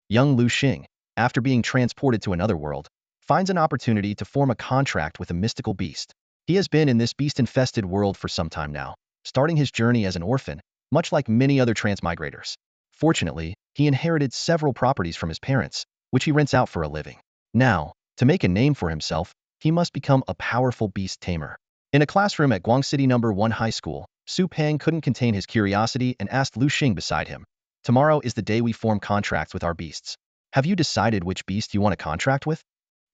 Young Liu Xing, after being transported to another world, finds an opportunity to form a contract with a mystical beast. He has been in this beast-infested world for some time now, starting his journey as an orphan, much like many other transmigrators. Fortunately, he inherited several properties from his parents, which he rents out for a living. Now, to make a name for himself, he must become a powerful beast tamer. In a classroom at Guangcity No. 1 High School, Su Peng couldn't contain his curiosity and asked Liu Xing beside him, "Tomorrow is the day we form contracts with our beasts. Have you decided which beast you want to contract with?"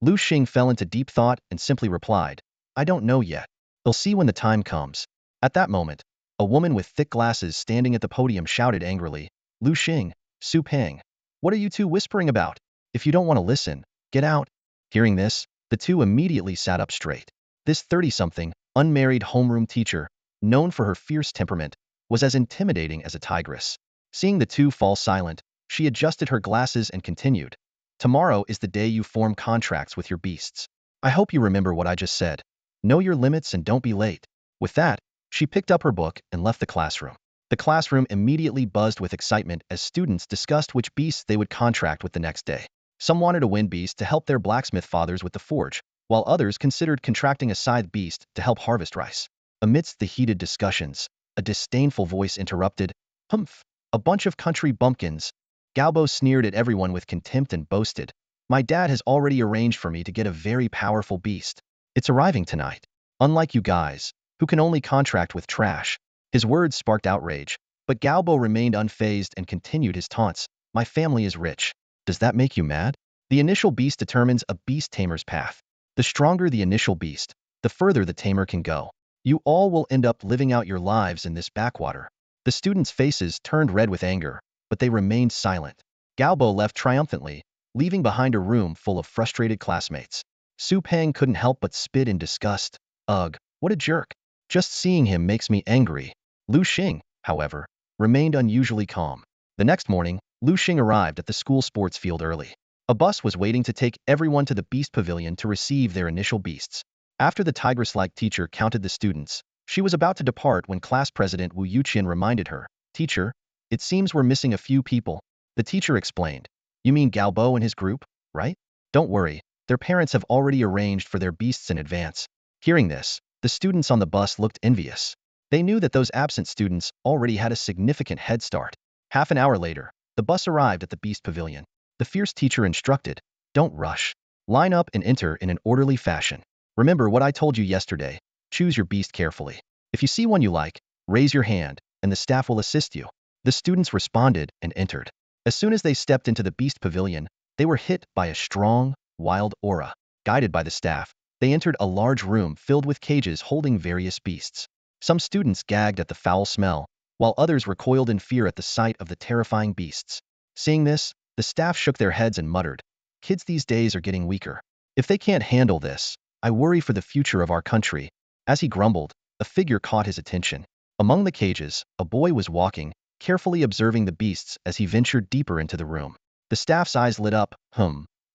Liu Xing fell into deep thought and simply replied, "I don't know yet. They'll see when the time comes." At that moment, a woman with thick glasses standing at the podium shouted angrily, "Liu Xing, Su Peng, what are you two whispering about? If you don't want to listen, get out." Hearing this, the two immediately sat up straight. This 30-something, unmarried homeroom teacher, known for her fierce temperament, was as intimidating as a tigress. Seeing the two fall silent, she adjusted her glasses and continued, "Tomorrow is the day you form contracts with your beasts. I hope you remember what I just said. Know your limits and don't be late." With that, she picked up her book and left the classroom. The classroom immediately buzzed with excitement as students discussed which beasts they would contract with the next day. Some wanted a wind beast to help their blacksmith fathers with the forge, while others considered contracting a scythe beast to help harvest rice. Amidst the heated discussions, a disdainful voice interrupted, "Humph, a bunch of country bumpkins." Galbo sneered at everyone with contempt and boasted, "My dad has already arranged for me to get a very powerful beast. It's arriving tonight. Unlike you guys, who can only contract with trash." His words sparked outrage, but Galbo remained unfazed and continued his taunts, "My family is rich. Does that make you mad? The initial beast determines a beast tamer's path. The stronger the initial beast, the further the tamer can go. You all will end up living out your lives in this backwater." The students' faces turned red with anger, but they remained silent. Galbo left triumphantly, leaving behind a room full of frustrated classmates. Su Peng couldn't help but spit in disgust. "Ugh, what a jerk. Just seeing him makes me angry." Liu Xing, however, remained unusually calm. The next morning, Liu Xing arrived at the school sports field early. A bus was waiting to take everyone to the beast pavilion to receive their initial beasts. After the tigress-like teacher counted the students, she was about to depart when class president Wu Yuqian reminded her, "Teacher, it seems we're missing a few people." The teacher explained, "You mean Galbo and his group, right? Don't worry, their parents have already arranged for their beasts in advance." Hearing this, the students on the bus looked envious. They knew that those absent students already had a significant head start. Half an hour later, the bus arrived at the beast pavilion. The fierce teacher instructed, "Don't rush. Line up and enter in an orderly fashion. Remember what I told you yesterday. Choose your beast carefully. If you see one you like, raise your hand, and the staff will assist you." The students responded and entered. As soon as they stepped into the beast pavilion, they were hit by a strong, wild aura. Guided by the staff, they entered a large room filled with cages holding various beasts. Some students gagged at the foul smell, while others recoiled in fear at the sight of the terrifying beasts. Seeing this, the staff shook their heads and muttered, "Kids these days are getting weaker. If they can't handle this, I worry for the future of our country." As he grumbled, a figure caught his attention. Among the cages, a boy was walking, carefully observing the beasts as he ventured deeper into the room. The staff's eyes lit up.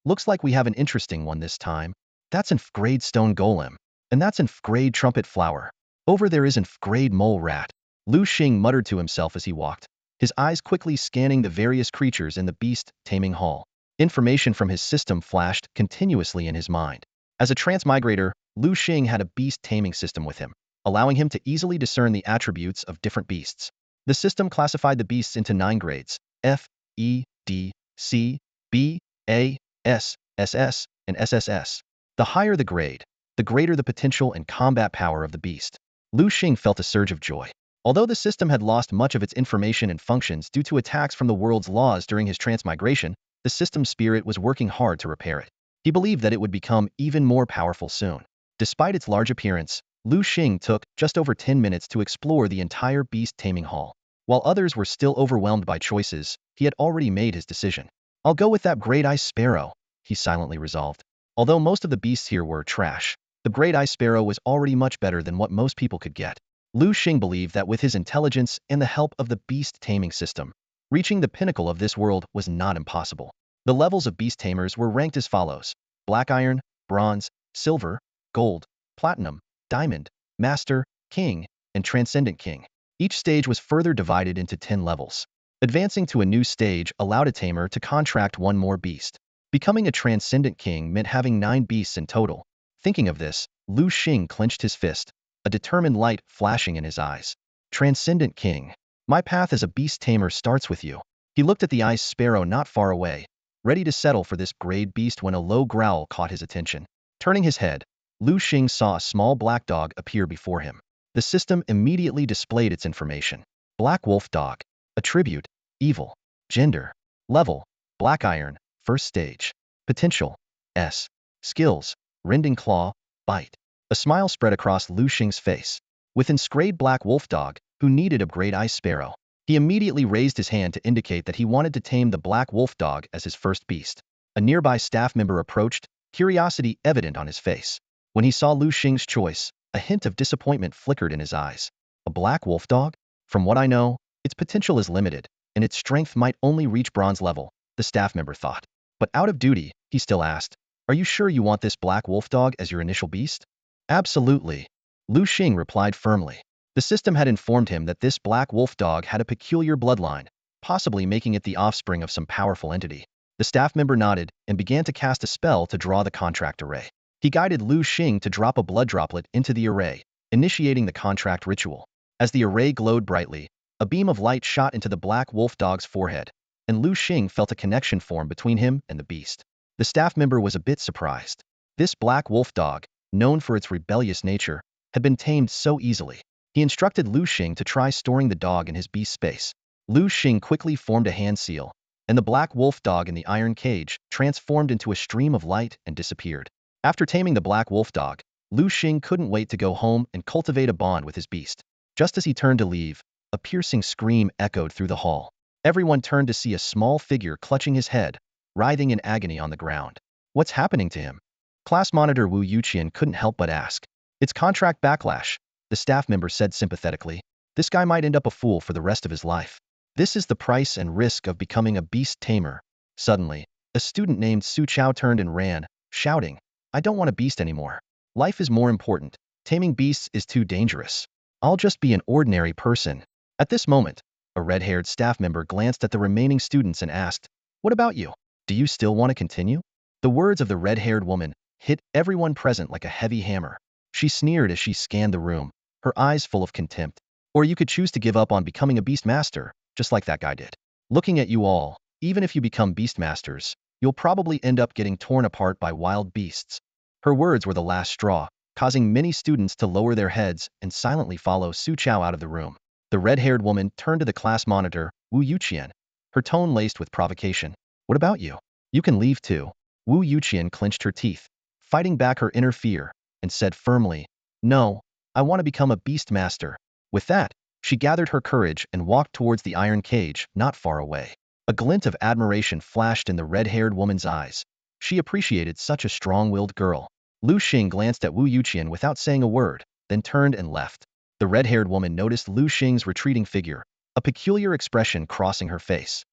Looks like we have an interesting one this time. That's an F-grade stone golem. And that's an F-grade trumpet flower. Over there is an F-grade mole rat." Liu Xing muttered to himself as he walked, his eyes quickly scanning the various creatures in the beast-taming hall. Information from his system flashed continuously in his mind. As a transmigrator, Liu Xing had a beast-taming system with him, allowing him to easily discern the attributes of different beasts. The system classified the beasts into 9 grades: F, E, D, C, B, A, S, SS, and SSS. The higher the grade, the greater the potential and combat power of the beast. Liu Xing felt a surge of joy. Although the system had lost much of its information and functions due to attacks from the world's laws during his transmigration, the system's spirit was working hard to repair it. He believed that it would become even more powerful soon. Despite its large appearance, Liu Xing took just over 10 minutes to explore the entire beast-taming hall. While others were still overwhelmed by choices, he had already made his decision. "I'll go with that great ice sparrow," he silently resolved. Although most of the beasts here were trash, the great ice sparrow was already much better than what most people could get. Liu Xing believed that with his intelligence and the help of the beast-taming system, reaching the pinnacle of this world was not impossible. The levels of beast tamers were ranked as follows: black iron, bronze, silver, gold, platinum, diamond, master, king, and transcendent king. Each stage was further divided into 10 levels. Advancing to a new stage allowed a tamer to contract one more beast. Becoming a transcendent king meant having 9 beasts in total. Thinking of this, Liu Xing clenched his fist, a determined light flashing in his eyes. Transcendent king. My path as a beast tamer starts with you. He looked at the ice sparrow not far away, ready to settle for this grade beast when a low growl caught his attention. Turning his head, Liu Xing saw a small black dog appear before him. The system immediately displayed its information. Black wolf dog. Attribute, evil. Gender, level, black iron, first stage. Potential, S. Skills, rending claw, bite. A smile spread across Liu Xing's face. With inscribed black wolf dog, who needed a great ice sparrow. He immediately raised his hand to indicate that he wanted to tame the black wolf dog as his first beast. A nearby staff member approached, curiosity evident on his face. When he saw Liu Xing's choice, a hint of disappointment flickered in his eyes. A black wolf dog? From what I know, its potential is limited, and its strength might only reach bronze level, the staff member thought. But out of duty, he still asked, "Are you sure you want this black wolf dog as your initial beast?" "Absolutely," Liu Xing replied firmly. The system had informed him that this black wolf dog had a peculiar bloodline, possibly making it the offspring of some powerful entity. The staff member nodded and began to cast a spell to draw the contract array. He guided Liu Xing to drop a blood droplet into the array, initiating the contract ritual. As the array glowed brightly, a beam of light shot into the black wolf dog's forehead, and Liu Xing felt a connection form between him and the beast. The staff member was a bit surprised. This black wolf dog, known for its rebellious nature, had been tamed so easily. He instructed Liu Xing to try storing the dog in his beast space. Liu Xing quickly formed a hand seal, and the black wolf dog in the iron cage transformed into a stream of light and disappeared. After taming the black wolf dog, Liu Xing couldn't wait to go home and cultivate a bond with his beast. Just as he turned to leave, a piercing scream echoed through the hall. Everyone turned to see a small figure clutching his head, writhing in agony on the ground. What's happening to him? Class monitor Wu Yuqian couldn't help but ask. It's contract backlash, the staff member said sympathetically. This guy might end up a fool for the rest of his life. This is the price and risk of becoming a beast tamer. Suddenly, a student named Su Chao turned and ran, shouting, "I don't want a beast anymore. Life is more important. Taming beasts is too dangerous. I'll just be an ordinary person." At this moment, a red-haired staff member glanced at the remaining students and asked, "What about you? Do you still want to continue?" The words of the red-haired woman hit everyone present like a heavy hammer. She sneered as she scanned the room, her eyes full of contempt. "Or you could choose to give up on becoming a beast master, just like that guy did. Looking at you all, even if you become beast masters, you'll probably end up getting torn apart by wild beasts." Her words were the last straw, causing many students to lower their heads and silently follow Su Chao out of the room. The red-haired woman turned to the class monitor, Wu Yuqian, her tone laced with provocation. "What about you? You can leave too." Wu Yuqian clenched her teeth, fighting back her inner fear, and said firmly, "No, I want to become a beast master." With that, she gathered her courage and walked towards the iron cage not far away. A glint of admiration flashed in the red-haired woman's eyes. She appreciated such a strong-willed girl. Liu Xing glanced at Wu Yuqian without saying a word, then turned and left. The red-haired woman noticed Liu Xing's retreating figure, a peculiar expression crossing her face.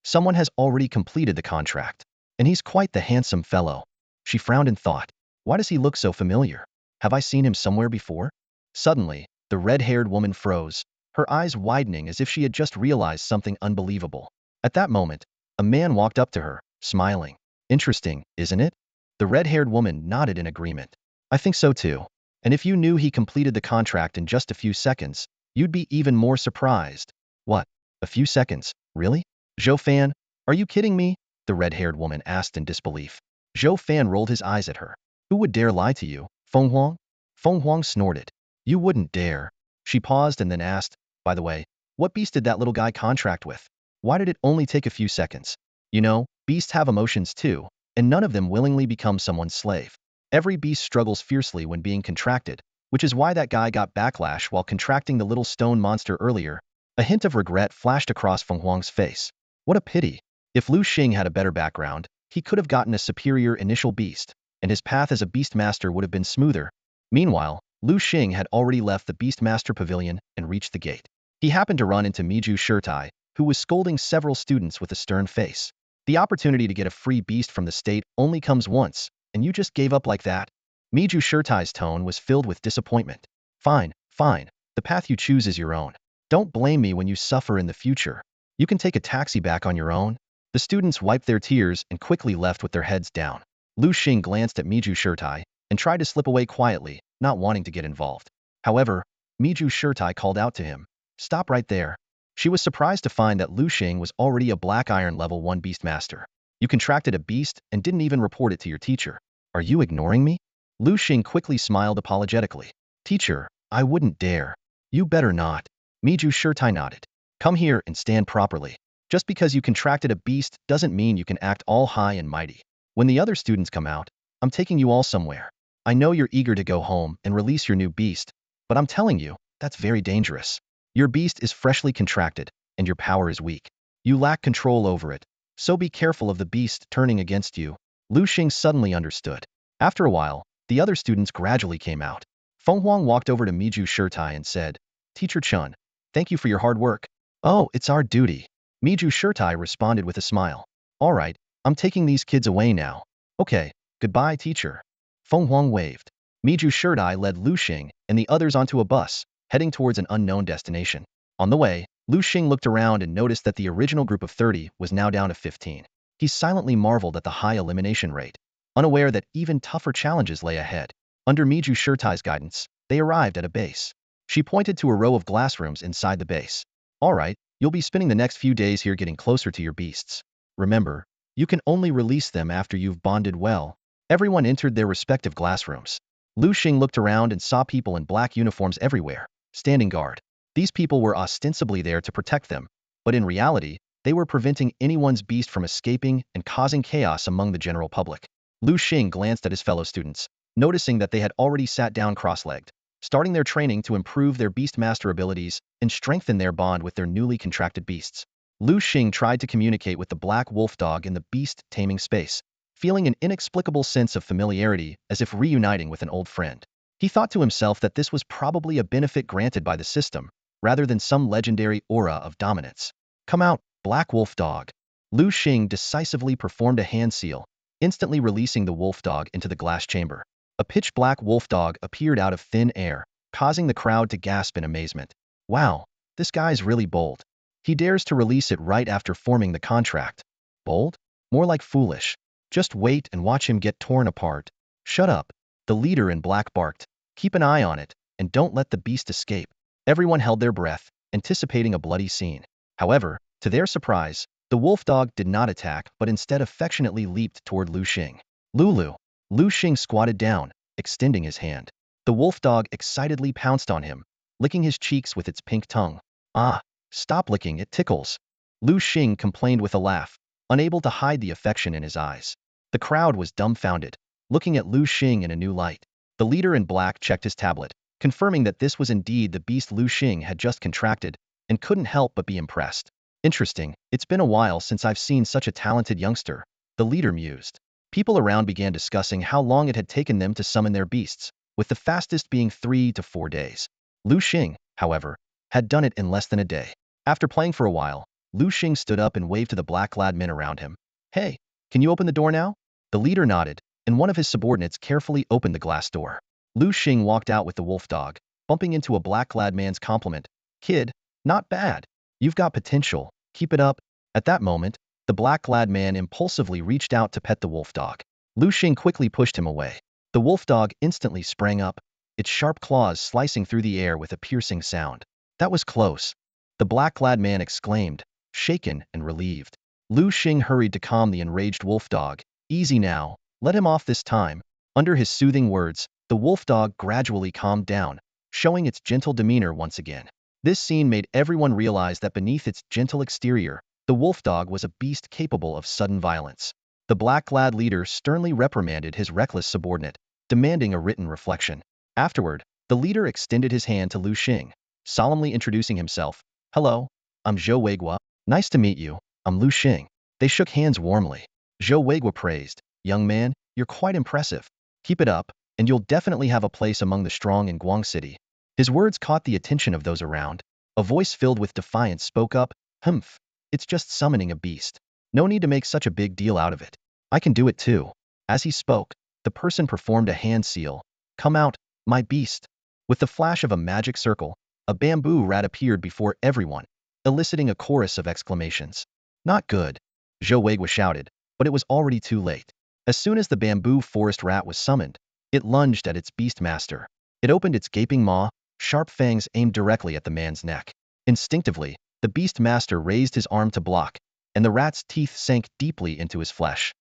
Someone has already completed the contract. And he's quite the handsome fellow. She frowned and thought, why does he look so familiar? Have I seen him somewhere before? Suddenly, the red-haired woman froze, her eyes widening as if she had just realized something unbelievable. At that moment, a man walked up to her, smiling. "Interesting, isn't it?" The red-haired woman nodded in agreement. "I think so too. And if you knew he completed the contract in just a few seconds, you'd be even more surprised." "What? A few seconds? Really? Zhou Fan, are you kidding me?" the red-haired woman asked in disbelief. Zhou Fan rolled his eyes at her. "Who would dare lie to you, Feng Huang?" Feng Huang snorted. "You wouldn't dare." She paused and then asked, "By the way, what beast did that little guy contract with? Why did it only take a few seconds? You know, beasts have emotions too, and none of them willingly become someone's slave. Every beast struggles fiercely when being contracted, which is why that guy got backlash while contracting the little stone monster earlier." A hint of regret flashed across Feng Huang's face. What a pity. If Liu Xing had a better background, he could have gotten a superior initial beast, and his path as a beast master would have been smoother. Meanwhile, Liu Xing had already left the beast master pavilion and reached the gate. He happened to run into Miju Shirtai, who was scolding several students with a stern face. "The opportunity to get a free beast from the state only comes once, and you just gave up like that?" Miju Shirtai's tone was filled with disappointment. Fine. The path you choose is your own. Don't blame me when you suffer in the future." You can take a taxi back on your own." The students wiped their tears and quickly left with their heads down. Liu Xing glanced at Miju Shirtai and tried to slip away quietly, not wanting to get involved. However, Miju Shirtai called out to him, "Stop right there." She was surprised to find that Liu Xing was already a Black Iron level 1 Beastmaster. "You contracted a beast and didn't even report it to your teacher. Are you ignoring me?" Liu Xing quickly smiled apologetically. "Teacher, I wouldn't dare." "You better not." Miju Shirtai nodded. "Come here and stand properly. Just because you contracted a beast doesn't mean you can act all high and mighty. When the other students come out, I'm taking you all somewhere. I know you're eager to go home and release your new beast, but I'm telling you, that's very dangerous. Your beast is freshly contracted, and your power is weak. You lack control over it, so be careful of the beast turning against you." Liu Xing suddenly understood. After a while, the other students gradually came out. Feng Huang walked over to Miju Shirtai and said, "Teacher Chun, thank you for your hard work." "Oh, it's our duty." Miju Shirtai responded with a smile. "All right, I'm taking these kids away now." "Okay, goodbye, teacher." Feng Huang waved. Miju Shirtai led Liu Xing and the others onto a bus, heading towards an unknown destination. On the way, Liu Xing looked around and noticed that the original group of 30 was now down to 15. He silently marveled at the high elimination rate, unaware that even tougher challenges lay ahead. Under Miju Shirtai's guidance, they arrived at a base. She pointed to a row of glass rooms inside the base. "All right, you'll be spending the next few days here getting closer to your beasts. Remember, you can only release them after you've bonded well." Everyone entered their respective glass rooms. Liu Xing looked around and saw people in black uniforms everywhere, standing guard. These people were ostensibly there to protect them, but in reality, they were preventing anyone's beast from escaping and causing chaos among the general public. Liu Xing glanced at his fellow students, noticing that they had already sat down cross-legged, starting their training to improve their beastmaster abilities and strengthen their bond with their newly contracted beasts. Liu Xing tried to communicate with the black wolf dog in the beast-taming space, feeling an inexplicable sense of familiarity as if reuniting with an old friend. He thought to himself that this was probably a benefit granted by the system, rather than some legendary aura of dominance. "Come out, black wolf dog." Liu Xing decisively performed a hand seal, instantly releasing the wolf dog into the glass chamber. A pitch-black wolf dog appeared out of thin air, causing the crowd to gasp in amazement. "Wow, this guy's really bold. He dares to release it right after forming the contract." "Bold? More like foolish. Just wait and watch him get torn apart." "Shut up," the leader in black barked. "Keep an eye on it, and don't let the beast escape." Everyone held their breath, anticipating a bloody scene. However, to their surprise, the wolf dog did not attack but instead affectionately leaped toward Liu Xing. "Lulu." Liu Xing squatted down, extending his hand. The wolf dog excitedly pounced on him, licking his cheeks with its pink tongue. "Ah, stop licking, it tickles." Liu Xing complained with a laugh, unable to hide the affection in his eyes. The crowd was dumbfounded, looking at Liu Xing in a new light. The leader in black checked his tablet, confirming that this was indeed the beast Liu Xing had just contracted, and couldn't help but be impressed. "Interesting, it's been a while since I've seen such a talented youngster," the leader mused. People around began discussing how long it had taken them to summon their beasts, with the fastest being 3 to 4 days. Liu Xing, however, had done it in less than a day. After playing for a while, Liu Xing stood up and waved to the black-clad men around him. "Hey, can you open the door now?" The leader nodded, and one of his subordinates carefully opened the glass door. Liu Xing walked out with the wolf dog, bumping into a black-clad man's compliment. "Kid, not bad. You've got potential. Keep it up." At that moment, the black-clad man impulsively reached out to pet the wolf dog. Liu Xing quickly pushed him away. The wolf dog instantly sprang up, its sharp claws slicing through the air with a piercing sound. "That was close," the black-clad man exclaimed, shaken and relieved. Liu Xing hurried to calm the enraged wolf dog. "Easy now, let him off this time." Under his soothing words, the wolf dog gradually calmed down, showing its gentle demeanor once again. This scene made everyone realize that beneath its gentle exterior, the wolf dog was a beast capable of sudden violence. The black-clad leader sternly reprimanded his reckless subordinate, demanding a written reflection. Afterward, the leader extended his hand to Liu Xing, solemnly introducing himself. "Hello, I'm Zhou Weiguo. Nice to meet you, I'm Liu Xing." They shook hands warmly. Zhou Weiguo praised, "Young man, you're quite impressive. Keep it up, and you'll definitely have a place among the strong in Guang City." His words caught the attention of those around. A voice filled with defiance spoke up. "Humph. It's just summoning a beast. No need to make such a big deal out of it. I can do it too." As he spoke, the person performed a hand seal. "Come out, my beast." With the flash of a magic circle, a bamboo rat appeared before everyone, eliciting a chorus of exclamations. Not good, Zhou Weiguo shouted, but it was already too late. As soon as the bamboo forest rat was summoned, it lunged at its beast master. It opened its gaping maw, sharp fangs aimed directly at the man's neck. Instinctively, the beast master raised his arm to block, and the rat's teeth sank deeply into his flesh.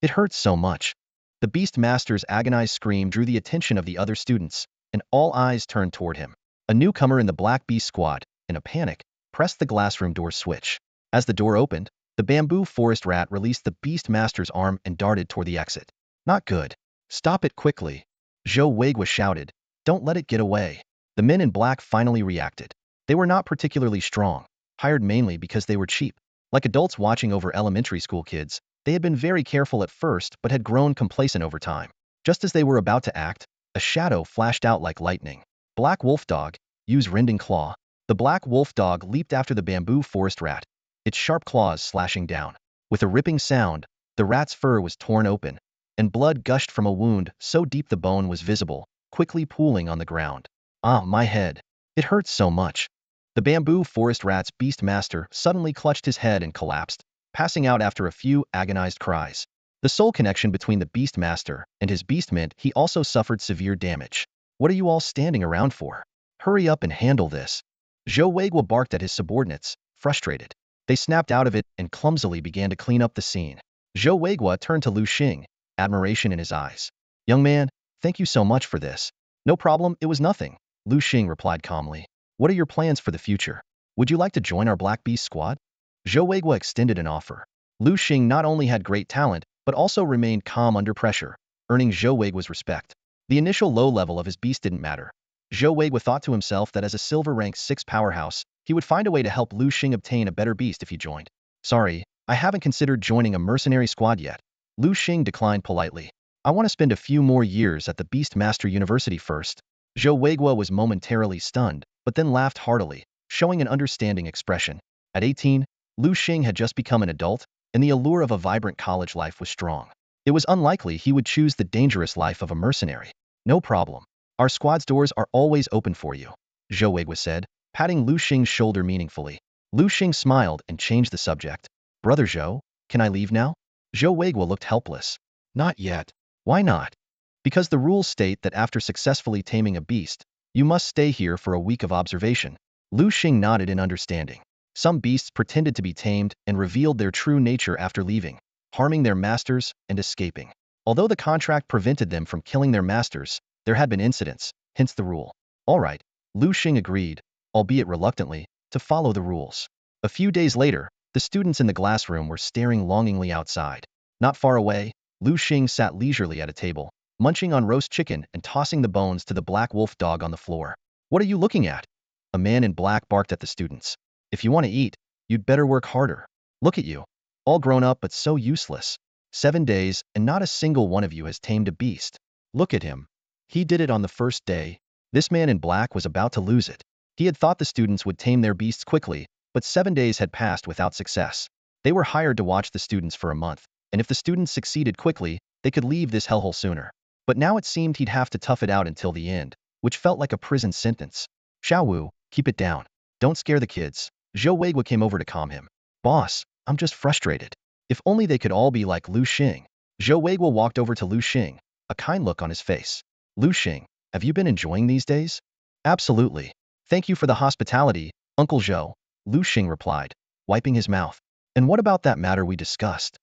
It hurts so much. The beast master's agonized scream drew the attention of the other students, and all eyes turned toward him. A newcomer in the Black Beast squad, in a panic, pressed the glassroom door switch. As the door opened, the bamboo forest rat released the beast master's arm and darted toward the exit. Not good. Stop it quickly, Zhou Weiguo shouted. Don't let it get away. The men in black finally reacted. They were not particularly strong, hired mainly because they were cheap. Like adults watching over elementary school kids, they had been very careful at first but had grown complacent over time. Just as they were about to act, a shadow flashed out like lightning. Black Wolf Dog, use rending claw. The Black Wolf Dog leaped after the bamboo forest rat, its sharp claws slashing down. With a ripping sound, the rat's fur was torn open, and blood gushed from a wound so deep the bone was visible, quickly pooling on the ground. Ah, my head. It hurts so much. The bamboo forest rat's beast master suddenly clutched his head and collapsed, passing out after a few agonized cries. The sole connection between the beast master and his beast meant he also suffered severe damage. What are you all standing around for? Hurry up and handle this. Zhou Weiguo barked at his subordinates, frustrated. They snapped out of it and clumsily began to clean up the scene. Zhou Weiguo turned to Liu Xing, admiration in his eyes. Young man, thank you so much for this. No problem, it was nothing, Liu Xing replied calmly. What are your plans for the future? Would you like to join our Black Beast squad? Zhou Weiguo extended an offer. Liu Xing not only had great talent, but also remained calm under pressure, earning Zhou Weiguo's respect. The initial low level of his beast didn't matter. Zhou Weiguo thought to himself that as a silver rank 6 powerhouse, he would find a way to help Liu Xing obtain a better beast if he joined. Sorry, I haven't considered joining a mercenary squad yet. Liu Xing declined politely. I want to spend a few more years at the Beast Master University first. Zhou Weiguo was momentarily stunned, but then laughed heartily, showing an understanding expression. At 18, Liu Xing had just become an adult, and the allure of a vibrant college life was strong. It was unlikely he would choose the dangerous life of a mercenary. No problem. Our squad's doors are always open for you, Zhou Weiguo said, patting Liu Xing's shoulder meaningfully. Liu Xing smiled and changed the subject. Brother Zhou, can I leave now? Zhou Weiguo looked helpless. Not yet. Why not? Because the rules state that after successfully taming a beast, you must stay here for a week of observation. Liu Xing nodded in understanding. Some beasts pretended to be tamed and revealed their true nature after leaving, harming their masters and escaping. Although the contract prevented them from killing their masters, there had been incidents, hence the rule. All right, Liu Xing agreed, albeit reluctantly, to follow the rules. A few days later, the students in the glass room were staring longingly outside. Not far away, Liu Xing sat leisurely at a table, munching on roast chicken and tossing the bones to the Black Wolf Dog on the floor. What are you looking at? A man in black barked at the students. If you want to eat, you'd better work harder. Look at you. All grown up but so useless. 7 days, and not a single one of you has tamed a beast. Look at him. He did it on the first day. This man in black was about to lose it. He had thought the students would tame their beasts quickly, but 7 days had passed without success. They were hired to watch the students for a month, and if the students succeeded quickly, they could leave this hellhole sooner. But now it seemed he'd have to tough it out until the end, which felt like a prison sentence. Xiaowu, keep it down. Don't scare the kids. Zhou Weiguo came over to calm him. Boss, I'm just frustrated. If only they could all be like Liu Xing. Zhou Weiguo walked over to Liu Xing, a kind look on his face. Liu Xing, have you been enjoying these days? Absolutely. Thank you for the hospitality, Uncle Zhou, Liu Xing replied, wiping his mouth. And what about that matter we discussed?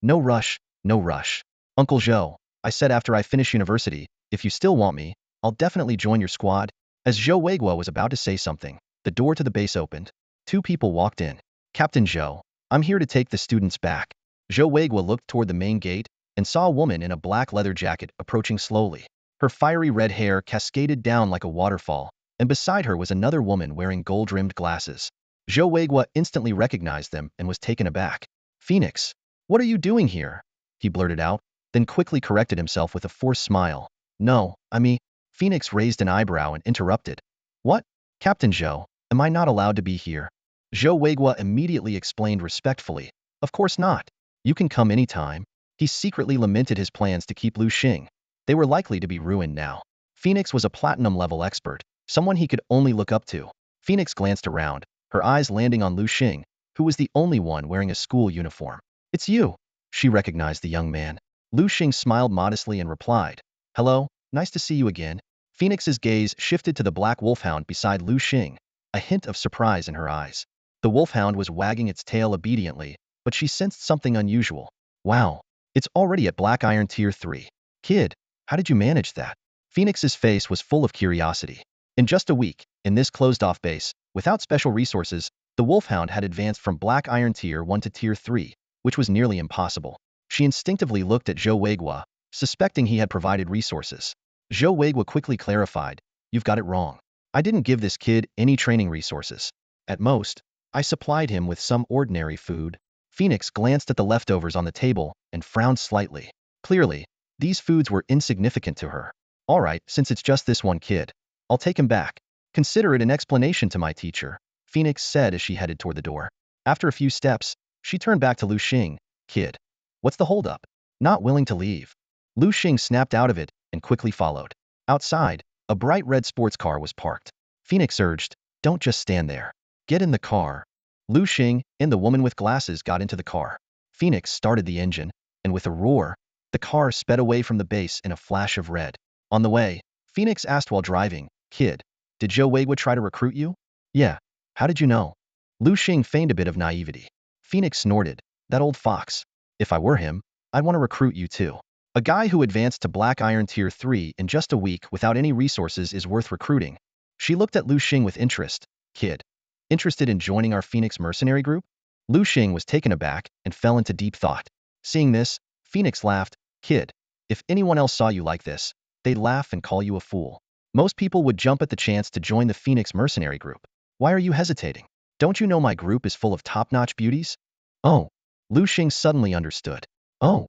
No rush, no rush. Uncle Zhou, I said after I finish university, if you still want me, I'll definitely join your squad. As Zhou Weiguo was about to say something, the door to the base opened. 2 people walked in. Captain Zhou, I'm here to take the students back. Zhou Weiguo looked toward the main gate and saw a woman in a black leather jacket approaching slowly. Her fiery red hair cascaded down like a waterfall, and beside her was another woman wearing gold-rimmed glasses. Zhou Weiguo instantly recognized them and was taken aback. Phoenix, what are you doing here? He blurted out, then quickly corrected himself with a forced smile. No, I mean, Phoenix raised an eyebrow and interrupted. What? Captain Zhou, am I not allowed to be here? Zhou Weiguo immediately explained respectfully. Of course not. You can come anytime. He secretly lamented his plans to keep Liu Xing. They were likely to be ruined now. Phoenix was a platinum-level expert, someone he could only look up to. Phoenix glanced around, her eyes landing on Liu Xing, who was the only one wearing a school uniform. "It's you." She recognized the young man. Liu Xing smiled modestly and replied, "Hello, nice to see you again." Phoenix's gaze shifted to the black wolfhound beside Liu Xing, a hint of surprise in her eyes. The wolfhound was wagging its tail obediently, but she sensed something unusual. "Wow, it's already at Black Iron Tier 3. Kid, how did you manage that?" Phoenix's face was full of curiosity. In just a week, in this closed-off base, without special resources, the wolfhound had advanced from Black Iron Tier 1 to Tier 3, which was nearly impossible. She instinctively looked at Zhou Weiguo, suspecting he had provided resources. Zhou Weiguo quickly clarified, "You've got it wrong. I didn't give this kid any training resources. At most, I supplied him with some ordinary food." Phoenix glanced at the leftovers on the table and frowned slightly. Clearly, these foods were insignificant to her. "All right, since it's just this one kid, I'll take him back. Consider it an explanation to my teacher," Phoenix said as she headed toward the door. After a few steps, she turned back to Liu Xing. "Kid, what's the holdup? Not willing to leave?" Liu Xing snapped out of it and quickly followed. Outside, a bright red sports car was parked. Phoenix urged, "Don't just stand there. Get in the car." Liu Xing and the woman with glasses got into the car. Phoenix started the engine, and with a roar, the car sped away from the base in a flash of red. On the way, Phoenix asked while driving, "Kid, did Zhou Weiguo try to recruit you?" "Yeah. How did you know?" Liu Xing feigned a bit of naivety. Phoenix snorted, "That old fox. If I were him, I'd want to recruit you too. A guy who advanced to Black Iron Tier 3 in just a week without any resources is worth recruiting." She looked at Liu Xing with interest. "Kid, interested in joining our Phoenix mercenary group?" Liu Xing was taken aback and fell into deep thought. Seeing this, Phoenix laughed, "Kid, if anyone else saw you like this, they'd laugh and call you a fool. Most people would jump at the chance to join the Phoenix mercenary group. Why are you hesitating? Don't you know my group is full of top-notch beauties?" "Oh." Liu Xing suddenly understood. "Oh."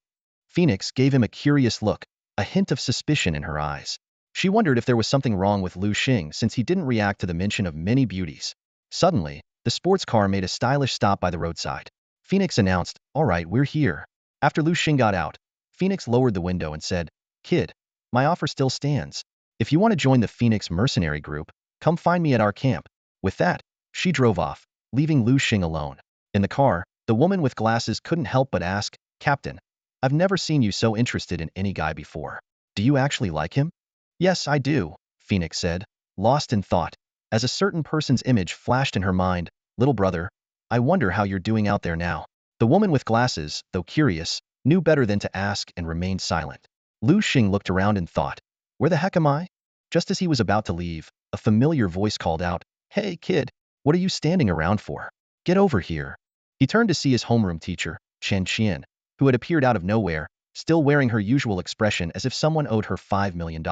Phoenix gave him a curious look, a hint of suspicion in her eyes. She wondered if there was something wrong with Liu Xing since he didn't react to the mention of many beauties. Suddenly, the sports car made a stylish stop by the roadside. Phoenix announced, "All right, we're here." After Liu Xing got out, Phoenix lowered the window and said, "Kid, my offer still stands. If you want to join the Phoenix mercenary group, come find me at our camp." With that, she drove off, leaving Liu Xing alone. In the car, the woman with glasses couldn't help but ask, "Captain, I've never seen you so interested in any guy before. Do you actually like him?" "Yes, I do," Phoenix said, lost in thought, as a certain person's image flashed in her mind. "Little brother, I wonder how you're doing out there now." The woman with glasses, though curious, knew better than to ask and remained silent. Liu Xing looked around and thought, "Where the heck am I?" Just as he was about to leave, a familiar voice called out, "Hey, kid, what are you standing around for? Get over here." He turned to see his homeroom teacher, Chen Qian, who had appeared out of nowhere, still wearing her usual expression as if someone owed her $5 million.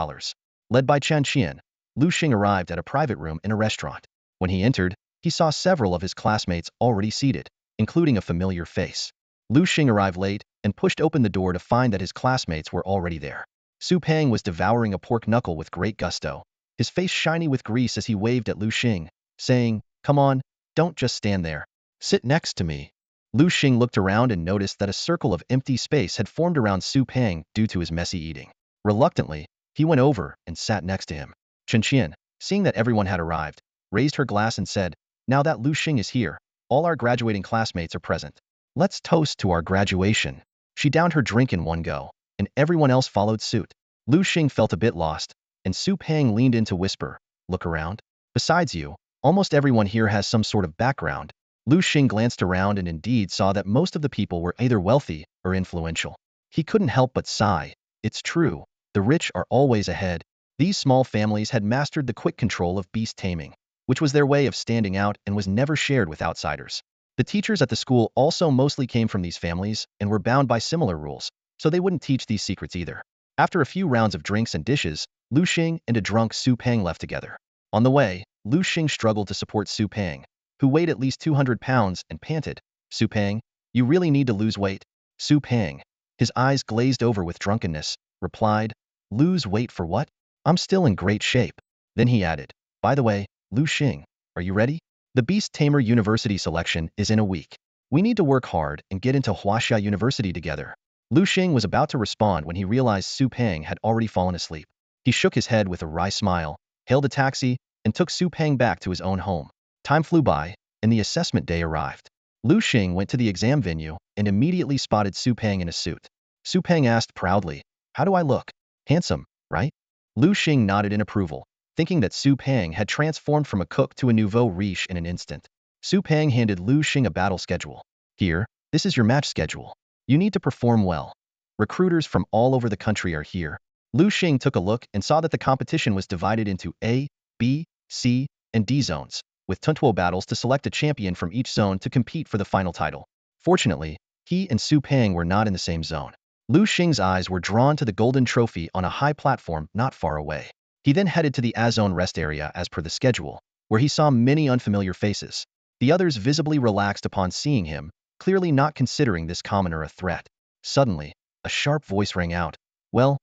Led by Chen Qian, Liu Xing arrived at a private room in a restaurant. When he entered, he saw several of his classmates already seated, including a familiar face. Liu Xing arrived late and pushed open the door to find that his classmates were already there. Su Peng was devouring a pork knuckle with great gusto, his face shiny with grease as he waved at Liu Xing, saying, "Come on, don't just stand there. Sit next to me." Liu Xing looked around and noticed that a circle of empty space had formed around Su Peng due to his messy eating. Reluctantly, he went over and sat next to him. Chen Qian, seeing that everyone had arrived, raised her glass and said, "Now that Liu Xing is here, all our graduating classmates are present. Let's toast to our graduation." She downed her drink in one go, and everyone else followed suit. Liu Xing felt a bit lost, and Su Peng leaned in to whisper, "Look around. Besides you, almost everyone here has some sort of background." Liu Xing glanced around and indeed saw that most of the people were either wealthy or influential. He couldn't help but sigh. It's true, the rich are always ahead. These small families had mastered the quick control of beast-taming, which was their way of standing out and was never shared with outsiders. The teachers at the school also mostly came from these families and were bound by similar rules, so they wouldn't teach these secrets either. After a few rounds of drinks and dishes, Liu Xing and a drunk Su Peng left together. On the way, Liu Xing struggled to support Su Peng, who weighed at least 200 pounds, and panted, "Su Peng, you really need to lose weight." Su Peng, his eyes glazed over with drunkenness, replied, "Lose weight for what? I'm still in great shape." Then he added, "By the way, Liu Xing, are you ready? The Beast Tamer University selection is in a week. We need to work hard and get into Huaxia University together." Liu Xing was about to respond when he realized Su Peng had already fallen asleep. He shook his head with a wry smile, hailed a taxi, and took Su Peng back to his own home. Time flew by, and the assessment day arrived. Liu Xing went to the exam venue and immediately spotted Su Peng in a suit. Su Peng asked proudly, "How do I look? Handsome, right?" Liu Xing nodded in approval, thinking that Su Peng had transformed from a cook to a nouveau riche in an instant. Su Peng handed Liu Xing a battle schedule. "Here, this is your match schedule. You need to perform well. Recruiters from all over the country are here." Liu Xing took a look and saw that the competition was divided into A, B, C, and D zones, with Tuntuo battles to select a champion from each zone to compete for the final title. Fortunately, he and Su Peng were not in the same zone. Liu Xing's eyes were drawn to the golden trophy on a high platform not far away. He then headed to the A-zone rest area as per the schedule, where he saw many unfamiliar faces. The others visibly relaxed upon seeing him, clearly not considering this commoner a threat. Suddenly, a sharp voice rang out. Well,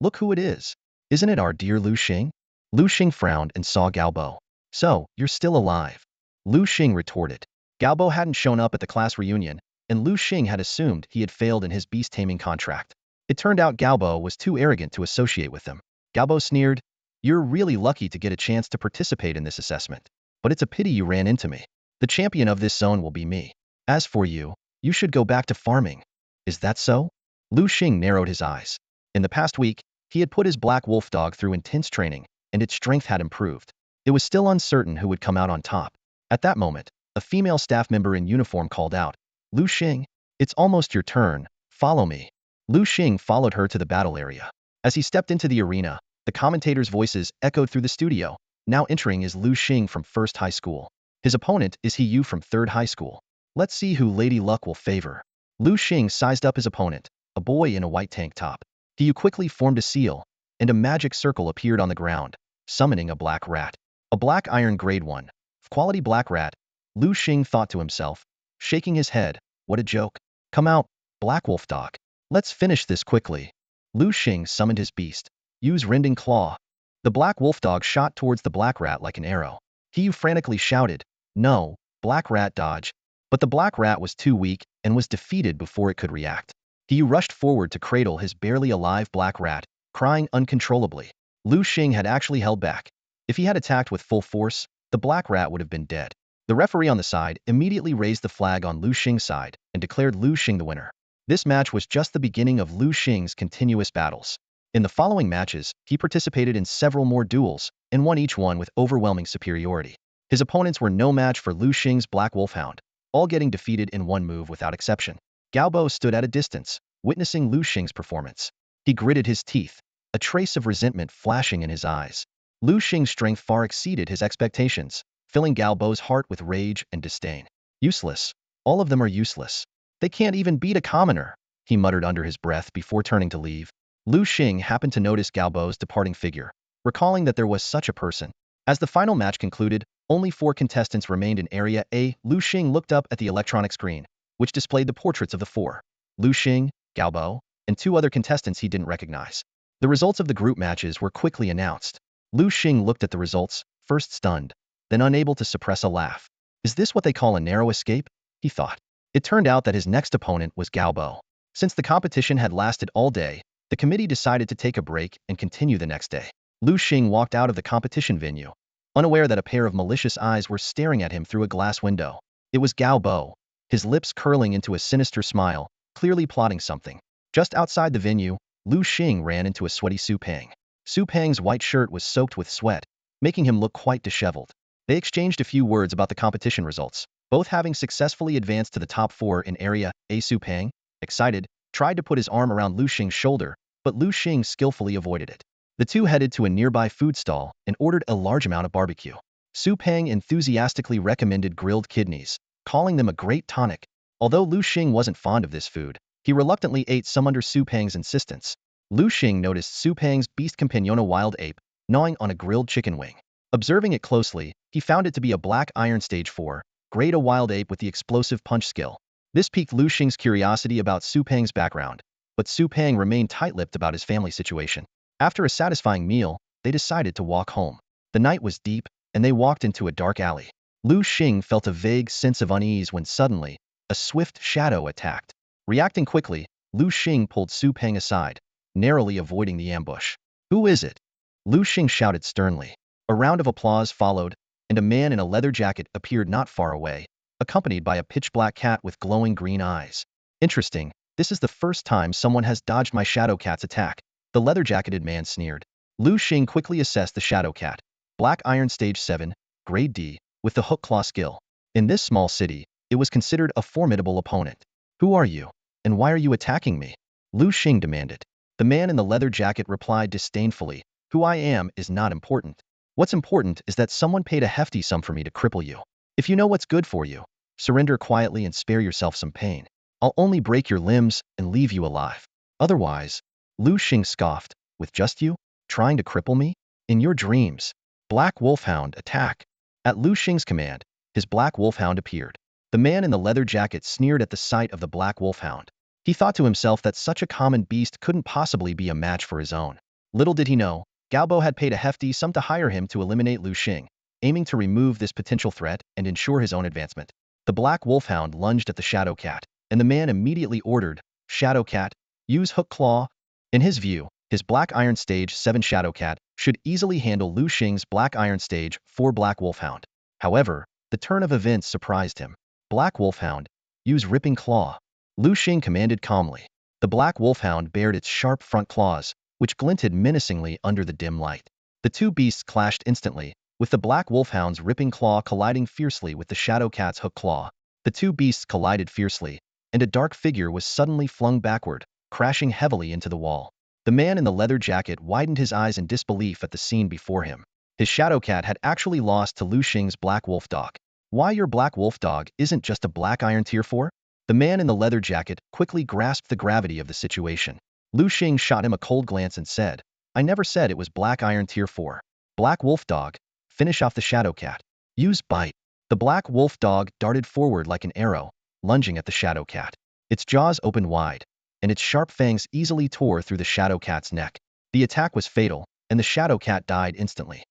look who it is. Isn't it our dear Liu Xing?" Liu Xing frowned and saw Galbo. "So, you're still alive," Liu Xing retorted. Galbo hadn't shown up at the class reunion, and Liu Xing had assumed he had failed in his beast-taming contract. It turned out Galbo was too arrogant to associate with him. Galbo sneered, "You're really lucky to get a chance to participate in this assessment. But it's a pity you ran into me. The champion of this zone will be me. As for you, you should go back to farming." "Is that so?" Liu Xing narrowed his eyes. In the past week, he had put his black wolf dog through intense training, and its strength had improved. It was still uncertain who would come out on top. At that moment, a female staff member in uniform called out, "Liu Xing, it's almost your turn. Follow me." Liu Xing followed her to the battle area. As he stepped into the arena, the commentators' voices echoed through the studio. Now entering is Liu Xing from First High School. His opponent is He Yu from Third High School. Let's see who Lady Luck will favor. Liu Xing sized up his opponent, a boy in a white tank top. He Yu quickly formed a seal, and a magic circle appeared on the ground, summoning a black rat. A black iron grade 1. Quality black rat, Liu Xing thought to himself, shaking his head. What a joke. Come out, black wolf dog. Let's finish this quickly. Liu Xing summoned his beast. Use rending claw. The black wolf dog shot towards the black rat like an arrow. He Yu frantically shouted, "No, black rat dodge." But the black rat was too weak and was defeated before it could react. He rushed forward to cradle his barely alive black rat, crying uncontrollably. Liu Xing had actually held back. If he had attacked with full force, the black rat would have been dead. The referee on the side immediately raised the flag on Liu Xing's side and declared Liu Xing the winner. This match was just the beginning of Liu Xing's continuous battles. In the following matches, he participated in several more duels and won each one with overwhelming superiority. His opponents were no match for Liu Xing's Black Wolfhound, all getting defeated in one move without exception. Galbo stood at a distance, witnessing Liu Xing's performance. He gritted his teeth, a trace of resentment flashing in his eyes. Liu Xing's strength far exceeded his expectations, filling Galbo's heart with rage and disdain. Useless. All of them are useless. They can't even beat a commoner, he muttered under his breath before turning to leave. Liu Xing happened to notice Galbo's departing figure, recalling that there was such a person. As the final match concluded, only 4 contestants remained in Area A. Liu Xing looked up at the electronic screen, which displayed the portraits of the 4. Liu Xing, Galbo, and 2 other contestants he didn't recognize. The results of the group matches were quickly announced. Liu Xing looked at the results, first stunned, then unable to suppress a laugh. Is this what they call a narrow escape? He thought. It turned out that his next opponent was Galbo. Since the competition had lasted all day, the committee decided to take a break and continue the next day. Liu Xing walked out of the competition venue, unaware that a pair of malicious eyes were staring at him through a glass window. It was Galbo, his lips curling into a sinister smile, clearly plotting something. Just outside the venue, Liu Xing ran into a sweaty Su Peng. Su Peng's white shirt was soaked with sweat, making him look quite disheveled. They exchanged a few words about the competition results, both having successfully advanced to the top 4 in Area A. Su Peng, excited, tried to put his arm around Liu Xing's shoulder, but Liu Xing skillfully avoided it. The two headed to a nearby food stall and ordered a large amount of barbecue. Su Peng enthusiastically recommended grilled kidneys, calling them a great tonic. Although Liu Xing wasn't fond of this food, he reluctantly ate some under Su Peng's insistence. Liu Xing noticed Su Peng's beast companion, a wild ape, gnawing on a grilled chicken wing. Observing it closely, he found it to be a black iron stage 4, grade A wild ape with the explosive punch skill. This piqued Liu Xing's curiosity about Su Peng's background, but Su Peng remained tight-lipped about his family situation. After a satisfying meal, they decided to walk home. The night was deep, and they walked into a dark alley. Liu Xing felt a vague sense of unease when suddenly, a swift shadow attacked. Reacting quickly, Liu Xing pulled Su Peng aside, narrowly avoiding the ambush. "Who is it?" Liu Xing shouted sternly. A round of applause followed, and a man in a leather jacket appeared not far away, accompanied by a pitch-black cat with glowing green eyes. Interesting, this is the first time someone has dodged my shadow cat's attack, the leather-jacketed man sneered. Liu Xing quickly assessed the shadow cat. Black Iron Stage 7, Grade D, with the hook claw skill. In this small city, it was considered a formidable opponent. Who are you? And why are you attacking me? Liu Xing demanded. The man in the leather jacket replied disdainfully, who I am is not important. What's important is that someone paid a hefty sum for me to cripple you. If you know what's good for you, surrender quietly and spare yourself some pain. I'll only break your limbs and leave you alive. Otherwise, Liu Xing scoffed, with just you, trying to cripple me? In your dreams. Black Wolfhound, attack. At Liu Xing's command, his Black Wolfhound appeared. The man in the leather jacket sneered at the sight of the Black Wolfhound. He thought to himself that such a common beast couldn't possibly be a match for his own. Little did he know, Galbo had paid a hefty sum to hire him to eliminate Liu Xing, aiming to remove this potential threat and ensure his own advancement. The Black Wolfhound lunged at the Shadow Cat, and the man immediately ordered, Shadow Cat, use Hook Claw. In his view, his Black Iron Stage 7 Shadow Cat should easily handle Liu Xing's Black Iron Stage 4 Black Wolfhound. However, the turn of events surprised him. Black Wolfhound, use Ripping Claw. Liu Xing commanded calmly. The Black Wolfhound bared its sharp front claws, which glinted menacingly under the dim light. The two beasts clashed instantly, with the Black Wolfhound's Ripping Claw colliding fiercely with the Shadow Cat's Hook Claw. The two beasts collided fiercely, and a dark figure was suddenly flung backward, crashing heavily into the wall. The man in the leather jacket widened his eyes in disbelief at the scene before him. His Shadow Cat had actually lost to Liu Xing's Black Wolf Dog. Why your Black Wolf Dog isn't just a Black Iron Tier 4? The man in the leather jacket quickly grasped the gravity of the situation. Liu Xing shot him a cold glance and said, I never said it was Black Iron Tier 4. Black Wolf Dog, finish off the Shadow Cat. Use Bite. The Black Wolf Dog darted forward like an arrow, lunging at the Shadow Cat. Its jaws opened wide, and its sharp fangs easily tore through the Shadow Cat's neck. The attack was fatal, and the Shadow Cat died instantly.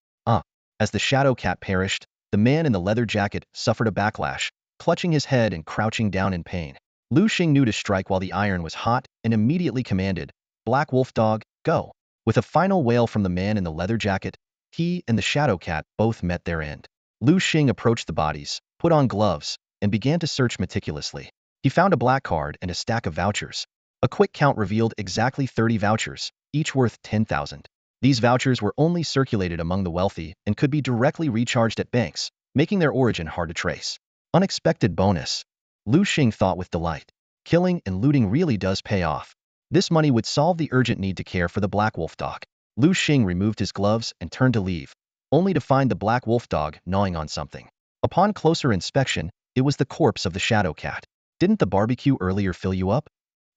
As the Shadow Cat perished, the man in the leather jacket suffered a backlash, clutching his head and crouching down in pain. Liu Xing knew to strike while the iron was hot and immediately commanded, Black Wolf Dog, go. With a final wail from the man in the leather jacket, he and the Shadow Cat both met their end. Liu Xing approached the bodies, put on gloves, and began to search meticulously. He found a black card and a stack of vouchers. A quick count revealed exactly 30 vouchers, each worth 10,000. These vouchers were only circulated among the wealthy and could be directly recharged at banks, making their origin hard to trace. Unexpected bonus. Liu Xing thought with delight. Killing and looting really does pay off. This money would solve the urgent need to care for the Black Wolf Dog. Liu Xing removed his gloves and turned to leave, only to find the Black Wolf Dog gnawing on something. Upon closer inspection, it was the corpse of the Shadow Cat. Didn't the barbecue earlier fill you up?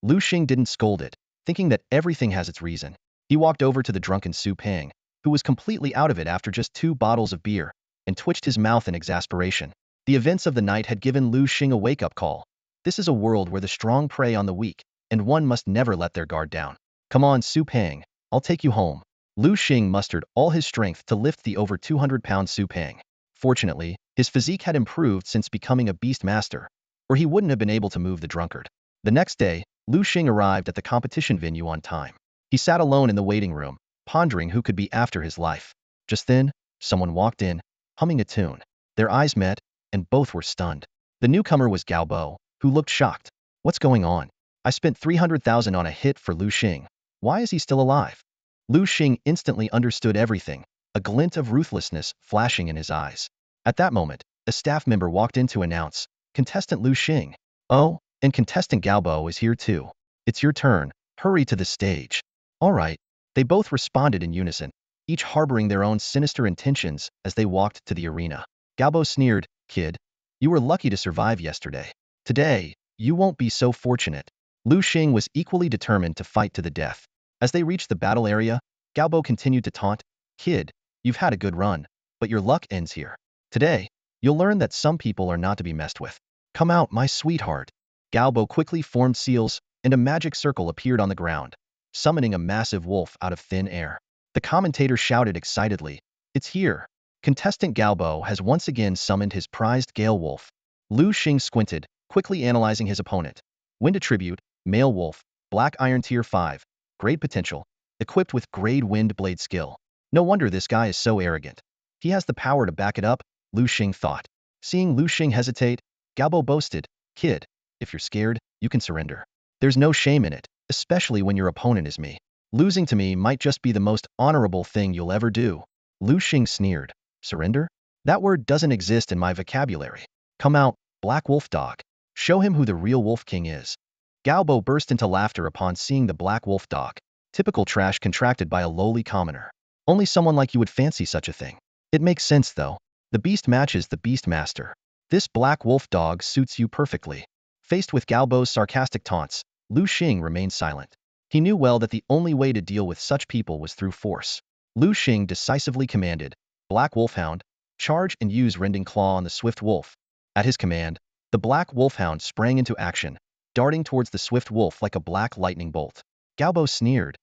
Liu Xing didn't scold it, thinking that everything has its reason. He walked over to the drunken Su Peng, who was completely out of it after just 2 bottles of beer, and twitched his mouth in exasperation. The events of the night had given Liu Xing a wake-up call. This is a world where the strong prey on the weak, and one must never let their guard down. Come on, Su Peng, I'll take you home. Liu Xing mustered all his strength to lift the over 200-pound Su Peng. Fortunately, his physique had improved since becoming a beast master, or he wouldn't have been able to move the drunkard. The next day, Liu Xing arrived at the competition venue on time. He sat alone in the waiting room, pondering who could be after his life. Just then, someone walked in, humming a tune. Their eyes met, and both were stunned. The newcomer was Galbo, who looked shocked. What's going on? I spent 300,000 on a hit for Liu Xing. Why is he still alive? Liu Xing instantly understood everything, a glint of ruthlessness flashing in his eyes. At that moment, a staff member walked in to announce, Contestant Liu Xing. Oh, and contestant Galbo is here too. It's your turn, hurry to the stage. All right. They both responded in unison, each harboring their own sinister intentions as they walked to the arena. Galbo sneered, Kid, you were lucky to survive yesterday. Today, you won't be so fortunate. Liu Xing was equally determined to fight to the death. As they reached the battle area, Galbo continued to taunt, Kid, you've had a good run, but your luck ends here. Today, you'll learn that some people are not to be messed with. Come out, my sweetheart. Galbo quickly formed seals, and a magic circle appeared on the ground, summoning a massive wolf out of thin air. The commentator shouted excitedly, It's here. Contestant Galbo has once again summoned his prized Gale Wolf. Liu Xing squinted, quickly analyzing his opponent. Wind Attribute, Male Wolf, Black Iron Tier 5, Great Potential, equipped with Grade Wind Blade skill. No wonder this guy is so arrogant. He has the power to back it up. Liu Xing thought. Seeing Liu Xing hesitate, Galbo boasted, "Kid, if you're scared, you can surrender. There's no shame in it, especially when your opponent is me. Losing to me might just be the most honorable thing you'll ever do." Liu Xing sneered. Surrender? That word doesn't exist in my vocabulary. Come out, Black Wolf Dog. Show him who the real Wolf King is. Galbo burst into laughter upon seeing the Black Wolf Dog. Typical trash contracted by a lowly commoner. Only someone like you would fancy such a thing. It makes sense though. The beast matches the beast master. This Black Wolf Dog suits you perfectly. Faced with Galbo's sarcastic taunts, Liu Xing remained silent. He knew well that the only way to deal with such people was through force. Liu Xing decisively commanded, "Black Wolfhound, charge and use rending claw on the swift wolf." At his command, the Black Wolfhound sprang into action, darting towards the swift wolf like a black lightning bolt. Galbo sneered,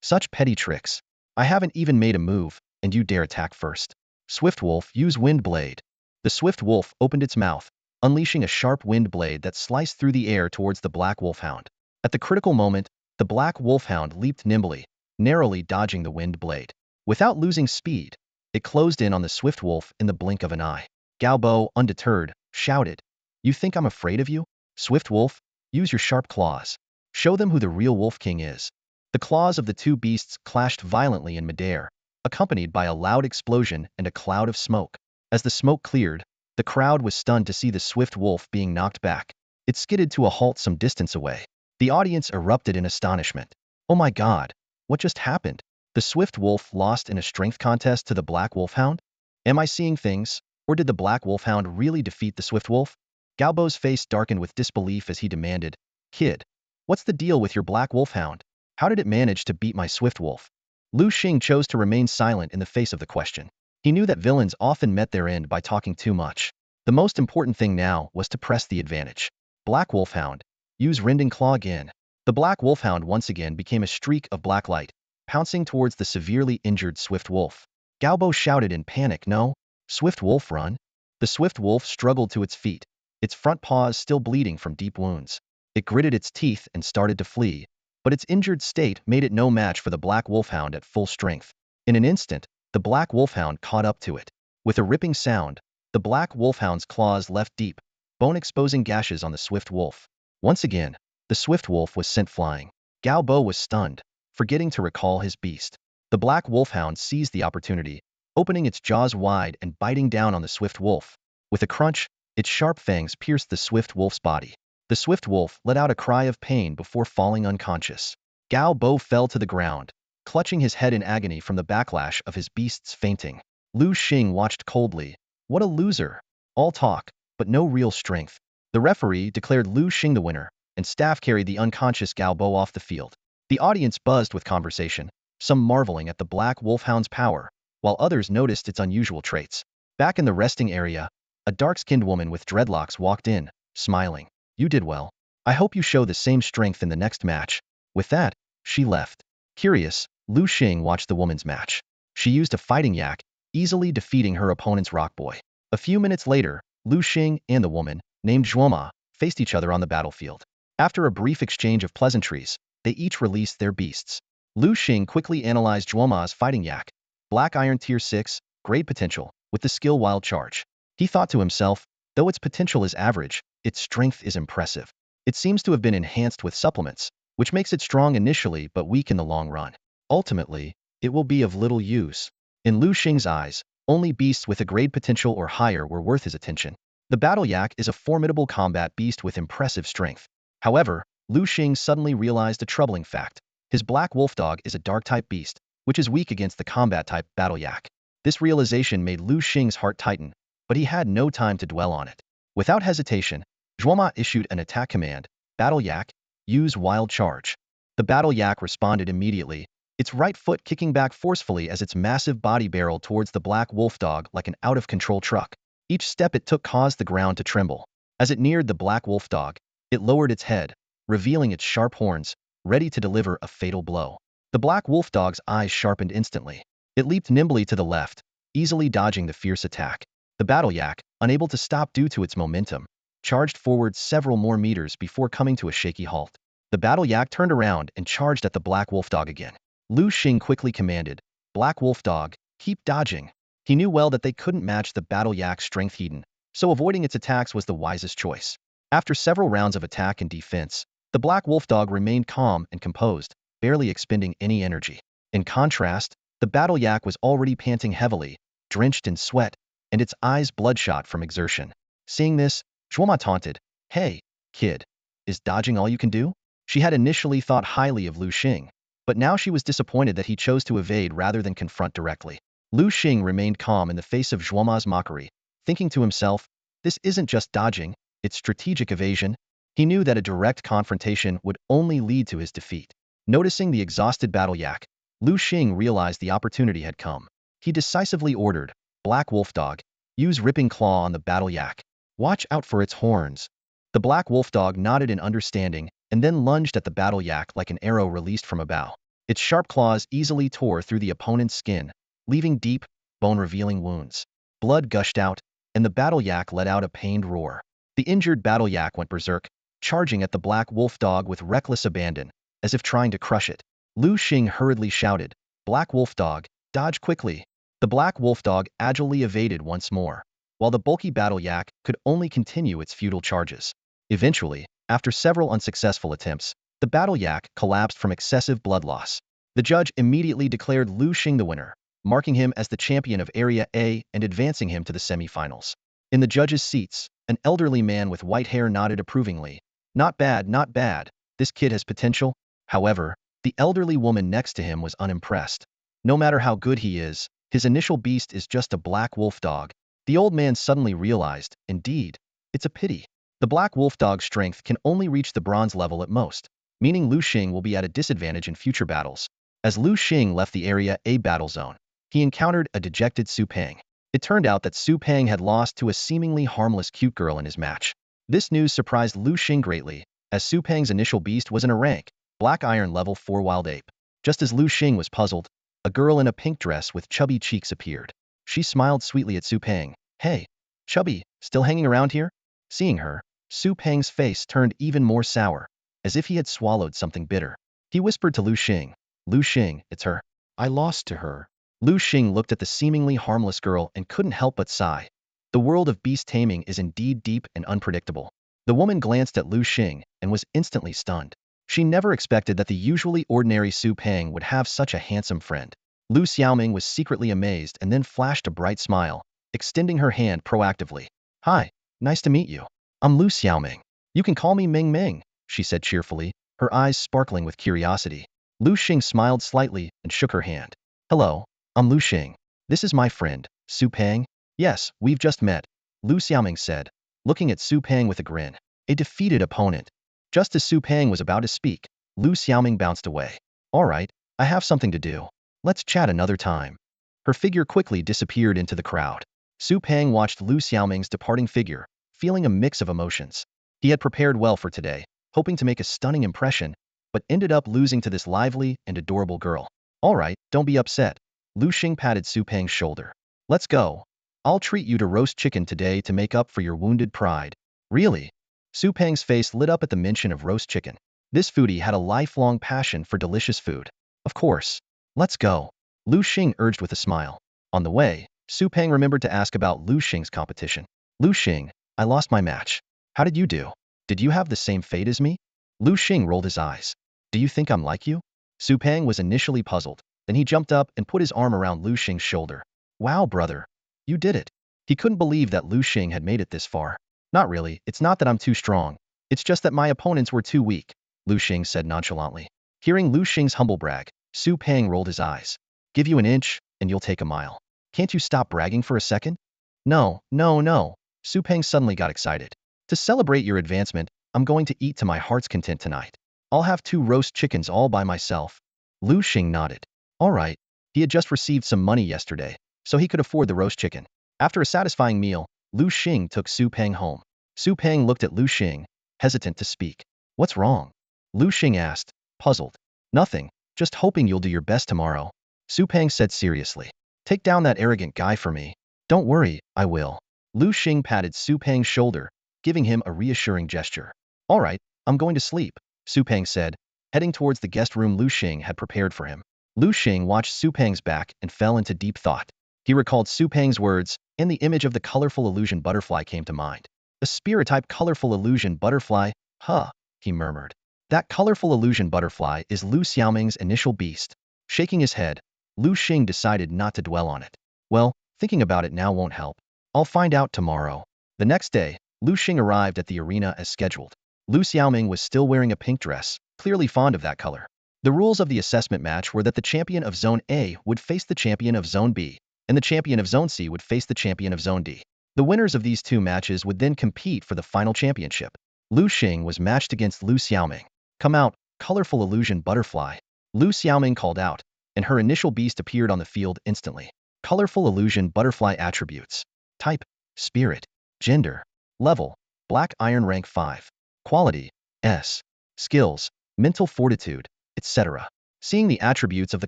Such petty tricks. I haven't even made a move, and you dare attack first. Swift wolf, use wind blade." The swift wolf opened its mouth, unleashing a sharp wind blade that sliced through the air towards the Black Wolfhound. At the critical moment, the Black Wolfhound leaped nimbly, narrowly dodging the wind blade. Without losing speed, it closed in on the swift wolf in the blink of an eye. Galbo, undeterred, shouted, "You think I'm afraid of you? Swift wolf, use your sharp claws. Show them who the real Wolf King is." The claws of the two beasts clashed violently in midair, accompanied by a loud explosion and a cloud of smoke. As the smoke cleared, the crowd was stunned to see the swift wolf being knocked back. It skidded to a halt some distance away. The audience erupted in astonishment. "Oh my God, what just happened? The swift wolf lost in a strength contest to the Black Wolfhound? Am I seeing things, or did the Black Wolfhound really defeat the swift wolf?" Galbo's face darkened with disbelief as he demanded, "Kid, what's the deal with your Black Wolfhound? How did it manage to beat my swift wolf?" Liu Xing chose to remain silent in the face of the question. He knew that villains often met their end by talking too much. The most important thing now was to press the advantage. "Black Wolfhound, use rending claw again." The Black Wolfhound once again became a streak of black light, pouncing towards the severely injured swift wolf. Galbo shouted in panic, "No! Swift wolf, run!" The swift wolf struggled to its feet, its front paws still bleeding from deep wounds. It gritted its teeth and started to flee, but its injured state made it no match for the Black Wolfhound at full strength. In an instant, the Black Wolfhound caught up to it. With a ripping sound, the Black Wolfhound's claws left deep, bone-exposing gashes on the swift wolf. Once again, the swift wolf was sent flying. Galbo was stunned, forgetting to recall his beast. The Black Wolfhound seized the opportunity, opening its jaws wide and biting down on the swift wolf. With a crunch, its sharp fangs pierced the swift wolf's body. The swift wolf let out a cry of pain before falling unconscious. Galbo fell to the ground, clutching his head in agony from the backlash of his beast's fainting. Liu Xing watched coldly. What a loser. All talk, but no real strength. The referee declared Liu Xing the winner, and staff carried the unconscious Galbo off the field. The audience buzzed with conversation, some marveling at the Black Wolfhound's power, while others noticed its unusual traits. Back in the resting area, a dark-skinned woman with dreadlocks walked in, smiling. "You did well. I hope you show the same strength in the next match." With that, she left. Curious, Liu Xing watched the woman's match. She used a fighting yak, easily defeating her opponent's rock boy. A few minutes later, Liu Xing and the woman, named Zhuoma, faced each other on the battlefield. After a brief exchange of pleasantries, they each released their beasts. Liu Xing quickly analyzed Zhuoma's fighting yak, Black Iron Tier 6, grade potential, with the skill Wild Charge. He thought to himself, though its potential is average, its strength is impressive. It seems to have been enhanced with supplements, which makes it strong initially but weak in the long run. Ultimately, it will be of little use. In Liu Xing's eyes, only beasts with a grade potential or higher were worth his attention. The battle yak is a formidable combat beast with impressive strength. However, Liu Xing suddenly realized a troubling fact. His Black Wolf Dog is a dark-type beast, which is weak against the combat-type battle yak. This realization made Liu Xing's heart tighten, but he had no time to dwell on it. Without hesitation, Zhuoma issued an attack command, "Battle Yak, use Wild Charge." The Battle Yak responded immediately, its right foot kicking back forcefully as its massive body barreled towards the Black Wolf Dog like an out-of-control truck. Each step it took caused the ground to tremble. As it neared the Black Wolf Dog, it lowered its head, revealing its sharp horns, ready to deliver a fatal blow. The Black Wolf Dog's eyes sharpened instantly. It leaped nimbly to the left, easily dodging the fierce attack. The Battle Yak, unable to stop due to its momentum, charged forward several more meters before coming to a shaky halt. The Battle Yak turned around and charged at the Black Wolf Dog again. Liu Xing quickly commanded, "Black Wolf Dog, keep dodging." He knew well that they couldn't match the battle yak's strength hidden, so avoiding its attacks was the wisest choice. After several rounds of attack and defense, the black wolf dog remained calm and composed, barely expending any energy. In contrast, the battle yak was already panting heavily, drenched in sweat, and its eyes bloodshot from exertion. Seeing this, Zhuoma taunted, "Hey, kid, is dodging all you can do?" She had initially thought highly of Liu Xing, but now she was disappointed that he chose to evade rather than confront directly. Liu Xing remained calm in the face of Zhuoma's mockery, thinking to himself, this isn't just dodging, it's strategic evasion. He knew that a direct confrontation would only lead to his defeat. Noticing the exhausted battle yak, Liu Xing realized the opportunity had come. He decisively ordered, "Black Wolf Dog, use ripping claw on the battle yak. Watch out for its horns." The black wolf dog nodded in understanding and then lunged at the battle yak like an arrow released from a bow. Its sharp claws easily tore through the opponent's skin, leaving deep, bone-revealing wounds. Blood gushed out, and the battle yak let out a pained roar. The injured battle yak went berserk, charging at the black wolf dog with reckless abandon, as if trying to crush it. Liu Xing hurriedly shouted, "Black wolf dog, dodge quickly." The black wolf dog agilely evaded once more, while the bulky battle yak could only continue its futile charges. Eventually, after several unsuccessful attempts, the battle yak collapsed from excessive blood loss. The judge immediately declared Liu Xing the winner, marking him as the champion of Area A and advancing him to the semi-finals. In the judges' seats, an elderly man with white hair nodded approvingly. "Not bad, not bad. This kid has potential." However, the elderly woman next to him was unimpressed. "No matter how good he is, his initial beast is just a black wolf dog." The old man suddenly realized, indeed, it's a pity. The black wolf dog's strength can only reach the bronze level at most, meaning Liu Xing will be at a disadvantage in future battles. As Liu Xing left the Area A battle zone, he encountered a dejected Su Peng. It turned out that Su Peng had lost to a seemingly harmless cute girl in his match. This news surprised Liu Xing greatly, as Su Peng's initial beast was in a rank, Black Iron level 4 wild ape. Just as Liu Xing was puzzled, a girl in a pink dress with chubby cheeks appeared. She smiled sweetly at Su Peng. "Hey, chubby, still hanging around here?" Seeing her, Su Peng's face turned even more sour, as if he had swallowed something bitter. He whispered to Liu Xing, "Liu Xing, it's her. I lost to her." Liu Xing looked at the seemingly harmless girl and couldn't help but sigh. The world of beast taming is indeed deep and unpredictable. The woman glanced at Liu Xing and was instantly stunned. She never expected that the usually ordinary Su Peng would have such a handsome friend. Liu Xiaoming was secretly amazed and then flashed a bright smile, extending her hand proactively. "Hi, nice to meet you. I'm Liu Xiaoming. You can call me Ming Ming," she said cheerfully, her eyes sparkling with curiosity. Liu Xing smiled slightly and shook her hand. "Hello, I'm Liu Xing. This is my friend, Su Peng." "Yes, we've just met," Liu Xiaoming said, looking at Su Peng with a grin. A defeated opponent. Just as Su Peng was about to speak, Liu Xiaoming bounced away. "All right, I have something to do. Let's chat another time." Her figure quickly disappeared into the crowd. Su Peng watched Liu Xiaoming's departing figure, feeling a mix of emotions. He had prepared well for today, hoping to make a stunning impression, but ended up losing to this lively and adorable girl. "All right, don't be upset." Liu Xing patted Su Peng's shoulder. "Let's go. I'll treat you to roast chicken today to make up for your wounded pride." "Really?" Su Peng's face lit up at the mention of roast chicken. This foodie had a lifelong passion for delicious food. "Of course. Let's go," Liu Xing urged with a smile. On the way, Su Peng remembered to ask about Liu Xing's competition. "Liu Xing, I lost my match. How did you do? Did you have the same fate as me?" Liu Xing rolled his eyes. "Do you think I'm like you?" Su Peng was initially puzzled. Then he jumped up and put his arm around Liu Xing's shoulder. "Wow, brother. You did it." He couldn't believe that Liu Xing had made it this far. "Not really, it's not that I'm too strong. It's just that my opponents were too weak," Liu Xing said nonchalantly. Hearing Liu Xing's humble brag, Su Peng rolled his eyes. "Give you an inch, and you'll take a mile. Can't you stop bragging for a second?" "No, no, no." Su Peng suddenly got excited. "To celebrate your advancement, I'm going to eat to my heart's content tonight. I'll have 2 roast chickens all by myself." Liu Xing nodded. All right. He had just received some money yesterday, so he could afford the roast chicken. After a satisfying meal, Liu Xing took Su Peng home. Su Peng looked at Liu Xing, hesitant to speak. "What's wrong?" Liu Xing asked, puzzled. "Nothing, just hoping you'll do your best tomorrow," Su Peng said seriously. "Take down that arrogant guy for me." "Don't worry, I will." Liu Xing patted Su Peng's shoulder, giving him a reassuring gesture. "All right, I'm going to sleep," Su Peng said, heading towards the guest room Liu Xing had prepared for him. Liu Xing watched Su Peng's back and fell into deep thought. He recalled Su Peng's words, and the image of the colorful illusion butterfly came to mind. A spirit-type colorful illusion butterfly, huh, he murmured. That colorful illusion butterfly is Liu Xiaoming's initial beast. Shaking his head, Liu Xing decided not to dwell on it. Well, thinking about it now won't help. I'll find out tomorrow. The next day, Liu Xing arrived at the arena as scheduled. Liu Xiaoming was still wearing a pink dress, clearly fond of that color. The rules of the assessment match were that the champion of Zone A would face the champion of Zone B, and the champion of Zone C would face the champion of Zone D. The winners of these two matches would then compete for the final championship. Liu Xing was matched against Liu Xiaoming. Come out, colorful illusion butterfly. Liu Xiaoming called out, and her initial beast appeared on the field instantly. Colorful illusion butterfly attributes. Type, spirit. Gender, level, black iron rank 5. Quality, S. Skills, mental fortitude, etc. Seeing the attributes of the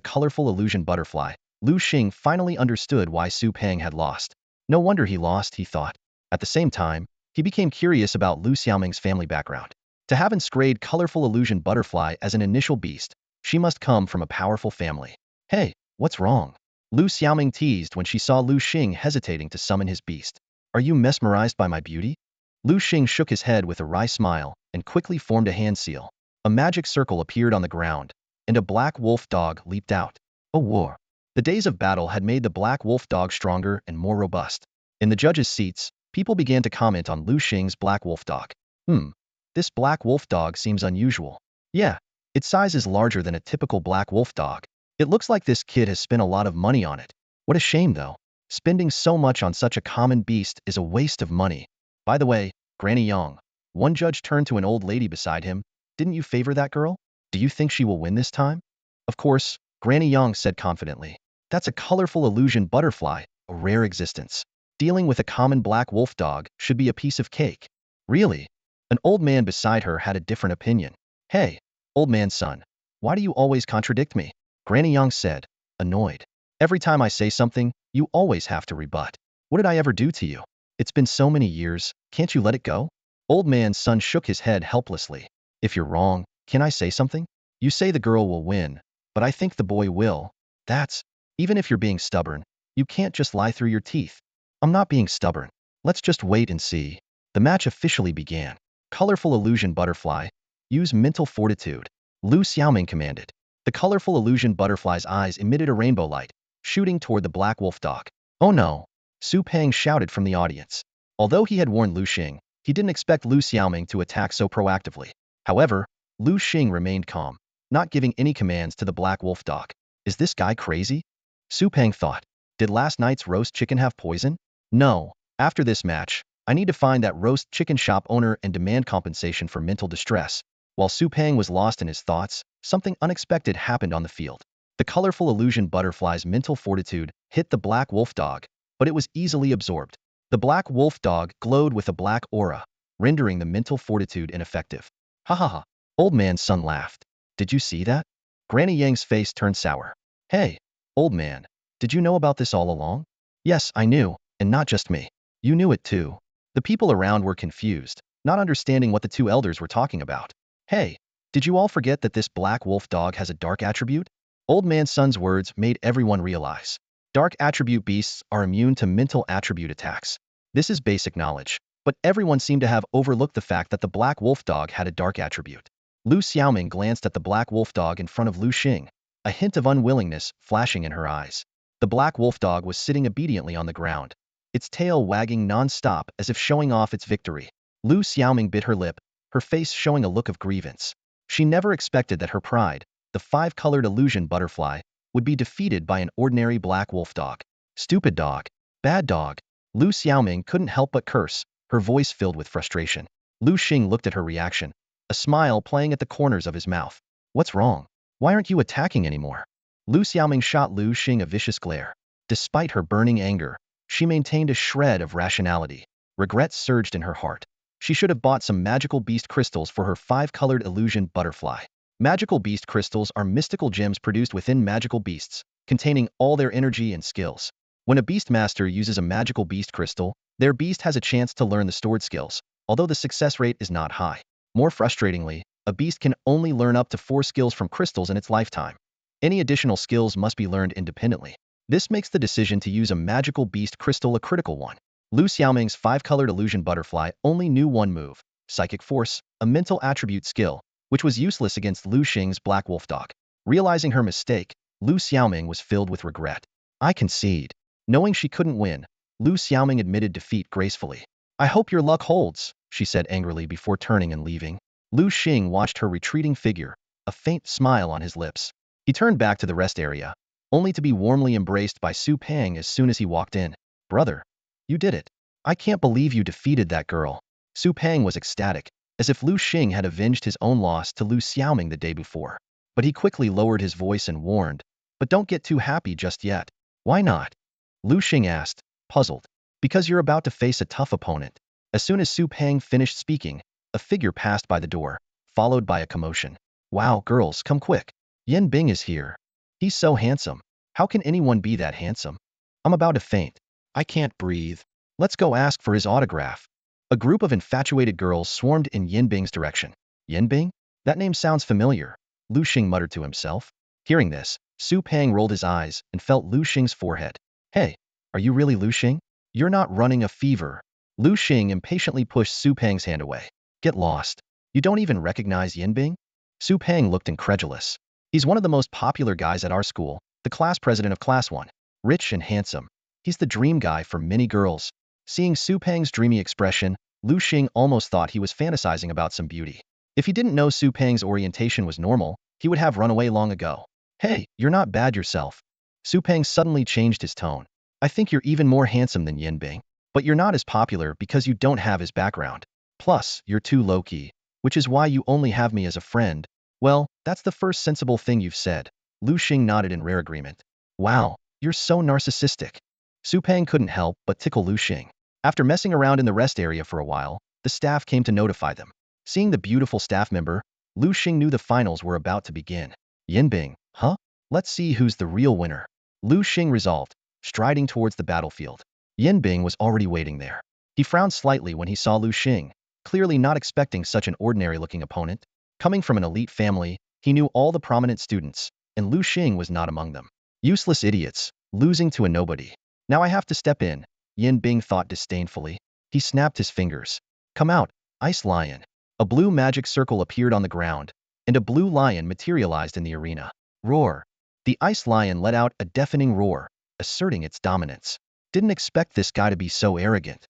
colorful illusion butterfly, Liu Xing finally understood why Su Peng had lost. No wonder he lost, he thought. At the same time, he became curious about Liu Xiaoming's family background. To have inscribed colorful illusion butterfly as an initial beast, she must come from a powerful family. Hey, what's wrong? Liu Xiaoming teased when she saw Liu Xing hesitating to summon his beast. Are you mesmerized by my beauty? Liu Xing shook his head with a wry smile and quickly formed a hand seal. A magic circle appeared on the ground, and a black wolf dog leaped out. A war. The days of battle had made the black wolf dog stronger and more robust. In the judges' seats, people began to comment on Liu Xing's black wolf dog. This black wolf dog seems unusual. Yeah, its size is larger than a typical black wolf dog. It looks like this kid has spent a lot of money on it. What a shame though. Spending so much on such a common beast is a waste of money. By the way, Granny Yang. One judge turned to an old lady beside him. Didn't you favor that girl? Do you think she will win this time? Of course, Granny Yang said confidently. That's a colorful illusion butterfly, a rare existence. Dealing with a common black wolf dog should be a piece of cake. Really? An old man beside her had a different opinion. Hey, old man's son, why do you always contradict me? Granny Yang said, annoyed. Every time I say something, you always have to rebut. What did I ever do to you? It's been so many years, can't you let it go? Old man's son shook his head helplessly. If you're wrong, can I say something? You say the girl will win, but I think the boy will. Even if you're being stubborn, you can't just lie through your teeth. I'm not being stubborn. Let's just wait and see. The match officially began. Colorful illusion butterfly. Use mental fortitude. Liu Xiaoming commanded. The colorful illusion butterfly's eyes emitted a rainbow light, shooting toward the black wolf dog. Oh no! Su Peng shouted from the audience. Although he had warned Liu Xing, he didn't expect Liu Xiaoming to attack so proactively. However, Liu Xing remained calm, not giving any commands to the black wolf dog. Is this guy crazy? Su Peng thought. Did last night's roast chicken have poison? No. After this match, I need to find that roast chicken shop owner and demand compensation for mental distress. While Su Peng was lost in his thoughts, something unexpected happened on the field. The colorful illusion butterfly's mental fortitude hit the black wolf dog, but it was easily absorbed. The black wolf dog glowed with a black aura, rendering the mental fortitude ineffective. Ha ha ha. Old man's son laughed. Did you see that? Granny Yang's face turned sour. Hey, old man, did you know about this all along? Yes, I knew, and not just me. You knew it too. The people around were confused, not understanding what the two elders were talking about. Hey, did you all forget that this black wolf dog has a dark attribute? Old man's son's words made everyone realize. Dark attribute beasts are immune to mental attribute attacks. This is basic knowledge, but everyone seemed to have overlooked the fact that the black wolf dog had a dark attribute. Liu Xiaoming glanced at the black wolf dog in front of Liu Xing, a hint of unwillingness flashing in her eyes. The black wolf dog was sitting obediently on the ground, its tail wagging non-stop as if showing off its victory. Liu Xiaoming bit her lip, her face showing a look of grievance. She never expected that her pride, the five-colored illusion butterfly, would be defeated by an ordinary black wolf dog. Stupid dog. Bad dog. Liu Xiaoming couldn't help but curse, her voice filled with frustration. Liu Xing looked at her reaction, a smile playing at the corners of his mouth. What's wrong? Why aren't you attacking anymore? Liu Xiaoming shot Liu Xing a vicious glare. Despite her burning anger, she maintained a shred of rationality. Regret surged in her heart. She should have bought some magical beast crystals for her five-colored illusion butterfly. Magical beast crystals are mystical gems produced within magical beasts, containing all their energy and skills. When a beast master uses a magical beast crystal, their beast has a chance to learn the stored skills, although the success rate is not high. More frustratingly, a beast can only learn up to 4 skills from crystals in its lifetime. Any additional skills must be learned independently. This makes the decision to use a magical beast crystal a critical one. Liu Xiaoming's five-colored illusion butterfly only knew one move, psychic force, a mental attribute skill, which was useless against Liu Xing's black wolf dog. Realizing her mistake, Liu Xiaoming was filled with regret. I concede. Knowing she couldn't win, Liu Xiaoming admitted defeat gracefully. I hope your luck holds, she said angrily before turning and leaving. Liu Xing watched her retreating figure, a faint smile on his lips. He turned back to the rest area, only to be warmly embraced by Su Peng as soon as he walked in. Brother, you did it. I can't believe you defeated that girl. Su Peng was ecstatic, as if Liu Xing had avenged his own loss to Liu Xiaoming the day before. But he quickly lowered his voice and warned, but don't get too happy just yet. Why not? Liu Xing asked, puzzled. Because you're about to face a tough opponent. As soon as Su Peng finished speaking, a figure passed by the door, followed by a commotion. Wow, girls, come quick. Yan Bing is here. He's so handsome. How can anyone be that handsome? I'm about to faint. I can't breathe. Let's go ask for his autograph. A group of infatuated girls swarmed in Yan Bing's direction. Yan Bing? That name sounds familiar, Liu Xing muttered to himself. Hearing this, Su Peng rolled his eyes and felt Liu Xing's forehead. Hey, are you really Liu Xing? You're not running a fever. Liu Xing impatiently pushed Su Peng's hand away. Get lost. You don't even recognize Yan Bing? Su Peng looked incredulous. He's one of the most popular guys at our school, the class president of Class 1. Rich and handsome. He's the dream guy for many girls. Seeing Su Peng's dreamy expression, Liu Xing almost thought he was fantasizing about some beauty. If he didn't know Su Peng's orientation was normal, he would have run away long ago. Hey, you're not bad yourself. Su Peng suddenly changed his tone. I think you're even more handsome than Yan Bing. But you're not as popular because you don't have his background. Plus, you're too low-key, which is why you only have me as a friend. Well, that's the first sensible thing you've said. Liu Xing nodded in rare agreement. Wow, you're so narcissistic. Su Peng couldn't help but tickle Liu Xing. After messing around in the rest area for a while, the staff came to notify them. Seeing the beautiful staff member, Liu Xing knew the finals were about to begin. Yan Bing, huh? Let's see who's the real winner. Liu Xing resolved, striding towards the battlefield. Yan Bing was already waiting there. He frowned slightly when he saw Liu Xing, clearly not expecting such an ordinary-looking opponent. Coming from an elite family, he knew all the prominent students, and Liu Xing was not among them. Useless idiots, losing to a nobody. Now I have to step in, Yan Bing thought disdainfully. He snapped his fingers. Come out, Ice Lion. A blue magic circle appeared on the ground, and a blue lion materialized in the arena. Roar. The Ice Lion let out a deafening roar, asserting its dominance. Didn't expect this guy to be so arrogant.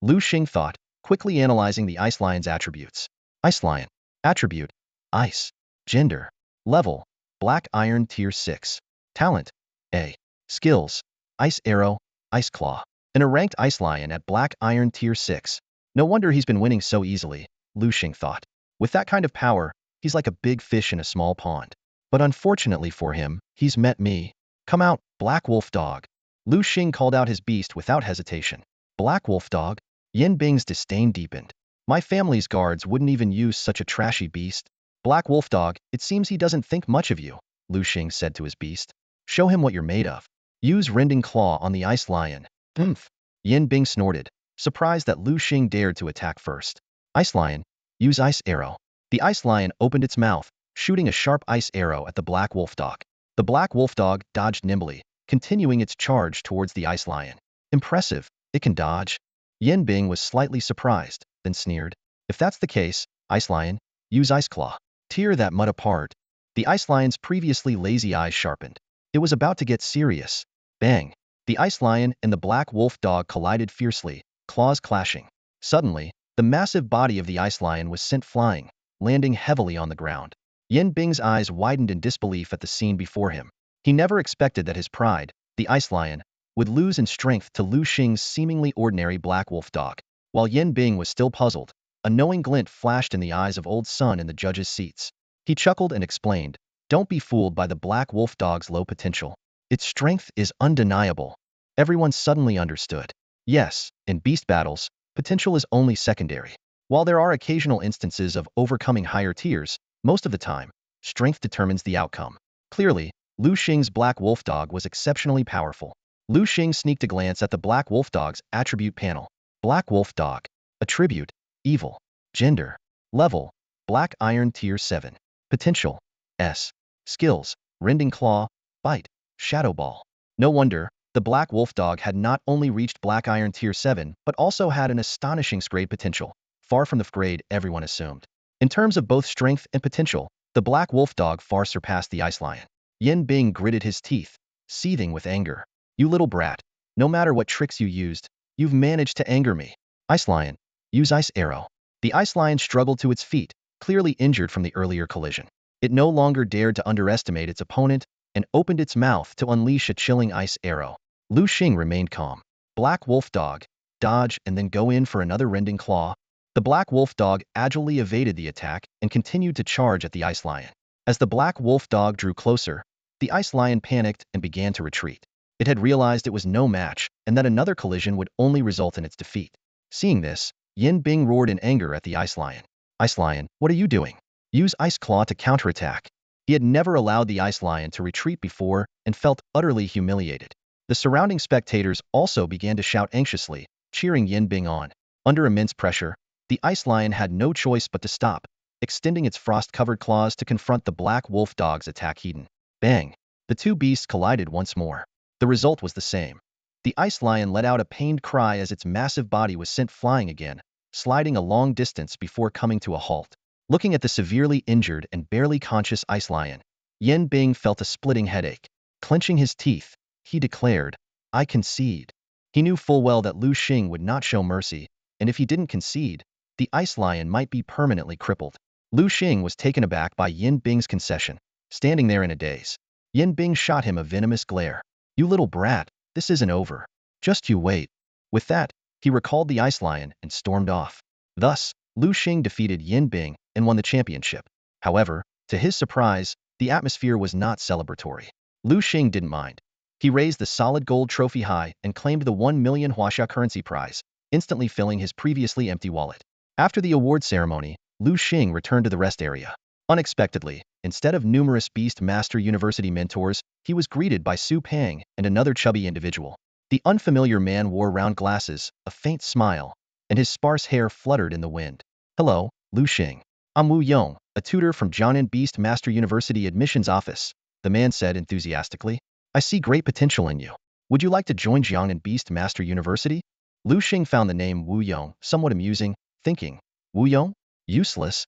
Liu Xing thought, quickly analyzing the Ice Lion's attributes. Ice Lion. Attribute. Ice. Gender. Level. Black Iron Tier 6. Talent. A. Skills. Ice Arrow. Ice Claw. A ranked Ice Lion at Black Iron Tier 6. No wonder he's been winning so easily, Liu Xing thought. With that kind of power, he's like a big fish in a small pond. But unfortunately for him, he's met me. Come out, Black Wolf Dog. Liu Xing called out his beast without hesitation. Black Wolf Dog? Yan Bing's disdain deepened. My family's guards wouldn't even use such a trashy beast. Black Wolf Dog, it seems he doesn't think much of you, Liu Xing said to his beast. Show him what you're made of. Use Rending Claw on the Ice Lion. Oomph. Yan Bing snorted, surprised that Liu Xing dared to attack first. Ice Lion, use Ice Arrow. The Ice Lion opened its mouth, shooting a sharp ice arrow at the Black Wolf Dog. The Black Wolf Dog dodged nimbly, continuing its charge towards the Ice Lion. Impressive, it can dodge. Yan Bing was slightly surprised, then sneered. If that's the case, Ice Lion, use Ice Claw. Tear that mud apart. The Ice Lion's previously lazy eyes sharpened. It was about to get serious. Bang. The Ice Lion and the Black Wolf Dog collided fiercely, claws clashing. Suddenly, the massive body of the Ice Lion was sent flying, landing heavily on the ground. Yan Bing's eyes widened in disbelief at the scene before him. He never expected that his pride, the Ice Lion, would lose in strength to Liu Xing's seemingly ordinary Black Wolf Dog. While Yan Bing was still puzzled, a knowing glint flashed in the eyes of Old Sun in the judges' seats. He chuckled and explained, don't be fooled by the Black Wolf Dog's low potential. Its strength is undeniable. Everyone suddenly understood. Yes, in beast battles, potential is only secondary. While there are occasional instances of overcoming higher tiers, most of the time, strength determines the outcome. Clearly, Liu Xing's Black Wolf Dog was exceptionally powerful. Liu Xing sneaked a glance at the Black Wolf Dog's attribute panel. Black Wolf Dog. Attribute. Evil. Gender. Level. Black Iron Tier 7. Potential. S. Skills. Rending Claw. Bite. Shadow Ball. No wonder, the Black Wolf Dog had not only reached Black Iron Tier 7, but also had an astonishing grade potential, far from the grade everyone assumed. In terms of both strength and potential, the Black Wolf Dog far surpassed the Ice Lion. Yin Bing gritted his teeth, seething with anger. You little brat, no matter what tricks you used, you've managed to anger me. Ice Lion, use Ice Arrow. The Ice Lion struggled to its feet, clearly injured from the earlier collision. It no longer dared to underestimate its opponent and opened its mouth to unleash a chilling ice arrow. Liu Xing remained calm. Black Wolf Dog, dodge and then go in for another rending claw. The Black Wolf Dog agilely evaded the attack and continued to charge at the Ice Lion. As the Black Wolf Dog drew closer, the Ice Lion panicked and began to retreat. It had realized it was no match and that another collision would only result in its defeat. Seeing this, Yin Bing roared in anger at the Ice Lion. Ice Lion, what are you doing? Use Ice Claw to counterattack. He had never allowed the Ice Lion to retreat before and felt utterly humiliated. The surrounding spectators also began to shout anxiously, cheering Yin Bing on. Under immense pressure, the Ice Lion had no choice but to stop, extending its frost-covered claws to confront the Black Wolf Dog's attack heat. Bang! The two beasts collided once more. The result was the same. The Ice Lion let out a pained cry as its massive body was sent flying again, sliding a long distance before coming to a halt. Looking at the severely injured and barely conscious Ice Lion, Yin Bing felt a splitting headache. Clenching his teeth, he declared, I concede. He knew full well that Liu Xing would not show mercy, and if he didn't concede, the Ice Lion might be permanently crippled. Liu Xing was taken aback by Yin Bing's concession, standing there in a daze. Yin Bing shot him a venomous glare. You little brat, this isn't over. Just you wait. With that, he recalled the Ice Lion and stormed off. Thus, Liu Xing defeated Yin Bing and won the championship. However, to his surprise, the atmosphere was not celebratory. Liu Xing didn't mind. He raised the solid gold trophy high and claimed the 1 million huaxia currency prize, instantly filling his previously empty wallet. After the award ceremony, Liu Xing returned to the rest area. Unexpectedly, instead of numerous Beast Master University mentors, he was greeted by Su Pang and another chubby individual. The unfamiliar man wore round glasses, a faint smile, and his sparse hair fluttered in the wind. Hello, Liu Xing. I'm Wu Yong, a tutor from Jiangnan Beast Master University admissions office, the man said enthusiastically. I see great potential in you. Would you like to join Jiangnan Beast Master University? Liu Xing found the name Wu Yong somewhat amusing, thinking, Wu Yong? Useless?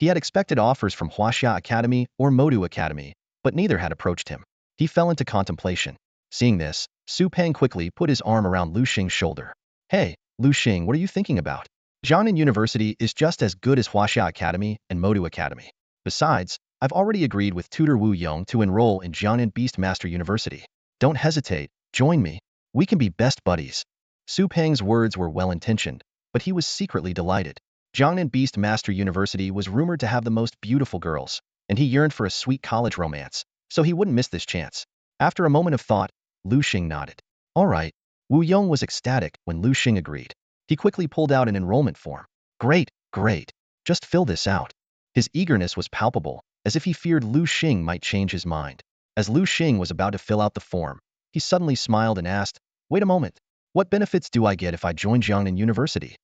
He had expected offers from Huaxia Academy or Modu Academy, but neither had approached him. He fell into contemplation. Seeing this, Su Pang quickly put his arm around Liu Xing's shoulder. Hey, Liu Xing, what are you thinking about? Jiangnan University is just as good as Huaxia Academy and Modu Academy. Besides, I've already agreed with tutor Wu Yong to enroll in Jiangnan Beast Master University. Don't hesitate, join me. We can be best buddies. Su Pang's words were well-intentioned, but he was secretly delighted. Jiangnan Beast Master University was rumored to have the most beautiful girls, and he yearned for a sweet college romance, so he wouldn't miss this chance. After a moment of thought, Liu Xing nodded. All right. Wu Yong was ecstatic when Liu Xing agreed. He quickly pulled out an enrollment form. Great, great. Just fill this out. His eagerness was palpable, as if he feared Liu Xing might change his mind. As Liu Xing was about to fill out the form, he suddenly smiled and asked, Wait a moment. What benefits do I get if I join Jiangnan University?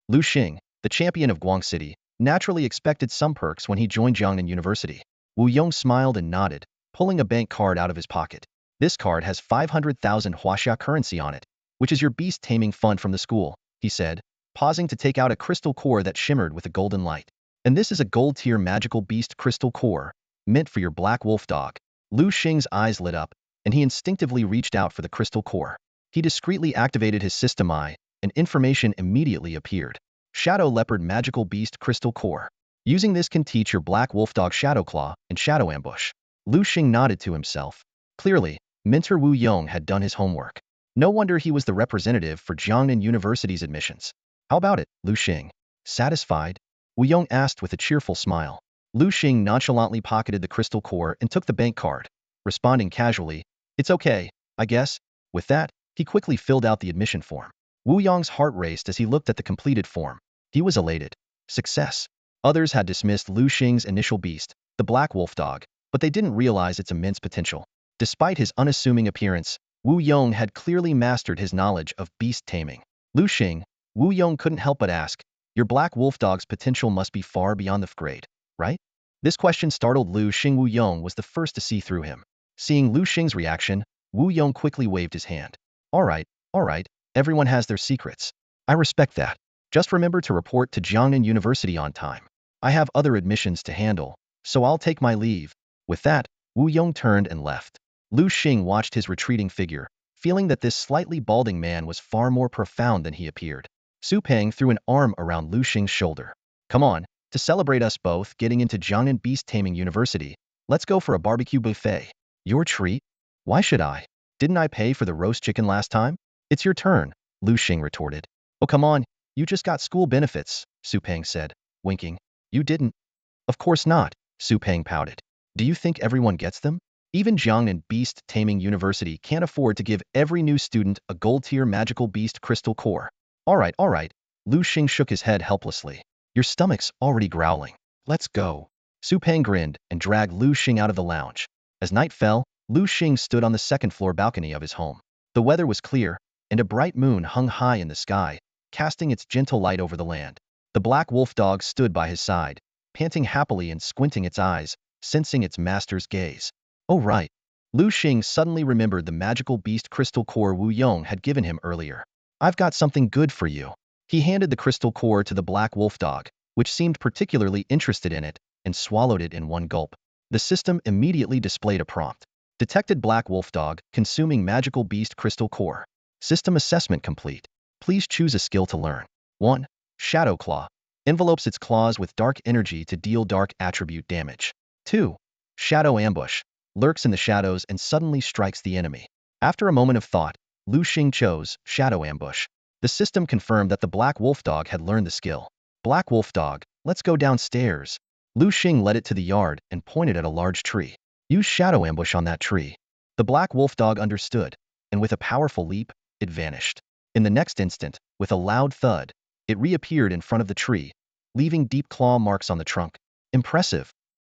Liu Xing, the champion of Guang City, naturally expected some perks when he joined Jiangnan University. Wu Yong smiled and nodded, pulling a bank card out of his pocket. This card has 500,000 huaxia currency on it, which is your beast-taming fund from the school, he said, pausing to take out a crystal core that shimmered with a golden light. And this is a gold-tier magical beast crystal core, meant for your Black Wolf Dog. Liu Xing's eyes lit up, and he instinctively reached out for the crystal core. He discreetly activated his system eye, and information immediately appeared. Shadow Leopard Magical Beast Crystal Core. Using this can teach your Black Wolf Dog Shadow Claw and Shadow Ambush. Liu Xing nodded to himself. Clearly, Mentor Wu Yong had done his homework. No wonder he was the representative for Jiangnan University's admissions. How about it, Liu Xing? Satisfied? Wu Yong asked with a cheerful smile. Liu Xing nonchalantly pocketed the crystal core and took the bank card, responding casually, It's okay, I guess. With that, he quickly filled out the admission form. Wu Yong's heart raced as he looked at the completed form. He was elated. Success. Others had dismissed Liu Xing's initial beast, the Black Wolf Dog, but they didn't realize its immense potential. Despite his unassuming appearance, Wu Yong had clearly mastered his knowledge of beast taming. Liu Xing, Wu Yong couldn't help but ask, Your Black Wolf Dog's potential must be far beyond the fifth grade, right? This question startled Liu Xing. Wu Yong was the first to see through him. Seeing Liu Xing's reaction, Wu Yong quickly waved his hand. All right, everyone has their secrets. I respect that. Just remember to report to Jiangnan University on time. I have other admissions to handle, so I'll take my leave. With that, Wu Yong turned and left. Liu Xing watched his retreating figure, feeling that this slightly balding man was far more profound than he appeared. Su Peng threw an arm around Liu Xing's shoulder. Come on, to celebrate us both getting into Jiangnan Beast-Taming University, let's go for a barbecue buffet. Your treat? Why should I? Didn't I pay for the roast chicken last time? It's your turn, Liu Xing retorted. Oh come on, you just got school benefits, Su Peng said, winking. You didn't? Of course not, Su Peng pouted. Do you think everyone gets them? Even Jiangnan Beast-Taming University can't afford to give every new student a gold-tier magical beast crystal core. All right, Liu Xing shook his head helplessly. Your stomach's already growling. Let's go. Su Peng grinned and dragged Liu Xing out of the lounge. As night fell, Liu Xing stood on the second-floor balcony of his home. The weather was clear, and a bright moon hung high in the sky, casting its gentle light over the land. The black wolf dog stood by his side, panting happily and squinting its eyes, sensing its master's gaze. Oh right. Liu Xing suddenly remembered the magical beast crystal core Wu Yong had given him earlier. I've got something good for you. He handed the crystal core to the black wolf dog, which seemed particularly interested in it, and swallowed it in one gulp. The system immediately displayed a prompt. Detected black wolf dog consuming magical beast crystal core. System assessment complete. Please choose a skill to learn. 1. Shadow Claw. Envelopes its claws with dark energy to deal dark attribute damage. 2. Shadow Ambush. Lurks in the shadows and suddenly strikes the enemy. After a moment of thought, Liu Xing chose Shadow Ambush. The system confirmed that the black wolf dog had learned the skill. Black wolf dog, let's go downstairs. Liu Xing led it to the yard and pointed at a large tree. Use Shadow Ambush on that tree. The black wolf dog understood, and with a powerful leap, it vanished. In the next instant, with a loud thud, it reappeared in front of the tree, leaving deep claw marks on the trunk. Impressive.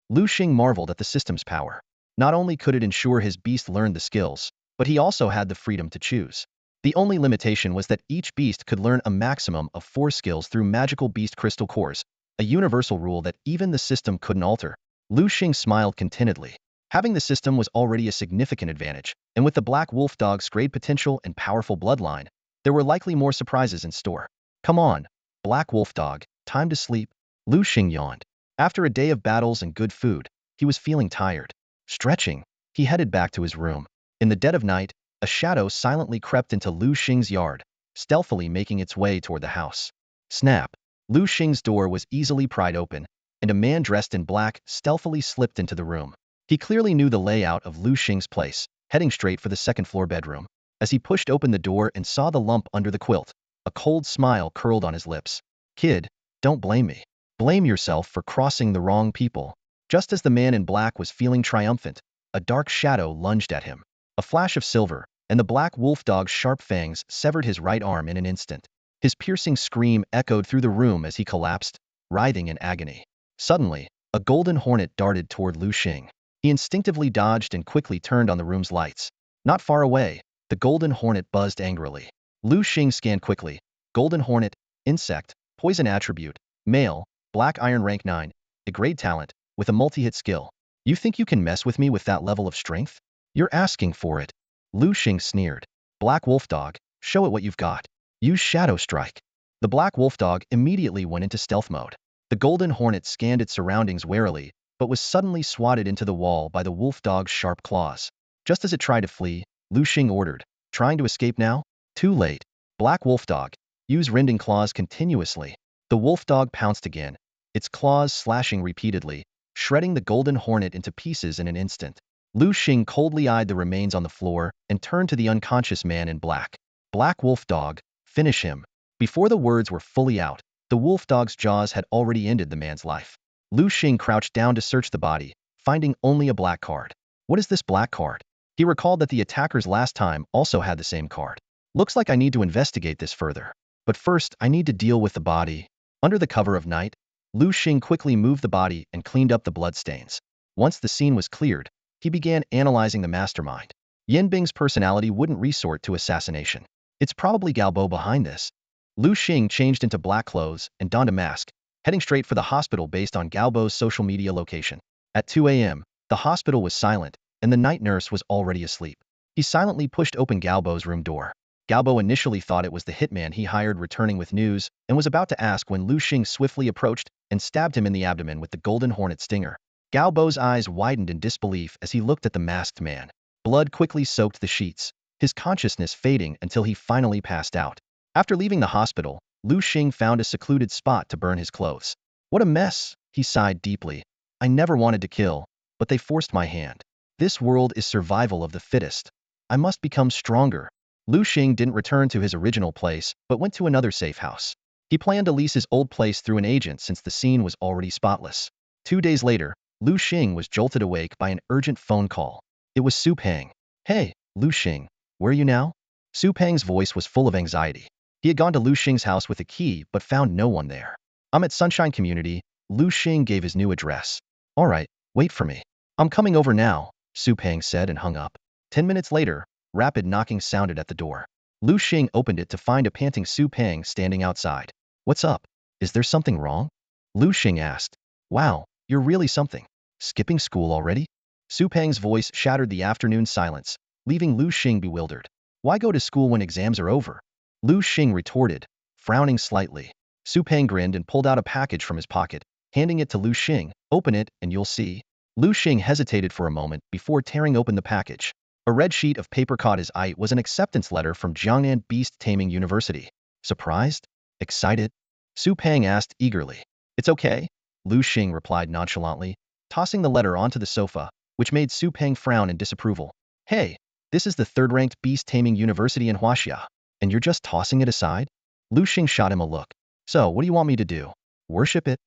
Liu Xing marveled at the system's power. Not only could it ensure his beast learned the skills, but he also had the freedom to choose. The only limitation was that each beast could learn a maximum of 4 skills through magical beast crystal cores, a universal rule that even the system couldn't alter. Liu Xing smiled contentedly. Having the system was already a significant advantage, and with the black wolf dog's great potential and powerful bloodline, there were likely more surprises in store. Come on, black wolf dog, time to sleep. Liu Xing yawned. After a day of battles and good food, he was feeling tired. Stretching, he headed back to his room. In the dead of night, a shadow silently crept into Liu Xing's yard, stealthily making its way toward the house. Snap! Liu Xing's door was easily pried open, and a man dressed in black stealthily slipped into the room. He clearly knew the layout of Liu Xing's place, heading straight for the second-floor bedroom. As he pushed open the door and saw the lump under the quilt, a cold smile curled on his lips. Kid, don't blame me. Blame yourself for crossing the wrong people. Just as the man in black was feeling triumphant, a dark shadow lunged at him. A flash of silver, and the black wolf dog's sharp fangs severed his right arm in an instant. His piercing scream echoed through the room as he collapsed, writhing in agony. Suddenly, a golden hornet darted toward Liu Xing. He instinctively dodged and quickly turned on the room's lights. Not far away, the golden hornet buzzed angrily. Liu Xing scanned quickly. Golden hornet, insect, poison attribute, male, black iron rank 9, a grade talent, with a multi-hit skill. You think you can mess with me with that level of strength? You're asking for it. Liu Xing sneered. Black wolf dog, show it what you've got. Use Shadow Strike. The black wolf dog immediately went into stealth mode. The golden hornet scanned its surroundings warily, but was suddenly swatted into the wall by the wolf dog's sharp claws. Just as it tried to flee, Liu Xing ordered, trying to escape now? Too late. Black wolf dog, use rending claws continuously. The wolf dog pounced again, its claws slashing repeatedly, shredding the golden hornet into pieces in an instant. Liu Xing coldly eyed the remains on the floor and turned to the unconscious man in black. Black wolf dog, finish him. Before the words were fully out, the wolf dog's jaws had already ended the man's life. Liu Xing crouched down to search the body, finding only a black card. What is this black card? He recalled that the attackers last time also had the same card. Looks like I need to investigate this further. But first, I need to deal with the body. Under the cover of night, Liu Xing quickly moved the body and cleaned up the bloodstains. Once the scene was cleared, he began analyzing the mastermind. Yan Bing's personality wouldn't resort to assassination. It's probably Galbo behind this. Liu Xing changed into black clothes and donned a mask, heading straight for the hospital based on Galbo's social media location. At 2 a.m., the hospital was silent, and the night nurse was already asleep. He silently pushed open Galbo's room door. Galbo initially thought it was the hitman he hired returning with news and was about to ask when Liu Xing swiftly approached and stabbed him in the abdomen with the golden hornet stinger. Galbo's eyes widened in disbelief as he looked at the masked man. Blood quickly soaked the sheets, his consciousness fading until he finally passed out. After leaving the hospital, Liu Xing found a secluded spot to burn his clothes. What a mess, he sighed deeply. I never wanted to kill, but they forced my hand. This world is survival of the fittest. I must become stronger. Liu Xing didn't return to his original place, but went to another safe house. He planned to lease his old place through an agent since the scene was already spotless. 2 days later, Liu Xing was jolted awake by an urgent phone call. It was Su Peng. Hey, Liu Xing, where are you now? Su Peng's voice was full of anxiety. He had gone to Liu Xing's house with a key but found no one there. I'm at Sunshine Community. Liu Xing gave his new address. All right, wait for me. I'm coming over now, Su Peng said and hung up. 10 minutes later, rapid knocking sounded at the door. Liu Xing opened it to find a panting Su Peng standing outside. What's up? Is there something wrong? Liu Xing asked. Wow, you're really something. Skipping school already? Su Peng's voice shattered the afternoon silence, leaving Liu Xing bewildered. Why go to school when exams are over? Liu Xing retorted, frowning slightly. Su Peng grinned and pulled out a package from his pocket, handing it to Liu Xing. Open it and you'll see. Liu Xing hesitated for a moment before tearing open the package. A red sheet of paper caught his eye. It was an acceptance letter from Jiangnan Beast-Taming University. Surprised? Excited? Su Peng asked eagerly. It's okay, Liu Xing replied nonchalantly, tossing the letter onto the sofa, which made Su Peng frown in disapproval. Hey, this is the third-ranked beast-taming university in Huaxia, and you're just tossing it aside? Liu Xing shot him a look. So, what do you want me to do? Worship it?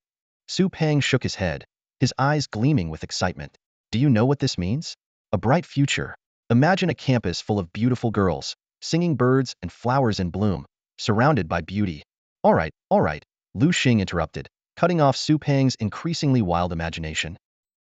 Su Peng shook his head, his eyes gleaming with excitement. Do you know what this means? A bright future. Imagine a campus full of beautiful girls, singing birds and flowers in bloom, surrounded by beauty. All right, Liu Xing interrupted, cutting off Su Peng's increasingly wild imagination.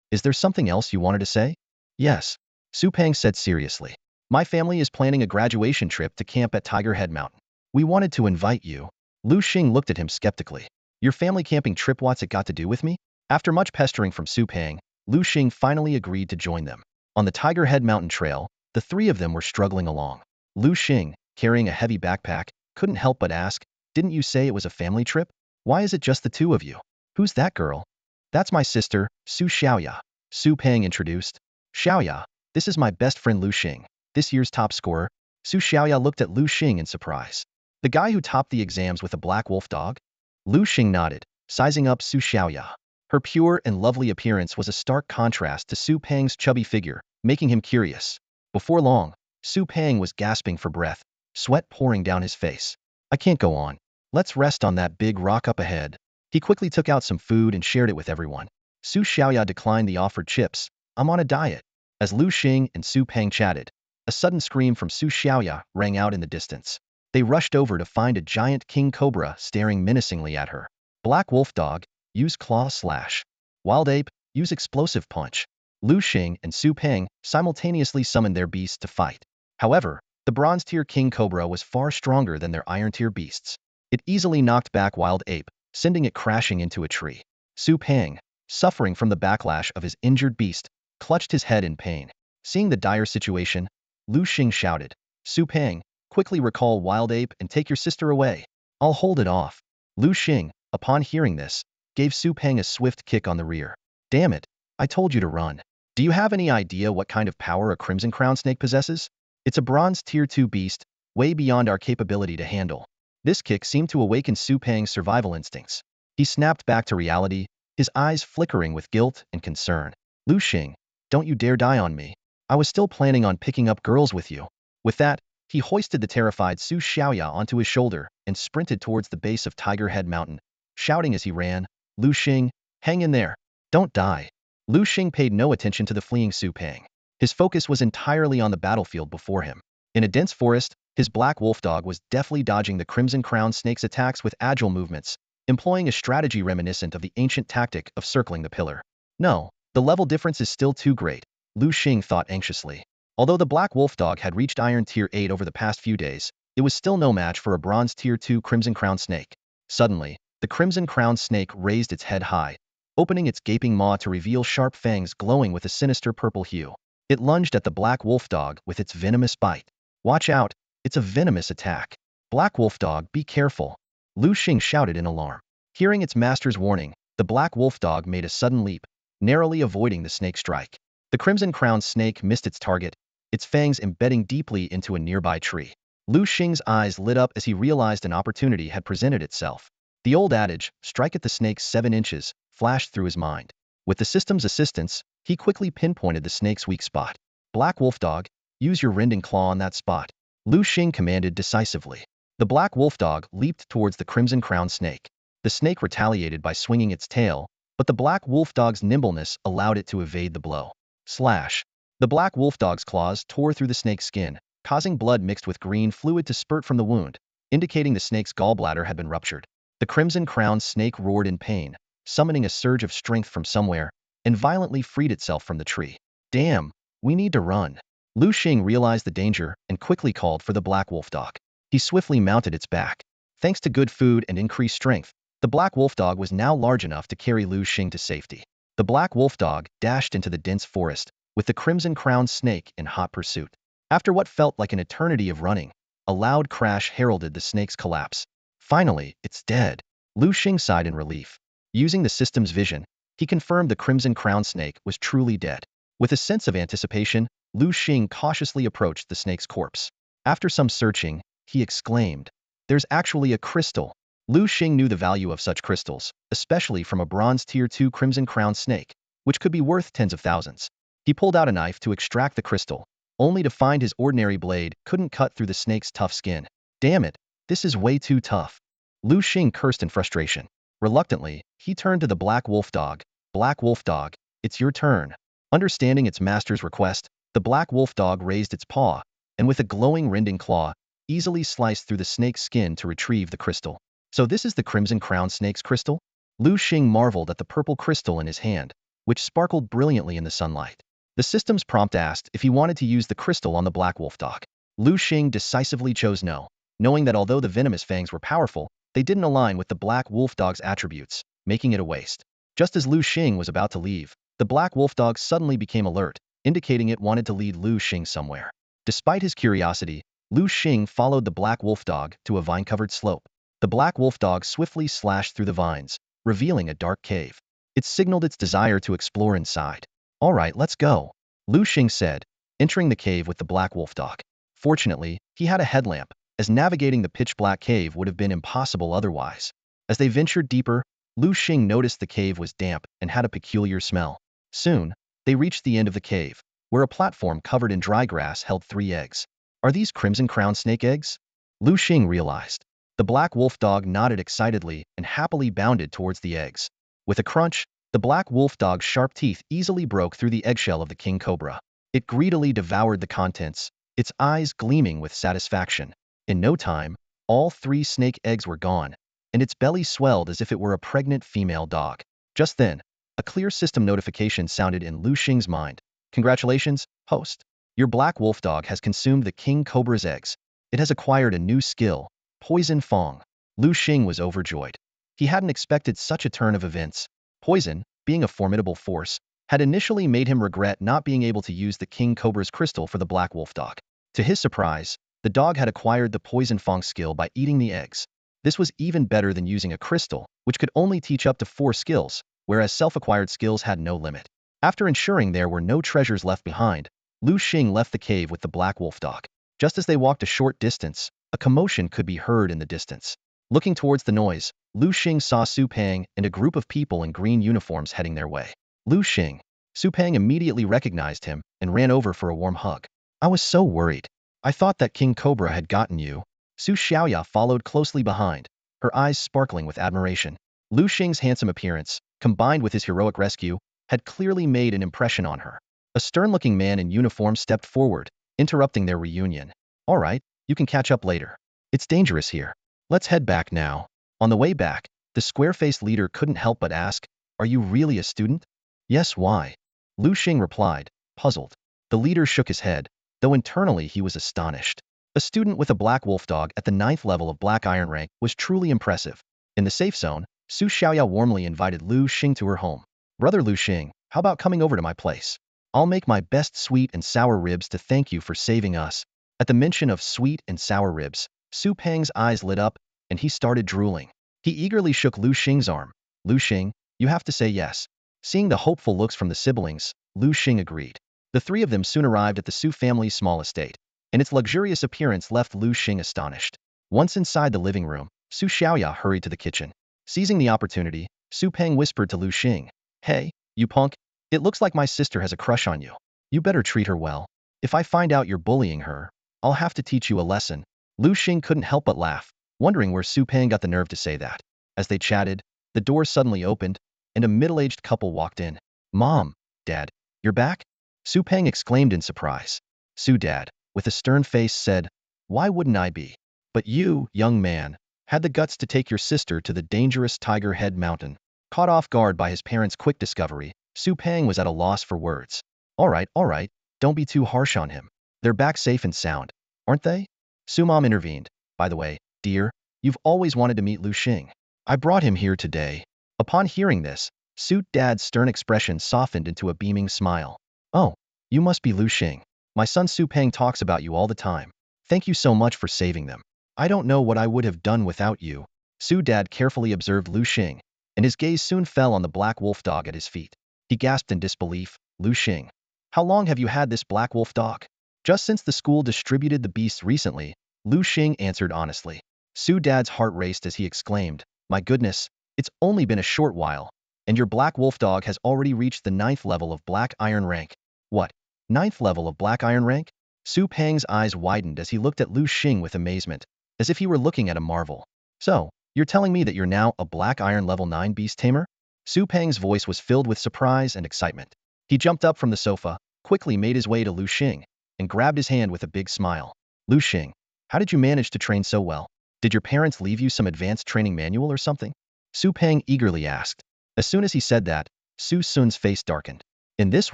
Is there something else you wanted to say? Yes, Su Peng said seriously. My family is planning a graduation trip to camp at Tiger Head Mountain. We wanted to invite you. Liu Xing looked at him skeptically. Your family camping trip, what's it got to do with me? After much pestering from Su Peng, Liu Xing finally agreed to join them. On the Tiger Head Mountain Trail, the three of them were struggling along. Liu Xing, carrying a heavy backpack, couldn't help but ask, didn't you say it was a family trip? Why is it just the two of you? Who's that girl? That's my sister, Su Xiaoya. Su Peng introduced. Xiaoya, this is my best friend Liu Xing, this year's top scorer. Su Xiaoya looked at Liu Xing in surprise. The guy who topped the exams with a black wolf dog? Liu Xing nodded, sizing up Su Xiaoya. Her pure and lovely appearance was a stark contrast to Su Peng's chubby figure, making him curious. Before long, Su Peng was gasping for breath, sweat pouring down his face. I can't go on. Let's rest on that big rock up ahead. He quickly took out some food and shared it with everyone. Su Xiaoya declined the offered chips. I'm on a diet. As Liu Xing and Su Peng chatted, a sudden scream from Su Xiaoya rang out in the distance. They rushed over to find a giant king cobra staring menacingly at her. Black wolf dog, use claw slash. Wild ape, use explosive punch. Liu Xing and Su Peng simultaneously summoned their beasts to fight. However, the bronze-tier king cobra was far stronger than their iron-tier beasts. It easily knocked back wild ape, sending it crashing into a tree. Su Peng, suffering from the backlash of his injured beast, clutched his head in pain. Seeing the dire situation, Liu Xing shouted, Su Peng, quickly recall wild ape and take your sister away. I'll hold it off. Liu Xing, upon hearing this, gave Su Peng a swift kick on the rear. Damn it, I told you to run. Do you have any idea what kind of power a crimson crown snake possesses? It's a bronze tier 2 beast, way beyond our capability to handle. This kick seemed to awaken Su Peng's survival instincts. He snapped back to reality, his eyes flickering with guilt and concern. Liu Xing, don't you dare die on me. I was still planning on picking up girls with you. With that, he hoisted the terrified Su Xiaoya onto his shoulder and sprinted towards the base of Tiger Head Mountain, shouting as he ran, Liu Xing, hang in there. Don't die. Liu Xing paid no attention to the fleeing Su Peng. His focus was entirely on the battlefield before him. In a dense forest, his black wolf dog was deftly dodging the crimson crown snake's attacks with agile movements, employing a strategy reminiscent of the ancient tactic of circling the pillar. No, the level difference is still too great, Liu Xing thought anxiously. Although the black wolf dog had reached Iron Tier 8 over the past few days, it was still no match for a Bronze Tier 2 Crimson Crown snake. Suddenly, the Crimson Crown snake raised its head high, opening its gaping maw to reveal sharp fangs glowing with a sinister purple hue. It lunged at the black wolf dog with its venomous bite. Watch out, it's a venomous attack. Black wolf dog, be careful. Liu Xing shouted in alarm. Hearing its master's warning, the black wolf dog made a sudden leap, narrowly avoiding the snake strike. The crimson-crowned snake missed its target, its fangs embedding deeply into a nearby tree. Liu Xing's eyes lit up as he realized an opportunity had presented itself. The old adage, strike at the snake's 7 inches, flashed through his mind. With the system's assistance, he quickly pinpointed the snake's weak spot. Black wolf dog, use your rending claw on that spot. Liu Xing commanded decisively. The black wolf dog leaped towards the crimson-crowned snake. The snake retaliated by swinging its tail, but the black wolf dog's nimbleness allowed it to evade the blow. Slash. The black wolf dog's claws tore through the snake's skin, causing blood mixed with green fluid to spurt from the wound, indicating the snake's gallbladder had been ruptured. The crimson-crowned snake roared in pain, summoning a surge of strength from somewhere, and violently freed itself from the tree. Damn, we need to run. Liu Xing realized the danger and quickly called for the black wolf dog. He swiftly mounted its back. Thanks to good food and increased strength, the black wolf dog was now large enough to carry Liu Xing to safety. The black wolf dog dashed into the dense forest, with the crimson-crowned snake in hot pursuit. After what felt like an eternity of running, a loud crash heralded the snake's collapse. Finally, it's dead. Liu Xing sighed in relief. Using the system's vision, he confirmed the crimson-crowned snake was truly dead. With a sense of anticipation, Liu Xing cautiously approached the snake's corpse. After some searching, he exclaimed, "There's actually a crystal." Liu Xing knew the value of such crystals, especially from a bronze tier 2 crimson-crowned snake, which could be worth tens of thousands. He pulled out a knife to extract the crystal, only to find his ordinary blade couldn't cut through the snake's tough skin. Damn it, this is way too tough. Liu Xing cursed in frustration. Reluctantly, he turned to the black wolf dog. Black wolf dog, it's your turn. Understanding its master's request, the black wolf dog raised its paw, and with a glowing rending claw, easily sliced through the snake's skin to retrieve the crystal. So this is the crimson-crowned snake's crystal? Liu Xing marveled at the purple crystal in his hand, which sparkled brilliantly in the sunlight. The system's prompt asked if he wanted to use the crystal on the black wolf dog. Liu Xing decisively chose no, knowing that although the venomous fangs were powerful, they didn't align with the black wolf dog's attributes, making it a waste. Just as Liu Xing was about to leave, the black wolf dog suddenly became alert, indicating it wanted to lead Liu Xing somewhere. Despite his curiosity, Liu Xing followed the black wolf dog to a vine-covered slope. The black wolf dog swiftly slashed through the vines, revealing a dark cave. It signaled its desire to explore inside. All right, let's go, Liu Xing said, entering the cave with the black wolf dog. Fortunately, he had a headlamp, as navigating the pitch-black cave would have been impossible otherwise. As they ventured deeper, Liu Xing noticed the cave was damp and had a peculiar smell. Soon, they reached the end of the cave, where a platform covered in dry grass held 3 eggs. Are these crimson-crowned snake eggs? Liu Xing realized. The black wolf dog nodded excitedly and happily bounded towards the eggs. With a crunch, the black wolf dog's sharp teeth easily broke through the eggshell of the king cobra. It greedily devoured the contents, its eyes gleaming with satisfaction. In no time, all 3 snake eggs were gone, and its belly swelled as if it were a pregnant female dog. Just then, a clear system notification sounded in Liu Xing's mind. Congratulations, host. Your black wolf dog has consumed the king cobra's eggs. It has acquired a new skill, Poison Fang. Liu Xing was overjoyed. He hadn't expected such a turn of events. Poison, being a formidable force, had initially made him regret not being able to use the king cobra's crystal for the black wolf dog. To his surprise, the dog had acquired the Poison Fang skill by eating the eggs. This was even better than using a crystal, which could only teach up to 4 skills, whereas self-acquired skills had no limit. After ensuring there were no treasures left behind, Liu Xing left the cave with the black wolf dog. Just as they walked a short distance, a commotion could be heard in the distance. Looking towards the noise, Liu Xing saw Su Pang and a group of people in green uniforms heading their way. Liu Xing. Su Pang immediately recognized him and ran over for a warm hug. I was so worried. I thought that King Cobra had gotten you. Su Xiaoya followed closely behind, her eyes sparkling with admiration. Liu Xing's handsome appearance, combined with his heroic rescue, had clearly made an impression on her. A stern-looking man in uniform stepped forward, interrupting their reunion. All right, you can catch up later. It's dangerous here. Let's head back now. On the way back, the square-faced leader couldn't help but ask, are you really a student? Yes, why? Liu Xing replied, puzzled. The leader shook his head, though internally he was astonished. A student with a black wolf dog at the 9th level of Black Iron rank was truly impressive. In the safe zone, Su Xiaoya warmly invited Liu Xing to her home. Brother Liu Xing, how about coming over to my place? I'll make my best sweet and sour ribs to thank you for saving us." At the mention of sweet and sour ribs, Su Peng's eyes lit up, and he started drooling. He eagerly shook Liu Xing's arm. "Liu Xing, you have to say yes." Seeing the hopeful looks from the siblings, Liu Xing agreed. The three of them soon arrived at the Su family's small estate, and its luxurious appearance left Liu Xing astonished. Once inside the living room, Su Xiaoya hurried to the kitchen. Seizing the opportunity, Su Peng whispered to Liu Xing, "Hey, you punk, it looks like my sister has a crush on you. You better treat her well. If I find out you're bullying her, I'll have to teach you a lesson." Liu Xing couldn't help but laugh, wondering where Su Peng got the nerve to say that. As they chatted, the door suddenly opened, and a middle-aged couple walked in. "Mom, Dad, you're back?" Su Peng exclaimed in surprise. Su Dad, with a stern face, said, "Why wouldn't I be? But you, young man, had the guts to take your sister to the dangerous Tiger Head Mountain." Caught off guard by his parents' quick discovery, Su Peng was at a loss for words. All right, don't be too harsh on him. They're back safe and sound, aren't they?" Su Mom intervened. "By the way, dear, you've always wanted to meet Liu Xing. I brought him here today." Upon hearing this, Su Dad's stern expression softened into a beaming smile. "Oh, you must be Liu Xing. My son Su Peng talks about you all the time. Thank you so much for saving them. I don't know what I would have done without you." Su Dad carefully observed Liu Xing, and his gaze soon fell on the black wolf dog at his feet. He gasped in disbelief. "Liu Xing, how long have you had this black wolf dog?" "Just since the school distributed the beasts recently," Liu Xing answered honestly. Su Dad's heart raced as he exclaimed, "My goodness, it's only been a short while, and your black wolf dog has already reached the 9th level of black iron rank." "What? 9th level of black iron rank?" Su Peng's eyes widened as he looked at Liu Xing with amazement, as if he were looking at a marvel. "So, you're telling me that you're now a black iron level 9 beast tamer?" Su Peng's voice was filled with surprise and excitement. He jumped up from the sofa, quickly made his way to Liu Xing, and grabbed his hand with a big smile. "Liu Xing, how did you manage to train so well? Did your parents leave you some advanced training manual or something?" Su Peng eagerly asked. As soon as he said that, Su Sun's face darkened. In this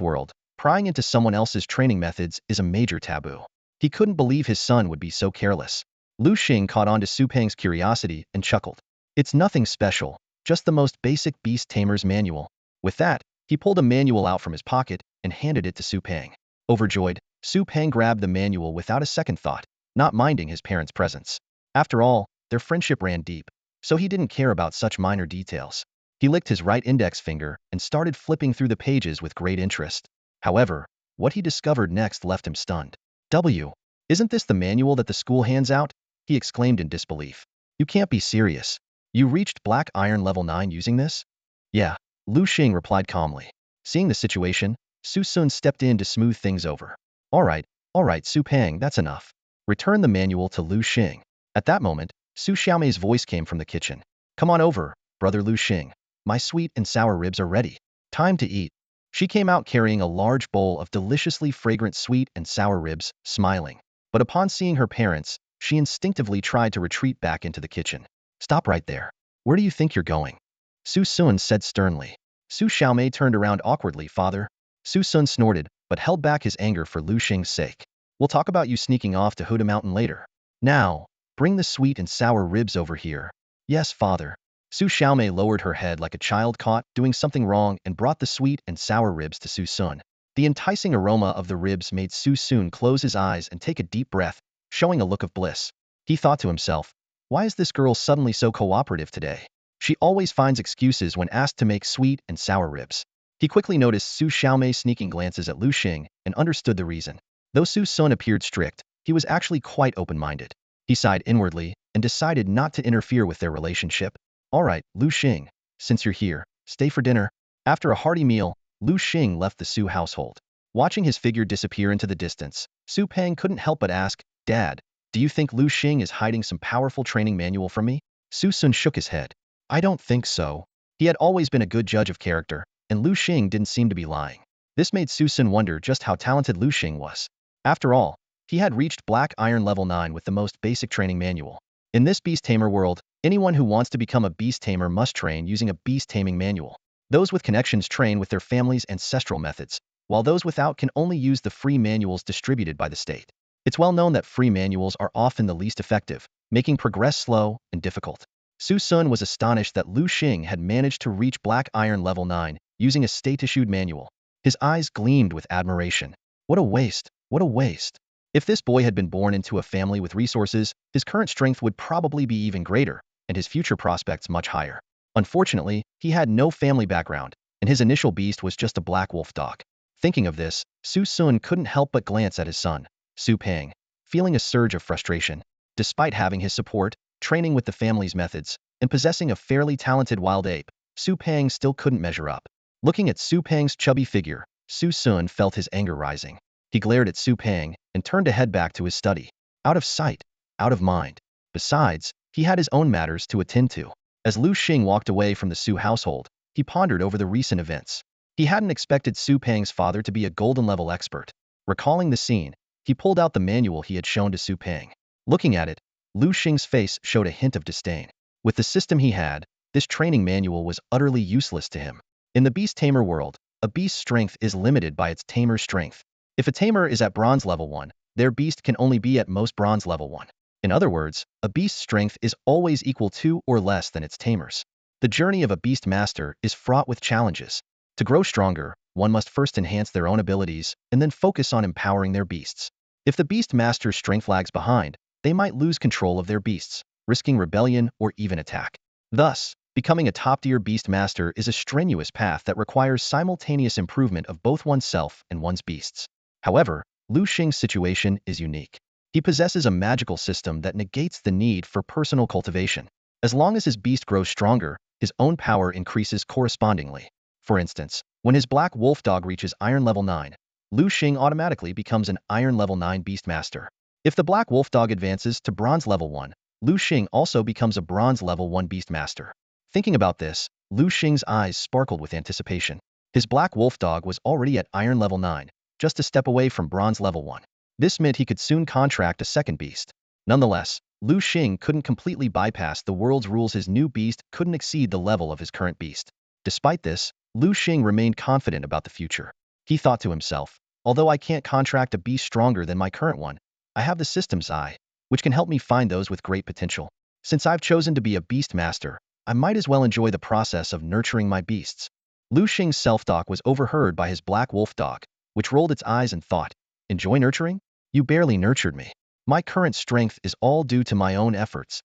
world, prying into someone else's training methods is a major taboo. He couldn't believe his son would be so careless. Liu Xing caught on to Su Peng's curiosity and chuckled. "It's nothing special, just the most basic beast tamer's manual." With that, he pulled a manual out from his pocket and handed it to Su Peng. Overjoyed, Su Peng grabbed the manual without a second thought, not minding his parents' presence. After all, their friendship ran deep, so he didn't care about such minor details. He licked his right index finger and started flipping through the pages with great interest. However, what he discovered next left him stunned. Isn't this the manual that the school hands out?" he exclaimed in disbelief. "You can't be serious. You reached black iron level 9 using this?" "Yeah," Liu Xing replied calmly. Seeing the situation, Su Sun stepped in to smooth things over. All right, Su Peng, that's enough. Return the manual to Liu Xing." At that moment, Su Xiaomei's voice came from the kitchen. "Come on over, brother Liu Xing. My sweet and sour ribs are ready. Time to eat." She came out carrying a large bowl of deliciously fragrant sweet and sour ribs, smiling. But upon seeing her parents, she instinctively tried to retreat back into the kitchen. "Stop right there. Where do you think you're going?" Su Sun said sternly. Su Xiaomei turned around awkwardly. "Father." Su Sun snorted, but held back his anger for Liu Xing's sake. "We'll talk about you sneaking off to Huda Mountain later. Now, bring the sweet and sour ribs over here." "Yes, father." Su Xiaomei lowered her head like a child caught doing something wrong and brought the sweet and sour ribs to Su Sun. The enticing aroma of the ribs made Su Sun close his eyes and take a deep breath, showing a look of bliss. He thought to himself, "Why is this girl suddenly so cooperative today? She always finds excuses when asked to make sweet and sour ribs." He quickly noticed Su Xiaomei's sneaking glances at Liu Xing and understood the reason. Though Su Sun appeared strict, he was actually quite open-minded. He sighed inwardly and decided not to interfere with their relationship. "All right, Liu Xing, since you're here, stay for dinner." After a hearty meal, Liu Xing left the Su household. Watching his figure disappear into the distance, Su Peng couldn't help but ask, "Dad, do you think Liu Xing is hiding some powerful training manual from me?" Su Sun shook his head. "I don't think so." He had always been a good judge of character, and Liu Xing didn't seem to be lying. This made Su Sun wonder just how talented Liu Xing was. After all, he had reached black iron level 9 with the most basic training manual. In this beast tamer world, anyone who wants to become a beast tamer must train using a beast taming manual. Those with connections train with their family's ancestral methods, while those without can only use the free manuals distributed by the state. It's well known that free manuals are often the least effective, making progress slow and difficult. Su Sun was astonished that Liu Xing had managed to reach black iron level 9 using a state-issued manual. His eyes gleamed with admiration. What a waste! What a waste! If this boy had been born into a family with resources, his current strength would probably be even greater, and his future prospects much higher. Unfortunately, he had no family background, and his initial beast was just a black wolf dog. Thinking of this, Su Sun couldn't help but glance at his son, Su Peng, feeling a surge of frustration. Despite having his support, training with the family's methods, and possessing a fairly talented wild ape, Su Peng still couldn't measure up. Looking at Su Peng's chubby figure, Su Sun felt his anger rising. He glared at Su Peng and turned to head back to his study. Out of sight, out of mind. Besides, he had his own matters to attend to. As Liu Xing walked away from the Su household, he pondered over the recent events. He hadn't expected Su Peng's father to be a golden level expert. Recalling the scene, he pulled out the manual he had shown to Su Peng. Looking at it, Liu Xing's face showed a hint of disdain. With the system he had, this training manual was utterly useless to him. In the beast tamer world, a beast's strength is limited by its tamer's strength. If a tamer is at bronze level 1, their beast can only be at most bronze level 1. In other words, a beast's strength is always equal to or less than its tamer's. The journey of a beast master is fraught with challenges. To grow stronger, one must first enhance their own abilities and then focus on empowering their beasts. If the beast master's strength lags behind, they might lose control of their beasts, risking rebellion or even attack. Thus, becoming a top-tier beast master is a strenuous path that requires simultaneous improvement of both oneself and one's beasts. However, Liu Xing's situation is unique. He possesses a magical system that negates the need for personal cultivation. As long as his beast grows stronger, his own power increases correspondingly. For instance, when his black wolf dog reaches Iron Level 9, Liu Xing automatically becomes an Iron Level 9 beast master. If the black wolf dog advances to Bronze Level 1, Liu Xing also becomes a Bronze Level 1 beast master. Thinking about this, Liu Xing's eyes sparkled with anticipation. His black wolf dog was already at Iron Level 9, just a step away from Bronze Level 1. This meant he could soon contract a second beast. Nonetheless, Liu Xing couldn't completely bypass the world's rules. His new beast couldn't exceed the level of his current beast. Despite this, Liu Xing remained confident about the future. He thought to himself, although I can't contract a beast stronger than my current one, I have the system's eye, which can help me find those with great potential. Since I've chosen to be a beast master, I might as well enjoy the process of nurturing my beasts. Liu Xing's self-talk was overheard by his black wolf dog, which rolled its eyes and thought, enjoy nurturing? You barely nurtured me. My current strength is all due to my own efforts.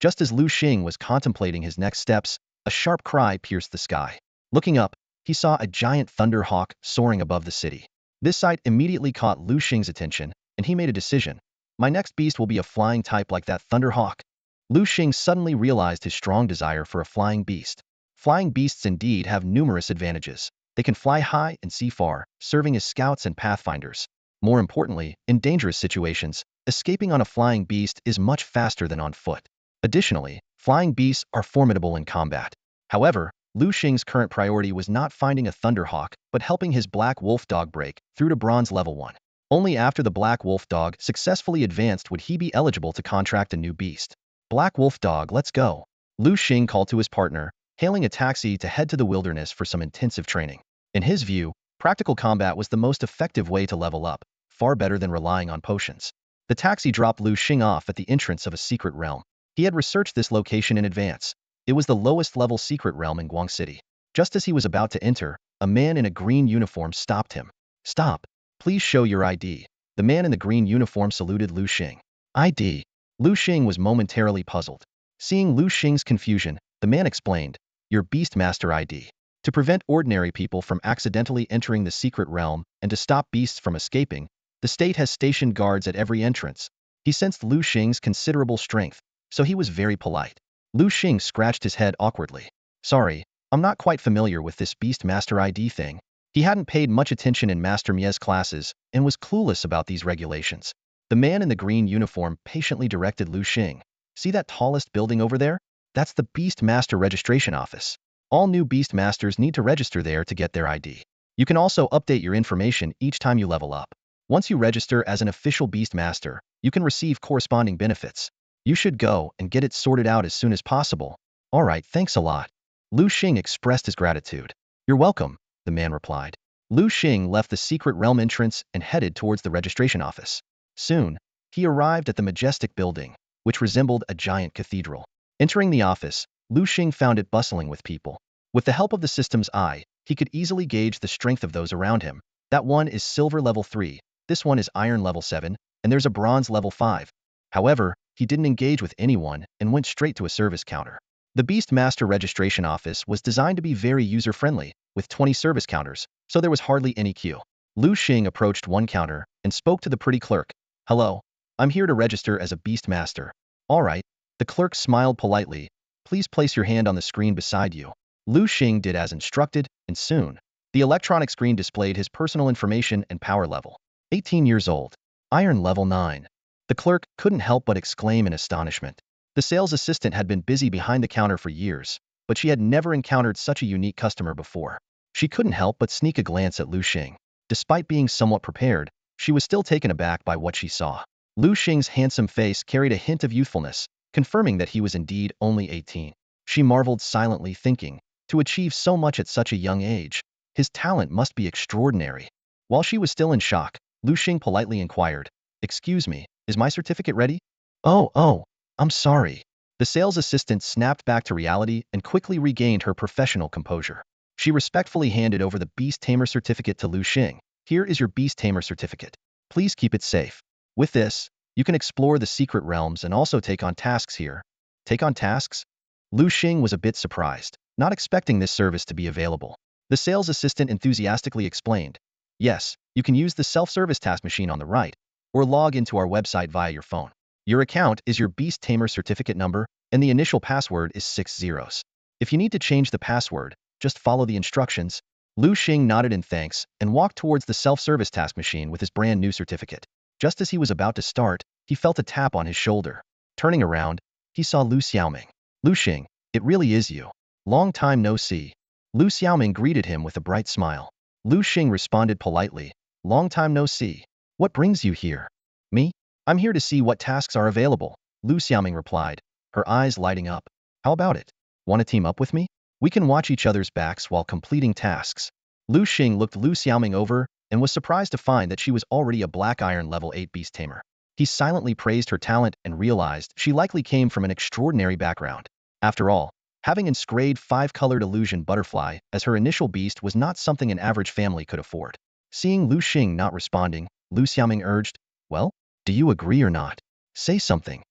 Just as Liu Xing was contemplating his next steps, a sharp cry pierced the sky. Looking up, he saw a giant thunder hawk soaring above the city. This sight immediately caught Liu Xing's attention, and he made a decision. My next beast will be a flying type like that thunder hawk. Liu Xing suddenly realized his strong desire for a flying beast. Flying beasts indeed have numerous advantages. They can fly high and see far, serving as scouts and pathfinders. More importantly, in dangerous situations, escaping on a flying beast is much faster than on foot. Additionally, flying beasts are formidable in combat. However, Liu Xing's current priority was not finding a thunderhawk, but helping his black wolf dog break through to Bronze Level 1. Only after the black wolf dog successfully advanced would he be eligible to contract a new beast. Black wolf dog, let's go. Liu Xing called to his partner, hailing a taxi to head to the wilderness for some intensive training. In his view, practical combat was the most effective way to level up, far better than relying on potions. The taxi dropped Liu Xing off at the entrance of a secret realm. He had researched this location in advance. It was the lowest level secret realm in Guang City. Just as he was about to enter, a man in a green uniform stopped him. Stop. Please show your ID. The man in the green uniform saluted Liu Xing. ID. Liu Xing was momentarily puzzled. Seeing Liu Xing's confusion, the man explained, your Beastmaster ID. To prevent ordinary people from accidentally entering the secret realm and to stop beasts from escaping, the state has stationed guards at every entrance. He sensed Liu Xing's considerable strength, so he was very polite. Liu Xing scratched his head awkwardly. Sorry, I'm not quite familiar with this Beastmaster ID thing. He hadn't paid much attention in Master Mia's classes and was clueless about these regulations. The man in the green uniform patiently directed Liu Xing. See that tallest building over there? That's the Beastmaster registration office. All new Beastmasters need to register there to get their ID. You can also update your information each time you level up. Once you register as an official Beastmaster, you can receive corresponding benefits. You should go and get it sorted out as soon as possible. Alright, thanks a lot. Liu Xing expressed his gratitude. You're welcome, the man replied. Liu Xing left the secret realm entrance and headed towards the registration office. Soon, he arrived at the Majestic building, which resembled a giant cathedral. Entering the office, Liu Xing found it bustling with people. With the help of the system's eye, He could easily gauge the strength of those around him. That one is silver level 3, this one is iron level 7, and there's a bronze level 5. However, he didn't engage with anyone and went straight to a service counter. The Beast Master registration office was designed to be very user-friendly, with 20 service counters, so there was hardly any queue. Liu Xing approached one counter and spoke to the pretty clerk. "Hello, I'm here to register as a Beast Master." "All right." The clerk smiled politely. "Please place your hand on the screen beside you." Liu Xing did as instructed, and soon, the electronic screen displayed his personal information and power level. 18 years old. Iron level 9. The clerk couldn't help but exclaim in astonishment. The sales assistant had been busy behind the counter for years, but she had never encountered such a unique customer before. She couldn't help but sneak a glance at Liu Xing. Despite being somewhat prepared, she was still taken aback by what she saw. Liu Xing's handsome face carried a hint of youthfulness, confirming that he was indeed only 18. She marveled silently, thinking, to achieve so much at such a young age, his talent must be extraordinary. While she was still in shock, Liu Xing politely inquired, "Excuse me, is my certificate ready?" Oh, I'm sorry." The sales assistant snapped back to reality and quickly regained her professional composure. She respectfully handed over the Beast Tamer certificate to Liu Xing. "Here is your Beast Tamer certificate. Please keep it safe. With this, you can explore the secret realms and also take on tasks here." Take on tasks? Liu Xing was a bit surprised, not expecting this service to be available. The sales assistant enthusiastically explained, "Yes, you can use the self-service task machine on the right, or log into our website via your phone. Your account is your Beast Tamer certificate number, and the initial password is 6 zeros. If you need to change the password, just follow the instructions." Liu Xing nodded in thanks and walked towards the self-service task machine with his brand new certificate. Just as he was about to start, he felt a tap on his shoulder. Turning around, he saw Liu Xiaoming. "Liu Xing, it really is you. Long time no see." Liu Xiaoming greeted him with a bright smile. Liu Xing responded politely, "Long time no see. What brings you here?" "Me? I'm here to see what tasks are available," Liu Xiaoming replied, her eyes lighting up. "How about it? Want to team up with me? We can watch each other's backs while completing tasks." Liu Xing looked Liu Xiaoming over and was surprised to find that she was already a Black Iron level 8 beast tamer. He silently praised her talent and realized she likely came from an extraordinary background. After all, having inscribed 5-colored illusion butterfly as her initial beast was not something an average family could afford. Seeing Liu Xing not responding, Liu Xiaoming urged, "Well, do you agree or not? Say something."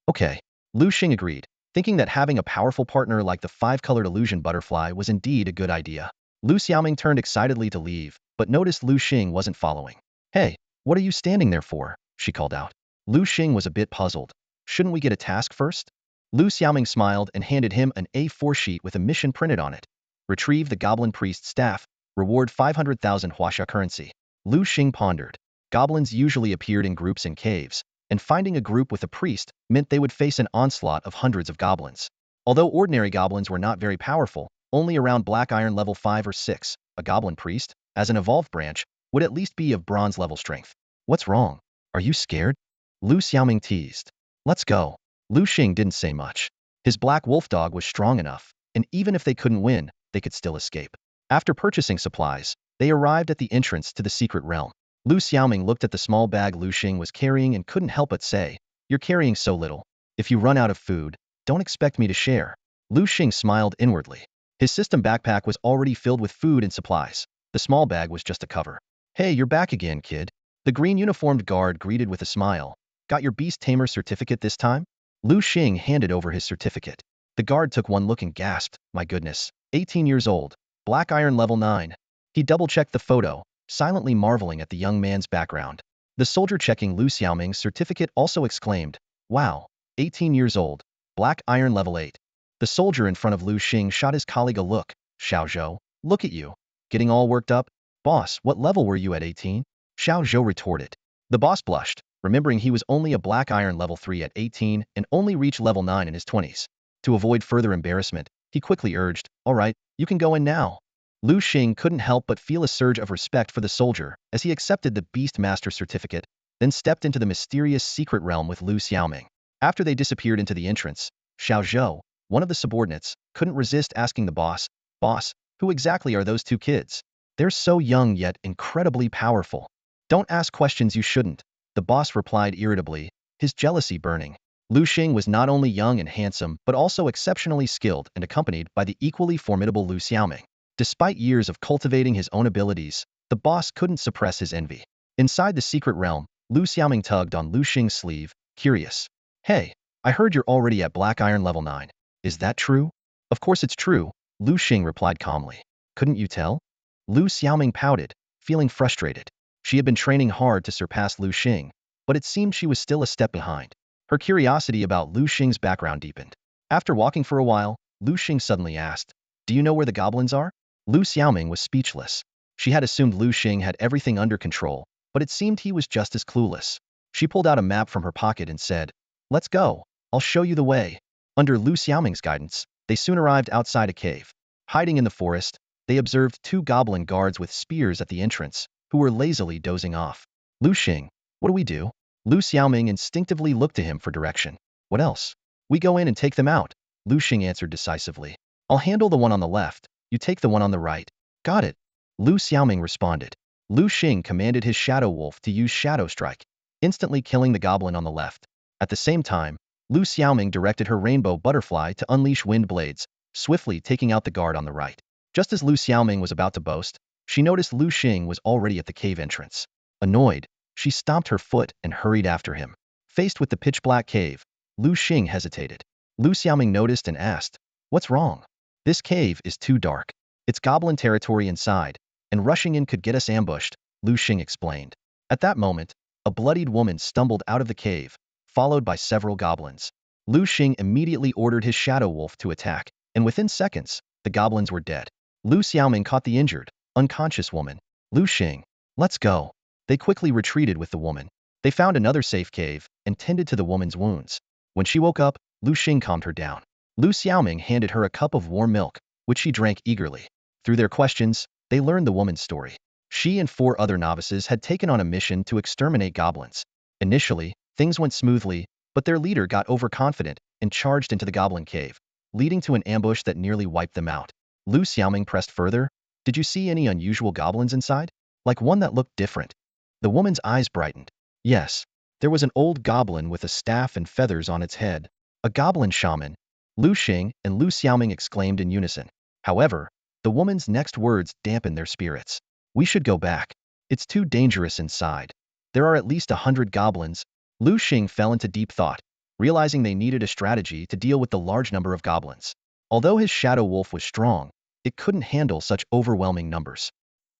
"Okay." Liu Xing agreed, thinking that having a powerful partner like the 5-colored illusion butterfly was indeed a good idea. Liu Xiaoming turned excitedly to leave, but noticed Liu Xing wasn't following. "Hey, what are you standing there for?" she called out. Liu Xing was a bit puzzled. "Shouldn't we get a task first?" Liu Xiaoming smiled and handed him an A4 sheet with a mission printed on it. "Retrieve the Goblin Priest's staff. Reward 500,000 Huaxia currency." Liu Xing pondered. Goblins usually appeared in groups in caves, and finding a group with a priest meant they would face an onslaught of hundreds of goblins. Although ordinary goblins were not very powerful, only around Black Iron level 5 or 6, a goblin priest, as an evolved branch, would at least be of bronze level strength. "What's wrong? Are you scared?" Liu Xiaoming teased. "Let's go." Liu Xing didn't say much. His black wolf dog was strong enough, and even if they couldn't win, they could still escape. After purchasing supplies, they arrived at the entrance to the secret realm. Liu Xiaoming looked at the small bag Liu Xing was carrying and couldn't help but say, "You're carrying so little. If you run out of food, don't expect me to share." Liu Xing smiled inwardly. His system backpack was already filled with food and supplies. The small bag was just a cover. "Hey, you're back again, kid." The green uniformed guard greeted with a smile. "Got your Beast Tamer certificate this time?" Liu Xing handed over his certificate. The guard took one look and gasped, "My goodness, 18 years old, Black Iron level 9. He double-checked the photo, silently marveling at the young man's background. The soldier checking Liu Xiaoming's certificate also exclaimed, "Wow, 18 years old, Black Iron level 8. The soldier in front of Liu Xing shot his colleague a look. "Xiao Zhou, look at you. Getting all worked up? Boss, what level were you at 18? Xiao Zhou retorted. The boss blushed, remembering he was only a Black Iron level 3 at 18 and only reached level 9 in his 20s. To avoid further embarrassment, he quickly urged, "All right, you can go in now." Liu Xing couldn't help but feel a surge of respect for the soldier as he accepted the Beast Master certificate, then stepped into the mysterious secret realm with Liu Xiaoming. After they disappeared into the entrance, Xiao Zhou, one of the subordinates, couldn't resist asking the boss, "Boss, who exactly are those two kids? They're so young yet incredibly powerful." "Don't ask questions you shouldn't," the boss replied irritably, his jealousy burning. Liu Xing was not only young and handsome but also exceptionally skilled and accompanied by the equally formidable Liu Xiaoming. Despite years of cultivating his own abilities, the boss couldn't suppress his envy. Inside the secret realm, Liu Xiaoming tugged on Liu Xing's sleeve, curious. Hey, I heard you're already at Black Iron level 9. Is that true? Of course it's true, Liu Xing replied calmly. Couldn't you tell? Liu Xiaoming pouted, feeling frustrated. She had been training hard to surpass Liu Xing, but it seemed she was still a step behind. Her curiosity about Liu Xing's background deepened. After walking for a while, Liu Xing suddenly asked, "Do you know where the goblins are?" Liu Xiaoming was speechless. She had assumed Liu Xing had everything under control, but it seemed he was just as clueless. She pulled out a map from her pocket and said, "Let's go. I'll show you the way." Under Liu Xiaoming's guidance, they soon arrived outside a cave. Hiding in the forest, they observed 2 goblin guards with spears at the entrance, who were lazily dozing off. "Liu Xing, what do we do?" Liu Xiaoming instinctively looked to him for direction. "What else?" "We go in and take them out," Liu Xing answered decisively. "I'll handle the one on the left, you take the one on the right." "Got it," Liu Xiaoming responded. Liu Xing commanded his shadow wolf to use shadow strike, instantly killing the goblin on the left. At the same time, Liu Xiaoming directed her rainbow butterfly to unleash wind blades, swiftly taking out the guard on the right. Just as Liu Xiaoming was about to boast, she noticed Liu Xing was already at the cave entrance. Annoyed, she stomped her foot and hurried after him. Faced with the pitch-black cave, Liu Xing hesitated. Liu Xiaoming noticed and asked, "What's wrong?" "This cave is too dark. It's goblin territory inside, and rushing in could get us ambushed," Liu Xing explained. At that moment, a bloodied woman stumbled out of the cave, followed by several goblins. Liu Xing immediately ordered his shadow wolf to attack, and within seconds, the goblins were dead. Liu Xiaoming caught the injured, unconscious woman. "Liu Xing, let's go." They quickly retreated with the woman. They found another safe cave and tended to the woman's wounds. When she woke up, Liu Xing calmed her down. Liu Xiaoming handed her a cup of warm milk, which she drank eagerly. Through their questions, they learned the woman's story. She and 4 other novices had taken on a mission to exterminate goblins. Initially, things went smoothly, but their leader got overconfident and charged into the goblin cave, leading to an ambush that nearly wiped them out. Liu Xiaoming pressed further. "Did you see any unusual goblins inside? Like one that looked different?" The woman's eyes brightened. "Yes, there was an old goblin with a staff and feathers on its head. A goblin shaman," Liu Xing and Liu Xiaoming exclaimed in unison. However, the woman's next words dampened their spirits. "We should go back. It's too dangerous inside. There are at least 100 goblins." Liu Xing fell into deep thought, realizing they needed a strategy to deal with the large number of goblins. Although his shadow wolf was strong, it couldn't handle such overwhelming numbers.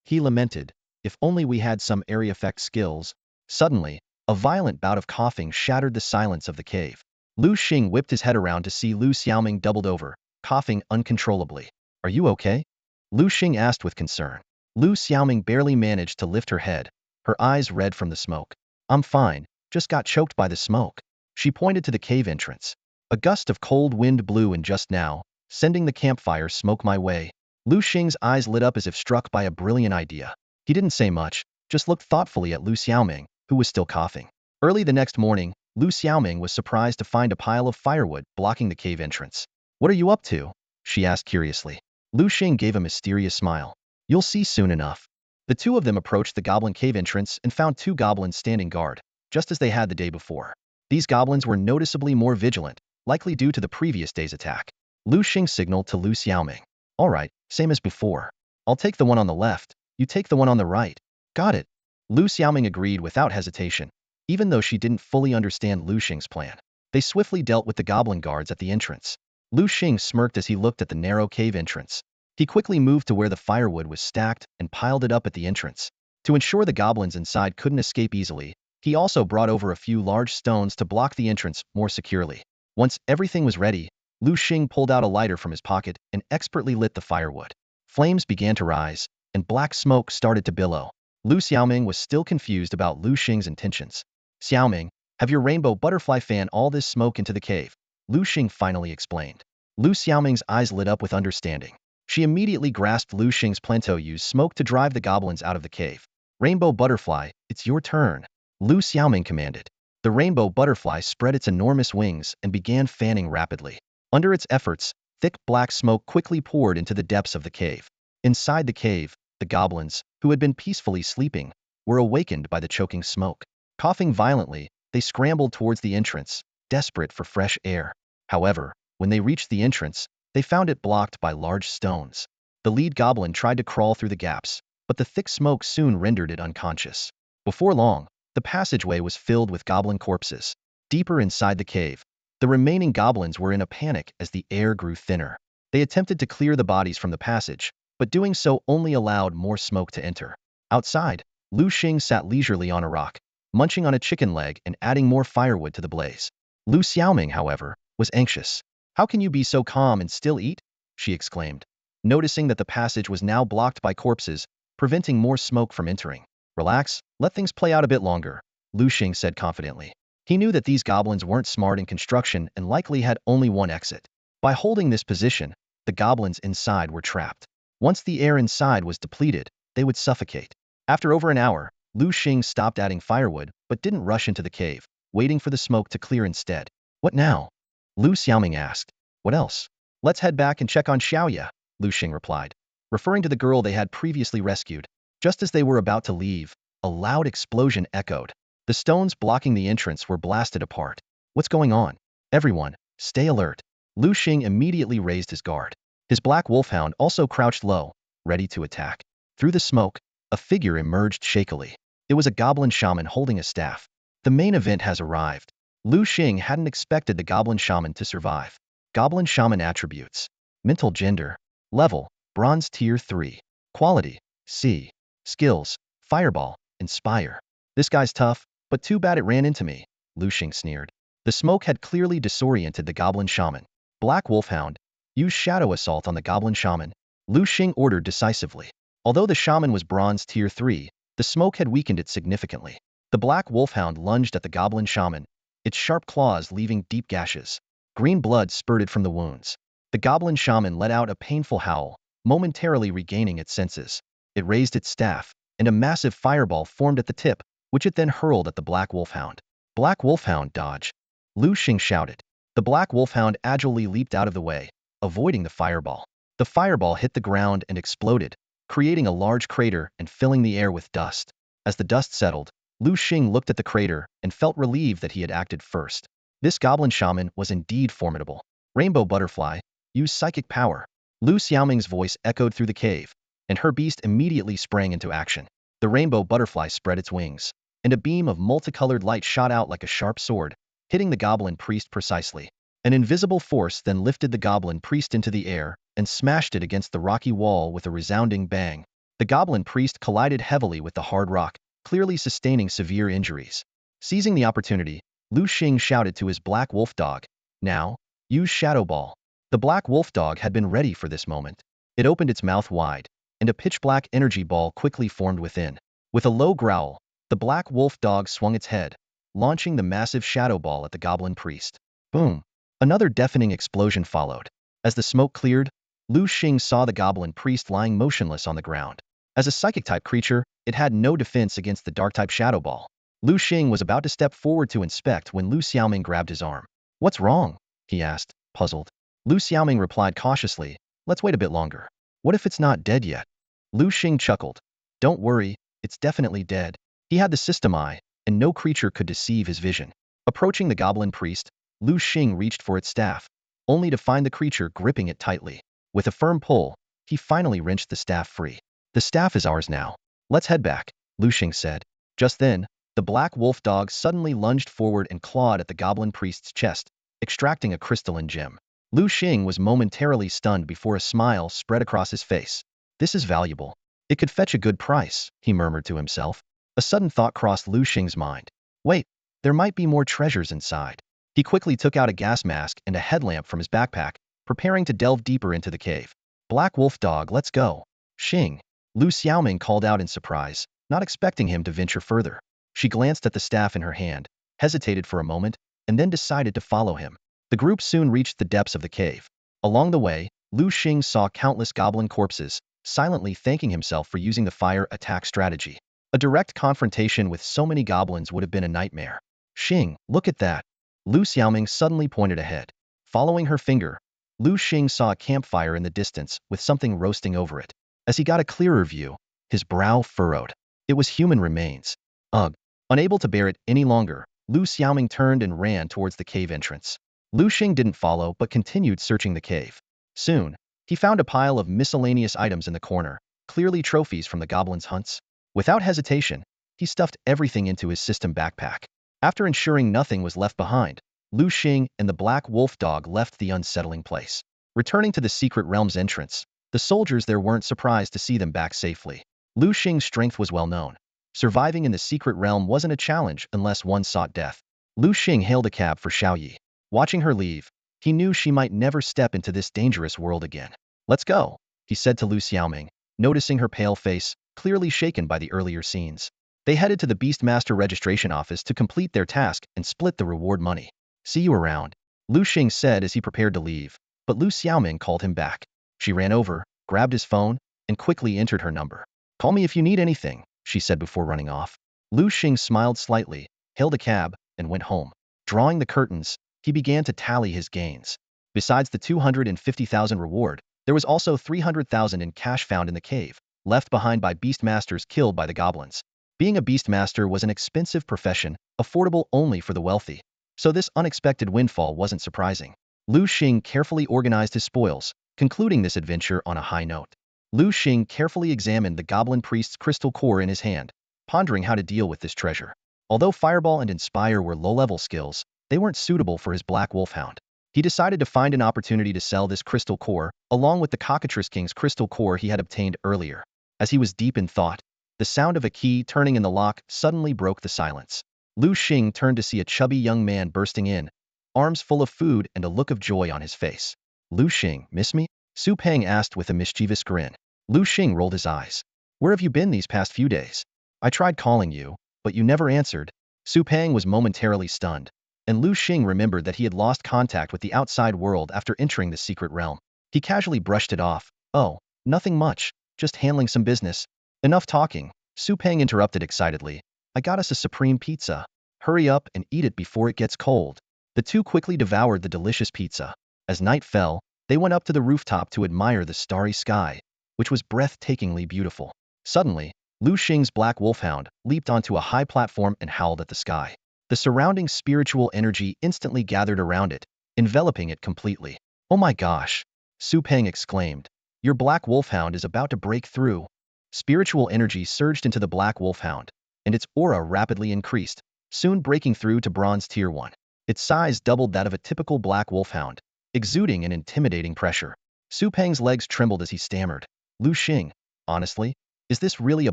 He lamented, "If only we had some area effect skills." Suddenly, a violent bout of coughing shattered the silence of the cave. Liu Xing whipped his head around to see Liu Xiaoming doubled over, coughing uncontrollably. "Are you okay?" Liu Xing asked with concern. Liu Xiaoming barely managed to lift her head, her eyes red from the smoke. "I'm fine, just got choked by the smoke." She pointed to the cave entrance. "A gust of cold wind blew in just now, sending the campfire smoke my way." Liu Xing's eyes lit up as if struck by a brilliant idea. He didn't say much, just looked thoughtfully at Liu Xiaoming, who was still coughing. Early the next morning, Liu Xiaoming was surprised to find a pile of firewood blocking the cave entrance. "What are you up to?" she asked curiously. Liu Xing gave a mysterious smile. "You'll see soon enough." The two of them approached the goblin cave entrance and found 2 goblins standing guard, just as they had the day before. These goblins were noticeably more vigilant, likely due to the previous day's attack. Liu Xing signaled to Liu Xiaoming. "All right, same as before. I'll take the one on the left, you take the one on the right." "Got it." Liu Xiaoming agreed without hesitation, even though she didn't fully understand Liu Xing's plan. They swiftly dealt with the goblin guards at the entrance. Liu Xing smirked as he looked at the narrow cave entrance. He quickly moved to where the firewood was stacked and piled it up at the entrance. To ensure the goblins inside couldn't escape easily, he also brought over a few large stones to block the entrance more securely. Once everything was ready, Liu Xing pulled out a lighter from his pocket and expertly lit the firewood. Flames began to rise, and black smoke started to billow. Liu Xiaoming was still confused about Liu Xing's intentions. "Xiaoming, have your rainbow butterfly fan all this smoke into the cave," Liu Xing finally explained. Liu Xiaoming's eyes lit up with understanding. She immediately grasped Liu Xing's plan to use smoke to drive the goblins out of the cave. "Rainbow butterfly, it's your turn," Liu Xiaoming commanded. The rainbow butterfly spread its enormous wings and began fanning rapidly. Under its efforts, thick black smoke quickly poured into the depths of the cave. Inside the cave, the goblins, who had been peacefully sleeping, were awakened by the choking smoke. Coughing violently, they scrambled towards the entrance, desperate for fresh air. However, when they reached the entrance, they found it blocked by large stones. The lead goblin tried to crawl through the gaps, but the thick smoke soon rendered it unconscious. Before long, the passageway was filled with goblin corpses. Deeper inside the cave, the remaining goblins were in a panic as the air grew thinner. They attempted to clear the bodies from the passage, but doing so only allowed more smoke to enter. Outside, Liu Xing sat leisurely on a rock, munching on a chicken leg and adding more firewood to the blaze. Liu Xiaoming, however, was anxious. "How can you be so calm and still eat?" she exclaimed, noticing that the passage was now blocked by corpses, preventing more smoke from entering. "Relax, let things play out a bit longer," Liu Xing said confidently. He knew that these goblins weren't smart in construction and likely had only one exit. By holding this position, the goblins inside were trapped. Once the air inside was depleted, they would suffocate. After over an hour, Liu Xing stopped adding firewood but didn't rush into the cave, waiting for the smoke to clear instead. "What now?" Liu Xiaoming asked. "What else?" "Let's head back and check on Xiaoya," Liu Xing replied, referring to the girl they had previously rescued. Just as they were about to leave, a loud explosion echoed. The stones blocking the entrance were blasted apart. "What's going on? Everyone, stay alert." Liu Xing immediately raised his guard. His black wolfhound also crouched low, ready to attack. Through the smoke, a figure emerged shakily. It was a goblin shaman holding a staff. "The main event has arrived." Liu Xing hadn't expected the goblin shaman to survive. Goblin shaman attributes: mental gender, level, bronze tier 3, quality, C, skills, fireball, inspire. "This guy's tough, but too bad it ran into me," Liu Xing sneered. The smoke had clearly disoriented the goblin shaman. "Black wolfhound, use shadow assault on the goblin shaman," Liu Xing ordered decisively. Although the shaman was bronze tier 3, the smoke had weakened it significantly. The black wolfhound lunged at the goblin shaman, its sharp claws leaving deep gashes. Green blood spurted from the wounds. The goblin shaman let out a painful howl, momentarily regaining its senses. It raised its staff, and a massive fireball formed at the tip, which it then hurled at the black wolfhound. "Black wolfhound, dodge!" Liu Xing shouted. The black wolfhound agilely leaped out of the way, avoiding the fireball. The fireball hit the ground and exploded, creating a large crater and filling the air with dust. As the dust settled, Liu Xing looked at the crater and felt relieved that he had acted first. This goblin shaman was indeed formidable. "Rainbow butterfly, use psychic power." Liu Xiaoming's voice echoed through the cave, and her beast immediately sprang into action. The rainbow butterfly spread its wings, and a beam of multicolored light shot out like a sharp sword, hitting the goblin priest precisely. An invisible force then lifted the goblin priest into the air and smashed it against the rocky wall with a resounding bang. The goblin priest collided heavily with the hard rock, clearly sustaining severe injuries. Seizing the opportunity, Liu Xing shouted to his black wolf dog, "Now, use Shadow Ball." The black wolf dog had been ready for this moment. It opened its mouth wide, and a pitch-black energy ball quickly formed within. With a low growl, the black wolf dog swung its head, launching the massive shadow ball at the goblin priest. Boom! Another deafening explosion followed. As the smoke cleared, Liu Xing saw the goblin priest lying motionless on the ground. As a psychic-type creature, it had no defense against the dark-type shadow ball. Liu Xing was about to step forward to inspect when Liu Xiaoming grabbed his arm. "What's wrong?" he asked, puzzled. Liu Xiaoming replied cautiously, "Let's wait a bit longer." "What if it's not dead yet?" Liu Xing chuckled. "Don't worry, it's definitely dead." He had the system eye, and no creature could deceive his vision. Approaching the goblin priest, Liu Xing reached for its staff, only to find the creature gripping it tightly. With a firm pull, he finally wrenched the staff free. "The staff is ours now. Let's head back," Liu Xing said. Just then, the black wolf dog suddenly lunged forward and clawed at the goblin priest's chest, extracting a crystalline gem. Liu Xing was momentarily stunned before a smile spread across his face. "This is valuable. It could fetch a good price," he murmured to himself. A sudden thought crossed Liu Xing's mind. "Wait, there might be more treasures inside." He quickly took out a gas mask and a headlamp from his backpack, preparing to delve deeper into the cave. "Black wolf dog, let's go." "Xing," Liu Xiaoming called out in surprise, not expecting him to venture further. She glanced at the staff in her hand, hesitated for a moment, and then decided to follow him. The group soon reached the depths of the cave. Along the way, Liu Xing saw countless goblin corpses, silently thanking himself for using the fire attack strategy. A direct confrontation with so many goblins would have been a nightmare. "Xing, look at that." Liu Xiaoming suddenly pointed ahead. Following her finger, Liu Xing saw a campfire in the distance with something roasting over it. As he got a clearer view, his brow furrowed. It was human remains. Ugh. Unable to bear it any longer, Liu Xiaoming turned and ran towards the cave entrance. Liu Xing didn't follow but continued searching the cave. Soon, He found a pile of miscellaneous items in the corner, clearly trophies from the goblin's hunts. Without hesitation, he stuffed everything into his system backpack. After ensuring nothing was left behind, Liu Xing and the black wolf dog left the unsettling place. Returning to the secret realm's entrance, the soldiers there weren't surprised to see them back safely. Liu Xing's strength was well known. Surviving in the secret realm wasn't a challenge unless one sought death. Liu Xing hailed a cab for Xiaoyi. Watching her leave, he knew she might never step into this dangerous world again. "Let's go," he said to Liu Xiaoming, noticing her pale face, clearly shaken by the earlier scenes. They headed to the Beastmaster registration office to complete their task and split the reward money. "See you around," Liu Xing said as he prepared to leave, but Liu Xiaoming called him back. She ran over, grabbed his phone, and quickly entered her number. "Call me if you need anything," she said before running off. Liu Xing smiled slightly, hailed a cab, and went home. Drawing the curtains, he began to tally his gains. Besides the 250,000 reward, there was also 300,000 in cash found in the cave, left behind by beastmasters killed by the goblins. Being a beastmaster was an expensive profession, affordable only for the wealthy, so this unexpected windfall wasn't surprising. Liu Xing carefully organized his spoils, concluding this adventure on a high note. Liu Xing carefully examined the goblin priest's crystal core in his hand, pondering how to deal with this treasure. Although Fireball and Inspire were low-level skills, they weren't suitable for his Black Wolfhound. He decided to find an opportunity to sell this crystal core, along with the Cockatrice King's crystal core he had obtained earlier. As he was deep in thought, the sound of a key turning in the lock suddenly broke the silence. Liu Xing turned to see a chubby young man bursting in, arms full of food and a look of joy on his face. "Liu Xing, miss me?" Su Peng asked with a mischievous grin. Liu Xing rolled his eyes. "Where have you been these past few days? I tried calling you, but you never answered." Su Peng was momentarily stunned, and Liu Xing remembered that he had lost contact with the outside world after entering the secret realm. He casually brushed it off. "Oh, nothing much, just handling some business." "Enough talking," Su Peng interrupted excitedly. "I got us a supreme pizza. Hurry up and eat it before it gets cold." The two quickly devoured the delicious pizza. As night fell, they went up to the rooftop to admire the starry sky, which was breathtakingly beautiful. Suddenly, Liu Xing's black wolfhound leaped onto a high platform and howled at the sky. The surrounding spiritual energy instantly gathered around it, enveloping it completely. "Oh my gosh!" Su Peng exclaimed. "Your black wolfhound is about to break through." Spiritual energy surged into the black wolfhound, and its aura rapidly increased, soon breaking through to bronze tier 1. Its size doubled that of a typical black wolfhound, exuding an intimidating pressure. Su Peng's legs trembled as he stammered. "Liu Xing, honestly, is this really a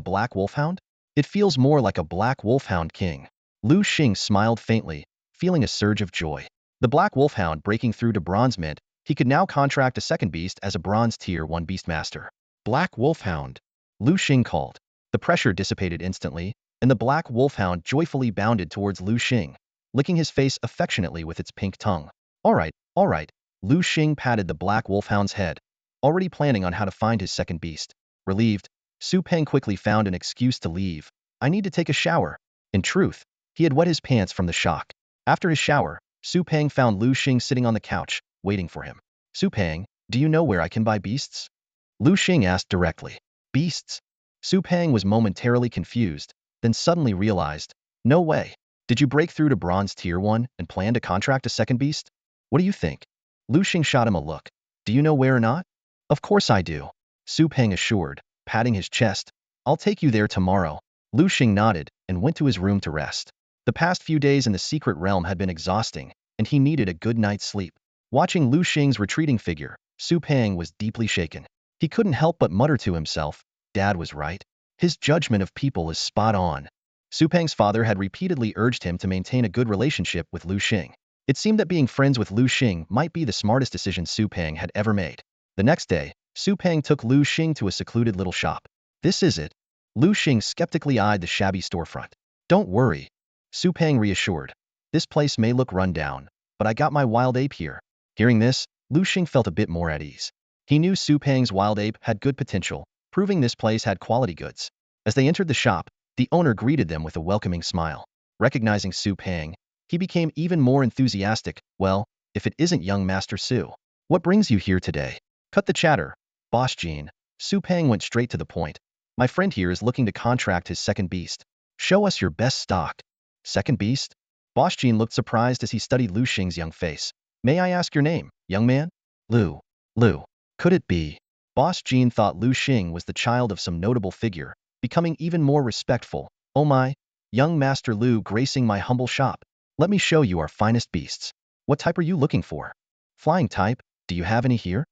black wolfhound? It feels more like a black wolfhound king." Liu Xing smiled faintly, feeling a surge of joy. The black wolfhound breaking through to bronze meant he could now contract a second beast as a bronze tier 1 beastmaster. "Black wolfhound," Liu Xing called. The pressure dissipated instantly, and the black wolfhound joyfully bounded towards Liu Xing, licking his face affectionately with its pink tongue. All right, Liu Xing patted the black wolfhound's head, already planning on how to find his second beast. Relieved, Su Peng quickly found an excuse to leave. "I need to take a shower." In truth, he had wet his pants from the shock. After his shower, Su Peng found Liu Xing sitting on the couch, waiting for him. "Su Peng, do you know where I can buy beasts?" Liu Xing asked directly. "Beasts?" Su Peng was momentarily confused, then suddenly realized, "No way. Did you break through to bronze tier 1 and plan to contract a second beast? What do you think?" Liu Xing shot him a look. "Do you know where or not?" "Of course I do," Su Peng assured, patting his chest. "I'll take you there tomorrow." Liu Xing nodded and went to his room to rest. The past few days in the secret realm had been exhausting, and he needed a good night's sleep. Watching Liu Xing's retreating figure, Su Peng was deeply shaken. He couldn't help but mutter to himself, "Dad was right. His judgment of people is spot on." Su Peng's father had repeatedly urged him to maintain a good relationship with Liu Xing. It seemed that being friends with Liu Xing might be the smartest decision Su Peng had ever made. The next day, Su Peng took Liu Xing to a secluded little shop. "This is it." Liu Xing skeptically eyed the shabby storefront. "Don't worry," Su Peng reassured. "This place may look run down, but I got my wild ape here." Hearing this, Liu Xing felt a bit more at ease. He knew Su Peng's wild ape had good potential, proving this place had quality goods. As they entered the shop, the owner greeted them with a welcoming smile. Recognizing Su Peng, he became even more enthusiastic. "Well, if it isn't young Master Su. What brings you here today?" "Cut the chatter, Boss Jean." Su Peng went straight to the point. "My friend here is looking to contract his second beast. Show us your best stock." "Second beast?" Boss Jean looked surprised as he studied Liu Xing's young face. "May I ask your name, young man?" Liu. Could it be? Boss Jean thought Liu Xing was the child of some notable figure, becoming even more respectful. Oh my, young Master Liu gracing my humble shop. Let me show you our finest beasts. What type are you looking for? Flying type, do you have any here?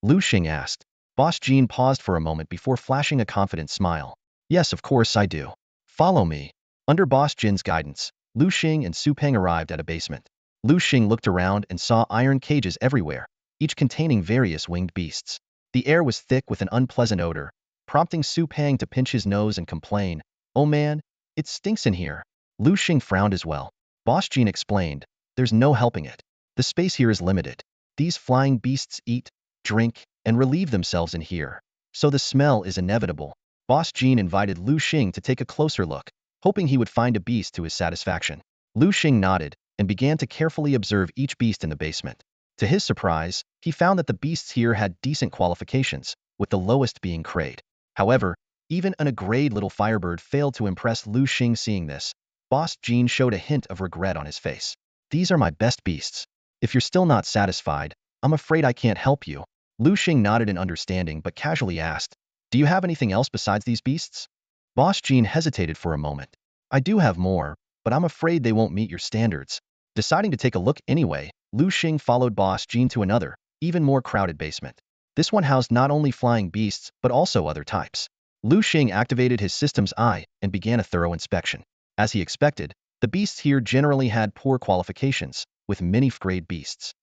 Liu Xing asked. Boss Jean paused for a moment before flashing a confident smile. Yes, of course I do. Follow me. Under Boss Jin's guidance, Liu Xing and Su Peng arrived at a basement. Liu Xing looked around and saw iron cages everywhere, each containing various winged beasts. The air was thick with an unpleasant odor, prompting Su Peng to pinch his nose and complain, "Oh man, it stinks in here." Liu Xing frowned as well. Boss Jean explained, "There's no helping it. The space here is limited. These flying beasts eat, drink, and relieve themselves in here, so the smell is inevitable." Boss Jean invited Liu Xing to take a closer look, hoping he would find a beast to his satisfaction. Liu Xing nodded and began to carefully observe each beast in the basement. To his surprise, he found that the beasts here had decent qualifications, with the lowest being grade. However, even a grade little firebird failed to impress Liu Xing. Seeing this, Boss Jean showed a hint of regret on his face. "These are my best beasts. If you're still not satisfied, I'm afraid I can't help you." Liu Xing nodded in understanding but casually asked, "Do you have anything else besides these beasts?" Boss Jean hesitated for a moment. "I do have more, but I'm afraid they won't meet your standards." Deciding to take a look anyway, Liu Xing followed Boss Jean to another, even more crowded basement. This one housed not only flying beasts, but also other types. Liu Xing activated his system's eye and began a thorough inspection. As he expected, the beasts here generally had poor qualifications, with many grade beasts.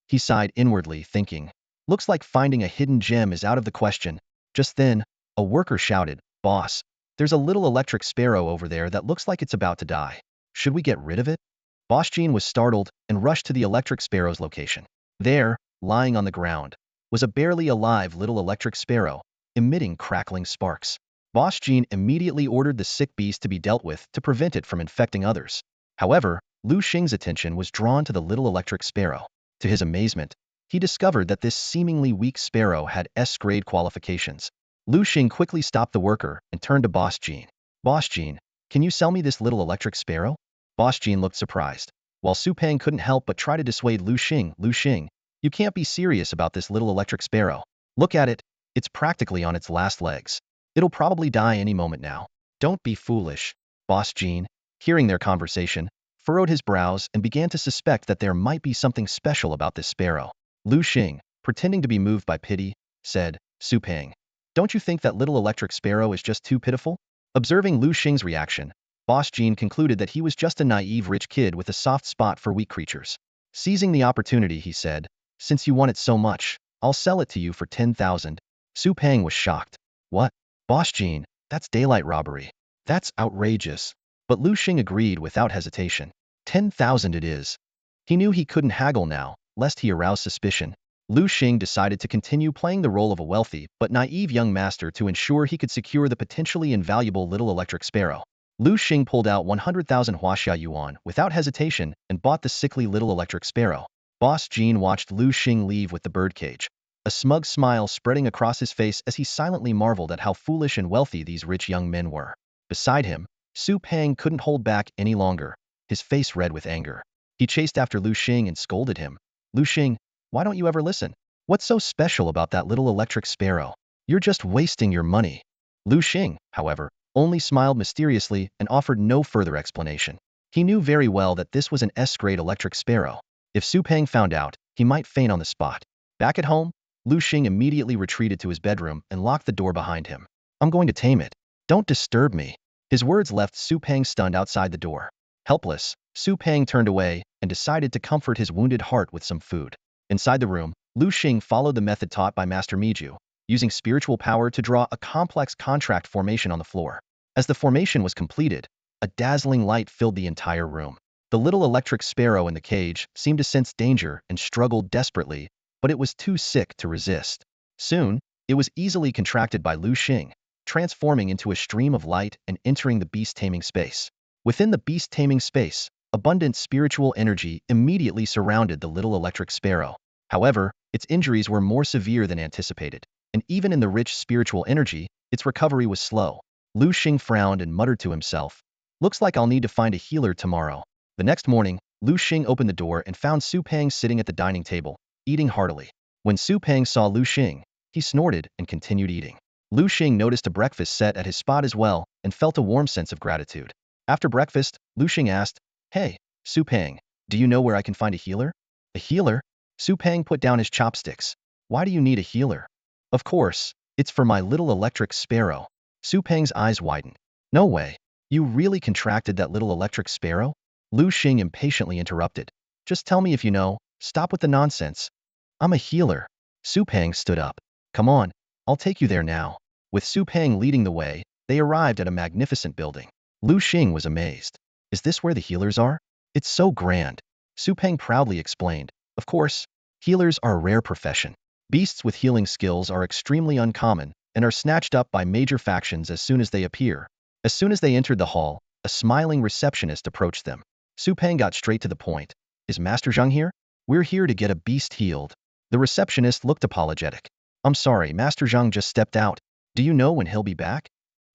He sighed inwardly, thinking, "Looks like finding a hidden gem is out of the question." Just then, a worker shouted, "Boss, there's a little electric sparrow over there that looks like it's about to die. Should we get rid of it?" Boss Jean was startled and rushed to the electric sparrow's location. There, lying on the ground, was a barely alive little electric sparrow, emitting crackling sparks. Boss Jean immediately ordered the sick beast to be dealt with to prevent it from infecting others. However, Liu Xing's attention was drawn to the little electric sparrow. To his amazement, he discovered that this seemingly weak sparrow had S-grade qualifications. Liu Xing quickly stopped the worker and turned to Boss Jean. "Boss Jean, can you sell me this little electric sparrow?" Boss Jean looked surprised, while Su Peng couldn't help but try to dissuade Liu Xing. "Liu Xing, you can't be serious about this little electric sparrow. Look at it, it's practically on its last legs. It'll probably die any moment now." "Don't be foolish." Boss Jean, hearing their conversation, furrowed his brows and began to suspect that there might be something special about this sparrow. Liu Xing, pretending to be moved by pity, said, "Su Peng, don't you think that little electric sparrow is just too pitiful?" Observing Liu Xing's reaction, Boss Jean concluded that he was just a naive rich kid with a soft spot for weak creatures. Seizing the opportunity, he said, "Since you want it so much, I'll sell it to you for 10,000. Su Peng was shocked. "What? Boss Jean, that's daylight robbery. That's outrageous." But Liu Xing agreed without hesitation. 10,000 it is. He knew he couldn't haggle now, lest he arouse suspicion. Liu Xing decided to continue playing the role of a wealthy but naive young master to ensure he could secure the potentially invaluable little electric sparrow. Liu Xing pulled out 100,000 Huaxia yuan without hesitation and bought the sickly little electric sparrow. Boss Jean watched Liu Xing leave with the birdcage, a smug smile spreading across his face as he silently marveled at how foolish and wealthy these rich young men were. Beside him, Su Peng couldn't hold back any longer, his face red with anger. He chased after Liu Xing and scolded him. "Liu Xing, why don't you ever listen? What's so special about that little electric sparrow? You're just wasting your money." Liu Xing, however, only smiled mysteriously and offered no further explanation. He knew very well that this was an S-grade electric sparrow. If Su Peng found out, he might faint on the spot. Back at home, Liu Xing immediately retreated to his bedroom and locked the door behind him. "I'm going to tame it. Don't disturb me." His words left Su Peng stunned outside the door. Helpless, Su Peng turned away and decided to comfort his wounded heart with some food. Inside the room, Liu Xing followed the method taught by Master Miju, using spiritual power to draw a complex contract formation on the floor. As the formation was completed, a dazzling light filled the entire room. The little electric sparrow in the cage seemed to sense danger and struggled desperately, but it was too sick to resist. Soon, it was easily contracted by Liu Xing, transforming into a stream of light and entering the beast-taming space. Within the beast-taming space, abundant spiritual energy immediately surrounded the little electric sparrow. However, its injuries were more severe than anticipated, and even in the rich spiritual energy, its recovery was slow. Liu Xing frowned and muttered to himself, "Looks like I'll need to find a healer tomorrow." The next morning, Liu Xing opened the door and found Su Peng sitting at the dining table, eating heartily. When Su Peng saw Liu Xing, He snorted and continued eating. Liu Xing noticed a breakfast set at his spot as well and felt a warm sense of gratitude. After breakfast, Liu Xing asked, "Hey, Su Peng, do you know where I can find a healer?" "A healer?" Su Peng put down his chopsticks. "Why do you need a healer?" "Of course, it's for my little electric sparrow." Su Peng's eyes widened. "No way. You really contracted that little electric sparrow?" Liu Xing impatiently interrupted. "Just tell me if you know. Stop with the nonsense." "I'm a healer." Su Peng stood up. "Come on, I'll take you there now." With Su Peng leading the way, they arrived at a magnificent building. Liu Xing was amazed. "Is this where the healers are? It's so grand." Su Peng proudly explained. "Of course, healers are a rare profession. Beasts with healing skills are extremely uncommon and are snatched up by major factions as soon as they appear." As soon as they entered the hall, a smiling receptionist approached them. Su Peng got straight to the point. "Is Master Zhang here? We're here to get a beast healed." The receptionist looked apologetic. "I'm sorry, Master Zhang just stepped out. Do you know when he'll be back?"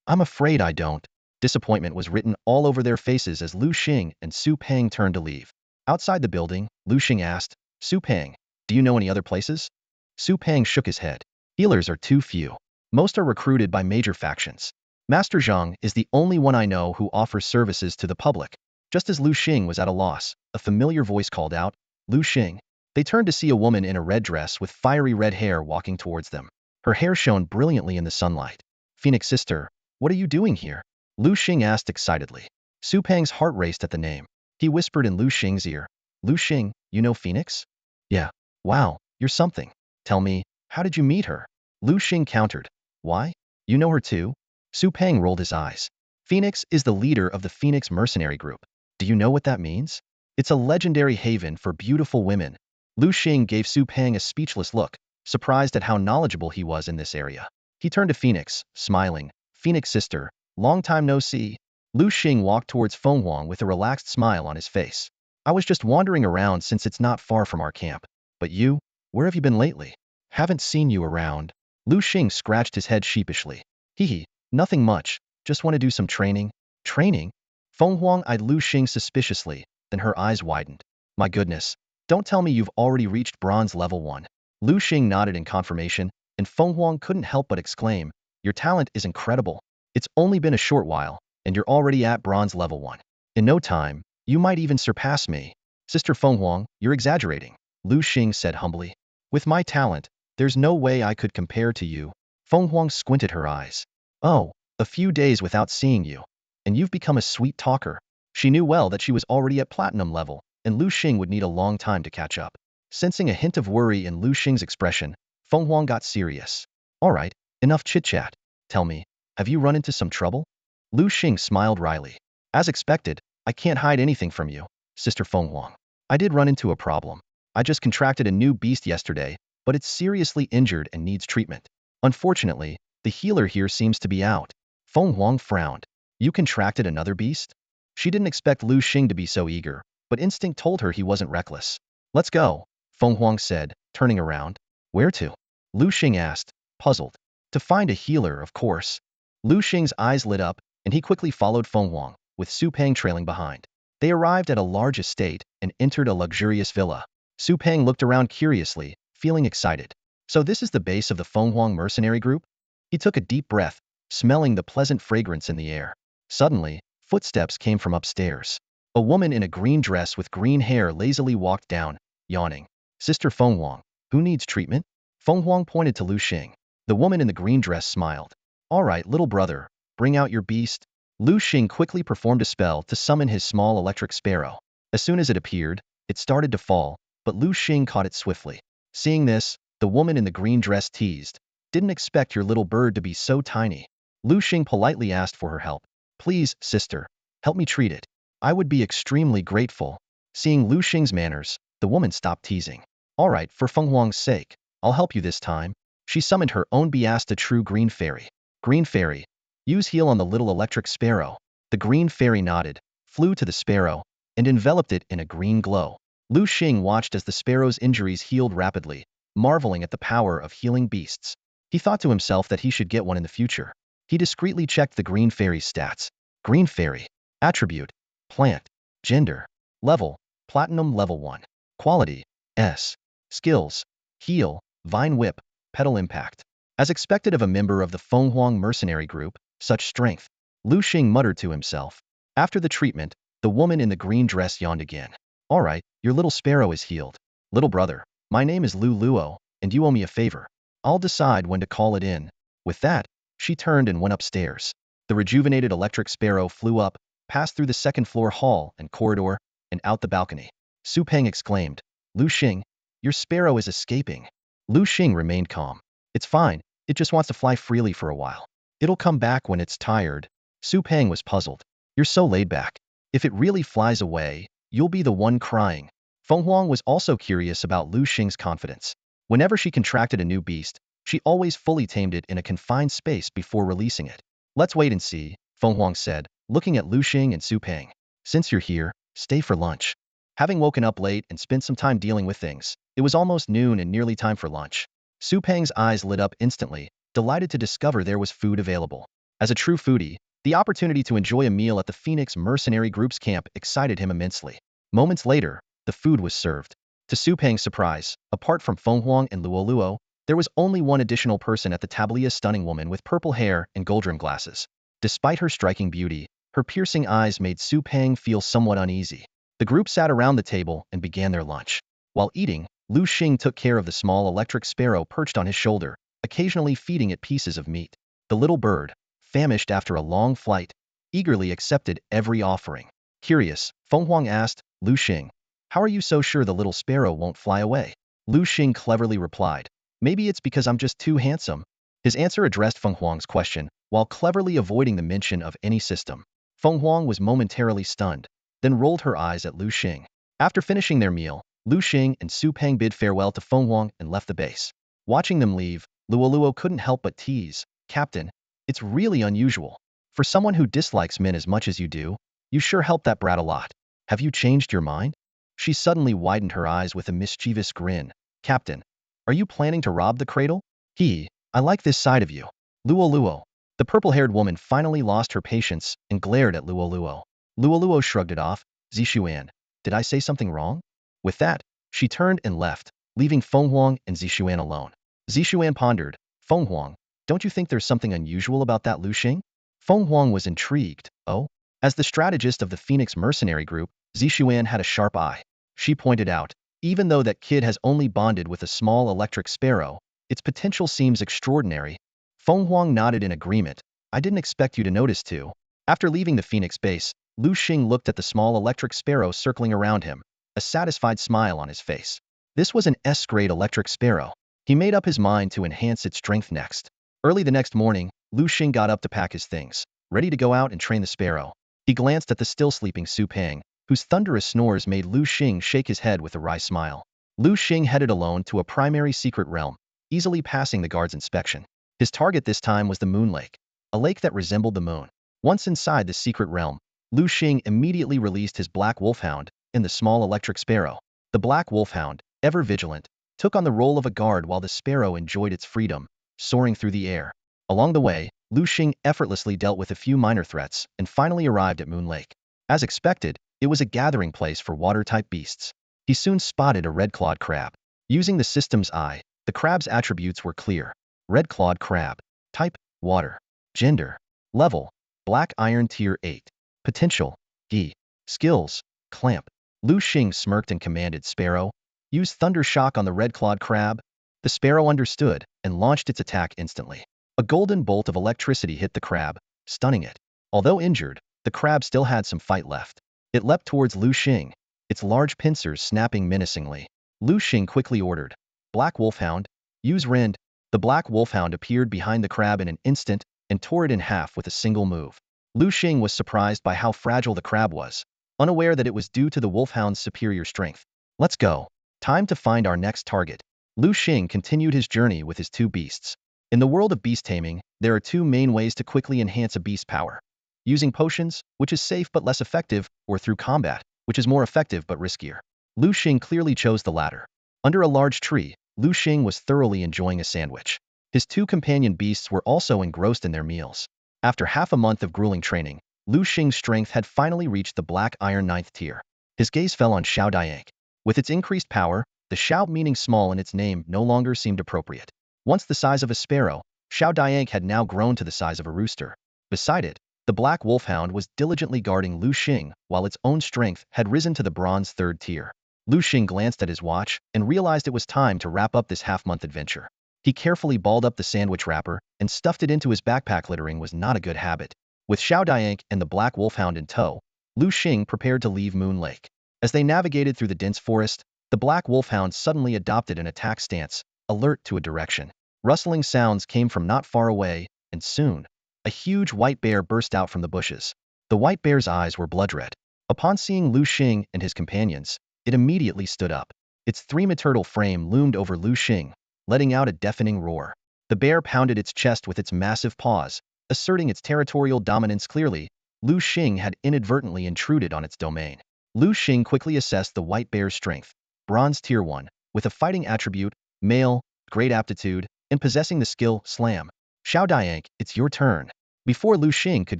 "I'm afraid I don't." Disappointment was written all over their faces as Liu Xing and Su Peng turned to leave. Outside the building, Liu Xing asked, "Su Peng, do you know any other places?" Su Peng shook his head. "Healers are too few. Most are recruited by major factions. Master Zhang is the only one I know who offers services to the public." Just as Liu Xing was at a loss, a familiar voice called out, "Liu Xing." They turned to see a woman in a red dress with fiery red hair walking towards them. Her hair shone brilliantly in the sunlight. "Phoenix sister, what are you doing here?" Liu Xing asked excitedly. Su Peng's heart raced at the name. He whispered in Liu Xing's ear, "Liu Xing, you know Phoenix?" "Yeah. Wow, you're something. Tell me, how did you meet her?" Liu Xing countered. "Why? You know her too?" Su Peng rolled his eyes. "Phoenix is the leader of the Phoenix mercenary group. Do you know what that means? It's a legendary haven for beautiful women." Liu Xing gave Su Peng a speechless look, surprised at how knowledgeable he was in this area. He turned to Phoenix, smiling. "Phoenix sister, long time no see." Liu Xing walked towards Feng Huang with a relaxed smile on his face. "I was just wandering around since it's not far from our camp. But you, where have you been lately? Haven't seen you around." Liu Xing scratched his head sheepishly. "Hee, nothing much. Just want to do some training." "Training?" Feng Huang eyed Liu Xing suspiciously, then her eyes widened. "My goodness, don't tell me you've already reached bronze level 1. Liu Xing nodded in confirmation, and Feng Huang couldn't help but exclaim, "Your talent is incredible. It's only been a short while, and you're already at bronze level 1. In no time, you might even surpass me." "Sister Feng Huang, you're exaggerating," Liu Xing said humbly. "With my talent, there's no way I could compare to you." Feng Huang squinted her eyes. "Oh, a few days without seeing you, and you've become a sweet talker." She knew well that she was already at platinum level, and Liu Xing would need a long time to catch up. Sensing a hint of worry in Liu Xing's expression, Feng Huang got serious. "All right, enough chit-chat. Tell me, have you run into some trouble?" Liu Xing smiled wryly. "As expected, I can't hide anything from you, Sister Feng Huang. I did run into a problem. I just contracted a new beast yesterday, but it's seriously injured and needs treatment. Unfortunately, the healer here seems to be out." Feng Huang frowned. "You contracted another beast?" She didn't expect Liu Xing to be so eager, but instinct told her he wasn't reckless. "Let's go," Feng Huang said, turning around. "Where to?" Liu Xing asked, puzzled. "To find a healer, of course." Liu Xing's eyes lit up, and he quickly followed Feng Huang, with Su Peng trailing behind. They arrived at a large estate and entered a luxurious villa. Su Peng looked around curiously, feeling excited. "So this is the base of the Feng Huang mercenary group?" He took a deep breath, smelling the pleasant fragrance in the air. Suddenly, footsteps came from upstairs. A woman in a green dress with green hair lazily walked down, yawning. "Sister Feng Huang, who needs treatment?" Feng Huang pointed to Liu Xing. The woman in the green dress smiled. "All right, little brother, bring out your beast." Liu Xing quickly performed a spell to summon his small electric sparrow. As soon as it appeared, it started to fall, but Liu Xing caught it swiftly. Seeing this, the woman in the green dress teased. "Didn't expect your little bird to be so tiny." Liu Xing politely asked for her help. "Please, sister, help me treat it. I would be extremely grateful." Seeing Liu Xing's manners, the woman stopped teasing. "All right, for Feng Huang's sake, I'll help you this time." She summoned her own Beast, a true green fairy. "Green fairy, use heal on the little electric sparrow." The green fairy nodded, flew to the sparrow, and enveloped it in a green glow. Liu Xing watched as the sparrow's injuries healed rapidly, marveling at the power of healing beasts. He thought to himself that he should get one in the future. He discreetly checked the green fairy's stats. Green fairy. Attribute. Plant. Gender. Level. Platinum level 1. Quality. S. Skills. Heal. Vine whip. Petal impact. As expected of a member of the Fenghuang mercenary group, such strength. Liu Xing muttered to himself. After the treatment, the woman in the green dress yawned again. All right, your little sparrow is healed. Little brother, my name is Lu Luo, and you owe me a favor. I'll decide when to call it in. With that, she turned and went upstairs. The rejuvenated electric sparrow flew up, passed through the second-floor hall and corridor, and out the balcony. Su Peng exclaimed, Liu Xing, your sparrow is escaping. Liu Xing remained calm. It's fine, it just wants to fly freely for a while. It'll come back when it's tired. Su Peng was puzzled. You're so laid back. If it really flies away, you'll be the one crying. Feng Huang was also curious about Liu Xing's confidence. Whenever she contracted a new beast, she always fully tamed it in a confined space before releasing it. Let's wait and see, Feng Huang said, looking at Liu Xing and Su Peng. Since you're here, stay for lunch. Having woken up late and spent some time dealing with things, it was almost noon and nearly time for lunch. Su Peng's eyes lit up instantly, delighted to discover there was food available. As a true foodie, the opportunity to enjoy a meal at the Phoenix Mercenary Group's camp excited him immensely. Moments later, the food was served. To Su Peng's surprise, apart from Feng Huang and Luo Luo, there was only one additional person at the table, a stunning woman with purple hair and gold-rimmed glasses. Despite her striking beauty, her piercing eyes made Su Peng feel somewhat uneasy. The group sat around the table and began their lunch. While eating, Liu Xing took care of the small electric sparrow perched on his shoulder, occasionally feeding it pieces of meat. The little bird, famished after a long flight, eagerly accepted every offering. Curious, Feng Huang asked, Liu Xing, how are you so sure the little sparrow won't fly away? Liu Xing cleverly replied, maybe it's because I'm just too handsome. His answer addressed Feng Huang's question, while cleverly avoiding the mention of any system. Feng Huang was momentarily stunned, then rolled her eyes at Liu Xing. After finishing their meal, Liu Xing and Su Peng bid farewell to Feng Huang and left the base. Watching them leave, Luo Luo couldn't help but tease, Captain, it's really unusual. For someone who dislikes men as much as you do, you sure help that brat a lot. Have you changed your mind? She suddenly widened her eyes with a mischievous grin. Captain, are you planning to rob the cradle? I like this side of you. Luo Luo. The purple-haired woman finally lost her patience and glared at Luo Luo. Luo Luo shrugged it off. Zixuan, did I say something wrong? With that, she turned and left, leaving Feng Huang and Zixuan alone. Zixuan pondered, Feng Huang, don't you think there's something unusual about that Liu Xing? Feng Huang was intrigued. Oh? As the strategist of the Phoenix mercenary group, Zixuan had a sharp eye. She pointed out, even though that kid has only bonded with a small electric sparrow, its potential seems extraordinary. Feng Huang nodded in agreement. I didn't expect you to notice too. After leaving the Phoenix base, Liu Xing looked at the small electric sparrow circling around him, a satisfied smile on his face. This was an S-grade electric sparrow. He made up his mind to enhance its strength next. Early the next morning, Liu Xing got up to pack his things, ready to go out and train the sparrow. He glanced at the still sleeping Su Peng, whose thunderous snores made Liu Xing shake his head with a wry smile. Liu Xing headed alone to a primary secret realm, easily passing the guard's inspection. His target this time was the Moon Lake, a lake that resembled the moon. Once inside the secret realm, Liu Xing immediately released his black wolfhound and the small electric sparrow. The black wolfhound, ever vigilant, took on the role of a guard while the sparrow enjoyed its freedom, soaring through the air. Along the way, Liu Xing effortlessly dealt with a few minor threats and finally arrived at Moon Lake. As expected, it was a gathering place for water-type beasts. He soon spotted a red-clawed crab. Using the system's eye, the crab's attributes were clear. Red-clawed crab. Type, water. Gender. Level, black iron tier 8. Potential, D. Skills, clamp. Liu Xing smirked and commanded Sparrow, use thunder shock on the red-clawed crab. The sparrow understood and launched its attack instantly. A golden bolt of electricity hit the crab, stunning it. Although injured, the crab still had some fight left. It leapt towards Liu Xing, its large pincers snapping menacingly. Liu Xing quickly ordered, Black Wolfhound, use rend. The Black Wolfhound appeared behind the crab in an instant and tore it in half with a single move. Liu Xing was surprised by how fragile the crab was, unaware that it was due to the Wolfhound's superior strength. Let's go. Time to find our next target. Liu Xing continued his journey with his two beasts. In the world of beast taming, there are two main ways to quickly enhance a beast's power. Using potions, which is safe but less effective, or through combat, which is more effective but riskier. Liu Xing clearly chose the latter. Under a large tree, Liu Xing was thoroughly enjoying a sandwich. His two companion beasts were also engrossed in their meals. After half a month of grueling training, Liu Xing's strength had finally reached the black iron 9th tier. His gaze fell on Xiao Diank. With its increased power, the Xiao meaning small in its name no longer seemed appropriate. Once the size of a sparrow, Xiao Diank had now grown to the size of a rooster. Beside it, the black wolfhound was diligently guarding Liu Xing, while its own strength had risen to the bronze third tier. Liu Xing glanced at his watch and realized it was time to wrap up this half-month adventure. He carefully balled up the sandwich wrapper and stuffed it into his backpack. Littering was not a good habit. With Xiao Diank and the black wolfhound in tow, Liu Xing prepared to leave Moon Lake. As they navigated through the dense forest, the black wolfhound suddenly adopted an attack stance, alert to a direction. Rustling sounds came from not far away, and soon, a huge white bear burst out from the bushes. The white bear's eyes were blood red. Upon seeing Liu Xing and his companions, it immediately stood up. Its three-meter frame loomed over Liu Xing, letting out a deafening roar. The bear pounded its chest with its massive paws, asserting its territorial dominance clearly. Liu Xing had inadvertently intruded on its domain. Liu Xing quickly assessed the white bear's strength. Bronze Tier 1, with a fighting attribute, male, great aptitude, and possessing the skill, slam. Xiao Diank, it's your turn. Before Liu Xing could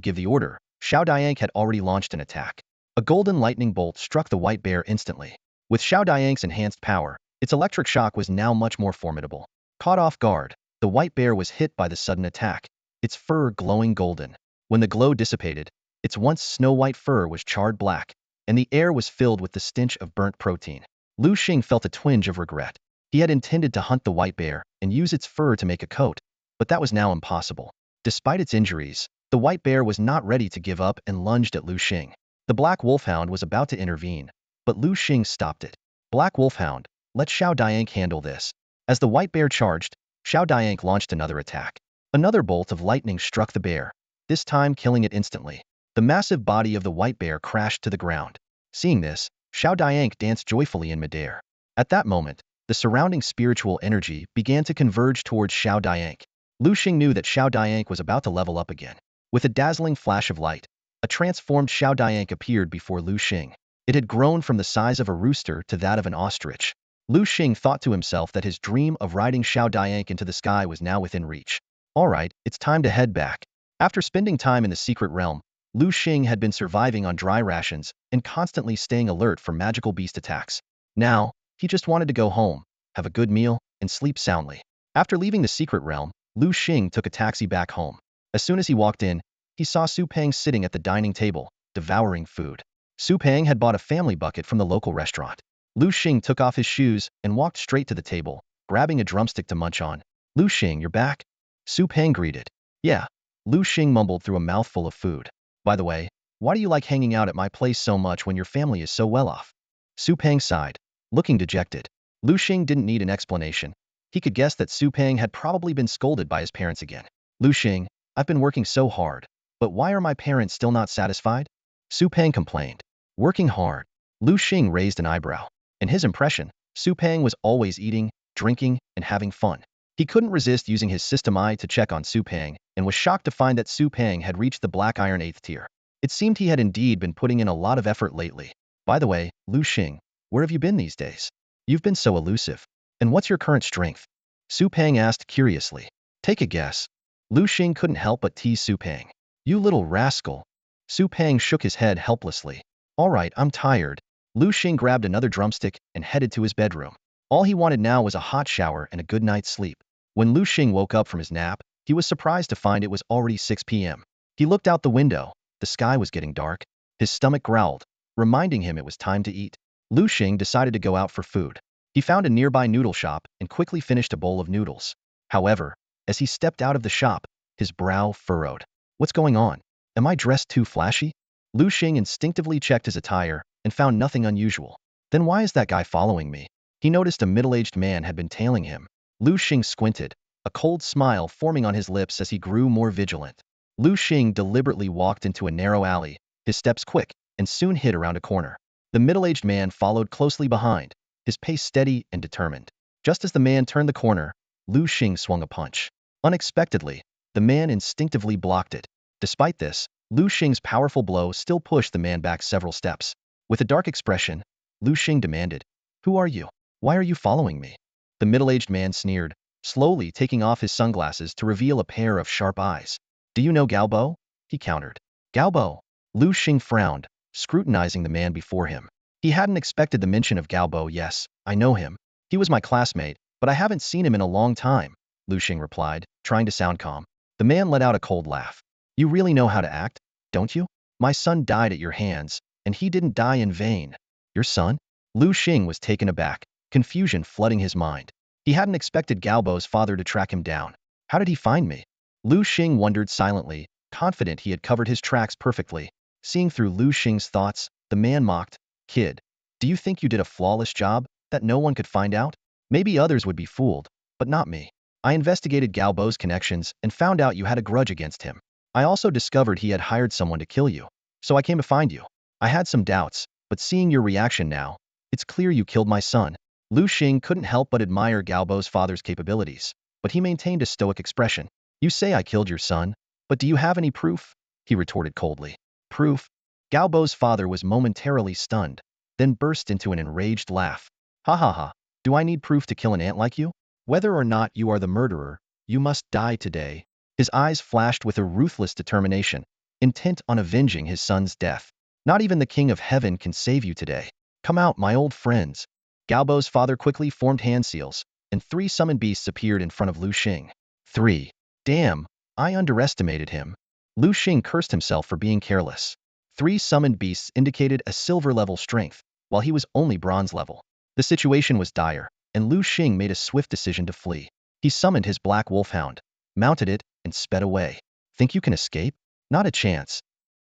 give the order, Xiao Diank had already launched an attack. A golden lightning bolt struck the white bear instantly. With Xiao Diank's enhanced power, its electric shock was now much more formidable. Caught off guard, the white bear was hit by the sudden attack, its fur glowing golden. When the glow dissipated, its once snow-white fur was charred black, and the air was filled with the stench of burnt protein. Liu Xing felt a twinge of regret. He had intended to hunt the white bear and use its fur to make a coat, but that was now impossible. Despite its injuries, the white bear was not ready to give up and lunged at Liu Xing. The black wolfhound was about to intervene, but Liu Xing stopped it. Black wolfhound, let Xiao Diank handle this. As the white bear charged, Xiao Diank launched another attack. Another bolt of lightning struck the bear, this time killing it instantly. The massive body of the white bear crashed to the ground. Seeing this, Xiao Diank danced joyfully in midair. At that moment, the surrounding spiritual energy began to converge towards Xiao Diank. Liu Xing knew that Xiao Diank was about to level up again. With a dazzling flash of light, a transformed Xiao Diank appeared before Liu Xing. It had grown from the size of a rooster to that of an ostrich. Liu Xing thought to himself that his dream of riding Xiao Diank into the sky was now within reach. Alright, it's time to head back. After spending time in the secret realm, Liu Xing had been surviving on dry rations and constantly staying alert for magical beast attacks. Now, he just wanted to go home, have a good meal, and sleep soundly. After leaving the secret realm, Liu Xing took a taxi back home. As soon as he walked in, he saw Su Peng sitting at the dining table, devouring food. Su Peng had bought a family bucket from the local restaurant. Liu Xing took off his shoes and walked straight to the table, grabbing a drumstick to munch on. Liu Xing, you're back? Su Peng greeted. Yeah. Liu Xing mumbled through a mouthful of food. By the way, why do you like hanging out at my place so much when your family is so well off? Su Peng sighed, looking dejected. Liu Xing didn't need an explanation. He could guess that Su Peng had probably been scolded by his parents again. Liu Xing, I've been working so hard, but why are my parents still not satisfied? Su Peng complained. Working hard. Liu Xing raised an eyebrow. In his impression, Su Peng was always eating, drinking, and having fun. He couldn't resist using his system eye to check on Su Peng, and was shocked to find that Su Peng had reached the Black Iron 8th tier. It seemed he had indeed been putting in a lot of effort lately. By the way, Liu Xing, where have you been these days? You've been so elusive. And what's your current strength? Su Peng asked curiously. Take a guess. Liu Xing couldn't help but tease Su Peng. You little rascal. Su Peng shook his head helplessly. Alright, I'm tired. Liu Xing grabbed another drumstick and headed to his bedroom. All he wanted now was a hot shower and a good night's sleep. When Liu Xing woke up from his nap, he was surprised to find it was already 6 p.m. He looked out the window. The sky was getting dark. His stomach growled, reminding him it was time to eat. Liu Xing decided to go out for food. He found a nearby noodle shop and quickly finished a bowl of noodles. However, as he stepped out of the shop, his brow furrowed. What's going on? Am I dressed too flashy? Liu Xing instinctively checked his attire and found nothing unusual. Then why is that guy following me? He noticed a middle-aged man had been tailing him. Liu Xing squinted, a cold smile forming on his lips as he grew more vigilant. Liu Xing deliberately walked into a narrow alley, his steps quick, and soon hid around a corner. The middle-aged man followed closely behind, his pace steady and determined. Just as the man turned the corner, Liu Xing swung a punch. Unexpectedly, the man instinctively blocked it. Despite this, Liu Xing's powerful blow still pushed the man back several steps. With a dark expression, Liu Xing demanded, "Who are you? Why are you following me?" The middle-aged man sneered, slowly taking off his sunglasses to reveal a pair of sharp eyes. "Do you know Galbo?" he countered. "Galbo?" Liu Xing frowned, scrutinizing the man before him. He hadn't expected the mention of Galbo. "Yes, I know him. He was my classmate, but I haven't seen him in a long time," Liu Xing replied. trying to sound calm. The man let out a cold laugh. You really know how to act, don't you? My son died at your hands, and he didn't die in vain. Your son? Liu Xing was taken aback, confusion flooding his mind. He hadn't expected Galbo's father to track him down. How did he find me? Liu Xing wondered silently, confident he had covered his tracks perfectly. Seeing through Liu Xing's thoughts, the man mocked, Kid, do you think you did a flawless job, that no one could find out? Maybe others would be fooled, but not me. I investigated Galbo's connections and found out you had a grudge against him. I also discovered he had hired someone to kill you, so I came to find you. I had some doubts, but seeing your reaction now, it's clear you killed my son. Liu Xing couldn't help but admire Galbo's father's capabilities, but he maintained a stoic expression. You say I killed your son, but do you have any proof? He retorted coldly. Proof? Galbo's father was momentarily stunned, then burst into an enraged laugh. Ha ha ha, do I need proof to kill an ant like you? Whether or not you are the murderer, you must die today. His eyes flashed with a ruthless determination, intent on avenging his son's death. Not even the King of Heaven can save you today. Come out, my old friends. Galbo's father quickly formed hand seals, and 3 summoned beasts appeared in front of Liu Xing. 3. Damn, I underestimated him. Liu Xing cursed himself for being careless. 3 summoned beasts indicated a silver-level strength, while he was only bronze level. The situation was dire, and Liu Xing made a swift decision to flee. He summoned his black wolfhound, mounted it, and sped away. Think you can escape? Not a chance.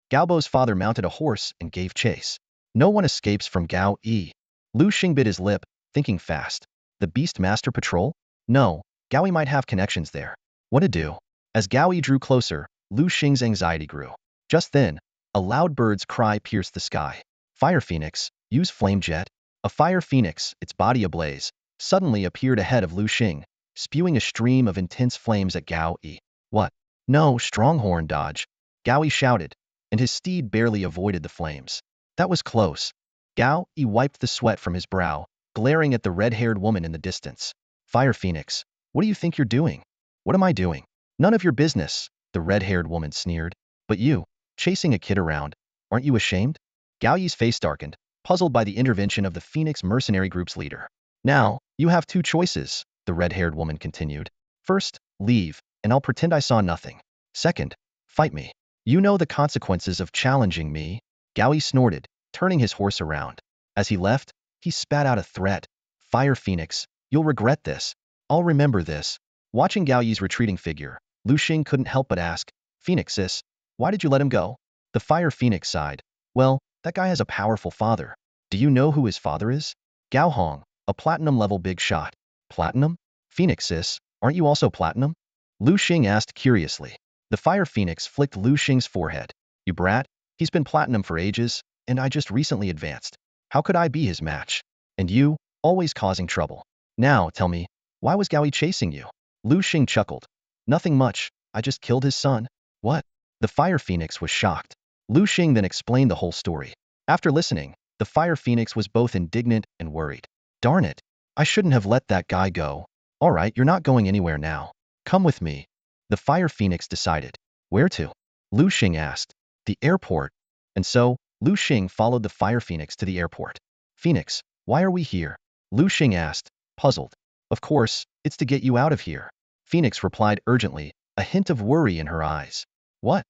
Galbo's father mounted a horse and gave chase. No one escapes from Gao Yi. Liu Xing bit his lip, thinking fast. The Beast Master Patrol? No, Gao Yi might have connections there. What to do? As Gao Yi drew closer, Liu Xing's anxiety grew. Just then, a loud bird's cry pierced the sky. Fire Phoenix, use flame jet. A fire phoenix, its body ablaze, suddenly appeared ahead of Liu Xing, spewing a stream of intense flames at Gao Yi. What? No, Stronghorn dodge. Gao Yi shouted, and his steed barely avoided the flames. That was close. Gao Yi wiped the sweat from his brow, glaring at the red-haired woman in the distance. Fire Phoenix, what do you think you're doing? What am I doing? None of your business, the red-haired woman sneered. But you, chasing a kid around, aren't you ashamed? Gao Yi's face darkened, puzzled by the intervention of the Phoenix mercenary group's leader. Now, you have 2 choices, the red-haired woman continued. First, leave, and I'll pretend I saw nothing. Second, fight me. You know the consequences of challenging me. Gao Yi snorted, turning his horse around. As he left, he spat out a threat. Fire Phoenix, you'll regret this. I'll remember this. Watching Gao Yi's retreating figure, Liu Xing couldn't help but ask, Phoenix sis, why did you let him go? The Fire Phoenix sighed. Well, that guy has a powerful father. Do you know who his father is? Gao Hong, a platinum-level big shot. Platinum? Phoenix sis, aren't you also platinum? Liu Xing asked curiously. The Fire Phoenix flicked Liu Xing's forehead. You brat, he's been platinum for ages, and I just recently advanced. How could I be his match? And you, always causing trouble. Now, tell me, why was Gao Yi chasing you? Liu Xing chuckled. Nothing much, I just killed his son. What? The Fire Phoenix was shocked. Liu Xing then explained the whole story. After listening, the Fire Phoenix was both indignant and worried. Darn it, I shouldn't have let that guy go. All right, you're not going anywhere now. Come with me. The Fire Phoenix decided. Where to? Liu Xing asked. The airport. And so, Liu Xing followed the Fire Phoenix to the airport. Phoenix, why are we here? Liu Xing asked, puzzled. Of course, it's to get you out of here. Phoenix replied urgently, a hint of worry in her eyes. What?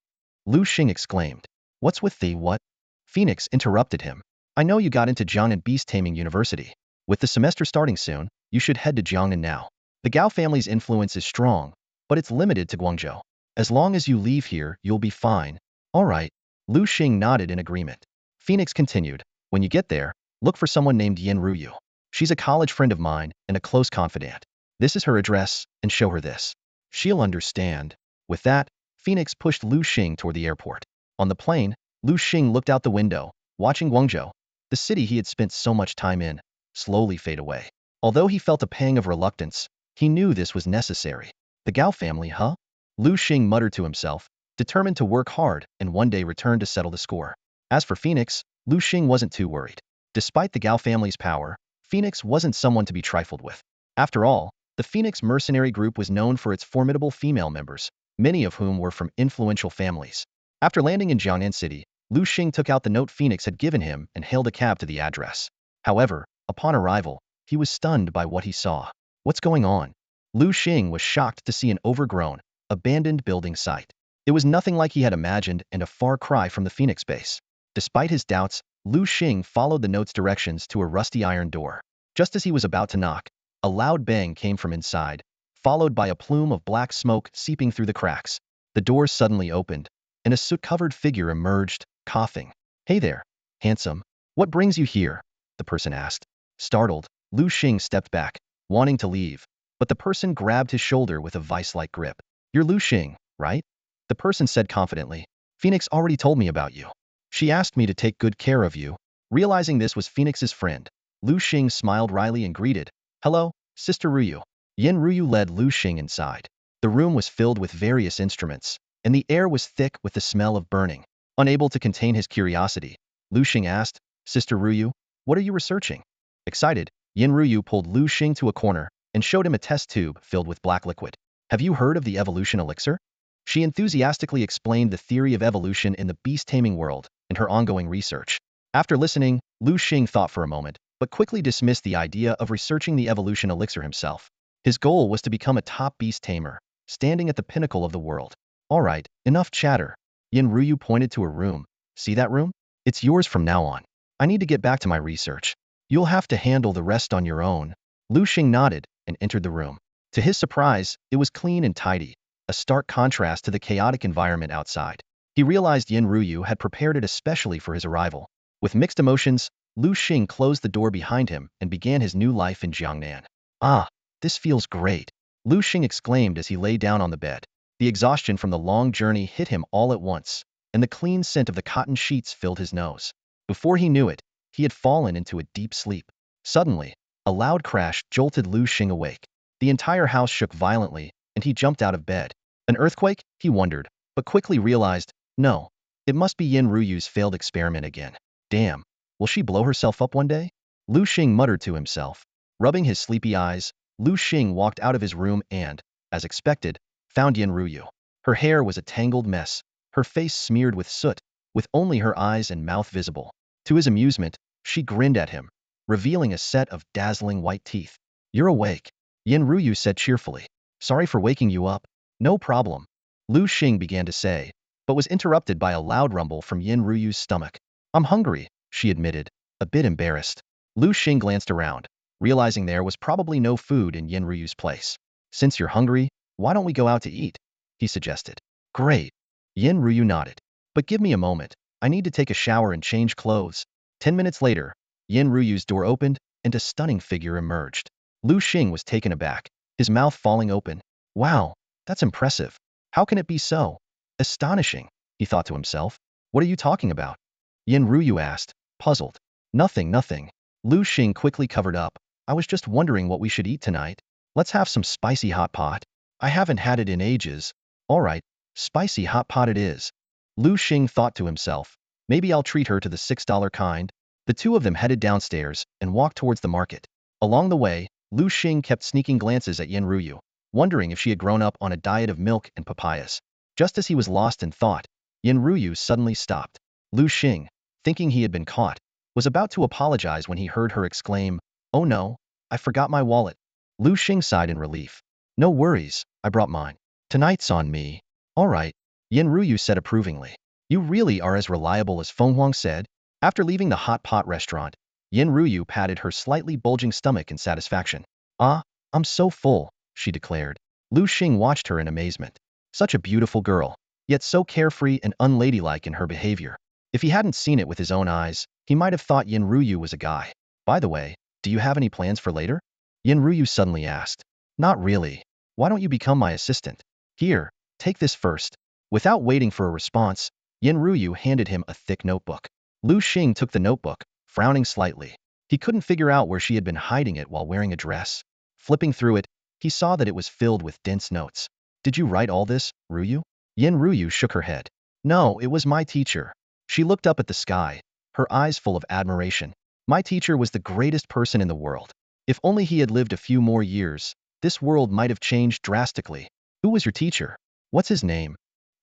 Liu Xing exclaimed. What's with the what? Phoenix interrupted him. I know you got into Jiangnan beast-taming university. With the semester starting soon, you should head to Jiangnan now. The Gao family's influence is strong, but it's limited to Guangzhou. As long as you leave here, you'll be fine. All right. Liu Xing nodded in agreement. Phoenix continued. When you get there, look for someone named Yen Ruyu. She's a college friend of mine and a close confidant. This is her address, and show her this. She'll understand. With that, Phoenix pushed Liu Xing toward the airport. On the plane, Liu Xing looked out the window, watching Guangzhou, the city he had spent so much time in, slowly fade away. Although he felt a pang of reluctance, he knew this was necessary. The Gao family, huh? Liu Xing muttered to himself, determined to work hard and one day return to settle the score. As for Phoenix, Liu Xing wasn't too worried. Despite the Gao family's power, Phoenix wasn't someone to be trifled with. After all, the Phoenix mercenary group was known for its formidable female members, many of whom were from influential families. After landing in Jiangnan City, Liu Xing took out the note Phoenix had given him and hailed a cab to the address. However, upon arrival, he was stunned by what he saw. What's going on? Liu Xing was shocked to see an overgrown, abandoned building site. It was nothing like he had imagined and a far cry from the Phoenix base. Despite his doubts, Liu Xing followed the note's directions to a rusty iron door. Just as he was about to knock, a loud bang came from inside, followed by a plume of black smoke seeping through the cracks. The door suddenly opened, and a soot-covered figure emerged, coughing. "Hey there, handsome. What brings you here?" the person asked. Startled, Liu Xing stepped back, wanting to leave, but the person grabbed his shoulder with a vice-like grip. "You're Liu Xing, right?" the person said confidently. "Phoenix already told me about you. She asked me to take good care of you." Realizing this was Phoenix's friend, Liu Xing smiled wryly and greeted, "Hello, Sister Ruyu." Yin Ruyu led Liu Xing inside. The room was filled with various instruments, and the air was thick with the smell of burning. Unable to contain his curiosity, Liu Xing asked, "Sister Ruyu, what are you researching?" Excited, Yin Ruyu pulled Liu Xing to a corner and showed him a test tube filled with black liquid. "Have you heard of the evolution elixir?" She enthusiastically explained the theory of evolution in the beast-taming world and her ongoing research. After listening, Liu Xing thought for a moment, but quickly dismissed the idea of researching the evolution elixir himself. His goal was to become a top beast tamer, standing at the pinnacle of the world. "All right, enough chatter." Yin Ruyu pointed to a room. "See that room? It's yours from now on. I need to get back to my research. You'll have to handle the rest on your own." Liu Xing nodded and entered the room. To his surprise, it was clean and tidy, a stark contrast to the chaotic environment outside. He realized Yin Ruyu had prepared it especially for his arrival. With mixed emotions, Liu Xing closed the door behind him and began his new life in Jiangnan. "Ah, this feels great," Liu Xing exclaimed as he lay down on the bed. The exhaustion from the long journey hit him all at once, and the clean scent of the cotton sheets filled his nose. Before he knew it, he had fallen into a deep sleep. Suddenly, a loud crash jolted Liu Xing awake. The entire house shook violently, and he jumped out of bed. An earthquake? He wondered, but quickly realized, no, it must be Yin Ruyu's failed experiment again. Damn, will she blow herself up one day? Liu Xing muttered to himself. Rubbing his sleepy eyes, Liu Xing walked out of his room and, as expected, found Yin Ruyu. Her hair was a tangled mess, her face smeared with soot, with only her eyes and mouth visible. To his amusement, she grinned at him, revealing a set of dazzling white teeth. "You're awake," Yin Ruyu said cheerfully. "Sorry for waking you up." "No problem," Liu Xing began to say, but was interrupted by a loud rumble from Yin Ruyu's stomach. "I'm hungry," she admitted, a bit embarrassed. Liu Xing glanced around, realizing there was probably no food in Yin Ruyu's place. "Since you're hungry, why don't we go out to eat?" he suggested. "Great." Yin Ruyu nodded. "But give me a moment. I need to take a shower and change clothes." 10 minutes later, Yin Ruyu's door opened, and a stunning figure emerged. Liu Xing was taken aback, his mouth falling open. "Wow, that's impressive. How can it be so? Astonishing," he thought to himself. "What are you talking about?" Yin Ruyu asked, puzzled. "Nothing, nothing." Liu Xing quickly covered up. "I was just wondering what we should eat tonight. Let's have some spicy hot pot. I haven't had it in ages." "All right, spicy hot pot it is." Liu Xing thought to himself. "Maybe I'll treat her to the $6 kind." The two of them headed downstairs and walked towards the market. Along the way, Liu Xing kept sneaking glances at Yin Ruyu, wondering if she had grown up on a diet of milk and papayas. Just as he was lost in thought, Yin Ruyu suddenly stopped. Liu Xing, thinking he had been caught, was about to apologize when he heard her exclaim, "Oh no, I forgot my wallet." Liu Xing sighed in relief. "No worries, I brought mine. Tonight's on me." "All right," Yin Ruyu said approvingly. "You really are as reliable as Feng Huang said." After leaving the hot pot restaurant, Yin Ruyu patted her slightly bulging stomach in satisfaction. "Ah, I'm so full," she declared. Liu Xing watched her in amazement. Such a beautiful girl, yet so carefree and unladylike in her behavior. If he hadn't seen it with his own eyes, he might have thought Yin Ruyu was a guy. "By the way, do you have any plans for later?" Yin Ruyu suddenly asked. "Not really. Why don't you become my assistant? Here, take this first." Without waiting for a response, Yin Ruyu handed him a thick notebook. Liu Xing took the notebook, frowning slightly. He couldn't figure out where she had been hiding it while wearing a dress. Flipping through it, he saw that it was filled with dense notes. "Did you write all this, Ruyu?" Yin Ruyu shook her head. "No, it was my teacher." She looked up at the sky, her eyes full of admiration. "My teacher was the greatest person in the world. If only he had lived a few more years, this world might have changed drastically." "Who was your teacher? What's his name?"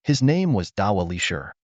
"His name was Dawa Li Shi."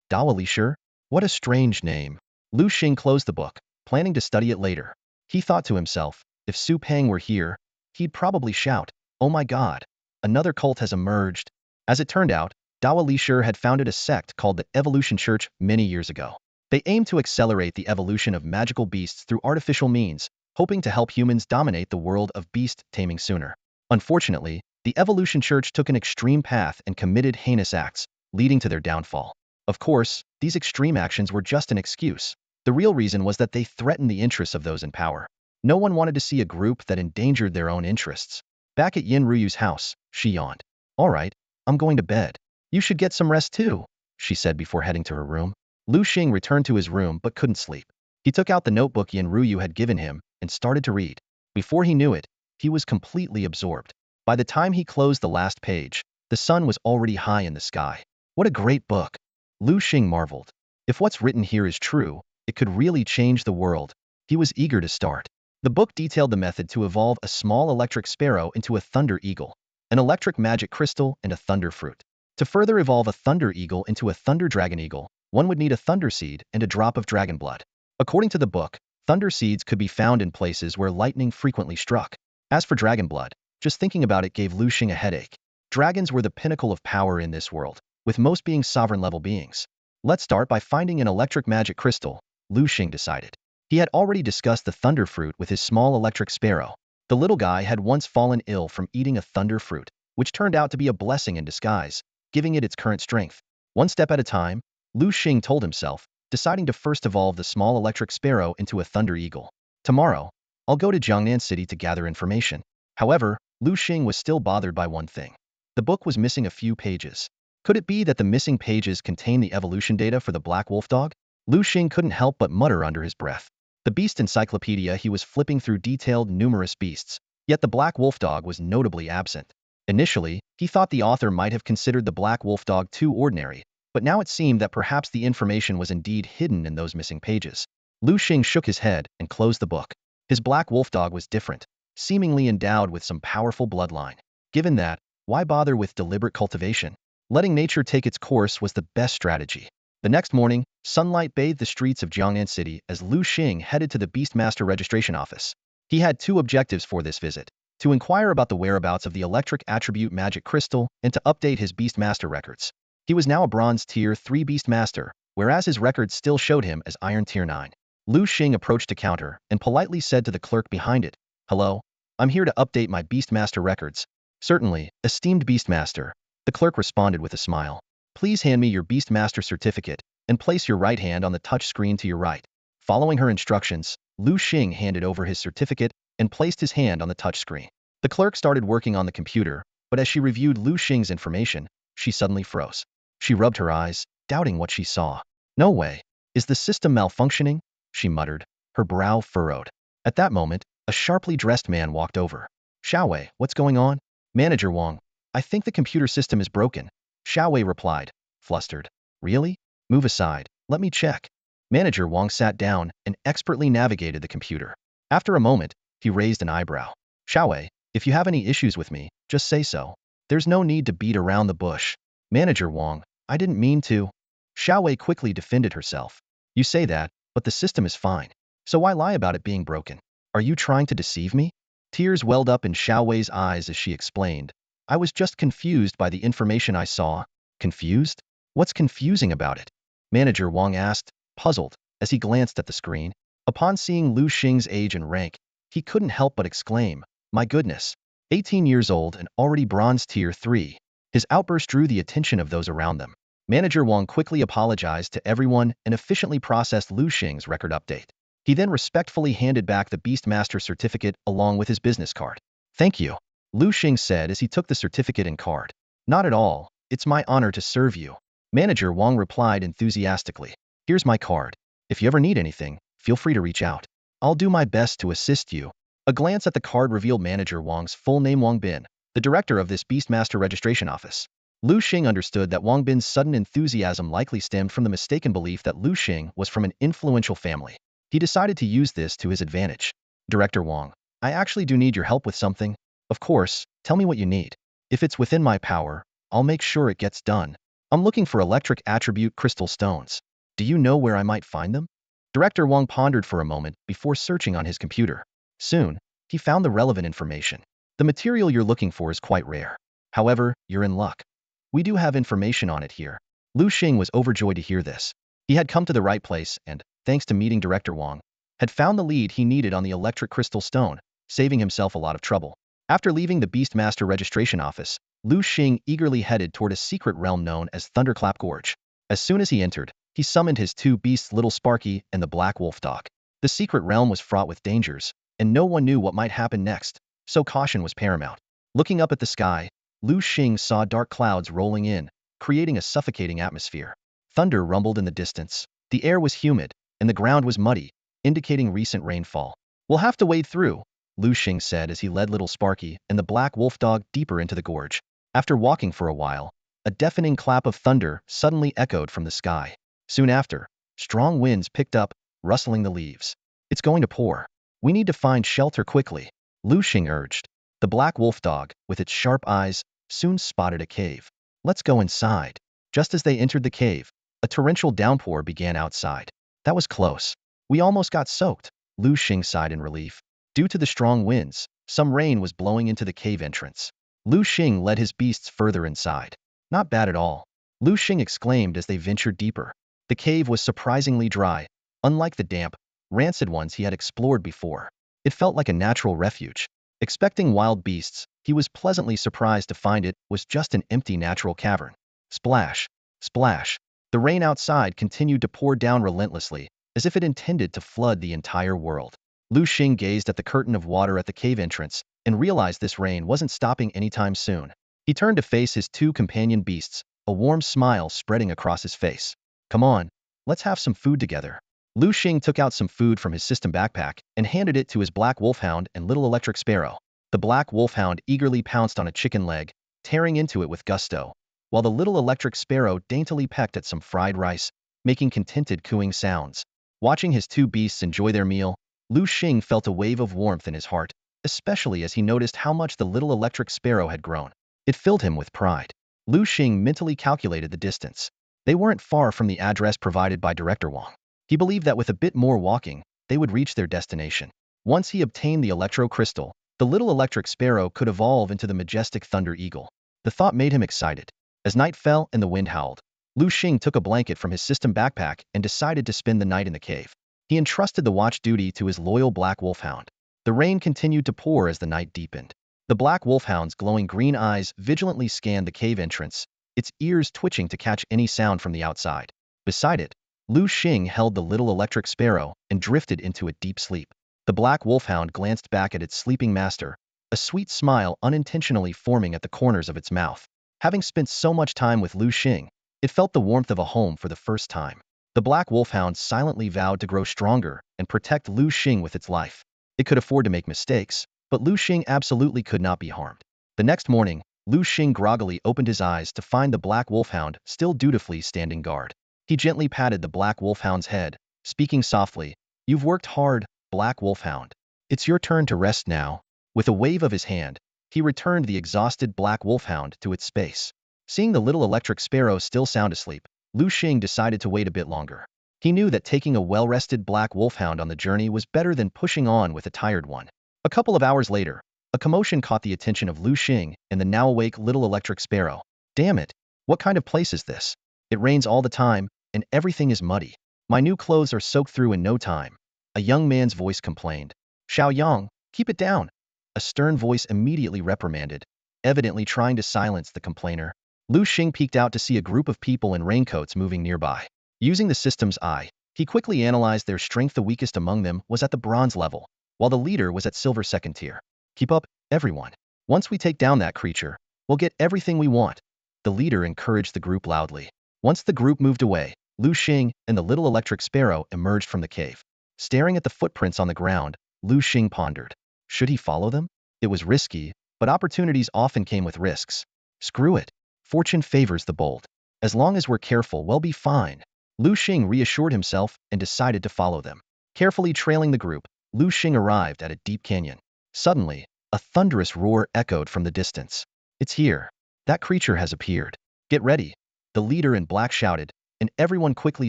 "Dawa Li Shi? What a strange name." Liu Xing closed the book, planning to study it later. He thought to himself, if Su Peng were here, he'd probably shout. Oh my god, another cult has emerged. As it turned out, Dawa Lishur had founded a sect called the Evolution Church many years ago. They aimed to accelerate the evolution of magical beasts through artificial means, hoping to help humans dominate the world of beast-taming sooner. Unfortunately, the Evolution Church took an extreme path and committed heinous acts, leading to their downfall. Of course, these extreme actions were just an excuse. The real reason was that they threatened the interests of those in power. No one wanted to see a group that endangered their own interests. Back at Yin Ruyu's house, she yawned. All right, I'm going to bed. You should get some rest too, she said before heading to her room. Liu Xing returned to his room but couldn't sleep. He took out the notebook Yin Ruyu had given him and started to read. Before he knew it, he was completely absorbed. By the time he closed the last page, the sun was already high in the sky. What a great book! Liu Xing marveled. If what's written here is true, it could really change the world. He was eager to start. The book detailed the method to evolve a small electric sparrow into a thunder eagle, an electric magic crystal, and a thunder fruit. To further evolve a thunder eagle into a thunder dragon eagle, one would need a thunder seed and a drop of dragon blood. According to the book, thunder seeds could be found in places where lightning frequently struck. As for dragon blood, just thinking about it gave Liu Xing a headache. Dragons were the pinnacle of power in this world, with most being sovereign-level beings. Let's start by finding an electric magic crystal, Liu Xing decided. He had already discussed the thunder fruit with his small electric sparrow. The little guy had once fallen ill from eating a thunder fruit, which turned out to be a blessing in disguise, giving it its current strength. One step at a time, Liu Xing told himself, deciding to first evolve the small electric sparrow into a thunder eagle. Tomorrow, I'll go to Jiangnan City to gather information. However, Liu Xing was still bothered by one thing. The book was missing a few pages. Could it be that the missing pages contain the evolution data for the black wolf dog? Liu Xing couldn't help but mutter under his breath. The beast encyclopedia he was flipping through detailed numerous beasts, yet the black wolf dog was notably absent. Initially, he thought the author might have considered the black wolf dog too ordinary, but now it seemed that perhaps the information was indeed hidden in those missing pages. Liu Xing shook his head and closed the book. His black wolf dog was different, seemingly endowed with some powerful bloodline. Given that, why bother with deliberate cultivation? Letting nature take its course was the best strategy. The next morning, sunlight bathed the streets of Jiangnan City as Liu Xing headed to the Beastmaster registration office. He had two objectives for this visit: to inquire about the whereabouts of the electric attribute magic crystal and to update his Beastmaster records. He was now a Bronze Tier 3 Beastmaster, whereas his records still showed him as Iron Tier 9. Liu Xing approached a counter and politely said to the clerk behind it, "Hello, I'm here to update my Beastmaster records." "Certainly, esteemed Beastmaster," the clerk responded with a smile. "Please hand me your Beastmaster certificate and place your right hand on the touch screen to your right." Following her instructions, Liu Xing handed over his certificate and placed his hand on the touch screen. The clerk started working on the computer, but as she reviewed Liu Xing's information, she suddenly froze. She rubbed her eyes, doubting what she saw. "No way. Is the system malfunctioning?" she muttered, her brow furrowed. At that moment, a sharply dressed man walked over. "Xiaowei, what's going on?" "Manager Wang, I think the computer system is broken," Xiaowei replied, flustered. "Really? Move aside, let me check." Manager Wang sat down and expertly navigated the computer. After a moment, he raised an eyebrow. "Xiaowei, if you have any issues with me, just say so. There's no need to beat around the bush." "Manager Wang, I didn't mean to." Xiaowei quickly defended herself. "You say that, but the system is fine. So why lie about it being broken? Are you trying to deceive me?" Tears welled up in Xiaowei's eyes as she explained. "I was just confused by the information I saw." "Confused? What's confusing about it?" Manager Wang asked, puzzled, as he glanced at the screen. Upon seeing Liu Xing's age and rank, he couldn't help but exclaim, "My goodness, 18 years old and already Bronze Tier 3. His outburst drew the attention of those around them. Manager Wang quickly apologized to everyone and efficiently processed Liu Xing's record update. He then respectfully handed back the Beastmaster certificate along with his business card. "Thank you," Liu Xing said as he took the certificate and card. "Not at all, it's my honor to serve you," Manager Wang replied enthusiastically. "Here's my card. If you ever need anything, feel free to reach out. I'll do my best to assist you." A glance at the card revealed Manager Wang's full name: Wang Bin, the director of this Beastmaster registration office. Liu Xing understood that Wang Bin's sudden enthusiasm likely stemmed from the mistaken belief that Liu Xing was from an influential family. He decided to use this to his advantage. "Director Wang, I actually do need your help with something. Of course, tell me what you need. If it's within my power, I'll make sure it gets done. I'm looking for electric attribute crystal stones. Do you know where I might find them?" Director Wang pondered for a moment before searching on his computer. Soon, he found the relevant information. The material you're looking for is quite rare. However, you're in luck. We do have information on it here. Liu Xing was overjoyed to hear this. He had come to the right place and, thanks to meeting Director Wang, had found the lead he needed on the electric crystal stone, saving himself a lot of trouble. After leaving the Beastmaster registration office, Liu Xing eagerly headed toward a secret realm known as Thunderclap Gorge. As soon as he entered, he summoned his two beasts, Little Sparky and the Black Wolf Dog. The secret realm was fraught with dangers, and no one knew what might happen next, so caution was paramount. Looking up at the sky, Liu Xing saw dark clouds rolling in, creating a suffocating atmosphere. Thunder rumbled in the distance. The air was humid, and the ground was muddy, indicating recent rainfall. "We'll have to wade through," Liu Xing said as he led Little Sparky and the Black Wolf Dog deeper into the gorge. After walking for a while, a deafening clap of thunder suddenly echoed from the sky. Soon after, strong winds picked up, rustling the leaves. "It's going to pour. We need to find shelter quickly," Liu Xing urged. The Black Wolf Dog, with its sharp eyes, soon spotted a cave. "Let's go inside." Just as they entered the cave, a torrential downpour began outside. "That was close. We almost got soaked," Liu Xing sighed in relief. Due to the strong winds, some rain was blowing into the cave entrance. Liu Xing led his beasts further inside. "Not bad at all," Liu Xing exclaimed as they ventured deeper. The cave was surprisingly dry, unlike the damp, rancid ones he had explored before. It felt like a natural refuge. Expecting wild beasts, he was pleasantly surprised to find it was just an empty natural cavern. Splash, splash. The rain outside continued to pour down relentlessly, as if it intended to flood the entire world. Liu Xing gazed at the curtain of water at the cave entrance and realized this rain wasn't stopping anytime soon. He turned to face his two companion beasts, a warm smile spreading across his face. "Come on, let's have some food together." Liu Xing took out some food from his system backpack and handed it to his Black Wolfhound and Little Electric Sparrow. The Black Wolfhound eagerly pounced on a chicken leg, tearing into it with gusto, while the Little Electric Sparrow daintily pecked at some fried rice, making contented cooing sounds. Watching his two beasts enjoy their meal, Liu Xing felt a wave of warmth in his heart, especially as he noticed how much the Little Electric Sparrow had grown. It filled him with pride. Liu Xing mentally calculated the distance. They weren't far from the address provided by Director Wang. He believed that with a bit more walking, they would reach their destination. Once he obtained the Electro Crystal, the Little Electric Sparrow could evolve into the Majestic Thunder Eagle. The thought made him excited. As night fell and the wind howled, Liu Xing took a blanket from his system backpack and decided to spend the night in the cave. He entrusted the watch duty to his loyal Black Wolfhound. The rain continued to pour as the night deepened. The Black Wolfhound's glowing green eyes vigilantly scanned the cave entrance, its ears twitching to catch any sound from the outside. Beside it, Liu Xing held the Little Electric Sparrow and drifted into a deep sleep. The Black Wolfhound glanced back at its sleeping master, a sweet smile unintentionally forming at the corners of its mouth. Having spent so much time with Liu Xing, it felt the warmth of a home for the first time. The Black Wolfhound silently vowed to grow stronger and protect Liu Xing with its life. It could afford to make mistakes, but Liu Xing absolutely could not be harmed. The next morning, Liu Xing groggily opened his eyes to find the Black Wolfhound still dutifully standing guard. He gently patted the Black Wolfhound's head, speaking softly, "You've worked hard, Black Wolfhound. It's your turn to rest now." With a wave of his hand, he returned the exhausted Black Wolfhound to its space. Seeing the Little Electric Sparrow still sound asleep, Liu Xing decided to wait a bit longer. He knew that taking a well-rested Black Wolfhound on the journey was better than pushing on with a tired one. A couple of hours later, a commotion caught the attention of Liu Xing and the now-awake Little Electric Sparrow. "Damn it! What kind of place is this? It rains all the time, and everything is muddy. My new clothes are soaked through in no time," a young man's voice complained. "Xiao Yang, keep it down," a stern voice immediately reprimanded, evidently trying to silence the complainer. Liu Xing peeked out to see a group of people in raincoats moving nearby. Using the system's eye, he quickly analyzed their strength. The weakest among them was at the bronze level, while the leader was at silver second tier. "Keep up, everyone. Once we take down that creature, we'll get everything we want," the leader encouraged the group loudly. Once the group moved away, Liu Xing and the Little Electric Sparrow emerged from the cave. Staring at the footprints on the ground, Liu Xing pondered. Should he follow them? It was risky, but opportunities often came with risks. Screw it. Fortune favors the bold. As long as we're careful, we'll be fine. Liu Xing reassured himself and decided to follow them. Carefully trailing the group, Liu Xing arrived at a deep canyon. Suddenly, a thunderous roar echoed from the distance. "It's here. That creature has appeared. Get ready," the leader in black shouted, and everyone quickly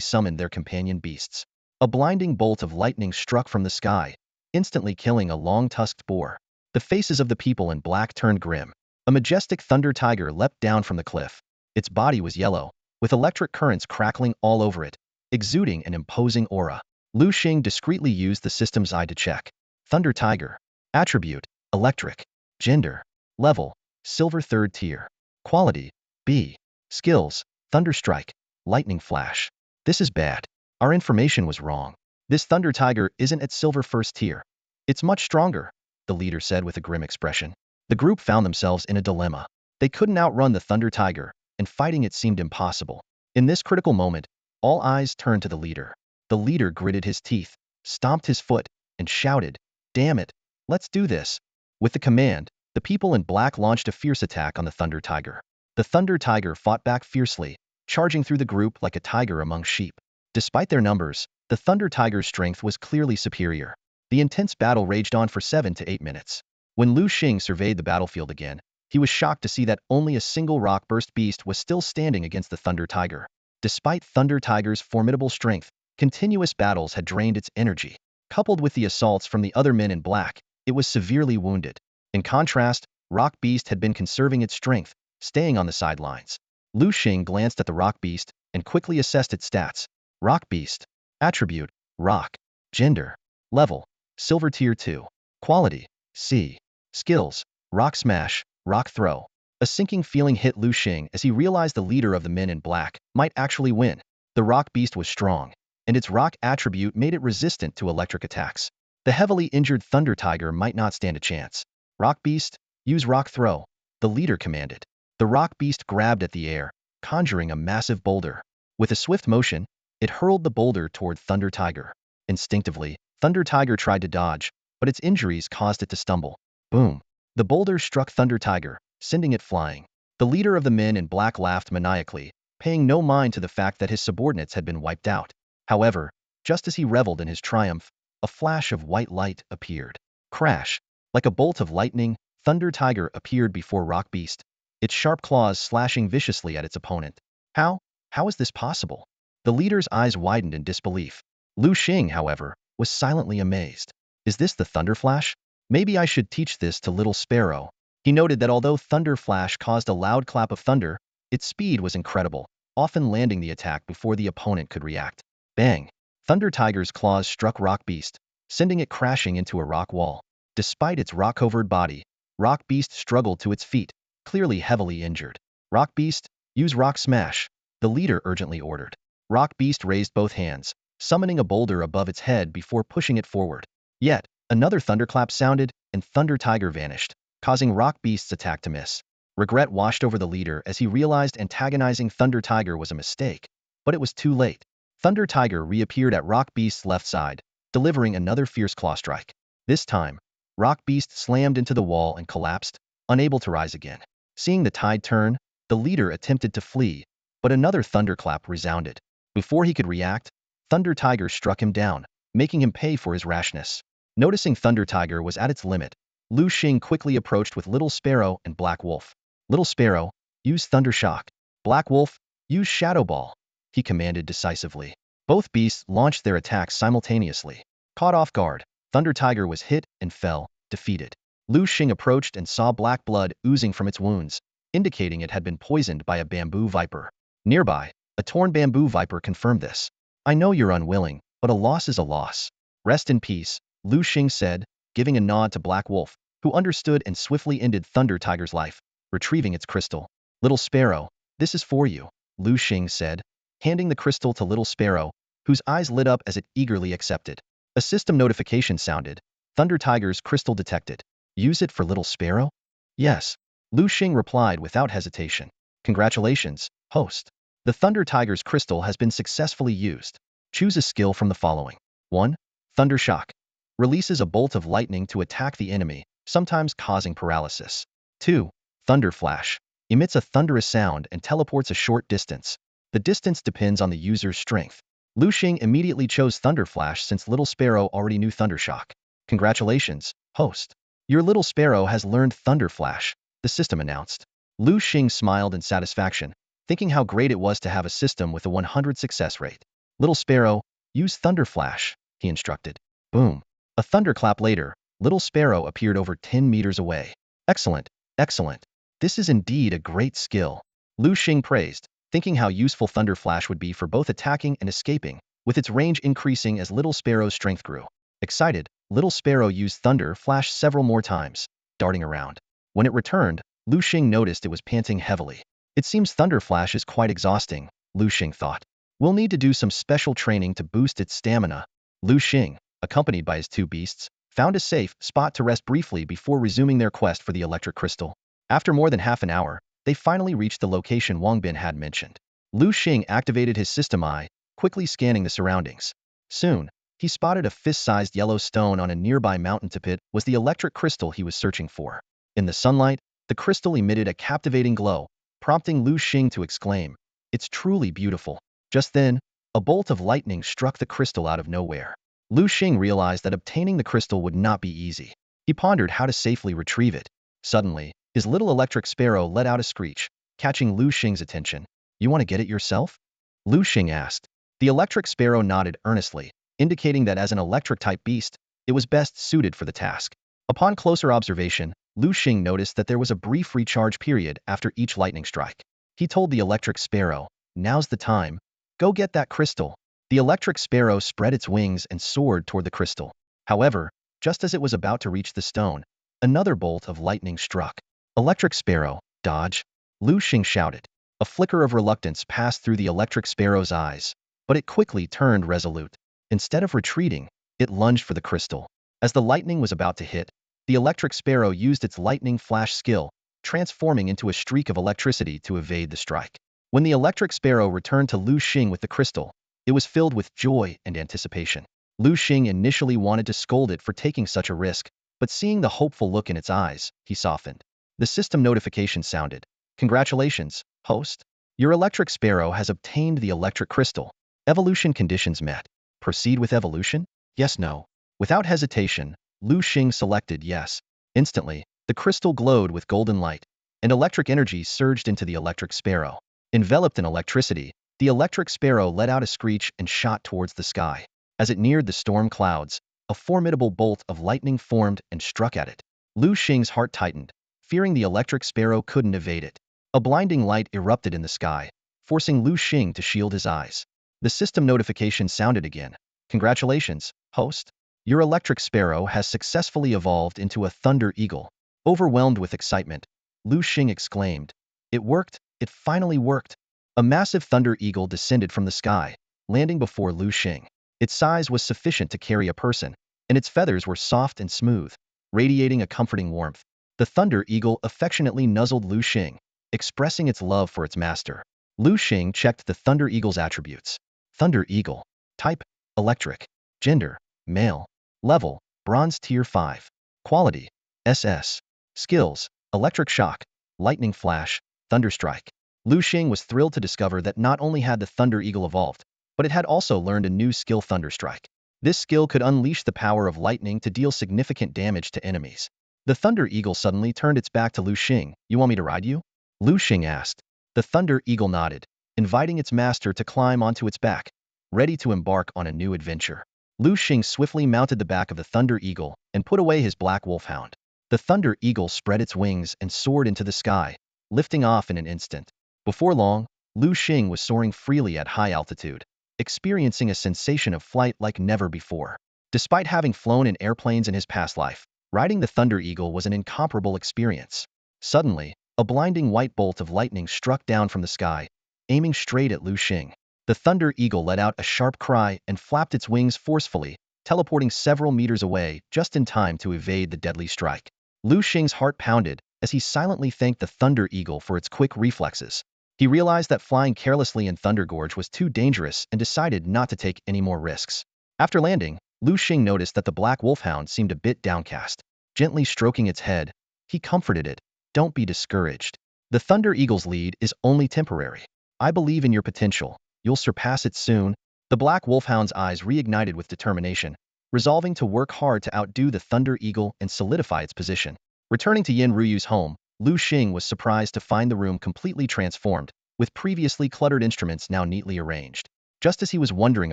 summoned their companion beasts. A blinding bolt of lightning struck from the sky, instantly killing a long-tusked boar. The faces of the people in black turned grim. A majestic thunder tiger leapt down from the cliff. Its body was yellow, with electric currents crackling all over it, exuding an imposing aura. Liu Xing discreetly used the system's eye to check. Thunder Tiger. Attribute, electric. Gender, level, silver 3rd tier. Quality, B. Skills, Thunderstrike, Lightning Flash. This is bad. Our information was wrong. This Thunder Tiger isn't at silver 1st tier. It's much stronger, the leader said with a grim expression. The group found themselves in a dilemma. They couldn't outrun the Thunder Tiger, and fighting it seemed impossible. In this critical moment, all eyes turned to the leader. The leader gritted his teeth, stomped his foot, and shouted, "Damn it, let's do this." With the command, the people in black launched a fierce attack on the Thunder Tiger. The Thunder Tiger fought back fiercely, charging through the group like a tiger among sheep. Despite their numbers, the Thunder Tiger's strength was clearly superior. The intense battle raged on for 7 to 8 minutes. When Liu Xing surveyed the battlefield again, he was shocked to see that only a single rock-burst beast was still standing against the Thunder Tiger. Despite Thunder Tiger's formidable strength, continuous battles had drained its energy. Coupled with the assaults from the other men in black, it was severely wounded. In contrast, Rock Beast had been conserving its strength, staying on the sidelines. Liu Xing glanced at the Rock Beast and quickly assessed its stats. Rock Beast. Attribute, Rock. Gender, level, silver tier 2. Quality, C. Skills, Rock Smash, Rock Throw. A sinking feeling hit Liu Xing as he realized the leader of the men in black might actually win. The Rock Beast was strong, and its rock attribute made it resistant to electric attacks. The heavily injured Thunder Tiger might not stand a chance. Rock Beast, use Rock Throw, the leader commanded. The Rock Beast grabbed at the air, conjuring a massive boulder. With a swift motion, it hurled the boulder toward Thunder Tiger. Instinctively, Thunder Tiger tried to dodge, but its injuries caused it to stumble. Boom! The boulder struck Thunder Tiger, sending it flying. The leader of the men in black laughed maniacally, paying no mind to the fact that his subordinates had been wiped out. However, just as he reveled in his triumph, a flash of white light appeared. Crash! Like a bolt of lightning, Thunder Tiger appeared before Rock Beast, its sharp claws slashing viciously at its opponent. How is this possible? The leader's eyes widened in disbelief. Liu Xing, however, was silently amazed. Is this the Thunder Flash? Maybe I should teach this to Little Sparrow. He noted that although Thunder Flash caused a loud clap of thunder, its speed was incredible, often landing the attack before the opponent could react. Bang! Thunder Tiger's claws struck Rock Beast, sending it crashing into a rock wall. Despite its rock-covered body, Rock Beast struggled to its feet, clearly heavily injured. Rock Beast, use Rock Smash, the leader urgently ordered. Rock Beast raised both hands, summoning a boulder above its head before pushing it forward. Yet, another thunderclap sounded, and Thunder Tiger vanished, causing Rock Beast's attack to miss. Regret washed over the leader as he realized antagonizing Thunder Tiger was a mistake, but it was too late. Thunder Tiger reappeared at Rock Beast's left side, delivering another fierce claw strike. This time, Rock Beast slammed into the wall and collapsed, unable to rise again. Seeing the tide turn, the leader attempted to flee, but another thunderclap resounded. Before he could react, Thunder Tiger struck him down, making him pay for his rashness. Noticing Thunder Tiger was at its limit, Liu Xing quickly approached with Little Sparrow and Black Wolf. Little Sparrow, use Thunder Shock. Black Wolf, use Shadow Ball, he commanded decisively. Both beasts launched their attacks simultaneously. Caught off guard, Thunder Tiger was hit and fell, defeated. Liu Xing approached and saw black blood oozing from its wounds, indicating it had been poisoned by a bamboo viper. Nearby, a torn bamboo viper confirmed this. I know you're unwilling, but a loss is a loss. Rest in peace, Liu Xing said, giving a nod to Black Wolf, who understood and swiftly ended Thunder Tiger's life, retrieving its crystal. Little Sparrow, this is for you, Liu Xing said, handing the crystal to Little Sparrow, whose eyes lit up as it eagerly accepted. A system notification sounded. Thunder Tiger's crystal detected. Use it for Little Sparrow? Yes, Liu Xing replied without hesitation. Congratulations, host. The Thunder Tiger's crystal has been successfully used. Choose a skill from the following. 1. Thunder Shock. Releases a bolt of lightning to attack the enemy, sometimes causing paralysis. 2. Thunder Flash. Emits a thunderous sound and teleports a short distance. The distance depends on the user's strength. Liu Xing immediately chose Thunder Flash since Little Sparrow already knew Thunder Shock. Congratulations, host. Your Little Sparrow has learned Thunder Flash, the system announced. Liu Xing smiled in satisfaction, thinking how great it was to have a system with a 100 success rate. Little Sparrow, use Thunder Flash, he instructed. Boom. A thunderclap later, Little Sparrow appeared over 10 meters away. Excellent, excellent. This is indeed a great skill. Liu Xing praised, thinking how useful Thunder Flash would be for both attacking and escaping, with its range increasing as Little Sparrow's strength grew. Excited, Little Sparrow used Thunder Flash several more times, darting around. When it returned, Liu Xing noticed it was panting heavily. It seems Thunder Flash is quite exhausting, Liu Xing thought. We'll need to do some special training to boost its stamina. Liu Xing, accompanied by his two beasts, found a safe spot to rest briefly before resuming their quest for the electric crystal. After more than half an hour, they finally reached the location Wang Bin had mentioned. Liu Xing activated his system eye, quickly scanning the surroundings. Soon, he spotted a fist-sized yellow stone on a nearby mountain. It was the electric crystal he was searching for. In the sunlight, the crystal emitted a captivating glow, prompting Liu Xing to exclaim, "It's truly beautiful." Just then, a bolt of lightning struck the crystal out of nowhere. Liu Xing realized that obtaining the crystal would not be easy. He pondered how to safely retrieve it. Suddenly, his little electric sparrow let out a screech, catching Liu Xing's attention. "You want to get it yourself?" Liu Xing asked. The electric sparrow nodded earnestly, indicating that as an electric-type beast, it was best suited for the task. Upon closer observation, Liu Xing noticed that there was a brief recharge period after each lightning strike. He told the electric sparrow, "Now's the time. Go get that crystal." The electric sparrow spread its wings and soared toward the crystal. However, just as it was about to reach the stone, another bolt of lightning struck. "Electric sparrow, dodge!" Liu Xing shouted. A flicker of reluctance passed through the electric sparrow's eyes, but it quickly turned resolute. Instead of retreating, it lunged for the crystal. As the lightning was about to hit, the electric sparrow used its lightning flash skill, transforming into a streak of electricity to evade the strike. When the electric sparrow returned to Liu Xing with the crystal, it was filled with joy and anticipation. Liu Xing initially wanted to scold it for taking such a risk, but seeing the hopeful look in its eyes, he softened. The system notification sounded. "Congratulations, host. Your electric sparrow has obtained the electric crystal. Evolution conditions met. Proceed with evolution? Yes, no." Without hesitation, Liu Xing selected yes. Instantly, the crystal glowed with golden light, and electric energy surged into the electric sparrow. Enveloped in electricity, the electric sparrow let out a screech and shot towards the sky. As it neared the storm clouds, a formidable bolt of lightning formed and struck at it. Liu Xing's heart tightened, fearing the electric sparrow couldn't evade it. A blinding light erupted in the sky, forcing Liu Xing to shield his eyes. The system notification sounded again. "Congratulations, host. Your electric sparrow has successfully evolved into a thunder eagle." Overwhelmed with excitement, Liu Xing exclaimed, "It worked! It finally worked!" A massive thunder eagle descended from the sky, landing before Liu Xing. Its size was sufficient to carry a person, and its feathers were soft and smooth, radiating a comforting warmth. The thunder eagle affectionately nuzzled Liu Xing, expressing its love for its master. Liu Xing checked the thunder eagle's attributes. Thunder eagle. Type: electric. Gender: male. Level: bronze tier 5. Quality: SS. Skills: electric shock, lightning flash, thunder strike. Liu Xing was thrilled to discover that not only had the thunder eagle evolved, but it had also learned a new skill, thunder strike. This skill could unleash the power of lightning to deal significant damage to enemies. The thunder eagle suddenly turned its back to Liu Xing. "You want me to ride you?" Liu Xing asked. The thunder eagle nodded, inviting its master to climb onto its back, ready to embark on a new adventure. Liu Xing swiftly mounted the back of the thunder eagle and put away his black wolfhound. The thunder eagle spread its wings and soared into the sky, lifting off in an instant. Before long, Liu Xing was soaring freely at high altitude, experiencing a sensation of flight like never before. Despite having flown in airplanes in his past life, riding the thunder eagle was an incomparable experience. Suddenly, a blinding white bolt of lightning struck down from the sky, aiming straight at Liu Xing. The thunder eagle let out a sharp cry and flapped its wings forcefully, teleporting several meters away just in time to evade the deadly strike. Liu Xing's heart pounded as he silently thanked the thunder eagle for its quick reflexes. He realized that flying carelessly in Thunder Gorge was too dangerous and decided not to take any more risks. After landing, Liu Xing noticed that the black wolfhound seemed a bit downcast. Gently stroking its head, he comforted it. "Don't be discouraged. The thunder eagle's lead is only temporary. I believe in your potential. You'll surpass it soon." The black wolfhound's eyes reignited with determination, resolving to work hard to outdo the thunder eagle and solidify its position. Returning to Yin Ruyu's home, Liu Xing was surprised to find the room completely transformed, with previously cluttered instruments now neatly arranged. Just as he was wondering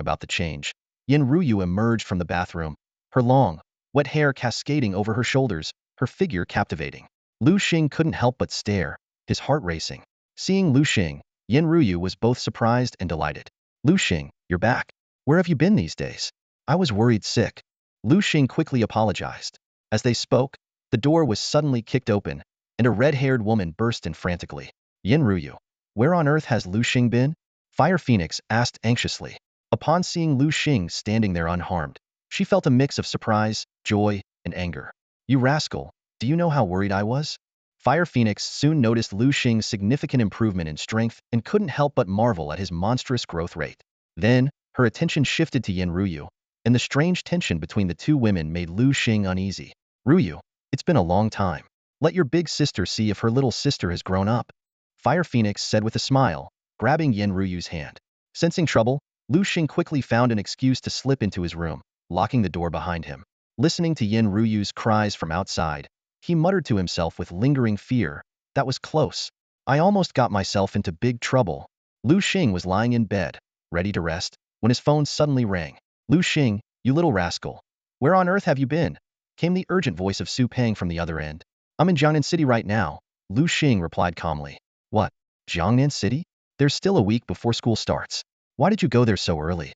about the change, Yin Ruyu emerged from the bathroom. Her long, wet hair cascading over her shoulders, her figure captivating. Liu Xing couldn't help but stare, his heart racing. Seeing Liu Xing, Yin Ruyu was both surprised and delighted. Liu Xing, you're back. Where have you been these days? I was worried sick. Liu Xing quickly apologized. As they spoke, the door was suddenly kicked open, and a red-haired woman burst in frantically. Yin Ruyu, where on earth has Liu Xing been? Fire Phoenix asked anxiously. Upon seeing Liu Xing standing there unharmed, she felt a mix of surprise, joy, and anger. You rascal, do you know how worried I was? Fire Phoenix soon noticed Liu Xing's significant improvement in strength and couldn't help but marvel at his monstrous growth rate. Then, her attention shifted to Yin Ruyu, and the strange tension between the two women made Liu Xing uneasy. Ruyu, it's been a long time. Let your big sister see if her little sister has grown up. Fire Phoenix said with a smile, grabbing Yin Ruyu's hand. Sensing trouble, Liu Xing quickly found an excuse to slip into his room, locking the door behind him. Listening to Yin Ruyu's cries from outside, he muttered to himself with lingering fear, that was close. I almost got myself into big trouble. Liu Xing was lying in bed, ready to rest, when his phone suddenly rang. Liu Xing, you little rascal. Where on earth have you been? Came the urgent voice of Su Peng from the other end. I'm in Jiangnan City right now, Liu Xing replied calmly. What? Jiangnan City? There's still a week before school starts. Why did you go there so early?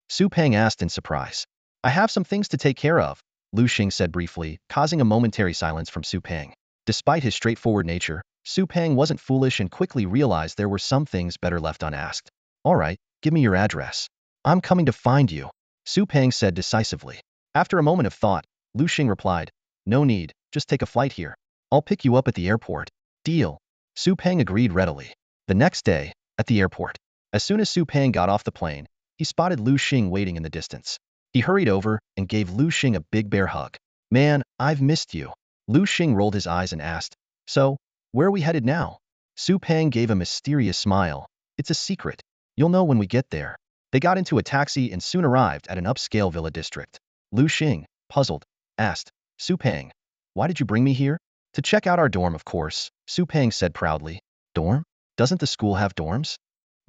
Su Peng asked in surprise. I have some things to take care of, Liu Xing said briefly, causing a momentary silence from Su Peng. Despite his straightforward nature, Su Peng wasn't foolish and quickly realized there were some things better left unasked. All right, give me your address. I'm coming to find you, Su Peng said decisively. After a moment of thought, Liu Xing replied, no need, just take a flight here. I'll pick you up at the airport. Deal. Su Peng agreed readily. The next day, at the airport, as soon as Su Peng got off the plane, he spotted Liu Xing waiting in the distance. He hurried over and gave Liu Xing a big bear hug. Man, I've missed you. Liu Xing rolled his eyes and asked, so, where are we headed now? Su Peng gave a mysterious smile. It's a secret. You'll know when we get there. They got into a taxi and soon arrived at an upscale villa district. Liu Xing, puzzled, asked, Su Peng, why did you bring me here? To check out our dorm, of course, Su Peng said proudly. Dorm? Doesn't the school have dorms?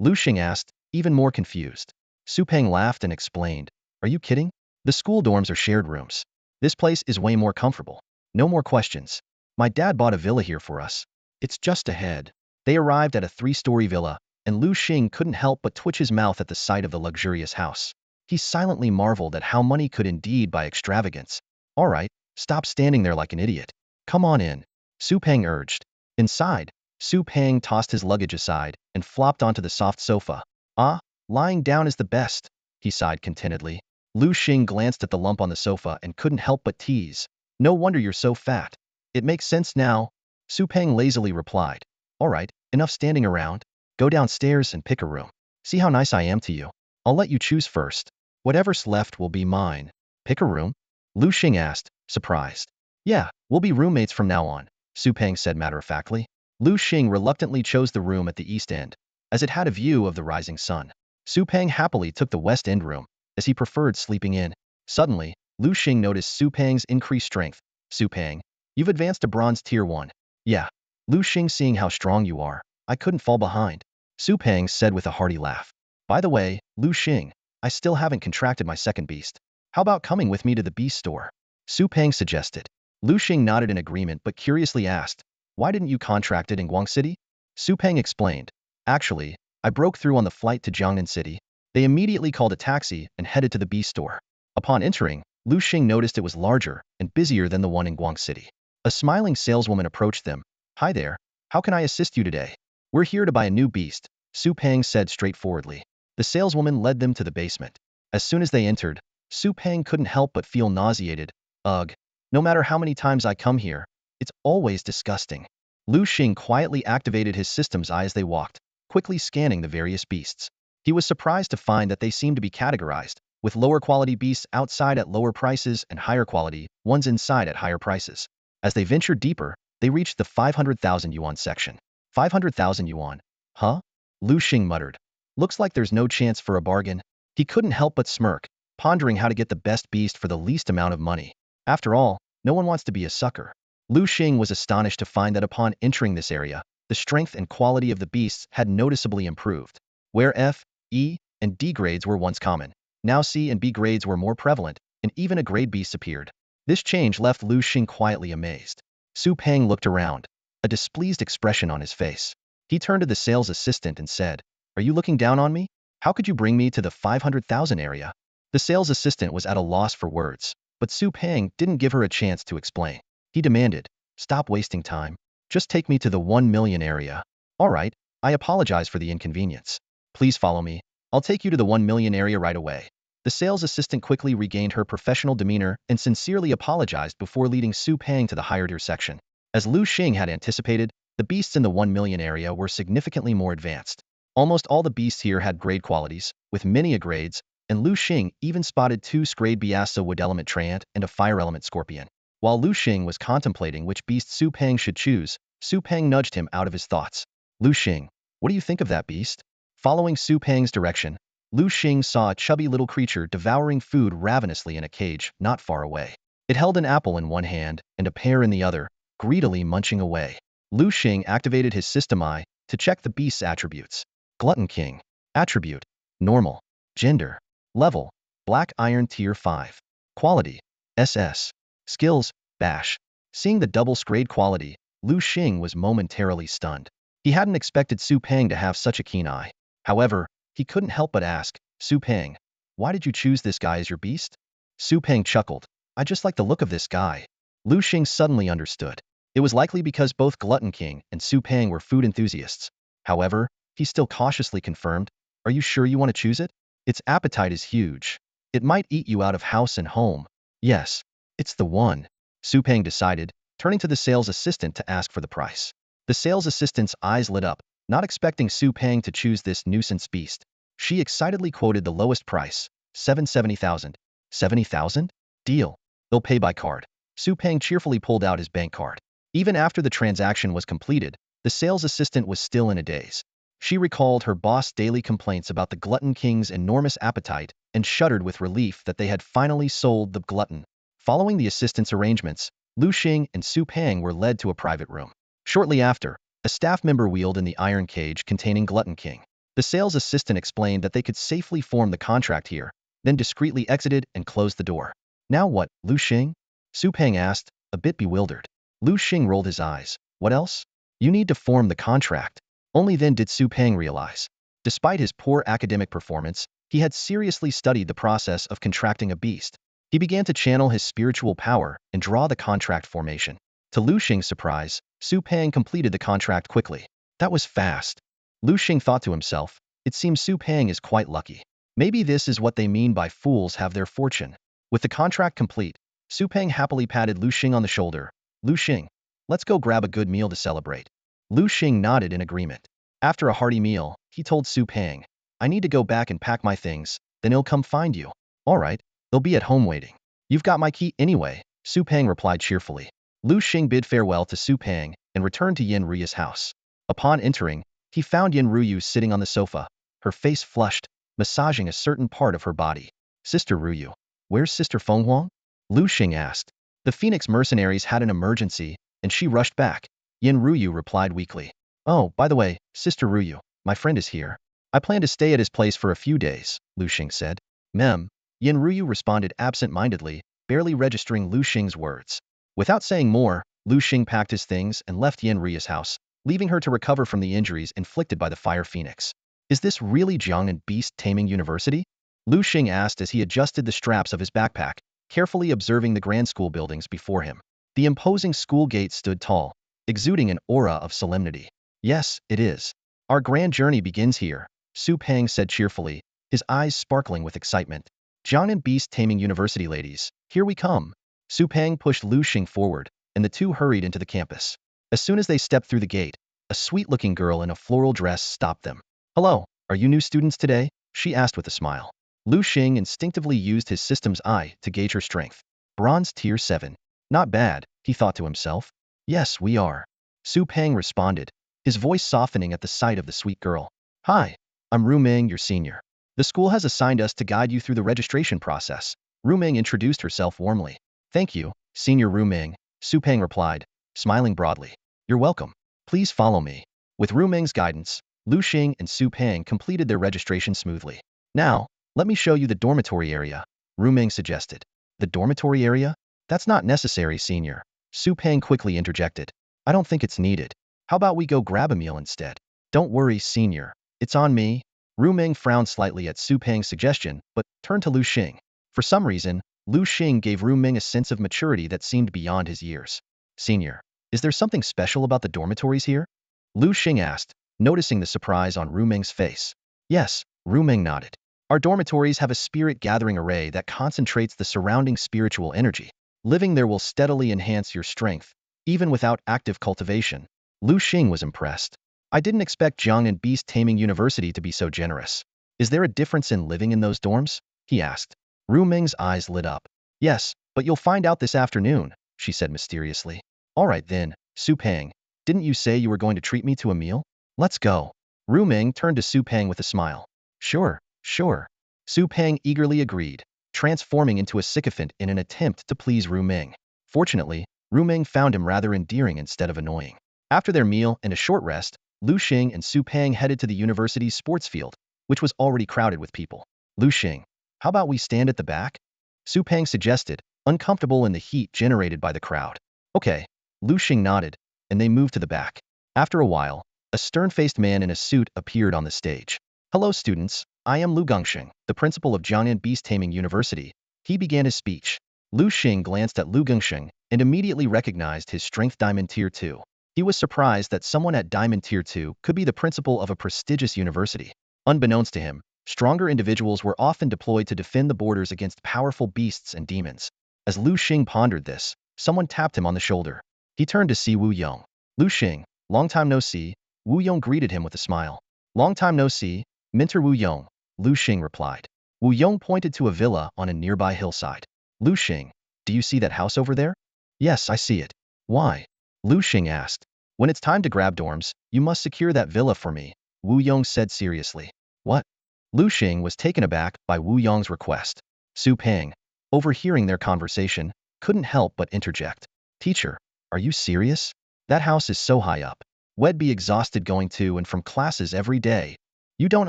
Liu Xing asked, even more confused. Su Peng laughed and explained, are you kidding? The school dorms are shared rooms. This place is way more comfortable. No more questions. My dad bought a villa here for us. It's just ahead. They arrived at a 3-story villa, and Liu Xing couldn't help but twitch his mouth at the sight of the luxurious house. He silently marveled at how money could indeed buy extravagance. All right, stop standing there like an idiot. Come on in, Su Peng urged. Inside, Su Peng tossed his luggage aside and flopped onto the soft sofa. Ah, lying down is the best, he sighed contentedly. Liu Xing glanced at the lump on the sofa and couldn't help but tease. No wonder you're so fat. It makes sense now, Su Peng lazily replied. All right, enough standing around. Go downstairs and pick a room. See how nice I am to you. I'll let you choose first. Whatever's left will be mine. Pick a room? Liu Xing asked, surprised. Yeah, we'll be roommates from now on, Su Peng said matter-of-factly. Liu Xing reluctantly chose the room at the east end, as it had a view of the rising sun. Su Peng happily took the west end room, as he preferred sleeping in. Suddenly, Liu Xing noticed Su Peng's increased strength. Su Peng, you've advanced to bronze tier 1. Yeah. Liu Xing, seeing how strong you are, I couldn't fall behind, Su Peng said with a hearty laugh. By the way, Liu Xing, I still haven't contracted my second beast. How about coming with me to the beast store? Su Peng suggested. Liu Xing nodded in agreement but curiously asked, why didn't you contract it in Guang City? Su Peng explained. Actually, I broke through on the flight to Jiangnan City. They immediately called a taxi and headed to the beast store. Upon entering, Liu Xing noticed it was larger and busier than the one in Guang City. A smiling saleswoman approached them. Hi there, how can I assist you today? We're here to buy a new beast, Su Peng said straightforwardly. The saleswoman led them to the basement. As soon as they entered, Su Peng couldn't help but feel nauseated. Ugh, no matter how many times I come here, it's always disgusting. Liu Xing quietly activated his system's eye as they walked, quickly scanning the various beasts. He was surprised to find that they seemed to be categorized, with lower quality beasts outside at lower prices and higher quality ones inside at higher prices. As they ventured deeper, they reached the 500,000 yuan section. 500,000 yuan? Huh? Liu Xing muttered. Looks like there's no chance for a bargain. He couldn't help but smirk, pondering how to get the best beast for the least amount of money. After all, no one wants to be a sucker. Liu Xing was astonished to find that upon entering this area, the strength and quality of the beasts had noticeably improved. Where F, E, and D grades were once common, now C and B grades were more prevalent, and even a grade beast appeared. This change left Liu Xing quietly amazed. Su Peng looked around, a displeased expression on his face. He turned to the sales assistant and said, "Are you looking down on me? How could you bring me to the 500,000 area?" The sales assistant was at a loss for words, but Su Peng didn't give her a chance to explain. He demanded, "Stop wasting time. Just take me to the 1 million area." "All right, I apologize for the inconvenience. Please follow me. I'll take you to the 1 million area right away." The sales assistant quickly regained her professional demeanor and sincerely apologized before leading Su Peng to the higher-tier section. As Liu Xing had anticipated, the beasts in the 1 million area were significantly more advanced. Almost all the beasts here had grade qualities, with many grades, and Liu Xing even spotted 2 grade Biasa wood element treant and a fire element scorpion. While Liu Xing was contemplating which beast Su Peng should choose, Su Peng nudged him out of his thoughts. "Liu Xing, what do you think of that beast?" Following Su Peng's direction, Liu Xing saw a chubby little creature devouring food ravenously in a cage not far away. It held an apple in one hand and a pear in the other, greedily munching away. Liu Xing activated his system eye to check the beast's attributes. Glutton King. Attribute: Normal. Gender: Level: Black Iron Tier 5. Quality: SS. Skills: Bash. Seeing the double grade quality, Liu Xing was momentarily stunned. He hadn't expected Su Peng to have such a keen eye. However, he couldn't help but ask, "Su Peng, why did you choose this guy as your beast?" Su Peng chuckled. "I just like the look of this guy." Liu Xing suddenly understood. It was likely because both Glutton King and Su Peng were food enthusiasts. However, he still cautiously confirmed, "Are you sure you want to choose it? Its appetite is huge. It might eat you out of house and home." "Yes, it's the one," Su Peng decided, turning to the sales assistant to ask for the price. The sales assistant's eyes lit up, not expecting Su Peng to choose this nuisance beast. She excitedly quoted the lowest price, 770,000. 70,000? Deal. They'll pay by card. Su Peng cheerfully pulled out his bank card. Even after the transaction was completed, the sales assistant was still in a daze. She recalled her boss' daily complaints about the Glutton King's enormous appetite and shuddered with relief that they had finally sold the glutton. Following the assistant's arrangements, Liu Xing and Su Peng were led to a private room. Shortly after, a staff member wheeled in the iron cage containing Glutton King. The sales assistant explained that they could safely form the contract here, then discreetly exited and closed the door. "Now what, Liu Xing?" Su Peng asked, a bit bewildered. Liu Xing rolled his eyes. "What else?" "You need to form the contract." Only then did Su Peng realize. Despite his poor academic performance, he had seriously studied the process of contracting a beast. He began to channel his spiritual power and draw the contract formation. To Liu Xing's surprise, Su Peng completed the contract quickly. That was fast. Liu Xing thought to himself, "It seems Su Peng is quite lucky. Maybe this is what they mean by fools have their fortune." With the contract complete, Su Peng happily patted Liu Xing on the shoulder. "Liu Xing, let's go grab a good meal to celebrate." Liu Xing nodded in agreement. After a hearty meal, he told Su Peng, "I need to go back and pack my things, then he'll come find you." "All right, they'll be at home waiting." "You've got my key anyway," Su Peng replied cheerfully. Liu Xing bid farewell to Su Peng and returned to Yin Ruya's house. Upon entering, he found Yin Ruyu sitting on the sofa, her face flushed, massaging a certain part of her body. "Sister Ruyu, where's Sister Fenghuang?" Liu Xing asked. "The Phoenix mercenaries had an emergency, and she rushed back," Yin Ruyu replied weakly. "Oh, by the way, Sister Ruyu, my friend is here. I plan to stay at his place for a few days," Liu Xing said. "Mem," Yin Ruyu responded absent-mindedly, barely registering Liu Xing's words. Without saying more, Liu Xing packed his things and left Yin Ruya's house, leaving her to recover from the injuries inflicted by the fire phoenix. "Is this really Jiangnan Beast-Taming University?" Liu Xing asked as he adjusted the straps of his backpack, carefully observing the grand school buildings before him. The imposing school gate stood tall, exuding an aura of solemnity. "Yes, it is. Our grand journey begins here," Su Peng said cheerfully, his eyes sparkling with excitement. "Jiangnan Beast-Taming University ladies, here we come." Su Peng pushed Liu Xing forward, and the two hurried into the campus. As soon as they stepped through the gate, a sweet-looking girl in a floral dress stopped them. "Hello, are you new students today?" she asked with a smile. Liu Xing instinctively used his system's eye to gauge her strength. Bronze Tier 7. Not bad, he thought to himself. "Yes, we are," Su Peng responded, his voice softening at the sight of the sweet girl. "Hi, I'm Ru Meng, your senior. The school has assigned us to guide you through the registration process." Ru Meng introduced herself warmly. "Thank you, Senior Ru Meng," Su Peng replied, smiling broadly. "You're welcome. Please follow me." With Ru Meng's guidance, Liu Xing and Su Peng completed their registration smoothly. "Now, let me show you the dormitory area," Ru Meng suggested. "The dormitory area?" That's not necessary, senior. Su Peng quickly interjected. I don't think it's needed. How about we go grab a meal instead? Don't worry, senior. It's on me. Ru Ming frowned slightly at Su Peng's suggestion, but turned to Liu Xing. For some reason, Liu Xing gave Ru Ming a sense of maturity that seemed beyond his years. Senior, is there something special about the dormitories here? Liu Xing asked, noticing the surprise on Ru Ming's face. Yes, Ru Ming nodded. Our dormitories have a spirit-gathering array that concentrates the surrounding spiritual energy. Living there will steadily enhance your strength, even without active cultivation. Liu Xing was impressed. I didn't expect Jiangnan Beast-Taming University to be so generous. Is there a difference in living in those dorms? He asked. Ru Ming's eyes lit up. Yes, but you'll find out this afternoon, she said mysteriously. All right then, Su Peng. Didn't you say you were going to treat me to a meal? Let's go. Ru Ming turned to Su Peng with a smile. Sure, sure. Su Peng eagerly agreed, transforming into a sycophant in an attempt to please Ru Ming. Fortunately, Ru Ming found him rather endearing instead of annoying. After their meal and a short rest, Liu Xing and Su Peng headed to the university's sports field, which was already crowded with people. Liu Xing, how about we stand at the back? Su Peng suggested, uncomfortable in the heat generated by the crowd. Okay. Liu Xing nodded, and they moved to the back. After a while, a stern-faced man in a suit appeared on the stage. Hello, students. I am Liu Xing, the principal of Jiangnan Beast-Taming University. He began his speech. Liu Xing glanced at Liu Xing and immediately recognized his strength Diamond Tier 2. He was surprised that someone at Diamond Tier 2 could be the principal of a prestigious university. Unbeknownst to him, stronger individuals were often deployed to defend the borders against powerful beasts and demons. As Liu Xing pondered this, someone tapped him on the shoulder. He turned to see Wu Yong. Liu Xing, long time no see. Wu Yong greeted him with a smile. Long time no see, Mentor Wu Yong, Liu Xing replied. Wu Yong pointed to a villa on a nearby hillside. Liu Xing, do you see that house over there? Yes, I see it. Why? Liu Xing asked. When it's time to grab dorms, you must secure that villa for me, Wu Yong said seriously. What? Liu Xing was taken aback by Wu Yong's request. Su Peng, overhearing their conversation, couldn't help but interject. Teacher, are you serious? That house is so high up. We'd be exhausted going to and from classes every day. You don't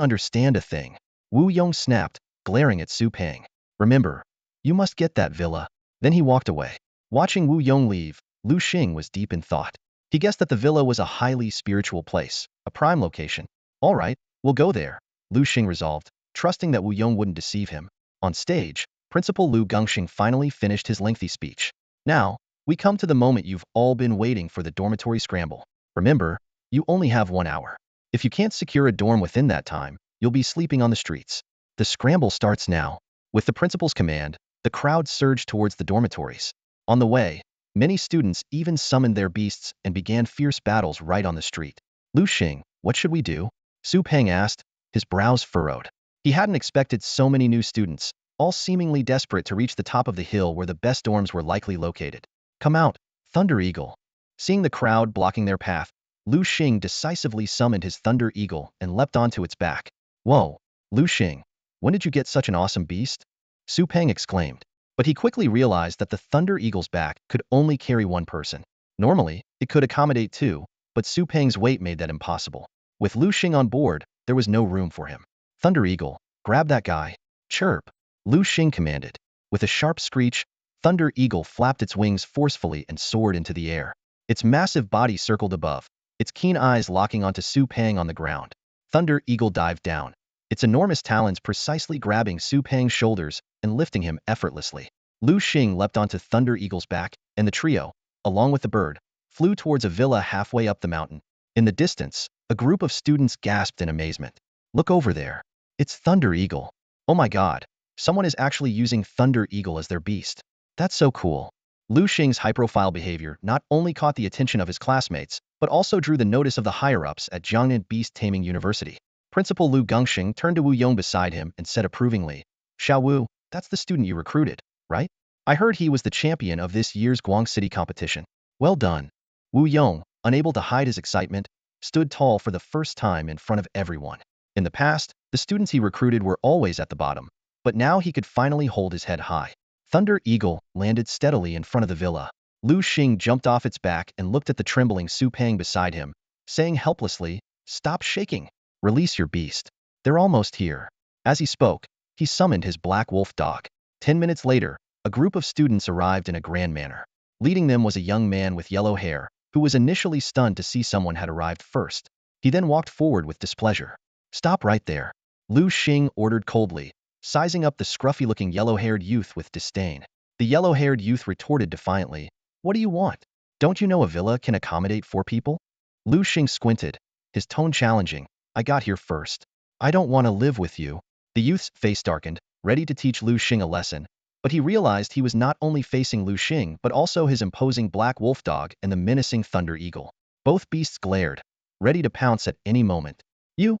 understand a thing. Wu Yong snapped, glaring at Su Peng. Remember, you must get that villa. Then he walked away. Watching Wu Yong leave, Liu Xing was deep in thought. He guessed that the villa was a highly spiritual place, a prime location. All right, we'll go there, Liu Xing resolved, trusting that Wu Yong wouldn't deceive him. On stage, Principal Liu Xing finally finished his lengthy speech. Now, we come to the moment you've all been waiting for, the dormitory scramble. Remember, you only have 1 hour. If you can't secure a dorm within that time, you'll be sleeping on the streets. The scramble starts now. With the principal's command, the crowd surged towards the dormitories. On the way, many students even summoned their beasts and began fierce battles right on the street. Liu Xing, what should we do? Su Peng asked, his brows furrowed. He hadn't expected so many new students, all seemingly desperate to reach the top of the hill where the best dorms were likely located. Come out, Thunder Eagle. Seeing the crowd blocking their path, Liu Xing decisively summoned his Thunder Eagle and leapt onto its back. Whoa, Liu Xing, when did you get such an awesome beast? Su Peng exclaimed. But he quickly realized that the Thunder Eagle's back could only carry 1 person. Normally, it could accommodate 2, but Su Peng's weight made that impossible. With Liu Xing on board, there was no room for him. Thunder Eagle, grab that guy. Chirp, Liu Xing commanded. With a sharp screech, Thunder Eagle flapped its wings forcefully and soared into the air. Its massive body circled above, its keen eyes locking onto Su Peng on the ground. Thunder Eagle dived down, its enormous talons precisely grabbing Su Peng's shoulders and lifting him effortlessly. Liu Xing leapt onto Thunder Eagle's back, and the trio, along with the bird, flew towards a villa halfway up the mountain. In the distance, a group of students gasped in amazement. Look over there. It's Thunder Eagle. Oh my god, someone is actually using Thunder Eagle as their beast. That's so cool. Liu Xing's high-profile behavior not only caught the attention of his classmates, but also drew the notice of the higher-ups at Jiangnan Beast-Taming University. Principal Liu Xing turned to Wu Yong beside him and said approvingly, Xiao Wu, that's the student you recruited, right? I heard he was the champion of this year's Guang City competition. Well done. Wu Yong, unable to hide his excitement, stood tall for the first time in front of everyone. In the past, the students he recruited were always at the bottom, but now he could finally hold his head high. Thunder Eagle landed steadily in front of the villa. Liu Xing jumped off its back and looked at the trembling Su Peng beside him, saying helplessly, Stop shaking. Release your beast. They're almost here. As he spoke, he summoned his black wolf dog. 10 minutes later, a group of students arrived in a grand manner. Leading them was a young man with yellow hair, who was initially stunned to see someone had arrived first. He then walked forward with displeasure. "Stop right there," Liu Xing ordered coldly, sizing up the scruffy-looking yellow-haired youth with disdain. The yellow-haired youth retorted defiantly, "What do you want? Don't you know a villa can accommodate 4 people?" Liu Xing squinted, his tone challenging. "I got here first. I don't want to live with you." The youth's face darkened, ready to teach Liu Xing a lesson, but he realized he was not only facing Liu Xing but also his imposing black wolf dog and the menacing thunder eagle. Both beasts glared, ready to pounce at any moment. "You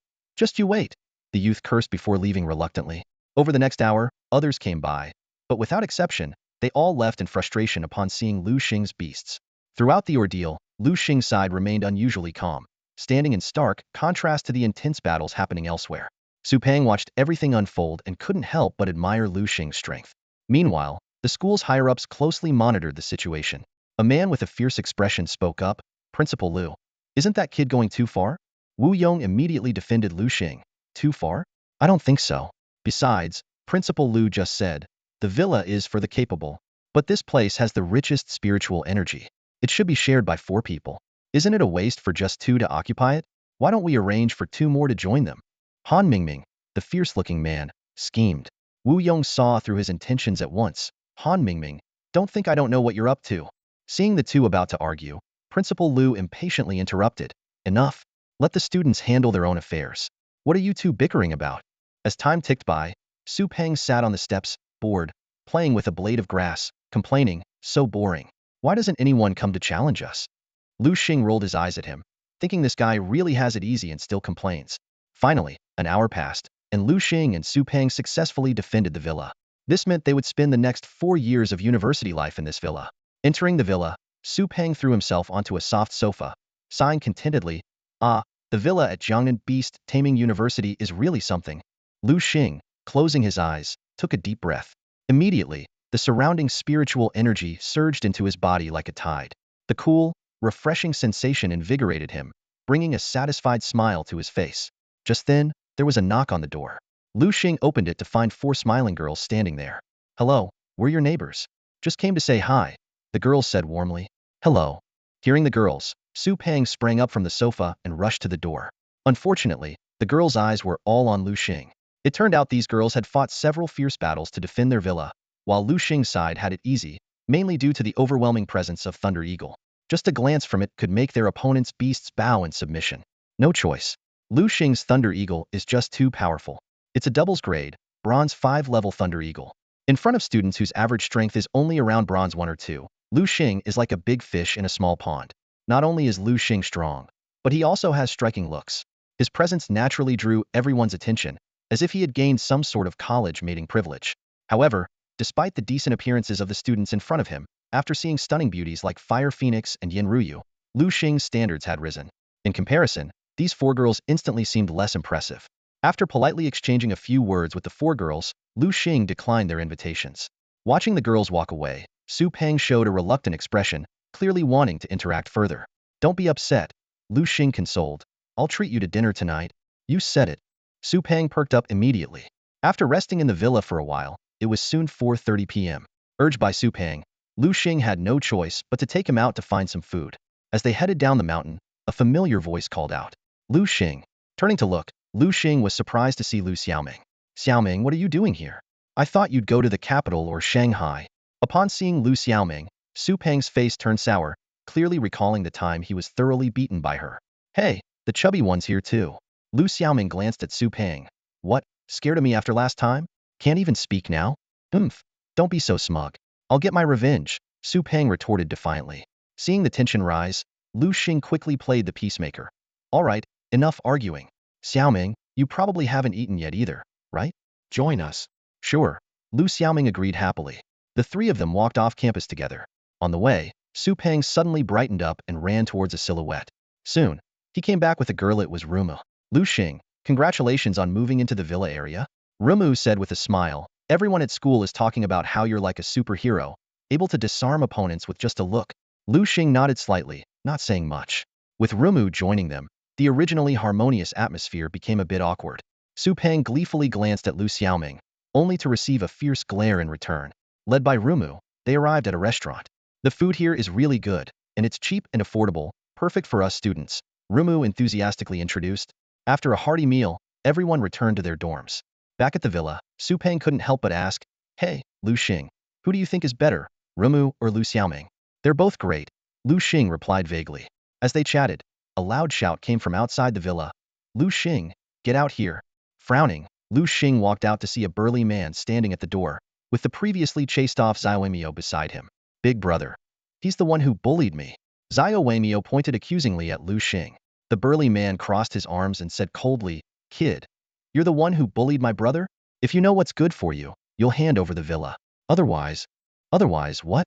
wait," the youth cursed before leaving reluctantly. Over the next hour, others came by, but without exception, they all left in frustration upon seeing Liu Xing's beasts. Throughout the ordeal, Liu Xing's side remained unusually calm, standing in stark contrast to the intense battles happening elsewhere. Su Peng watched everything unfold and couldn't help but admire Liu Xing's strength. Meanwhile, the school's higher-ups closely monitored the situation. A man with a fierce expression spoke up, "Principal Liu, isn't that kid going too far?" Wu Yong immediately defended Liu Xing. "Too far? I don't think so. Besides, Principal Liu just said, the villa is for the capable. But this place has the richest spiritual energy. It should be shared by 4 people. Isn't it a waste for just 2 to occupy it? Why don't we arrange for 2 more to join them?" Han Mingming, the fierce-looking man, schemed. Wu Yong saw through his intentions at once. "Han Mingming, don't think I don't know what you're up to." Seeing the two about to argue, Principal Liu impatiently interrupted. "Enough. Let the students handle their own affairs. What are you two bickering about?" As time ticked by, Su Peng sat on the steps, bored, playing with a blade of grass, complaining, "So boring. Why doesn't anyone come to challenge us?" Liu Xing rolled his eyes at him, thinking this guy really has it easy and still complains. Finally, an hour passed, and Liu Xing and Su Peng successfully defended the villa. This meant they would spend the next 4 years of university life in this villa. Entering the villa, Su Peng threw himself onto a soft sofa, sighing contentedly, "Ah, the villa at Jiangnan Beast-Taming University is really something." Liu Xing, closing his eyes, took a deep breath. Immediately, the surrounding spiritual energy surged into his body like a tide. The cool, refreshing sensation invigorated him, bringing a satisfied smile to his face. Just then, there was a knock on the door. Liu Xing opened it to find 4 smiling girls standing there. "Hello, we're your neighbors. Just came to say hi," the girls said warmly. "Hello." Hearing the girls, Su Peng sprang up from the sofa and rushed to the door. Unfortunately, the girls' eyes were all on Liu Xing. It turned out these girls had fought several fierce battles to defend their villa, while Liu Xing's side had it easy, mainly due to the overwhelming presence of Thunder Eagle. Just a glance from it could make their opponent's beasts bow in submission. No choice. Liu Xing's Thunder Eagle is just too powerful. It's a doubles grade, bronze 5 level Thunder Eagle. In front of students whose average strength is only around bronze 1 or 2, Liu Xing is like a big fish in a small pond. Not only is Liu Xing strong, but he also has striking looks. His presence naturally drew everyone's attention, as if he had gained some sort of college mating privilege. However, despite the decent appearances of the students in front of him, after seeing stunning beauties like Fire Phoenix and Yin Ruyu, Liu Xing's standards had risen. In comparison, these 4 girls instantly seemed less impressive. After politely exchanging a few words with the 4 girls, Liu Xing declined their invitations. Watching the girls walk away, Su Peng showed a reluctant expression, clearly wanting to interact further. "Don't be upset," Liu Xing consoled. "I'll treat you to dinner tonight." "You said it." Su Peng perked up immediately. After resting in the villa for a while, it was soon 4:30 p.m. Urged by Su Peng, Liu Xing had no choice but to take him out to find some food. As they headed down the mountain, a familiar voice called out, "Liu Xing." Turning to look, Liu Xing was surprised to see Liu Xiaoming. "Xiaoming, what are you doing here? I thought you'd go to the capital or Shanghai." Upon seeing Liu Xiaoming, Su Peng's face turned sour, clearly recalling the time he was thoroughly beaten by her. "Hey, the chubby one's here too." Liu Xiaoming glanced at Su Peng. "What, scared of me after last time? Can't even speak now?" Don't be so smug. I'll get my revenge," Su Peng retorted defiantly. Seeing the tension rise, Liu Xing quickly played the peacemaker. "All right, enough arguing. Xiaoming, you probably haven't eaten yet either, right? Join us." "Sure." Liu Xiaoming agreed happily. The 3 of them walked off campus together. On the way, Su Peng suddenly brightened up and ran towards a silhouette. Soon, he came back with a girl. It was Rumu. "Liu Xing, congratulations on moving into the villa area," Rumu said with a smile. "Everyone at school is talking about how you're like a superhero, able to disarm opponents with just a look." Liu Xing nodded slightly, not saying much. With Rumu joining them, the originally harmonious atmosphere became a bit awkward. Su Peng gleefully glanced at Liu Xiaoming, only to receive a fierce glare in return. Led by Rumu, they arrived at a restaurant. The food here is really good, and it's cheap and affordable, perfect for us students, Rumu enthusiastically introduced. After a hearty meal, everyone returned to their dorms. Back at the villa, Su Peng couldn't help but ask, "Hey, Liu Xing, who do you think is better, Rumu or Liu Xiaoming?" "They're both great," Liu Xing replied vaguely. As they chatted, a loud shout came from outside the villa. "Liu Xing, get out here." Frowning, Liu Xing walked out to see a burly man standing at the door, with the previously chased-off Zhao Weimio beside him. "Big brother. He's the one who bullied me." Zhao Weimio pointed accusingly at Liu Xing. The burly man crossed his arms and said coldly, "Kid, you're the one who bullied my brother? If you know what's good for you, you'll hand over the villa. Otherwise..." "Otherwise what?"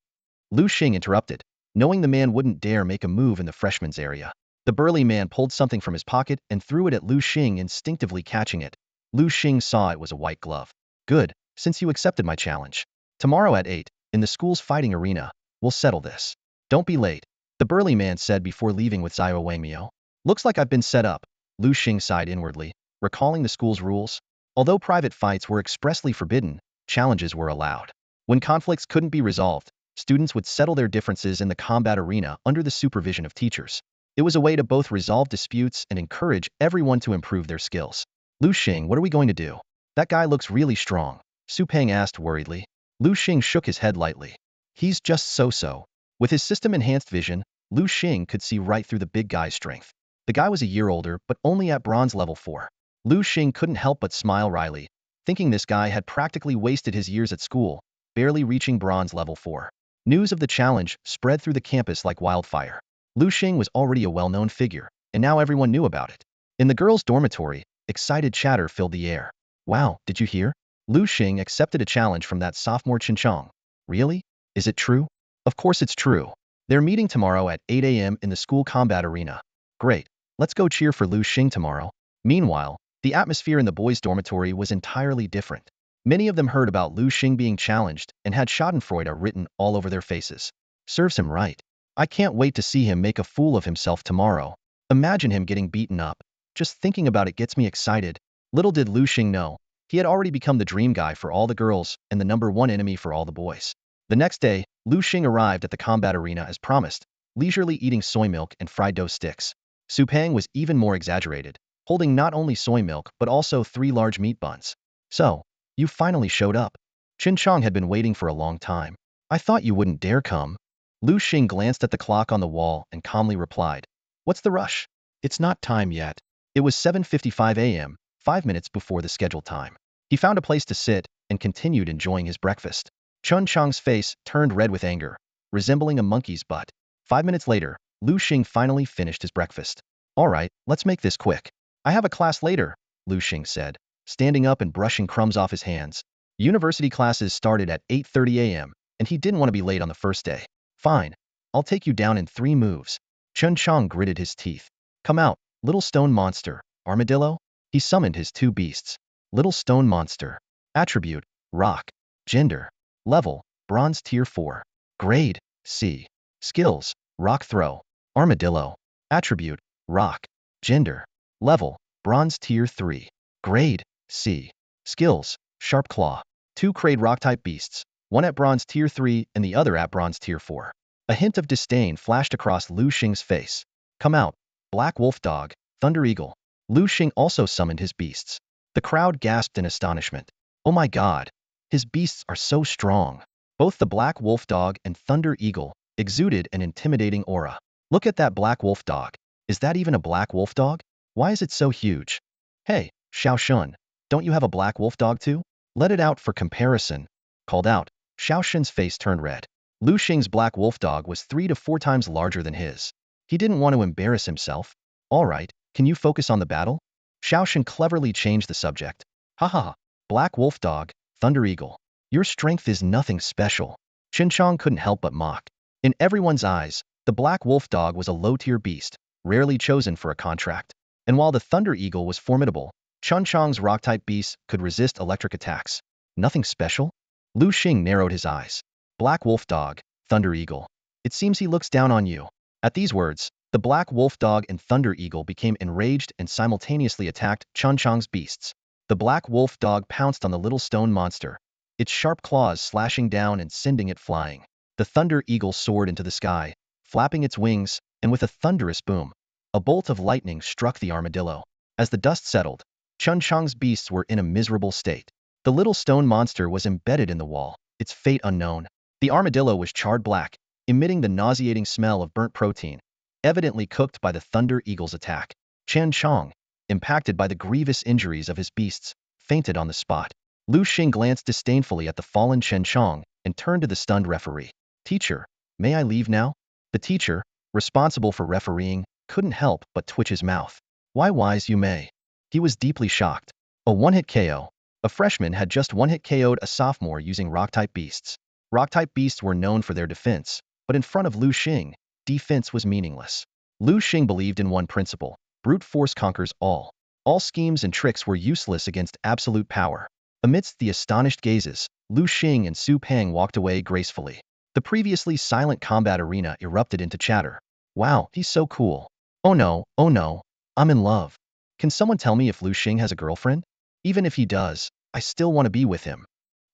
Liu Xing interrupted, knowing the man wouldn't dare make a move in the freshman's area. The burly man pulled something from his pocket and threw it at Liu Xing, instinctively catching it. Liu Xing saw it was a white glove. "Good, since you accepted my challenge. Tomorrow at 8, in the school's fighting arena, we'll settle this. Don't be late," the burly man said before leaving with Zhao Weimio. "Looks like I've been set up," Liu Xing sighed inwardly, recalling the school's rules. Although private fights were expressly forbidden, challenges were allowed. When conflicts couldn't be resolved, students would settle their differences in the combat arena under the supervision of teachers. It was a way to both resolve disputes and encourage everyone to improve their skills. "Liu Xing, what are we going to do? That guy looks really strong," Su Peng asked worriedly. Liu Xing shook his head lightly. "He's just so-so." With his system-enhanced vision, Liu Xing could see right through the big guy's strength. The guy was a year older, but only at bronze level 4. Liu Xing couldn't help but smile wryly, thinking this guy had practically wasted his years at school, barely reaching bronze level 4. News of the challenge spread through the campus like wildfire. Liu Xing was already a well-known figure, and now everyone knew about it. In the girls' dormitory, excited chatter filled the air. "Wow, did you hear? Liu Xing accepted a challenge from that sophomore Chinchong. Really? Is it true?" "Of course it's true. They're meeting tomorrow at 8 a.m. in the school combat arena." "Great. Let's go cheer for Liu Xing tomorrow." Meanwhile, the atmosphere in the boys' dormitory was entirely different. Many of them heard about Liu Xing being challenged and had schadenfreude written all over their faces. Serves him right. I can't wait to see him make a fool of himself tomorrow. Imagine him getting beaten up. Just thinking about it gets me excited. Little did Liu Xing know, he had already become the dream guy for all the girls and the #1 enemy for all the boys. The next day, Liu Xing arrived at the combat arena as promised, leisurely eating soy milk and fried dough sticks. Su Peng was even more exaggerated, holding not only soy milk but also 3 large meat buns. "So, you finally showed up. Chinchong had been waiting for a long time. I thought you wouldn't dare come." Liu Xing glanced at the clock on the wall and calmly replied, "What's the rush? It's not time yet." It was 7:55 a.m., 5 minutes before the scheduled time. He found a place to sit and continued enjoying his breakfast. Chun Chang's face turned red with anger, resembling a monkey's butt. 5 minutes later, Liu Xing finally finished his breakfast. "All right, let's make this quick. I have a class later," Liu Xing said, standing up and brushing crumbs off his hands. University classes started at 8:30 a.m., and he didn't want to be late on the first day. "Fine. I'll take you down in 3 moves." Chun Chang gritted his teeth. "Come out, little stone monster, armadillo." He summoned his 2 beasts. Little stone monster. Attribute, rock. Gender, level, bronze tier 4. Grade, C. Skills, rock throw. Armadillo. Attribute, rock. Gender, level, bronze tier 3. Grade, C. Skills, sharp claw. 2 crade rock-type beasts, one at bronze tier 3 and the other at bronze tier 4. A hint of disdain flashed across Liu Xing's face. "Come out, black wolf dog, thunder eagle." Liu Xing also summoned his beasts. The crowd gasped in astonishment. "Oh my god, his beasts are so strong." Both the black wolf dog and thunder eagle exuded an intimidating aura. "Look at that black wolf dog. Is that even a black wolf dog? Why is it so huge? Hey, Xiao Shun, don't you have a black wolf dog too? Let it out for comparison." Called out, Xiao Shun's face turned red. Liu Xing's black wolf dog was 3 to 4 times larger than his. He didn't want to embarrass himself. "All right, can you focus on the battle?" Xiao Shun cleverly changed the subject. "Haha, black wolf dog, thunder eagle. Your strength is nothing special." Chinchong couldn't help but mock. In everyone's eyes, the black wolf dog was a low-tier beast, rarely chosen for a contract. And while the thunder eagle was formidable, Chunchong's rock-type beasts could resist electric attacks. Nothing special? Liu Xing narrowed his eyes. "Black wolf dog, thunder eagle. It seems he looks down on you." At these words, the black wolf dog and thunder eagle became enraged and simultaneously attacked Chunchong's beasts. The black wolf dog pounced on the little stone monster, its sharp claws slashing down and sending it flying. The thunder eagle soared into the sky, flapping its wings, and with a thunderous boom, a bolt of lightning struck the armadillo. As the dust settled, Chun Chang's beasts were in a miserable state. The little stone monster was embedded in the wall, its fate unknown. The armadillo was charred black, emitting the nauseating smell of burnt protein, evidently cooked by the Thunder Eagle's attack. Chun Chang, impacted by the grievous injuries of his beasts, fainted on the spot. Liu Xing glanced disdainfully at the fallen Chun Chang and turned to the stunned referee. Teacher, may I leave now? The teacher, responsible for refereeing, couldn't help but twitch his mouth. Why wise you may. He was deeply shocked. A one-hit KO. A freshman had just one-hit KO'd a sophomore using rock-type beasts. Rock-type beasts were known for their defense, but in front of Liu Xing, defense was meaningless. Liu Xing believed in one principle: brute force conquers all. All schemes and tricks were useless against absolute power. Amidst the astonished gazes, Liu Xing and Su Peng walked away gracefully. The previously silent combat arena erupted into chatter. Wow, he's so cool. Oh no, I'm in love. Can someone tell me if Liu Xing has a girlfriend? Even if he does, I still want to be with him.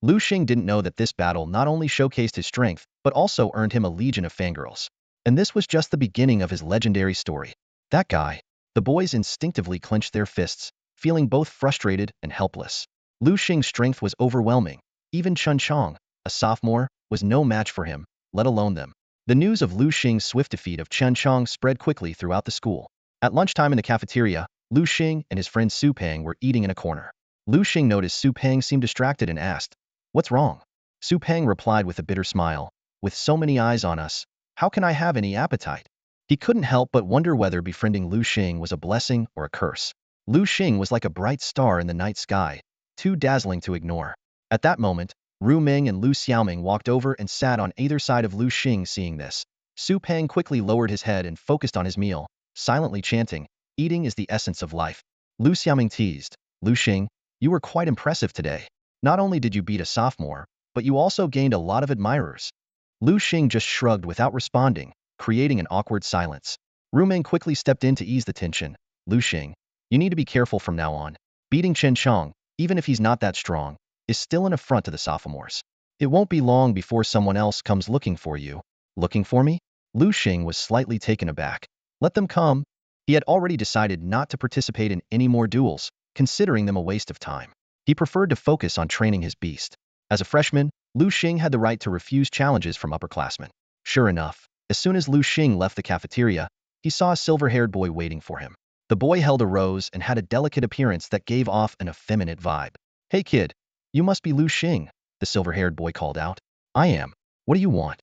Liu Xing didn't know that this battle not only showcased his strength, but also earned him a legion of fangirls. And this was just the beginning of his legendary story. That guy. The boys instinctively clenched their fists, feeling both frustrated and helpless. Liu Xing's strength was overwhelming. Even Chun Chang, a sophomore, was no match for him, let alone them. The news of Liu Xing's swift defeat of Chun Chang spread quickly throughout the school. At lunchtime in the cafeteria, Liu Xing and his friend Su Peng were eating in a corner. Liu Xing noticed Su Peng seemed distracted and asked, "What's wrong?" Su Peng replied with a bitter smile, "With so many eyes on us, how can I have any appetite?" He couldn't help but wonder whether befriending Liu Xing was a blessing or a curse. Liu Xing was like a bright star in the night sky, too dazzling to ignore. At that moment, Ru Ming and Lu Xiaoming walked over and sat on either side of Liu Xing. Seeing this, Su Peng quickly lowered his head and focused on his meal, silently chanting, "Eating is the essence of life." Lu Xiaoming teased, "Liu Xing, you were quite impressive today. Not only did you beat a sophomore, but you also gained a lot of admirers." Liu Xing just shrugged without responding, creating an awkward silence. Ru Ming quickly stepped in to ease the tension. "Liu Xing, you need to be careful from now on. Beating Chen Chang, even if he's not that strong, is still an affront to the sophomores. It won't be long before someone else comes looking for you." "Looking for me?" Liu Xing was slightly taken aback. "Let them come." He had already decided not to participate in any more duels, considering them a waste of time. He preferred to focus on training his beast. As a freshman, Liu Xing had the right to refuse challenges from upperclassmen. Sure enough, as soon as Liu Xing left the cafeteria, he saw a silver-haired boy waiting for him. The boy held a rose and had a delicate appearance that gave off an effeminate vibe. "Hey kid, you must be Liu Xing," the silver-haired boy called out. "I am. What do you want?"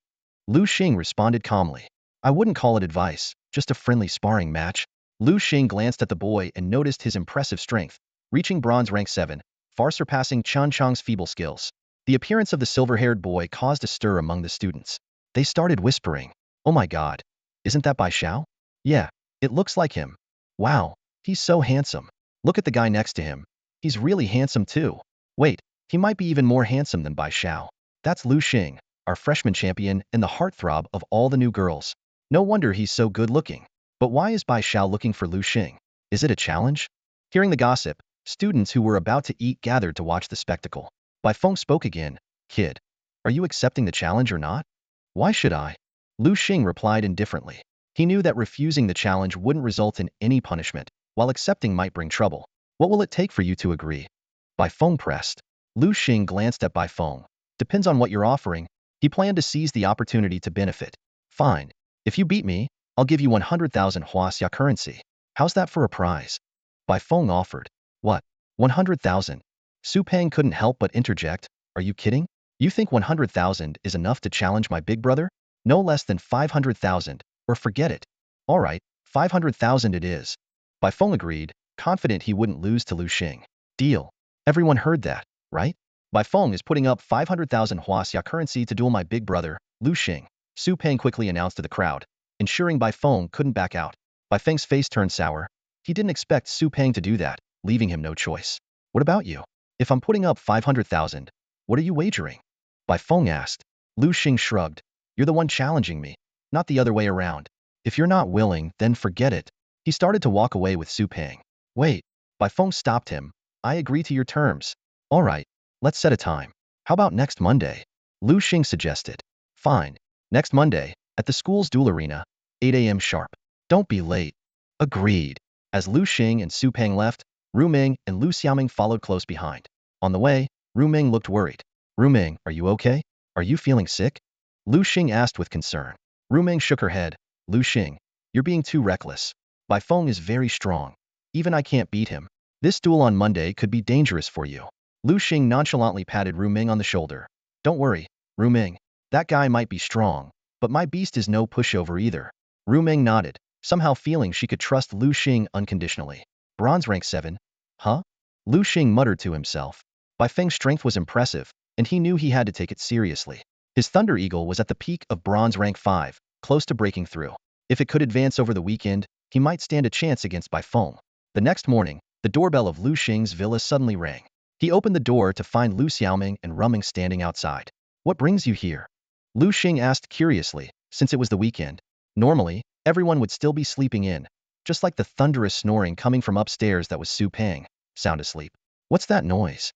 Liu Xing responded calmly. "I wouldn't call it advice, just a friendly sparring match." Liu Xing glanced at the boy and noticed his impressive strength, reaching bronze rank 7, far surpassing Chun Chang's feeble skills. The appearance of the silver-haired boy caused a stir among the students. They started whispering, "Oh my god, isn't that Bai Xiao?" "Yeah, it looks like him. Wow, he's so handsome. Look at the guy next to him. He's really handsome too. Wait, he might be even more handsome than Bai Xiao. That's Liu Xing, our freshman champion and the heartthrob of all the new girls. No wonder he's so good-looking. But why is Bai Xiao looking for Liu Xing? Is it a challenge?" Hearing the gossip, students who were about to eat gathered to watch the spectacle. Bai Feng spoke again. "Kid, are you accepting the challenge or not?" "Why should I?" Liu Xing replied indifferently. He knew that refusing the challenge wouldn't result in any punishment, while accepting might bring trouble. "What will it take for you to agree?" Bai Feng pressed. Liu Xing glanced at Bai Feng. "Depends on what you're offering." He planned to seize the opportunity to benefit. "Fine. If you beat me, I'll give you 100,000 Huaxia currency. How's that for a prize?" Bai Feng offered. "What? 100,000? Su Peng couldn't help but interject. "Are you kidding? You think 100,000 is enough to challenge my big brother? No less than 500,000, or forget it." "All right, 500,000 it is." Bai Feng agreed, confident he wouldn't lose to Liu Xing. "Deal." Everyone heard that, right? Bai Feng is putting up 500,000 Huaxia currency to duel my big brother, Liu Xing. Su Peng quickly announced to the crowd, ensuring Bai Feng couldn't back out. Bai Feng's face turned sour. He didn't expect Su Peng to do that, leaving him no choice. "What about you? If I'm putting up 500,000, what are you wagering?" Bai Feng asked. Liu Xing shrugged. "You're the one challenging me, not the other way around. If you're not willing, then forget it." He started to walk away with Su Peng. "Wait." Bai Feng stopped him. "I agree to your terms." "All right, let's set a time. How about next Monday? Liu Xing suggested. Fine. Next Monday, at the school's duel arena, 8 a.m. sharp. Don't be late. Agreed. As Liu Xing and Su Peng left, Ru Ming and Lu Xiaoming followed close behind. On the way, Ru Ming looked worried. Ru Ming, are you okay? Are you feeling sick? Liu Xing asked with concern. Ru Ming shook her head. Liu Xing, you're being too reckless. Bai Feng is very strong. Even I can't beat him. This duel on Monday could be dangerous for you. Liu Xing nonchalantly patted Ru Ming on the shoulder. Don't worry, Ru Ming. That guy might be strong, but my beast is no pushover either. Ru Ming nodded, somehow feeling she could trust Liu Xing unconditionally. Bronze rank 7? Huh? Liu Xing muttered to himself. Bai Feng's strength was impressive, and he knew he had to take it seriously. His Thunder Eagle was at the peak of bronze rank 5, close to breaking through. If it could advance over the weekend, he might stand a chance against Bai Feng. The next morning, the doorbell of Liu Xing's villa suddenly rang. He opened the door to find Lu Xiaoming and Rumming standing outside. What brings you here? Liu Xing asked curiously, since it was the weekend. Normally, everyone would still be sleeping in, just like the thunderous snoring coming from upstairs that was Su Peng, sound asleep. What's that noise?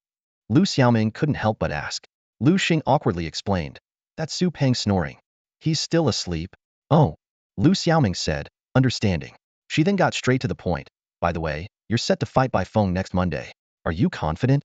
Lu Xiaoming couldn't help but ask. Liu Xing awkwardly explained. That's Su Peng snoring. He's still asleep. Oh, Lu Xiaoming said, understanding. She then got straight to the point. By the way, you're set to fight Bai Feng next Monday. Are you confident?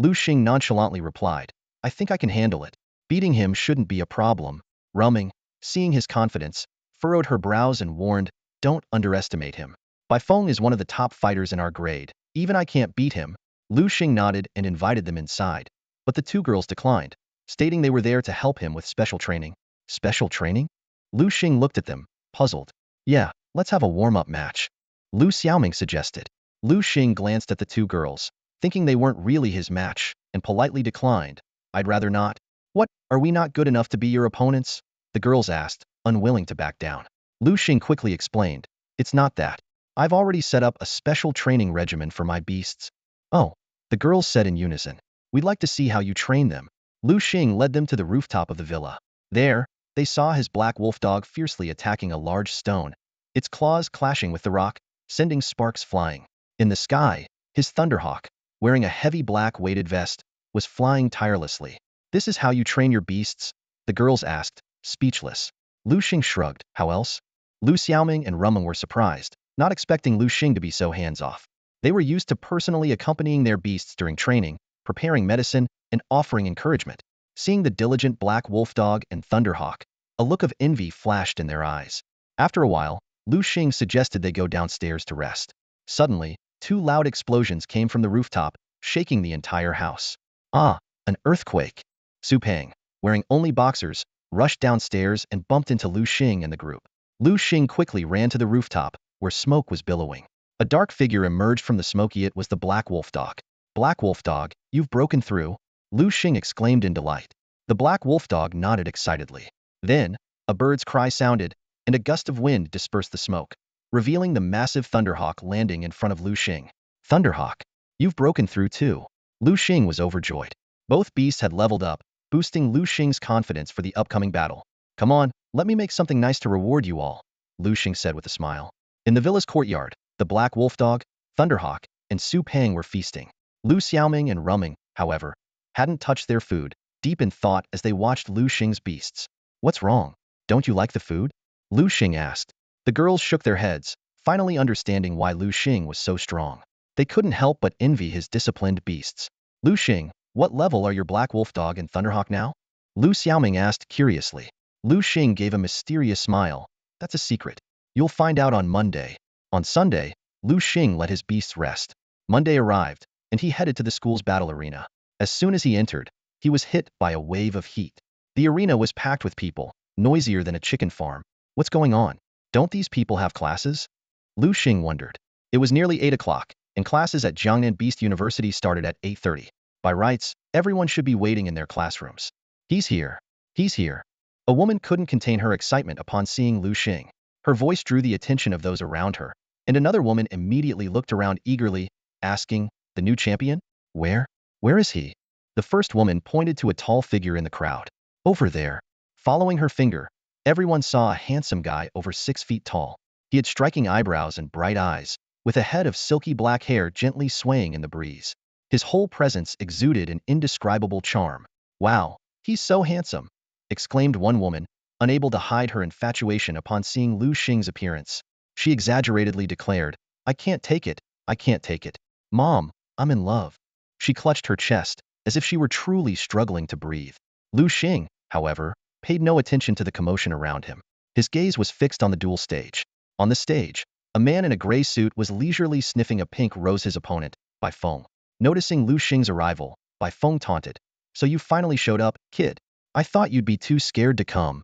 Liu Xing nonchalantly replied. I think I can handle it. Beating him shouldn't be a problem. Rumming, seeing his confidence, furrowed her brows and warned, don't underestimate him. Bai Feng is one of the top fighters in our grade. Even I can't beat him. Liu Xing nodded and invited them inside. But the two girls declined, stating they were there to help him with special training. Special training? Liu Xing looked at them, puzzled. Yeah, let's have a warm-up match. Lu Xiaoming suggested. Liu Xing glanced at the two girls, thinking they weren't really his match, and politely declined. I'd rather not. What, are we not good enough to be your opponents? The girls asked, unwilling to back down. Liu Xing quickly explained. It's not that. I've already set up a special training regimen for my beasts. Oh, the girls said in unison. We'd like to see how you train them. Liu Xing led them to the rooftop of the villa. There, they saw his black wolf dog fiercely attacking a large stone, its claws clashing with the rock, sending sparks flying. In the sky, his thunderhawk, wearing a heavy black weighted vest, was flying tirelessly. This is how you train your beasts? The girls asked, speechless. Liu Xing shrugged. How else? Lu Xiaoming and Rumming were surprised, not expecting Liu Xing to be so hands-off. They were used to personally accompanying their beasts during training, preparing medicine, and offering encouragement. Seeing the diligent black wolf dog and thunderhawk, a look of envy flashed in their eyes. After a while, Liu Xing suggested they go downstairs to rest. Suddenly, two loud explosions came from the rooftop, shaking the entire house. Ah, an earthquake. Su Peng, wearing only boxers, rushed downstairs and bumped into Liu Xing and the group. Liu Xing quickly ran to the rooftop, where smoke was billowing. A dark figure emerged from the smoky. It was the black wolf dog. Black wolf dog, you've broken through, Liu Xing exclaimed in delight. The black wolf dog nodded excitedly. Then, a bird's cry sounded, and a gust of wind dispersed the smoke, revealing the massive Thunderhawk landing in front of Liu Xing. Thunderhawk, you've broken through too. Liu Xing was overjoyed. Both beasts had leveled up, boosting Liu Xing's confidence for the upcoming battle. Come on, let me make something nice to reward you all, Liu Xing said with a smile. In the villa's courtyard, the black wolf dog, Thunderhawk, and Su Peng were feasting. Lu Xiaoming and Rumming, however, hadn't touched their food, deep in thought as they watched Liu Xing's beasts. What's wrong? Don't you like the food? Liu Xing asked. The girls shook their heads, finally understanding why Liu Xing was so strong. They couldn't help but envy his disciplined beasts. Liu Xing, what level are your black wolf dog and Thunderhawk now? Lu Xiaoming asked curiously. Liu Xing gave a mysterious smile. That's a secret. You'll find out on Monday. On Sunday, Liu Xing let his beasts rest. Monday arrived, and he headed to the school's battle arena. As soon as he entered, he was hit by a wave of heat. The arena was packed with people, noisier than a chicken farm. What's going on? Don't these people have classes? Liu Xing wondered. It was nearly 8 o'clock, and classes at Jiangnan Beast University started at 8:30. By rights, everyone should be waiting in their classrooms. He's here. He's here. A woman couldn't contain her excitement upon seeing Liu Xing. Her voice drew the attention of those around her, and another woman immediately looked around eagerly, asking, the new champion? Where? Where is he? The first woman pointed to a tall figure in the crowd. Over there. Following her finger, everyone saw a handsome guy over 6 feet tall. He had striking eyebrows and bright eyes, with a head of silky black hair gently swaying in the breeze. His whole presence exuded an indescribable charm. Wow, he's so handsome, exclaimed one woman, unable to hide her infatuation upon seeing Liu Xing's appearance. She exaggeratedly declared, I can't take it, I can't take it. Mom, I'm in love. She clutched her chest, as if she were truly struggling to breathe. Liu Xing, however, paid no attention to the commotion around him. His gaze was fixed on the duel stage. On the stage, a man in a gray suit was leisurely sniffing a pink rose his opponent, Bai Feng. Noticing Liu Xing's arrival, Bai Feng taunted, So you finally showed up, kid. I thought you'd be too scared to come.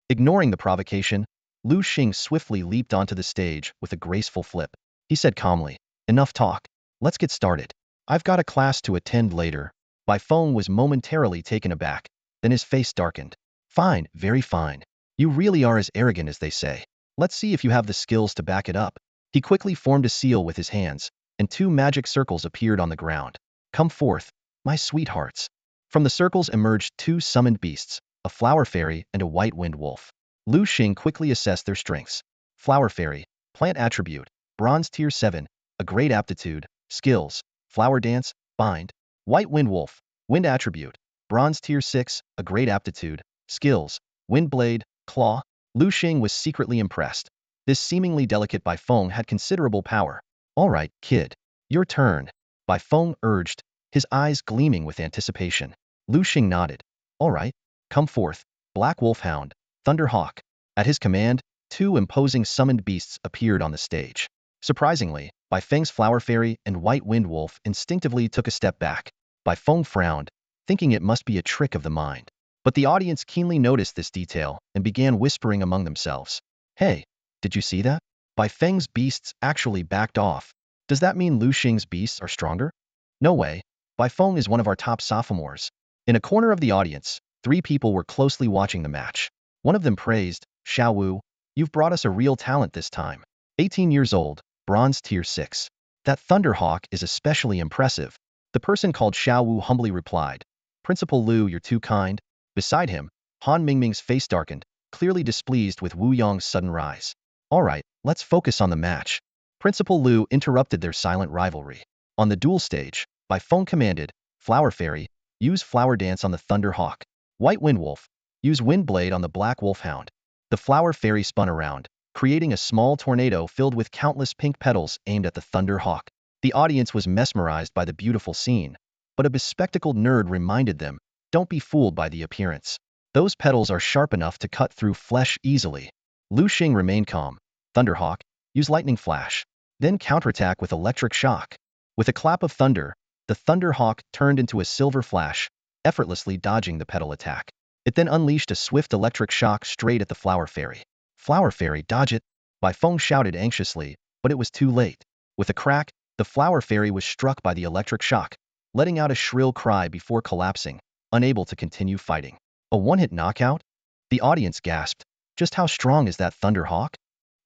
Ignoring the provocation, Liu Xing swiftly leaped onto the stage with a graceful flip. He said calmly, Enough talk. Let's get started. I've got a class to attend later. Bai Feng was momentarily taken aback, then his face darkened. Fine, very fine. You really are as arrogant as they say. Let's see if you have the skills to back it up. He quickly formed a seal with his hands, and two magic circles appeared on the ground. Come forth, my sweethearts. From the circles emerged two summoned beasts, a flower fairy and a white wind wolf. Liu Xing quickly assessed their strengths. Flower fairy, plant attribute, bronze tier 7, a great aptitude, skills, flower dance, bind. White wind wolf, wind attribute, bronze tier 6, a great aptitude, skills, wind blade, claw. Liu Xing was secretly impressed. This seemingly delicate Bai Feng had considerable power. All right, kid. Your turn. Bai Feng urged, his eyes gleaming with anticipation. Liu Xing nodded. All right, come forth, Black Wolfhound, Thunderhawk. At his command, two imposing summoned beasts appeared on the stage. Surprisingly, Bai Feng's Flower Fairy and White Wind Wolf instinctively took a step back. Bai Feng frowned, thinking it must be a trick of the mind. But the audience keenly noticed this detail and began whispering among themselves. Hey, did you see that? Bai Feng's beasts actually backed off. Does that mean Liu Xing's beasts are stronger? No way. Bai Feng is one of our top sophomores. In a corner of the audience, three people were closely watching the match. One of them praised, Xiao Wu, you've brought us a real talent this time. 18 years old, bronze tier 6. That Thunderhawk is especially impressive. The person called Xiao Wu humbly replied, Principal Liu, you're too kind. Beside him, Han Mingming's face darkened, clearly displeased with Wu Yong's sudden rise. All right, let's focus on the match. Principal Liu interrupted their silent rivalry. On the duel stage, Bai Feng commanded, Flower Fairy, use Flower Dance on the Thunder Hawk. White Wind Wolf, use Wind Blade on the Black Wolfhound. The Flower Fairy spun around, creating a small tornado filled with countless pink petals aimed at the Thunder Hawk. The audience was mesmerized by the beautiful scene, but a bespectacled nerd reminded them, don't be fooled by the appearance. Those petals are sharp enough to cut through flesh easily. Liu Xing remained calm. Thunderhawk, use Lightning Flash, then counterattack with Electric Shock. With a clap of thunder, the Thunderhawk turned into a silver flash, effortlessly dodging the petal attack. It then unleashed a swift electric shock straight at the Flower Fairy. Flower Fairy, dodge it! Bai Feng shouted anxiously, but it was too late. With a crack, the Flower Fairy was struck by the electric shock, letting out a shrill cry before collapsing, unable to continue fighting. A one-hit knockout? The audience gasped. Just how strong is that Thunderhawk?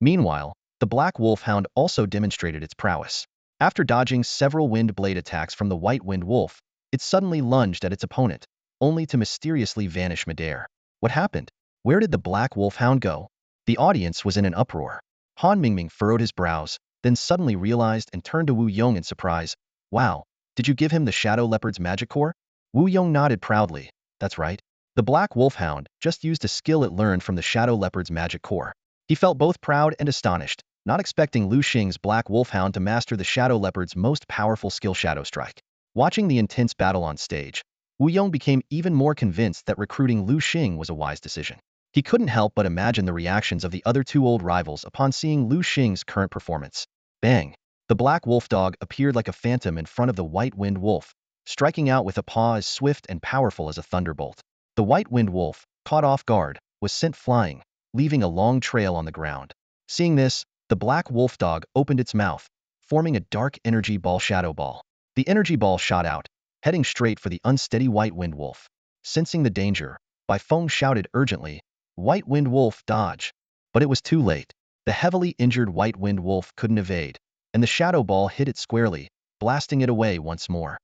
Meanwhile, the Black Wolfhound also demonstrated its prowess. After dodging several wind blade attacks from the White Wind Wolf, it suddenly lunged at its opponent, only to mysteriously vanish midair. What happened? Where did the Black Wolfhound go? The audience was in an uproar. Han Mingming furrowed his brows, then suddenly realized and turned to Wu Yong in surprise. Wow, did you give him the Shadow Leopard's magic core? Wu Yong nodded proudly. That's right. The Black Wolfhound just used a skill it learned from the Shadow Leopard's magic core. He felt both proud and astonished, not expecting Liu Xing's Black Wolfhound to master the Shadow Leopard's most powerful skill, Shadow Strike. Watching the intense battle on stage, Wu Yong became even more convinced that recruiting Liu Xing was a wise decision. He couldn't help but imagine the reactions of the other two old rivals upon seeing Liu Xing's current performance. Bang! The Black Wolf Dog appeared like a phantom in front of the White Wind Wolf, striking out with a paw as swift and powerful as a thunderbolt. The White Wind Wolf, caught off guard, was sent flying, leaving a long trail on the ground. Seeing this, the Black Wolf Dog opened its mouth, forming a dark energy ball shadow ball. The energy ball shot out, heading straight for the unsteady White Wind Wolf. Sensing the danger, Bai Feng shouted urgently, White Wind Wolf, dodge! But it was too late. The heavily injured White Wind Wolf couldn't evade, and the shadow ball hit it squarely, blasting it away once more.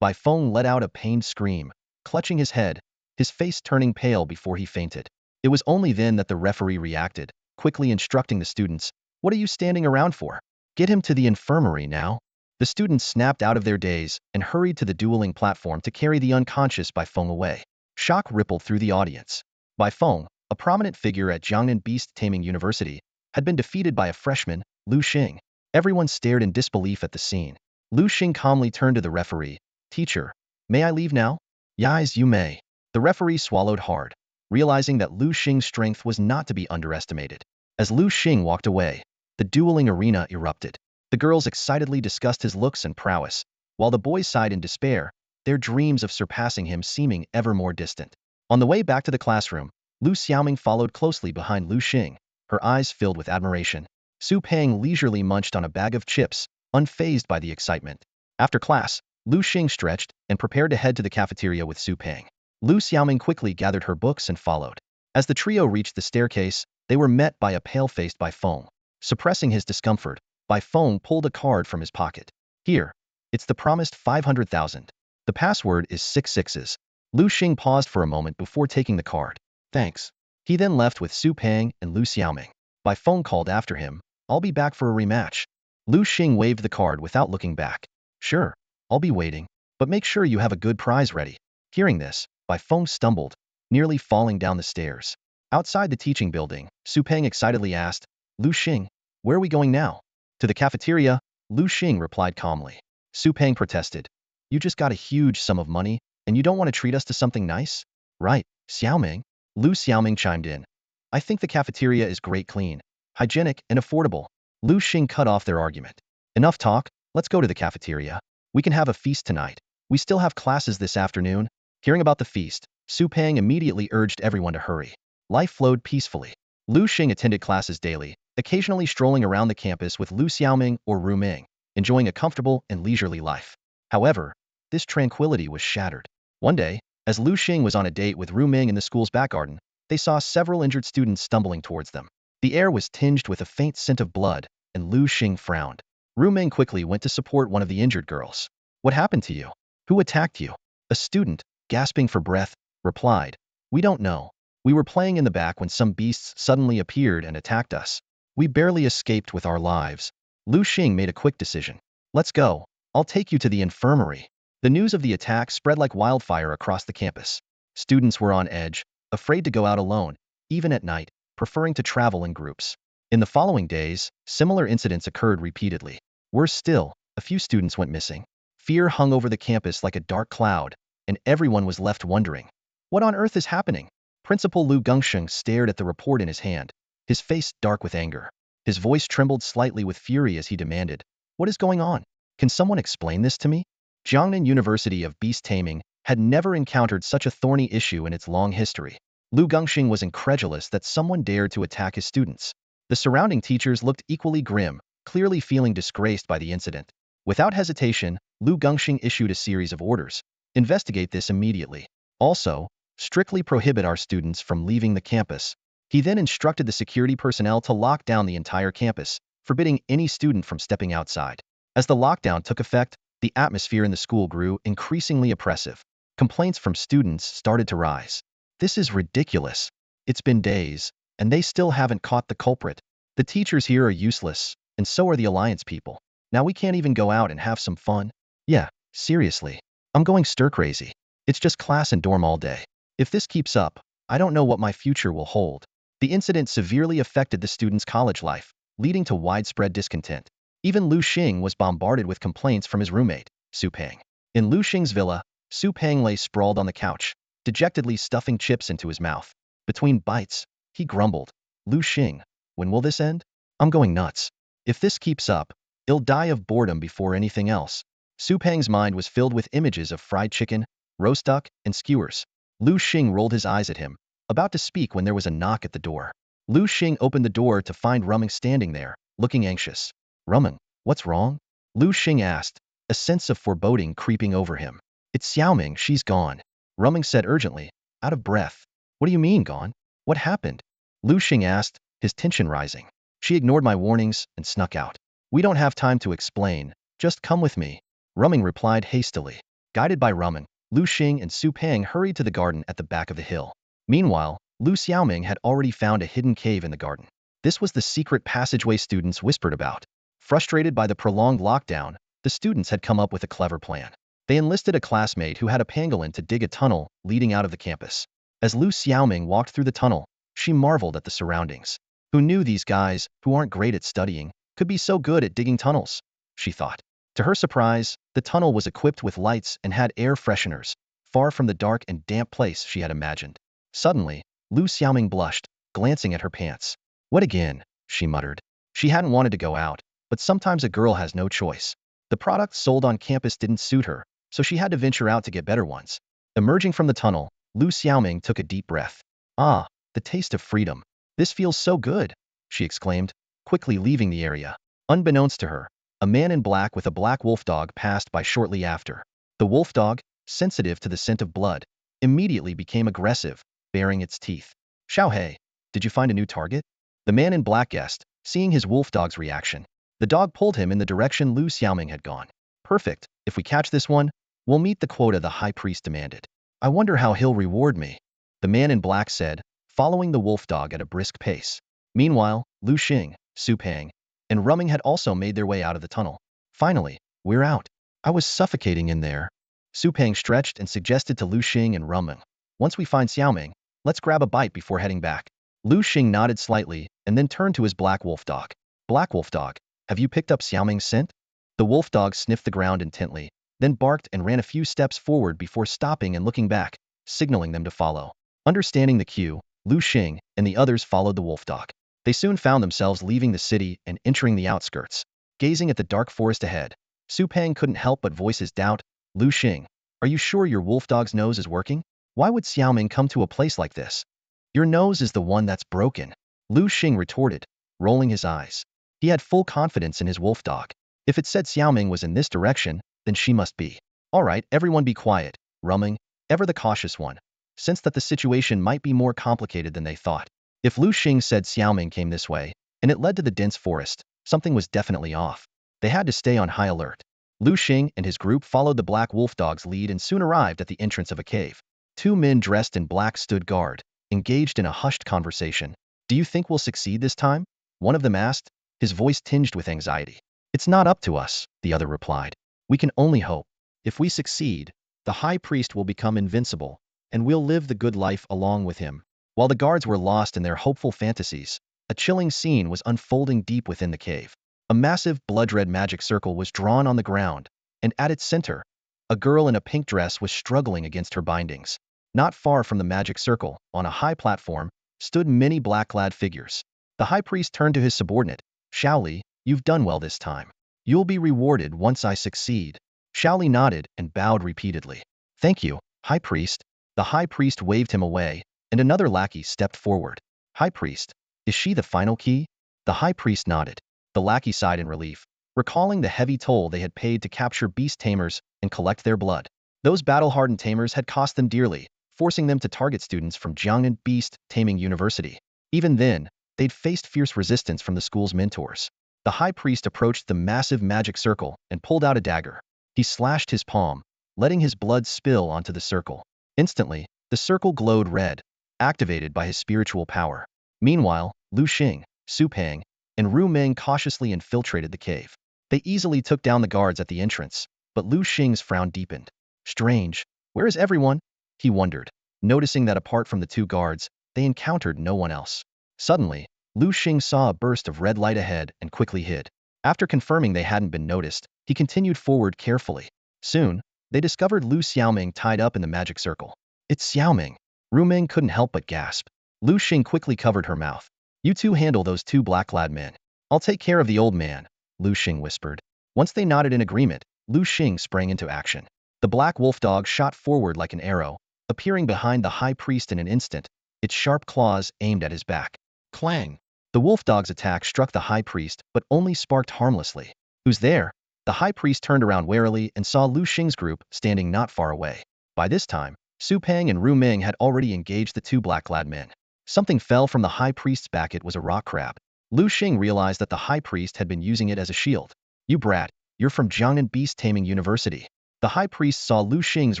Bai Feng let out a pained scream, clutching his head, his face turning pale before he fainted. It was only then that the referee reacted, quickly instructing the students, what are you standing around for? Get him to the infirmary now. The students snapped out of their daze and hurried to the dueling platform to carry the unconscious Baifeng away. Shock rippled through the audience. Baifeng, a prominent figure at Jiangnan beast-taming university, had been defeated by a freshman, Liu Xing. Everyone stared in disbelief at the scene. Liu Xing calmly turned to the referee. "Teacher, may I leave now?" "Yes, you may." The referee swallowed hard, realizing that Liu Xing's strength was not to be underestimated. As Liu Xing walked away, the dueling arena erupted. The girls excitedly discussed his looks and prowess, while the boys sighed in despair, their dreams of surpassing him seeming ever more distant. On the way back to the classroom, Liu Xiaoming followed closely behind Liu Xing, her eyes filled with admiration. Su Peng leisurely munched on a bag of chips, unfazed by the excitement. After class, Liu Xing stretched and prepared to head to the cafeteria with Su Peng. Liu Xiaoming quickly gathered her books and followed. As the trio reached the staircase, they were met by a pale-faced Baifeng. Suppressing his discomfort, Baifeng pulled a card from his pocket. "Here. It's the promised 500,000. The password is 6 6s. Liu Xing paused for a moment before taking the card. "Thanks." He then left with Su Peng and Liu Xiaoming. Baifeng called after him, "I'll be back for a rematch." Liu Xing waved the card without looking back. "Sure. I'll be waiting. But make sure you have a good prize ready." Hearing this, Baifeng stumbled, nearly falling down the stairs. Outside the teaching building, Su Peng excitedly asked, "Liu Xing, where are we going now?" "To the cafeteria," Liu Xing replied calmly. Su Peng protested. "You just got a huge sum of money, and you don't want to treat us to something nice?" "Right, Xiaoming." Liu Xiaoming chimed in. "I think the cafeteria is great, clean, hygienic, and affordable." Liu Xing cut off their argument. "Enough talk, let's go to the cafeteria. We can have a feast tonight. We still have classes this afternoon." Hearing about the feast, Su Peng immediately urged everyone to hurry. Life flowed peacefully. Liu Xing attended classes daily, occasionally strolling around the campus with Liu Xiaoming or Ru Ming, enjoying a comfortable and leisurely life. However, this tranquility was shattered. One day, as Liu Xing was on a date with Ru Ming in the school's back garden, they saw several injured students stumbling towards them. The air was tinged with a faint scent of blood, and Liu Xing frowned. Ru Ming quickly went to support one of the injured girls. "What happened to you? Who attacked you?" A student, gasping for breath, replied, "We don't know. We were playing in the back when some beasts suddenly appeared and attacked us. We barely escaped with our lives." Liu Xing made a quick decision. "Let's go. I'll take you to the infirmary." The news of the attack spread like wildfire across the campus. Students were on edge, afraid to go out alone, even at night, preferring to travel in groups. In the following days, similar incidents occurred repeatedly. Worse still, a few students went missing. Fear hung over the campus like a dark cloud, and everyone was left wondering, what on earth is happening? Principal Liu Gengsheng stared at the report in his hand, his face dark with anger. His voice trembled slightly with fury as he demanded, "What is going on? Can someone explain this to me?" Jiangnan University of Beast Taming had never encountered such a thorny issue in its long history. Liu Gengsheng was incredulous that someone dared to attack his students. The surrounding teachers looked equally grim, clearly feeling disgraced by the incident. Without hesitation, Liu Gengsheng issued a series of orders. "Investigate this immediately. Also, strictly prohibit our students from leaving the campus." He then instructed the security personnel to lock down the entire campus, forbidding any student from stepping outside. As the lockdown took effect, the atmosphere in the school grew increasingly oppressive. Complaints from students started to rise. "This is ridiculous. It's been days, and they still haven't caught the culprit. The teachers here are useless, and so are the Alliance people. Now we can't even go out and have some fun." "Yeah, seriously. I'm going stir-crazy. It's just class and dorm all day. If this keeps up, I don't know what my future will hold." The incident severely affected the students' college life, leading to widespread discontent. Even Liu Xing was bombarded with complaints from his roommate, Su Peng. In Liu Xing's villa, Su Peng lay sprawled on the couch, dejectedly stuffing chips into his mouth. Between bites, he grumbled, "Liu Xing, when will this end? I'm going nuts. If this keeps up, I'll die of boredom before anything else." Su Peng's mind was filled with images of fried chicken, roast duck, and skewers. Liu Xing rolled his eyes at him, about to speak when there was a knock at the door. Liu Xing opened the door to find Ruming standing there, looking anxious. "Ruming, what's wrong?" Liu Xing asked, a sense of foreboding creeping over him. "It's Xiaoming, she's gone," Ruming said urgently, out of breath. "What do you mean, gone? What happened?" Liu Xing asked, his tension rising. "She ignored my warnings and snuck out. We don't have time to explain, just come with me," Ruming replied hastily. Guided by Ruming, Liu Xing and Su Peng hurried to the garden at the back of the hill. Meanwhile, Liu Xiaoming had already found a hidden cave in the garden. This was the secret passageway students whispered about. Frustrated by the prolonged lockdown, The students had come up with a clever plan. They enlisted a classmate who had a pangolin to dig a tunnel leading out of the campus. As Liu Xiaoming walked through the tunnel, she marveled at the surroundings. Who knew these guys, who aren't great at studying, could be so good at digging tunnels? She thought. To her surprise, the tunnel was equipped with lights and had air fresheners, far from the dark and damp place she had imagined. Suddenly, Liu Xiaoming blushed, glancing at her pants. What again? She muttered. She hadn't wanted to go out, but sometimes a girl has no choice. The products sold on campus didn't suit her, so she had to venture out to get better ones. Emerging from the tunnel, Liu Xiaoming took a deep breath. Ah, the taste of freedom. This feels so good, she exclaimed, quickly leaving the area. Unbeknownst to her, a man in black with a black wolf dog passed by shortly after. The wolf dog, sensitive to the scent of blood, immediately became aggressive, baring its teeth. Xiaohei, did you find a new target? The man in black guessed, seeing his wolf dog's reaction. The dog pulled him in the direction Liu Xiaoming had gone. Perfect, if we catch this one, we'll meet the quota the high priest demanded. I wonder how he'll reward me, the man in black said, following the wolf dog at a brisk pace. Meanwhile, Liu Xing, Su Peng, and Rumming had also made their way out of the tunnel. Finally, we're out. I was suffocating in there. Su Peng stretched and suggested to Liu Xing and Rumming. Once we find Xiaoming, let's grab a bite before heading back. Liu Xing nodded slightly and then turned to his black wolf dog. Black wolf dog, have you picked up Xiaoming's scent? The wolf dog sniffed the ground intently, then barked and ran a few steps forward before stopping and looking back, signaling them to follow. Understanding the cue, Liu Xing and the others followed the wolf dog. They soon found themselves leaving the city and entering the outskirts. Gazing at the dark forest ahead, Su Peng couldn't help but voice his doubt. Liu Xing, are you sure your wolf dog's nose is working? Why would Xiaoming come to a place like this? Your nose is the one that's broken, Liu Xing retorted, rolling his eyes. He had full confidence in his wolf dog. If it said Xiaoming was in this direction, then she must be. All right, everyone be quiet, Rumming, ever the cautious one, sensed that the situation might be more complicated than they thought. If Liu Xing said Xiaoming came this way, and it led to the dense forest, something was definitely off. They had to stay on high alert. Liu Xing and his group followed the black wolf dog's lead and soon arrived at the entrance of a cave. Two men dressed in black stood guard, engaged in a hushed conversation. Do you think we'll succeed this time? One of them asked, his voice tinged with anxiety. It's not up to us, the other replied. We can only hope. If we succeed, the high priest will become invincible, and we'll live the good life along with him. While the guards were lost in their hopeful fantasies, a chilling scene was unfolding deep within the cave. A massive blood-red magic circle was drawn on the ground, and at its center, a girl in a pink dress was struggling against her bindings. Not far from the magic circle, on a high platform, stood many black-clad figures. The high priest turned to his subordinate. Shaoli, you've done well this time. You'll be rewarded once I succeed. Shaoli nodded and bowed repeatedly. Thank you, high priest. The high priest waved him away, and another lackey stepped forward. High priest, is she the final key? The high priest nodded. The lackey sighed in relief, recalling the heavy toll they had paid to capture beast tamers and collect their blood. Those battle-hardened tamers had cost them dearly, forcing them to target students from Jiangnan Beast-Taming University. Even then, they'd faced fierce resistance from the school's mentors. The high priest approached the massive magic circle and pulled out a dagger. He slashed his palm, letting his blood spill onto the circle. Instantly, the circle glowed red, activated by his spiritual power. Meanwhile, Liu Xing, Su Peng, and Ru Meng cautiously infiltrated the cave. They easily took down the guards at the entrance, but Liu Xing's frown deepened. Strange, where is everyone? He wondered, noticing that apart from the two guards, they encountered no one else. Suddenly, Liu Xing saw a burst of red light ahead and quickly hid. After confirming they hadn't been noticed, he continued forward carefully. Soon, they discovered Liu Xiaoming tied up in the magic circle. It's Xiaoming. Ru Meng couldn't help but gasp. Liu Xing quickly covered her mouth. You two handle those two black-clad men. I'll take care of the old man, Liu Xing whispered. Once they nodded in agreement, Liu Xing sprang into action. The black wolf dog shot forward like an arrow, appearing behind the high priest in an instant, its sharp claws aimed at his back. Clang! The wolf dog's attack struck the high priest, but only sparked harmlessly. Who's there? The high priest turned around warily and saw Liu Xing's group standing not far away. By this time, Su Peng and Ru Meng had already engaged the two black-clad men. Something fell from the high priest's back. It was a rock crab. Liu Xing realized that the high priest had been using it as a shield. You brat, you're from Jiangnan Beast-Taming University. The high priest saw Liu Xing's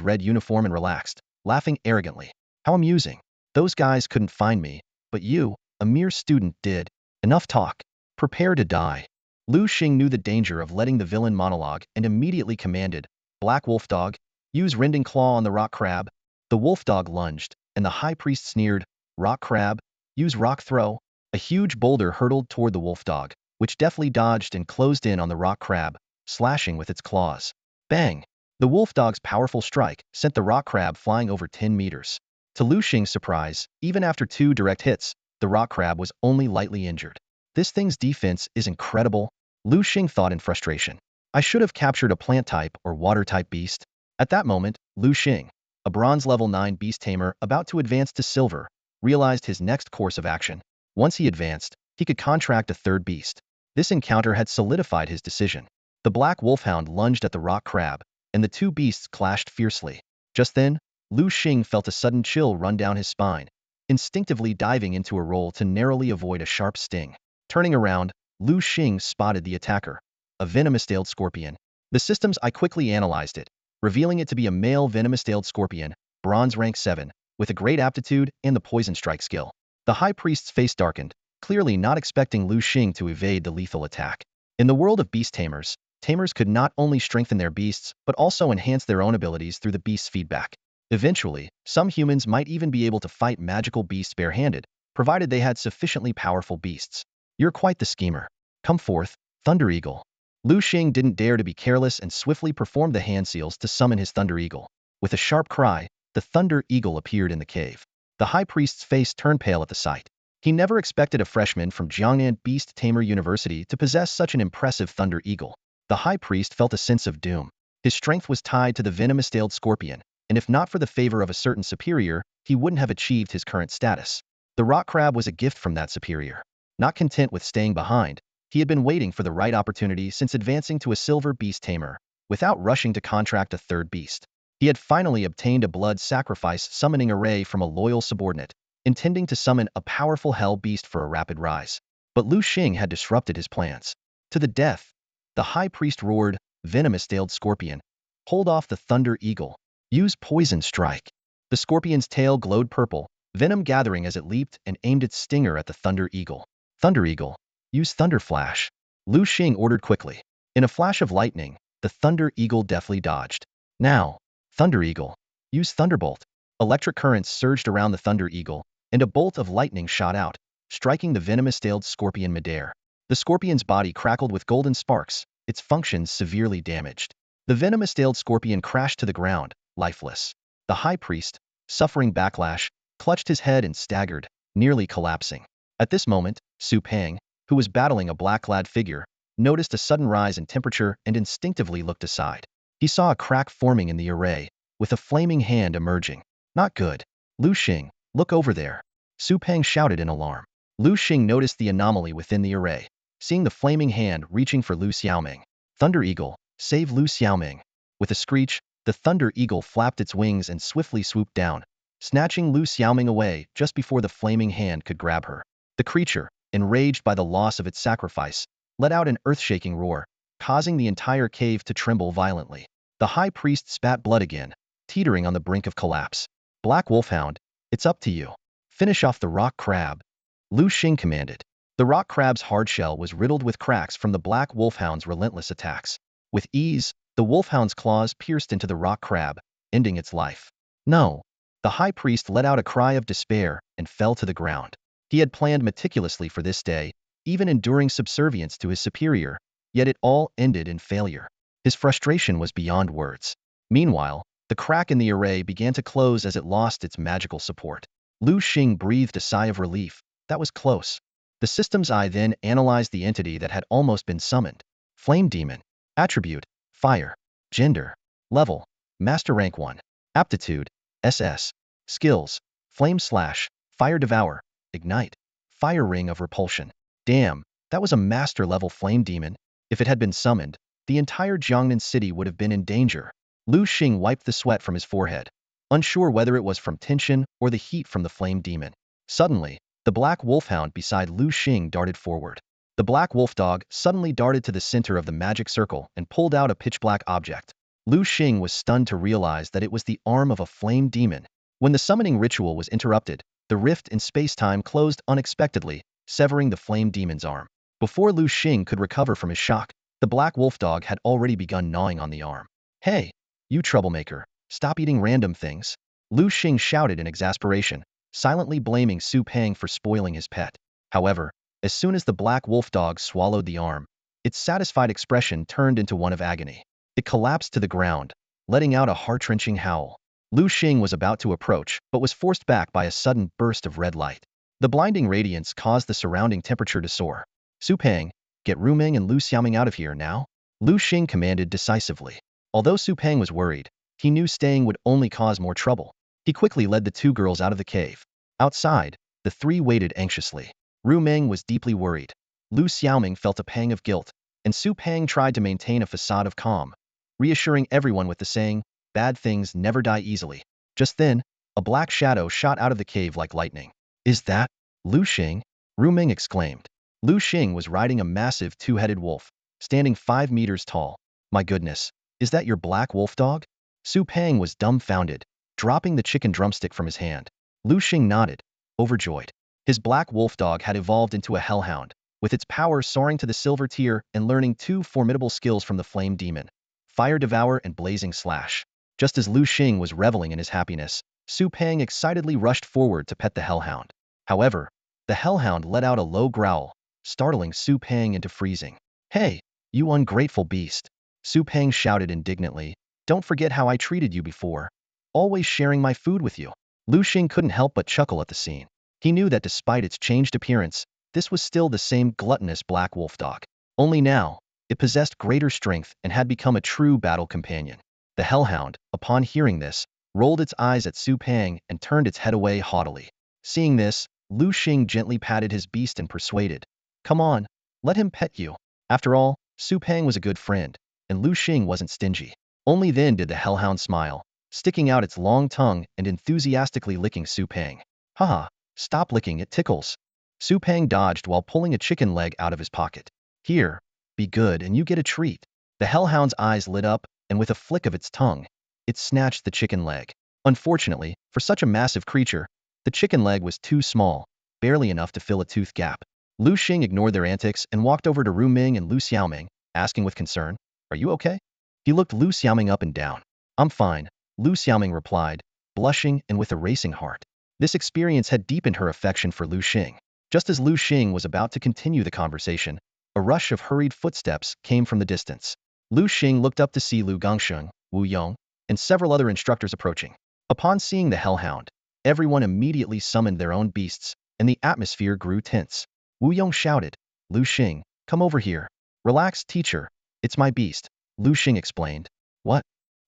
red uniform and relaxed, laughing arrogantly. How amusing. Those guys couldn't find me, but you, a mere student, did. Enough talk. Prepare to die. Liu Xing knew the danger of letting the villain monologue and immediately commanded, Black Wolf Dog, use rending claw on the rock crab. The wolf dog lunged, and the high priest sneered, Rock crab, use rock throw. A huge boulder hurtled toward the wolf dog, which deftly dodged and closed in on the rock crab, slashing with its claws. Bang! The wolf dog's powerful strike sent the rock crab flying over 10 meters. To Liu Xing's surprise, even after 2 direct hits, the rock crab was only lightly injured. This thing's defense is incredible, Liu Xing thought in frustration. I should have captured a plant-type or water-type beast. At that moment, Liu Xing, a bronze level 9 beast tamer about to advance to silver, realized his next course of action. Once he advanced, he could contract a third beast. This encounter had solidified his decision. The black wolfhound lunged at the rock crab, and the 2 beasts clashed fiercely. Just then, Liu Xing felt a sudden chill run down his spine, instinctively diving into a roll to narrowly avoid a sharp sting. Turning around, Liu Xing spotted the attacker, a venomous-tailed scorpion. The system's eye quickly analyzed it, revealing it to be a male venomous-tailed scorpion, bronze rank 7, with a great aptitude and the poison strike skill. The high priest's face darkened, clearly not expecting Liu Xing to evade the lethal attack. In the world of beast tamers, tamers could not only strengthen their beasts but also enhance their own abilities through the beast's feedback. Eventually, some humans might even be able to fight magical beasts barehanded, provided they had sufficiently powerful beasts. You're quite the schemer. Come forth, Thunder Eagle. Liu Xing didn't dare to be careless and swiftly performed the hand seals to summon his Thunder Eagle. With a sharp cry, the Thunder Eagle appeared in the cave. The high priest's face turned pale at the sight. He never expected a freshman from Jiangnan Beast Tamer University to possess such an impressive Thunder Eagle. The high priest felt a sense of doom. His strength was tied to the venomous-tailed scorpion, and if not for the favor of a certain superior, he wouldn't have achieved his current status. The rock crab was a gift from that superior. Not content with staying behind, he had been waiting for the right opportunity since advancing to a silver beast tamer, without rushing to contract a third beast. He had finally obtained a blood sacrifice summoning array from a loyal subordinate, intending to summon a powerful hell beast for a rapid rise. But Liu Xing had disrupted his plans. To the death! The high priest roared, venomous-tailed scorpion, hold off the Thunder Eagle. Use poison strike. The scorpion's tail glowed purple, venom gathering as it leaped and aimed its stinger at the Thunder Eagle. Thunder Eagle, use Thunder Flash. Liu Xing ordered quickly. In a flash of lightning, the Thunder Eagle deftly dodged. Now, Thunder Eagle, use Thunderbolt. Electric currents surged around the Thunder Eagle, and a bolt of lightning shot out, striking the venomous-tailed scorpion midair. The scorpion's body crackled with golden sparks, its functions severely damaged. The venomous-tailed scorpion crashed to the ground, lifeless. The high priest, suffering backlash, clutched his head and staggered, nearly collapsing. At this moment, Su Peng, who was battling a black-clad figure, noticed a sudden rise in temperature and instinctively looked aside. He saw a crack forming in the array, with a flaming hand emerging. Not good. Liu Xing, look over there. Su Peng shouted in alarm. Liu Xing noticed the anomaly within the array, seeing the flaming hand reaching for Liu Xiaoming. Thunder Eagle, save Liu Xiaoming. With a screech, the Thunder Eagle flapped its wings and swiftly swooped down, snatching Liu Xiaoming away just before the flaming hand could grab her. The creature, enraged by the loss of its sacrifice, let out an earth-shaking roar, causing the entire cave to tremble violently. The high priest spat blood again, teetering on the brink of collapse. Black Wolfhound, it's up to you. Finish off the rock crab. Liu Xing commanded. The rock crab's hard shell was riddled with cracks from the black wolfhound's relentless attacks. With ease, the wolfhound's claws pierced into the rock crab, ending its life. No. The high priest let out a cry of despair and fell to the ground. He had planned meticulously for this day, even enduring subservience to his superior, yet it all ended in failure. His frustration was beyond words. Meanwhile, the crack in the array began to close as it lost its magical support. Liu Xing breathed a sigh of relief. That was close. The system's eye then analyzed the entity that had almost been summoned. Flame Demon. Attribute, Fire. Gender, Level, Master Rank 1. Aptitude, SS. Skills, Flame Slash, Fire Devour, Ignite, Fire Ring of Repulsion. Damn, that was a master-level flame demon. If it had been summoned, the entire Jiangnan city would have been in danger. Liu Xing wiped the sweat from his forehead, unsure whether it was from tension or the heat from the flame demon. Suddenly, the black wolfhound beside Liu Xing darted forward. The black wolf dog suddenly darted to the center of the magic circle and pulled out a pitch-black object. Liu Xing was stunned to realize that it was the arm of a flame demon. When the summoning ritual was interrupted, the rift in space-time closed unexpectedly, severing the flame demon's arm. Before Liu Xing could recover from his shock, the black wolf dog had already begun gnawing on the arm. Hey, you troublemaker, stop eating random things. Liu Xing shouted in exasperation, silently blaming Su Peng for spoiling his pet. However, as soon as the black wolf dog swallowed the arm, its satisfied expression turned into one of agony. It collapsed to the ground, letting out a heart-wrenching howl. Liu Xing was about to approach, but was forced back by a sudden burst of red light. The blinding radiance caused the surrounding temperature to soar. Su Peng, get Ru Ming and Lu Xiaoming out of here now, Liu Xing commanded decisively. Although Su Peng was worried, he knew staying would only cause more trouble. He quickly led the two girls out of the cave. Outside, the three waited anxiously. Ru Ming was deeply worried. Lu Xiaoming felt a pang of guilt, and Su Peng tried to maintain a facade of calm, reassuring everyone with the saying, "Bad things never die easily." Just then, a black shadow shot out of the cave like lightning. Is that Liu Xing? Ru Ming exclaimed. Liu Xing was riding a massive two-headed wolf, standing 5 meters tall. My goodness, is that your black wolf dog? Su Peng was dumbfounded, dropping the chicken drumstick from his hand. Liu Xing nodded, overjoyed. His black wolf dog had evolved into a hellhound, with its power soaring to the silver tier and learning 2 formidable skills from the flame demon, Fire Devour and Blazing Slash. Just as Liu Xing was reveling in his happiness, Su Peng excitedly rushed forward to pet the hellhound. However, the hellhound let out a low growl, startling Su Peng into freezing. Hey, you ungrateful beast! Su Peng shouted indignantly. Don't forget how I treated you before, always sharing my food with you. Liu Xing couldn't help but chuckle at the scene. He knew that despite its changed appearance, this was still the same gluttonous black wolf dog. Only now, it possessed greater strength and had become a true battle companion. The hellhound, upon hearing this, rolled its eyes at Su Peng and turned its head away haughtily. Seeing this, Liu Xing gently patted his beast and persuaded, "Come on, let him pet you." After all, Su Peng was a good friend, and Liu Xing wasn't stingy. Only then did the hellhound smile, sticking out its long tongue and enthusiastically licking Su Peng. Haha, stop licking, it tickles. Su Peng dodged while pulling a chicken leg out of his pocket. Here, be good and you get a treat. The hellhound's eyes lit up, and with a flick of its tongue, it snatched the chicken leg. Unfortunately, for such a massive creature, the chicken leg was too small, barely enough to fill a tooth gap. Liu Xing ignored their antics and walked over to Ru Ming and Lu Xiaoming, asking with concern, "Are you okay?" He looked Lu Xiaoming up and down. "I'm fine," Lu Xiaoming replied, blushing and with a racing heart. This experience had deepened her affection for Liu Xing. Just as Liu Xing was about to continue the conversation, a rush of hurried footsteps came from the distance. Liu Xing looked up to see Liu Gongsheng, Wu Yong, and several other instructors approaching. Upon seeing the hellhound, everyone immediately summoned their own beasts, and the atmosphere grew tense. Wu Yong shouted, "Liu Xing, come over here." "Relax, teacher. It's my beast," Liu Xing explained. "What?"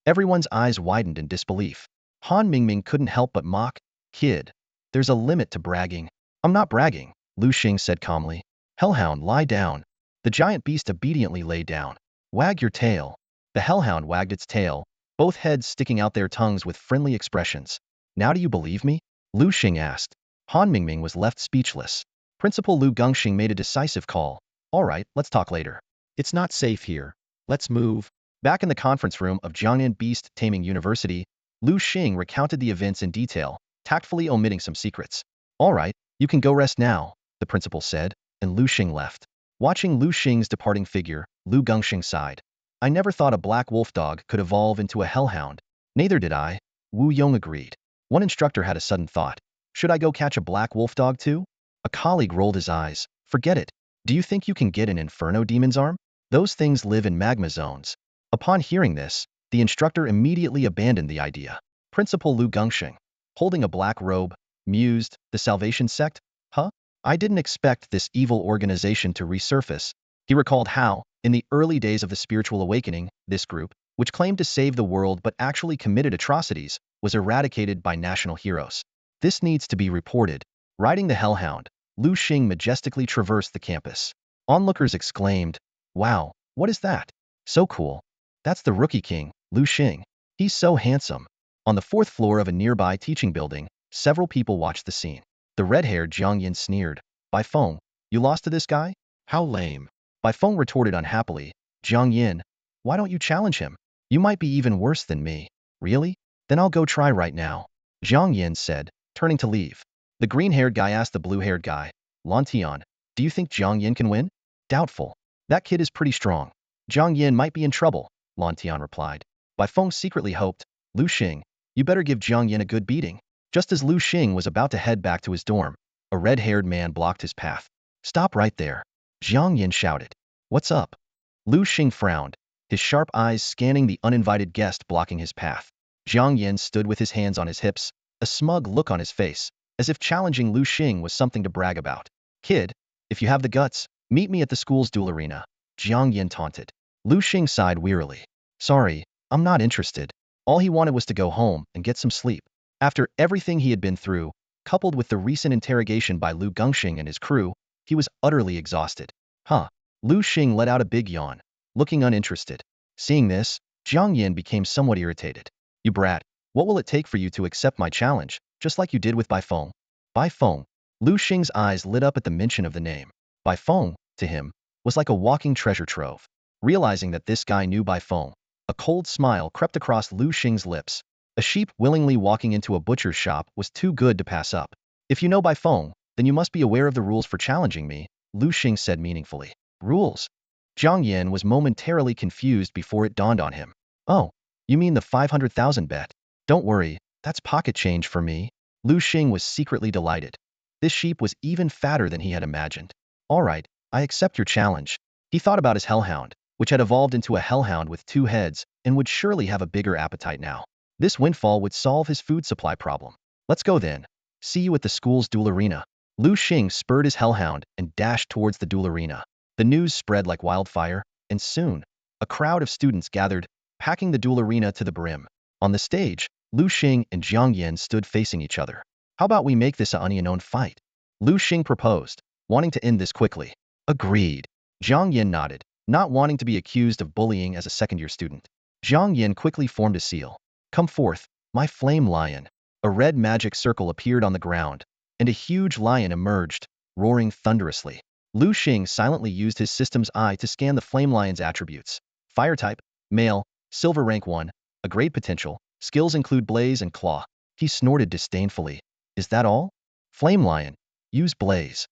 Everyone's eyes widened in disbelief. Han Mingming couldn't help but mock, "Kid, there's a limit to bragging." "I'm not bragging," Liu Xing said calmly. "Hellhound, lie down." The giant beast obediently lay down. "Wag your tail." The hellhound wagged its tail, both heads sticking out their tongues with friendly expressions. "Now do you believe me?" Liu Xing asked. Han Mingming was left speechless. Principal Liu Gongxing made a decisive call. "All right, let's talk later. It's not safe here. Let's move." Back in the conference room of Jiangnan Beast-Taming University, Liu Xing recounted the events in detail, tactfully omitting some secrets. "All right, you can go rest now," the principal said, and Liu Xing left. Watching Liu Xing's departing figure, Liu Gongxing sighed. "I never thought a black wolf dog could evolve into a hellhound." "Neither did I," Wu Yong agreed. One instructor had a sudden thought. "Should I go catch a black wolf dog too?" A colleague rolled his eyes. "Forget it. Do you think you can get an inferno demon's arm? Those things live in magma zones." Upon hearing this, the instructor immediately abandoned the idea. Principal Liu Gongxing, holding a black robe, mused, "The Salvation Sect? Huh? I didn't expect this evil organization to resurface." He recalled how, in the early days of the spiritual awakening, this group, which claimed to save the world but actually committed atrocities, was eradicated by national heroes. This needs to be reported. Riding the hellhound, Liu Xing majestically traversed the campus. Onlookers exclaimed, "Wow, what is that? So cool. That's the Rookie King, Liu Xing. He's so handsome." On the 4th floor of a nearby teaching building, several people watched the scene. The red-haired Jiang Yin sneered, "Bai Feng, you lost to this guy? How lame." Bai Feng retorted unhappily, "Jiang Yin, why don't you challenge him? You might be even worse than me." "Really? Then I'll go try right now," Jiang Yin said, turning to leave. The green-haired guy asked the blue-haired guy, "Lan Tian, do you think Jiang Yin can win?" Doubtful. That kid is pretty strong. Zhang Yin might be in trouble, Lan Tian replied. Bai Feng secretly hoped, Liu Xing, you better give Zhang Yin a good beating. Just as Liu Xing was about to head back to his dorm, a red-haired man blocked his path. Stop right there. Zhang Yin shouted. What's up? Liu Xing frowned, his sharp eyes scanning the uninvited guest blocking his path. Zhang Yin stood with his hands on his hips, a smug look on his face, as if challenging Liu Xing was something to brag about. Kid, if you have the guts, meet me at the school's duel arena. Zhang Yin taunted. Liu Xing sighed wearily. Sorry, I'm not interested. All he wanted was to go home and get some sleep. After everything he had been through, coupled with the recent interrogation by Liu Gengxing and his crew, he was utterly exhausted. Huh. Liu Xing let out a big yawn, looking uninterested. Seeing this, Zhang Yin became somewhat irritated. You brat, what will it take for you to accept my challenge, just like you did with Bai Feng? Bai Feng. Liu Xing's eyes lit up at the mention of the name. Bai Feng, to him, was like a walking treasure trove. Realizing that this guy knew Bai Feng, a cold smile crept across Liu Xing's lips. A sheep willingly walking into a butcher's shop was too good to pass up. If you know Bai Feng, then you must be aware of the rules for challenging me, Liu Xing said meaningfully. Rules? Zhang Yin was momentarily confused before it dawned on him. Oh, you mean the 500,000 bet? Don't worry, that's pocket change for me. Liu Xing was secretly delighted. This sheep was even fatter than he had imagined. All right, I accept your challenge. He thought about his hellhound, which had evolved into a hellhound with 2 heads and would surely have a bigger appetite now. This windfall would solve his food supply problem. Let's go then. See you at the school's duel arena. Liu Xing spurred his hellhound and dashed towards the duel arena. The news spread like wildfire, and soon, a crowd of students gathered, packing the duel arena to the brim. On the stage, Liu Xing and Zhang Yin stood facing each other. How about we make this a unknown fight? Liu Xing proposed, wanting to end this quickly. Agreed. Zhang Yin nodded, not wanting to be accused of bullying as a second-year student. Zhang Yin quickly formed a seal. Come forth, my flame lion. A red magic circle appeared on the ground, and a huge lion emerged, roaring thunderously. Liu Xing silently used his system's eye to scan the flame lion's attributes. Fire type, male, silver rank 1, a great potential, skills include blaze and claw. He snorted disdainfully. Is that all? Flame lion, use blaze.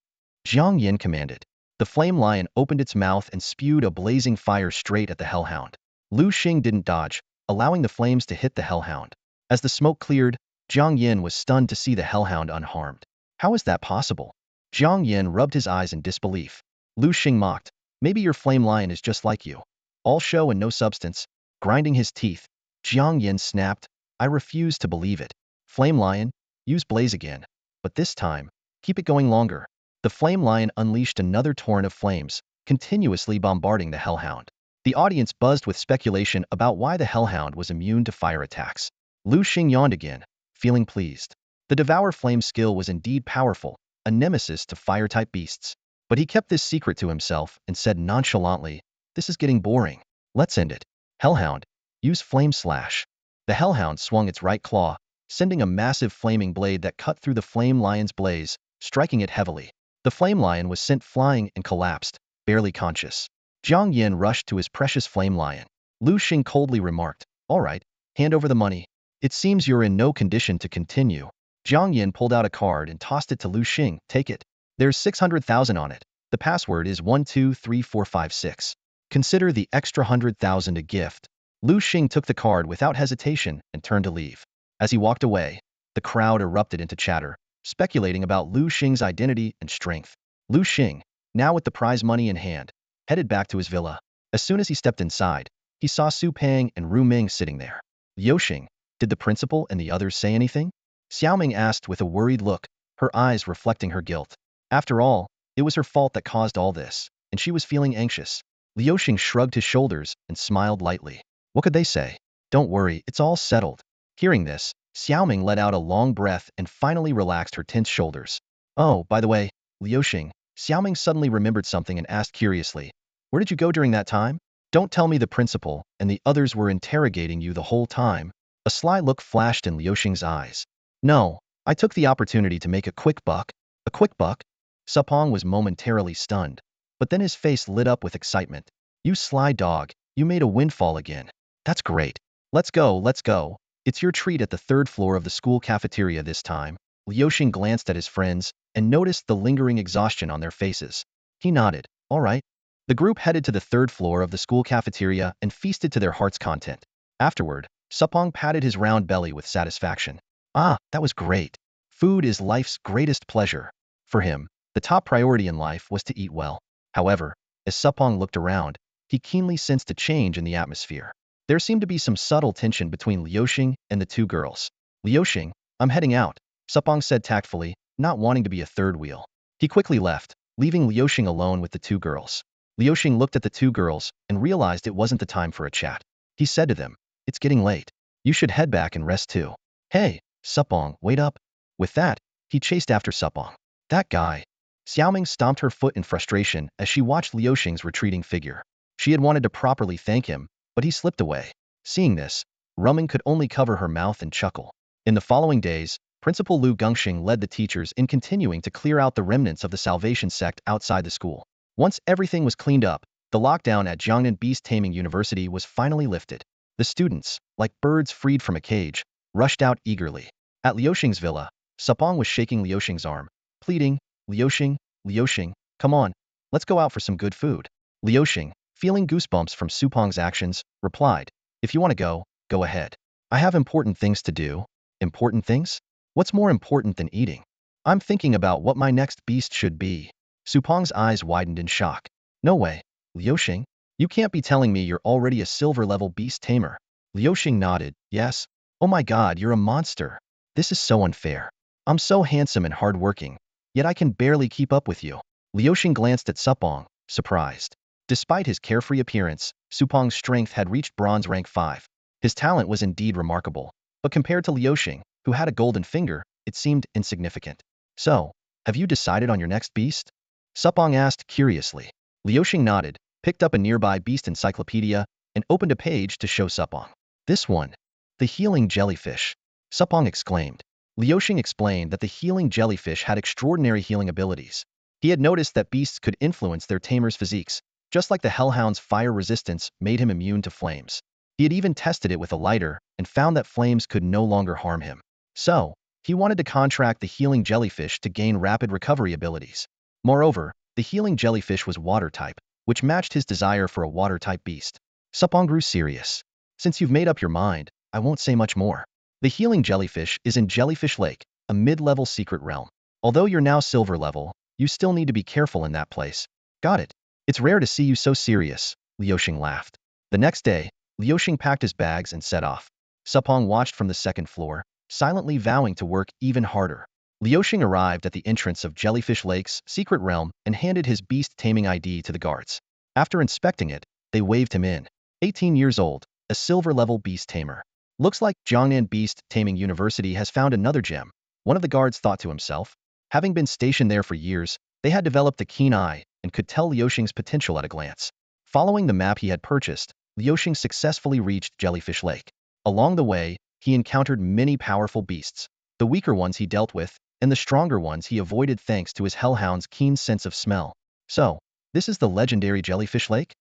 Zhang Yin commanded. The flame lion opened its mouth and spewed a blazing fire straight at the hellhound. Liu Xing didn't dodge, allowing the flames to hit the hellhound. As the smoke cleared, Zhang Yin was stunned to see the hellhound unharmed. How is that possible? Zhang Yin rubbed his eyes in disbelief. Liu Xing mocked. Maybe your flame lion is just like you. All show and no substance. Grinding his teeth, Zhang Yin snapped. I refuse to believe it. Flame lion, use blaze again. But this time, keep it going longer. The flame lion unleashed another torrent of flames, continuously bombarding the hellhound. The audience buzzed with speculation about why the hellhound was immune to fire attacks. Liu Xing yawned again, feeling pleased. The Devour Flame skill was indeed powerful, a nemesis to fire-type beasts. But he kept this secret to himself and said nonchalantly, this is getting boring. Let's end it. Hellhound, use Flame Slash. The hellhound swung its right claw, sending a massive flaming blade that cut through the flame lion's blaze, striking it heavily. The flame lion was sent flying and collapsed, barely conscious. Zhang Yin rushed to his precious flame lion. Liu Xing coldly remarked, all right, hand over the money. It seems you're in no condition to continue. Zhang Yin pulled out a card and tossed it to Liu Xing. Take it. There's 600,000 on it. The password is 123456. Consider the extra 100,000 a gift. Liu Xing took the card without hesitation and turned to leave. As he walked away, the crowd erupted into chatter, speculating about Liu Xing's identity and strength. Liu Xing, now with the prize money in hand, headed back to his villa. As soon as he stepped inside, he saw Su Pang and Ru Ming sitting there. Liu Xing, did the principal and the others say anything? Xiao Ming asked with a worried look, her eyes reflecting her guilt. After all, it was her fault that caused all this, and she was feeling anxious. Liu Xing shrugged his shoulders and smiled lightly. What could they say? Don't worry, it's all settled. Hearing this, Xiao Ming let out a long breath and finally relaxed her tense shoulders. Oh, by the way, Liu Xing, Xiao Ming suddenly remembered something and asked curiously, where did you go during that time? Don't tell me the principal and the others were interrogating you the whole time. A sly look flashed in Liu Xing's eyes. No, I took the opportunity to make a quick buck. A quick buck? Supong was momentarily stunned, but then his face lit up with excitement. You sly dog, you made a windfall again. That's great. Let's go, let's go. It's your treat at the 3rd floor of the school cafeteria this time. Liu Xing glanced at his friends and noticed the lingering exhaustion on their faces. He nodded. All right, The group headed to the third floor of the school cafeteria and feasted to their heart's content. Afterward, Supong patted his round belly with satisfaction. Ah, that was great. Food is life's greatest pleasure. For him, the top priority in life was to eat well. However, as Supong looked around, he keenly sensed a change in the atmosphere. There seemed to be some subtle tension between Liu Xing and the two girls. Liu Xing, I'm heading out, Supong said tactfully, not wanting to be a third wheel. He quickly left, leaving Liu Xing alone with the two girls. Liu Xing looked at the two girls and realized it wasn't the time for a chat. He said to them, it's getting late. You should head back and rest too. Hey, Supong, wait up. With that, he chased after Supong. That guy. Xiaoming stomped her foot in frustration as she watched Liu Xing's retreating figure. She had wanted to properly thank him, but he slipped away. Seeing this, Ruming could only cover her mouth and chuckle. In the following days, Principal Liu Gengxing led the teachers in continuing to clear out the remnants of the Salvation sect outside the school. Once everything was cleaned up, the lockdown at Jiangnan Beast-Taming University was finally lifted. The students, like birds freed from a cage, rushed out eagerly. At Liu Xing's villa, Supong was shaking Liu Xing's arm, pleading, Liu Xing, come on, let's go out for some good food. Liu Xing, feeling goosebumps from Supong's actions, replied, if you want to go, go ahead. I have important things to do. Important things? What's more important than eating? I'm thinking about what my next beast should be. Supong's eyes widened in shock. No way, Liu Xing. You can't be telling me you're already a silver-level beast tamer. Liu Xing nodded, yes. Oh my god, you're a monster. This is so unfair. I'm so handsome and hardworking, yet I can barely keep up with you. Liu Xing glanced at Supong, surprised. Despite his carefree appearance, Supong's strength had reached bronze rank 5. His talent was indeed remarkable, but compared to Liu Xing, who had a golden finger, it seemed insignificant. So, have you decided on your next beast? Supong asked curiously. Liu Xing nodded, picked up a nearby beast encyclopedia, and opened a page to show Supong. This one. The healing jellyfish. Supong exclaimed. Liu Xing explained that the healing jellyfish had extraordinary healing abilities. He had noticed that beasts could influence their tamers' physiques, just like the hellhound's fire resistance made him immune to flames. He had even tested it with a lighter and found that flames could no longer harm him. So, he wanted to contract the healing jellyfish to gain rapid recovery abilities. Moreover, the healing jellyfish was water type, which matched his desire for a water-type beast. Supong grew serious. Since you've made up your mind, I won't say much more. The healing jellyfish is in Jellyfish Lake, a mid-level secret realm. Although you're now silver level, you still need to be careful in that place. Got it. It's rare to see you so serious, Liu Xing laughed. The next day, Liu Xing packed his bags and set off. Supong watched from the second floor, silently vowing to work even harder. Liu Xing arrived at the entrance of Jellyfish Lake's secret realm and handed his beast-taming ID to the guards. After inspecting it, they waved him in. 18 years old, a silver-level beast tamer. Looks like Jiangnan Beast-Taming University has found another gem, one of the guards thought to himself. Having been stationed there for years, they had developed a keen eye and could tell Liu Xing's potential at a glance. Following the map he had purchased, Liu Xing successfully reached Jellyfish Lake. Along the way, he encountered many powerful beasts. The weaker ones he dealt with, and the stronger ones he avoided thanks to his hellhound's keen sense of smell. So, this is the legendary Jellyfish Lake?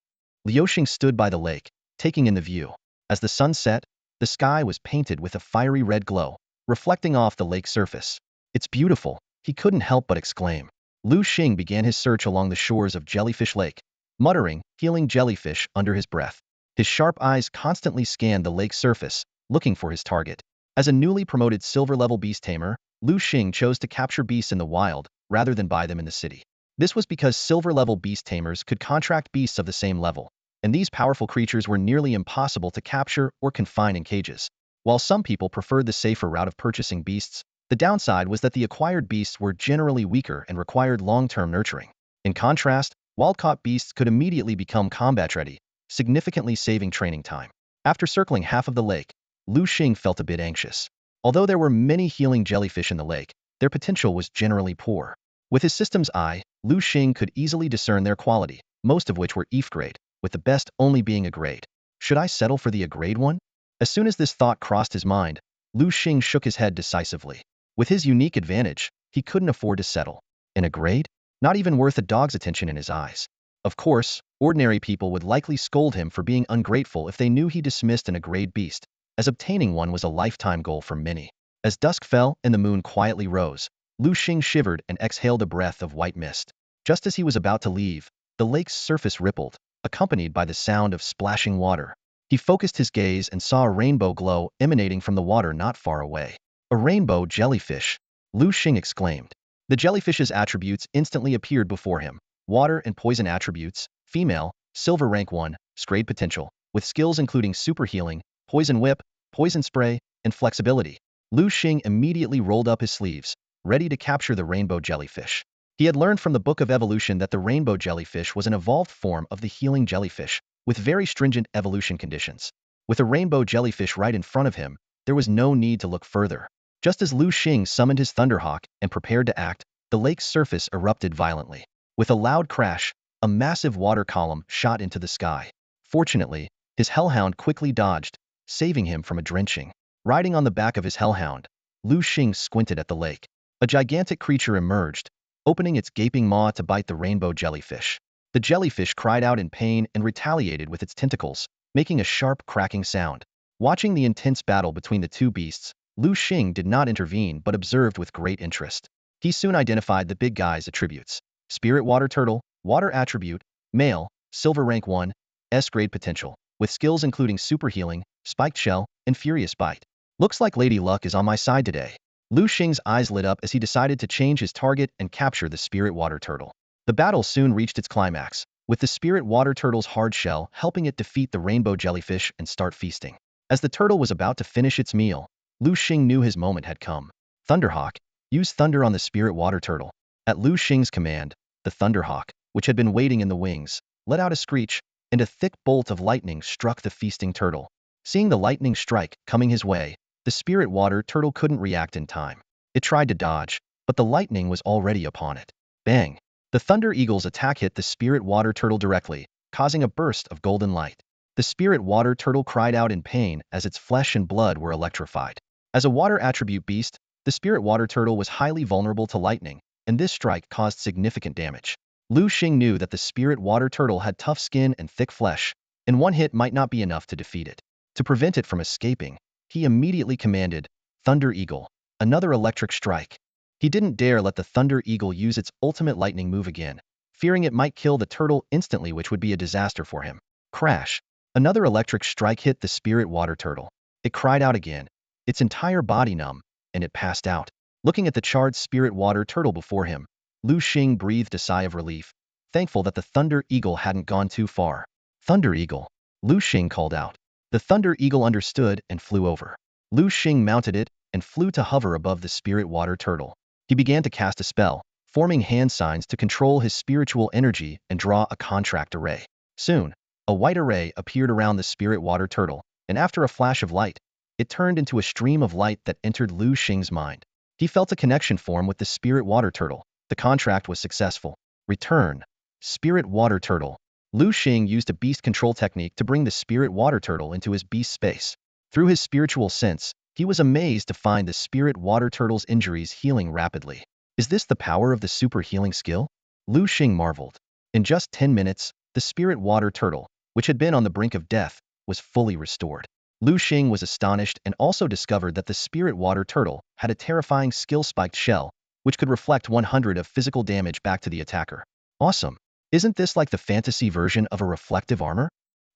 Liu Xing stood by the lake, taking in the view. As the sun set, the sky was painted with a fiery red glow, reflecting off the lake surface. It's beautiful, he couldn't help but exclaim. Liu Xing began his search along the shores of Jellyfish Lake, muttering, healing jellyfish under his breath. His sharp eyes constantly scanned the lake's surface, looking for his target. As a newly promoted silver-level beast tamer, Liu Xing chose to capture beasts in the wild, rather than buy them in the city. This was because silver-level beast tamers could contract beasts of the same level, and these powerful creatures were nearly impossible to capture or confine in cages. While some people preferred the safer route of purchasing beasts, the downside was that the acquired beasts were generally weaker and required long-term nurturing. In contrast, wild-caught beasts could immediately become combat-ready, significantly saving training time. After circling half of the lake, Liu Xing felt a bit anxious. Although there were many healing jellyfish in the lake, their potential was generally poor. With his system's eye, Liu Xing could easily discern their quality, most of which were EF grade, with the best only being a grade. Should I settle for the A grade one? As soon as this thought crossed his mind, Liu Xing shook his head decisively. With his unique advantage, he couldn't afford to settle. In a grade? Not even worth a dog's attention in his eyes. Of course, ordinary people would likely scold him for being ungrateful if they knew he dismissed an A grade beast, as obtaining one was a lifetime goal for many. As dusk fell and the moon quietly rose, Liu Xing shivered and exhaled a breath of white mist. Just as he was about to leave, the lake's surface rippled, accompanied by the sound of splashing water. He focused his gaze and saw a rainbow glow emanating from the water not far away. A rainbow jellyfish, Liu Xing exclaimed. The jellyfish's attributes instantly appeared before him. Water and poison attributes, female, silver rank 1, grade potential, with skills including super healing, poison whip, poison spray, and flexibility. Liu Xing immediately rolled up his sleeves, ready to capture the rainbow jellyfish. He had learned from the Book of Evolution that the rainbow jellyfish was an evolved form of the healing jellyfish, with very stringent evolution conditions. With a rainbow jellyfish right in front of him, there was no need to look further. Just as Liu Xing summoned his Thunderhawk and prepared to act, the lake's surface erupted violently. With a loud crash, a massive water column shot into the sky. Fortunately, his hellhound quickly dodged, saving him from a drenching. Riding on the back of his hellhound, Liu Xing squinted at the lake. A gigantic creature emerged, opening its gaping maw to bite the rainbow jellyfish. The jellyfish cried out in pain and retaliated with its tentacles, making a sharp cracking sound. Watching the intense battle between the two beasts, Liu Xing did not intervene but observed with great interest. He soon identified the big guy's attributes. Spirit water turtle, water attribute, male, silver rank 1, S-grade potential, with skills including super healing, spiked shell, and furious bite. Looks like Lady Luck is on my side today. Liu Xing's eyes lit up as he decided to change his target and capture the spirit water turtle. The battle soon reached its climax, with the spirit water turtle's hard shell helping it defeat the rainbow jellyfish and start feasting. As the turtle was about to finish its meal, Liu Xing knew his moment had come. Thunderhawk, use thunder on the spirit water turtle. At Liu Xing's command, the Thunderhawk, which had been waiting in the wings, let out a screech, and a thick bolt of lightning struck the feasting turtle. Seeing the lightning strike coming his way, the spirit water turtle couldn't react in time. It tried to dodge, but the lightning was already upon it. Bang! The Thunder Eagle's attack hit the spirit water turtle directly, causing a burst of golden light. The spirit water turtle cried out in pain as its flesh and blood were electrified. As a water attribute beast, the spirit water turtle was highly vulnerable to lightning, and this strike caused significant damage. Liu Xing knew that the spirit water turtle had tough skin and thick flesh, and one hit might not be enough to defeat it. To prevent it from escaping, he immediately commanded, Thunder Eagle, another electric strike. He didn't dare let the Thunder Eagle use its ultimate lightning move again, fearing it might kill the turtle instantly, which would be a disaster for him. Crash! Another electric strike hit the spirit water turtle. It cried out again, its entire body numb, and it passed out. Looking at the charred spirit water turtle before him, Liu Xing breathed a sigh of relief, thankful that the Thunder Eagle hadn't gone too far. Thunder Eagle, Liu Xing called out. The Thunder Eagle understood and flew over. Liu Xing mounted it and flew to hover above the spirit water turtle. He began to cast a spell, forming hand signs to control his spiritual energy and draw a contract array. Soon, a white array appeared around the spirit water turtle, and after a flash of light, it turned into a stream of light that entered Liu Xing's mind. He felt a connection form with the spirit water turtle. The contract was successful. Return. Spirit water turtle. Liu Xing used a beast control technique to bring the spirit water turtle into his beast space. Through his spiritual sense, he was amazed to find the spirit water turtle's injuries healing rapidly. Is this the power of the super healing skill? Liu Xing marveled. In just 10 minutes, the spirit water turtle, which had been on the brink of death, was fully restored. Liu Xing was astonished and also discovered that the spirit water turtle had a terrifying skill-spiked shell, which could reflect 100 of physical damage back to the attacker. Awesome! Isn't this like the fantasy version of a reflective armor?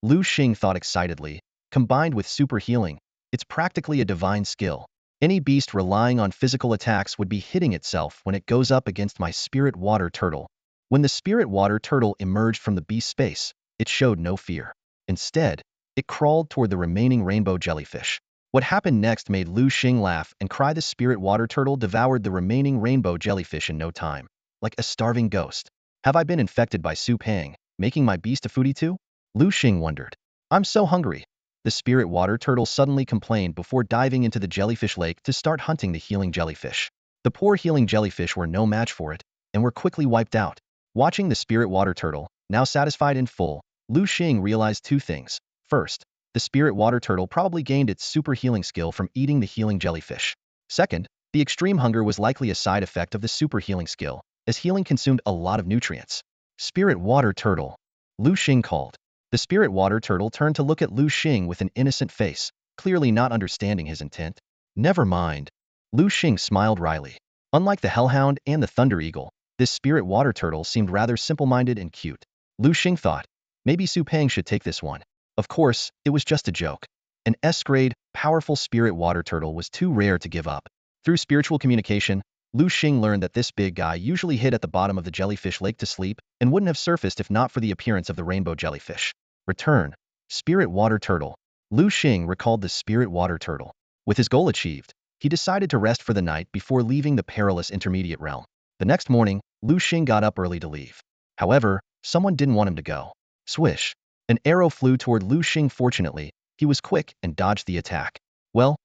Liu Xing thought excitedly. Combined with super healing, it's practically a divine skill. Any beast relying on physical attacks would be hitting itself when it goes up against my spirit water turtle. When the spirit water turtle emerged from the beast space, it showed no fear. Instead, it crawled toward the remaining rainbow jellyfish. What happened next made Liu Xing laugh and cry. The spirit water turtle devoured the remaining rainbow jellyfish in no time, like a starving ghost. Have I been infected by Su Pang, making my beast a foodie too? Liu Xing wondered. I'm so hungry. The spirit water turtle suddenly complained before diving into the jellyfish lake to start hunting the healing jellyfish. The poor healing jellyfish were no match for it, and were quickly wiped out. Watching the spirit water turtle, now satisfied in full, Liu Xing realized two things. First, the spirit water turtle probably gained its super healing skill from eating the healing jellyfish. Second, the extreme hunger was likely a side effect of the super healing skill, as healing consumed a lot of nutrients. Spirit water turtle, Liu Xing called. The spirit water turtle turned to look at Liu Xing with an innocent face, clearly not understanding his intent. Never mind. Liu Xing smiled wryly. Unlike the hellhound and the thunder eagle, this spirit water turtle seemed rather simple-minded and cute. Liu Xing thought. Maybe Su Peng should take this one. Of course, it was just a joke. An S-grade, powerful spirit water turtle was too rare to give up. Through spiritual communication, Liu Xing learned that this big guy usually hid at the bottom of the jellyfish lake to sleep and wouldn't have surfaced if not for the appearance of the rainbow jellyfish. Return. Spirit water turtle. Liu Xing recalled the spirit water turtle. With his goal achieved, he decided to rest for the night before leaving the perilous intermediate realm. The next morning, Liu Xing got up early to leave. However, someone didn't want him to go. Swish. An arrow flew toward Liu Xing. Fortunately, he was quick and dodged the attack. Well,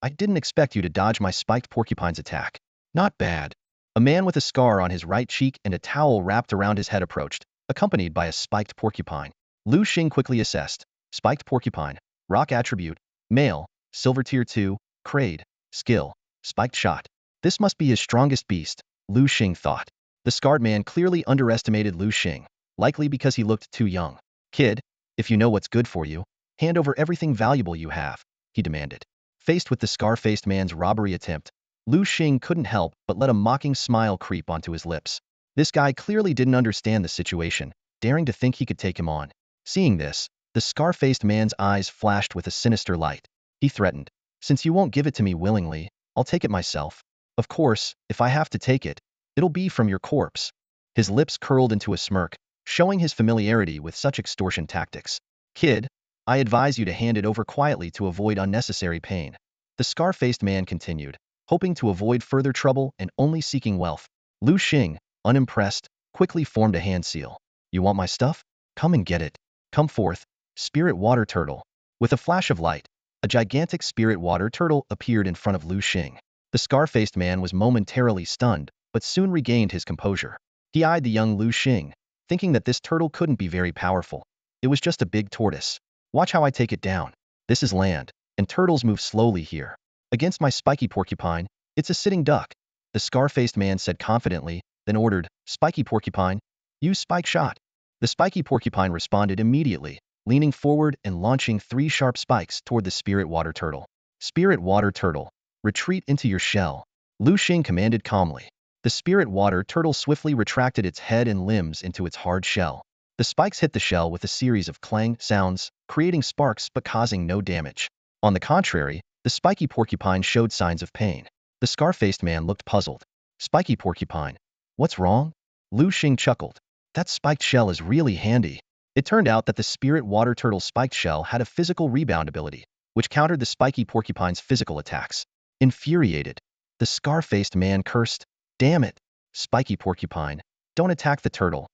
I didn't expect you to dodge my spiked porcupine's attack. Not bad. A man with a scar on his right cheek and a towel wrapped around his head approached, accompanied by a spiked porcupine. Liu Xing quickly assessed. Spiked porcupine. Rock attribute. Male. Silver tier 2. Crade. Skill. Spiked shot. This must be his strongest beast, Liu Xing thought. The scarred man clearly underestimated Liu Xing, likely because he looked too young. Kid, if you know what's good for you, hand over everything valuable you have, he demanded. Faced with the scar-faced man's robbery attempt, Liu Xing couldn't help but let a mocking smile creep onto his lips. This guy clearly didn't understand the situation, daring to think he could take him on. Seeing this, the scar-faced man's eyes flashed with a sinister light. He threatened, "Since you won't give it to me willingly, I'll take it myself. Of course, if I have to take it, it'll be from your corpse." His lips curled into a smirk, showing his familiarity with such extortion tactics. "Kid, I advise you to hand it over quietly to avoid unnecessary pain." The scar-faced man continued, hoping to avoid further trouble and only seeking wealth. Liu Xing, unimpressed, quickly formed a hand seal. "You want my stuff? Come and get it. Come forth, spirit water turtle." With a flash of light, a gigantic spirit water turtle appeared in front of Liu Xing. The scar-faced man was momentarily stunned, but soon regained his composure. He eyed the young Liu Xing, thinking that this turtle couldn't be very powerful. It was just a big tortoise. "Watch how I take it down. This is land, and turtles move slowly here. Against my spiky porcupine, it's a sitting duck," the scar-faced man said confidently, then ordered, "Spiky porcupine, use spike shot." The spiky porcupine responded immediately, leaning forward and launching 3 sharp spikes toward the spirit water turtle. "Spirit water turtle, retreat into your shell," Liu Xing commanded calmly. The spirit water turtle swiftly retracted its head and limbs into its hard shell. The spikes hit the shell with a series of clang sounds, creating sparks but causing no damage. On the contrary, the spiky porcupine showed signs of pain. The scar-faced man looked puzzled. "Spiky porcupine, what's wrong?" Liu Xing chuckled. "That spiked shell is really handy." It turned out that the spirit water turtle's spiked shell had a physical rebound ability, which countered the spiky porcupine's physical attacks. Infuriated, the scar-faced man cursed, "Damn it, spiky porcupine, don't attack the turtle.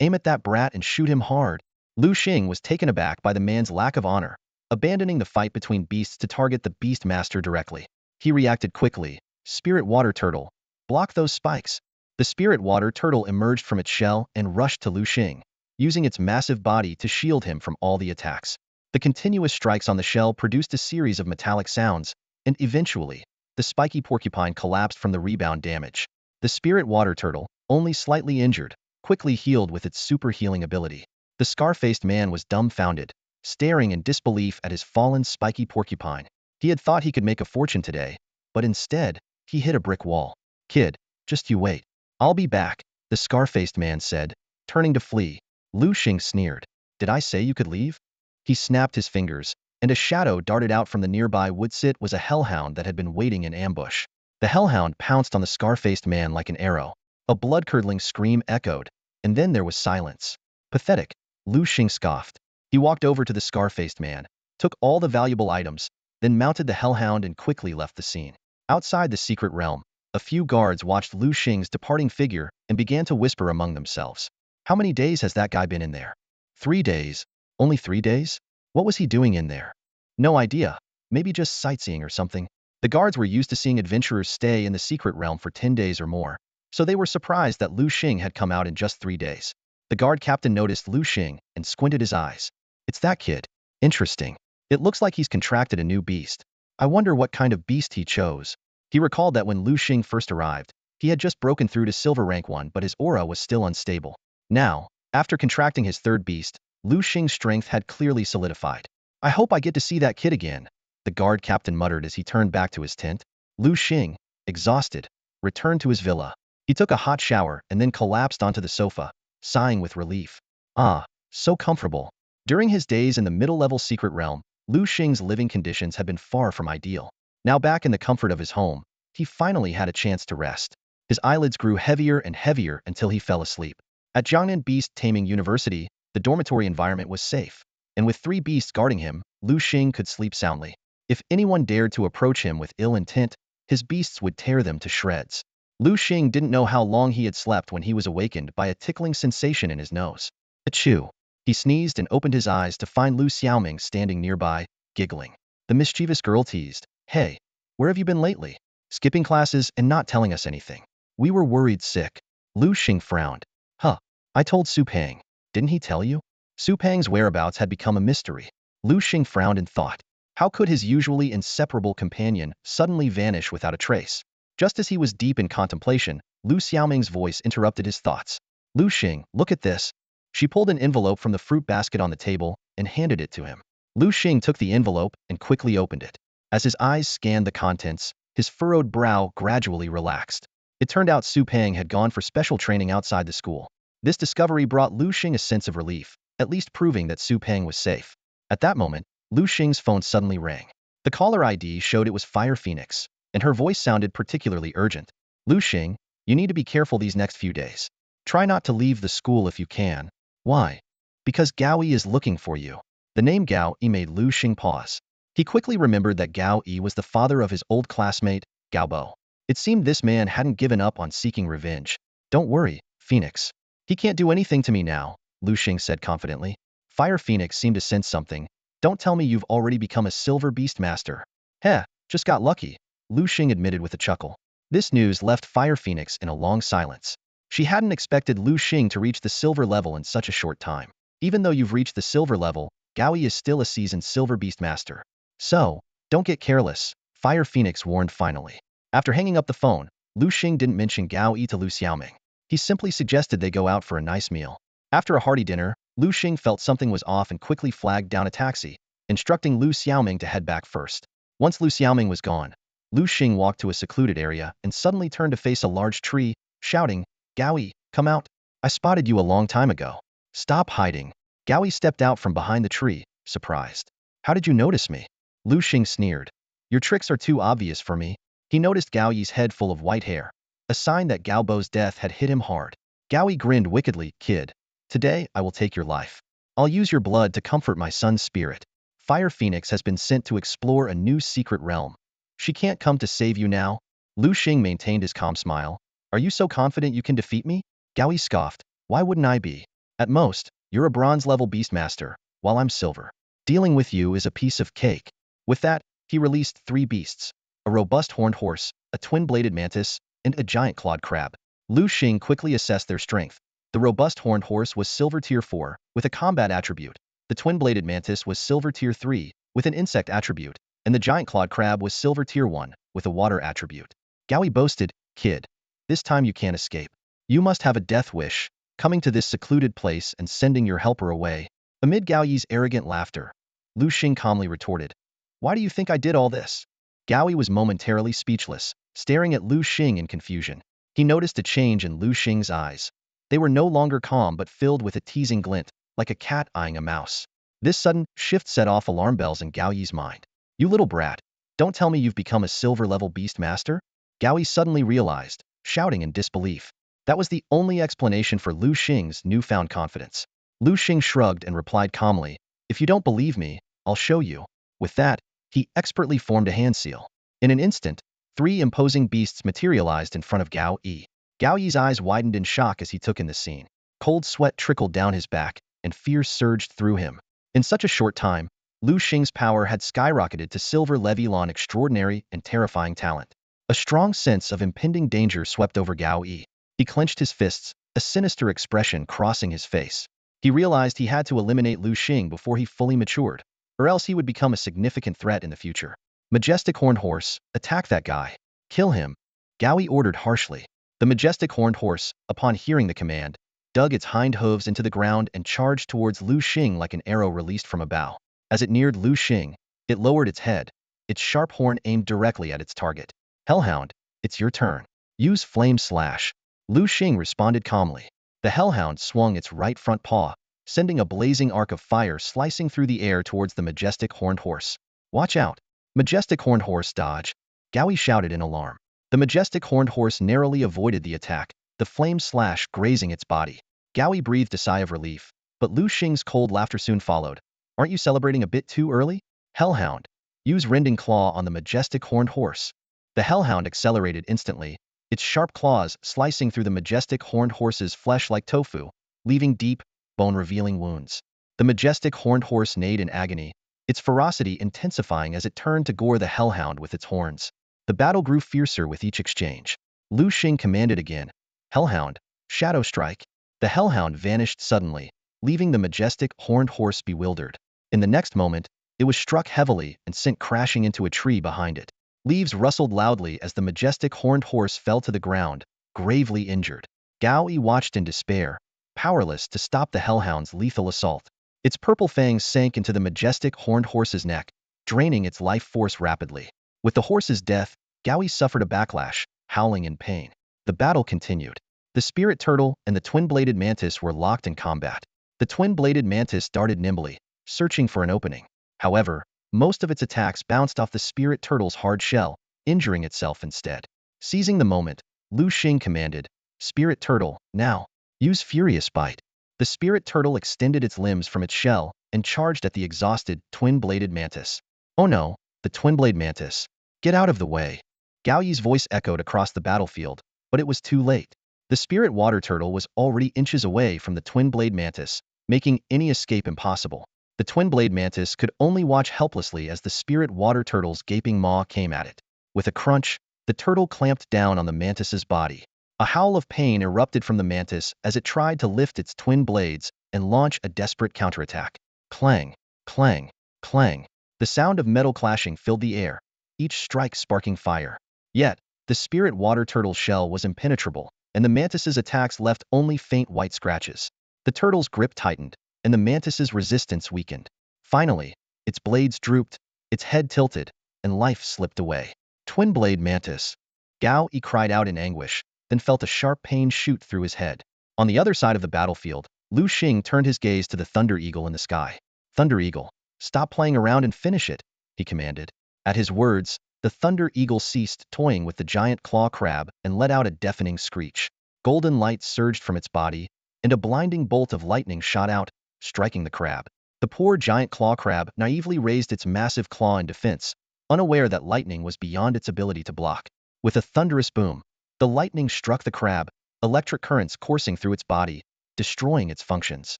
Aim at that brat and shoot him hard." Liu Xing was taken aback by the man's lack of honor, abandoning the fight between beasts to target the beast master directly. He reacted quickly. "Spirit water turtle, block those spikes." The spirit water turtle emerged from its shell and rushed to Liu Xing, using its massive body to shield him from all the attacks. The continuous strikes on the shell produced a series of metallic sounds, and eventually, the spiky porcupine collapsed from the rebound damage. The spirit water turtle, only slightly injured, quickly healed with its super healing ability. The scar-faced man was dumbfounded, staring in disbelief at his fallen spiky porcupine. He had thought he could make a fortune today, but instead, he hit a brick wall. "Kid, just you wait. I'll be back," the scar-faced man said, turning to flee. Liu Xing sneered. "Did I say you could leave?" He snapped his fingers, and a shadow darted out from the nearby woods. It was a hellhound that had been waiting in ambush. The hellhound pounced on the scar-faced man like an arrow. A blood-curdling scream echoed, and then there was silence. "Pathetic," Liu Xing scoffed. He walked over to the scar-faced man, took all the valuable items, then mounted the hellhound and quickly left the scene. Outside the secret realm, a few guards watched Liu Xing's departing figure and began to whisper among themselves. "How many days has that guy been in there?" 3 days. Only 3 days? What was he doing in there? No idea. Maybe just sightseeing or something. The guards were used to seeing adventurers stay in the secret realm for 10 days or more, so they were surprised that Liu Xing had come out in just 3 days. The guard captain noticed Liu Xing and squinted his eyes. "It's that kid. Interesting. It looks like he's contracted a new beast. I wonder what kind of beast he chose." He recalled that when Liu Xing first arrived, he had just broken through to silver rank 1, but his aura was still unstable. Now, after contracting his 3rd beast, Liu Xing's strength had clearly solidified. "I hope I get to see that kid again," the guard captain muttered as he turned back to his tent. Liu Xing, exhausted, returned to his villa. He took a hot shower and then collapsed onto the sofa, sighing with relief. Ah, so comfortable. During his days in the middle-level secret realm, Liu Xing's living conditions had been far from ideal. Now back in the comfort of his home, he finally had a chance to rest. His eyelids grew heavier and heavier until he fell asleep. At Jiangnan Beast-Taming University, the dormitory environment was safe, and with 3 beasts guarding him, Liu Xing could sleep soundly. If anyone dared to approach him with ill intent, his beasts would tear them to shreds. Liu Xing didn't know how long he had slept when he was awakened by a tickling sensation in his nose. Achoo! He sneezed and opened his eyes to find Liu Xiaoming standing nearby, giggling. The mischievous girl teased, "Hey, where have you been lately? Skipping classes and not telling us anything. We were worried sick." Liu Xing frowned. "Huh, I told Su Pang. Didn't he tell you?" Su Pang's whereabouts had become a mystery. Liu Xing frowned and thought, how could his usually inseparable companion suddenly vanish without a trace? Just as he was deep in contemplation, Liu Xiaoming's voice interrupted his thoughts. "Liu Xing, look at this." She pulled an envelope from the fruit basket on the table and handed it to him. Liu Xing took the envelope and quickly opened it. As his eyes scanned the contents, his furrowed brow gradually relaxed. It turned out Su Pang had gone for special training outside the school. This discovery brought Liu Xing a sense of relief, at least proving that Su Pang was safe. At that moment, Liu Xing's phone suddenly rang. The caller ID showed it was Fire Phoenix, and her voice sounded particularly urgent. "Liu Xing, you need to be careful these next few days. Try not to leave the school if you can." "Why?" "Because Gao Yi is looking for you." The name Gao Yi made Liu Xing pause. He quickly remembered that Gao Yi was the father of his old classmate, Gao Bo. It seemed this man hadn't given up on seeking revenge. "Don't worry, Phoenix. He can't do anything to me now," Liu Xing said confidently. Fire Phoenix seemed to sense something. "Don't tell me you've already become a silver beast master." "Heh, just got lucky," Liu Xing admitted with a chuckle. This news left Fire Phoenix in a long silence. She hadn't expected Liu Xing to reach the silver level in such a short time. Even though you've reached the silver level, Gao Yi is still a seasoned silver beast master. "So, don't get careless," Fire Phoenix warned finally. After hanging up the phone, Liu Xing didn't mention Gao Yi to Liu Xiaoming. He simply suggested they go out for a nice meal. After a hearty dinner, Liu Xing felt something was off and quickly flagged down a taxi, instructing Liu Xiaoming to head back first. Once Liu Xiaoming was gone, Liu Xing walked to a secluded area and suddenly turned to face a large tree, shouting, "Gao Yi, come out. I spotted you a long time ago. Stop hiding." Gao Yi stepped out from behind the tree, surprised. "How did you notice me?" Liu Xing sneered. "Your tricks are too obvious for me." He noticed Gao Yi's head full of white hair, a sign that Gao Bo's death had hit him hard. Gao Yi grinned wickedly, "Kid, today I will take your life. I'll use your blood to comfort my son's spirit." Fire Phoenix has been sent to explore a new secret realm. She can't come to save you now? Liu Xing maintained his calm smile. "Are you so confident you can defeat me?" Gao Yi scoffed. "Why wouldn't I be? At most, you're a bronze-level beastmaster, while I'm silver. Dealing with you is a piece of cake." With that, he released 3 beasts, a robust horned horse, a twin-bladed mantis, and a giant clawed crab. Liu Xing quickly assessed their strength. The robust horned horse was silver tier 4, with a combat attribute. The twin-bladed mantis was silver tier 3, with an insect attribute, and the giant clawed crab was silver tier 1, with a water attribute. Gao Yi boasted, "Kid, this time you can't escape. You must have a death wish, coming to this secluded place and sending your helper away." Amid Gao Yi's arrogant laughter, Liu Xing calmly retorted, "Why do you think I did all this?" Gao Yi was momentarily speechless, staring at Liu Xing in confusion. He noticed a change in Liu Xing's eyes. They were no longer calm but filled with a teasing glint, like a cat eyeing a mouse. This sudden shift set off alarm bells in Gao Yi's mind. "You little brat, don't tell me you've become a silver-level beast master?" Gao Yi suddenly realized, shouting in disbelief. That was the only explanation for Liu Xing's newfound confidence. Liu Xing shrugged and replied calmly, "If you don't believe me, I'll show you." With that, he expertly formed a hand seal. In an instant, 3 imposing beasts materialized in front of Gao Yi. Gao Yi's eyes widened in shock as he took in the scene. Cold sweat trickled down his back, and fear surged through him. In such a short time, Liu Xing's power had skyrocketed to silver level on extraordinary and terrifying talent. A strong sense of impending danger swept over Gao Yi. He clenched his fists, a sinister expression crossing his face. He realized he had to eliminate Liu Xing before he fully matured, or else he would become a significant threat in the future. "Majestic horned horse, attack that guy. Kill him," Gao Yi ordered harshly. The majestic horned horse, upon hearing the command, dug its hind hooves into the ground and charged towards Liu Xing like an arrow released from a bow. As it neared Liu Xing, it lowered its head, its sharp horn aimed directly at its target. "Hellhound, it's your turn. Use flame slash." Liu Xing responded calmly. The hellhound swung its right front paw, sending a blazing arc of fire slicing through the air towards the majestic horned horse. Watch out! Majestic horned horse, dodge! Gaoyi shouted in alarm. The majestic horned horse narrowly avoided the attack, the flame slash grazing its body. Gaoyi breathed a sigh of relief, but Liu Xing's cold laughter soon followed. Aren't you celebrating a bit too early? Hellhound. Use rending claw on the majestic horned horse. The hellhound accelerated instantly, its sharp claws slicing through the majestic horned horse's flesh like tofu, leaving deep, bone-revealing wounds. The majestic horned horse neighed in agony, its ferocity intensifying as it turned to gore the hellhound with its horns. The battle grew fiercer with each exchange. Liu Xing commanded again. Hellhound, shadow strike. The hellhound vanished suddenly, leaving the majestic horned horse bewildered. In the next moment, it was struck heavily and sent crashing into a tree behind it. Leaves rustled loudly as the majestic horned horse fell to the ground, gravely injured. Gaoyi watched in despair, powerless to stop the hellhound's lethal assault. Its purple fangs sank into the majestic horned horse's neck, draining its life force rapidly. With the horse's death, Gaoyi suffered a backlash, howling in pain. The battle continued. The spirit turtle and the twin-bladed mantis were locked in combat. The twin-bladed mantis darted nimbly, searching for an opening. However, most of its attacks bounced off the spirit turtle's hard shell, injuring itself instead. Seizing the moment, Liu Xing commanded, Spirit turtle, now, use furious bite. The spirit turtle extended its limbs from its shell and charged at the exhausted, twin-bladed mantis. Oh no, the twin-blade mantis. Get out of the way. Gaoyi's voice echoed across the battlefield, but it was too late. The spirit water turtle was already inches away from the twin-blade mantis, making any escape impossible. The twin-blade mantis could only watch helplessly as the spirit water turtle's gaping maw came at it. With a crunch, the turtle clamped down on the mantis's body. A howl of pain erupted from the mantis as it tried to lift its twin blades and launch a desperate counterattack. Clang, clang, clang. The sound of metal clashing filled the air, each strike sparking fire. Yet, the spirit water turtle's shell was impenetrable, and the mantis's attacks left only faint white scratches. The turtle's grip tightened, and the mantis's resistance weakened. Finally, its blades drooped, its head tilted, and life slipped away. Twin-blade mantis. Gaoyi cried out in anguish, then felt a sharp pain shoot through his head. On the other side of the battlefield, Liu Xing turned his gaze to the thunder eagle in the sky. Thunder eagle, stop playing around and finish it, he commanded. At his words, the thunder eagle ceased toying with the giant claw crab and let out a deafening screech. Golden light surged from its body, and a blinding bolt of lightning shot out, striking the crab. The poor giant claw crab naively raised its massive claw in defense, unaware that lightning was beyond its ability to block. With a thunderous boom, the lightning struck the crab, electric currents coursing through its body, destroying its functions.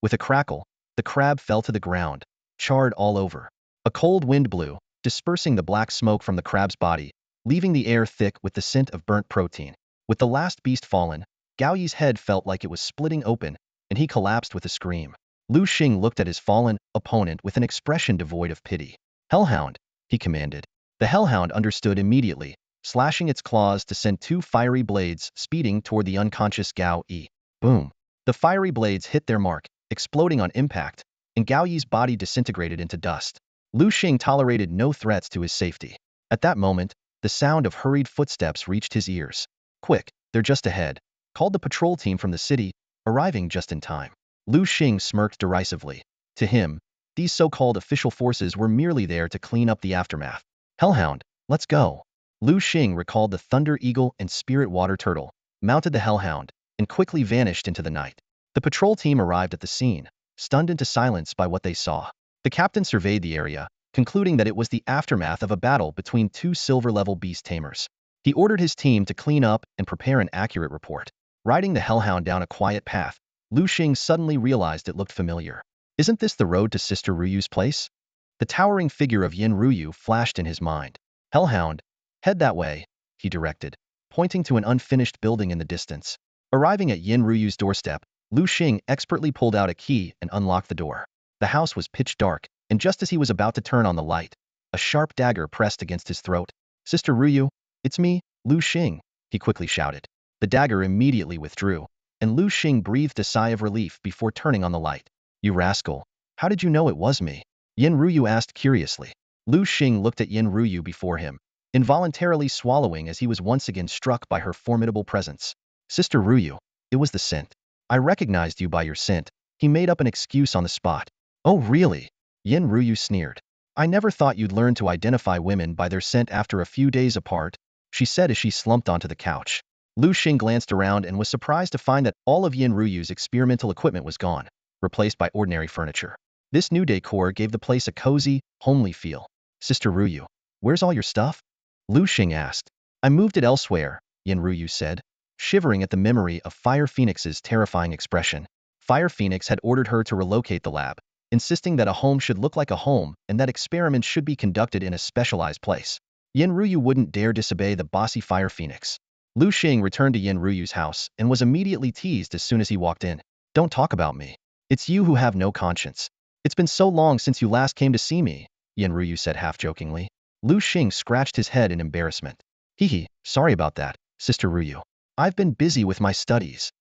With a crackle, the crab fell to the ground, charred all over. A cold wind blew, dispersing the black smoke from the crab's body, leaving the air thick with the scent of burnt protein. With the last beast fallen, Gaoyi's head felt like it was splitting open, and he collapsed with a scream. Liu Xing looked at his fallen opponent with an expression devoid of pity. Hellhound, he commanded. The hellhound understood immediately, slashing its claws to send two fiery blades speeding toward the unconscious Gaoyi. Boom! The fiery blades hit their mark, exploding on impact, and Gaoyi's body disintegrated into dust. Liu Xing tolerated no threats to his safety. At that moment, the sound of hurried footsteps reached his ears. Quick, they're just ahead, called the patrol team from the city, arriving just in time. Liu Xing smirked derisively. To him, these so-called official forces were merely there to clean up the aftermath. Hellhound, let's go. Liu Xing recalled the thunder eagle and spirit water turtle, mounted the hellhound, and quickly vanished into the night. The patrol team arrived at the scene, stunned into silence by what they saw. The captain surveyed the area, concluding that it was the aftermath of a battle between two silver-level beast tamers. He ordered his team to clean up and prepare an accurate report. Riding the hellhound down a quiet path, Liu Xing suddenly realized it looked familiar. Isn't this the road to Sister Ruyu's place? The towering figure of Yin Ruyu flashed in his mind. Hellhound, head that way, he directed, pointing to an unfinished building in the distance. Arriving at Yin Ruyu's doorstep, Liu Xing expertly pulled out a key and unlocked the door. The house was pitch dark, and just as he was about to turn on the light, a sharp dagger pressed against his throat. Sister Ruyu, it's me, Liu Xing, he quickly shouted. The dagger immediately withdrew, and Liu Xing breathed a sigh of relief before turning on the light. You rascal, how did you know it was me? Yin Ruyu asked curiously. Liu Xing looked at Yin Ruyu before him, involuntarily swallowing as he was once again struck by her formidable presence. Sister Ruyu, it was the scent. I recognized you by your scent, He made up an excuse on the spot. Oh really? Yin Ruyu sneered. I never thought you'd learn to identify women by their scent after a few days apart, she said as she slumped onto the couch. Liu Xing glanced around and was surprised to find that all of Yin Ruyu's experimental equipment was gone, replaced by ordinary furniture. This new decor gave the place a cozy, homely feel. Sister Ruyu, where's all your stuff? Liu Xing asked. I moved it elsewhere, Yin Ruyu said, shivering at the memory of Fire Phoenix's terrifying expression. Fire Phoenix had ordered her to relocate the lab, insisting that a home should look like a home and that experiments should be conducted in a specialized place. Yin Ruyu wouldn't dare disobey the bossy Fire Phoenix. Liu Xing returned to Yin Ruyu's house and was immediately teased as soon as he walked in. Don't talk about me. It's you who have no conscience. It's been so long since you last came to see me, Yin Ruyu said half-jokingly. Liu Xing scratched his head in embarrassment. Hee, sorry about that, Sister Ruyu. I've been busy with my studies.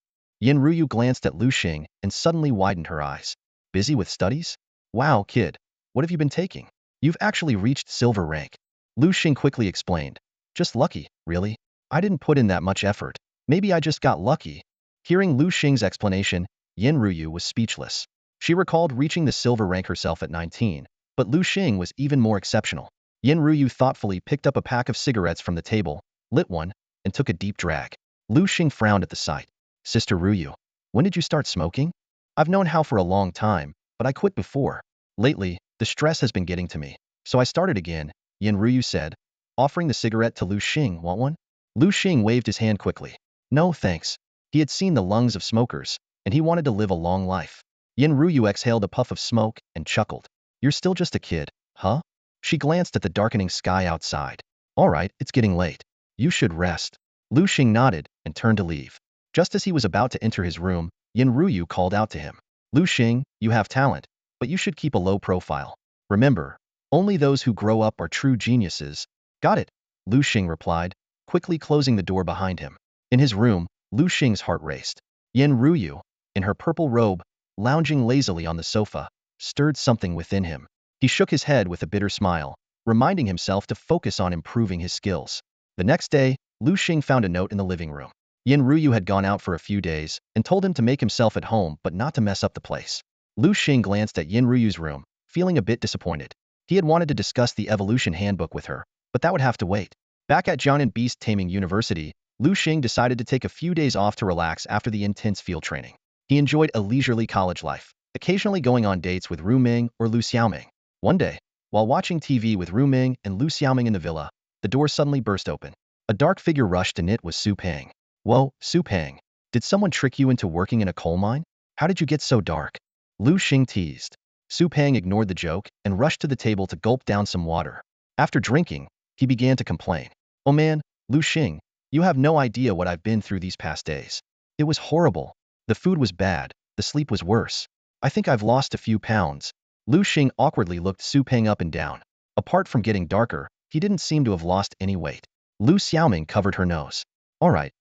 Yin Ruyu glanced at Liu Xing and suddenly widened her eyes. Busy with studies? Wow, kid. What have you been taking? You've actually reached silver rank. Liu Xing quickly explained. Just lucky, really? I didn't put in that much effort. Maybe I just got lucky. Hearing Liu Xing's explanation, Yin Ruyu was speechless. She recalled reaching the silver rank herself at 19, but Liu Xing was even more exceptional. Yin Ruyu thoughtfully picked up a pack of cigarettes from the table, lit one, and took a deep drag. Liu Xing frowned at the sight. Sister Ruyu, when did you start smoking? I've known how for a long time, but I quit before. Lately, the stress has been getting to me, so I started again, Yin Ruyu said, offering the cigarette to Liu Xing. Want one? Liu Xing waved his hand quickly. No thanks. He had seen the lungs of smokers, and he wanted to live a long life. Yin Ruyu exhaled a puff of smoke and chuckled. You're still just a kid, huh? She glanced at the darkening sky outside. All right, it's getting late. You should rest. Liu Xing nodded and turned to leave. Just as he was about to enter his room, Yin Ruyu called out to him. Liu Xing, you have talent, but you should keep a low profile. Remember, only those who grow up are true geniuses. Got it, Liu Xing replied, quickly closing the door behind him. In his room, Liu Xing's heart raced. Yin Ruyu, in her purple robe, lounging lazily on the sofa, stirred something within him. He shook his head with a bitter smile, reminding himself to focus on improving his skills. The next day, Liu Xing found a note in the living room. Yin Ruyu had gone out for a few days and told him to make himself at home but not to mess up the place. Liu Xing glanced at Yin Ruyu's room, feeling a bit disappointed. He had wanted to discuss the evolution handbook with her, but that would have to wait. Back at Jianan Beast-Taming University, Liu Xing decided to take a few days off to relax after the intense field training. He enjoyed a leisurely college life, occasionally going on dates with Ru Ming or Lu Xiaoming. One day, while watching TV with Ru Ming and Lu Xiaoming in the villa, the door suddenly burst open. A dark figure rushed and it was Su Peng. Whoa, Su Peng. Did someone trick you into working in a coal mine? How did you get so dark? Liu Xing teased. Su Peng ignored the joke and rushed to the table to gulp down some water. After drinking, he began to complain. Oh man, Liu Xing, you have no idea what I've been through these past days. It was horrible. The food was bad, the sleep was worse. I think I've lost a few pounds. Liu Xing awkwardly looked Su Peng up and down. Apart from getting darker, he didn't seem to have lost any weight. Lu Xiaoming covered her nose. All right,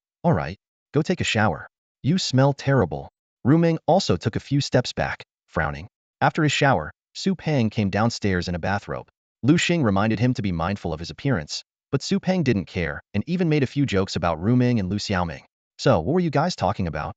go take a shower. You smell terrible. Ru Ming also took a few steps back, frowning. After his shower, Su Peng came downstairs in a bathrobe. Liu Xing reminded him to be mindful of his appearance, but Su Peng didn't care and even made a few jokes about Ru Ming and Lu Xiaoming. So, what were you guys talking about?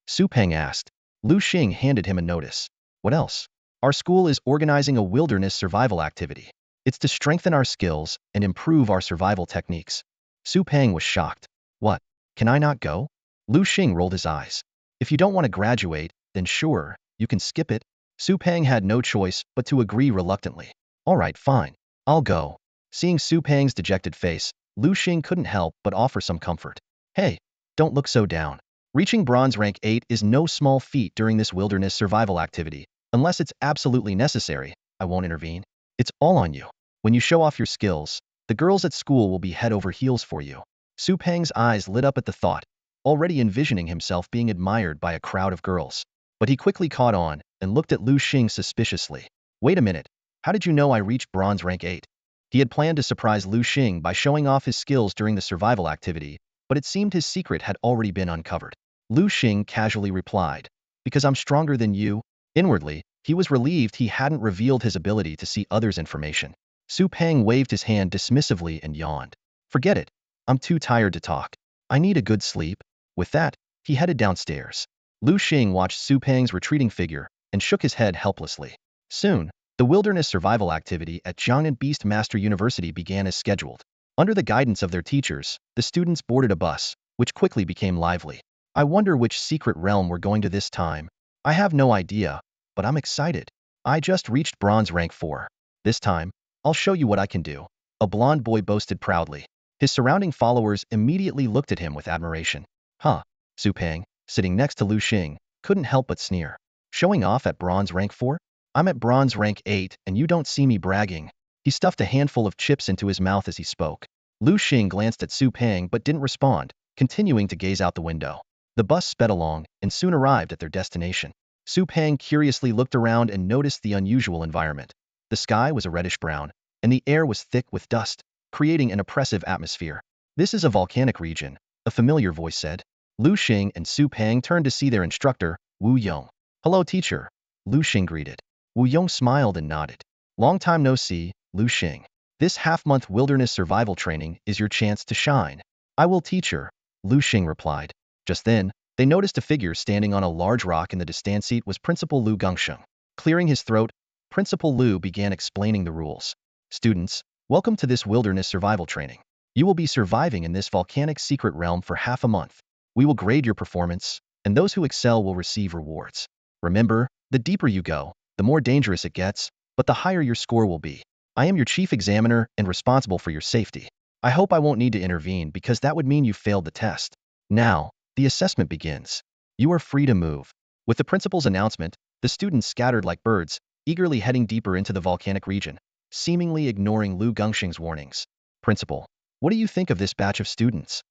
Su Peng asked. Liu Xing handed him a notice. What else? Our school is organizing a wilderness survival activity. It's to strengthen our skills and improve our survival techniques. Su Peng was shocked. What? Can I not go? Liu Xing rolled his eyes. If you don't want to graduate, then sure, you can skip it. Su Peng had no choice but to agree reluctantly. All right, fine. I'll go. Seeing Su Peng's dejected face, Liu Xing couldn't help but offer some comfort. Hey, don't look so down. Reaching bronze rank 8 is no small feat during this wilderness survival activity. Unless it's absolutely necessary, I won't intervene. It's all on you. When you show off your skills, the girls at school will be head over heels for you. Su Peng's eyes lit up at the thought, already envisioning himself being admired by a crowd of girls. But he quickly caught on and looked at Liu Xing suspiciously. Wait a minute, how did you know I reached bronze rank 8? He had planned to surprise Liu Xing by showing off his skills during the survival activity, but it seemed his secret had already been uncovered. Liu Xing casually replied, because I'm stronger than you. Inwardly, he was relieved he hadn't revealed his ability to see others' information. Su Peng waved his hand dismissively and yawned. Forget it. I'm too tired to talk. I need a good sleep. With that, he headed downstairs. Liu Xing watched Su Peng's retreating figure and shook his head helplessly. Soon, the wilderness survival activity at Jiangnan Beast Master University began as scheduled. Under the guidance of their teachers, the students boarded a bus, which quickly became lively. I wonder which secret realm we're going to this time. I have no idea, but I'm excited. I just reached bronze rank 4. This time, I'll show you what I can do. A blond boy boasted proudly. His surrounding followers immediately looked at him with admiration. Huh. Su Peng, sitting next to Liu Xing, couldn't help but sneer. Showing off at bronze rank 4? I'm at bronze rank 8 and you don't see me bragging. He stuffed a handful of chips into his mouth as he spoke. Liu Xing glanced at Su Peng but didn't respond, continuing to gaze out the window. The bus sped along and soon arrived at their destination. Su Peng curiously looked around and noticed the unusual environment. The sky was a reddish-brown, and the air was thick with dust, creating an oppressive atmosphere. This is a volcanic region, a familiar voice said. Liu Xing and Su Peng turned to see their instructor, Wu Yong. Hello, teacher, Liu Xing greeted. Wu Yong smiled and nodded. Long time no see, Liu Xing. This half-month wilderness survival training is your chance to shine. I will, teacher, Liu Xing replied. Just then, they noticed a figure standing on a large rock in the distant seat was Principal Liu Gongsheng. Clearing his throat, Principal Liu began explaining the rules. Students, welcome to this wilderness survival training. You will be surviving in this volcanic secret realm for half a month. We will grade your performance, and those who excel will receive rewards. Remember, the deeper you go, the more dangerous it gets, but the higher your score will be. I am your chief examiner and responsible for your safety. I hope I won't need to intervene because that would mean you failed the test. Now, the assessment begins. You are free to move. With the principal's announcement, the students scattered like birds, eagerly heading deeper into the volcanic region, seemingly ignoring Liu Gongsheng's warnings. Principal, what do you think of this batch of students?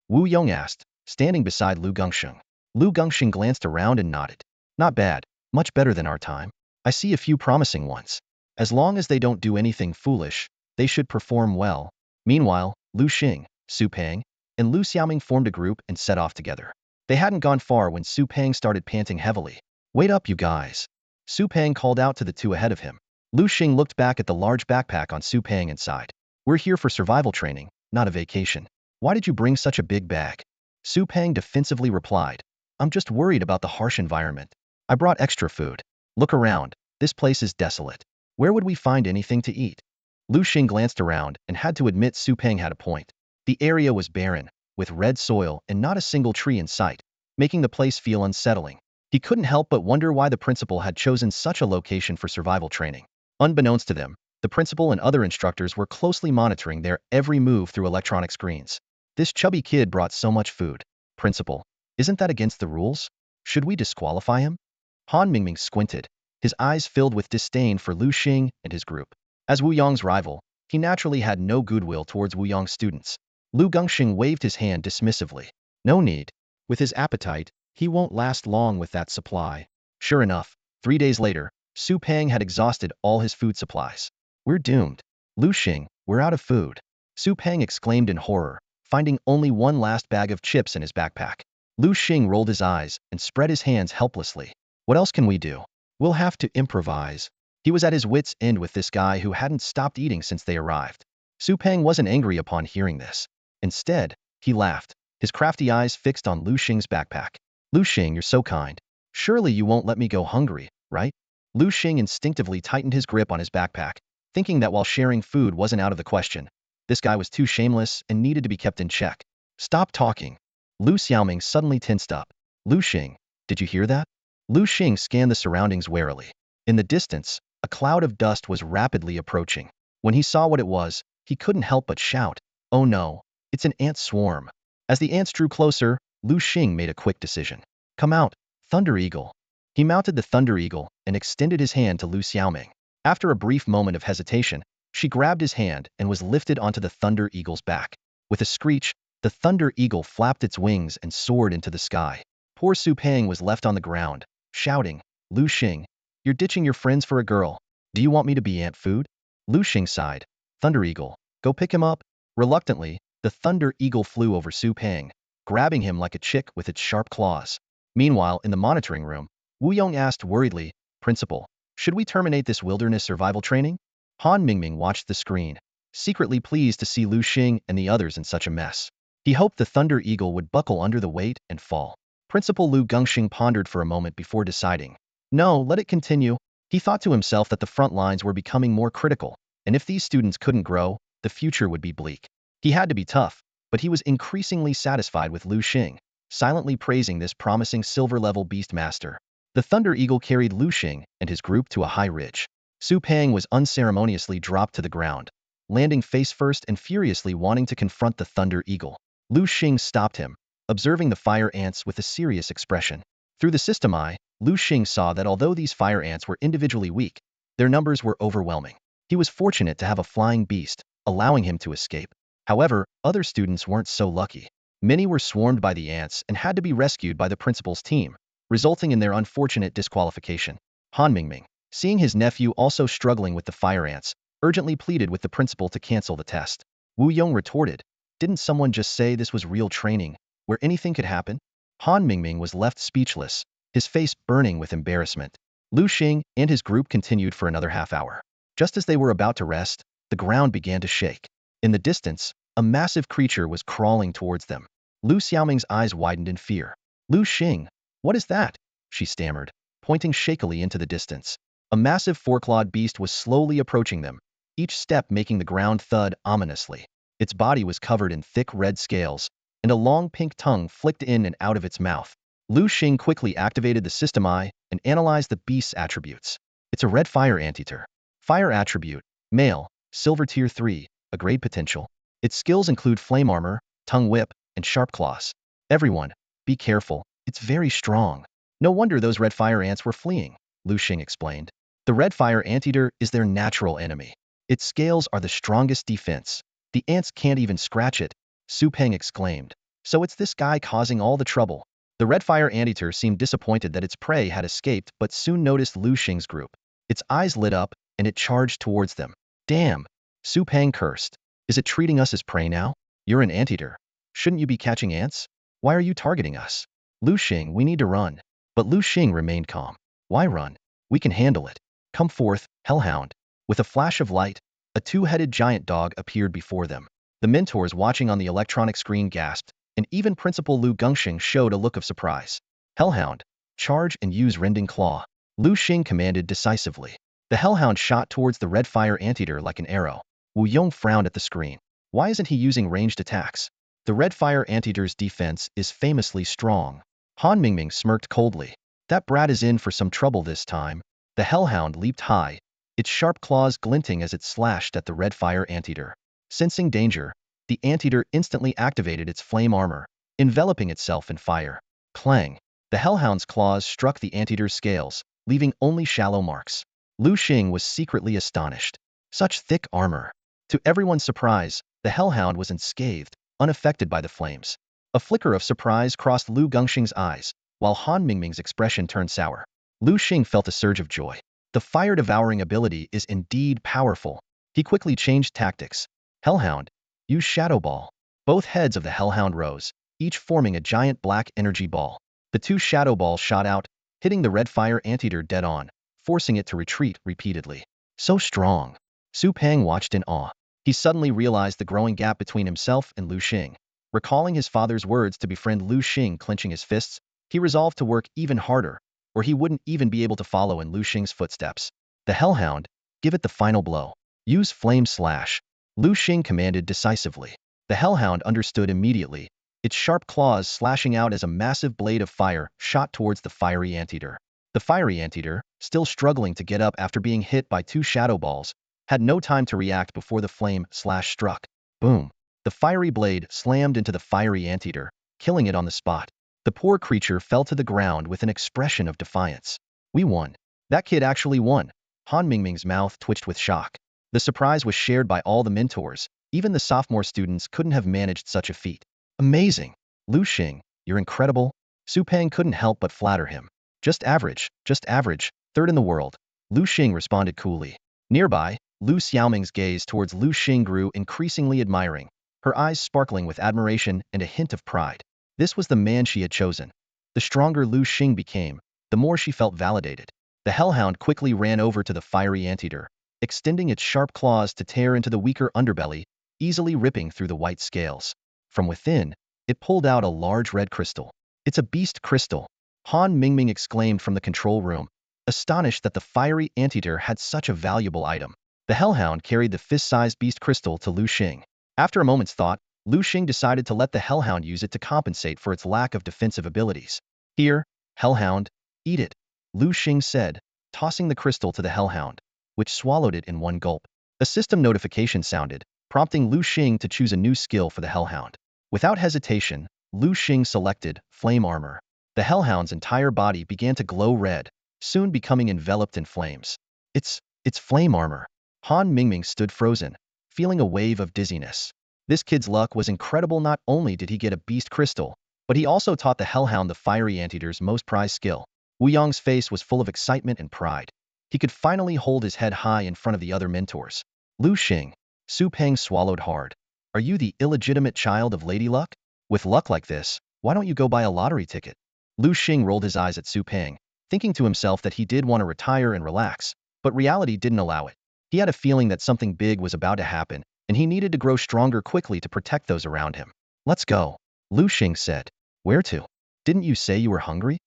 Wu Yong asked, standing beside Liu Gongsheng. Liu Gongsheng glanced around and nodded. Not bad, much better than our time. I see a few promising ones. As long as they don't do anything foolish, they should perform well. Meanwhile, Liu Xing, Su Peng, and Liu Xiaoming formed a group and set off together. They hadn't gone far when Su Peng started panting heavily. Wait up, you guys. Su Peng called out to the two ahead of him. Liu Xing looked back at the large backpack on Su Peng and sighed. We're here for survival training, not a vacation. Why did you bring such a big bag? Su Peng defensively replied. I'm just worried about the harsh environment. I brought extra food. Look around, this place is desolate. Where would we find anything to eat? Liu Xing glanced around and had to admit Su Peng had a point. The area was barren, with red soil and not a single tree in sight, making the place feel unsettling. He couldn't help but wonder why the principal had chosen such a location for survival training. Unbeknownst to them, the principal and other instructors were closely monitoring their every move through electronic screens. This chubby kid brought so much food. Principal, isn't that against the rules? Should we disqualify him? Han Mingming squinted, his eyes filled with disdain for Liu Xing and his group. As Wu Yong's rival, he naturally had no goodwill towards Wu Yong's students. Liu Gongsheng waved his hand dismissively. No need. With his appetite, he won't last long with that supply. Sure enough, 3 days later, Su Peng had exhausted all his food supplies. We're doomed. Liu Xing, we're out of food. Su Peng exclaimed in horror, finding only one last bag of chips in his backpack. Liu Xing rolled his eyes and spread his hands helplessly. What else can we do? We'll have to improvise. He was at his wits' end with this guy who hadn't stopped eating since they arrived. Su Peng wasn't angry upon hearing this. Instead, he laughed, his crafty eyes fixed on Liu Xing's backpack. Liu Xing, you're so kind. Surely you won't let me go hungry, right? Liu Xing instinctively tightened his grip on his backpack, thinking that while sharing food wasn't out of the question, this guy was too shameless and needed to be kept in check. Stop talking. Liu Xiaoming suddenly tensed up. Liu Xing, did you hear that? Liu Xing scanned the surroundings warily. In the distance, a cloud of dust was rapidly approaching. When he saw what it was, he couldn't help but shout, oh no, it's an ant swarm. As the ants drew closer, Liu Xing made a quick decision. Come out, Thunder Eagle. He mounted the Thunder Eagle and extended his hand to Liu Xiaoming. After a brief moment of hesitation, she grabbed his hand and was lifted onto the Thunder Eagle's back. With a screech, the Thunder Eagle flapped its wings and soared into the sky. Poor Su Peng was left on the ground, shouting, Liu Xing, you're ditching your friends for a girl. Do you want me to be ant food? Liu Xing sighed. Thunder Eagle, go pick him up. Reluctantly, the Thunder Eagle flew over Su Peng, grabbing him like a chick with its sharp claws. Meanwhile, in the monitoring room, Wu Yong asked worriedly, Principal, should we terminate this wilderness survival training? Han Mingming watched the screen, secretly pleased to see Liu Xing and the others in such a mess. He hoped the Thunder Eagle would buckle under the weight and fall. Principal Liu Xing pondered for a moment before deciding. No, let it continue. He thought to himself that the front lines were becoming more critical, and if these students couldn't grow, the future would be bleak. He had to be tough, but he was increasingly satisfied with Liu Xing, silently praising this promising silver-level beast master. The Thunder Eagle carried Liu Xing and his group to a high ridge. Su Pang was unceremoniously dropped to the ground, landing face first and furiously wanting to confront the Thunder Eagle. Liu Xing stopped him, observing the fire ants with a serious expression. Through the system eye, Liu Xing saw that although these fire ants were individually weak, their numbers were overwhelming. He was fortunate to have a flying beast, allowing him to escape. However, other students weren't so lucky. Many were swarmed by the ants and had to be rescued by the principal's team, resulting in their unfortunate disqualification. Han Mingming, seeing his nephew also struggling with the fire ants, urgently pleaded with the principal to cancel the test. Wu Yong retorted, "Didn't someone just say this was real training, where anything could happen?" Han Mingming was left speechless, his face burning with embarrassment. Liu Xing and his group continued for another half hour. Just as they were about to rest, the ground began to shake. In the distance, a massive creature was crawling towards them. Liu Xiaoming's eyes widened in fear. "Liu Xing, what is that?" she stammered, pointing shakily into the distance. A massive four-clawed beast was slowly approaching them, each step making the ground thud ominously. Its body was covered in thick red scales, and a long pink tongue flicked in and out of its mouth. Liu Xing quickly activated the system eye and analyzed the beast's attributes. It's a red fire anteater. Fire attribute, male, silver tier 3, a grade potential. Its skills include flame armor, tongue whip, and sharp claws. Everyone, be careful, it's very strong. No wonder those red fire ants were fleeing, Liu Xing explained. The red fire anteater is their natural enemy. Its scales are the strongest defense. The ants can't even scratch it, Su Peng exclaimed. So it's this guy causing all the trouble. The red fire anteater seemed disappointed that its prey had escaped but soon noticed Liu Xing's group. Its eyes lit up, and it charged towards them. Damn! Su Peng cursed. Is it treating us as prey now? You're an anteater. Shouldn't you be catching ants? Why are you targeting us? Liu Xing, we need to run. But Liu Xing remained calm. Why run? We can handle it. Come forth, Hellhound. With a flash of light, a two-headed giant dog appeared before them. The mentors watching on the electronic screen gasped, and even Principal Liu Xing showed a look of surprise. Hellhound, charge and use rending claw. Liu Xing commanded decisively. The Hellhound shot towards the red fire anteater like an arrow. Wu Yong frowned at the screen. Why isn't he using ranged attacks? The red fire anteater's defense is famously strong. Han Mingming smirked coldly. That brat is in for some trouble this time. The Hellhound leaped high, its sharp claws glinting as it slashed at the red fire anteater. Sensing danger, the anteater instantly activated its flame armor, enveloping itself in fire. Clang! The Hellhound's claws struck the anteater's scales, leaving only shallow marks. Liu Xing was secretly astonished. Such thick armor. To everyone's surprise, the Hellhound was unscathed, unaffected by the flames. A flicker of surprise crossed Liu Xing's eyes, while Han Mingming's expression turned sour. Liu Xing felt a surge of joy. The fire-devouring ability is indeed powerful. He quickly changed tactics. Hellhound, use Shadow Ball. Both heads of the Hellhound rose, each forming a giant black energy ball. The two Shadow Balls shot out, hitting the red fire anteater dead on, forcing it to retreat repeatedly. So strong. Su Peng watched in awe. He suddenly realized the growing gap between himself and Liu Xing. Recalling his father's words to befriend Liu Xing clenching his fists, he resolved to work even harder, or he wouldn't even be able to follow in Liu Xing's footsteps. The Hellhound, give it the final blow. Use Flame Slash. Liu Xing commanded decisively. The Hellhound understood immediately, its sharp claws slashing out as a massive blade of fire shot towards the fiery anteater. The fiery anteater, still struggling to get up after being hit by two Shadow Balls, had no time to react before the Flame Slash struck. Boom! The fiery blade slammed into the fiery anteater, killing it on the spot. The poor creature fell to the ground with an expression of defiance. We won. That kid actually won. Han Mingming's mouth twitched with shock. The surprise was shared by all the mentors. Even the sophomore students couldn't have managed such a feat. Amazing. Liu Xing, you're incredible. Su Peng couldn't help but flatter him. Just average, third in the world. Liu Xing responded coolly. Nearby, Liu Xiaoming's gaze towards Liu Xing grew increasingly admiring, her eyes sparkling with admiration and a hint of pride. This was the man she had chosen. The stronger Liu Xing became, the more she felt validated. The Hellhound quickly ran over to the fiery anteater, extending its sharp claws to tear into the weaker underbelly, easily ripping through the white scales. From within, it pulled out a large red crystal. It's a beast crystal, Han Mingming exclaimed from the control room, astonished that the fiery anteater had such a valuable item. The hellhound carried the fist-sized beast crystal to Liu Xing. After a moment's thought, Liu Xing decided to let the hellhound use it to compensate for its lack of defensive abilities. Here, hellhound, eat it, Liu Xing said, tossing the crystal to the hellhound, which swallowed it in one gulp. A system notification sounded, prompting Liu Xing to choose a new skill for the hellhound. Without hesitation, Liu Xing selected flame armor. The hellhound's entire body began to glow red, soon becoming enveloped in flames. It's flame armor. Han Mingming stood frozen, feeling a wave of dizziness. This kid's luck was incredible. Not only did he get a beast crystal, but he also taught the hellhound the fiery anteater's most prized skill. Wu Yong's face was full of excitement and pride. He could finally hold his head high in front of the other mentors. Liu Xing, Su Peng swallowed hard. Are you the illegitimate child of Lady Luck? With luck like this, why don't you go buy a lottery ticket? Liu Xing rolled his eyes at Su Peng, thinking to himself that he did want to retire and relax, but reality didn't allow it. He had a feeling that something big was about to happen, and he needed to grow stronger quickly to protect those around him. Let's go, Liu Xing said. Where to? Didn't you say you were hungry?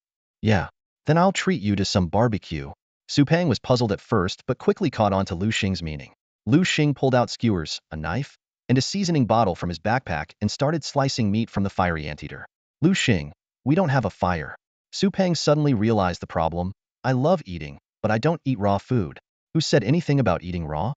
Yeah. Then I'll treat you to some barbecue. Su Peng was puzzled at first, but quickly caught on to Liu Xing's meaning. Liu Xing pulled out skewers, a knife, and a seasoning bottle from his backpack and started slicing meat from the fiery anteater. Liu Xing, we don't have a fire. Su Peng suddenly realized the problem. I love eating, but I don't eat raw food. Who said anything about eating raw?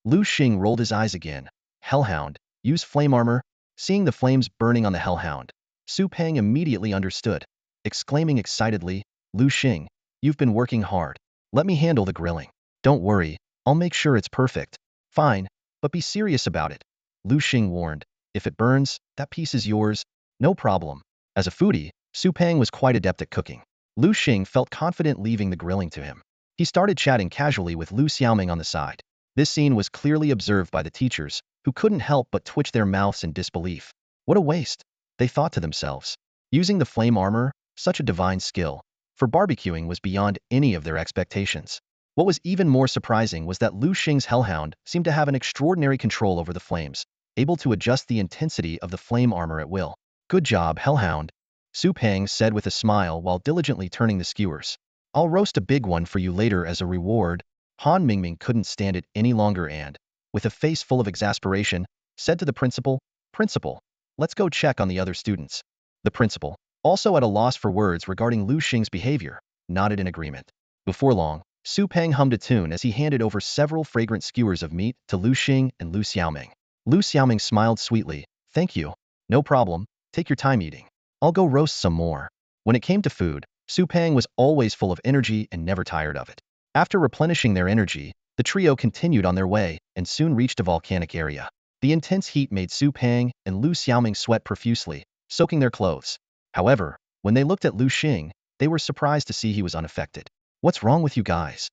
Liu Xing rolled his eyes again. Hellhound, use flame armor. Seeing the flames burning on the hellhound, Su Peng immediately understood, exclaiming excitedly, Liu Xing, you've been working hard. Let me handle the grilling. Don't worry, I'll make sure it's perfect. Fine, but be serious about it. Liu Xing warned, if it burns, that piece is yours. No problem. As a foodie, Su Peng was quite adept at cooking. Liu Xing felt confident leaving the grilling to him. He started chatting casually with Liu Xiaoming on the side. This scene was clearly observed by the teachers, who couldn't help but twitch their mouths in disbelief. What a waste, they thought to themselves. Using the flame armor, such a divine skill, for barbecuing was beyond any of their expectations. What was even more surprising was that Liu Xing's hellhound seemed to have an extraordinary control over the flames, able to adjust the intensity of the flame armor at will. Good job, hellhound, Su Peng said with a smile while diligently turning the skewers. I'll roast a big one for you later as a reward. Han Mingming couldn't stand it any longer and, with a face full of exasperation, said to the principal, Principal, let's go check on the other students. The principal, also at a loss for words regarding Liu Xing's behavior, nodded in agreement. Before long, Su Peng hummed a tune as he handed over several fragrant skewers of meat to Liu Xing and Liu Xiaoming. Liu Xiaoming smiled sweetly. Thank you. No problem. Take your time eating. I'll go roast some more. When it came to food, Su Peng was always full of energy and never tired of it. After replenishing their energy, the trio continued on their way and soon reached a volcanic area. The intense heat made Su Peng and Liu Xiaoming sweat profusely, soaking their clothes. However, when they looked at Liu Xing, they were surprised to see he was unaffected. What's wrong with you guys?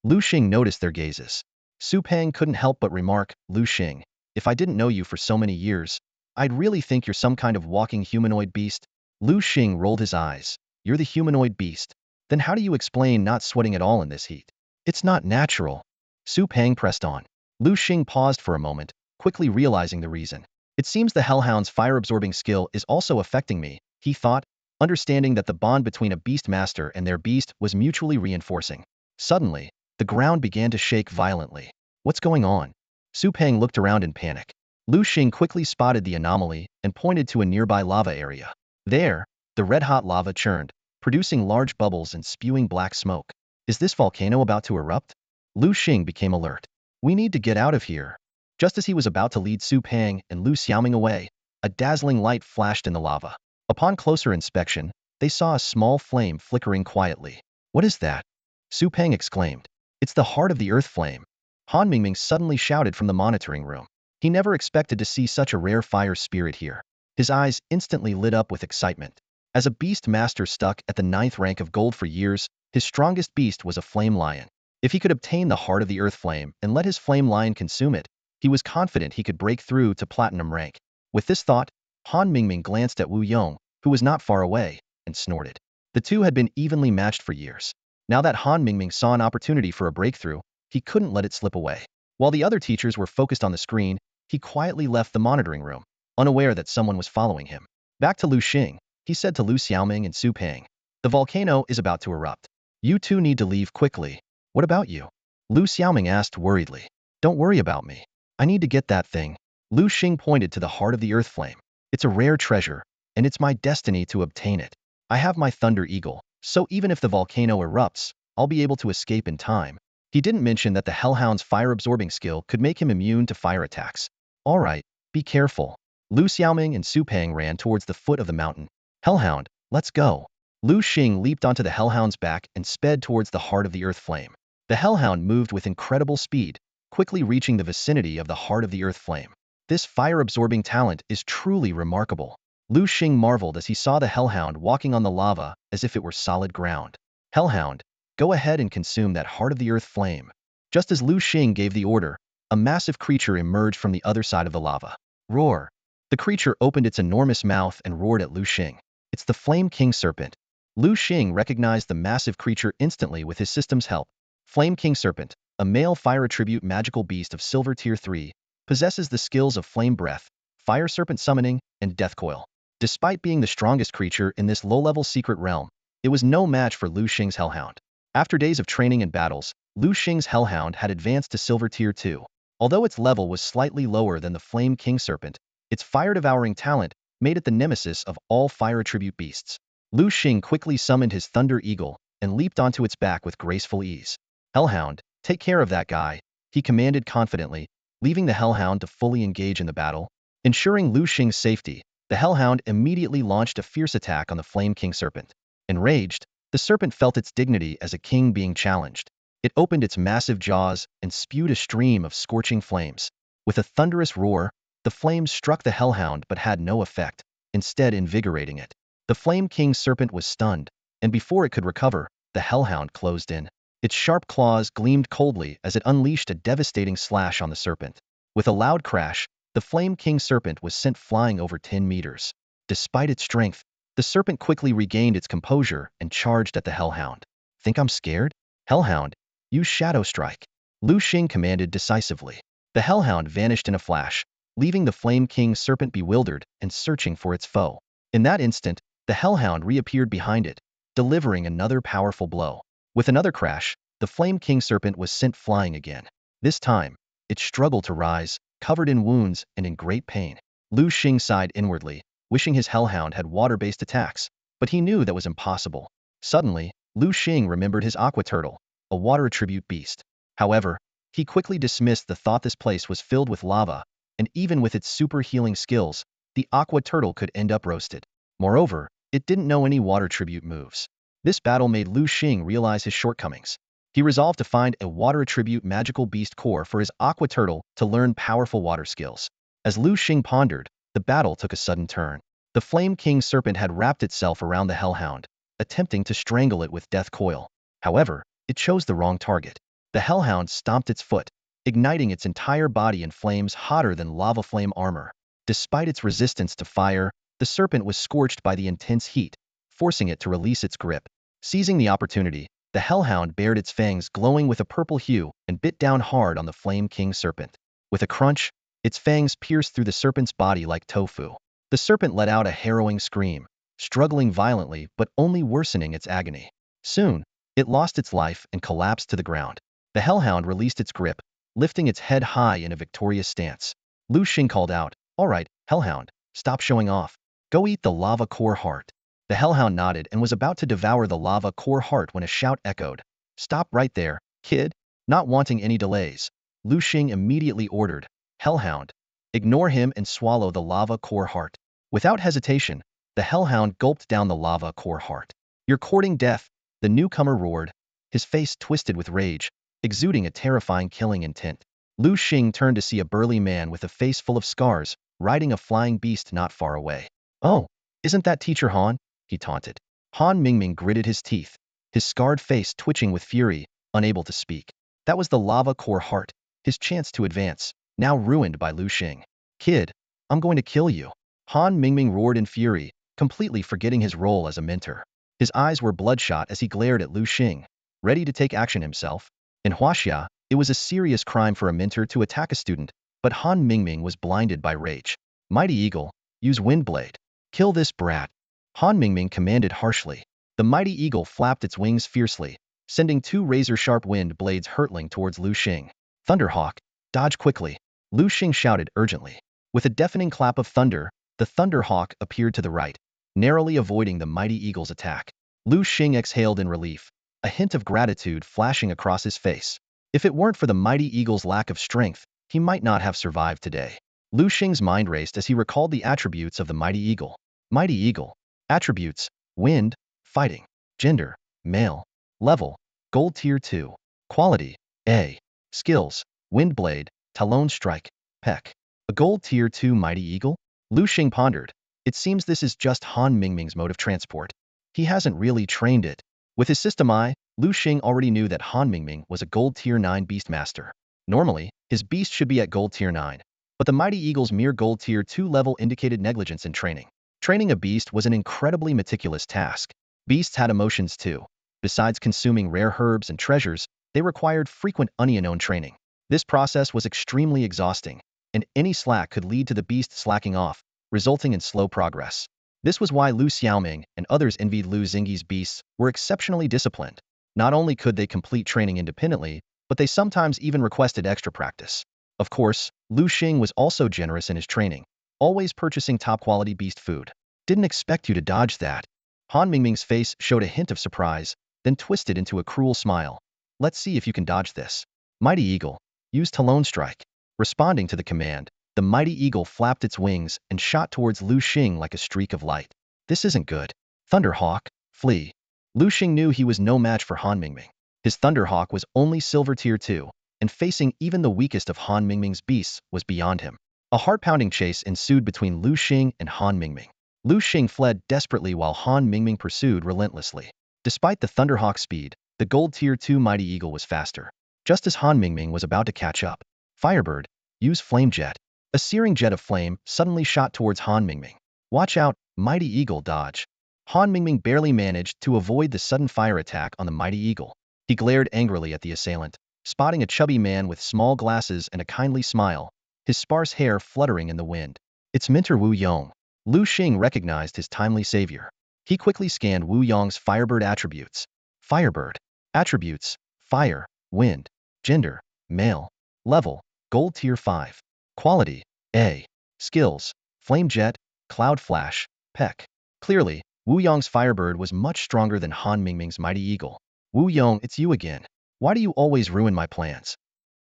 Liu Xing noticed their gazes. Su Peng couldn't help but remark, Liu Xing, if I didn't know you for so many years, I'd really think you're some kind of walking humanoid beast. Liu Xing rolled his eyes. You're the humanoid beast. Then how do you explain not sweating at all in this heat? It's not natural. Su Peng pressed on. Liu Xing paused for a moment, quickly realizing the reason. It seems the hellhound's fire-absorbing skill is also affecting me, he thought, understanding that the bond between a beast master and their beast was mutually reinforcing. Suddenly, the ground began to shake violently. What's going on? Su Peng looked around in panic. Liu Xing quickly spotted the anomaly and pointed to a nearby lava area. There, the red-hot lava churned, producing large bubbles and spewing black smoke. Is this volcano about to erupt? Liu Xing became alert. We need to get out of here. Just as he was about to lead Su Peng and Liu Xiaoming away, a dazzling light flashed in the lava. Upon closer inspection, they saw a small flame flickering quietly. What is that? Su Peng exclaimed. It's the heart of the earth flame. Han Mingming suddenly shouted from the monitoring room. He never expected to see such a rare fire spirit here. His eyes instantly lit up with excitement. As a beast master stuck at the 9th rank of gold for years, his strongest beast was a flame lion. If he could obtain the heart of the earth flame and let his flame lion consume it, he was confident he could break through to platinum rank. With this thought, Han Mingming glanced at Wu Yong, who was not far away, and snorted. The two had been evenly matched for years. Now that Han Mingming saw an opportunity for a breakthrough, he couldn't let it slip away. While the other teachers were focused on the screen, he quietly left the monitoring room, unaware that someone was following him. Back to Liu Xing, he said to Liu Xiaoming and Su Peng. The volcano is about to erupt. You two need to leave quickly. What about you? Liu Xiaoming asked worriedly. Don't worry about me. I need to get that thing. Liu Xing pointed to the heart of the earth flame. It's a rare treasure, and it's my destiny to obtain it. I have my Thunder Eagle, so even if the volcano erupts, I'll be able to escape in time. He didn't mention that the Hellhound's fire-absorbing skill could make him immune to fire attacks. All right, be careful. Liu Xiaoming and Su Peng ran towards the foot of the mountain. Hellhound, let's go. Liu Xing leaped onto the Hellhound's back and sped towards the heart of the earth flame. The Hellhound moved with incredible speed, quickly reaching the vicinity of the heart of the earth flame. This fire-absorbing talent is truly remarkable. Liu Xing marveled as he saw the Hellhound walking on the lava as if it were solid ground. Hellhound, go ahead and consume that heart of the earth flame. Just as Liu Xing gave the order, a massive creature emerged from the other side of the lava. Roar! The creature opened its enormous mouth and roared at Liu Xing. It's the Flame King Serpent. Liu Xing recognized the massive creature instantly with his system's help. Flame King Serpent, a male fire attribute magical beast of Silver Tier 3, possesses the skills of Flame Breath, Fire Serpent Summoning, and Death Coil. Despite being the strongest creature in this low-level secret realm, it was no match for Liu Xing's Hellhound. After days of training and battles, Liu Xing's Hellhound had advanced to Silver Tier 2. Although its level was slightly lower than the Flame King Serpent, its fire-devouring talent made it the nemesis of all fire attribute beasts. Liu Xing quickly summoned his Thunder Eagle and leaped onto its back with graceful ease. Hellhound, take care of that guy, he commanded confidently, leaving the Hellhound to fully engage in the battle. Ensuring Liu Xing's safety, the Hellhound immediately launched a fierce attack on the Flame King Serpent. Enraged, the serpent felt its dignity as a king being challenged. It opened its massive jaws and spewed a stream of scorching flames. With a thunderous roar, the flames struck the Hellhound but had no effect, instead invigorating it. The Flame King Serpent was stunned, and before it could recover, the Hellhound closed in. Its sharp claws gleamed coldly as it unleashed a devastating slash on the serpent. With a loud crash, the Flame King Serpent was sent flying over 10 meters. Despite its strength, the serpent quickly regained its composure and charged at the Hellhound. Think I'm scared? Hellhound, use Shadow Strike. Liu Xing commanded decisively. The Hellhound vanished in a flash, leaving the Flame King Serpent bewildered and searching for its foe. In that instant, the Hellhound reappeared behind it, delivering another powerful blow. With another crash, the Flame King Serpent was sent flying again. This time, it struggled to rise, covered in wounds and in great pain. Liu Xing sighed inwardly, wishing his Hellhound had water-based attacks, but he knew that was impossible. Suddenly, Liu Xing remembered his Aqua Turtle, a water attribute beast. However, he quickly dismissed the thought this place was filled with lava, and even with its super healing skills, the Aqua Turtle could end up roasted. Moreover, it didn't know any water tribute moves. This battle made Liu Xing realize his shortcomings. He resolved to find a water attribute magical beast core for his Aqua Turtle to learn powerful water skills. As Liu Xing pondered, the battle took a sudden turn. The Flame King Serpent had wrapped itself around the Hellhound, attempting to strangle it with Death Coil. However, it chose the wrong target. The Hellhound stomped its foot, igniting its entire body in flames hotter than lava flame armor. Despite its resistance to fire, the serpent was scorched by the intense heat, forcing it to release its grip. Seizing the opportunity, the Hellhound bared its fangs glowing with a purple hue and bit down hard on the Flame King Serpent. With a crunch, its fangs pierced through the serpent's body like tofu. The serpent let out a harrowing scream, struggling violently but only worsening its agony. Soon, it lost its life and collapsed to the ground. The Hellhound released its grip, lifting its head high in a victorious stance. Liu Xing called out, "All right, Hellhound, stop showing off. Go eat the lava core heart." The Hellhound nodded and was about to devour the lava core heart when a shout echoed. "Stop right there, kid." Not wanting any delays, Liu Xing immediately ordered, "Hellhound, ignore him and swallow the lava core heart." Without hesitation, the Hellhound gulped down the lava core heart. "You're courting death," the newcomer roared, his face twisted with rage, exuding a terrifying killing intent. Liu Xing turned to see a burly man with a face full of scars, riding a flying beast not far away. "Oh, isn't that Teacher Han?" he taunted. Han Mingming gritted his teeth, his scarred face twitching with fury, unable to speak. That was the lava core heart, his chance to advance, now ruined by Liu Xing. "Kid, I'm going to kill you." Han Mingming roared in fury, completely forgetting his role as a mentor. His eyes were bloodshot as he glared at Liu Xing, ready to take action himself. In Huaxia, it was a serious crime for a mentor to attack a student, but Han Mingming was blinded by rage. "Mighty Eagle, use Windblade. Kill this brat." Han Mingming commanded harshly. The mighty eagle flapped its wings fiercely, sending two razor-sharp wind blades hurtling towards Liu Xing. Thunderhawk, dodge quickly, Liu Xing shouted urgently. With a deafening clap of thunder, the Thunderhawk appeared to the right, narrowly avoiding the mighty eagle's attack. Liu Xing exhaled in relief, a hint of gratitude flashing across his face. If it weren't for the mighty eagle's lack of strength, he might not have survived today. Liu Xing's mind raced as he recalled the attributes of the mighty eagle. Mighty eagle. Attributes: wind, fighting, gender, male, level, gold tier 2, quality, A, skills, wind blade, talon strike, peck. A gold tier 2 mighty eagle? Liu Xing pondered. It seems this is just Han Mingming's mode of transport. He hasn't really trained it. With his system I, Liu Xing already knew that Han Mingming was a gold tier 9 beast master. Normally, his beast should be at gold tier 9, but the mighty eagle's mere gold tier 2 level indicated negligence in training. Training a beast was an incredibly meticulous task. Beasts had emotions too. Besides consuming rare herbs and treasures, they required frequent unknown training. This process was extremely exhausting, and any slack could lead to the beast slacking off, resulting in slow progress. This was why Liu Xiaoming and others envied Liu Xing's beasts were exceptionally disciplined. Not only could they complete training independently, but they sometimes even requested extra practice. Of course, Liu Xing was also generous in his training, always purchasing top-quality beast food. Didn't expect you to dodge that. Han Mingming's face showed a hint of surprise, then twisted into a cruel smile. Let's see if you can dodge this. Mighty Eagle, use Talon Strike. Responding to the command, the mighty eagle flapped its wings and shot towards Liu Xing like a streak of light. This isn't good. Thunderhawk, flee. Liu Xing knew he was no match for Han Mingming. His Thunderhawk was only silver tier 2, and facing even the weakest of Han Mingming's beasts was beyond him. A heart-pounding chase ensued between Liu Xing and Han Mingming. Liu Xing fled desperately while Han Mingming pursued relentlessly. Despite the Thunderhawk's speed, the gold tier 2 mighty eagle was faster. Just as Han Mingming was about to catch up, Firebird, use Flame Jet. A searing jet of flame suddenly shot towards Han Mingming. Watch out, mighty eagle dodge. Han Mingming barely managed to avoid the sudden fire attack on the mighty eagle. He glared angrily at the assailant, spotting a chubby man with small glasses and a kindly smile, his sparse hair fluttering in the wind. It's Mentor Wu Yong. Liu Xing recognized his timely savior. He quickly scanned Wu Yong's Firebird attributes. Firebird. Attributes: fire, wind, gender, male, level, gold tier 5. Quality: A. Skills: Flame Jet, Cloud Flash, Peck. Clearly, Wu Yong's Firebird was much stronger than Han Mingming's Mighty Eagle. Wu Yong, it's you again. Why do you always ruin my plans?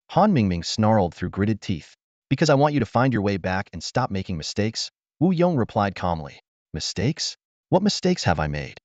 Han Mingming snarled through gritted teeth. Because I want you to find your way back and stop making mistakes, Wu Yong replied calmly. Mistakes? What mistakes have I made?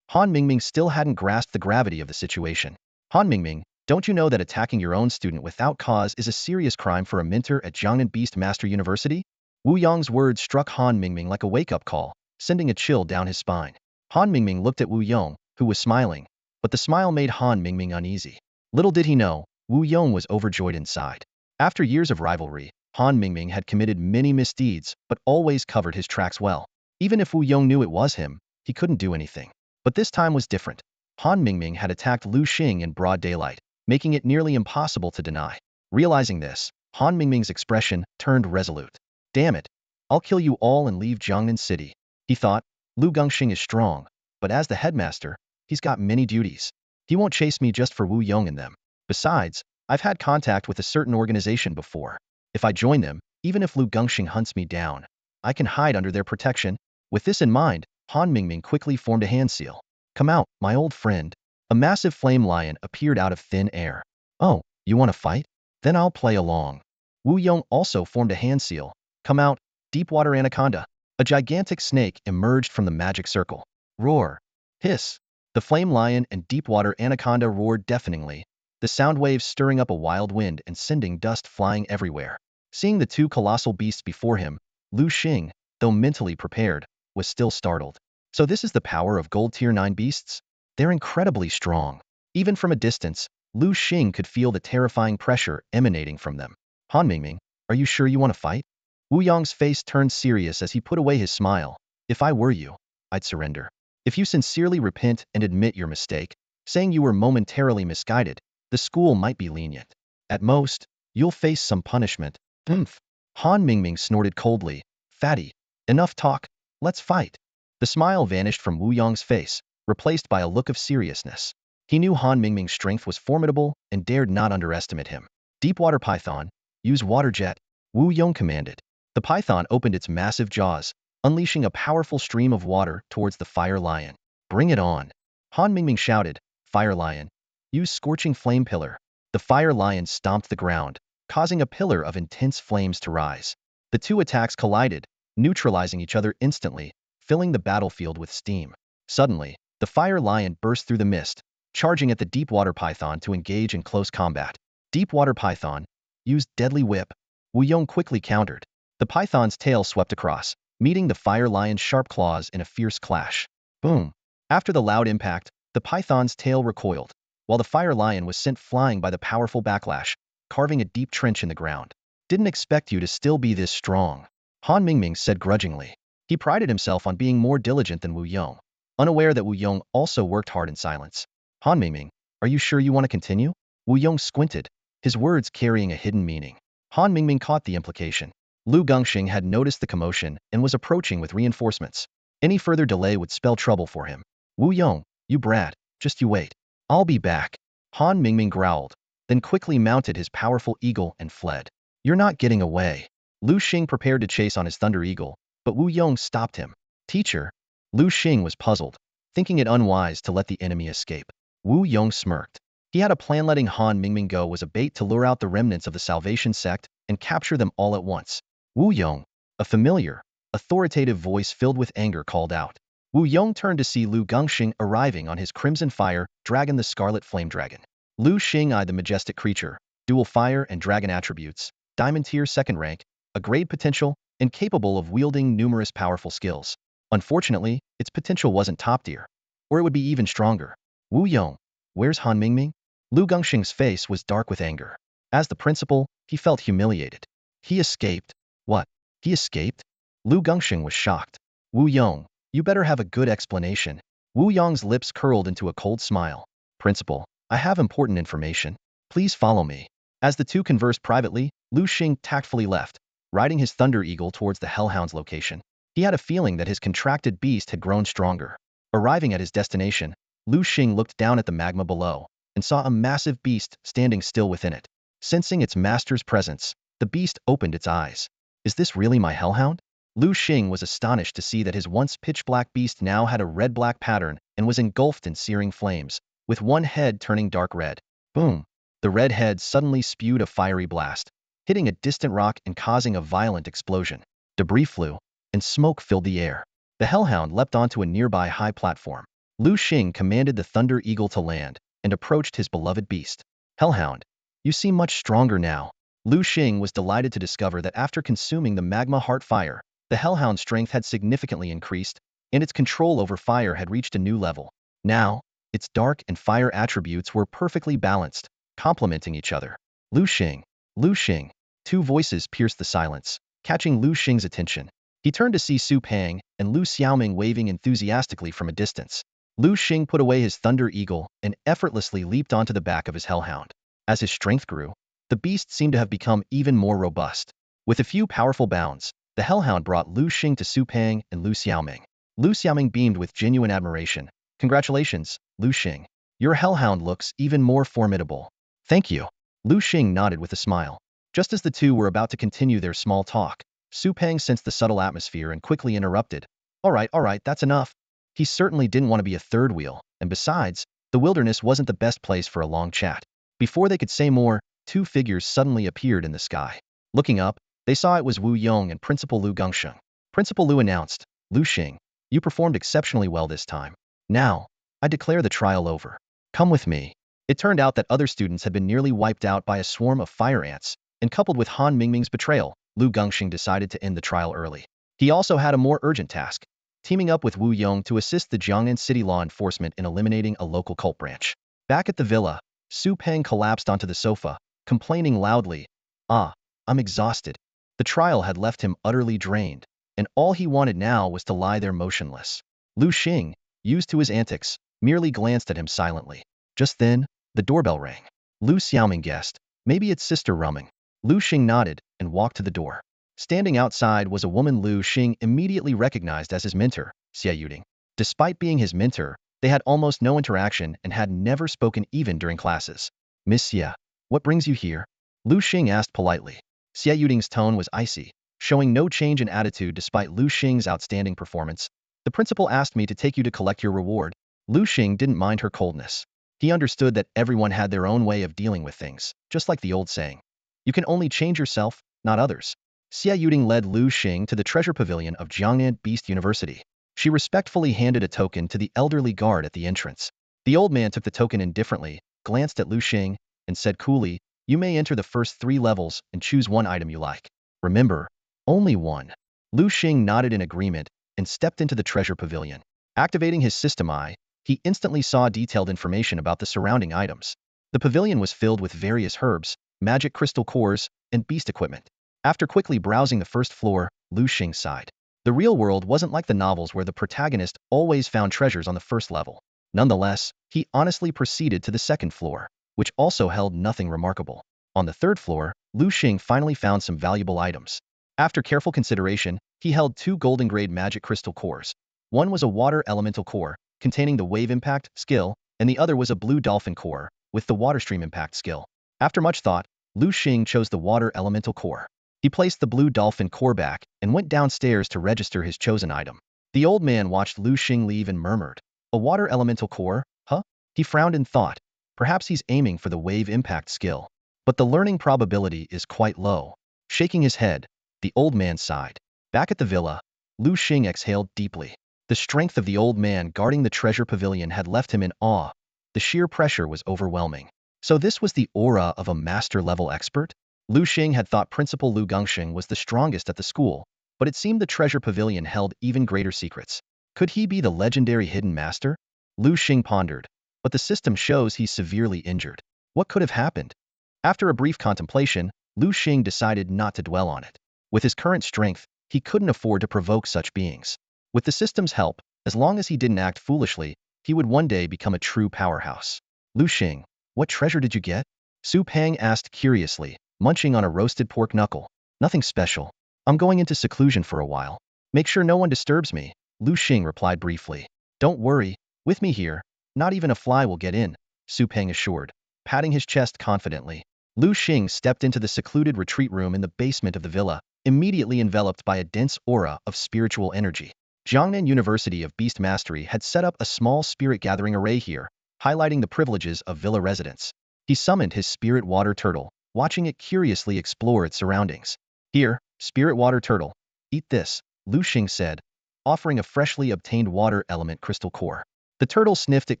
Han Mingming still hadn't grasped the gravity of the situation. Han Mingming, don't you know that attacking your own student without cause is a serious crime for a mentor at Jiangnan Beast Master University? Wu Yong's words struck Han Mingming like a wake-up call, sending a chill down his spine. Han Mingming looked at Wu Yong, who was smiling, but the smile made Han Mingming uneasy. Little did he know, Wu Yong was overjoyed inside. After years of rivalry, Han Mingming had committed many misdeeds, but always covered his tracks well. Even if Wu Yong knew it was him, he couldn't do anything. But this time was different. Han Mingming had attacked Liu Xing in broad daylight, making it nearly impossible to deny. Realizing this, Han Mingming's expression turned resolute. Damn it, I'll kill you all and leave Jiangnan City. He thought, Lu Gongxing is strong, but as the headmaster, he's got many duties. He won't chase me just for Wu Yong and them. Besides, I've had contact with a certain organization before. If I join them, even if Lu Gongxing hunts me down, I can hide under their protection. With this in mind, Han Mingming quickly formed a hand seal. Come out, my old friend. A massive flame lion appeared out of thin air. Oh, you want to fight? Then I'll play along. Wu Yong also formed a hand seal. Come out, Deepwater Anaconda. A gigantic snake emerged from the magic circle. Roar. Hiss. The flame lion and Deepwater Anaconda roared deafeningly, the sound waves stirring up a wild wind and sending dust flying everywhere. Seeing the two colossal beasts before him, Liu Xing, though mentally prepared, was still startled. So this is the power of gold tier 9 beasts? They're incredibly strong. Even from a distance, Liu Xing could feel the terrifying pressure emanating from them. Han Mingming, are you sure you want to fight? Wu Yong's face turned serious as he put away his smile. If I were you, I'd surrender. If you sincerely repent and admit your mistake, saying you were momentarily misguided, the school might be lenient. At most, you'll face some punishment. Han Mingming snorted coldly. Fatty, enough talk, let's fight. The smile vanished from Wu Yong's face, replaced by a look of seriousness. He knew Han Mingming's strength was formidable and dared not underestimate him. Deepwater Python, use water jet, Wu Yong commanded. The python opened its massive jaws, unleashing a powerful stream of water towards the fire lion. Bring it on. Han Mingming shouted, Fire lion, use scorching flame pillar. The fire lion stomped the ground, causing a pillar of intense flames to rise. The two attacks collided, neutralizing each other instantly, filling the battlefield with steam. Suddenly, the fire lion burst through the mist, charging at the deepwater python to engage in close combat. Deepwater python, use deadly whip. Wu Yong quickly countered. The python's tail swept across, meeting the fire lion's sharp claws in a fierce clash. Boom! After the loud impact, the python's tail recoiled, while the fire lion was sent flying by the powerful backlash, carving a deep trench in the ground. Didn't expect you to still be this strong, Han Mingming said grudgingly. He prided himself on being more diligent than Wu Yong, unaware that Wu Yong also worked hard in silence. Han Mingming, are you sure you want to continue? Wu Yong squinted, his words carrying a hidden meaning. Han Mingming caught the implication. Liu Xing had noticed the commotion and was approaching with reinforcements. Any further delay would spell trouble for him. Wu Yong, you brat, just you wait. I'll be back. Han Mingming growled, then quickly mounted his powerful eagle and fled. You're not getting away. Liu Xing prepared to chase on his thunder eagle, but Wu Yong stopped him. Teacher. Liu Xing was puzzled, thinking it unwise to let the enemy escape. Wu Yong smirked. He had a plan. Letting Han Mingming go was a bait to lure out the remnants of the Salvation sect and capture them all at once. Wu Yong, a familiar, authoritative voice filled with anger called out. Wu Yong turned to see Liu Xing arriving on his crimson fire dragon, the scarlet flame dragon. Liu Xing eyed the majestic creature, dual fire and dragon attributes, diamond tier 2nd rank, a grade potential, and capable of wielding numerous powerful skills. Unfortunately, its potential wasn't top tier, or it would be even stronger. Wu Yong, where's Han Mingming? Liu Xing's face was dark with anger. As the principal, he felt humiliated. He escaped. What? He escaped? Liu Xing was shocked. Wu Yong, you better have a good explanation. Wu Yong's lips curled into a cold smile. Principal, I have important information. Please follow me. As the two conversed privately, Liu Xing tactfully left, riding his thunder eagle towards the hellhound's location. He had a feeling that his contracted beast had grown stronger. Arriving at his destination, Liu Xing looked down at the magma below and saw a massive beast standing still within it. Sensing its master's presence, the beast opened its eyes. Is this really my hellhound? Liu Xing was astonished to see that his once pitch-black beast now had a red-black pattern and was engulfed in searing flames, with one head turning dark red. Boom! The red head suddenly spewed a fiery blast, hitting a distant rock and causing a violent explosion. Debris flew, and smoke filled the air. The hellhound leapt onto a nearby high platform. Liu Xing commanded the thunder eagle to land and approached his beloved beast. Hellhound, you seem much stronger now. Liu Xing was delighted to discover that after consuming the magma heart fire, the hellhound's strength had significantly increased, and its control over fire had reached a new level. Now, its dark and fire attributes were perfectly balanced, complementing each other. Liu Xing, Liu Xing. Two voices pierced the silence, catching Liu Xing's attention. He turned to see Su Pang and Liu Xiaoming waving enthusiastically from a distance. Liu Xing put away his thunder eagle and effortlessly leaped onto the back of his hellhound. As his strength grew, the beast seemed to have become even more robust. With a few powerful bounds, the hellhound brought Liu Xing to Su Pang and Liu Xiaoming. Liu Xiaoming beamed with genuine admiration. Congratulations, Liu Xing. Your hellhound looks even more formidable. Thank you. Liu Xing nodded with a smile. Just as the two were about to continue their small talk, Su Pang sensed the subtle atmosphere and quickly interrupted. All right, that's enough. He certainly didn't want to be a third wheel, and besides, the wilderness wasn't the best place for a long chat. Before they could say more, two figures suddenly appeared in the sky. Looking up, they saw it was Wu Yong and Principal Liu Xing. Principal Liu announced, Liu Xing, you performed exceptionally well this time. Now, I declare the trial over. Come with me. It turned out that other students had been nearly wiped out by a swarm of fire ants, and coupled with Han Mingming's betrayal, Liu Xing decided to end the trial early. He also had a more urgent task, teaming up with Wu Yong to assist the Jiangnan city law enforcement in eliminating a local cult branch. Back at the villa, Su Pang collapsed onto the sofa, complaining loudly, I'm exhausted. The trial had left him utterly drained, and all he wanted now was to lie there motionless. Liu Xing, used to his antics, merely glanced at him silently. Just then, the doorbell rang. Liu Xiaoming guessed, maybe it's Sister Rumming. Liu Xing nodded and walked to the door. Standing outside was a woman Liu Xing immediately recognized as his mentor, Xie. Despite being his mentor, they had almost no interaction and had never spoken even during classes. Miss Xie, what brings you here? Liu Xing asked politely. Xie Yuding's tone was icy, showing no change in attitude despite Liu Xing's outstanding performance. The principal asked me to take you to collect your reward. Liu Xing didn't mind her coldness. He understood that everyone had their own way of dealing with things, just like the old saying. You can only change yourself, not others. Xie Yuding led Liu Xing to the treasure pavilion of Jiangnan Beast University. She respectfully handed a token to the elderly guard at the entrance. The old man took the token indifferently, glanced at Liu Xing, and said coolly, "You may enter the first 3 levels and choose one item you like. Remember, only one." Liu Xing nodded in agreement and stepped into the treasure pavilion. Activating his system eye, he instantly saw detailed information about the surrounding items. The pavilion was filled with various herbs, magic crystal cores, and beast equipment. After quickly browsing the first floor, Liu Xing sighed. The real world wasn't like the novels where the protagonist always found treasures on the first level. Nonetheless, he honestly proceeded to the second floor, which also held nothing remarkable. On the third floor, Liu Xing finally found some valuable items. After careful consideration, he held 2 golden-grade magic crystal cores. One was a water elemental core, containing the wave impact skill, and the other was a blue dolphin core, with the water stream impact skill. After much thought, Liu Xing chose the water elemental core. He placed the blue dolphin core back and went downstairs to register his chosen item. The old man watched Liu Xing leave and murmured, "A water elemental core, huh?" He frowned and thought, perhaps he's aiming for the wave impact skill. But the learning probability is quite low. Shaking his head, the old man sighed. Back at the villa, Liu Xing exhaled deeply. The strength of the old man guarding the treasure pavilion had left him in awe. The sheer pressure was overwhelming. So this was the aura of a master-level expert? Liu Xing had thought Principal Liu Gongxing was the strongest at the school, but it seemed the treasure pavilion held even greater secrets. Could he be the legendary hidden master? Liu Xing pondered, but the system shows he's severely injured. What could have happened? After a brief contemplation, Liu Xing decided not to dwell on it. With his current strength, he couldn't afford to provoke such beings. With the system's help, as long as he didn't act foolishly, he would one day become a true powerhouse. Liu Xing, what treasure did you get? Su Pang asked curiously, munching on a roasted pork knuckle. Nothing special. I'm going into seclusion for a while. Make sure no one disturbs me, Liu Xing replied briefly. Don't worry, with me here, not even a fly will get in, Su Pang assured, patting his chest confidently. Liu Xing stepped into the secluded retreat room in the basement of the villa, immediately enveloped by a dense aura of spiritual energy. Jiangnan University of Beast Mastery had set up a small spirit gathering array here, highlighting the privileges of villa residents. He summoned his spirit water turtle, watching it curiously explore its surroundings. Here, spirit water turtle, eat this, Liu Xing said, offering a freshly obtained water element crystal core. The turtle sniffed it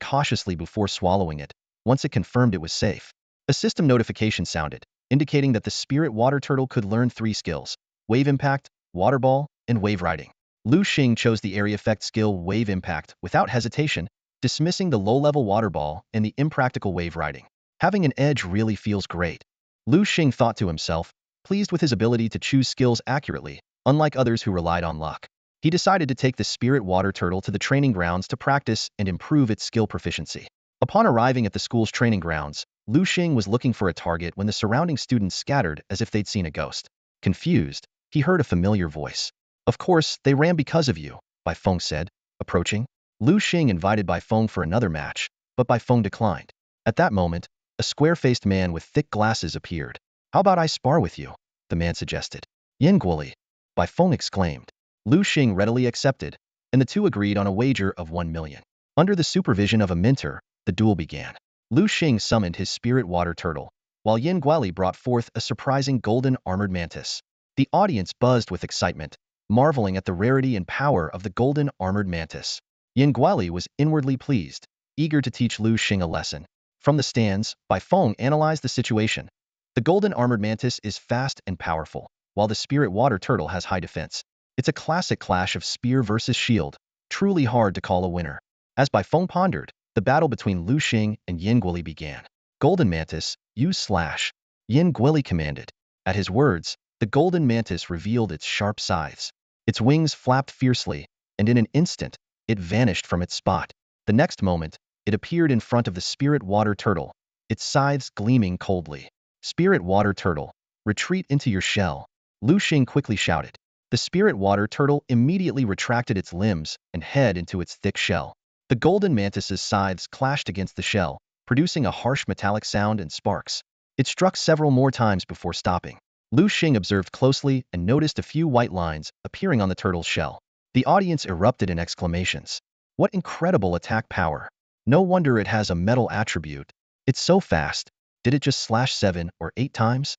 cautiously before swallowing it. Once it confirmed it was safe, a system notification sounded, indicating that the spirit water turtle could learn 3 skills: wave impact, water ball, and wave riding. Liu Xing chose the area effect skill wave impact without hesitation, dismissing the low-level water ball and the impractical wave riding. Having an edge really feels great. Liu Xing thought to himself, pleased with his ability to choose skills accurately, unlike others who relied on luck. He decided to take the spirit water turtle to the training grounds to practice and improve its skill proficiency. Upon arriving at the school's training grounds, Liu Xing was looking for a target when the surrounding students scattered as if they'd seen a ghost. Confused, he heard a familiar voice. Of course, they ran because of you, Bai Feng said, approaching. Liu Xing invited Bai Feng for another match, but Bai Feng declined. At that moment, a square-faced man with thick glasses appeared. How about I spar with you? The man suggested. Yin Guoli, Bai Feng exclaimed. Liu Xing readily accepted, and the two agreed on a wager of 1 million. Under the supervision of a mentor, the duel began. Liu Xing summoned his spirit water turtle, while Yin Guoli brought forth a surprising golden armored mantis. The audience buzzed with excitement, marveling at the rarity and power of the golden armored mantis. Yin Guoli was inwardly pleased, eager to teach Liu Xing a lesson. From the stands, Bai Feng analyzed the situation. The golden armored mantis is fast and powerful, while the spirit water turtle has high defense. It's a classic clash of spear versus shield, truly hard to call a winner. As Bai Feng pondered, the battle between Liu Xing and Yin Guoli began. Golden mantis, use slash, Yin Guoli commanded. At his words, the golden mantis revealed its sharp scythes. Its wings flapped fiercely, and in an instant, it vanished from its spot. The next moment, it appeared in front of the spirit water turtle, its scythes gleaming coldly. Spirit water turtle, retreat into your shell, Liu Xing quickly shouted. The spirit water turtle immediately retracted its limbs and head into its thick shell. The golden mantis's scythes clashed against the shell, producing a harsh metallic sound and sparks. It struck several more times before stopping. Liu Xing observed closely and noticed a few white lines appearing on the turtle's shell. The audience erupted in exclamations. What incredible attack power! No wonder it has a metal attribute. It's so fast. Did it just slash 7 or 8 times?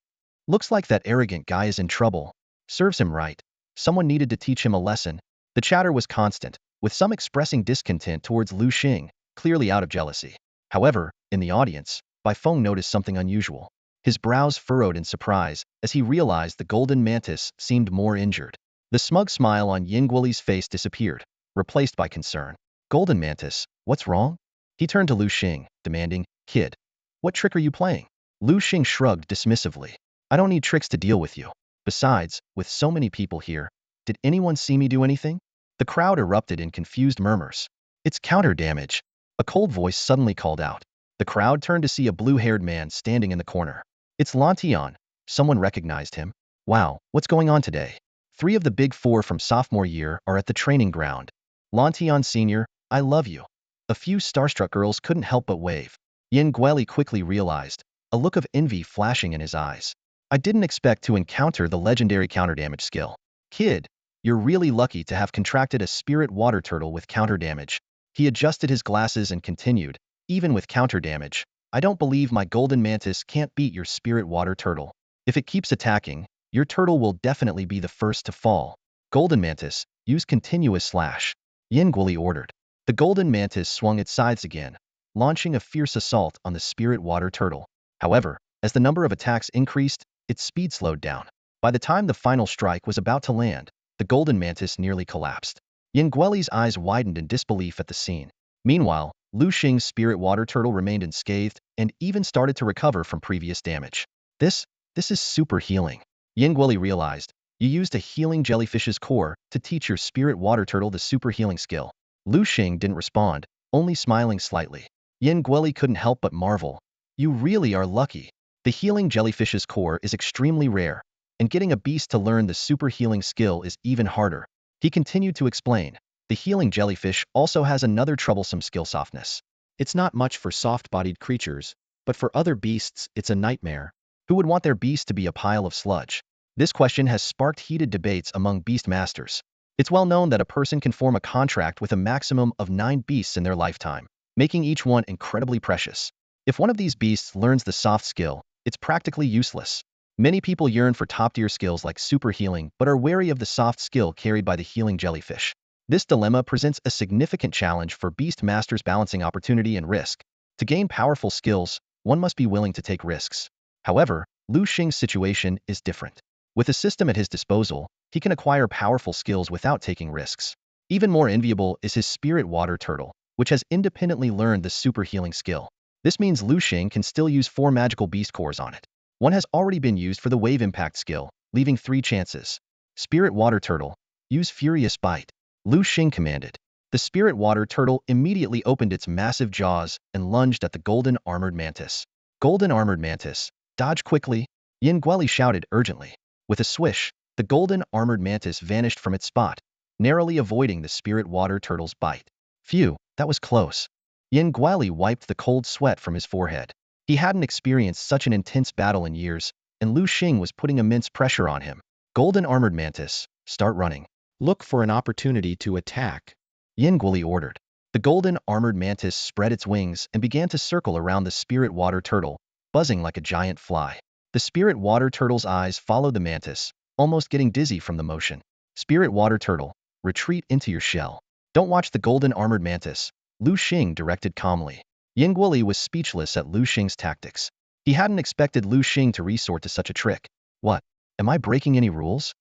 Looks like that arrogant guy is in trouble. Serves him right. Someone needed to teach him a lesson. The chatter was constant, with some expressing discontent towards Liu Xing, clearly out of jealousy. However, in the audience, Bai Feng noticed something unusual. His brows furrowed in surprise as he realized the golden mantis seemed more injured. The smug smile on Yingguoli's face disappeared, replaced by concern. Golden mantis, what's wrong? He turned to Liu Xing, demanding, Kid, what trick are you playing? Liu Xing shrugged dismissively. I don't need tricks to deal with you. Besides, with so many people here, did anyone see me do anything? The crowd erupted in confused murmurs. It's counter damage. A cold voice suddenly called out. The crowd turned to see a blue-haired man standing in the corner. It's Lantian. Someone recognized him. Wow, what's going on today? 3 of the big 4 from sophomore year are at the training ground. Lantian Sr., I love you. A few starstruck girls couldn't help but wave. Yin Guili quickly realized, a look of envy flashing in his eyes. I didn't expect to encounter the legendary counter damage skill. Kid, you're really lucky to have contracted a spirit water turtle with counter damage. He adjusted his glasses and continued, even with counter damage, I don't believe my golden mantis can't beat your spirit water turtle. If it keeps attacking, your turtle will definitely be the first to fall. Golden mantis, use continuous slash. Yin Guili ordered. The golden mantis swung its scythes again, launching a fierce assault on the spirit water turtle. However, as the number of attacks increased, its speed slowed down. By the time the final strike was about to land, the golden mantis nearly collapsed. Yin Guili's eyes widened in disbelief at the scene. Meanwhile, Liu Xing's spirit water turtle remained unscathed and even started to recover from previous damage. This is super healing. Yin Guili realized, you used a healing jellyfish's core to teach your spirit water turtle the super healing skill. Liu Xing didn't respond, only smiling slightly. Yin Guili couldn't help but marvel. You really are lucky. The healing jellyfish's core is extremely rare, and getting a beast to learn the super healing skill is even harder. He continued to explain. The healing jellyfish also has another troublesome skill: softness. It's not much for soft-bodied creatures, but for other beasts it's a nightmare. Who would want their beast to be a pile of sludge? This question has sparked heated debates among beast masters. It's well known that a person can form a contract with a maximum of 9 beasts in their lifetime, making each one incredibly precious. If one of these beasts learns the soft skill, it's practically useless. Many people yearn for top-tier skills like super healing but are wary of the soft skill carried by the healing jellyfish. This dilemma presents a significant challenge for beast masters balancing opportunity and risk. To gain powerful skills, one must be willing to take risks. However, Liu Xing's situation is different. With a system at his disposal, he can acquire powerful skills without taking risks. Even more enviable is his spirit water turtle, which has independently learned the super healing skill. This means Liu Xing can still use 4 magical beast cores on it. One has already been used for the wave impact skill, leaving 3 chances. Spirit water turtle, use furious bite. Liu Xing commanded. The spirit water turtle immediately opened its massive jaws and lunged at the golden armored mantis. Golden armored mantis, dodge quickly, Yin Guili shouted urgently. With a swish, the golden armored mantis vanished from its spot, narrowly avoiding the spirit water turtle's bite. Phew, that was close. Yin Guili wiped the cold sweat from his forehead. He hadn't experienced such an intense battle in years, and Liu Xing was putting immense pressure on him. Golden armored mantis, start running. Look for an opportunity to attack. Yin Guili ordered. The golden armored mantis spread its wings and began to circle around the spirit water turtle, buzzing like a giant fly. The spirit water turtle's eyes followed the mantis, almost getting dizzy from the motion. Spirit water turtle, retreat into your shell. Don't watch the golden armored mantis, Liu Xing directed calmly. Yin Guili was speechless at Liu Xing's tactics. He hadn't expected Liu Xing to resort to such a trick. What? Am I breaking any rules?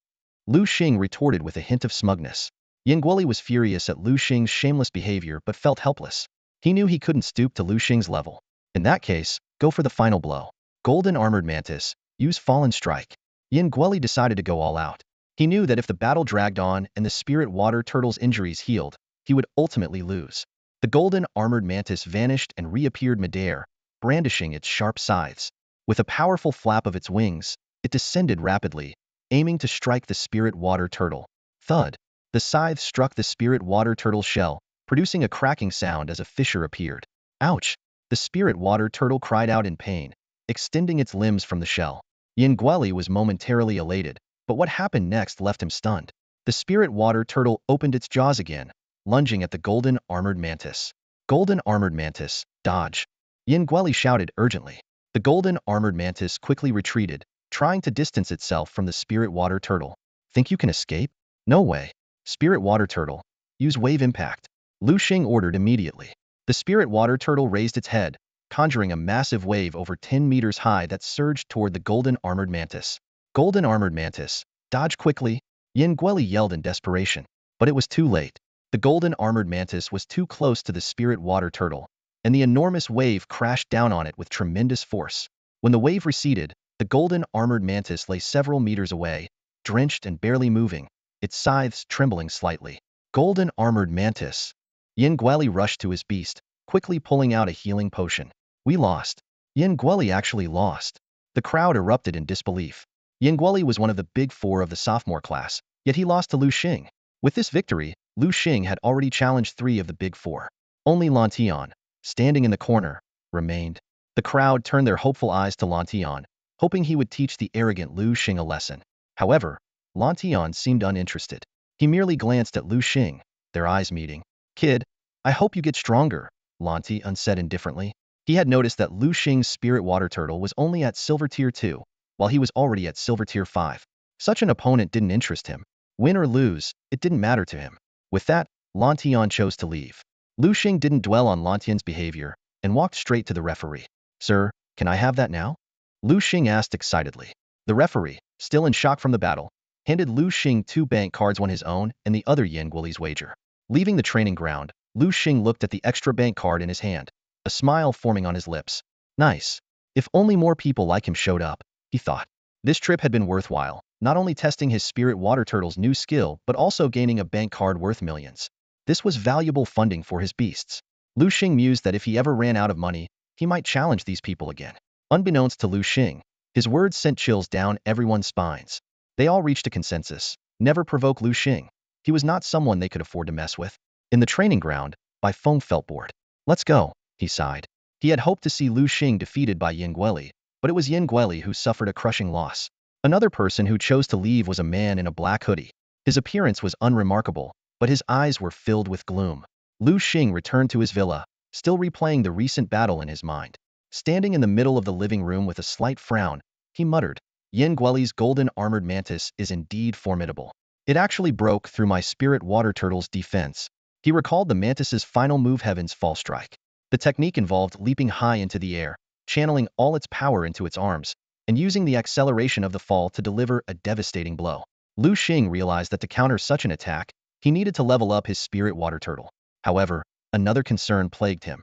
Liu Xing retorted with a hint of smugness. Yin Guili was furious at Liu Xing's shameless behavior but felt helpless. He knew he couldn't stoop to Liu Xing's level. In that case, go for the final blow. Golden armored mantis, use fallen strike. Yin Guili decided to go all out. He knew that if the battle dragged on and the spirit water turtle's injuries healed, he would ultimately lose. The golden armored mantis vanished and reappeared midair, brandishing its sharp scythes. With a powerful flap of its wings, it descended rapidly, aiming to strike the spirit water turtle. Thud! The scythe struck the spirit water turtle's shell, producing a cracking sound as a fissure appeared. Ouch! The spirit water turtle cried out in pain, extending its limbs from the shell. Yinggueli was momentarily elated, but what happened next left him stunned. The spirit water turtle opened its jaws again, lunging at the golden armored mantis. Golden armored mantis, dodge! Yinggueli shouted urgently. The golden armored mantis quickly retreated, trying to distance itself from the spirit water turtle. Think you can escape? No way. Spirit water turtle, use wave impact. Liu Xing ordered immediately. The spirit water turtle raised its head, conjuring a massive wave over 10 meters high that surged toward the golden armored mantis. Golden armored mantis, dodge quickly! Yinggueli yelled in desperation. But it was too late. The golden armored mantis was too close to the spirit water turtle, and the enormous wave crashed down on it with tremendous force. When the wave receded, the golden armored mantis lay several meters away, drenched and barely moving, its scythes trembling slightly. Golden armored mantis. Yinggueli rushed to his beast, quickly pulling out a healing potion. We lost. Yinggueli actually lost. The crowd erupted in disbelief. Yinggueli was one of the big four of the sophomore class, yet he lost to Liu Xing. With this victory, Liu Xing had already challenged 3 of the big four. Only Lantian, standing in the corner, remained. The crowd turned their hopeful eyes to Lantian, hoping he would teach the arrogant Liu Xing a lesson. However, Lantian seemed uninterested. He merely glanced at Liu Xing, their eyes meeting. Kid, I hope you get stronger, Lantian said indifferently. He had noticed that Liu Xing's spirit water turtle was only at silver tier 2, while he was already at silver tier 5. Such an opponent didn't interest him. Win or lose, it didn't matter to him. With that, Lantian chose to leave. Liu Xing didn't dwell on Lantian's behavior and walked straight to the referee. Sir, can I have that now? Liu Xing asked excitedly. The referee, still in shock from the battle, handed Liu Xing 2 bank cards, one his own and the other Yinggueli's wager. Leaving the training ground, Liu Xing looked at the extra bank card in his hand, a smile forming on his lips. Nice. If only more people like him showed up, he thought. This trip had been worthwhile, not only testing his spirit water turtle's new skill but also gaining a bank card worth millions. This was valuable funding for his beasts. Liu Xing mused that if he ever ran out of money, he might challenge these people again. Unbeknownst to Liu Xing, his words sent chills down everyone's spines. They all reached a consensus. Never provoke Liu Xing. He was not someone they could afford to mess with. In the training ground, by Feng felt bored. Let's go, he sighed. He had hoped to see Liu Xing defeated by Yinggueli, but it was Yinggueli who suffered a crushing loss. Another person who chose to leave was a man in a black hoodie. His appearance was unremarkable, but his eyes were filled with gloom. Liu Xing returned to his villa, still replaying the recent battle in his mind. Standing in the middle of the living room with a slight frown, he muttered, Yinggueli's golden armored mantis is indeed formidable. It actually broke through my spirit water turtle's defense. He recalled the mantis's final move, Heaven's Fall Strike. The technique involved leaping high into the air, channeling all its power into its arms, and using the acceleration of the fall to deliver a devastating blow. Liu Xing realized that to counter such an attack, he needed to level up his spirit water turtle. However, another concern plagued him.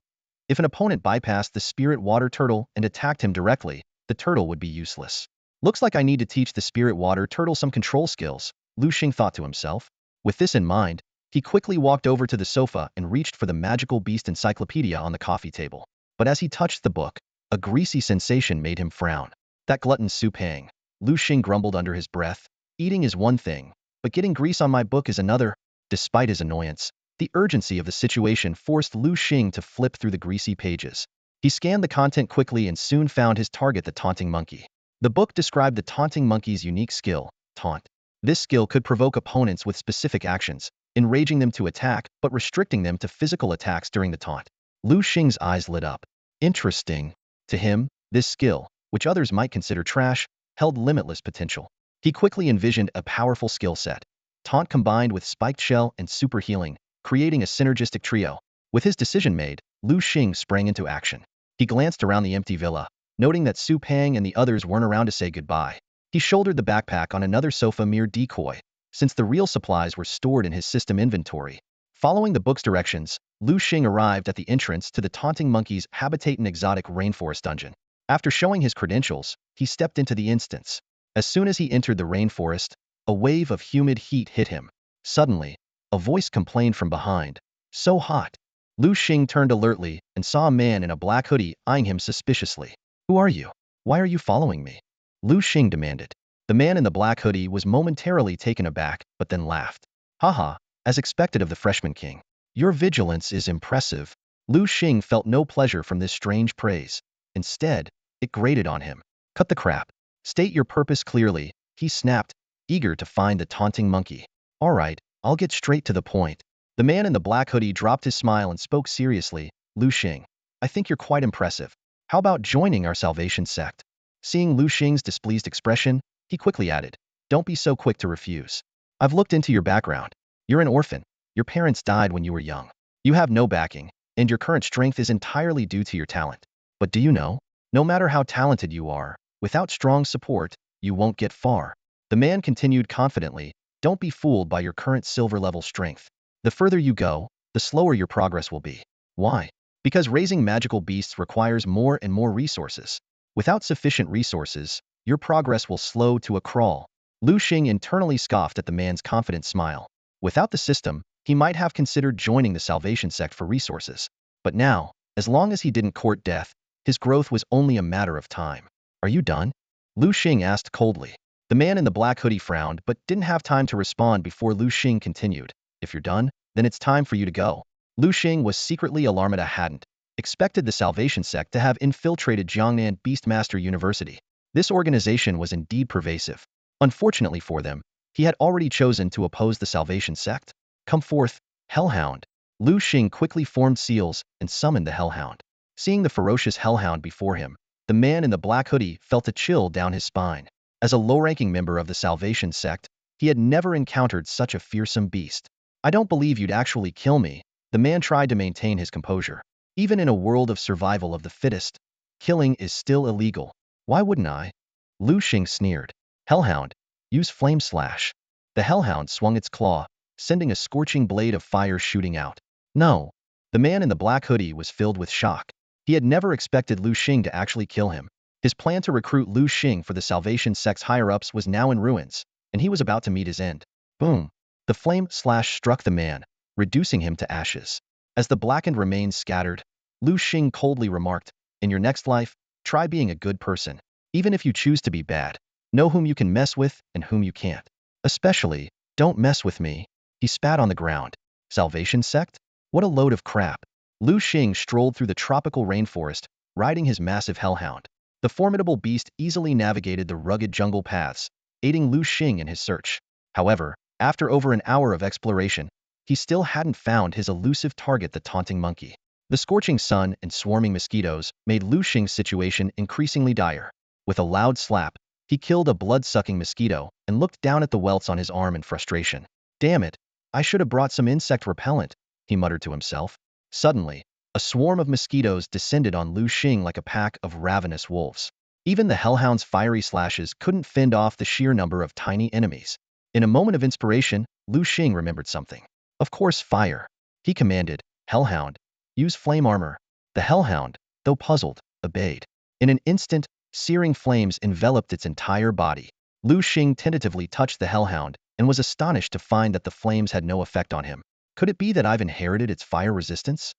If an opponent bypassed the spirit water turtle and attacked him directly, the turtle would be useless. Looks like I need to teach the spirit water turtle some control skills, Liu Xing thought to himself. With this in mind, he quickly walked over to the sofa and reached for the magical beast encyclopedia on the coffee table. But as he touched the book, a greasy sensation made him frown. That glutton Su Pang, Liu Xing grumbled under his breath. Eating is one thing, but getting grease on my book is another. Despite his annoyance, the urgency of the situation forced Liu Xing to flip through the greasy pages. He scanned the content quickly and soon found his target, the taunting monkey. The book described the taunting monkey's unique skill, taunt. This skill could provoke opponents with specific actions, enraging them to attack but restricting them to physical attacks during the taunt. Liu Xing's eyes lit up. Interesting. To him, this skill, which others might consider trash, held limitless potential. He quickly envisioned a powerful skill set. Taunt combined with spiked shell and super healing, creating a synergistic trio. With his decision made, Liu Xing sprang into action. He glanced around the empty villa, noting that Su Pang and the others weren't around to say goodbye. He shouldered the backpack on another sofa, mere decoy, since the real supplies were stored in his system inventory. Following the book's directions, Liu Xing arrived at the entrance to the taunting monkey's habitat, an exotic rainforest dungeon. After showing his credentials, he stepped into the instance. As soon as he entered the rainforest, a wave of humid heat hit him. Suddenly, a voice complained from behind. So hot. Liu Xing turned alertly and saw a man in a black hoodie eyeing him suspiciously. Who are you? Why are you following me? Liu Xing demanded. The man in the black hoodie was momentarily taken aback, but then laughed. Haha, as expected of the freshman king. Your vigilance is impressive. Liu Xing felt no pleasure from this strange praise. Instead, it grated on him. Cut the crap. State your purpose clearly, he snapped, eager to find the taunting monkey. All right, I'll get straight to the point. The man in the black hoodie dropped his smile and spoke seriously. Liu Xing, I think you're quite impressive. How about joining our salvation sect? Seeing Liu Xing's displeased expression, he quickly added, don't be so quick to refuse. I've looked into your background. You're an orphan. Your parents died when you were young. You have no backing, and your current strength is entirely due to your talent. But do you know? No matter how talented you are, without strong support, you won't get far. The man continued confidently, don't be fooled by your current silver level strength. The further you go, the slower your progress will be. Why? Because raising magical beasts requires more and more resources. Without sufficient resources, your progress will slow to a crawl. Liu Xing internally scoffed at the man's confident smile. Without the system, he might have considered joining the salvation sect for resources. But now, as long as he didn't court death, his growth was only a matter of time. Are you done? Liu Xing asked coldly. The man in the black hoodie frowned but didn't have time to respond before Liu Xing continued. If you're done, then it's time for you to go. Liu Xing was secretly alarmed at hadn't expected the salvation sect to have infiltrated Jiangnan Beastmaster University. This organization was indeed pervasive. Unfortunately for them, he had already chosen to oppose the salvation sect. Come forth, Hellhound. Liu Xing quickly formed seals and summoned the Hellhound. Seeing the ferocious Hellhound before him, the man in the black hoodie felt a chill down his spine. As a low-ranking member of the salvation sect, he had never encountered such a fearsome beast. I don't believe you'd actually kill me. The man tried to maintain his composure. Even in a world of survival of the fittest, killing is still illegal. Why wouldn't I? Liu Xing sneered. Hellhound, use Flame Slash. The Hellhound swung its claw, sending a scorching blade of fire shooting out. No. The man in the black hoodie was filled with shock. He had never expected Liu Xing to actually kill him. His plan to recruit Liu Xing for the Salvation Sect's higher-ups was now in ruins, and he was about to meet his end. Boom. The Flame Slash struck the man, reducing him to ashes. As the blackened remains scattered, Liu Xing coldly remarked, in your next life, try being a good person. Even if you choose to be bad, know whom you can mess with and whom you can't. Especially, don't mess with me. He spat on the ground. Salvation sect? What a load of crap. Liu Xing strolled through the tropical rainforest, riding his massive hellhound. The formidable beast easily navigated the rugged jungle paths, aiding Liu Xing in his search. However, after over an hour of exploration, he still hadn't found his elusive target, the taunting monkey. The scorching sun and swarming mosquitoes made Liu Xing's situation increasingly dire. With a loud slap, he killed a blood-sucking mosquito and looked down at the welts on his arm in frustration. Damn it, I should have brought some insect repellent, he muttered to himself. Suddenly, a swarm of mosquitoes descended on Liu Xing like a pack of ravenous wolves. Even the Hellhound's fiery slashes couldn't fend off the sheer number of tiny enemies. In a moment of inspiration, Liu Xing remembered something. Of course, fire. He commanded, Hellhound, use flame armor. The Hellhound, though puzzled, obeyed. In an instant, searing flames enveloped its entire body. Liu Xing tentatively touched the Hellhound and was astonished to find that the flames had no effect on him. Could it be that I've inherited its fire resistance?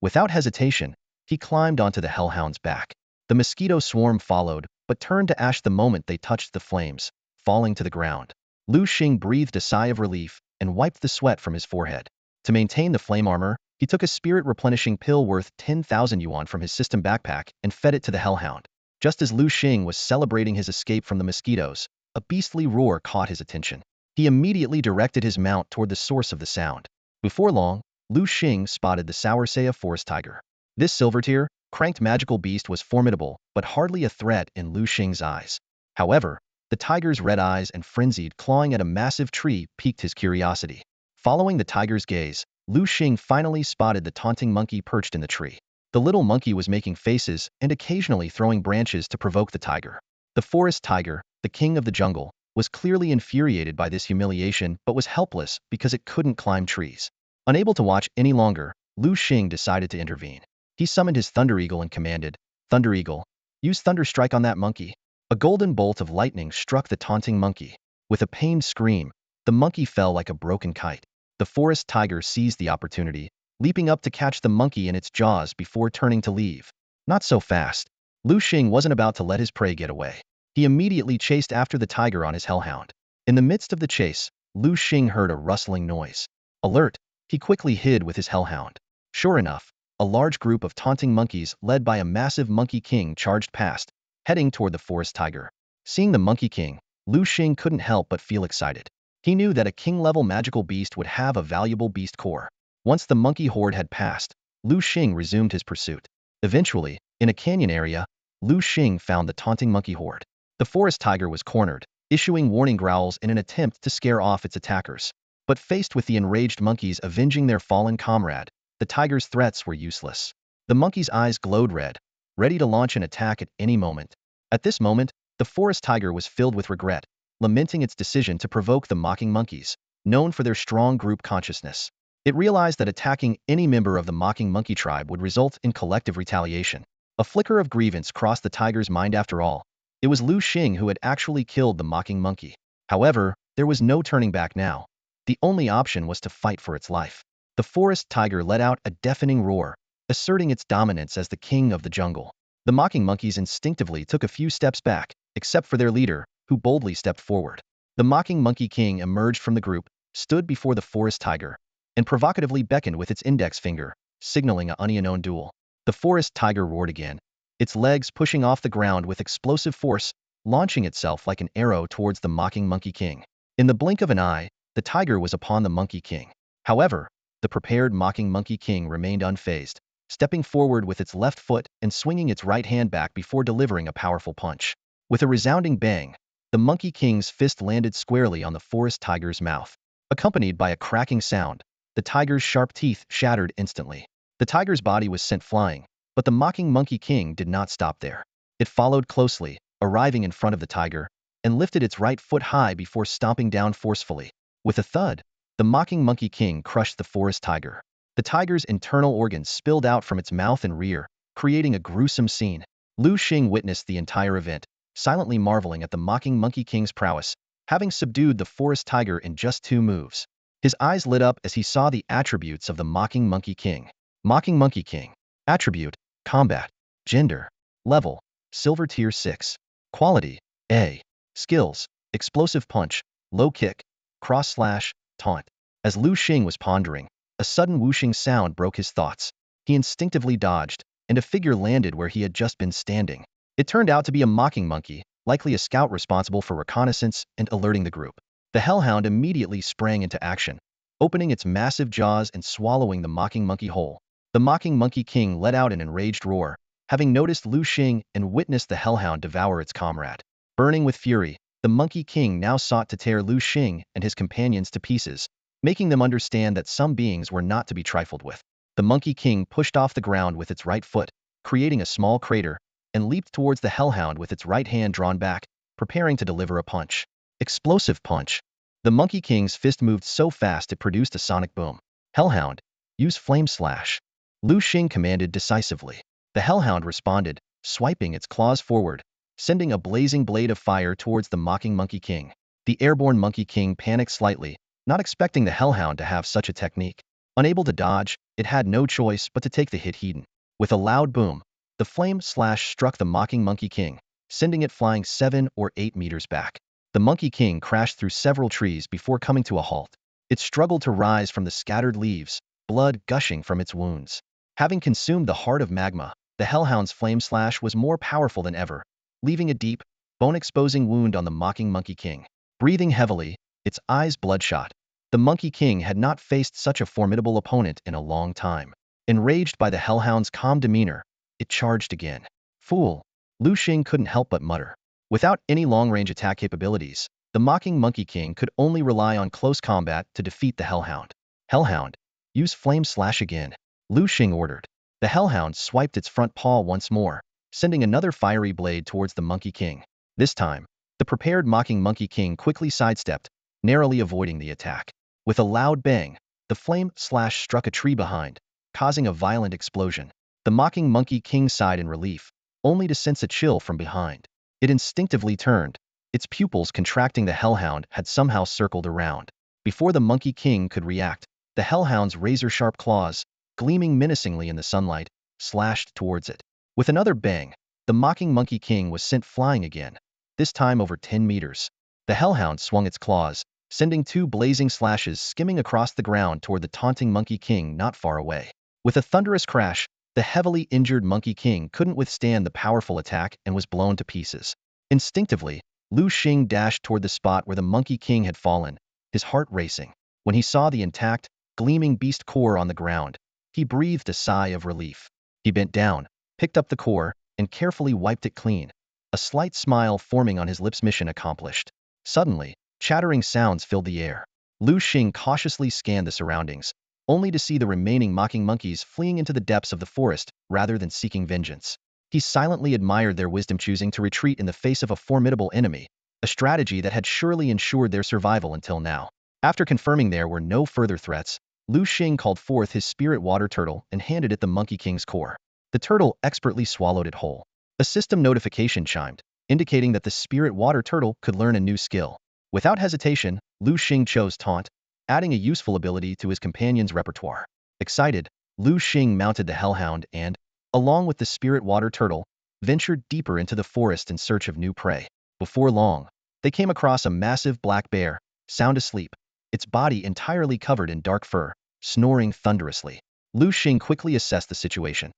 Without hesitation, he climbed onto the Hellhound's back. The mosquito swarm followed, but turned to ash the moment they touched the flames, falling to the ground. Liu Xing breathed a sigh of relief and wiped the sweat from his forehead. To maintain the flame armor, he took a spirit-replenishing pill worth 10,000 yuan from his system backpack and fed it to the Hellhound. Just as Liu Xing was celebrating his escape from the mosquitoes, a beastly roar caught his attention. He immediately directed his mount toward the source of the sound. Before long, Liu Xing spotted the Sauersea forest tiger. This silver-tier, cranked magical beast was formidable, but hardly a threat in Liu Xing's eyes. However, the tiger's red eyes and frenzied clawing at a massive tree piqued his curiosity. Following the tiger's gaze, Liu Xing finally spotted the taunting monkey perched in the tree. The little monkey was making faces and occasionally throwing branches to provoke the tiger. The forest tiger, the king of the jungle, was clearly infuriated by this humiliation but was helpless because it couldn't climb trees. Unable to watch any longer, Liu Xing decided to intervene. He summoned his Thunder Eagle and commanded, Thunder Eagle, use Thunder Strike on that monkey. A golden bolt of lightning struck the taunting monkey. With a pained scream, the monkey fell like a broken kite. The forest tiger seized the opportunity, leaping up to catch the monkey in its jaws before turning to leave. Not so fast. Liu Xing wasn't about to let his prey get away. He immediately chased after the tiger on his hellhound. In the midst of the chase, Liu Xing heard a rustling noise. Alert, he quickly hid with his hellhound. Sure enough, a large group of taunting monkeys led by a massive monkey king charged past, heading toward the forest tiger. Seeing the monkey king, Liu Xing couldn't help but feel excited. He knew that a king-level magical beast would have a valuable beast core. Once the monkey horde had passed, Liu Xing resumed his pursuit. Eventually, in a canyon area, Liu Xing found the taunting monkey horde. The forest tiger was cornered, issuing warning growls in an attempt to scare off its attackers. But faced with the enraged monkeys avenging their fallen comrade, the tiger's threats were useless. The monkey's eyes glowed red, ready to launch an attack at any moment. At this moment, the forest tiger was filled with regret, lamenting its decision to provoke the mocking monkeys, known for their strong group consciousness. It realized that attacking any member of the mocking monkey tribe would result in collective retaliation. A flicker of grievance crossed the tiger's mind after all. It was Liu Xing who had actually killed the mocking monkey. However, there was no turning back now. The only option was to fight for its life. The forest tiger let out a deafening roar, asserting its dominance as the king of the jungle. The mocking monkeys instinctively took a few steps back, except for their leader, who boldly stepped forward. The mocking monkey king emerged from the group, stood before the forest tiger, and provocatively beckoned with its index finger, signaling an unknown duel. The forest tiger roared again, its legs pushing off the ground with explosive force, launching itself like an arrow towards the mocking monkey king. In the blink of an eye, the tiger was upon the monkey king. However, the prepared mocking monkey king remained unfazed, stepping forward with its left foot and swinging its right hand back before delivering a powerful punch. With a resounding bang, the monkey king's fist landed squarely on the forest tiger's mouth. Accompanied by a cracking sound, the tiger's sharp teeth shattered instantly. The tiger's body was sent flying, but the mocking monkey king did not stop there. It followed closely, arriving in front of the tiger, and lifted its right foot high before stomping down forcefully. With a thud, the mocking monkey king crushed the forest tiger. The tiger's internal organs spilled out from its mouth and rear, creating a gruesome scene. Liu Xing witnessed the entire event, silently marveling at the mocking monkey king's prowess, having subdued the forest tiger in just 2 moves. His eyes lit up as he saw the attributes of the mocking monkey king. Mocking monkey king. Attribute: combat. Gender: level, silver tier 6. Quality: A. Skills: explosive punch, low kick, cross slash, taunt. As Liu Xing was pondering, a sudden whooshing sound broke his thoughts. He instinctively dodged, and a figure landed where he had just been standing. It turned out to be a mocking monkey, likely a scout responsible for reconnaissance and alerting the group. The hellhound immediately sprang into action, opening its massive jaws and swallowing the mocking monkey whole. The mocking monkey king let out an enraged roar, having noticed Liu Xing and witnessed the hellhound devour its comrade. Burning with fury, the monkey king now sought to tear Liu Xing and his companions to pieces, making them understand that some beings were not to be trifled with. The monkey king pushed off the ground with its right foot, creating a small crater, and leaped towards the hellhound with its right hand drawn back, preparing to deliver a punch. Explosive punch. The monkey king's fist moved so fast it produced a sonic boom. Hellhound, use flame slash. Liu Xing commanded decisively. The hellhound responded, swiping its claws forward, sending a blazing blade of fire towards the mocking monkey king. The airborne monkey king panicked slightly, not expecting the hellhound to have such a technique. Unable to dodge, it had no choice but to take the hit heeding. With a loud boom, the flame slash struck the mocking monkey king, sending it flying 7 or 8 meters back. The monkey king crashed through several trees before coming to a halt. It struggled to rise from the scattered leaves, blood gushing from its wounds. Having consumed the heart of magma, the hellhound's flame slash was more powerful than ever, leaving a deep, bone-exposing wound on the mocking monkey king. Breathing heavily, its eyes bloodshot, the monkey king had not faced such a formidable opponent in a long time. Enraged by the hellhound's calm demeanor, it charged again. Fool! Liu Xing couldn't help but mutter. Without any long-range attack capabilities, the mocking monkey king could only rely on close combat to defeat the hellhound. Hellhound, use flame slash again, Liu Xing ordered. The hellhound swiped its front paw once more, sending another fiery blade towards the monkey king. This time, the prepared mocking monkey king quickly sidestepped, narrowly avoiding the attack. With a loud bang, the flame slash struck a tree behind, causing a violent explosion. The mocking monkey king sighed in relief, only to sense a chill from behind. It instinctively turned, its pupils contracting. The hellhound had somehow circled around. Before the monkey king could react, the hellhound's razor-sharp claws, gleaming menacingly in the sunlight, slashed towards it. With another bang, the mocking monkey king was sent flying again, this time over 10 meters. The hellhound swung its claws, sending two blazing slashes skimming across the ground toward the taunting Monkey King not far away. With a thunderous crash, the heavily injured Monkey King couldn't withstand the powerful attack and was blown to pieces. Instinctively, Liu Xing dashed toward the spot where the Monkey King had fallen, his heart racing. When he saw the intact, gleaming beast core on the ground, he breathed a sigh of relief. He bent down, picked up the core, and carefully wiped it clean, a slight smile forming on his lips. Mission accomplished. Suddenly, chattering sounds filled the air. Liu Xing cautiously scanned the surroundings, only to see the remaining mocking monkeys fleeing into the depths of the forest rather than seeking vengeance. He silently admired their wisdom, choosing to retreat in the face of a formidable enemy, a strategy that had surely ensured their survival until now. After confirming there were no further threats, Liu Xing called forth his spirit water turtle and handed it the Monkey King's core. The turtle expertly swallowed it whole. A system notification chimed, indicating that the spirit water turtle could learn a new skill. Without hesitation, Liu Xing chose Taunt, adding a useful ability to his companion's repertoire. Excited, Liu Xing mounted the hellhound and, along with the spirit water turtle, ventured deeper into the forest in search of new prey. Before long, they came across a massive black bear, sound asleep, its body entirely covered in dark fur, snoring thunderously. Liu Xing quickly assessed the situation.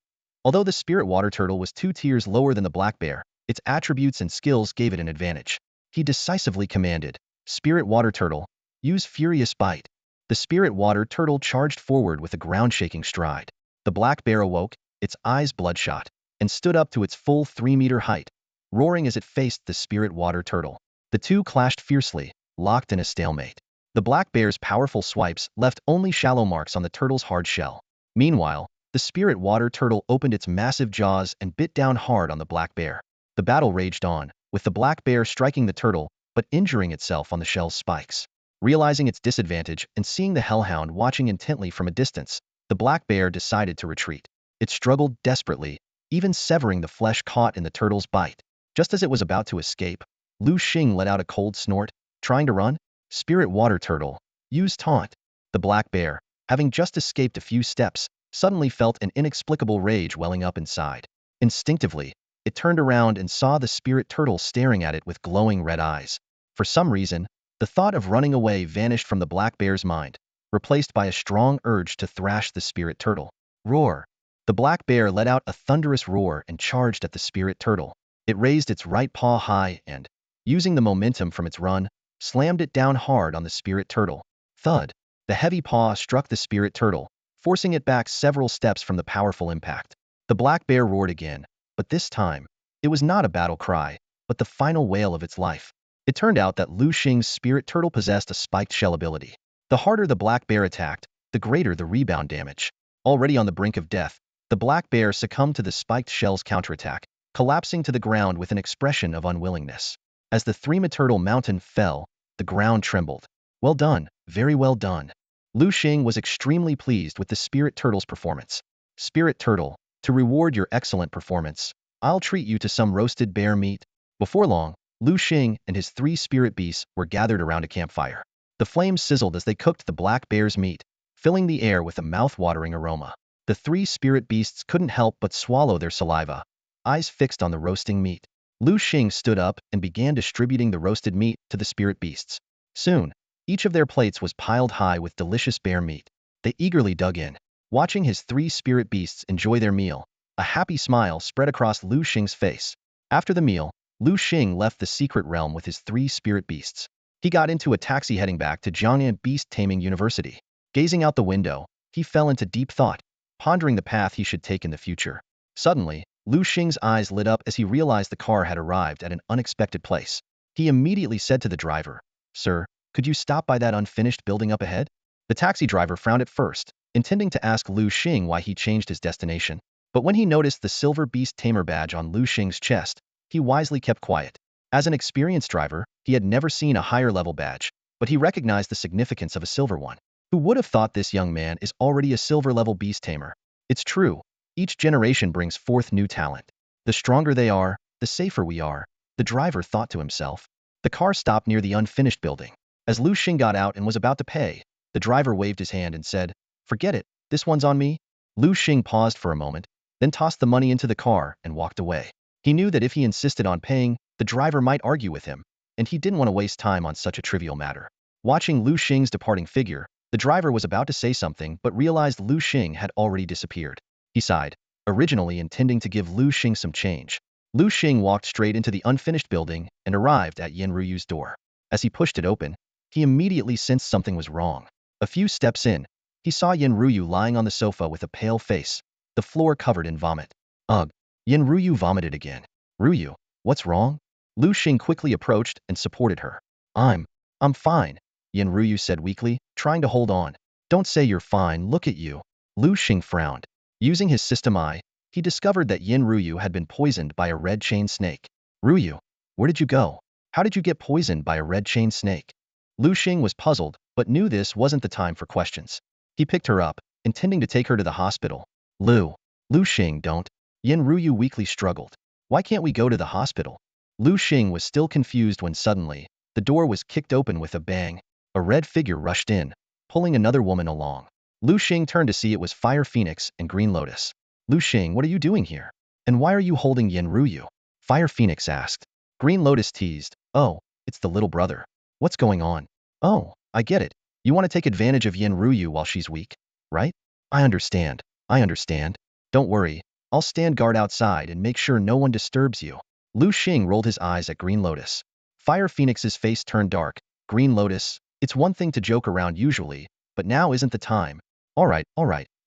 Although the spirit water turtle was 2 tiers lower than the black bear, its attributes and skills gave it an advantage. He decisively commanded, "Spirit water turtle, use furious bite." The spirit water turtle charged forward with a ground-shaking stride. The black bear awoke, its eyes bloodshot, and stood up to its full 3-meter height, roaring as it faced the spirit water turtle. The two clashed fiercely, locked in a stalemate. The black bear's powerful swipes left only shallow marks on the turtle's hard shell. Meanwhile, the spirit water turtle opened its massive jaws and bit down hard on the black bear. The battle raged on, with the black bear striking the turtle, but injuring itself on the shell's spikes. Realizing its disadvantage and seeing the hellhound watching intently from a distance, the black bear decided to retreat. It struggled desperately, even severing the flesh caught in the turtle's bite. Just as it was about to escape, Liu Xing let out a cold snort. Trying to run? Spirit water turtle, use Taunt. The black bear, having just escaped a few steps, suddenly felt an inexplicable rage welling up inside. Instinctively, it turned around and saw the spirit turtle staring at it with glowing red eyes. For some reason, the thought of running away vanished from the black bear's mind, replaced by a strong urge to thrash the spirit turtle. Roar! The black bear let out a thunderous roar and charged at the spirit turtle. It raised its right paw high and, using the momentum from its run, slammed it down hard on the spirit turtle. Thud! The heavy paw struck the spirit turtle, forcing it back several steps from the powerful impact. The black bear roared again, but this time, it was not a battle cry, but the final wail of its life. It turned out that Liu Xing's spirit turtle possessed a spiked shell ability. The harder the black bear attacked, the greater the rebound damage. Already on the brink of death, the black bear succumbed to the spiked shell's counterattack, collapsing to the ground with an expression of unwillingness. As the 3-meter turtle mountain fell, the ground trembled. Well done, very well done. Liu Xing was extremely pleased with the spirit turtle's performance. Spirit turtle, to reward your excellent performance, I'll treat you to some roasted bear meat. Before long, Liu Xing and his 3 spirit beasts were gathered around a campfire. The flames sizzled as they cooked the black bear's meat, filling the air with a mouth-watering aroma. The 3 spirit beasts couldn't help but swallow their saliva, eyes fixed on the roasting meat. Liu Xing stood up and began distributing the roasted meat to the spirit beasts. Soon, each of their plates was piled high with delicious bear meat. They eagerly dug in. Watching his 3 spirit beasts enjoy their meal, a happy smile spread across Liu Xing's face. After the meal, Liu Xing left the secret realm with his 3 spirit beasts. He got into a taxi heading back to Jiangnan Beast-Taming University. Gazing out the window, he fell into deep thought, pondering the path he should take in the future. Suddenly, Liu Xing's eyes lit up as he realized the car had arrived at an unexpected place. He immediately said to the driver, "Sir, could you stop by that unfinished building up ahead?" The taxi driver frowned at first, intending to ask Liu Xing why he changed his destination. But when he noticed the silver beast tamer badge on Liu Xing's chest, he wisely kept quiet. As an experienced driver, he had never seen a higher-level badge, but he recognized the significance of a silver one. Who would have thought this young man is already a silver-level beast tamer? It's true. Each generation brings forth new talent. The stronger they are, the safer we are, the driver thought to himself. The car stopped near the unfinished building. As Liu Xing got out and was about to pay, the driver waved his hand and said, "Forget it, this one's on me." Liu Xing paused for a moment, then tossed the money into the car and walked away. He knew that if he insisted on paying, the driver might argue with him, and he didn't want to waste time on such a trivial matter. Watching Liu Xing's departing figure, the driver was about to say something but realized Liu Xing had already disappeared. He sighed, originally intending to give Liu Xing some change. Liu Xing walked straight into the unfinished building and arrived at Yin Ruyu's door. As he pushed it open, he immediately sensed something was wrong. A few steps in, he saw Yin Ruyu lying on the sofa with a pale face, the floor covered in vomit. Ugh! Yin Ruyu vomited again. Ruyu, what's wrong? Liu Xing quickly approached and supported her. I'm fine, Yin Ruyu said weakly, trying to hold on. Don't say you're fine, look at you. Liu Xing frowned. Using his system eye, he discovered that Yin Ruyu had been poisoned by a red chain snake. Ruyu, where did you go? How did you get poisoned by a red chain snake? Liu Xing was puzzled, but knew this wasn't the time for questions. He picked her up, intending to take her to the hospital. Liu Xing, don't. Yin Ruyu weakly struggled. Why can't we go to the hospital? Liu Xing was still confused when suddenly, the door was kicked open with a bang. A red figure rushed in, pulling another woman along. Liu Xing turned to see it was Fire Phoenix and Green Lotus. Liu Xing, what are you doing here? And why are you holding Yin Ruyu? Fire Phoenix asked. Green Lotus teased. Oh, it's the little brother. What's going on? Oh, I get it. You want to take advantage of Yin Ruyu while she's weak, right? I understand. Don't worry. I'll stand guard outside and make sure no one disturbs you. Liu Xing rolled his eyes at Green Lotus. Fire Phoenix's face turned dark. Green Lotus, it's one thing to joke around usually, but now isn't the time. All right,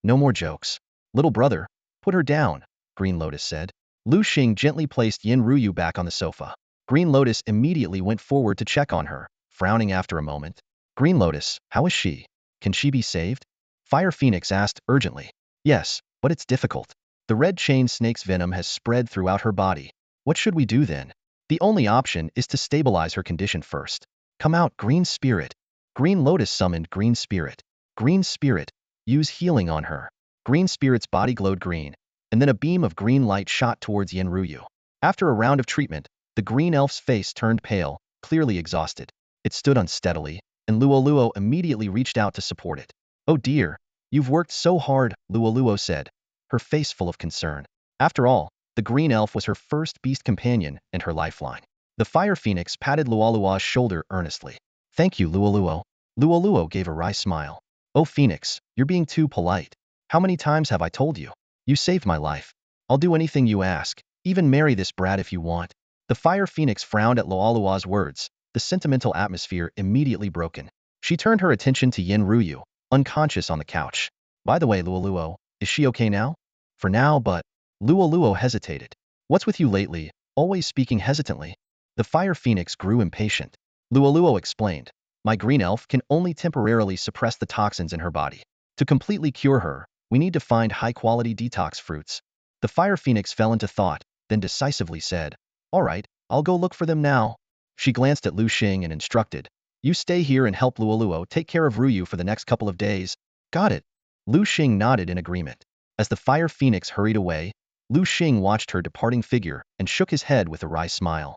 no more jokes. Little brother, put her down, Green Lotus said. Liu Xing gently placed Yin Ruyu back on the sofa. Green Lotus immediately went forward to check on her, frowning after a moment. Green Lotus, how is she? Can she be saved? Fire Phoenix asked urgently. Yes, but it's difficult. The red chain snake's venom has spread throughout her body. What should we do then? The only option is to stabilize her condition first. Come out, Green Spirit. Green Lotus summoned Green Spirit. Green Spirit, use healing on her. Green Spirit's body glowed green, and then a beam of green light shot towards Yin Ruyu. After a round of treatment, the green elf's face turned pale, clearly exhausted. It stood unsteadily, and Luoluo immediately reached out to support it. Oh dear, you've worked so hard, Luoluo said, her face full of concern. After all, the green elf was her first beast companion and her lifeline. The Fire Phoenix patted Luoluo's shoulder earnestly. Thank you, Luoluo. Luoluo gave a wry smile. Oh Phoenix, you're being too polite. How many times have I told you? You saved my life. I'll do anything you ask, even marry this brat if you want. The Fire Phoenix frowned at Luoluo's words, the sentimental atmosphere immediately broken. She turned her attention to Yin Ruyu, unconscious on the couch. By the way, Luoluo, is she okay now? For now, but... Luoluo hesitated. What's with you lately, always speaking hesitantly? The Fire Phoenix grew impatient. Luoluo explained. My green elf can only temporarily suppress the toxins in her body. To completely cure her, we need to find high-quality detox fruits. The Fire Phoenix fell into thought, then decisively said, All right, I'll go look for them now. She glanced at Liu Xing and instructed, You stay here and help Luoluo take care of Ruyu for the next couple of days. Got it. Liu Xing nodded in agreement. As the Fire Phoenix hurried away, Liu Xing watched her departing figure and shook his head with a wry smile.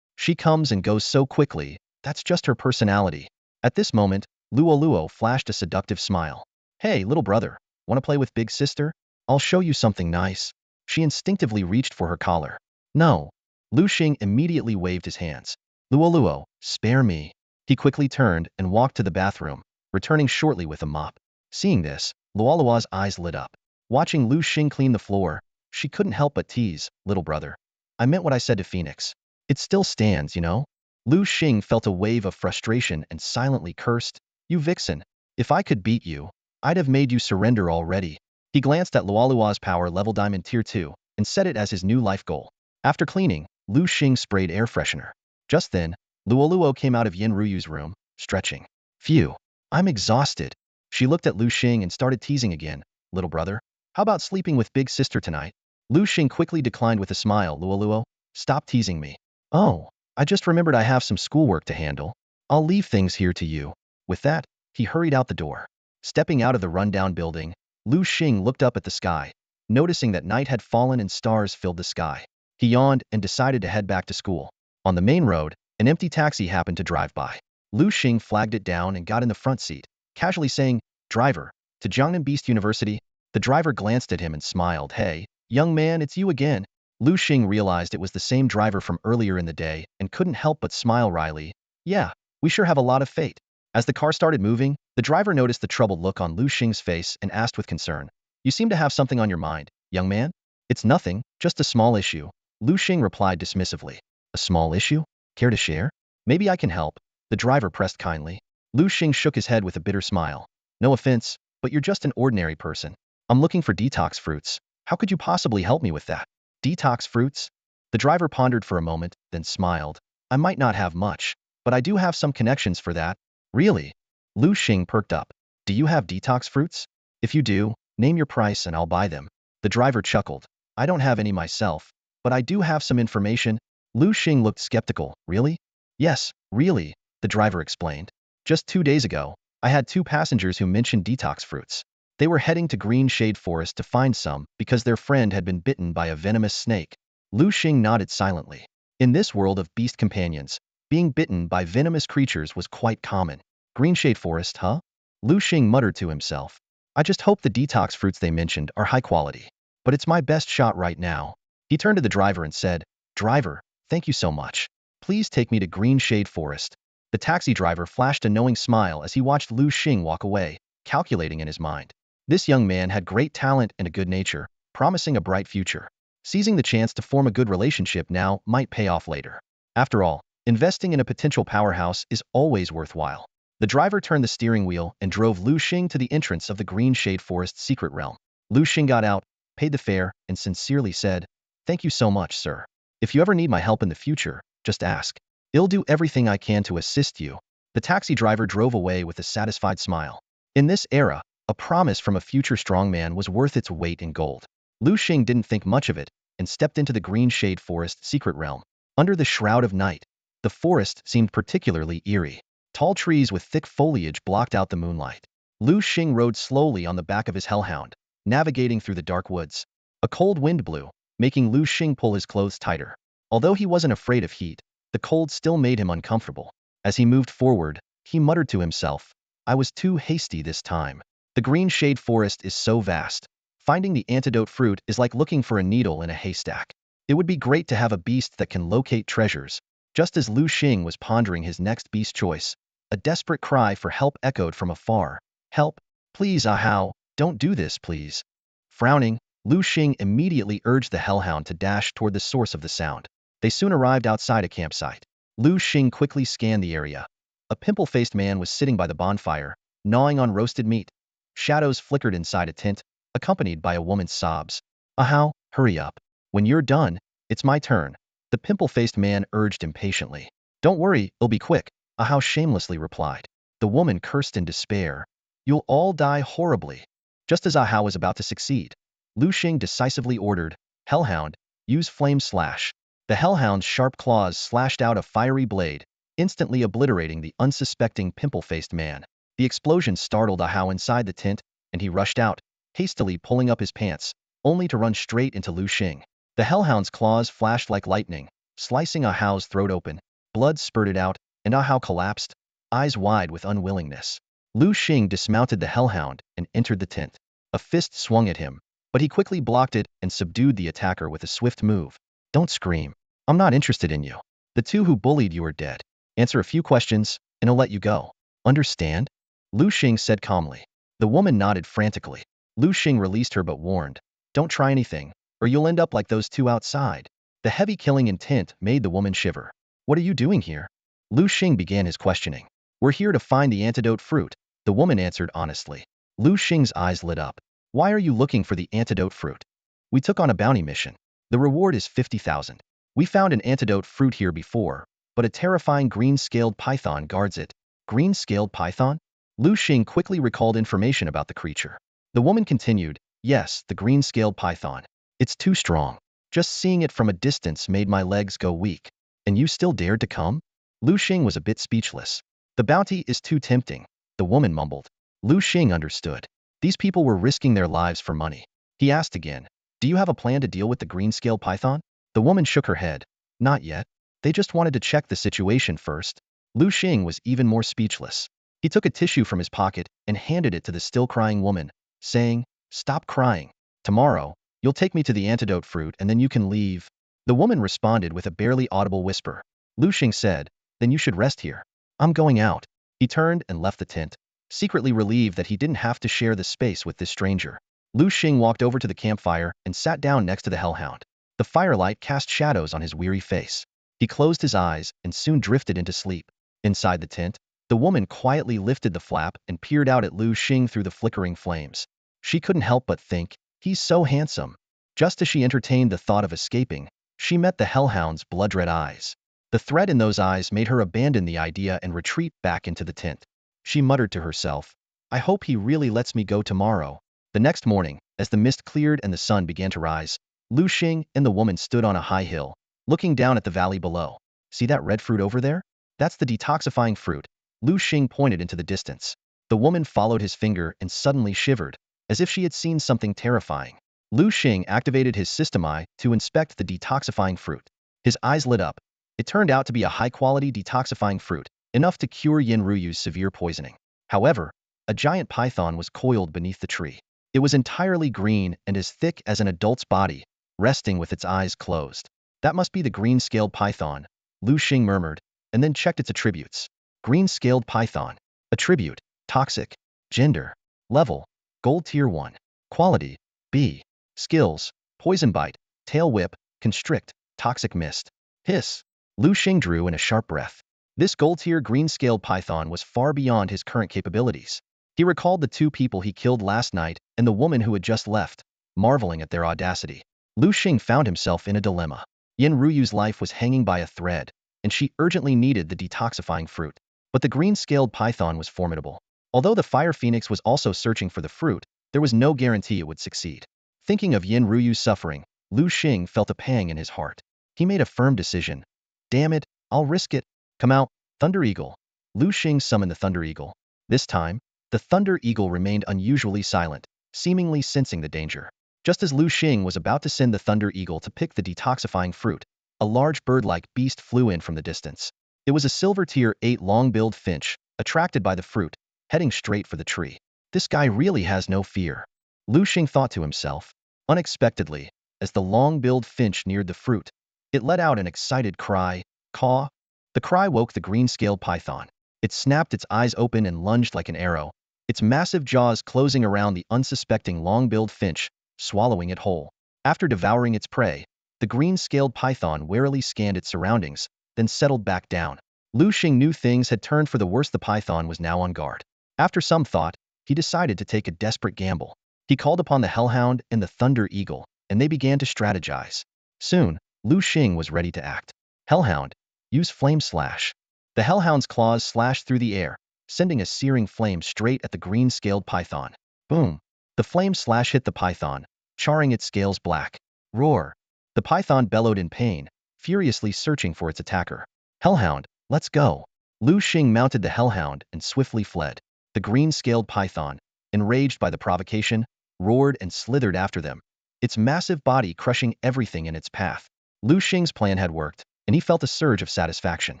She comes and goes so quickly, that's just her personality. At this moment, Luoluo flashed a seductive smile. Hey, little brother, want to play with big sister? I'll show you something nice. She instinctively reached for her collar. No. Liu Xing immediately waved his hands. Luoluo, spare me. He quickly turned and walked to the bathroom, returning shortly with a mop. Seeing this, Luoluo's eyes lit up. Watching Liu Xing clean the floor, she couldn't help but tease, little brother. I meant what I said to Phoenix. It still stands, you know? Liu Xing felt a wave of frustration and silently cursed, You vixen. If I could beat you, I'd have made you surrender already. He glanced at Luoluo's power level diamond tier 2 and set it as his new life goal. After cleaning, Liu Xing sprayed air freshener. Just then, Luoluo came out of Yin Ruyu's room, stretching. Phew, I'm exhausted. She looked at Liu Xing and started teasing again. Little brother, how about sleeping with big sister tonight? Liu Xing quickly declined with a smile. Luoluo, stop teasing me. Oh, I just remembered I have some schoolwork to handle. I'll leave things here to you. With that, he hurried out the door. Stepping out of the rundown building, Liu Xing looked up at the sky, noticing that night had fallen and stars filled the sky. He yawned and decided to head back to school. On the main road, an empty taxi happened to drive by. Liu Xing flagged it down and got in the front seat, casually saying, Driver, to Jiangnan Beast University. The driver glanced at him and smiled. Hey, young man, it's you again. Liu Xing realized it was the same driver from earlier in the day and couldn't help but smile wryly. Yeah, we sure have a lot of fate. As the car started moving, the driver noticed the troubled look on Liu Xing's face and asked with concern, "You seem to have something on your mind, young man?" "It's nothing, just a small issue," Liu Xing replied dismissively. "A small issue? Care to share?" "Maybe I can help," the driver pressed kindly. Liu Xing shook his head with a bitter smile. "No offense, but you're just an ordinary person. I'm looking for detox fruits. How could you possibly help me with that?" "Detox fruits?" The driver pondered for a moment, then smiled. "I might not have much, but I do have some connections for that." "Really?" Liu Xing perked up. "Do you have detox fruits? If you do, name your price and I'll buy them." The driver chuckled. "I don't have any myself, but I do have some information." Liu Xing looked skeptical. "Really?" "Yes, really," the driver explained. "Just 2 days ago, I had 2 passengers who mentioned detox fruits. They were heading to Green Shade Forest to find some because their friend had been bitten by a venomous snake." Liu Xing nodded silently. In this world of beast companions, being bitten by venomous creatures was quite common. Green Shade Forest, huh? Liu Xing muttered to himself. "I just hope the detox fruits they mentioned are high quality. But it's my best shot right now." He turned to the driver and said, "Driver, thank you so much. Please take me to Green Shade Forest." The taxi driver flashed a knowing smile as he watched Liu Xing walk away, calculating in his mind. This young man had great talent and a good nature, promising a bright future. Seizing the chance to form a good relationship now might pay off later. After all, investing in a potential powerhouse is always worthwhile. The driver turned the steering wheel and drove Liu Xing to the entrance of the Green Shade Forest secret realm. Liu Xing got out, paid the fare, and sincerely said, "Thank you so much, sir. If you ever need my help in the future, just ask. I'll do everything I can to assist you." The taxi driver drove away with a satisfied smile. In this era, a promise from a future strongman was worth its weight in gold. Liu Xing didn't think much of it and stepped into the Green Shade Forest secret realm. Under the shroud of night, the forest seemed particularly eerie. Tall trees with thick foliage blocked out the moonlight. Liu Xing rode slowly on the back of his hellhound, navigating through the dark woods. A cold wind blew, making Liu Xing pull his clothes tighter. Although he wasn't afraid of heat, the cold still made him uncomfortable. As he moved forward, he muttered to himself, "I was too hasty this time." The Green Shade Forest is so vast. Finding the antidote fruit is like looking for a needle in a haystack. It would be great to have a beast that can locate treasures. Just as Liu Xing was pondering his next beast choice, a desperate cry for help echoed from afar. "Help! Please, Ahau, don't do this, please." Frowning, Liu Xing immediately urged the hellhound to dash toward the source of the sound. They soon arrived outside a campsite. Liu Xing quickly scanned the area. A pimple-faced man was sitting by the bonfire, gnawing on roasted meat. Shadows flickered inside a tent, accompanied by a woman's sobs. "Ahau, hurry up. When you're done, it's my turn," the pimple-faced man urged impatiently. "Don't worry, it'll be quick," Ahau shamelessly replied. The woman cursed in despair. "You'll all die horribly." Just as Ahau was about to succeed, Liu Xing decisively ordered, "Hellhound, use flame slash." The hellhound's sharp claws slashed out a fiery blade, instantly obliterating the unsuspecting pimple-faced man. The explosion startled Ahau inside the tent, and he rushed out, hastily pulling up his pants, only to run straight into Liu Xing. The hellhound's claws flashed like lightning, slicing Ahau's throat open. Blood spurted out, and Ahau collapsed, eyes wide with unwillingness. Liu Xing dismounted the hellhound and entered the tent. A fist swung at him, but he quickly blocked it and subdued the attacker with a swift move. "Don't scream. I'm not interested in you. The two who bullied you are dead. Answer a few questions, and I'll let you go. Understand?" Liu Xing said calmly. The woman nodded frantically. Liu Xing released her but warned, "Don't try anything, or you'll end up like those two outside." The heavy killing intent made the woman shiver. "What are you doing here?" Liu Xing began his questioning. "We're here to find the antidote fruit," the woman answered honestly. Liu Xing's eyes lit up. "Why are you looking for the antidote fruit?" "We took on a bounty mission. The reward is 50,000. We found an antidote fruit here before, but a terrifying green-scaled python guards it." "Green-scaled python?" Liu Xing quickly recalled information about the creature. The woman continued, "Yes, the green-scaled python. It's too strong. Just seeing it from a distance made my legs go weak. And you still dared to come?" Liu Xing was a bit speechless. "The bounty is too tempting," the woman mumbled. Liu Xing understood. These people were risking their lives for money. He asked again, "Do you have a plan to deal with the green-scaled python?" The woman shook her head. "Not yet. They just wanted to check the situation first." Liu Xing was even more speechless. He took a tissue from his pocket and handed it to the still crying woman, saying, "Stop crying. Tomorrow, You'll take me to the antidote fruit and then you can leave. The woman responded with a barely audible whisper. Liu Xing said, then you should rest here. I'm going out. He turned and left the tent, secretly relieved that he didn't have to share the space with this stranger. Liu Xing walked over to the campfire and sat down next to the hellhound. The firelight cast shadows on his weary face. He closed his eyes and soon drifted into sleep. Inside the tent, the woman quietly lifted the flap and peered out at Liu Xing through the flickering flames. She couldn't help but think, he's so handsome. Just as she entertained the thought of escaping, she met the hellhound's blood-red eyes. The threat in those eyes made her abandon the idea and retreat back into the tent. She muttered to herself, I hope he really lets me go tomorrow. The next morning, as the mist cleared and the sun began to rise, Liu Xing and the woman stood on a high hill, looking down at the valley below. See that red fruit over there? That's the detoxifying fruit. Liu Xing pointed into the distance. The woman followed his finger and suddenly shivered, as if she had seen something terrifying. Liu Xing activated his system eye to inspect the detoxifying fruit. His eyes lit up. It turned out to be a high-quality detoxifying fruit, enough to cure Yin Ruyu's severe poisoning. However, a giant python was coiled beneath the tree. It was entirely green and as thick as an adult's body, resting with its eyes closed. That must be the green-scaled python, Liu Xing murmured, and then checked its attributes. Green-scaled python. Attribute, toxic. Gender, level, gold tier 1. Quality, B. Skills, poison bite, tail whip, constrict, toxic mist. Hiss. Liu Xing drew in a sharp breath. This gold-tier green-scaled python was far beyond his current capabilities. He recalled the 2 people he killed last night and the woman who had just left, marveling at their audacity. Liu Xing found himself in a dilemma. Yin Ruyu's life was hanging by a thread, and she urgently needed the detoxifying fruit. But the green-scaled python was formidable. Although the fire phoenix was also searching for the fruit, there was no guarantee it would succeed. Thinking of Yin Ruyu's suffering, Liu Xing felt a pang in his heart. He made a firm decision. Damn it, I'll risk it. Come out, Thunder Eagle. Liu Xing summoned the Thunder Eagle. This time, the Thunder Eagle remained unusually silent, seemingly sensing the danger. Just as Liu Xing was about to send the Thunder Eagle to pick the detoxifying fruit, a large bird-like beast flew in from the distance. It was a silver tier 8 long-billed finch, attracted by the fruit, heading straight for the tree. This guy really has no fear. Liu Xing thought to himself. Unexpectedly, as the long-billed finch neared the fruit, it let out an excited cry, caw. The cry woke the green-scaled python. It snapped its eyes open and lunged like an arrow, its massive jaws closing around the unsuspecting long-billed finch, swallowing it whole. After devouring its prey, the green-scaled python warily scanned its surroundings, then settled back down. Liu Xing knew things had turned for the worse. The python was now on guard. After some thought, he decided to take a desperate gamble. He called upon the Hellhound and the Thunder Eagle, and they began to strategize. Soon, Liu Xing was ready to act. Hellhound, use Flame Slash. The Hellhound's claws slashed through the air, sending a searing flame straight at the green-scaled python. Boom! The flame slash hit the python, charring its scales black. Roar! The python bellowed in pain, furiously searching for its attacker. Hellhound, let's go! Liu Xing mounted the Hellhound and swiftly fled. The green-scaled python, enraged by the provocation, roared and slithered after them, its massive body crushing everything in its path. Liu Xing's plan had worked, and he felt a surge of satisfaction.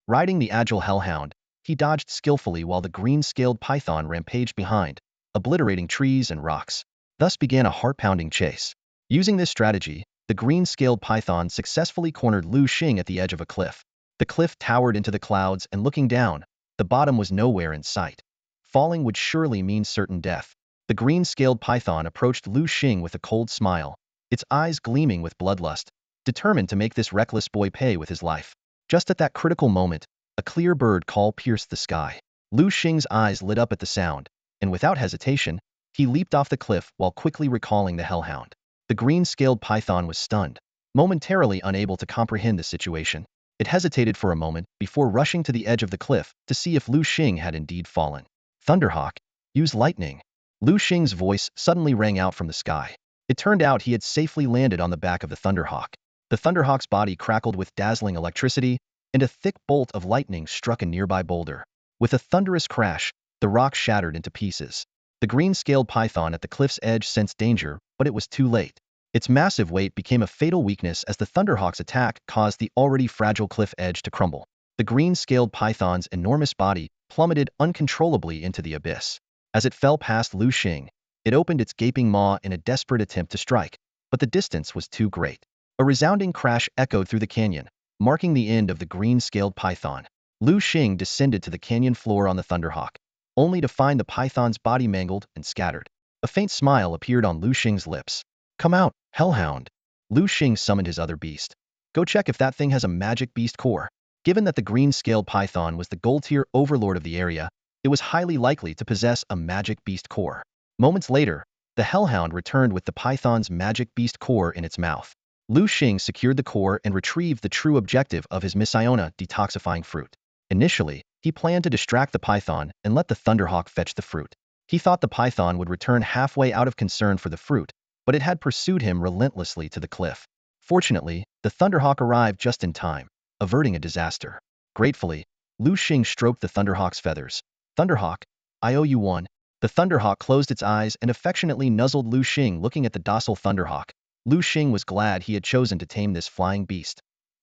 Riding the agile Hellhound, he dodged skillfully while the green-scaled python rampaged behind, obliterating trees and rocks. Thus began a heart-pounding chase. Using this strategy, the green-scaled python successfully cornered Liu Xing at the edge of a cliff. The cliff towered into the clouds, and looking down, the bottom was nowhere in sight. Falling would surely mean certain death. The green-scaled python approached Liu Xing with a cold smile, its eyes gleaming with bloodlust, determined to make this reckless boy pay with his life. Just at that critical moment, a clear bird call pierced the sky. Liu Xing's eyes lit up at the sound, and without hesitation, he leaped off the cliff while quickly recalling the Hellhound. The green-scaled python was stunned, momentarily unable to comprehend the situation. It hesitated for a moment before rushing to the edge of the cliff to see if Liu Xing had indeed fallen. Thunderhawk, use lightning. Liu Xing's voice suddenly rang out from the sky. It turned out he had safely landed on the back of the Thunderhawk. The Thunderhawk's body crackled with dazzling electricity, and a thick bolt of lightning struck a nearby boulder. With a thunderous crash, the rock shattered into pieces. The green-scaled python at the cliff's edge sensed danger, but it was too late. Its massive weight became a fatal weakness as the Thunderhawk's attack caused the already fragile cliff edge to crumble. The green-scaled python's enormous body plummeted uncontrollably into the abyss. As it fell past Liu Xing, it opened its gaping maw in a desperate attempt to strike. but the distance was too great. A resounding crash echoed through the canyon, marking the end of the green-scaled python. Liu Xing descended to the canyon floor on the Thunderhawk, only to find the python's body mangled and scattered. A faint smile appeared on Liu Xing's lips. "Come out, hellhound." Liu Xing summoned his other beast. "Go check if that thing has a magic beast core." Given that the green-scaled python was the gold-tier overlord of the area, it was highly likely to possess a magic beast core. Moments later, the hellhound returned with the python's magic beast core in its mouth. Liu Xing secured the core and retrieved the true objective of his Missiona detoxifying fruit. Initially, he planned to distract the python and let the Thunderhawk fetch the fruit. He thought the python would return halfway out of concern for the fruit, but it had pursued him relentlessly to the cliff. Fortunately, the Thunderhawk arrived just in time, averting a disaster. Gratefully, Liu Xing stroked the Thunderhawk's feathers. "Thunderhawk, I owe you one." The Thunderhawk closed its eyes and affectionately nuzzled Liu Xing. Looking at the docile Thunderhawk, Liu Xing was glad he had chosen to tame this flying beast.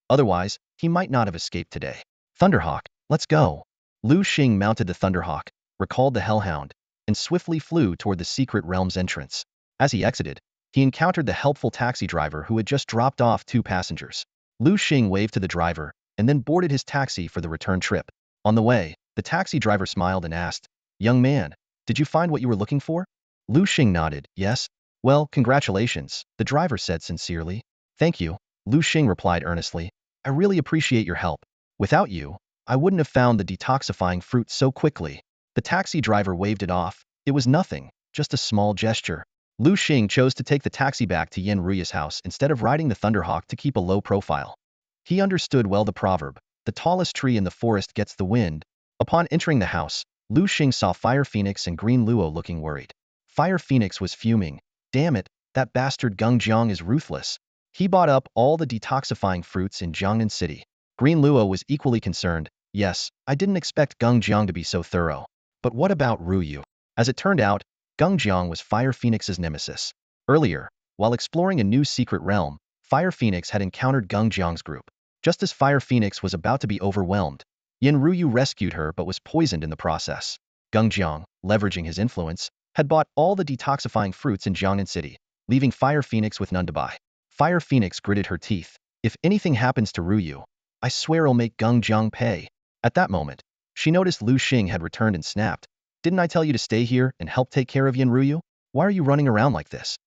Otherwise, he might not have escaped today. "Thunderhawk, let's go." Liu Xing mounted the Thunderhawk, recalled the Hellhound, and swiftly flew toward the secret realm's entrance. As he exited, he encountered the helpful taxi driver who had just dropped off 2 passengers. Liu Xing waved to the driver and then boarded his taxi for the return trip. On the way, the taxi driver smiled and asked, "Young man, did you find what you were looking for?" Liu Xing nodded. "Yes." "Well, congratulations," the driver said sincerely. "Thank you," Liu Xing replied earnestly. "I really appreciate your help. Without you, I wouldn't have found the detoxifying fruit so quickly." The taxi driver waved it off. It was nothing, just a small gesture. Liu Xing chose to take the taxi back to Yen Ruya's house instead of riding the Thunderhawk to keep a low profile. He understood well the proverb, "The tallest tree in the forest gets the wind." Upon entering the house, Liu Xing saw Fire Phoenix and Green Luo looking worried. Fire Phoenix was fuming. "Damn it, that bastard Gung Jiang is ruthless. He bought up all the detoxifying fruits in Jiangnan City." Green Luo was equally concerned. "Yes, I didn't expect Gung Jiang to be so thorough. But what about Ruyu?" As it turned out, Gung Jiang was Fire Phoenix's nemesis. Earlier, while exploring a new secret realm, Fire Phoenix had encountered Gung Jiang's group. Just as Fire Phoenix was about to be overwhelmed, Yen Ruyu rescued her but was poisoned in the process. Gung Jiang, leveraging his influence, had bought all the detoxifying fruits in Jiangnan City, leaving Fire Phoenix with none to buy. Fire Phoenix gritted her teeth. "If anything happens to Ruyu, I swear I'll make Gung Jiang pay." At that moment, she noticed Liu Xing had returned and snapped. "Didn't I tell you to stay here and help take care of Yen Ruyu? Why are you running around like this?"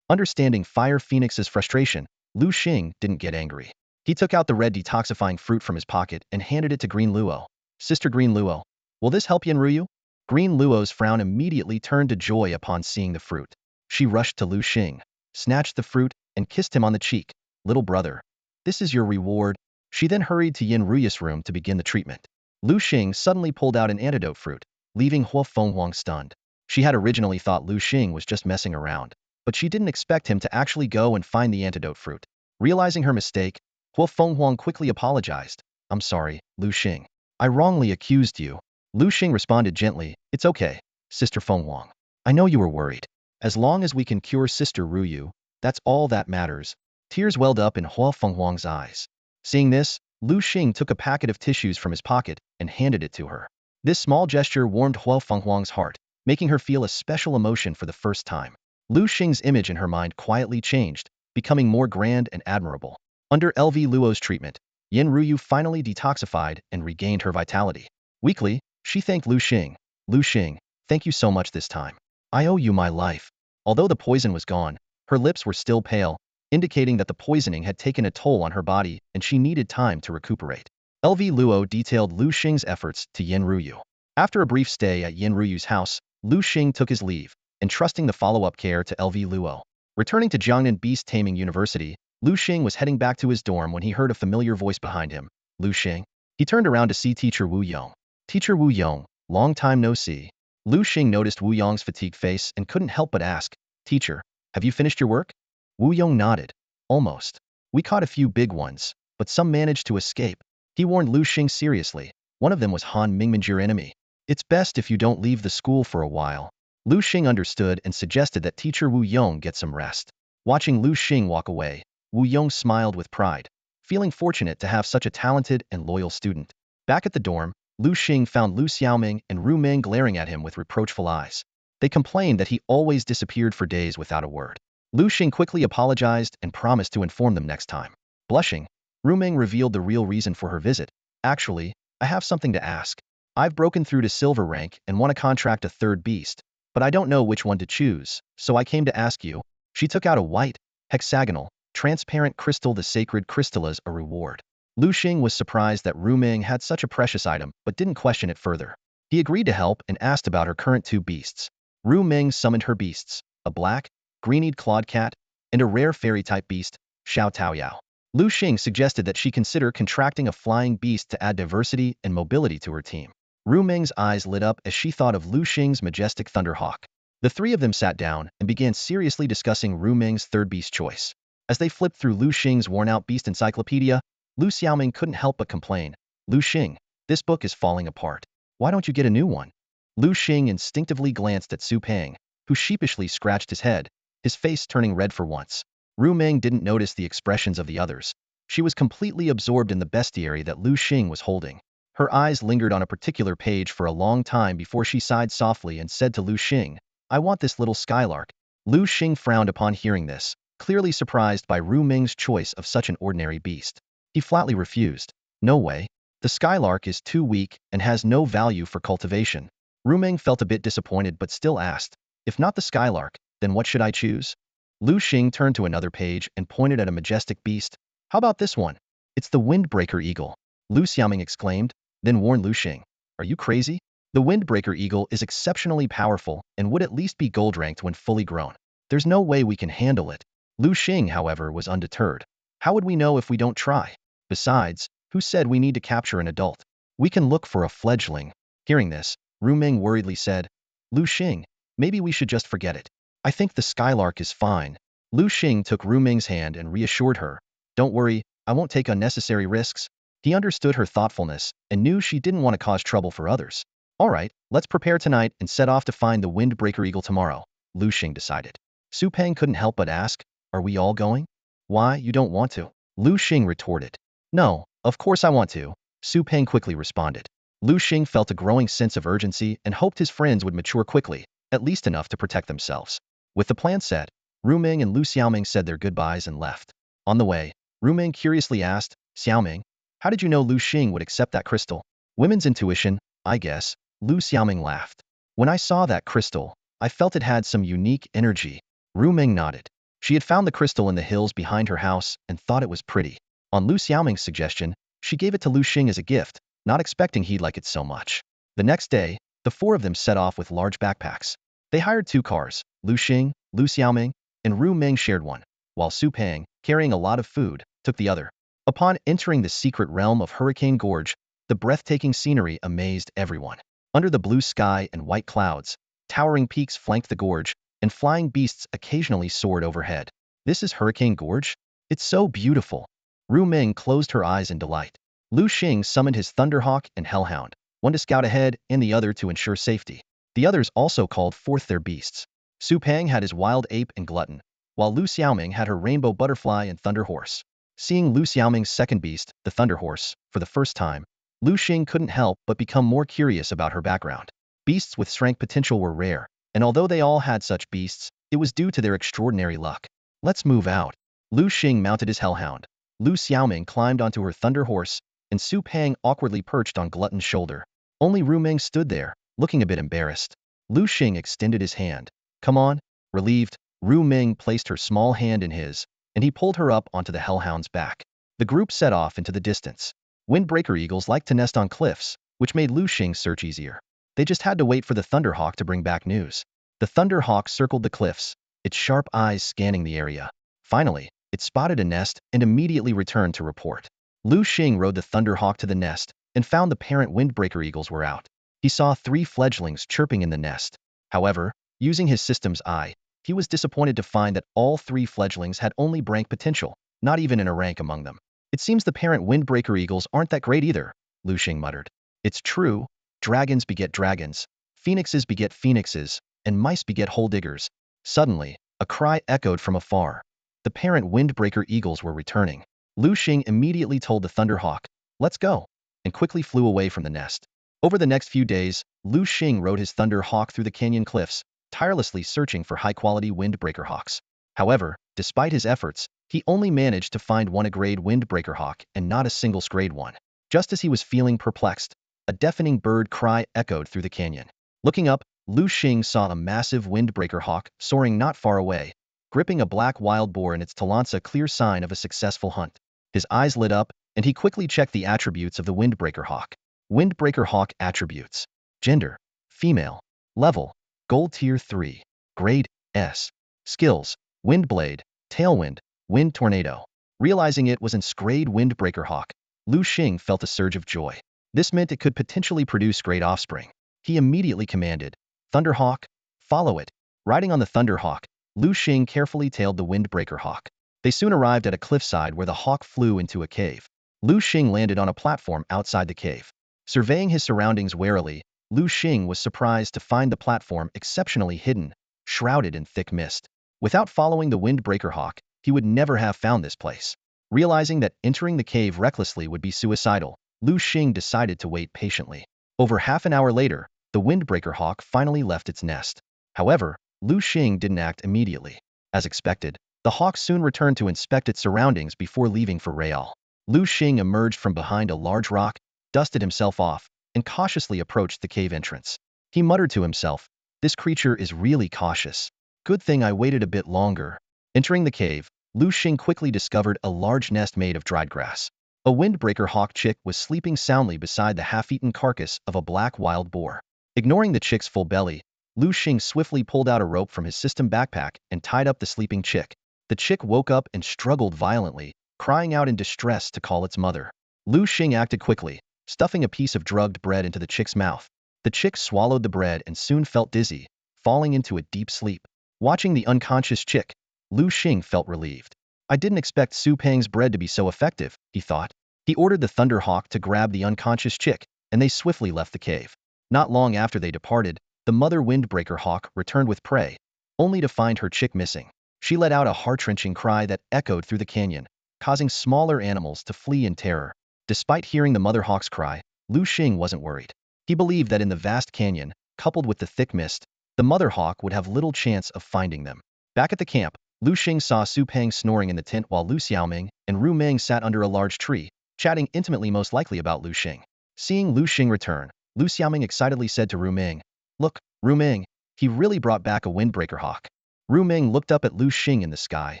Understanding Fire Phoenix's frustration, Liu Xing didn't get angry. He took out the red detoxifying fruit from his pocket and handed it to Green Luo. "Sister Green Luo, will this help Yen Ruyu?" Green Luo's frown immediately turned to joy upon seeing the fruit. She rushed to Liu Xing, snatched the fruit, and kissed him on the cheek. "Little brother, this is your reward." She then hurried to Yen Ruyu's room to begin the treatment. Liu Xing suddenly pulled out an antidote fruit, leaving Hua Fenghuang stunned. She had originally thought Liu Xing was just messing around, but she didn't expect him to actually go and find the antidote fruit. Realizing her mistake, Hua Fenghuang quickly apologized. "I'm sorry, Liu Xing. I wrongly accused you." Liu Xing responded gently, "It's okay, Sister Fenghuang. I know you were worried. As long as we can cure Sister Ruyu, that's all that matters." Tears welled up in Hua Fenghuang's eyes. Seeing this, Liu Xing took a packet of tissues from his pocket and handed it to her. This small gesture warmed Hua Fenghuang's heart, making her feel a special emotion for the first time. Liu Xing's image in her mind quietly changed, becoming more grand and admirable. Under LV Luo's treatment, Yen Ruyu finally detoxified and regained her vitality. Weakly, she thanked Liu Xing. "Liu Xing, thank you so much this time. I owe you my life." Although the poison was gone, her lips were still pale, indicating that the poisoning had taken a toll on her body and she needed time to recuperate. LV Luo detailed Liu Xing's efforts to Yen Ruyu. After a brief stay at Yen Ruyu's house, Liu Xing took his leave, entrusting the follow-up care to LV Luo. Returning to Jiangnan Beast-Taming University, Liu Xing was heading back to his dorm when he heard a familiar voice behind him. "Liu Xing." He turned around to see Teacher Wu Yong. "Teacher Wu Yong, long time no see." Liu Xing noticed Wu Yong's fatigued face and couldn't help but ask, "Teacher, have you finished your work?" Wu Yong nodded. "Almost. We caught a few big ones, but some managed to escape." He warned Liu Xing seriously. "One of them was Han Mingmen's your enemy. It's best if you don't leave the school for a while." Liu Xing understood and suggested that Teacher Wu Yong get some rest. Watching Liu Xing walk away, Wu Yong smiled with pride, feeling fortunate to have such a talented and loyal student. Back at the dorm, Liu Xing found Liu Xiaoming and Ru Meng glaring at him with reproachful eyes. They complained that he always disappeared for days without a word. Liu Xing quickly apologized and promised to inform them next time. Blushing, Ruming revealed the real reason for her visit. Actually, I have something to ask. I've broken through to silver rank and want to contract a third beast, but I don't know which one to choose, so I came to ask you. She took out a white, hexagonal, transparent crystal, the sacred crystal, as a reward. Liu Xing was surprised that Ruming had such a precious item, but didn't question it further. He agreed to help and asked about her current two beasts. Ruming summoned her beasts, a black, green-eyed clawed cat, and a rare fairy-type beast, Xiao Taoyao. Liu Xing suggested that she consider contracting a flying beast to add diversity and mobility to her team. Ruming's eyes lit up as she thought of Liu Xing's majestic thunderhawk. The three of them sat down and began seriously discussing Ruming's third beast choice. As they flipped through Liu Xing's worn-out beast encyclopedia, Liu Xiaoming couldn't help but complain. Liu Xing, this book is falling apart. Why don't you get a new one? Liu Xing instinctively glanced at Su Peng, who sheepishly scratched his head, his face turning red for once. Ruming didn't notice the expressions of the others. She was completely absorbed in the bestiary that Liu Xing was holding. Her eyes lingered on a particular page for a long time before she sighed softly and said to Liu Xing, I want this little skylark. Liu Xing frowned upon hearing this, clearly surprised by Ruming's choice of such an ordinary beast. He flatly refused. No way. The skylark is too weak and has no value for cultivation. Ruming felt a bit disappointed but still asked, if not the skylark, then what should I choose? Liu Xing turned to another page and pointed at a majestic beast. How about this one? It's the windbreaker eagle. Liu Xiaoming exclaimed, then warned Liu Xing. Are you crazy? The windbreaker eagle is exceptionally powerful and would at least be gold ranked when fully grown. There's no way we can handle it. Liu Xing, however, was undeterred. How would we know if we don't try? Besides, who said we need to capture an adult? We can look for a fledgling. Hearing this, Ruming worriedly said, Liu Xing, maybe we should just forget it. I think the skylark is fine. Liu Xing took Ruming's hand and reassured her. Don't worry, I won't take unnecessary risks. He understood her thoughtfulness and knew she didn't want to cause trouble for others. All right, let's prepare tonight and set off to find the windbreaker eagle tomorrow, Liu Xing decided. Su Peng couldn't help but ask, are we all going? Why, you don't want to? Liu Xing retorted. No, of course I want to, Su Peng quickly responded. Liu Xing felt a growing sense of urgency and hoped his friends would mature quickly, at least enough to protect themselves. With the plan set, Ruming and Liu Xiaoming said their goodbyes and left. On the way, Ruming curiously asked, Xiaoming, how did you know Liu Xing would accept that crystal? Women's intuition, I guess, Liu Xiaoming laughed. When I saw that crystal, I felt it had some unique energy. Ruming nodded. She had found the crystal in the hills behind her house and thought it was pretty. On Liu Xiaoming's suggestion, she gave it to Liu Xing as a gift, not expecting he'd like it so much. The next day, the four of them set off with large backpacks. They hired two cars. Liu Xing, Liu Xiaoming, and Ruming shared one, while Su Peng, carrying a lot of food, took the other. Upon entering the secret realm of Hurricane Gorge, the breathtaking scenery amazed everyone. Under the blue sky and white clouds, towering peaks flanked the gorge, and flying beasts occasionally soared overhead. This is Hurricane Gorge? It's so beautiful. Ruming closed her eyes in delight. Liu Xing summoned his Thunderhawk and Hellhound, one to scout ahead and the other to ensure safety. The others also called forth their beasts. Su Peng had his wild ape and glutton, while Liu Xiaoming had her rainbow butterfly and thunder horse. Seeing Liu Xiaoming's second beast, the thunder horse, for the first time, Liu Xing couldn't help but become more curious about her background. Beasts with strength potential were rare, and although they all had such beasts, it was due to their extraordinary luck. Let's move out. Liu Xing mounted his hellhound. Liu Xiaoming climbed onto her thunder horse, and Su Peng awkwardly perched on Glutton's shoulder. Only Ruming stood there, looking a bit embarrassed. Liu Xing extended his hand. Come on. Relieved, Ruming placed her small hand in his, and he pulled her up onto the hellhound's back. The group set off into the distance. Windbreaker eagles like to nest on cliffs, which made Liu Xing's search easier. They just had to wait for the Thunderhawk to bring back news. The Thunderhawk circled the cliffs, its sharp eyes scanning the area. Finally, it spotted a nest and immediately returned to report. Liu Xing rode the Thunderhawk to the nest and found the parent windbreaker eagles were out. He saw 3 fledglings chirping in the nest. However, using his system's eye, he was disappointed to find that all 3 fledglings had only rank potential, not even in a rank among them. It seems the parent windbreaker eagles aren't that great either, Liu Xing muttered. It's true, dragons beget dragons, phoenixes beget phoenixes, and mice beget hole diggers. Suddenly, a cry echoed from afar. The parent windbreaker eagles were returning. Liu Xing immediately told the Thunderhawk, let's go, and quickly flew away from the nest. Over the next few days, Liu Xing rode his Thunderhawk through the canyon cliffs, tirelessly searching for high-quality windbreaker hawks. However, despite his efforts, he only managed to find one A-grade windbreaker hawk and not a single grade one. Just as he was feeling perplexed, a deafening bird cry echoed through the canyon. Looking up, Liu Xing saw a massive windbreaker hawk soaring not far away, gripping a black wild boar in its talons, a clear sign of a successful hunt. His eyes lit up, and he quickly checked the attributes of the windbreaker hawk. Windbreaker hawk attributes: gender, female, level, gold tier 3, grade S, skills, windblade, tailwind, wind tornado. Realizing it was an S-grade windbreaker hawk, Liu Xing felt a surge of joy. This meant it could potentially produce great offspring. He immediately commanded, Thunderhawk, follow it. Riding on the Thunderhawk, Liu Xing carefully tailed the windbreaker hawk. They soon arrived at a cliffside where the hawk flew into a cave. Liu Xing landed on a platform outside the cave. Surveying his surroundings warily, Liu Xing was surprised to find the platform exceptionally hidden, shrouded in thick mist. Without following the windbreaker hawk, he would never have found this place. Realizing that entering the cave recklessly would be suicidal, Liu Xing decided to wait patiently. Over half an hour later, the windbreaker hawk finally left its nest. However, Liu Xing didn't act immediately. As expected, the hawk soon returned to inspect its surroundings before leaving for Real. Liu Xing emerged from behind a large rock, dusted himself off, and cautiously approached the cave entrance. He muttered to himself, "This creature is really cautious. Good thing I waited a bit longer." Entering the cave, Liu Xing quickly discovered a large nest made of dried grass. A windbreaker hawk chick was sleeping soundly beside the half-eaten carcass of a black wild boar. Ignoring the chick's full belly, Liu Xing swiftly pulled out a rope from his system backpack and tied up the sleeping chick. The chick woke up and struggled violently, crying out in distress to call its mother. Liu Xing acted quickly, stuffing a piece of drugged bread into the chick's mouth. The chick swallowed the bread and soon felt dizzy, falling into a deep sleep. Watching the unconscious chick, Liu Xing felt relieved. I didn't expect Su Peng's bread to be so effective, he thought. He ordered the Thunderhawk to grab the unconscious chick, and they swiftly left the cave. Not long after they departed, the mother windbreaker hawk returned with prey, only to find her chick missing. She let out a heart-wrenching cry that echoed through the canyon, causing smaller animals to flee in terror. Despite hearing the mother hawk's cry, Liu Xing wasn't worried. He believed that in the vast canyon, coupled with the thick mist, the mother hawk would have little chance of finding them. Back at the camp, Liu Xing saw Su Peng snoring in the tent while Liu Xiaoming and Ru Meng sat under a large tree, chatting intimately, most likely about Liu Xing. Seeing Liu Xing return, Liu Xiaoming excitedly said to Ru Meng, "Look, Ru Meng, he really brought back a windbreaker hawk." Ru Meng looked up at Liu Xing in the sky,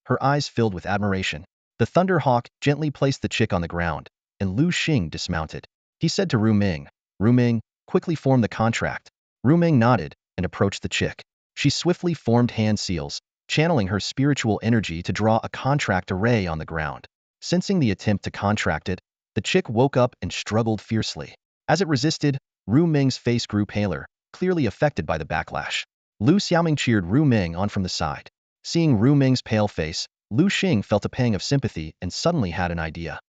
her eyes filled with admiration. The Thunder Hawk gently placed the chick on the ground, and Liu Xing dismounted. He said to Ru Meng, quickly form the contract. Ru Meng nodded and approached the chick. She swiftly formed hand seals, channeling her spiritual energy to draw a contract array on the ground. Sensing the attempt to contract it, the chick woke up and struggled fiercely. As it resisted, Ru Meng's face grew paler, clearly affected by the backlash. Liu Xiaoming cheered Ru Meng on from the side. Seeing Ru Meng's pale face, Liu Xing felt a pang of sympathy and suddenly had an idea.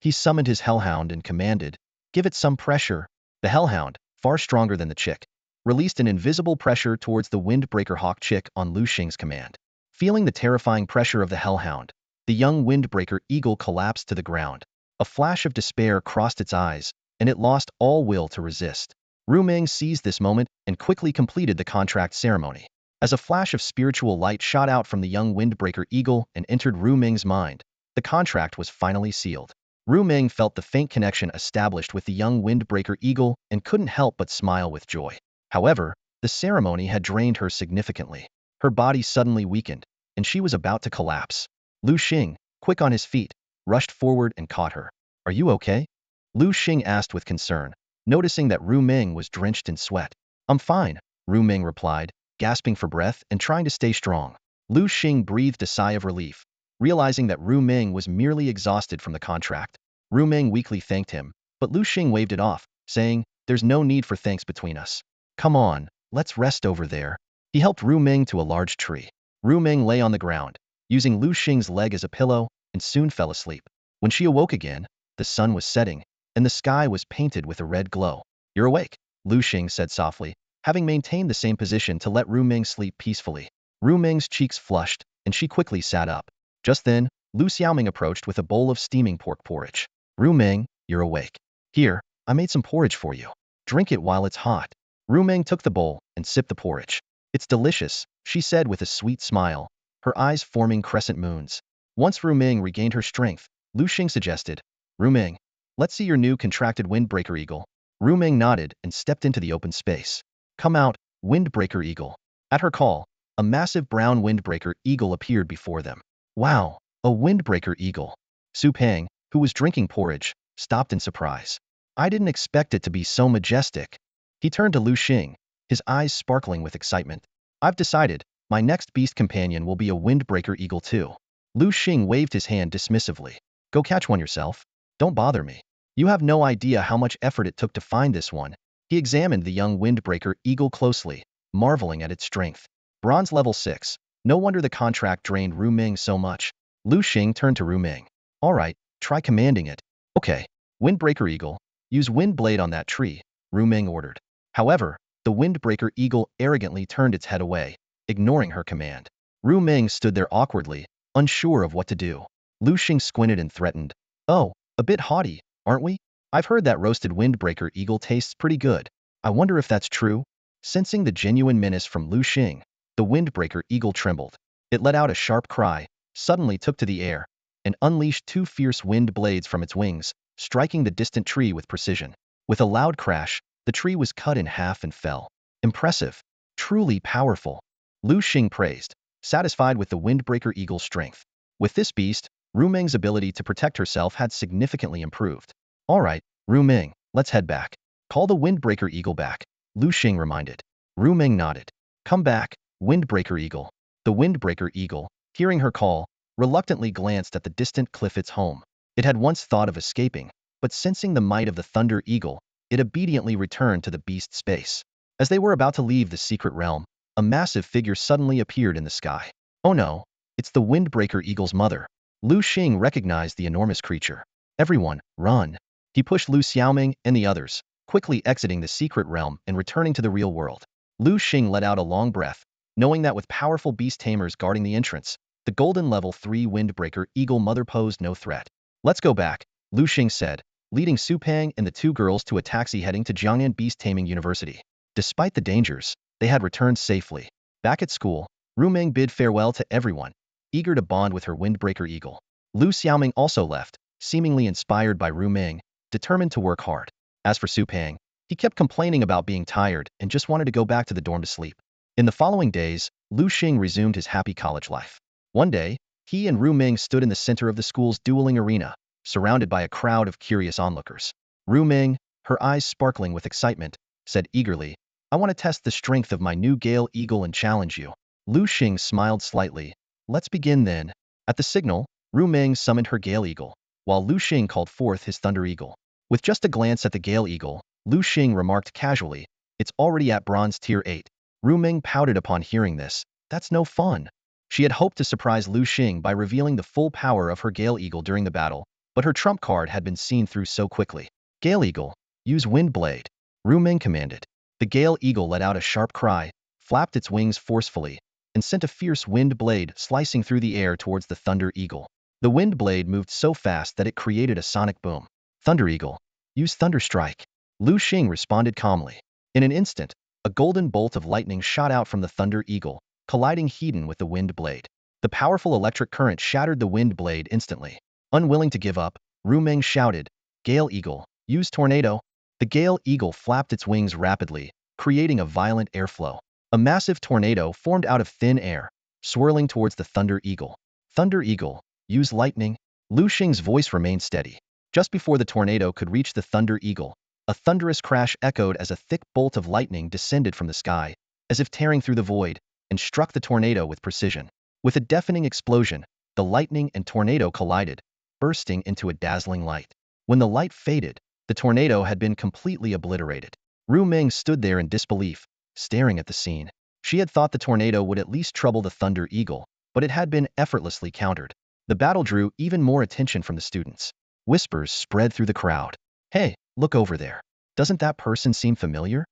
He summoned his hellhound and commanded, "Give it some pressure." The hellhound, far stronger than the chick, released an invisible pressure towards the windbreaker hawk chick on Liu Xing's command. Feeling the terrifying pressure of the hellhound, the young windbreaker eagle collapsed to the ground. A flash of despair crossed its eyes, and it lost all will to resist. Ru Meng seized this moment and quickly completed the contract ceremony. As a flash of spiritual light shot out from the young windbreaker eagle and entered Ru Meng's mind, the contract was finally sealed. Ru Meng felt the faint connection established with the young windbreaker eagle and couldn't help but smile with joy. However, the ceremony had drained her significantly. Her body suddenly weakened, and she was about to collapse. Liu Xing, quick on his feet, rushed forward and caught her. "Are you okay?" Liu Xing asked with concern, noticing that Ru Meng was drenched in sweat. "I'm fine," Ru Meng replied, gasping for breath and trying to stay strong. Liu Xing breathed a sigh of relief, realizing that Ru Meng was merely exhausted from the contract. Ru Meng weakly thanked him, but Liu Xing waved it off, saying, "There's no need for thanks between us. Come on, let's rest over there." He helped Ru Meng to a large tree. Ru Meng lay on the ground, using Liu Xing's leg as a pillow, and soon fell asleep. When she awoke again, the sun was setting, and the sky was painted with a red glow. "You're awake," Liu Xing said softly, having maintained the same position to let Ru Meng sleep peacefully. Ru Meng's cheeks flushed, and she quickly sat up. Just then, Liu Xiaoming approached with a bowl of steaming pork porridge. "Ru Meng, you're awake. Here, I made some porridge for you. Drink it while it's hot." Ru Meng took the bowl and sipped the porridge. "It's delicious," she said with a sweet smile, her eyes forming crescent moons. Once Ru Ming regained her strength, Liu Xing suggested, Ru Ming, let's see your new contracted windbreaker eagle. Ru Ming nodded and stepped into the open space. Come out, windbreaker eagle. At her call, a massive brown windbreaker eagle appeared before them. Wow, a windbreaker eagle. Su Peng, who was drinking porridge, stopped in surprise. I didn't expect it to be so majestic. He turned to Liu Xing, his eyes sparkling with excitement. I've decided, my next beast companion will be a windbreaker eagle too. Liu Xing waved his hand dismissively. Go catch one yourself. Don't bother me. You have no idea how much effort it took to find this one. He examined the young windbreaker eagle closely, marveling at its strength. Bronze level 6. No wonder the contract drained Ru Ming so much. Liu Xing turned to Ru Ming. All right, try commanding it. Okay. Windbreaker eagle, use wind blade on that tree, Ru Ming ordered. However, the windbreaker eagle arrogantly turned its head away, ignoring her command. Ru Ming stood there awkwardly, unsure of what to do. Liu Xing squinted and threatened. Oh, a bit haughty, aren't we? I've heard that roasted windbreaker eagle tastes pretty good. I wonder if that's true? Sensing the genuine menace from Liu Xing, the windbreaker eagle trembled. It let out a sharp cry, suddenly took to the air, and unleashed two fierce wind blades from its wings, striking the distant tree with precision. With a loud crash, the tree was cut in half and fell. Impressive. Truly powerful. Liu Xing praised, satisfied with the windbreaker eagle's strength. With this beast, Ru Ming's ability to protect herself had significantly improved. All right, Ru Ming, let's head back. Call the windbreaker eagle back, Liu Xing reminded. Ru Ming nodded. Come back, windbreaker eagle. The windbreaker eagle, hearing her call, reluctantly glanced at the distant cliff its home. It had once thought of escaping, but sensing the might of the thunder eagle, it obediently returned to the beast space. As they were about to leave the secret realm, a massive figure suddenly appeared in the sky. Oh no, it's the windbreaker eagle's mother. Liu Xing recognized the enormous creature. Everyone, run. He pushed Liu Xiaoming and the others, quickly exiting the secret realm and returning to the real world. Liu Xing let out a long breath, knowing that with powerful beast tamers guarding the entrance, the golden level 3 windbreaker eagle mother posed no threat. Let's go back, Liu Xing said, leading Su Peng and the two girls to a taxi heading to Jiangnan Beast-Taming University. Despite the dangers, they had returned safely. Back at school, Ru Ming bid farewell to everyone, eager to bond with her windbreaker eagle. Liu Xiaoming also left, seemingly inspired by Ru Ming, determined to work hard. As for Su Peng, he kept complaining about being tired and just wanted to go back to the dorm to sleep. In the following days, Liu Xing resumed his happy college life. One day, he and Ru Ming stood in the center of the school's dueling arena, surrounded by a crowd of curious onlookers. Ru Ming, her eyes sparkling with excitement, said eagerly, I want to test the strength of my new Gale Eagle and challenge you. Liu Xing smiled slightly. Let's begin then. At the signal, Ru Ming summoned her Gale Eagle, while Liu Xing called forth his Thunder Eagle. With just a glance at the Gale Eagle, Liu Xing remarked casually, it's already at Bronze Tier 8. Ru Ming pouted upon hearing this. That's no fun. She had hoped to surprise Liu Xing by revealing the full power of her Gale Eagle during the battle, but her trump card had been seen through so quickly. Gale Eagle, use Wind Blade, Ru Ming commanded. The Gale Eagle let out a sharp cry, flapped its wings forcefully, and sent a fierce wind blade slicing through the air towards the Thunder Eagle. The wind blade moved so fast that it created a sonic boom. Thunder Eagle, use Thunder Strike. Liu Xing responded calmly. In an instant, a golden bolt of lightning shot out from the Thunder Eagle, colliding head-on with the wind blade. The powerful electric current shattered the wind blade instantly. Unwilling to give up, Ru Ming shouted, Gale Eagle, use Tornado. The Gale Eagle flapped its wings rapidly, creating a violent airflow. A massive tornado formed out of thin air, swirling towards the Thunder Eagle. Thunder Eagle, use Lightning. Liu Xing's voice remained steady. Just before the tornado could reach the Thunder Eagle, a thunderous crash echoed as a thick bolt of lightning descended from the sky, as if tearing through the void, and struck the tornado with precision. With a deafening explosion, the lightning and tornado collided, bursting into a dazzling light. When the light faded, the tornado had been completely obliterated. Ru Ming stood there in disbelief, staring at the scene. She had thought the tornado would at least trouble the Thunder Eagle, but it had been effortlessly countered. The battle drew even more attention from the students. Whispers spread through the crowd. Hey, look over there. Doesn't that person seem familiar?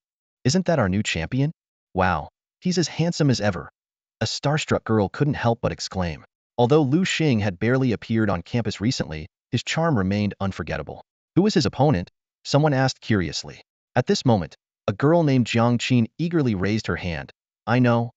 Isn't that our new champion? Wow, he's as handsome as ever. A starstruck girl couldn't help but exclaim. Although Liu Xing had barely appeared on campus recently, his charm remained unforgettable. Who was his opponent? Someone asked curiously. At this moment, a girl named Jiang Qin eagerly raised her hand. I know.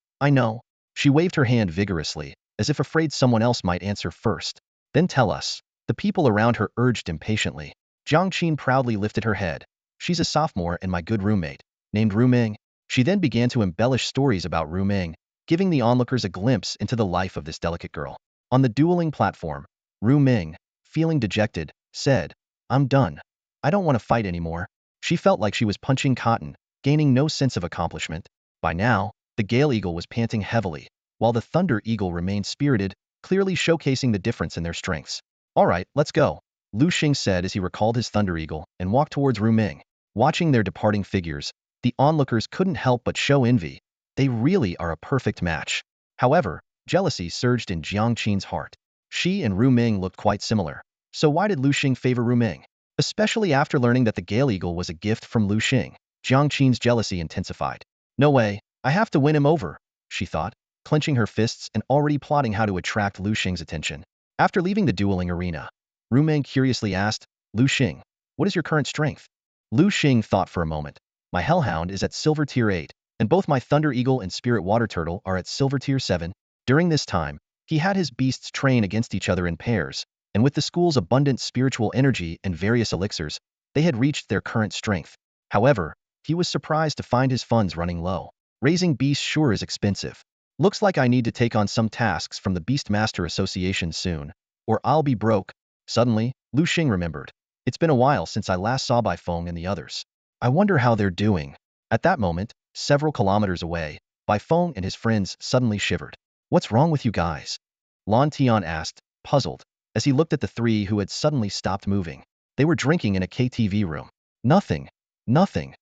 She waved her hand vigorously, as if afraid someone else might answer first. Then tell us. The people around her urged impatiently. Jiang Qin proudly lifted her head. She's a sophomore and my good roommate, named Ru Ming. She then began to embellish stories about Ru Ming, giving the onlookers a glimpse into the life of this delicate girl. On the dueling platform, Ru Ming, feeling dejected, said, I'm done. I don't want to fight anymore. She felt like she was punching cotton, gaining no sense of accomplishment. By now, the Gale Eagle was panting heavily, while the Thunder Eagle remained spirited, clearly showcasing the difference in their strengths. All right, let's go, Liu Xing said as he recalled his Thunder Eagle and walked towards Ru Ming. Watching their departing figures, the onlookers couldn't help but show envy. They really are a perfect match. However, jealousy surged in Jiang Qin's heart. She and Ru Ming looked quite similar. So why did Liu Xing favor Ru Ming? Especially after learning that the Gale Eagle was a gift from Liu Xing, Jiang Qin's jealousy intensified. No way, I have to win him over, she thought, clenching her fists and already plotting how to attract Liu Xing's attention. After leaving the dueling arena, Ru Ming curiously asked, Liu Xing, what is your current strength? Liu Xing thought for a moment. My Hellhound is at Silver Tier 8, and both my Thunder Eagle and Spirit Water Turtle are at Silver Tier 7. During this time, he had his beasts train against each other in pairs, and with the school's abundant spiritual energy and various elixirs, they had reached their current strength. However, he was surprised to find his funds running low. Raising beasts sure is expensive. Looks like I need to take on some tasks from the Beastmaster Association soon, or I'll be broke. Suddenly, Liu Xing remembered. It's been a while since I last saw Baifeng and the others. I wonder how they're doing. At that moment, several kilometers away, Baifeng and his friends suddenly shivered. What's wrong with you guys? Lan Tian asked, puzzled, as he looked at the three who had suddenly stopped moving. They were drinking in a KTV room. Nothing. Nothing.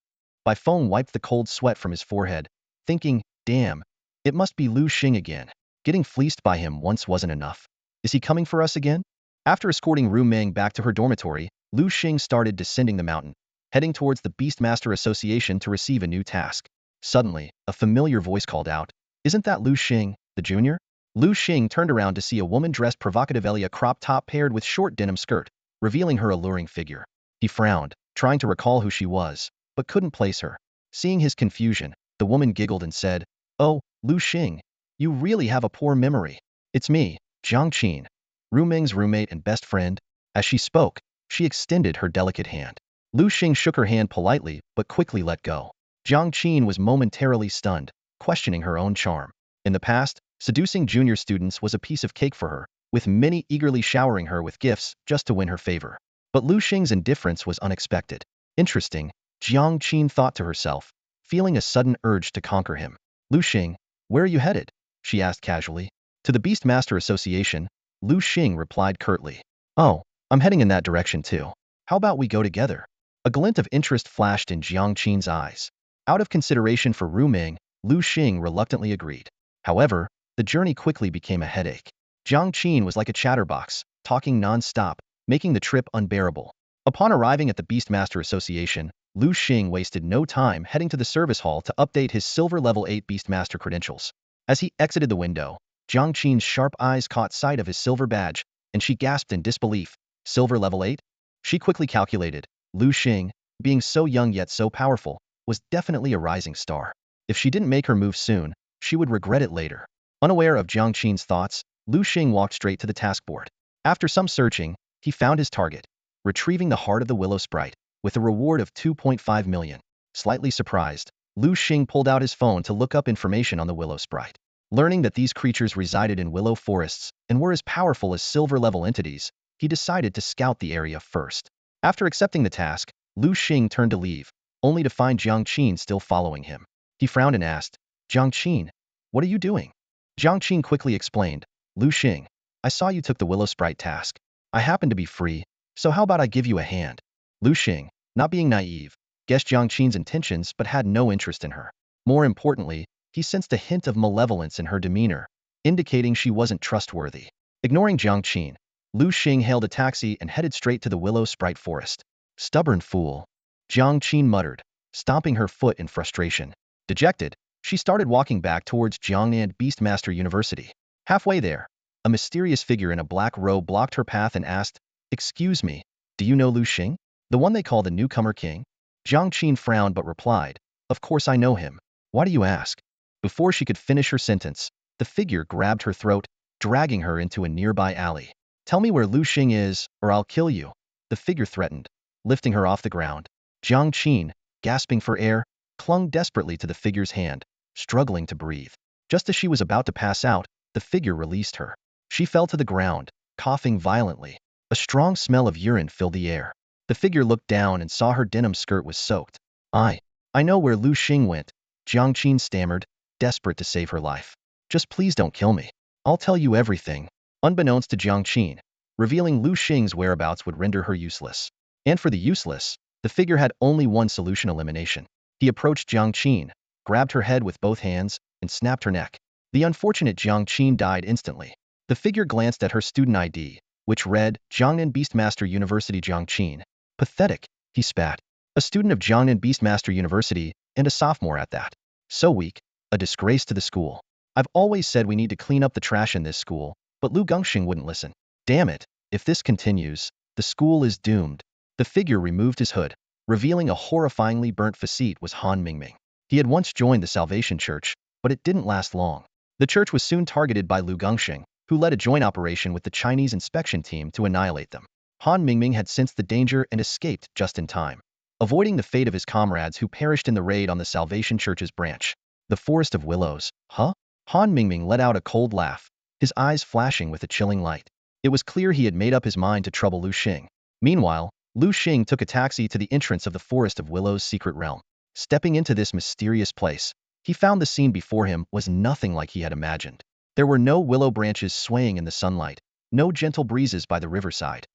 Baifeng wiped the cold sweat from his forehead, thinking, damn, it must be Liu Xing again. Getting fleeced by him once wasn't enough. Is he coming for us again? After escorting Ru Ming back to her dormitory, Liu Xing started descending the mountain, heading towards the Beastmaster Association to receive a new task. Suddenly, a familiar voice called out, isn't that Liu Xing, the junior? Liu Xing turned around to see a woman dressed provocatively, a crop top paired with short denim skirt, revealing her alluring figure. He frowned, trying to recall who she was, but couldn't place her. Seeing his confusion, the woman giggled and said, oh, Liu Xing, you really have a poor memory. It's me, Jiang Qin, Ru Ming's roommate and best friend. As she spoke, she extended her delicate hand. Liu Xing shook her hand politely but quickly let go. Jiang Qin was momentarily stunned, questioning her own charm. In the past, seducing junior students was a piece of cake for her, with many eagerly showering her with gifts just to win her favor. But Liu Xing's indifference was unexpected. Interesting, Jiang Qin thought to herself, feeling a sudden urge to conquer him. Liu Xing, where are you headed? She asked casually. To the Beastmaster Association, Liu Xing replied curtly. Oh, I'm heading in that direction too. How about we go together? A glint of interest flashed in Jiang Qin's eyes. Out of consideration for Ru Ming, Liu Xing reluctantly agreed. However, the journey quickly became a headache. Jiang Qin was like a chatterbox, talking non-stop, making the trip unbearable. Upon arriving at the Beastmaster Association, Liu Xing wasted no time heading to the service hall to update his silver level 8 Beastmaster credentials. As he exited the window, Jiang Qin's sharp eyes caught sight of his silver badge, and she gasped in disbelief. Silver level 8? She quickly calculated. Liu Xing, being so young yet so powerful, was definitely a rising star. If she didn't make her move soon, she would regret it later. Unaware of Jiang Qin's thoughts, Liu Xing walked straight to the task board. After some searching, he found his target, retrieving the heart of the willow sprite, with a reward of 2.5 million. Slightly surprised, Liu Xing pulled out his phone to look up information on the willow sprite. Learning that these creatures resided in willow forests and were as powerful as silver-level entities, he decided to scout the area first. After accepting the task, Liu Xing turned to leave, only to find Jiang Qin still following him. He frowned and asked, Jiang Qin, what are you doing? Jiang Qin quickly explained, Liu Xing, I saw you took the willow sprite task. I happen to be free, so how about I give you a hand? Liu Xing, not being naive, guessed Jiang Qin's intentions but had no interest in her. More importantly, he sensed a hint of malevolence in her demeanor, indicating she wasn't trustworthy. Ignoring Jiang Qin, Liu Xing hailed a taxi and headed straight to the willow sprite forest. Stubborn fool, Jiang Qin muttered, stomping her foot in frustration. Dejected, she started walking back towards Jiangnan Beastmaster University. Halfway there, a mysterious figure in a black robe blocked her path and asked, excuse me, do you know Liu Xing? The one they call the newcomer king? Jiang Qin frowned but replied, of course I know him. Why do you ask? Before she could finish her sentence, the figure grabbed her throat, dragging her into a nearby alley. "Tell me where Liu Xing is, or I'll kill you," the figure threatened, lifting her off the ground. Jiang Qin, gasping for air, clung desperately to the figure's hand, struggling to breathe. Just as she was about to pass out, the figure released her. She fell to the ground, coughing violently. A strong smell of urine filled the air. The figure looked down and saw her denim skirt was soaked. I know where Liu Xing went," Jiang Qin stammered, desperate to save her life. "Just please don't kill me. I'll tell you everything." Unbeknownst to Jiang Qin, revealing Liu Xing's whereabouts would render her useless. And for the useless, the figure had only one solution: elimination. He approached Jiang Qin, grabbed her head with both hands, and snapped her neck. The unfortunate Jiang Qin died instantly. The figure glanced at her student ID, which read, Jiangnan Beastmaster University Jiang Qin. "Pathetic," he spat. "A student of Jiangnan Beastmaster University, and a sophomore at that. So weak, a disgrace to the school. I've always said we need to clean up the trash in this school, but Liu Xing wouldn't listen. Damn it, if this continues, the school is doomed." The figure removed his hood, revealing a horrifyingly burnt facet was Han Mingming. He had once joined the Salvation Church, but it didn't last long. The church was soon targeted by Liu Xing, who led a joint operation with the Chinese inspection team to annihilate them. Han Mingming had sensed the danger and escaped just in time, avoiding the fate of his comrades who perished in the raid on the Salvation Church's branch. The Forest of Willows, huh? Han Mingming let out a cold laugh, his eyes flashing with a chilling light. It was clear he had made up his mind to trouble Liu Xing. Meanwhile, Liu Xing took a taxi to the entrance of the Forest of Willows' secret realm. Stepping into this mysterious place, he found the scene before him was nothing like he had imagined. There were no willow branches swaying in the sunlight, no gentle breezes by the riverside.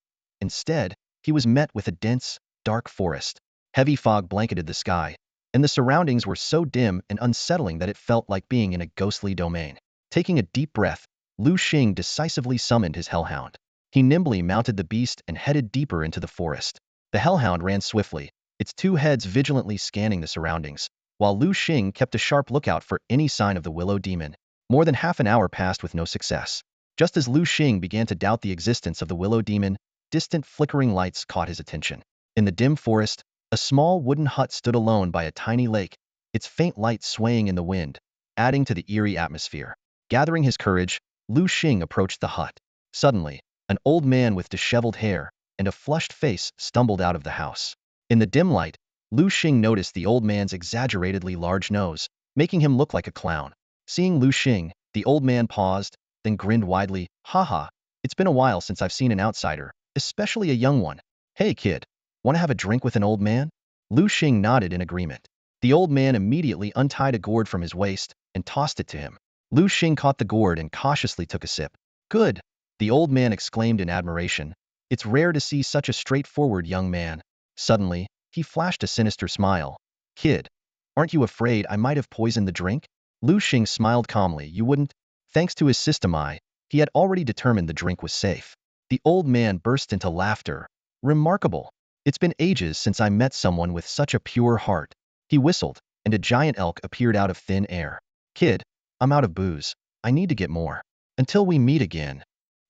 Instead, he was met with a dense, dark forest. Heavy fog blanketed the sky, and the surroundings were so dim and unsettling that it felt like being in a ghostly domain. Taking a deep breath, Liu Xing decisively summoned his hellhound. He nimbly mounted the beast and headed deeper into the forest. The hellhound ran swiftly, its two heads vigilantly scanning the surroundings, while Liu Xing kept a sharp lookout for any sign of the willow demon. More than half an hour passed with no success. Just as Liu Xing began to doubt the existence of the willow demon, distant flickering lights caught his attention. In the dim forest, a small wooden hut stood alone by a tiny lake, its faint light swaying in the wind, adding to the eerie atmosphere. Gathering his courage, Liu Xing approached the hut. Suddenly, an old man with disheveled hair and a flushed face stumbled out of the house. In the dim light, Liu Xing noticed the old man's exaggeratedly large nose, making him look like a clown. Seeing Liu Xing, the old man paused, then grinned widely. "Haha, it's been a while since I've seen an outsider, especially a young one. Hey kid, want to have a drink with an old man?" Liu Xing nodded in agreement. The old man immediately untied a gourd from his waist and tossed it to him. Liu Xing caught the gourd and cautiously took a sip. "Good," the old man exclaimed in admiration. "It's rare to see such a straightforward young man." Suddenly, he flashed a sinister smile. "Kid, aren't you afraid I might have poisoned the drink?" Liu Xing smiled calmly. "You wouldn't." Thanks to his system eye, he had already determined the drink was safe. The old man burst into laughter. "Remarkable. It's been ages since I met someone with such a pure heart." He whistled, and a giant elk appeared out of thin air. "Kid, I'm out of booze. I need to get more. Until we meet again."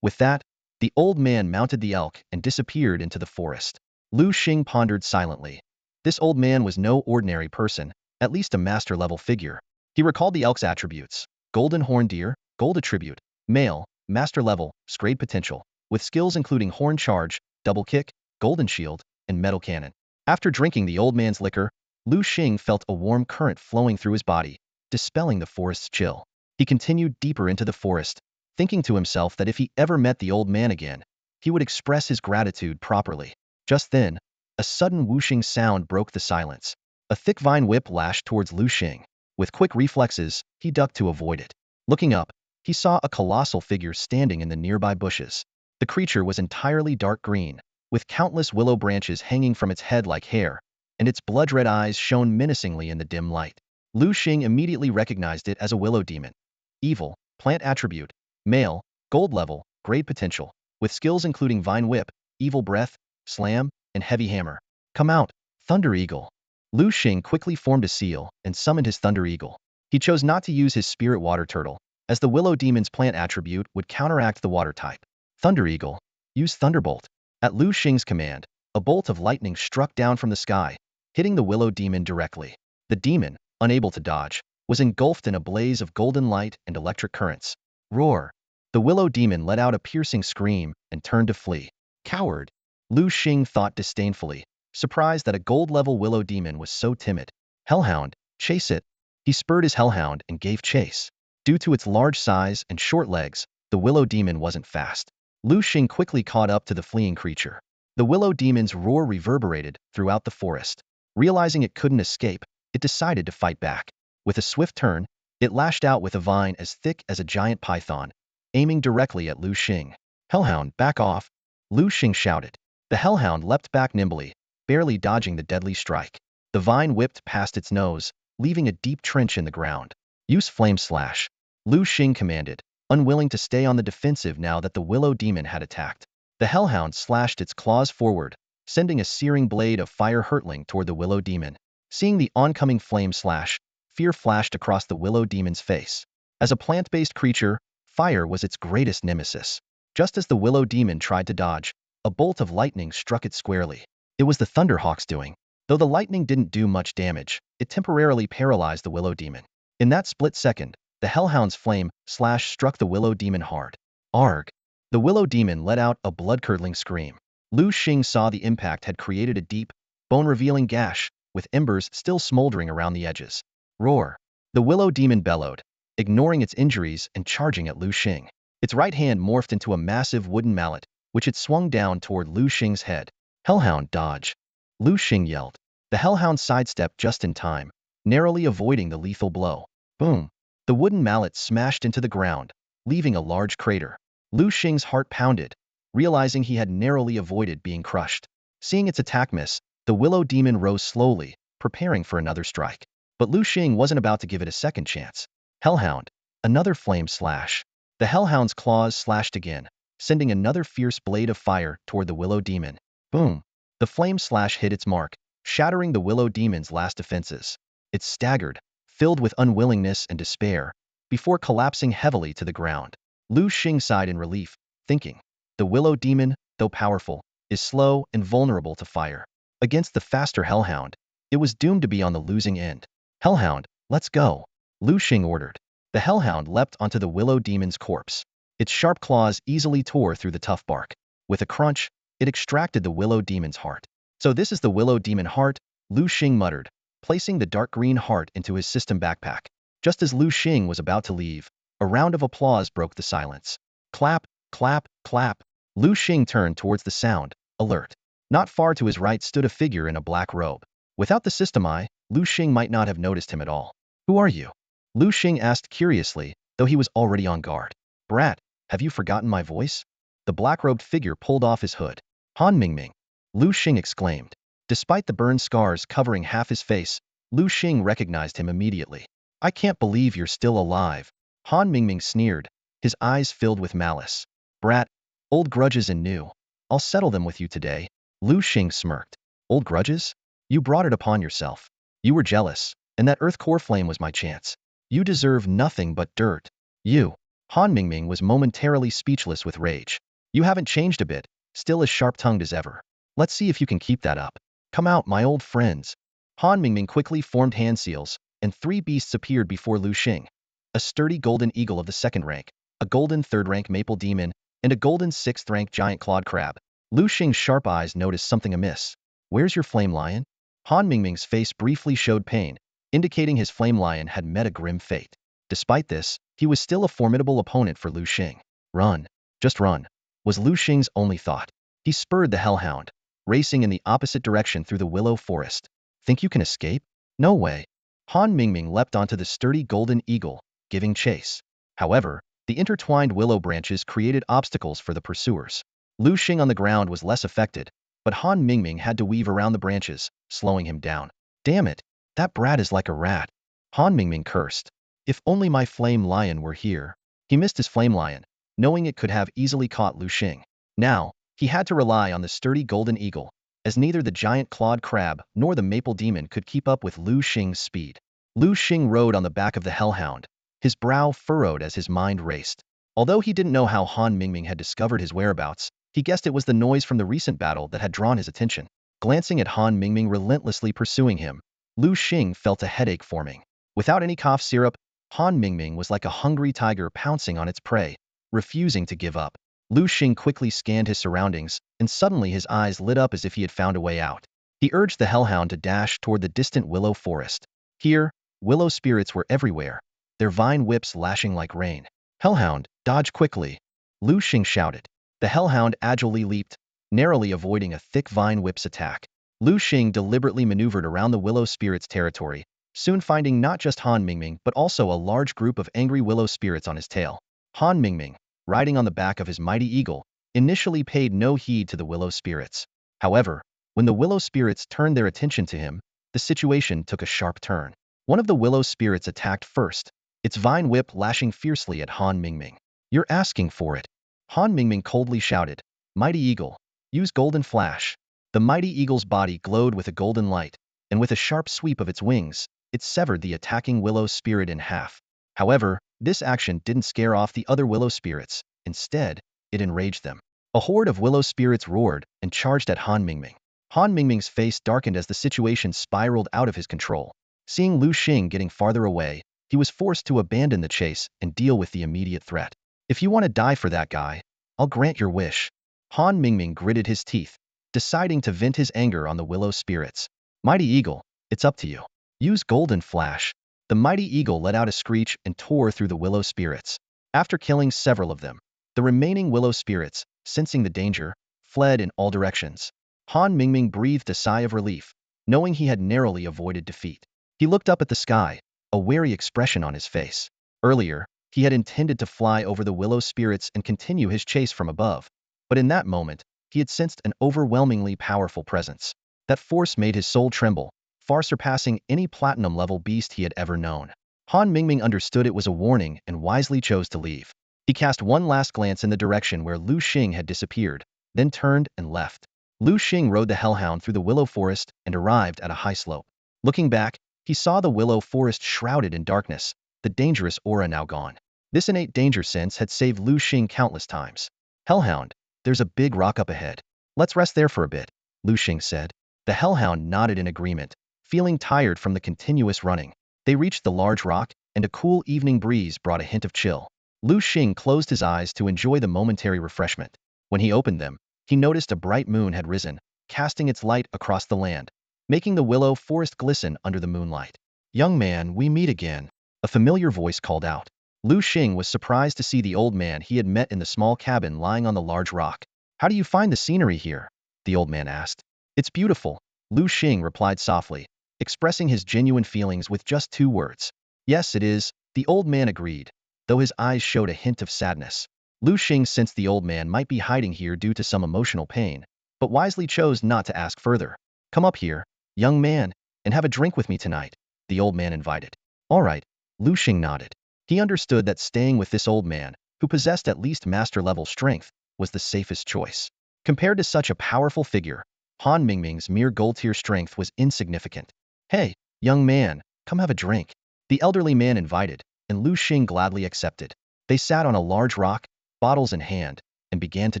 With that, the old man mounted the elk and disappeared into the forest. Liu Xing pondered silently. This old man was no ordinary person, at least a master-level figure. He recalled the elk's attributes: golden horn deer, gold attribute, male, master level, scrade potential, with skills including horn charge, double kick, golden shield, and metal cannon. After drinking the old man's liquor, Liu Xing felt a warm current flowing through his body, dispelling the forest's chill. He continued deeper into the forest, thinking to himself that if he ever met the old man again, he would express his gratitude properly. Just then, a sudden whooshing sound broke the silence. A thick vine whip lashed towards Liu Xing. With quick reflexes, he ducked to avoid it. Looking up, he saw a colossal figure standing in the nearby bushes. The creature was entirely dark green, with countless willow branches hanging from its head like hair, and its blood-red eyes shone menacingly in the dim light. Liu Xing immediately recognized it as a willow demon. Evil, plant attribute, male, gold level, grade potential, with skills including vine whip, evil breath, slam, and heavy hammer. "Come out, Thunder Eagle." Liu Xing quickly formed a seal and summoned his Thunder Eagle. He chose not to use his spirit water turtle, as the willow demon's plant attribute would counteract the water type. "Thunder Eagle, use Thunderbolt." At Liu Xing's command, a bolt of lightning struck down from the sky, hitting the willow demon directly. The demon, unable to dodge, was engulfed in a blaze of golden light and electric currents. Roar! The willow demon let out a piercing scream and turned to flee. Coward! Liu Xing thought disdainfully, surprised that a gold-level willow demon was so timid. Hellhound, chase it! He spurred his hellhound and gave chase. Due to its large size and short legs, the willow demon wasn't fast. Liu Xing quickly caught up to the fleeing creature. The willow demon's roar reverberated throughout the forest. Realizing it couldn't escape, it decided to fight back. With a swift turn, it lashed out with a vine as thick as a giant python, aiming directly at Liu Xing. Hellhound, back off! Liu Xing shouted. The hellhound leapt back nimbly, barely dodging the deadly strike. The vine whipped past its nose, leaving a deep trench in the ground. Use flame slash, Liu Xing commanded, unwilling to stay on the defensive now that the willow demon had attacked. The hellhound slashed its claws forward, sending a searing blade of fire hurtling toward the willow demon. Seeing the oncoming flame slash, fear flashed across the willow demon's face. As a plant-based creature, fire was its greatest nemesis. Just as the willow demon tried to dodge, a bolt of lightning struck it squarely. It was the Thunderhawk's doing. Though the lightning didn't do much damage, it temporarily paralyzed the willow demon. In that split second, the hellhound's flame slash struck the willow demon hard. Arg! The willow demon let out a blood-curdling scream. Liu Xing saw the impact had created a deep, bone-revealing gash, with embers still smoldering around the edges. Roar! The willow demon bellowed, ignoring its injuries and charging at Liu Xing. Its right hand morphed into a massive wooden mallet, which it swung down toward Liu Xing's head. Hellhound, dodge! Liu Xing yelled. The hellhound sidestepped just in time, narrowly avoiding the lethal blow. Boom! The wooden mallet smashed into the ground, leaving a large crater. Liu Xing's heart pounded, realizing he had narrowly avoided being crushed. Seeing its attack miss, the willow demon rose slowly, preparing for another strike. But Liu Xing wasn't about to give it a second chance. Hellhound! Another flame slash. The hellhound's claws slashed again, sending another fierce blade of fire toward the willow demon. Boom! The flame slash hit its mark, shattering the willow demon's last defenses. It staggered, filled with unwillingness and despair, before collapsing heavily to the ground. Liu Xing sighed in relief, thinking, the willow demon, though powerful, is slow and vulnerable to fire. Against the faster hellhound, it was doomed to be on the losing end. Hellhound, let's go, Liu Xing ordered. The hellhound leapt onto the willow demon's corpse. Its sharp claws easily tore through the tough bark. With a crunch, it extracted the willow demon's heart. So this is the willow demon heart, Liu Xing muttered, placing the dark green heart into his system backpack. Just as Liu Xing was about to leave, a round of applause broke the silence. Clap, clap, clap. Liu Xing turned towards the sound, alert. Not far to his right stood a figure in a black robe. Without the system eye, Liu Xing might not have noticed him at all. Who are you? Liu Xing asked curiously, though he was already on guard. Brat, have you forgotten my voice? The black-robed figure pulled off his hood. Han Mingming, Liu Xing exclaimed. Despite the burn scars covering half his face, Liu Xing recognized him immediately. I can't believe you're still alive. Han Mingming sneered, his eyes filled with malice. Brat, old grudges and new. I'll settle them with you today. Liu Xing smirked. Old grudges? You brought it upon yourself. You were jealous, and that earth core flame was my chance. You deserve nothing but dirt. You. Han Mingming was momentarily speechless with rage. You haven't changed a bit, still as sharp-tongued as ever. Let's see if you can keep that up. Come out, my old friends. Han Mingming quickly formed hand seals, and 3 beasts appeared before Liu Xing. A sturdy golden eagle of the 2nd rank, a golden 3rd rank maple demon, and a golden 6th rank giant clawed crab. Liu Xing's sharp eyes noticed something amiss. Where's your flame lion? Han Mingming's face briefly showed pain, indicating his flame lion had met a grim fate. Despite this, he was still a formidable opponent for Liu Xing. Run. Just run, was Liu Xing's only thought. He spurred the hellhound, racing in the opposite direction through the willow forest. Think you can escape? No way. Han Mingming leapt onto the sturdy golden eagle, giving chase. However, the intertwined willow branches created obstacles for the pursuers. Liu Xing on the ground was less affected, but Han Mingming had to weave around the branches, slowing him down. Damn it, that brat is like a rat. Han Mingming cursed. If only my flame lion were here. He missed his flame lion, knowing it could have easily caught Liu Xing. Now, he had to rely on the sturdy golden eagle, as neither the giant clawed crab nor the maple demon could keep up with Liu Xing's speed. Liu Xing rode on the back of the hellhound, his brow furrowed as his mind raced. Although he didn't know how Han Mingming had discovered his whereabouts, he guessed it was the noise from the recent battle that had drawn his attention. Glancing at Han Mingming relentlessly pursuing him, Liu Xing felt a headache forming. Without any cough syrup, Han Mingming was like a hungry tiger pouncing on its prey, refusing to give up. Liu Xing quickly scanned his surroundings, and suddenly his eyes lit up as if he had found a way out. He urged the hellhound to dash toward the distant willow forest. Here, willow spirits were everywhere, their vine whips lashing like rain. "Hellhound, dodge quickly!" Liu Xing shouted. The hellhound agilely leaped, narrowly avoiding a thick vine whip's attack. Liu Xing deliberately maneuvered around the willow spirit's territory, soon finding not just Han Mingming but also a large group of angry willow spirits on his tail. Han Mingming, riding on the back of his mighty eagle, initially paid no heed to the willow spirits. However, when the willow spirits turned their attention to him, the situation took a sharp turn. One of the willow spirits attacked first, its vine whip lashing fiercely at Han Mingming. "You're asking for it," Han Mingming coldly shouted. "Mighty eagle, use golden flash." The mighty eagle's body glowed with a golden light, and with a sharp sweep of its wings, it severed the attacking willow spirit in half. However, this action didn't scare off the other willow spirits. Instead, it enraged them. A horde of willow spirits roared and charged at Han Mingming. Han Mingming's face darkened as the situation spiraled out of his control. Seeing Liu Xing getting farther away, he was forced to abandon the chase and deal with the immediate threat. "If you want to die for that guy, I'll grant your wish." Han Mingming gritted his teeth, deciding to vent his anger on the willow spirits. "Mighty eagle, it's up to you. Use golden flash." The mighty eagle let out a screech and tore through the willow spirits. After killing several of them, the remaining willow spirits, sensing the danger, fled in all directions. Han Mingming breathed a sigh of relief, knowing he had narrowly avoided defeat. He looked up at the sky, a wary expression on his face. Earlier, he had intended to fly over the willow spirits and continue his chase from above, but in that moment, he had sensed an overwhelmingly powerful presence. That force made his soul tremble, far surpassing any platinum-level beast he had ever known. Han Mingming understood it was a warning and wisely chose to leave. He cast one last glance in the direction where Liu Xing had disappeared, then turned and left. Liu Xing rode the hellhound through the willow forest and arrived at a high slope. Looking back, he saw the willow forest shrouded in darkness, the dangerous aura now gone. This innate danger sense had saved Liu Xing countless times. "Hellhound, there's a big rock up ahead. Let's rest there for a bit," Liu Xing said. The hellhound nodded in agreement, feeling tired from the continuous running. They reached the large rock, and a cool evening breeze brought a hint of chill. Liu Xing closed his eyes to enjoy the momentary refreshment. When he opened them, he noticed a bright moon had risen, casting its light across the land, making the willow forest glisten under the moonlight. "Young man, we meet again," a familiar voice called out. Liu Xing was surprised to see the old man he had met in the small cabin lying on the large rock. "How do you find the scenery here?" the old man asked. "It's beautiful," Liu Xing replied softly, expressing his genuine feelings with just 2 words. "Yes, it is," the old man agreed, though his eyes showed a hint of sadness. Liu Xing sensed the old man might be hiding here due to some emotional pain, but wisely chose not to ask further. "Come up here, young man, and have a drink with me tonight," the old man invited. "All right," Liu Xing nodded. He understood that staying with this old man, who possessed at least master-level strength, was the safest choice. Compared to such a powerful figure, Han Mingming's mere gold-tier strength was insignificant. "Hey, young man, come have a drink," the elderly man invited, and Liu Xing gladly accepted. They sat on a large rock, bottles in hand, and began to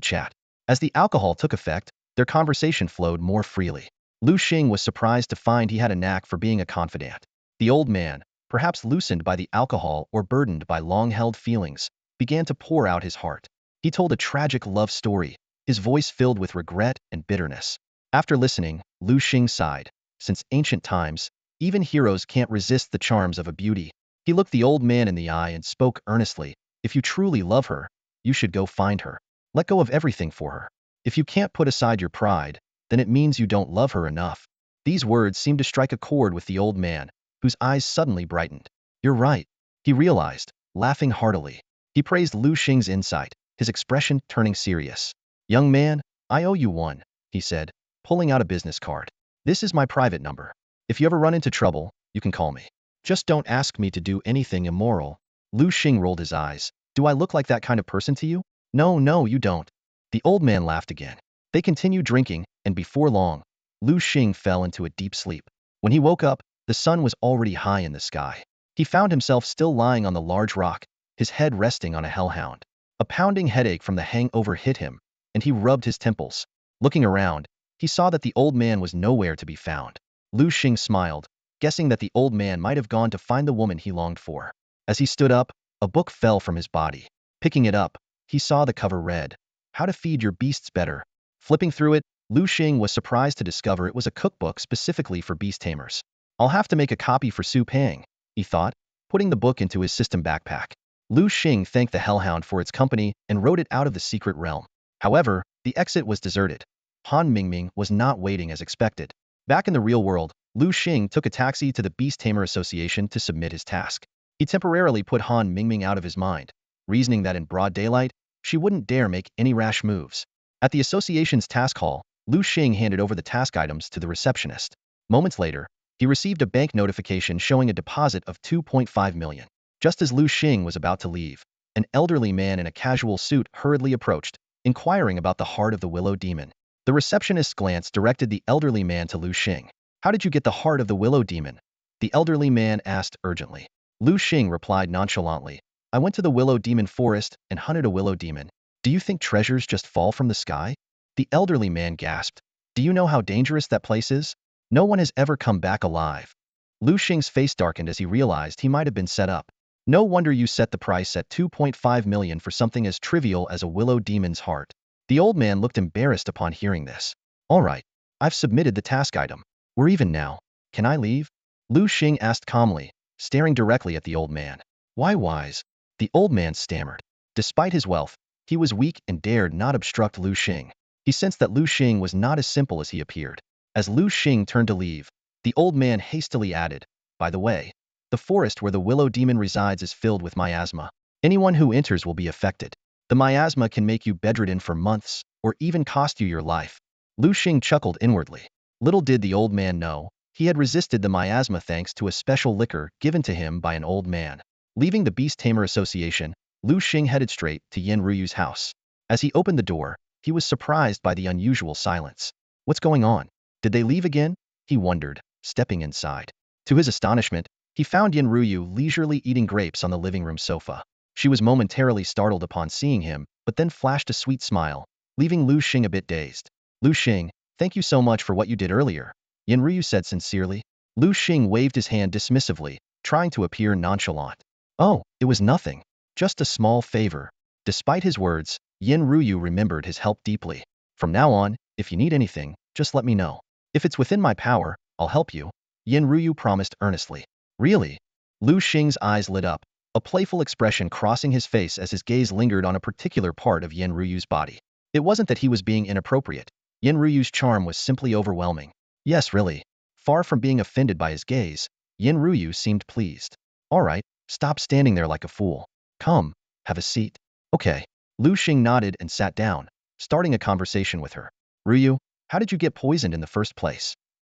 chat. As the alcohol took effect, their conversation flowed more freely. Liu Xing was surprised to find he had a knack for being a confidant. The old man, perhaps loosened by the alcohol or burdened by long-held feelings, began to pour out his heart. He told a tragic love story, his voice filled with regret and bitterness. After listening, Liu Xing sighed. Since ancient times, even heroes can't resist the charms of a beauty. He looked the old man in the eye and spoke earnestly. "If you truly love her, you should go find her. Let go of everything for her. If you can't put aside your pride, then it means you don't love her enough." These words seemed to strike a chord with the old man, whose eyes suddenly brightened. "You're right," he realized, laughing heartily. He praised Liu Xing's insight, his expression turning serious. "Young man, I owe you one," he said, pulling out a business card. "This is my private number. If you ever run into trouble, you can call me. Just don't ask me to do anything immoral." Liu Xing rolled his eyes. "Do I look like that kind of person to you?" No, you don't." The old man laughed again. They continued drinking, and before long, Liu Xing fell into a deep sleep. When he woke up, the sun was already high in the sky. He found himself still lying on the large rock, his head resting on a hellhound. A pounding headache from the hangover hit him, and he rubbed his temples. Looking around, he saw that the old man was nowhere to be found. Liu Xing smiled, guessing that the old man might have gone to find the woman he longed for. As he stood up, a book fell from his body. Picking it up, He saw the cover read, "How to Feed Your Beasts Better." Flipping through it, Liu Xing was surprised to discover it was a cookbook specifically for beast tamers. I'll have to make a copy for Su Pang, he thought, putting the book into his system backpack. Liu Xing thanked the Hellhound for its company and rode it out of the secret realm. However, the exit was deserted. Han Mingming was not waiting as expected. Back in the real world, Liu Xing took a taxi to the Beast Tamer Association to submit his task. He temporarily put Han Mingming out of his mind, reasoning that in broad daylight, she wouldn't dare make any rash moves. At the association's task hall, Liu Xing handed over the task items to the receptionist. Moments later, he received a bank notification showing a deposit of 2.5 million. Just as Liu Xing was about to leave, an elderly man in a casual suit hurriedly approached, inquiring about the heart of the Willow Demon. The receptionist's glance directed the elderly man to Liu Xing. "How did you get the heart of the Willow Demon?" the elderly man asked urgently. Liu Xing replied nonchalantly, "I went to the Willow Demon forest and hunted a Willow Demon. Do you think treasures just fall from the sky?" The elderly man gasped. "Do you know how dangerous that place is? No one has ever come back alive." Liu Xing's face darkened as he realized he might have been set up. "No wonder you set the price at 2.5 million for something as trivial as a Willow Demon's heart." The old man looked embarrassed upon hearing this. "All right, I've submitted the task item. We're even now. Can I leave?" Liu Xing asked calmly, staring directly at the old man. "Why wise?" The old man stammered. Despite his wealth, he was weak and dared not obstruct Liu Xing. He sensed that Liu Xing was not as simple as he appeared. As Liu Xing turned to leave, the old man hastily added, "By the way, the forest where the Willow Demon resides is filled with miasma. Anyone who enters will be affected. The miasma can make you bedridden for months, or even cost you your life." Liu Xing chuckled inwardly. Little did the old man know, he had resisted the miasma thanks to a special liquor given to him by an old man. Leaving the Beast Tamer Association, Liu Xing headed straight to Yin Ruyu's house. As he opened the door, he was surprised by the unusual silence. What's going on? Did they leave again? He wondered, stepping inside. To his astonishment, he found Yin Ruyu leisurely eating grapes on the living room sofa. She was momentarily startled upon seeing him, but then flashed a sweet smile, leaving Liu Xing a bit dazed. "Liu Xing, thank you so much for what you did earlier," Yin Ryu said sincerely. Liu Xing waved his hand dismissively, trying to appear nonchalant. "Oh, it was nothing. Just a small favor." Despite his words, Yin Ryu remembered his help deeply. "From now on, if you need anything, just let me know. If it's within my power, I'll help you," Yin Ryu promised earnestly. "Really?" Liu Xing's eyes lit up, a playful expression crossing his face as his gaze lingered on a particular part of Yin Ryu's body. It wasn't that he was being inappropriate. Yin Ryu's charm was simply overwhelming. Yes, really. Far from being offended by his gaze, Yin Ryu seemed pleased. "All right, stop standing there like a fool. Come, have a seat." "Okay." Liu Xing nodded and sat down, starting a conversation with her. "Ryu, how did you get poisoned in the first place?"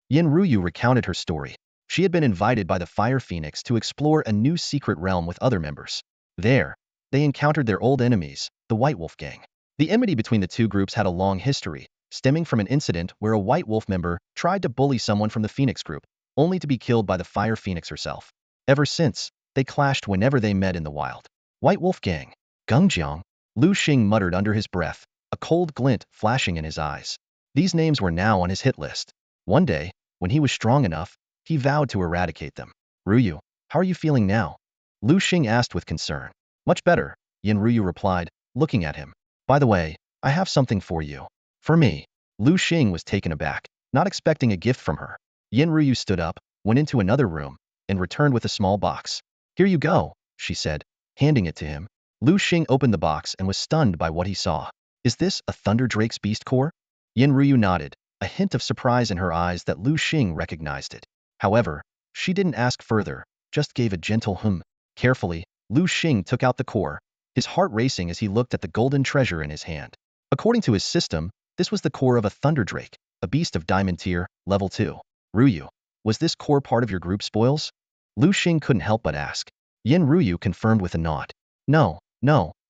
Yin Ryu recounted her story. She had been invited by the Fire Phoenix to explore a new secret realm with other members. There, they encountered their old enemies, the White Wolf Gang. The enmity between the two groups had a long history, stemming from an incident where a White Wolf member tried to bully someone from the Phoenix group, only to be killed by the Fire Phoenix herself. Ever since, they clashed whenever they met in the wild. White Wolf Gang. Gengjiang. Liu Xing muttered under his breath, a cold glint flashing in his eyes. These names were now on his hit list. One day, when he was strong enough, he vowed to eradicate them. "Ryu, how are you feeling now?" Liu Xing asked with concern. "Much better," Yin Ryu replied, looking at him. "By the way, I have something for you." "For me?" Liu Xing was taken aback, not expecting a gift from her. Yin Ryu stood up, went into another room, and returned with a small box. "Here you go," she said, handing it to him. Liu Xing opened the box and was stunned by what he saw. "Is this a Thunder Drake's beast core?" Yin Ryu nodded, a hint of surprise in her eyes that Liu Xing recognized it. However, she didn't ask further, just gave a gentle hum. Carefully, Liu Xing took out the core, his heart racing as he looked at the golden treasure in his hand. According to his system, this was the core of a Thunder Drake, a beast of Diamond Tier, Level 2. "Ryu, was this core part of your group spoils?" Liu Xing couldn't help but ask. Yin Ryu confirmed with a nod. No,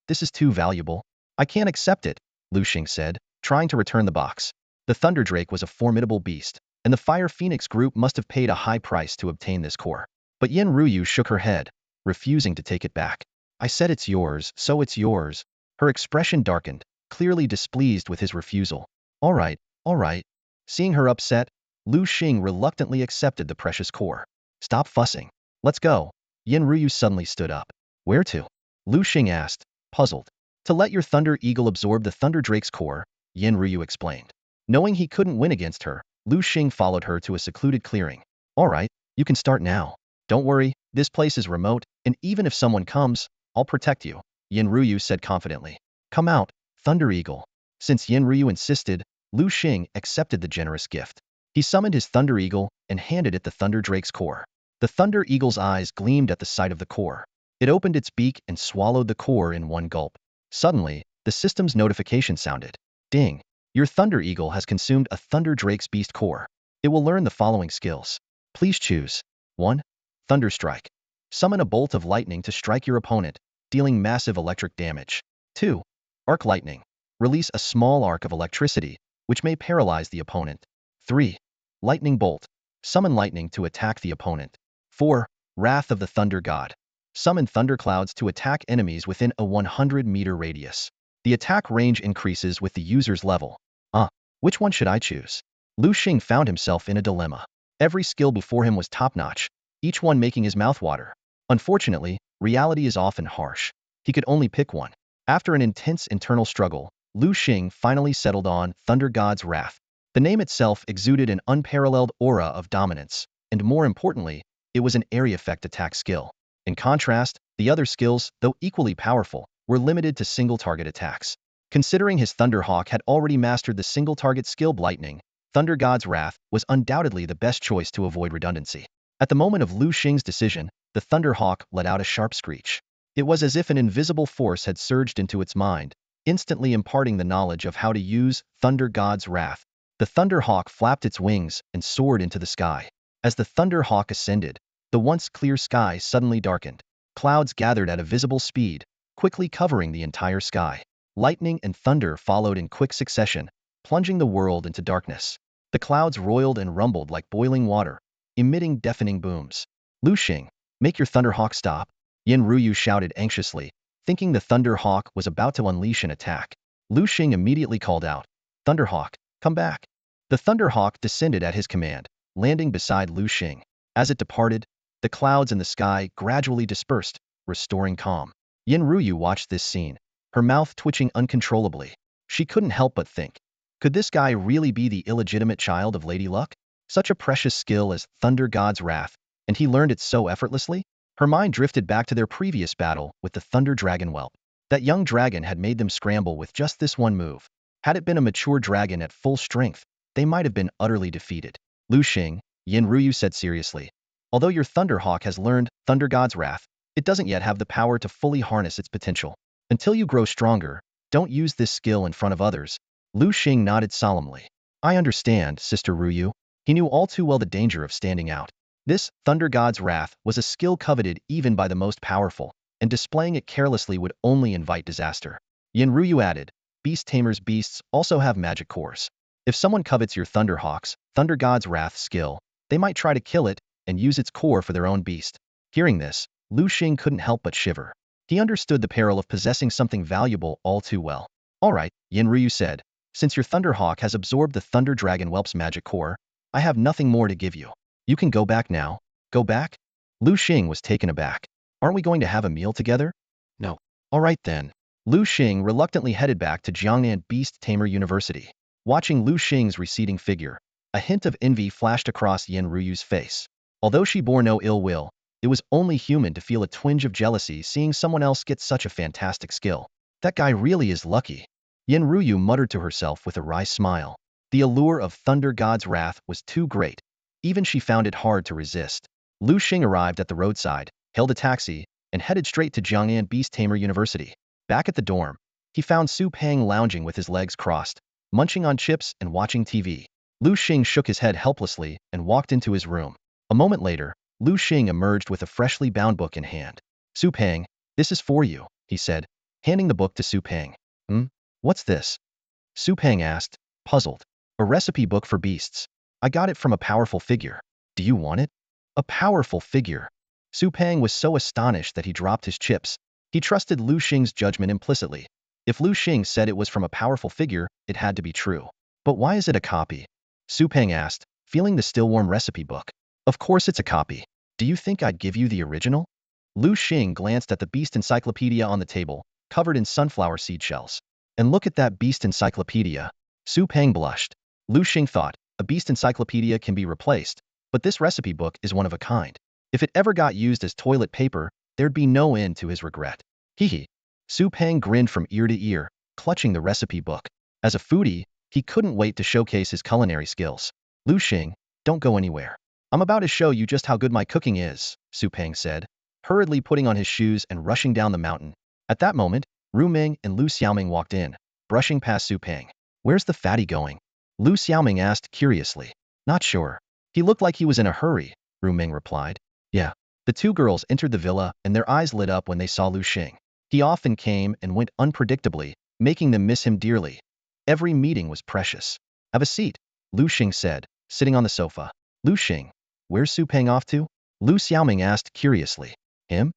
this is too valuable. I can't accept it," Liu Xing said, trying to return the box. The Thunder Drake was a formidable beast, and the Fire Phoenix group must have paid a high price to obtain this core. But Yin Ryu shook her head, refusing to take it back. "I said it's yours, so it's yours." Her expression darkened, clearly displeased with his refusal. All right. Seeing her upset, Liu Xing reluctantly accepted the precious core. "Stop fussing. Let's go." Yin Ryu suddenly stood up. "Where to?" Liu Xing asked, puzzled. To let your Thunder Eagle absorb the Thunder Drake's core, Yin Ryu explained. Knowing he couldn't win against her, Liu Xing followed her to a secluded clearing. All right, you can start now. Don't worry, this place is remote, and even if someone comes, I'll protect you, Yin Ryu said confidently. Come out, Thunder Eagle. Since Yin Ryu insisted, Liu Xing accepted the generous gift. He summoned his Thunder Eagle and handed it the Thunder Drake's core. The Thunder Eagle's eyes gleamed at the sight of the core. It opened its beak and swallowed the core in one gulp. Suddenly, the system's notification sounded. Ding! Your Thunder Eagle has consumed a Thunder Drake's beast core. It will learn the following skills. Please choose. 1. Thunder Strike. Summon a bolt of lightning to strike your opponent, dealing massive electric damage. 2. Arc Lightning. Release a small arc of electricity, which may paralyze the opponent. 3. Lightning Bolt. Summon lightning to attack the opponent. 4. Wrath of the Thunder God. Summon thunderclouds to attack enemies within a 100-meter radius. The attack range increases with the user's level. Which one should I choose? Liu Xing found himself in a dilemma. Every skill before him was top-notch, each one making his mouth water. Unfortunately, reality is often harsh. He could only pick one. After an intense internal struggle, Liu Xing finally settled on Thunder God's Wrath. The name itself exuded an unparalleled aura of dominance, and more importantly, it was an area effect attack skill. In contrast, the other skills, though equally powerful, were limited to single-target attacks. Considering his Thunderhawk had already mastered the single-target skill Lightning, Thunder God's Wrath was undoubtedly the best choice to avoid redundancy. At the moment of Liu Xing's decision, the Thunderhawk let out a sharp screech. It was as if an invisible force had surged into its mind, instantly imparting the knowledge of how to use Thunder God's Wrath. The Thunderhawk flapped its wings and soared into the sky. As the Thunderhawk ascended, the once clear sky suddenly darkened. Clouds gathered at a visible speed, quickly covering the entire sky. Lightning and thunder followed in quick succession, plunging the world into darkness. The clouds roiled and rumbled like boiling water, emitting deafening booms. Liu Xing, make your Thunderhawk stop, Yin Ryu shouted anxiously, thinking the Thunderhawk was about to unleash an attack. Liu Xing immediately called out, Thunderhawk, come back. The Thunderhawk descended at his command, landing beside Liu Xing. As it departed, the clouds in the sky gradually dispersed, restoring calm. Yin Ryu watched this scene, her mouth twitching uncontrollably. She couldn't help but think, could this guy really be the illegitimate child of Lady Luck? Such a precious skill as Thunder God's Wrath, and he learned it so effortlessly? Her mind drifted back to their previous battle with the Thunder Dragon Whelp. That young dragon had made them scramble with just this one move. Had it been a mature dragon at full strength, they might have been utterly defeated. Liu Xing, Yin Ryu said seriously, although your Thunderhawk has learned Thunder God's Wrath, it doesn't yet have the power to fully harness its potential. Until you grow stronger, don't use this skill in front of others. Liu Xing nodded solemnly. I understand, Sister Ryu. He knew all too well the danger of standing out. This Thunder God's Wrath was a skill coveted even by the most powerful, and displaying it carelessly would only invite disaster. Yin Ryu added, Beast Tamer's beasts also have magic cores. If someone covets your Thunderhawk's Thunder God's Wrath skill, they might try to kill it and use its core for their own beast. Hearing this, Liu Xing couldn't help but shiver. He understood the peril of possessing something valuable all too well. All right, Yin Ryu said, since your Thunderhawk has absorbed the Thunder Dragon Whelp's magic core, I have nothing more to give you. You can go back now. Go back? Liu Xing was taken aback. Aren't we going to have a meal together? No. All right then. Liu Xing reluctantly headed back to Jiangnan Beast Tamer University. Watching Liu Xing's receding figure, a hint of envy flashed across Yin Ryu's face. Although she bore no ill will, it was only human to feel a twinge of jealousy seeing someone else get such a fantastic skill. That guy really is lucky. Yin Ryu muttered to herself with a wry smile. The allure of Thunder God's Wrath was too great. Even she found it hard to resist. Liu Xing arrived at the roadside, hailed a taxi, and headed straight to Jiangnan Beast Tamer University. Back at the dorm, he found Su Peng lounging with his legs crossed, munching on chips and watching TV. Liu Xing shook his head helplessly and walked into his room. A moment later, Liu Xing emerged with a freshly bound book in hand. Su Peng, this is for you, he said, handing the book to Su Peng. What's this? Su Peng asked, puzzled. A recipe book for beasts. I got it from a powerful figure. Do you want it? A powerful figure. Su Peng was so astonished that he dropped his chips. He trusted Liu Xing's judgment implicitly. If Liu Xing said it was from a powerful figure, it had to be true. But why is it a copy? Su Peng asked, feeling the still-warm recipe book. Of course it's a copy. Do you think I'd give you the original? Liu Xing glanced at the beast encyclopedia on the table, covered in sunflower seed shells. And look at that beast encyclopedia. Su Peng blushed. Liu Xing thought, a beast encyclopedia can be replaced, but this recipe book is one of a kind. If it ever got used as toilet paper, there'd be no end to his regret. Hee. Su Peng grinned from ear to ear, clutching the recipe book. As a foodie, he couldn't wait to showcase his culinary skills. Liu Xing, don't go anywhere. I'm about to show you just how good my cooking is, Su Peng said, hurriedly putting on his shoes and rushing down the mountain. At that moment, Ru Ming and Lu Xiaoming walked in, brushing past Su Peng. Where's the fatty going? Lu Xiaoming asked curiously. Not sure. He looked like he was in a hurry, Ru Ming replied. Yeah. The two girls entered the villa and their eyes lit up when they saw Liu Xing. He often came and went unpredictably, making them miss him dearly. Every meeting was precious. Have a seat, Liu Xing said, sitting on the sofa. Liu Xing, where's Su Peng off to? Lu Xiaoming asked curiously. Him?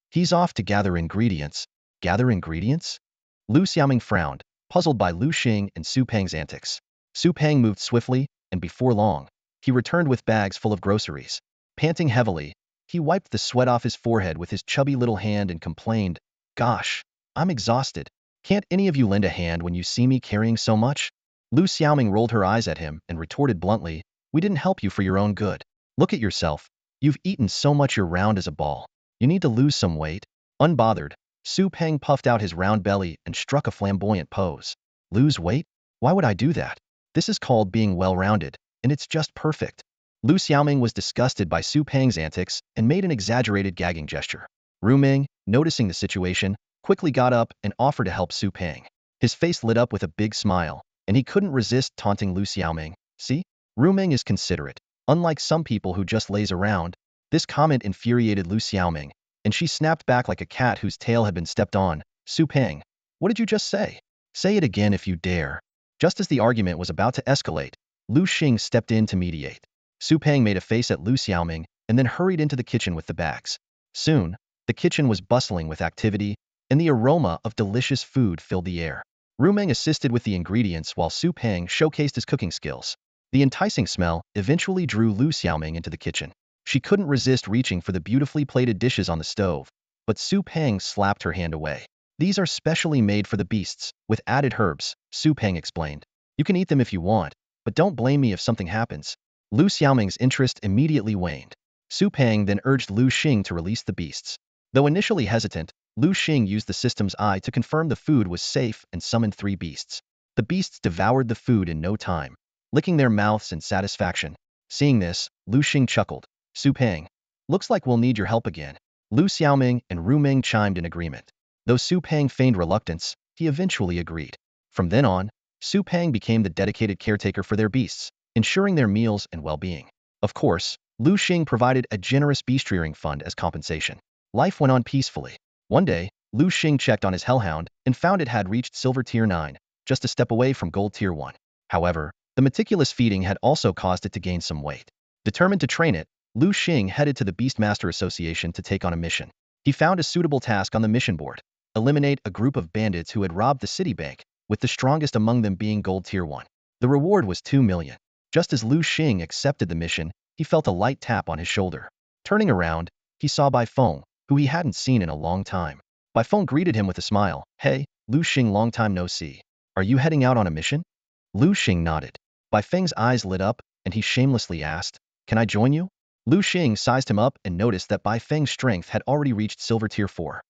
He's off to gather ingredients. Gather ingredients? Lu Xiaoming frowned, puzzled by Liu Xing and Su Peng's antics. Su Peng moved swiftly, and before long, he returned with bags full of groceries. Panting heavily, he wiped the sweat off his forehead with his chubby little hand and complained, Gosh, I'm exhausted. Can't any of you lend a hand when you see me carrying so much? Lu Xiaoming rolled her eyes at him and retorted bluntly, We didn't help you for your own good. Look at yourself. You've eaten so much you're round as a ball. You need to lose some weight. Unbothered, Su Peng puffed out his round belly and struck a flamboyant pose. Lose weight? Why would I do that? This is called being well-rounded, and it's just perfect. Lu Xiaoming was disgusted by Su Peng's antics and made an exaggerated gagging gesture. Ru Ming, noticing the situation, quickly got up and offered to help Su Peng. His face lit up with a big smile, and he couldn't resist taunting Lu Xiaoming. See? Ru Ming is considerate. Unlike some people who just laze around, this comment infuriated Lu Xiaoming, and she snapped back like a cat whose tail had been stepped on. Su Peng, what did you just say? Say it again if you dare. Just as the argument was about to escalate, Liu Xing stepped in to mediate. Su Peng made a face at Lu Xiaoming and then hurried into the kitchen with the bags. Soon, the kitchen was bustling with activity, and the aroma of delicious food filled the air. Ru Ming assisted with the ingredients while Su Peng showcased his cooking skills. The enticing smell eventually drew Lu Xiaoming into the kitchen. She couldn't resist reaching for the beautifully plated dishes on the stove, but Su Peng slapped her hand away. These are specially made for the beasts, with added herbs, Su Peng explained. You can eat them if you want, but don't blame me if something happens. Lu Xiaoming's interest immediately waned. Su Peng then urged Liu Xing to release the beasts. Though initially hesitant, Liu Xing used the system's eye to confirm the food was safe and summoned 3 beasts. The beasts devoured the food in no time, licking their mouths in satisfaction. Seeing this, Liu Xing chuckled. Su Peng, looks like we'll need your help again. Lu Xiaoming and Ru Ming chimed in agreement. Though Su Peng feigned reluctance, he eventually agreed. From then on, Su Peng became the dedicated caretaker for their beasts, ensuring their meals and well-being. Of course, Liu Xing provided a generous beast-rearing fund as compensation. Life went on peacefully. One day, Liu Xing checked on his hellhound and found it had reached silver tier 9, just a step away from gold tier 1. However, the meticulous feeding had also caused it to gain some weight. Determined to train it, Liu Xing headed to the Beastmaster Association to take on a mission. He found a suitable task on the mission board: eliminate a group of bandits who had robbed the city bank, with the strongest among them being gold tier 1. The reward was 2 million. Just as Liu Xing accepted the mission, he felt a light tap on his shoulder. Turning around, he saw Bai Feng, who he hadn't seen in a long time. Bai Feng greeted him with a smile. Hey, Liu Xing, long time no see. Are you heading out on a mission? Liu Xing nodded. Bai Feng's eyes lit up, and he shamelessly asked, Can I join you? Liu Xing sized him up and noticed that Bai Feng's strength had already reached silver tier 4.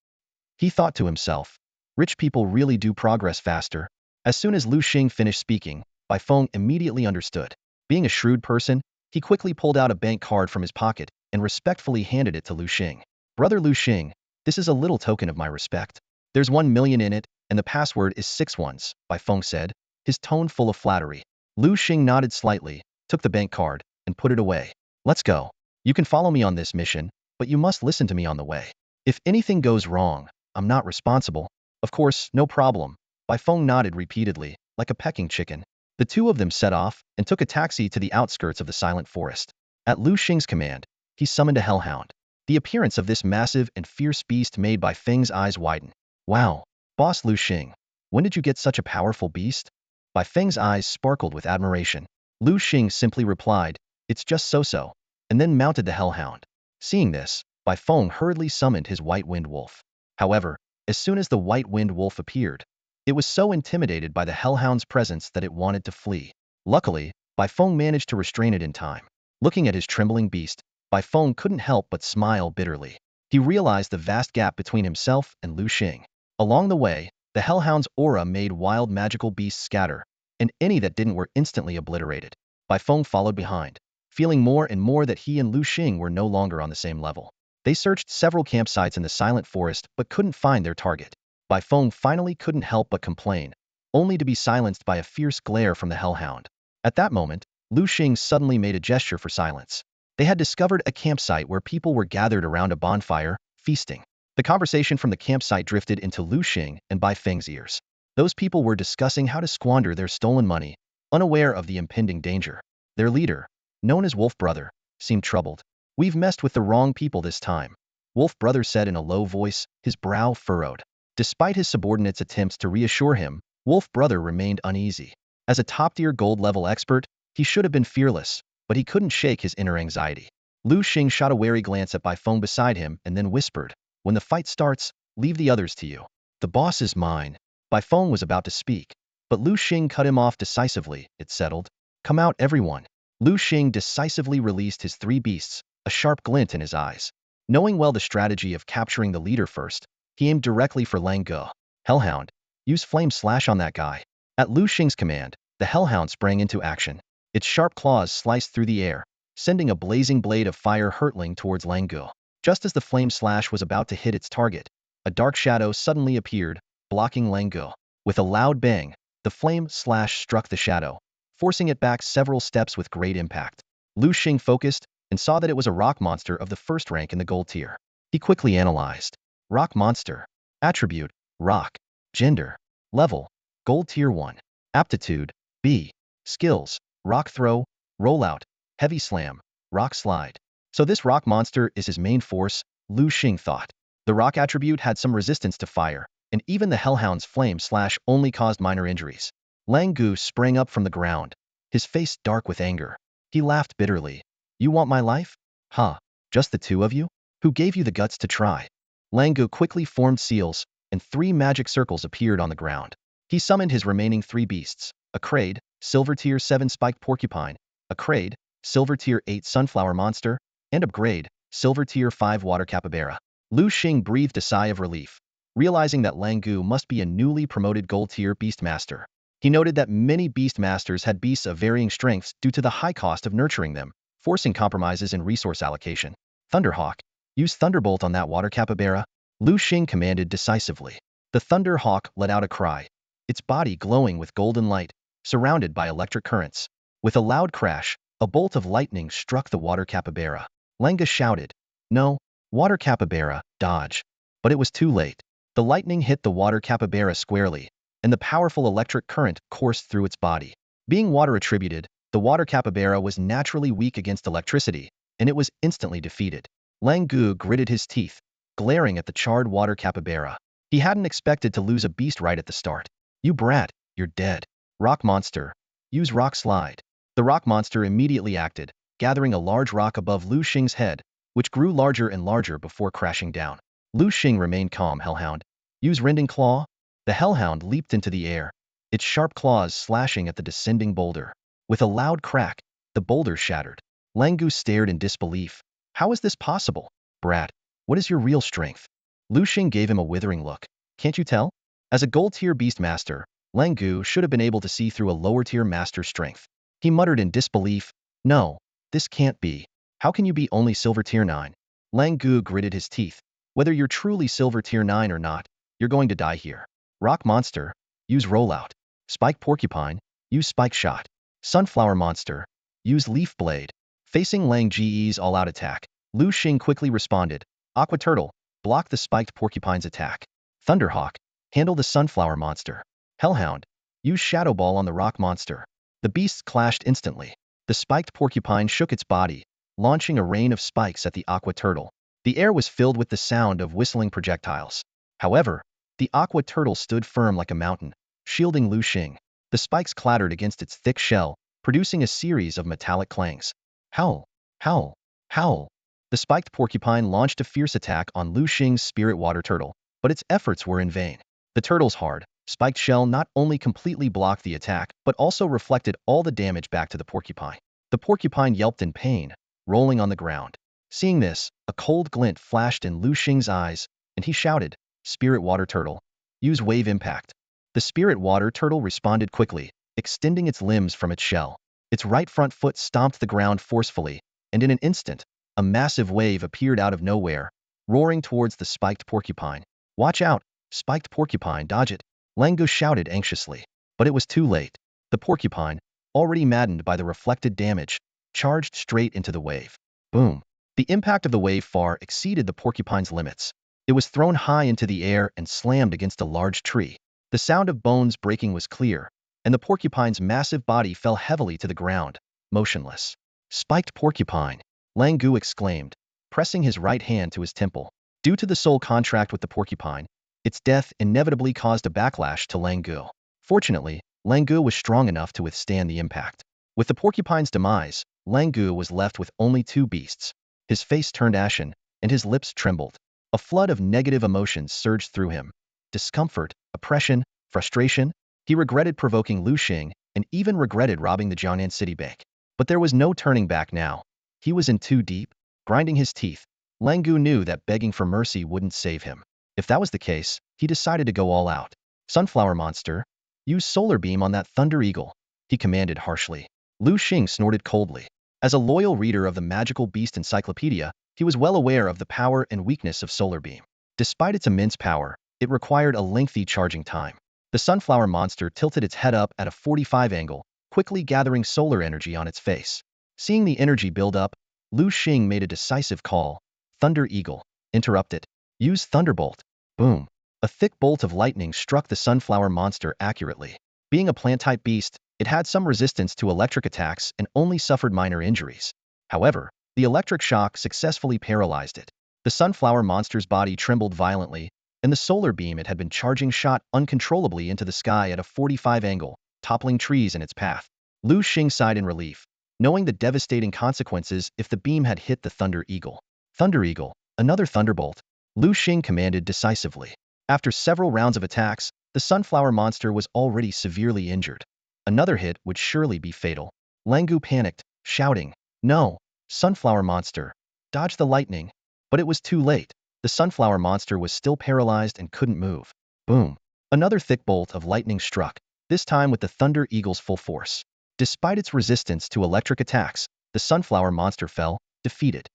He thought to himself, rich people really do progress faster. As soon as Liu Xing finished speaking, Bai Feng immediately understood. Being a shrewd person, he quickly pulled out a bank card from his pocket and respectfully handed it to Liu Xing. Brother Liu Xing, this is a little token of my respect. There's 1 million in it, and the password is 6 ones, Bai Feng said, his tone full of flattery. Liu Xing nodded slightly, took the bank card, and put it away. Let's go. You can follow me on this mission, but you must listen to me on the way. If anything goes wrong, I'm not responsible. Of course, no problem. Bai Feng nodded repeatedly, like a pecking chicken. The two of them set off and took a taxi to the outskirts of the silent forest. At Liu Xing's command, he summoned a hellhound. The appearance of this massive and fierce beast made Bai Feng's eyes widen. Wow, boss Liu Xing, when did you get such a powerful beast? Bai Feng's eyes sparkled with admiration. Liu Xing simply replied, It's just so-so, and then mounted the hellhound. Seeing this, Bai Feng hurriedly summoned his white-winged wolf. However, As soon as the white-winged wolf appeared, it was so intimidated by the hellhound's presence that it wanted to flee. Luckily, Baifeng managed to restrain it in time. Looking at his trembling beast, Baifeng couldn't help but smile bitterly. He realized the vast gap between himself and Liu Xing. Along the way, the hellhound's aura made wild magical beasts scatter, and any that didn't were instantly obliterated. Baifeng followed behind, feeling more and more that he and Liu Xing were no longer on the same level. They searched several campsites in the silent forest but couldn't find their target. Baifeng finally couldn't help but complain, only to be silenced by a fierce glare from the hellhound. At that moment, Liu Xing suddenly made a gesture for silence. They had discovered a campsite where people were gathered around a bonfire, feasting. The conversation from the campsite drifted into Liu Xing and Baifeng's ears. Those people were discussing how to squander their stolen money, unaware of the impending danger. Their leader, known as Wolf Brother, seemed troubled. "We've messed with the wrong people this time," Wolf Brother said in a low voice, his brow furrowed. Despite his subordinates' attempts to reassure him, Wolf Brother remained uneasy. As a top-tier gold-level expert, he should have been fearless, but he couldn't shake his inner anxiety. Liu Xing shot a wary glance at Baifeng beside him and then whispered, "When the fight starts, leave the others to you. The boss is mine." Baifeng was about to speak, but Liu Xing cut him off decisively. "It's settled. Come out, everyone." Liu Xing decisively released his three beasts, a sharp glint in his eyes. Knowing well the strategy of capturing the leader first, he aimed directly for Lang Ge. "Hellhound, use flame slash on that guy." At Liu Xing's command, the hellhound sprang into action. Its sharp claws sliced through the air, sending a blazing blade of fire hurtling towards Lang Ge. Just as the flame slash was about to hit its target, a dark shadow suddenly appeared, blocking Lang Ge. With a loud bang, the flame slash struck the shadow, forcing it back several steps with great impact. Liu Xing focused and saw that it was a rock monster of the first rank in the gold tier. He quickly analyzed. Rock monster. Attribute, rock. Gender, level, gold tier 1. Aptitude, B. Skills, rock throw, rollout, heavy slam, rock slide. So this rock monster is his main force, Liu Xing thought. The rock attribute had some resistance to fire, and even the hellhound's flame slash only caused minor injuries. Lang Ge sprang up from the ground, his face dark with anger. He laughed bitterly. "You want my life? Huh, just the two of you? Who gave you the guts to try?" Lang Ge quickly formed seals, and 3 magic circles appeared on the ground. He summoned his remaining 3 beasts, a Kraid, Silver Tier 7 Spiked Porcupine, a Kraid, Silver Tier 8 Sunflower Monster, and a Grade, Silver Tier 5 Water Capybara. Liu Xing breathed a sigh of relief, realizing that Lang Ge must be a newly promoted Gold Tier Beastmaster. He noted that many Beastmasters had beasts of varying strengths due to the high cost of nurturing them, forcing compromises in resource allocation. "Thunderhawk, use Thunderbolt on that Water Capybara," Liu Xing commanded decisively. The Thunderhawk let out a cry, its body glowing with golden light, surrounded by electric currents. With a loud crash, a bolt of lightning struck the Water Capybara. Lang Ge shouted, "No, Water Capybara, dodge." But it was too late. The lightning hit the Water Capybara squarely, and the powerful electric current coursed through its body. Being water attributed, the Water Capybara was naturally weak against electricity, and it was instantly defeated. Lang Ge gritted his teeth, glaring at the charred Water Capybara. He hadn't expected to lose a beast right at the start. "You brat, you're dead." "Rock monster, use rock slide." The rock monster immediately acted, gathering a large rock above Liu Xing's head, which grew larger and larger before crashing down. Liu Xing remained calm. "Hellhound, use rending claw." The hellhound leaped into the air, its sharp claws slashing at the descending boulder. With a loud crack, the boulder shattered. Lang Ge stared in disbelief. "How is this possible? Brat, what is your real strength?" Liu Xing gave him a withering look. "Can't you tell?" As a gold-tier beastmaster, Lang Ge should have been able to see through a lower-tier master's strength. He muttered in disbelief, "No, this can't be. How can you be only Silver Tier 9? Lang Ge gritted his teeth. "Whether you're truly Silver Tier 9 or not, you're going to die here." "Rock monster, use rollout." "Spike porcupine, use spike shot." "Sunflower monster, use leaf blade." Facing Lang Ge's all-out attack, Liu Xing quickly responded. "Aqua turtle, block the spiked porcupine's attack." "Thunderhawk, handle the sunflower monster." "Hellhound, use shadow ball on the rock monster." The beasts clashed instantly. The spiked porcupine shook its body, launching a rain of spikes at the aqua turtle. The air was filled with the sound of whistling projectiles. However, the aqua turtle stood firm like a mountain, shielding Liu Xing. The spikes clattered against its thick shell, producing a series of metallic clangs. Howl! Howl! Howl! The spiked porcupine launched a fierce attack on Liu Xing's spirit water turtle. but its efforts were in vain. The turtle's hard, spiked shell not only completely blocked the attack, but also reflected all the damage back to the porcupine. The porcupine yelped in pain, rolling on the ground. Seeing this, a cold glint flashed in Liu Xing's eyes, and he shouted, "Spirit water turtle, use wave impact." The spirit water turtle responded quickly, extending its limbs from its shell. Its right front foot stomped the ground forcefully, and in an instant, a massive wave appeared out of nowhere, roaring towards the spiked porcupine. "Watch out, spiked porcupine, dodge it," Langu shouted anxiously. But it was too late. The porcupine, already maddened by the reflected damage, charged straight into the wave. Boom! The impact of the wave far exceeded the porcupine's limits. It was thrown high into the air and slammed against a large tree. The sound of bones breaking was clear, and the porcupine's massive body fell heavily to the ground, motionless. "Spiked porcupine," Langu exclaimed, pressing his right hand to his temple. Due to the soul contract with the porcupine, its death inevitably caused a backlash to Langu. Fortunately, Langu was strong enough to withstand the impact. With the porcupine's demise, Langu was left with only two beasts. His face turned ashen, and his lips trembled. A flood of negative emotions surged through him. Discomfort, oppression, frustration. He regretted provoking Liu Xing, and even regretted robbing the Jiangnan City Bank. But there was no turning back now. He was in too deep. Grinding his teeth, Langu knew that begging for mercy wouldn't save him. If that was the case, he decided to go all out. "Sunflower monster, use solar beam on that thunder eagle," he commanded harshly. Liu Xing snorted coldly. As a loyal reader of the Magical Beast Encyclopedia, he was well aware of the power and weakness of solar beam. Despite its immense power, it required a lengthy charging time. The sunflower monster tilted its head up at a 45 angle, quickly gathering solar energy on its face. Seeing the energy build up, Liu Xing made a decisive call. "Thunder Eagle, interrupt it. Use Thunderbolt." Boom! A thick bolt of lightning struck the sunflower monster accurately. Being a plant-type beast, it had some resistance to electric attacks and only suffered minor injuries. However, the electric shock successfully paralyzed it. The sunflower monster's body trembled violently, and the solar beam it had been charging shot uncontrollably into the sky at a 45 angle, toppling trees in its path. Liu Xing sighed in relief, knowing the devastating consequences if the beam had hit the Thunder Eagle. "Thunder Eagle, another thunderbolt," Liu Xing commanded decisively. After several rounds of attacks, the sunflower monster was already severely injured. Another hit would surely be fatal. Langu panicked, shouting, "No, sunflower monster, dodge the lightning." But it was too late. The sunflower monster was still paralyzed and couldn't move. Boom! Another thick bolt of lightning struck, this time with the Thunder Eagle's full force. Despite its resistance to electric attacks, the sunflower monster fell, defeated.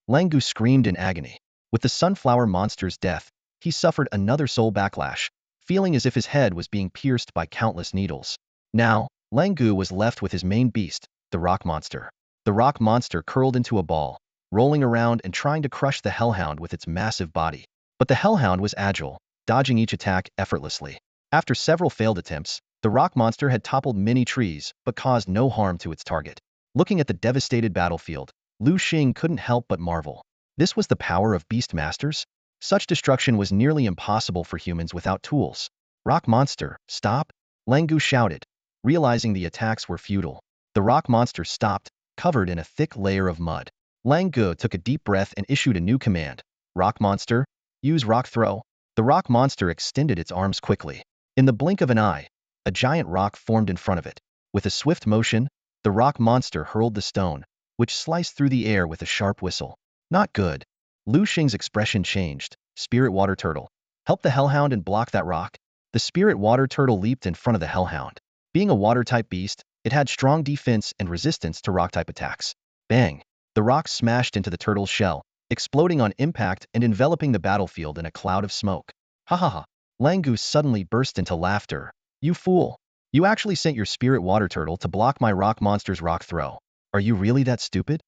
Langu screamed in agony. With the sunflower monster's death, he suffered another soul backlash, feeling as if his head was being pierced by countless needles. Now, Langu was left with his main beast, the rock monster. The rock monster curled into a ball, rolling around and trying to crush the hellhound with its massive body. But the hellhound was agile, dodging each attack effortlessly. After several failed attempts, the rock monster had toppled many trees but caused no harm to its target. Looking at the devastated battlefield, Liu Xing couldn't help but marvel. This was the power of beast masters? Such destruction was nearly impossible for humans without tools. "Rock monster, stop!" Langu shouted, realizing the attacks were futile. The rock monster stopped, covered in a thick layer of mud. Langu took a deep breath and issued a new command. "Rock monster, use rock throw." The rock monster extended its arms quickly. In the blink of an eye, a giant rock formed in front of it. With a swift motion, the rock monster hurled the stone, which sliced through the air with a sharp whistle. "Not good." Liu Xing's expression changed. "Spirit water turtle, help the hellhound and block that rock." The spirit water turtle leaped in front of the hellhound. Being a water-type beast, it had strong defense and resistance to rock-type attacks. Bang! The rock smashed into the turtle's shell, exploding on impact and enveloping the battlefield in a cloud of smoke. "Ha ha ha!" Langu suddenly burst into laughter. "You fool! You actually sent your spirit water turtle to block my rock monster's rock throw. Are you really that stupid?"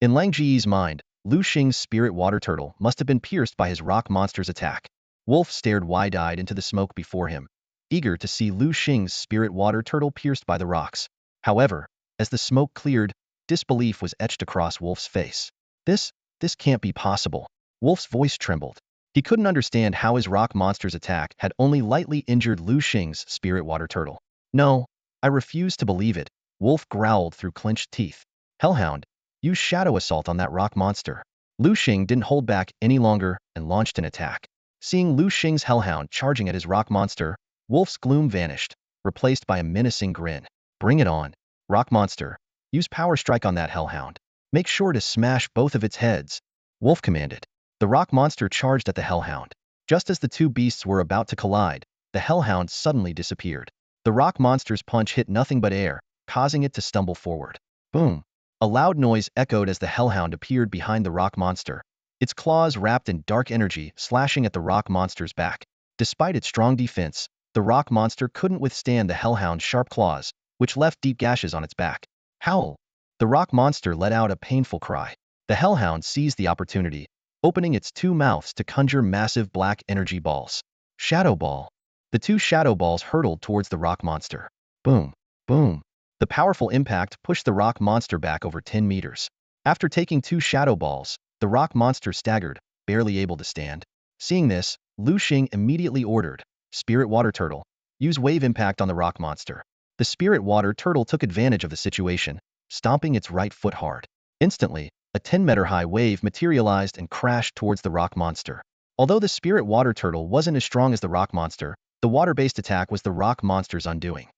In Lang Ji's mind, Liu Xing's spirit water turtle must have been pierced by his rock monster's attack. Wolf stared wide-eyed into the smoke before him, eager to see Liu Xing's spirit water turtle pierced by the rocks. However, as the smoke cleared, disbelief was etched across Wolf's face. This can't be possible." Wolf's voice trembled. He couldn't understand how his rock monster's attack had only lightly injured Liu Xing's spirit water turtle. "No, I refuse to believe it," Wolf growled through clenched teeth. "Hellhound, use shadow assault on that rock monster." Liu Xing didn't hold back any longer and launched an attack. Seeing Liu Xing's hellhound charging at his rock monster, Wolf's gloom vanished, replaced by a menacing grin. Bring it on. Rock monster. Use power strike on that hellhound. Make sure to smash both of its heads. Wolf commanded. The rock monster charged at the hellhound. Just as the two beasts were about to collide, the hellhound suddenly disappeared. The rock monster's punch hit nothing but air, causing it to stumble forward. Boom! A loud noise echoed as the hellhound appeared behind the rock monster, its claws wrapped in dark energy slashing at the rock monster's back. Despite its strong defense, the rock monster couldn't withstand the hellhound's sharp claws, which left deep gashes on its back. Howl! The rock monster let out a painful cry. The hellhound seized the opportunity, opening its two mouths to conjure massive black energy balls. Shadow Ball. The two shadow balls hurtled towards the rock monster. Boom! Boom! The powerful impact pushed the rock monster back over 10 meters. After taking two shadow balls, the rock monster staggered, barely able to stand. Seeing this, Liu Xing immediately ordered, Spirit Water Turtle, use wave impact on the rock monster. The Spirit Water Turtle took advantage of the situation, stomping its right foot hard. Instantly, a 10-meter-high wave materialized and crashed towards the rock monster. Although the Spirit Water Turtle wasn't as strong as the rock monster, the water-based attack was the rock monster's undoing.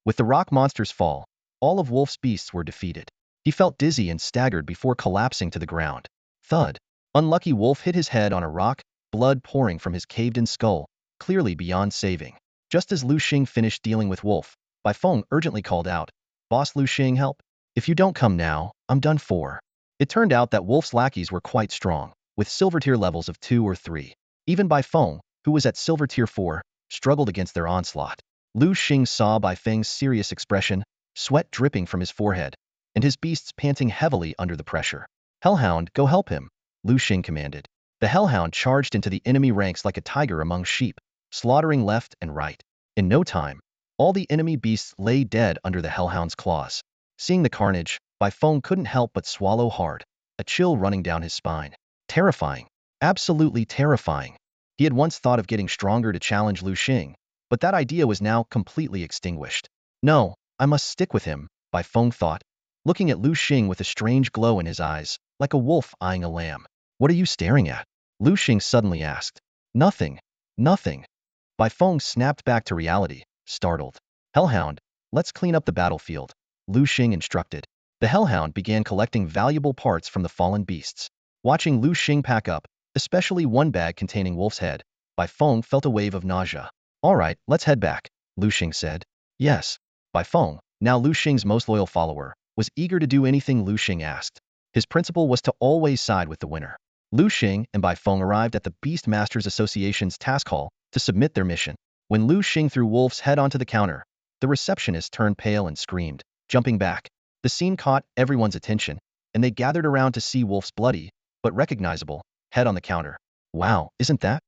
With the rock monster's fall, all of Wolf's beasts were defeated. He felt dizzy and staggered before collapsing to the ground. Thud. Unlucky Wolf hit his head on a rock, blood pouring from his caved-in skull, clearly beyond saving. Just as Liu Xing finished dealing with Wolf, Baifeng urgently called out, Boss Liu Xing, help! If you don't come now, I'm done for. It turned out that Wolf's lackeys were quite strong, with silver tier levels of 2 or 3. Even Baifeng, who was at silver tier 4, struggled against their onslaught. Liu Xing saw Baifeng's serious expression, sweat dripping from his forehead, and his beasts panting heavily under the pressure. Hellhound, go help him, Liu Xing commanded. The hellhound charged into the enemy ranks like a tiger among sheep, slaughtering left and right. In no time, all the enemy beasts lay dead under the hellhound's claws. Seeing the carnage, Baifeng couldn't help but swallow hard, a chill running down his spine. Terrifying. Absolutely terrifying. He had once thought of getting stronger to challenge Liu Xing, but that idea was now completely extinguished. No, I must stick with him, Baifeng thought, looking at Liu Xing with a strange glow in his eyes, like a wolf eyeing a lamb. What are you staring at? Liu Xing suddenly asked. Nothing. Nothing. Baifeng snapped back to reality, startled. Hellhound, let's clean up the battlefield, Liu Xing instructed. The hellhound began collecting valuable parts from the fallen beasts. Watching Liu Xing pack up, especially one bag containing Wolf's head, Baifeng felt a wave of nausea. All right, let's head back, Liu Xing said. Yes. Baifeng, now Liu Xing's most loyal follower, was eager to do anything Liu Xing asked. His principle was to always side with the winner. Liu Xing and Baifeng arrived at the Beast Masters Association's task hall to submit their mission. When Liu Xing threw Wolf's head onto the counter, the receptionist turned pale and screamed, jumping back. The scene caught everyone's attention, and they gathered around to see Wolf's bloody, but recognizable, head on the counter. Wow, isn't that?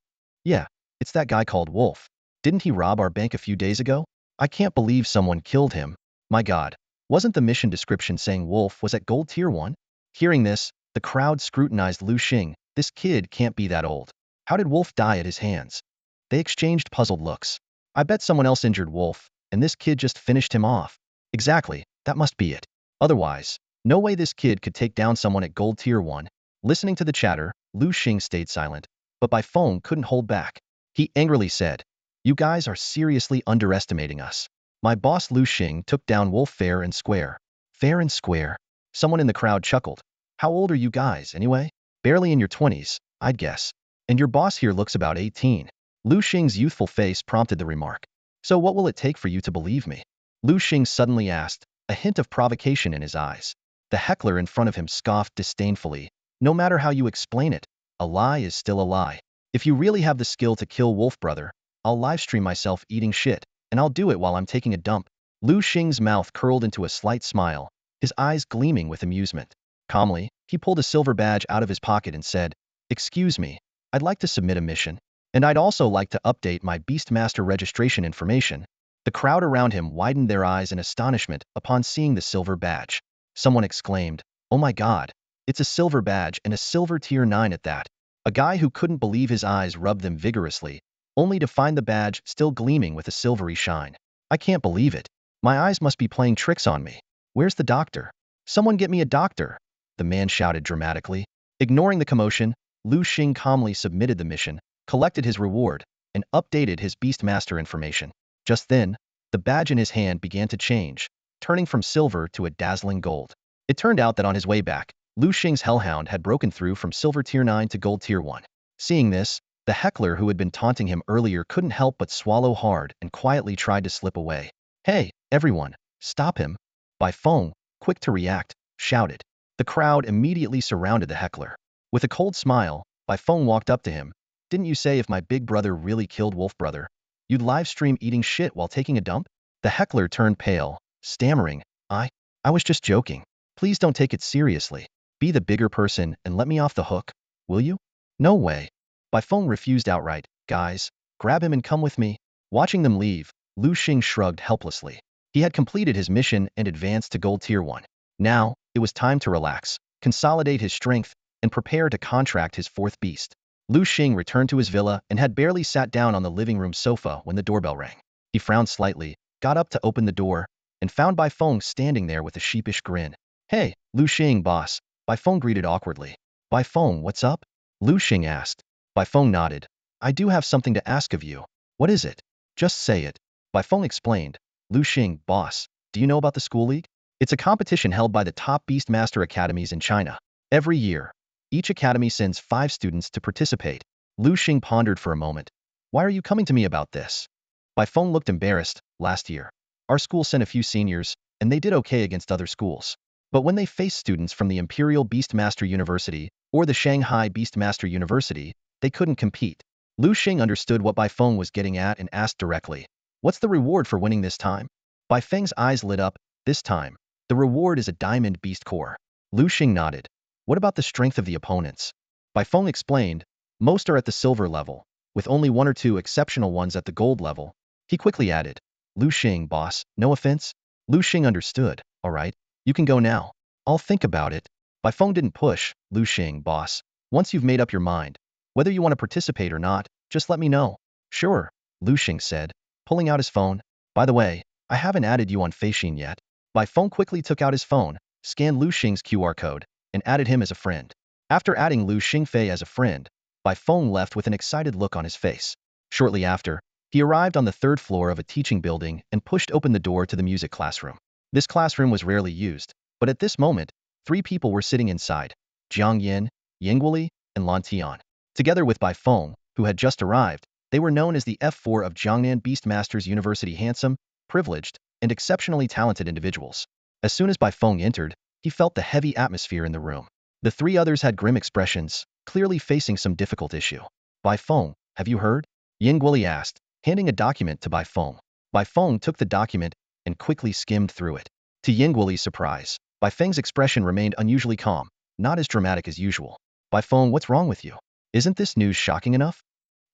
Yeah, it's that guy called Wolf. Didn't he rob our bank a few days ago? I can't believe someone killed him. My God, wasn't the mission description saying Wolf was at gold tier 1? Hearing this, the crowd scrutinized Liu Xing. This kid can't be that old. How did Wolf die at his hands? They exchanged puzzled looks. I bet someone else injured Wolf, and this kid just finished him off. Exactly, that must be it. Otherwise, no way this kid could take down someone at gold tier 1. Listening to the chatter, Liu Xing stayed silent, but Baifeng couldn't hold back. He angrily said, You guys are seriously underestimating us. My boss Liu Xing took down Wolf fair and square. Fair and square? Someone in the crowd chuckled. How old are you guys, anyway? Barely in your 20s, I'd guess. And your boss here looks about 18. Liu Xing's youthful face prompted the remark. So what will it take for you to believe me? Liu Xing suddenly asked, a hint of provocation in his eyes. The heckler in front of him scoffed disdainfully. No matter how you explain it, a lie is still a lie. If you really have the skill to kill Wolf brother, I'll livestream myself eating shit, and I'll do it while I'm taking a dump. Liu Xing's mouth curled into a slight smile, his eyes gleaming with amusement. Calmly, he pulled a silver badge out of his pocket and said, Excuse me, I'd like to submit a mission, and I'd also like to update my Beastmaster registration information. The crowd around him widened their eyes in astonishment upon seeing the silver badge. Someone exclaimed, Oh my God, it's a silver badge and a silver tier 9 at that. A guy who couldn't believe his eyes rubbed them vigorously, only to find the badge still gleaming with a silvery shine. I can't believe it. My eyes must be playing tricks on me. Where's the doctor? Someone get me a doctor, the man shouted dramatically. Ignoring the commotion, Liu Xing calmly submitted the mission, collected his reward, and updated his Beastmaster information. Just then, the badge in his hand began to change, turning from silver to a dazzling gold. It turned out that on his way back, Liu Xing's hellhound had broken through from silver tier 9 to gold tier 1. Seeing this, the heckler who had been taunting him earlier couldn't help but swallow hard and quietly tried to slip away. "Hey, everyone, stop him!" Bai Feng, quick to react, shouted. The crowd immediately surrounded the heckler. With a cold smile, Bai Feng walked up to him. "Didn't you say if my big brother really killed Wolf Brother, you'd live stream eating shit while taking a dump?" The heckler turned pale, stammering, I was just joking. Please don't take it seriously. Be the bigger person and let me off the hook, will you?" "No way." Bai Feng refused outright. "Guys, grab him and come with me." Watching them leave, Liu Xing shrugged helplessly. He had completed his mission and advanced to gold tier 1. Now, it was time to relax, consolidate his strength, and prepare to contract his 4th beast. Liu Xing returned to his villa and had barely sat down on the living room sofa when the doorbell rang. He frowned slightly, got up to open the door, and found Bai Feng standing there with a sheepish grin. "Hey, Liu Xing, boss," Bai Feng greeted awkwardly. "Bai Feng, what's up?" Liu Xing asked. Bai Feng nodded. "I do have something to ask of you." "What is it?" "Just say it." Bai Feng explained. "Liu Xing, boss, do you know about the School League? It's a competition held by the top Beastmaster academies in China. Every year, each academy sends 5 students to participate." Liu Xing pondered for a moment. "Why are you coming to me about this?" Bai Feng looked embarrassed. "Last year, our school sent a few seniors, and they did okay against other schools. But when they faced students from the Imperial Beastmaster University or the Shanghai Beastmaster University, they couldn't compete." Liu Xing understood what Bai Feng was getting at and asked directly, "What's the reward for winning this time?" Bai Feng's eyes lit up. "This time, the reward is a diamond beast core." Liu Xing nodded. "What about the strength of the opponents?" Bai Feng explained. "Most are at the silver level, with only 1 or 2 exceptional ones at the gold level." He quickly added, "Liu Xing, boss, no offense?" Liu Xing understood. "All right, you can go now. I'll think about it." Bai Feng didn't push. "Liu Xing, boss, once you've made up your mind, whether you want to participate or not, just let me know." "Sure," Liu Xing said, pulling out his phone. "By the way, I haven't added you on Feishin yet." Bai Feng quickly took out his phone, scanned Liu Xing's QR code, and added him as a friend. After adding Liu Xingfei as a friend, Bai Feng left with an excited look on his face. Shortly after, he arrived on the 3rd floor of a teaching building and pushed open the door to the music classroom. This classroom was rarely used, but at this moment, 3 people were sitting inside: Jiang Yin, Yingguoli, and Lan Tian. Together with Bai Feng, who had just arrived, they were known as the F4 of Jiangnan Beastmasters University, handsome, privileged, and exceptionally talented individuals. As soon as Bai Feng entered, he felt the heavy atmosphere in the room. The 3 others had grim expressions, clearly facing some difficult issue. "Bai Feng, have you heard?" Yingguoli asked, handing a document to Bai Feng. Bai Feng took the document and quickly skimmed through it. To Yingguoli's surprise, Bai Feng's expression remained unusually calm, not as dramatic as usual. "Bai Feng, what's wrong with you? Isn't this news shocking enough?"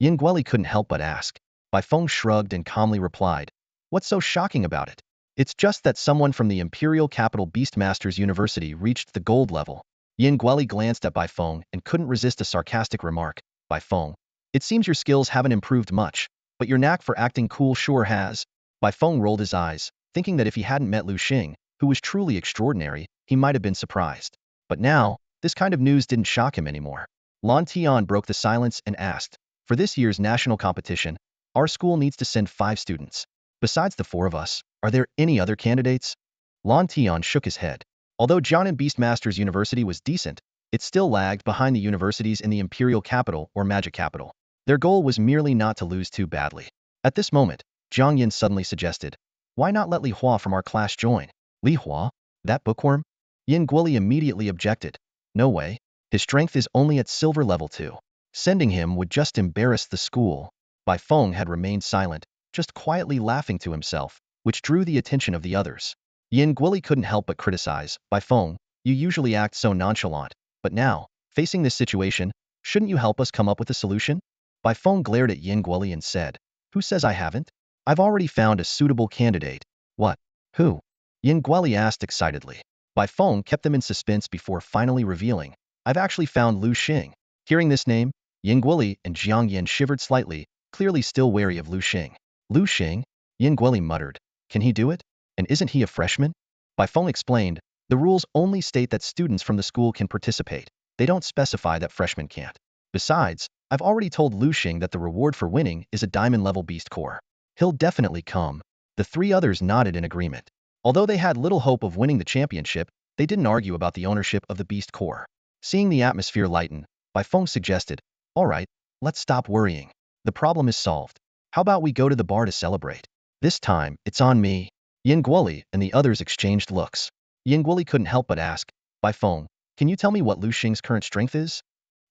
Yingguoli couldn't help but ask. Bai Feng shrugged and calmly replied, "What's so shocking about it? It's just that someone from the Imperial Capital Beastmasters University reached the gold level." Yingguoli glanced at Bai Feng and couldn't resist a sarcastic remark. "Bai Feng, it seems your skills haven't improved much, but your knack for acting cool sure has." Bai Feng rolled his eyes, thinking that if he hadn't met Liu Xing, who was truly extraordinary, he might have been surprised. But now, this kind of news didn't shock him anymore. Lan Tian broke the silence and asked, "For this year's national competition, our school needs to send 5 students. Besides the 4 of us, are there any other candidates?" Lan Tian shook his head. Although Jiangnan Beastmasters University was decent, it still lagged behind the universities in the Imperial Capital or Magic Capital. Their goal was merely not to lose too badly. At this moment, Jiang Yin suddenly suggested, "Why not let Li Hua from our class join?" "Li Hua? That bookworm?" Yingguoli immediately objected. "No way. His strength is only at silver level 2. Sending him would just embarrass the school." Bai Feng had remained silent, just quietly laughing to himself, which drew the attention of the others. Yingguoli couldn't help but criticize. "Bai Feng, you usually act so nonchalant, but now, facing this situation, shouldn't you help us come up with a solution?" Bai Feng glared at Yingguoli and said, "Who says I haven't? I've already found a suitable candidate." "What? Who?" Yingguoli asked excitedly. Bai Feng kept them in suspense before finally revealing, "I've actually found Liu Xing." Hearing this name, Yingguoli and Jiang Yin shivered slightly, clearly still wary of Liu Xing. "Liu Xing?" Yingguoli muttered. "Can he do it? And isn't he a freshman?" Bai Feng explained, "The rules only state that students from the school can participate. They don't specify that freshmen can't. Besides, I've already told Liu Xing that the reward for winning is a diamond-level beast core. He'll definitely come. The three others nodded in agreement. Although they had little hope of winning the championship, they didn't argue about the ownership of the beast core. Seeing the atmosphere lighten, Bai Feng suggested, all right, let's stop worrying. The problem is solved. How about we go to the bar to celebrate? This time, it's on me. Yin Guoli and the others exchanged looks. Yin Guoli couldn't help but ask, Bai Feng, can you tell me what Liu Xing's current strength is?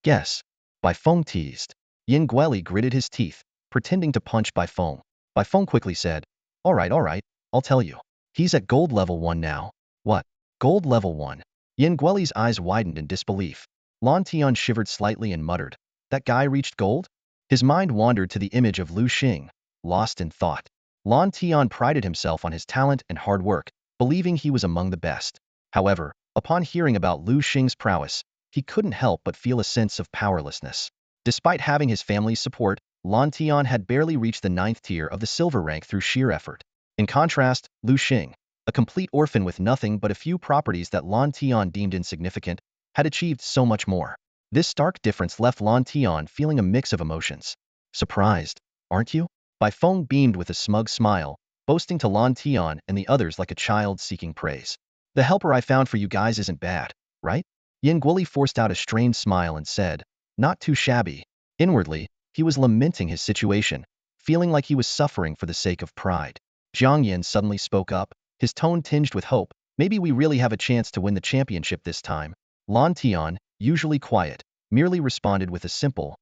Guess. Bai Feng teased. Yin Guoli gritted his teeth, pretending to punch Bai Feng. Bai Feng quickly said, all right, I'll tell you. He's at gold level 1 now. What? Gold level 1? Yin Guoli's eyes widened in disbelief. Lan Tian shivered slightly and muttered, that guy reached gold? His mind wandered to the image of Liu Xing, lost in thought. Lan Tian prided himself on his talent and hard work, believing he was among the best. However, upon hearing about Liu Xing's prowess, he couldn't help but feel a sense of powerlessness. Despite having his family's support, Lan Tian had barely reached the 9th tier of the silver rank through sheer effort. In contrast, Liu Xing, a complete orphan with nothing but a few properties that Lan Tian deemed insignificant, had achieved so much more. This stark difference left Lan Tian feeling a mix of emotions. Surprised, aren't you? Bai Feng beamed with a smug smile, boasting to Lan Tian and the others like a child seeking praise. The helper I found for you guys isn't bad, right? Yin Guoli forced out a strained smile and said, not too shabby. Inwardly, he was lamenting his situation, feeling like he was suffering for the sake of pride. Jiang Yin suddenly spoke up, his tone tinged with hope. Maybe we really have a chance to win the championship this time. Lan Tian, usually quiet, merely responded with a simple,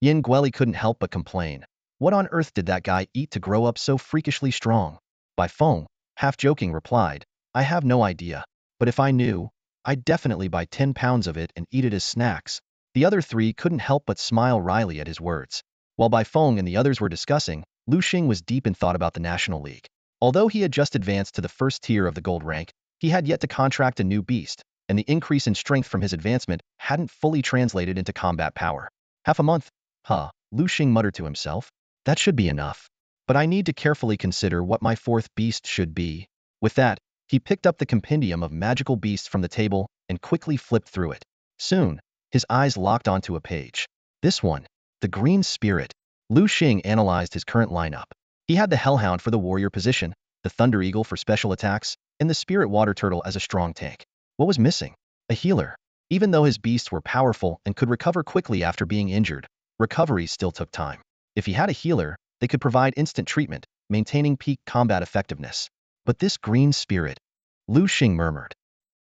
Yin Guoli couldn't help but complain. What on earth did that guy eat to grow up so freakishly strong? Bai Feng, half joking, replied, I have no idea. But if I knew, I'd definitely buy 10 pounds of it and eat it as snacks. The other three couldn't help but smile wryly at his words. While Bai Feng and the others were discussing, Liu Xing was deep in thought about the National League. Although he had just advanced to the first tier of the gold rank, he had yet to contract a new beast, and the increase in strength from his advancement hadn't fully translated into combat power. Half a month? Huh, Liu Xing muttered to himself. That should be enough. But I need to carefully consider what my fourth beast should be. With that, he picked up the compendium of magical beasts from the table and quickly flipped through it. Soon, his eyes locked onto a page. This one, the Green Spirit. Liu Xing analyzed his current lineup. He had the Hellhound for the warrior position, the Thunder Eagle for special attacks, and the Spirit Water Turtle as a strong tank. What was missing? A healer. Even though his beasts were powerful and could recover quickly after being injured, recovery still took time. If he had a healer, they could provide instant treatment, maintaining peak combat effectiveness. But this Green Spirit, Liu Xing murmured.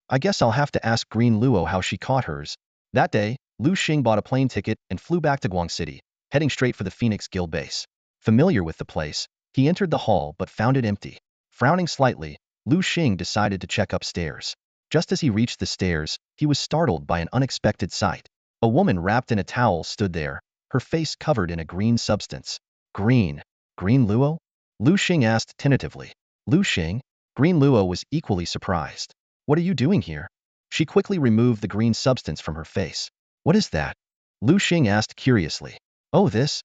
I guess I'll have to ask Green Luo how she caught hers. That day, Liu Xing bought a plane ticket and flew back to Guang City, heading straight for the Phoenix Guild base. Familiar with the place, he entered the hall but found it empty. Frowning slightly, Liu Xing decided to check upstairs. Just as he reached the stairs, he was startled by an unexpected sight. A woman wrapped in a towel stood there, her face covered in a green substance. Green Luo? Liu Xing asked tentatively. Liu Xing? Green Luo was equally surprised. What are you doing here? She quickly removed the green substance from her face. What is that? Liu Xing asked curiously. Oh, this?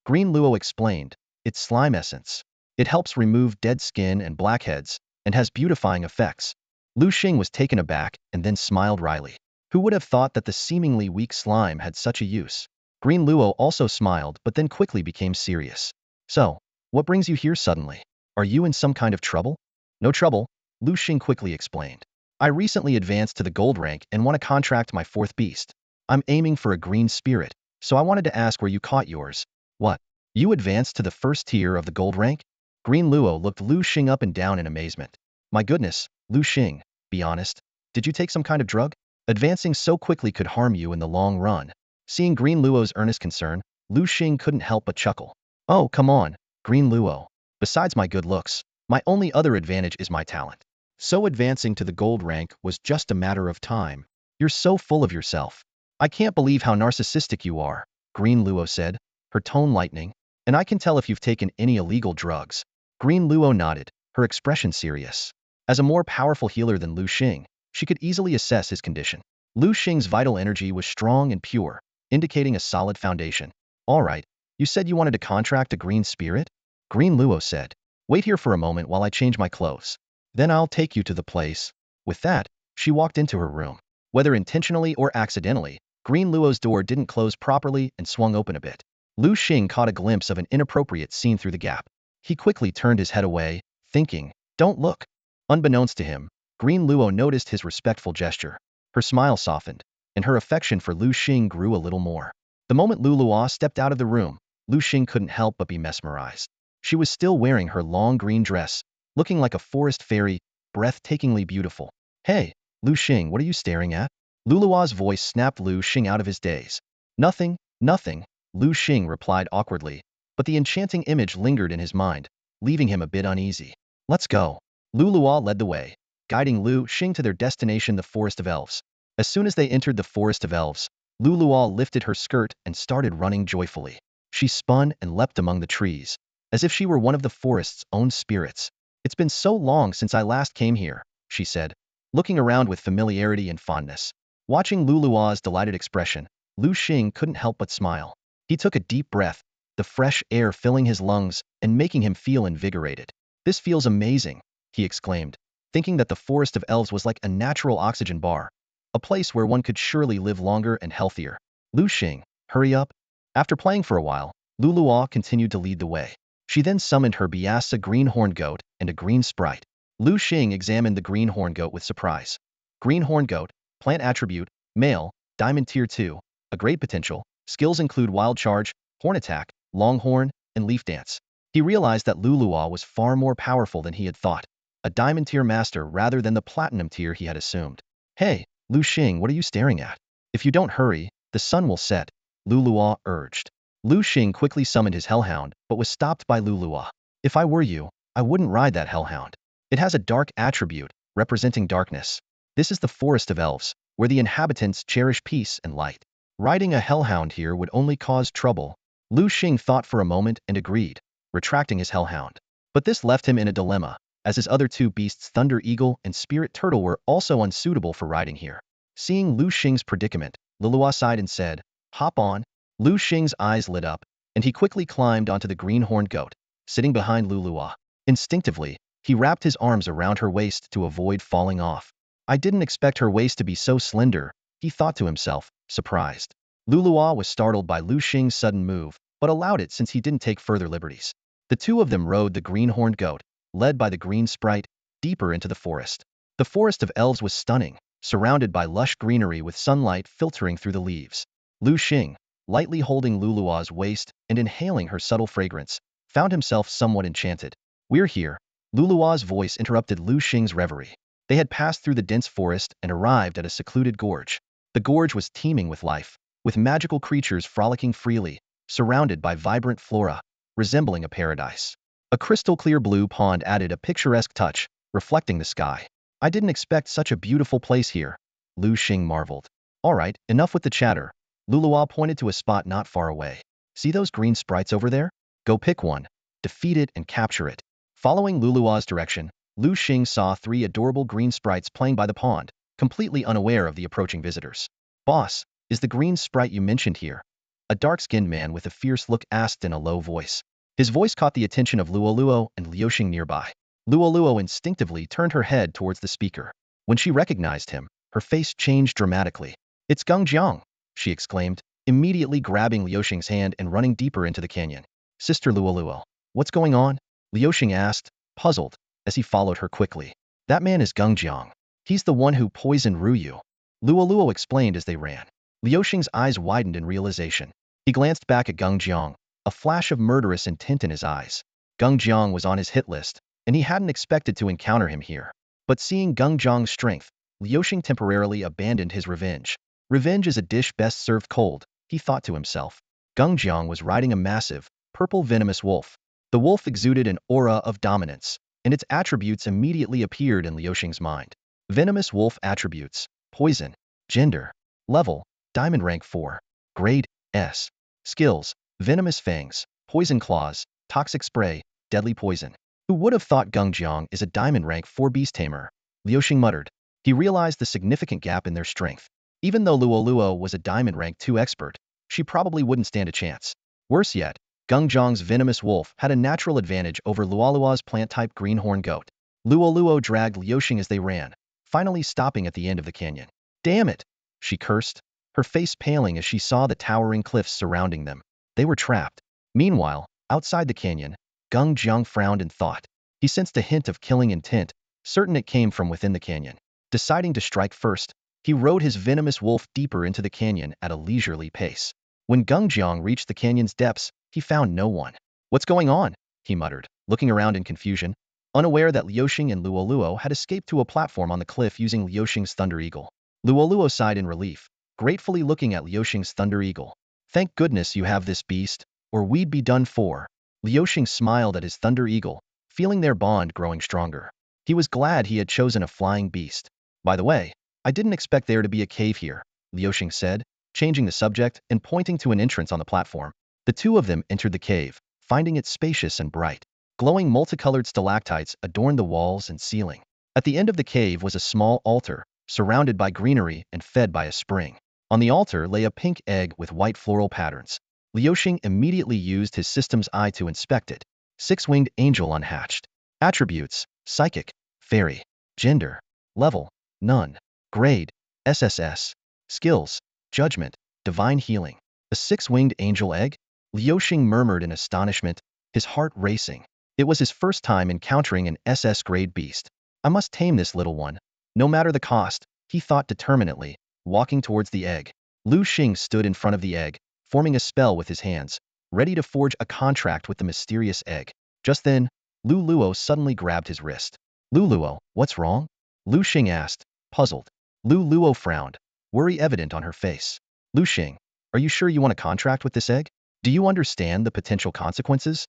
Green Luo explained. It's slime essence. It helps remove dead skin and blackheads, and has beautifying effects. Liu Xing was taken aback and then smiled wryly. Who would have thought that the seemingly weak slime had such a use? Green Luo also smiled but then quickly became serious. So, what brings you here suddenly? Are you in some kind of trouble? No trouble, Liu Xing quickly explained. I recently advanced to the gold rank and want to contract my fourth beast. I'm aiming for a green spirit, so I wanted to ask where you caught yours. What? You advanced to the first tier of the gold rank? Green Luo looked Liu Xing up and down in amazement. My goodness, Liu Xing, be honest. Did you take some kind of drug? Advancing so quickly could harm you in the long run. Seeing Green Luo's earnest concern, Liu Xing couldn't help but chuckle. Oh, come on, Green Luo. Besides my good looks, my only other advantage is my talent. So advancing to the gold rank was just a matter of time. You're so full of yourself. I can't believe how narcissistic you are, Green Luo said, her tone lightening. And I can tell if you've taken any illegal drugs. Green Luo nodded, her expression serious. As a more powerful healer than Liu Xing, she could easily assess his condition. Liu Xing's vital energy was strong and pure, indicating a solid foundation. All right, you said you wanted to contract a green spirit? Green Luo said. Wait here for a moment while I change my clothes. Then I'll take you to the place. With that, she walked into her room. Whether intentionally or accidentally, Green Luo's door didn't close properly and swung open a bit. Liu Xing caught a glimpse of an inappropriate scene through the gap. He quickly turned his head away, thinking, "Don't look." Unbeknownst to him, Green Luo noticed his respectful gesture. Her smile softened, and her affection for Liu Xing grew a little more. The moment Lu Luo stepped out of the room, Liu Xing couldn't help but be mesmerized. She was still wearing her long green dress, looking like a forest fairy, breathtakingly beautiful. "Hey, Liu Xing, what are you staring at?" Lu Luo's voice snapped Liu Xing out of his daze. "Nothing, nothing," Liu Xing replied awkwardly, but the enchanting image lingered in his mind, leaving him a bit uneasy. "Let's go." Lu Luo led the way, guiding Liu Xing to their destination, the Forest of Elves. As soon as they entered the Forest of Elves, Lu Luo lifted her skirt and started running joyfully. She spun and leapt among the trees, as if she were one of the forest's own spirits. "It's been so long since I last came here," she said, looking around with familiarity and fondness. Watching Lu Luo's delighted expression, Liu Xing couldn't help but smile. He took a deep breath, the fresh air filling his lungs and making him feel invigorated. "This feels amazing," he exclaimed, thinking that the Forest of Elves was like a natural oxygen bar, a place where one could surely live longer and healthier. "Liu Xing, hurry up." After playing for a while, Lu Luo continued to lead the way. She then summoned her Biasa green-horned goat and a green sprite. Liu Xing examined the green-horned goat with surprise. Green-horned goat, plant attribute, male, diamond tier 2, a great potential. Skills include wild charge, horn attack, long horn, and leaf dance. He realized that Lu Luo was far more powerful than he had thought, a diamond tier master rather than the platinum tier he had assumed. "Hey, Liu Xing, what are you staring at? If you don't hurry, the sun will set," Lu Luo urged. Liu Xing quickly summoned his hellhound, but was stopped by Lu Luo. "If I were you, I wouldn't ride that hellhound. It has a dark attribute, representing darkness. This is the Forest of Elves, where the inhabitants cherish peace and light. Riding a hellhound here would only cause trouble." Liu Xing thought for a moment and agreed, retracting his hellhound. But this left him in a dilemma, as his other two beasts, Thunder Eagle and Spirit Turtle, were also unsuitable for riding here. Seeing Liu Xing's predicament, Lu Luo sighed and said, "Hop on." Liu Xing's eyes lit up, and he quickly climbed onto the green-horned goat, sitting behind Lu Luo. Instinctively, he wrapped his arms around her waist to avoid falling off. "I didn't expect her waist to be so slender," he thought to himself, surprised. Lu Luo was startled by Liu Xing's sudden move, but allowed it since he didn't take further liberties. The two of them rode the green-horned goat, led by the green sprite, deeper into the forest. The Forest of Elves was stunning, surrounded by lush greenery with sunlight filtering through the leaves. Liu Xing, lightly holding Lu Luo's waist and inhaling her subtle fragrance, found himself somewhat enchanted. "We're here." Lu Luo's voice interrupted Liu Xing's reverie. They had passed through the dense forest and arrived at a secluded gorge. The gorge was teeming with life, with magical creatures frolicking freely, surrounded by vibrant flora, resembling a paradise. A crystal-clear blue pond added a picturesque touch, reflecting the sky. "I didn't expect such a beautiful place here," Liu Xing marveled. "All right, enough with the chatter." Lu Luo pointed to a spot not far away. "See those green sprites over there? Go pick one, defeat it, and capture it." Following Lu Luo's direction, Liu Xing saw 3 adorable green sprites playing by the pond, completely unaware of the approaching visitors. "Boss, is the green sprite you mentioned here?" A dark-skinned man with a fierce look asked in a low voice. His voice caught the attention of Luo Luo and Liu Xing nearby. Luo Luo instinctively turned her head towards the speaker. When she recognized him, her face changed dramatically. "It's Geng Jiang," she exclaimed, immediately grabbing Liu Xing's hand and running deeper into the canyon. "Sister Luo Luo, what's going on?" Liu Xing asked, puzzled, as he followed her quickly. "That man is Geng Jiang. He's the one who poisoned Ruyu," Luo Luo explained as they ran. Liu Xing's eyes widened in realization. He glanced back at Geng Jiang, a flash of murderous intent in his eyes. Geng Jiang was on his hit list, and he hadn't expected to encounter him here. But seeing Geng Jiang's strength, Liu Xing temporarily abandoned his revenge. Revenge is a dish best served cold, he thought to himself. Geng Jiang was riding a massive, purple venomous wolf. The wolf exuded an aura of dominance, and its attributes immediately appeared in Liu Xing's mind. Venomous wolf attributes: poison, gender, level, diamond rank 4, grade S. Skills: venomous fangs, poison claws, toxic spray, deadly poison. Who would have thought Geng Jiang is a diamond rank 4 beast tamer? Liu Xing muttered. He realized the significant gap in their strength. Even though Luo Luo was a diamond rank 2 expert, she probably wouldn't stand a chance. Worse yet, Geng Jiang's venomous wolf had a natural advantage over Luo Luo's plant-type greenhorn goat. Luo Luo dragged Liu Xing as they ran, finally stopping at the end of the canyon. "Damn it!" she cursed. her face paling as she saw the towering cliffs surrounding them. They were trapped. Meanwhile, outside the canyon, Geng Jiang frowned in thought. He sensed a hint of killing intent, certain it came from within the canyon. Deciding to strike first, he rode his venomous wolf deeper into the canyon at a leisurely pace. When Geng Jiang reached the canyon's depths, he found no one. "What's going on?" he muttered, looking around in confusion, unaware that Liu Xing and Luo had escaped to a platform on the cliff using Liu Xing's Thunder Eagle. Luo sighed in relief, gratefully looking at Liu Xing's Thunder Eagle. "Thank goodness you have this beast, or we'd be done for." Liu Xing smiled at his Thunder Eagle, feeling their bond growing stronger. He was glad he had chosen a flying beast. "By the way, I didn't expect there to be a cave here," Liu Xing said, changing the subject and pointing to an entrance on the platform. The two of them entered the cave, finding it spacious and bright. Glowing multicolored stalactites adorned the walls and ceiling. At the end of the cave was a small altar, surrounded by greenery and fed by a spring. On the altar lay a pink egg with white floral patterns. Liu Xing immediately used his system's eye to inspect it. Six-winged angel unhatched. Attributes: psychic, fairy. Gender: level, none. Grade: SSS. Skills: judgment, divine healing. A six-winged angel egg? Liu Xing murmured in astonishment, his heart racing. It was his first time encountering an SS-grade beast. "I must tame this little one, no matter the cost," he thought determinedly, walking towards the egg. Liu Xing stood in front of the egg, forming a spell with his hands, ready to forge a contract with the mysterious egg. Just then, Luo suddenly grabbed his wrist. "Luo, what's wrong?" Liu Xing asked, puzzled. Luo frowned, worry evident on her face. "Liu Xing, are you sure you want a contract with this egg? Do you understand the potential consequences?"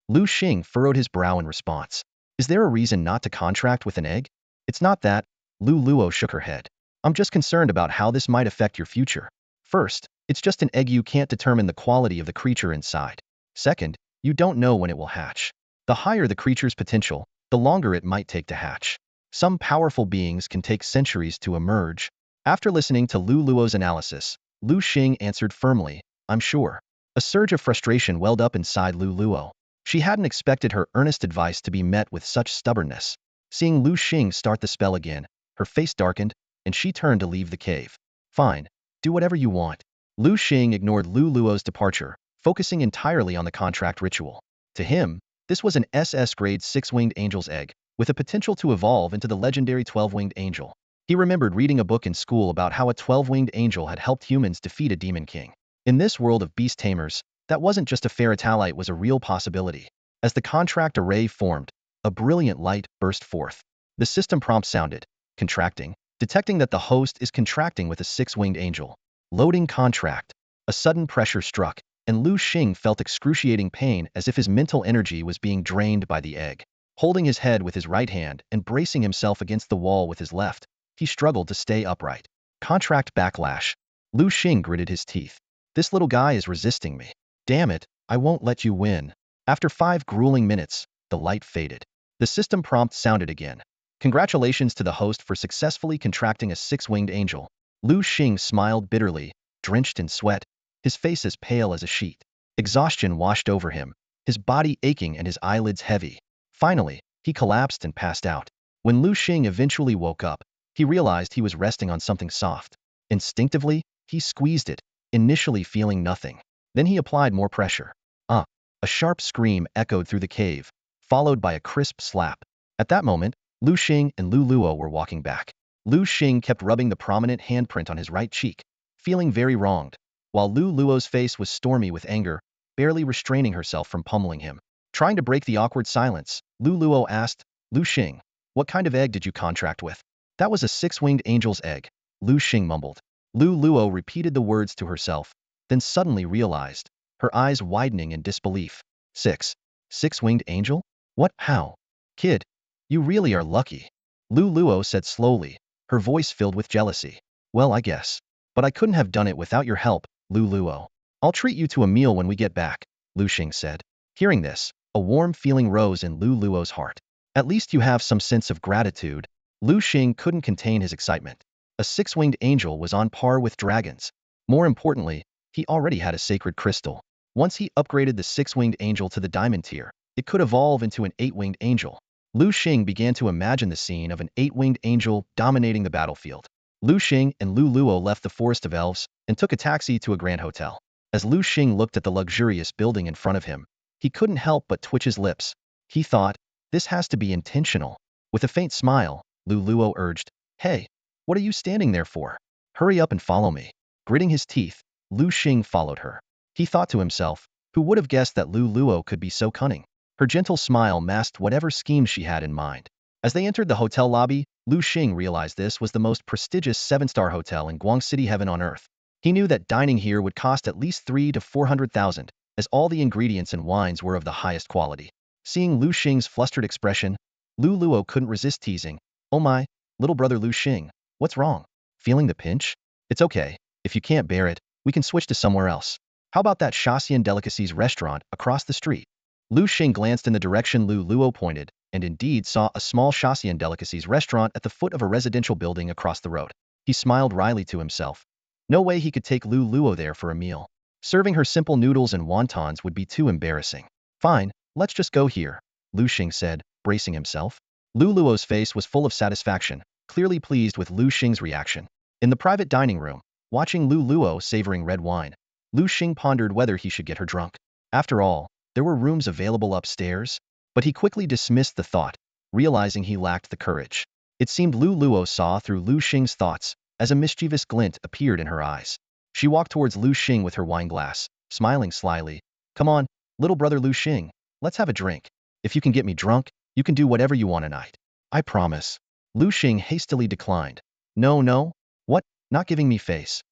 Liu Xing furrowed his brow in response. "Is there a reason not to contract with an egg?" "It's not that," Luo shook her head. "I'm just concerned about how this might affect your future. First, it's just an egg, you can't determine the quality of the creature inside. Second, you don't know when it will hatch. The higher the creature's potential, the longer it might take to hatch. Some powerful beings can take centuries to emerge." After listening to Luo's analysis, Liu Xing answered firmly, "I'm sure." A surge of frustration welled up inside Luo. She hadn't expected her earnest advice to be met with such stubbornness. Seeing Liu Xing start the spell again, her face darkened, and she turned to leave the cave. "Fine, do whatever you want." Liu Xing ignored Luo's departure, focusing entirely on the contract ritual. To him, this was an SS-grade six-winged angel's egg, with a potential to evolve into the legendary 12-winged angel. He remembered reading a book in school about how a 12-winged angel had helped humans defeat a demon king. In this world of beast tamers, that wasn't just a fairy tale, it was a real possibility. As the contract array formed, a brilliant light burst forth. The system prompt sounded, contracting, detecting that the host is contracting with a six-winged angel. Loading contract. A sudden pressure struck, and Liu Xing felt excruciating pain as if his mental energy was being drained by the egg. Holding his head with his right hand and bracing himself against the wall with his left, he struggled to stay upright. Contract backlash. Liu Xing gritted his teeth. "This little guy is resisting me. Damn it, I won't let you win." After 5 grueling minutes, the light faded. The system prompt sounded again. "Congratulations to the host for successfully contracting a six-winged angel." Liu Xing smiled bitterly, drenched in sweat, his face as pale as a sheet. Exhaustion washed over him, his body aching and his eyelids heavy. Finally, he collapsed and passed out. When Liu Xing eventually woke up, he realized he was resting on something soft. Instinctively, he squeezed it, initially feeling nothing. Then he applied more pressure. Ah! A sharp scream echoed through the cave, followed by a crisp slap. At that moment, Liu Xing and Luo were walking back. Liu Xing kept rubbing the prominent handprint on his right cheek, feeling very wronged, while Luo's face was stormy with anger, barely restraining herself from pummeling him. Trying to break the awkward silence, Luo asked, "Liu Xing, what kind of egg did you contract with?" "That was a six-winged angel's egg," Liu Xing mumbled. Luo repeated the words to herself, then suddenly realized, her eyes widening in disbelief. Six-winged angel? What? How? Kid, you really are lucky," Luo said slowly, her voice filled with jealousy. "Well, I guess. But I couldn't have done it without your help, Luo. I'll treat you to a meal when we get back," Liu Xing said. Hearing this, a warm feeling rose in Luo's heart. "At least you have some sense of gratitude." Liu Xing couldn't contain his excitement. A six-winged angel was on par with dragons. More importantly, he already had a sacred crystal. Once he upgraded the six-winged angel to the diamond tier, it could evolve into an eight-winged angel. Liu Xing began to imagine the scene of an eight-winged angel dominating the battlefield. Liu Xing and Lu Luo left the Forest of Elves and took a taxi to a grand hotel. As Liu Xing looked at the luxurious building in front of him, he couldn't help but twitch his lips. He thought, this has to be intentional. With a faint smile, Lu Luo urged, "Hey, what are you standing there for? Hurry up and follow me." Gritting his teeth, Liu Xing followed her. He thought to himself, who would have guessed that Lu Luo could be so cunning? Her gentle smile masked whatever schemes she had in mind. As they entered the hotel lobby, Liu Xing realized this was the most prestigious 7-star hotel in Guang City, heaven on earth. He knew that dining here would cost at least 300,000 to 400,000, as all the ingredients and wines were of the highest quality. Seeing Liu Xing's flustered expression, Lu Luo couldn't resist teasing, "Oh my, little brother Liu Xing, what's wrong? Feeling the pinch? It's okay. If you can't bear it, we can switch to somewhere else. How about that Shaxian Delicacies restaurant across the street?" Liu Xing glanced in the direction Lu Luo pointed, and indeed saw a small Shaxian Delicacies restaurant at the foot of a residential building across the road. He smiled wryly to himself. No way he could take Lu Luo there for a meal. Serving her simple noodles and wontons would be too embarrassing. "Fine, let's just go here," Liu Xing said, bracing himself. Lu Luo's face was full of satisfaction, clearly pleased with Liu Xing's reaction. In the private dining room, watching Lu Luo savoring red wine, Liu Xing pondered whether he should get her drunk. After all, there were rooms available upstairs, but he quickly dismissed the thought, realizing he lacked the courage. It seemed Lu Luo saw through Liu Xing's thoughts, as a mischievous glint appeared in her eyes. She walked towards Liu Xing with her wine glass, smiling slyly. "Come on, little brother Liu Xing, let's have a drink. If you can get me drunk, you can do whatever you want tonight. I promise." Liu Xing hastily declined. "No, no. What? Not giving me face?"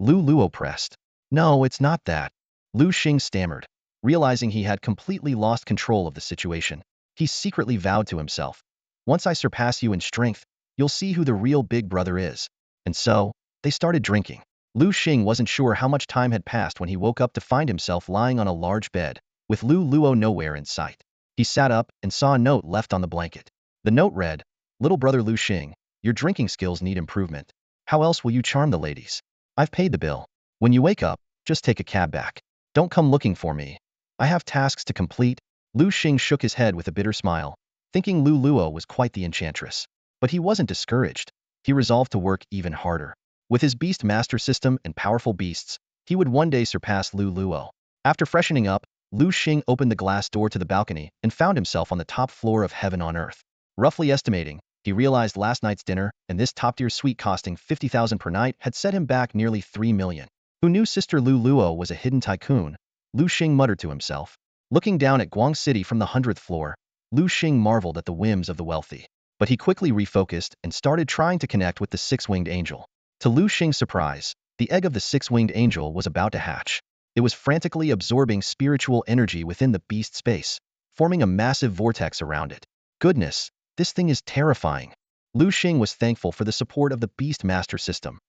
Lu Luo pressed. "No, it's not that." Liu Xing stammered. Realizing he had completely lost control of the situation, he secretly vowed to himself, "Once I surpass you in strength, you'll see who the real big brother is." And so, they started drinking. Liu Xing wasn't sure how much time had passed when he woke up to find himself lying on a large bed, with Lu Luo nowhere in sight. He sat up and saw a note left on the blanket. The note read, "Little brother Liu Xing, your drinking skills need improvement. How else will you charm the ladies? I've paid the bill. When you wake up, just take a cab back. Don't come looking for me. I have tasks to complete." Liu Xing shook his head with a bitter smile, thinking Lu Luo was quite the enchantress. But he wasn't discouraged. He resolved to work even harder. With his beast master system and powerful beasts, he would one day surpass Lu Luo. After freshening up, Liu Xing opened the glass door to the balcony and found himself on the top floor of heaven on earth. Roughly estimating, he realized last night's dinner and this top-tier suite costing 50,000 per night had set him back nearly 3 million. Who knew Sister Lu Luo was a hidden tycoon? Liu Xing muttered to himself. Looking down at Guang City from the 100th floor, Liu Xing marveled at the whims of the wealthy. But he quickly refocused and started trying to connect with the six-winged angel. To Liu Xing's surprise, the egg of the six-winged angel was about to hatch. It was frantically absorbing spiritual energy within the beast space, forming a massive vortex around it. Goodness, this thing is terrifying. Liu Xing was thankful for the support of the beast master system.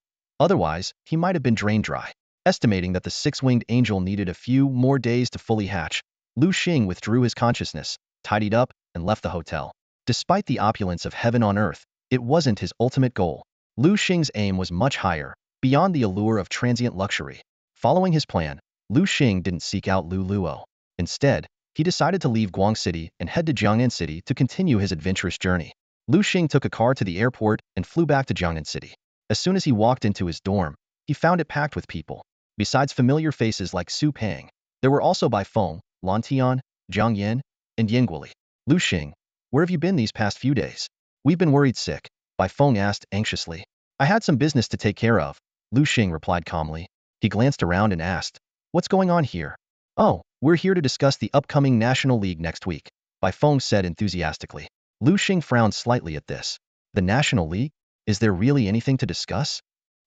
Otherwise, he might have been drained dry. Estimating that the six-winged angel needed a few more days to fully hatch, Liu Xing withdrew his consciousness, tidied up, and left the hotel. Despite the opulence of heaven on earth, it wasn't his ultimate goal. Liu Xing's aim was much higher, beyond the allure of transient luxury. Following his plan, Liu Xing didn't seek out Lu Luo. Instead, he decided to leave Guang City and head to Jiangnan City to continue his adventurous journey. Liu Xing took a car to the airport and flew back to Jiangnan City. As soon as he walked into his dorm, he found it packed with people. Besides familiar faces like Su Pang, there were also Bai Feng, Lan Tian, Zhang Yan, and Yin Guoli. "Liu Xing, where have you been these past few days?" "We've been worried sick," Bai Feng asked anxiously. "I had some business to take care of," Liu Xing replied calmly. He glanced around and asked, "What's going on here?" "Oh, we're here to discuss the upcoming National League next week," Bai Feng said enthusiastically. Liu Xing frowned slightly at this. "The National League? Is there really anything to discuss?"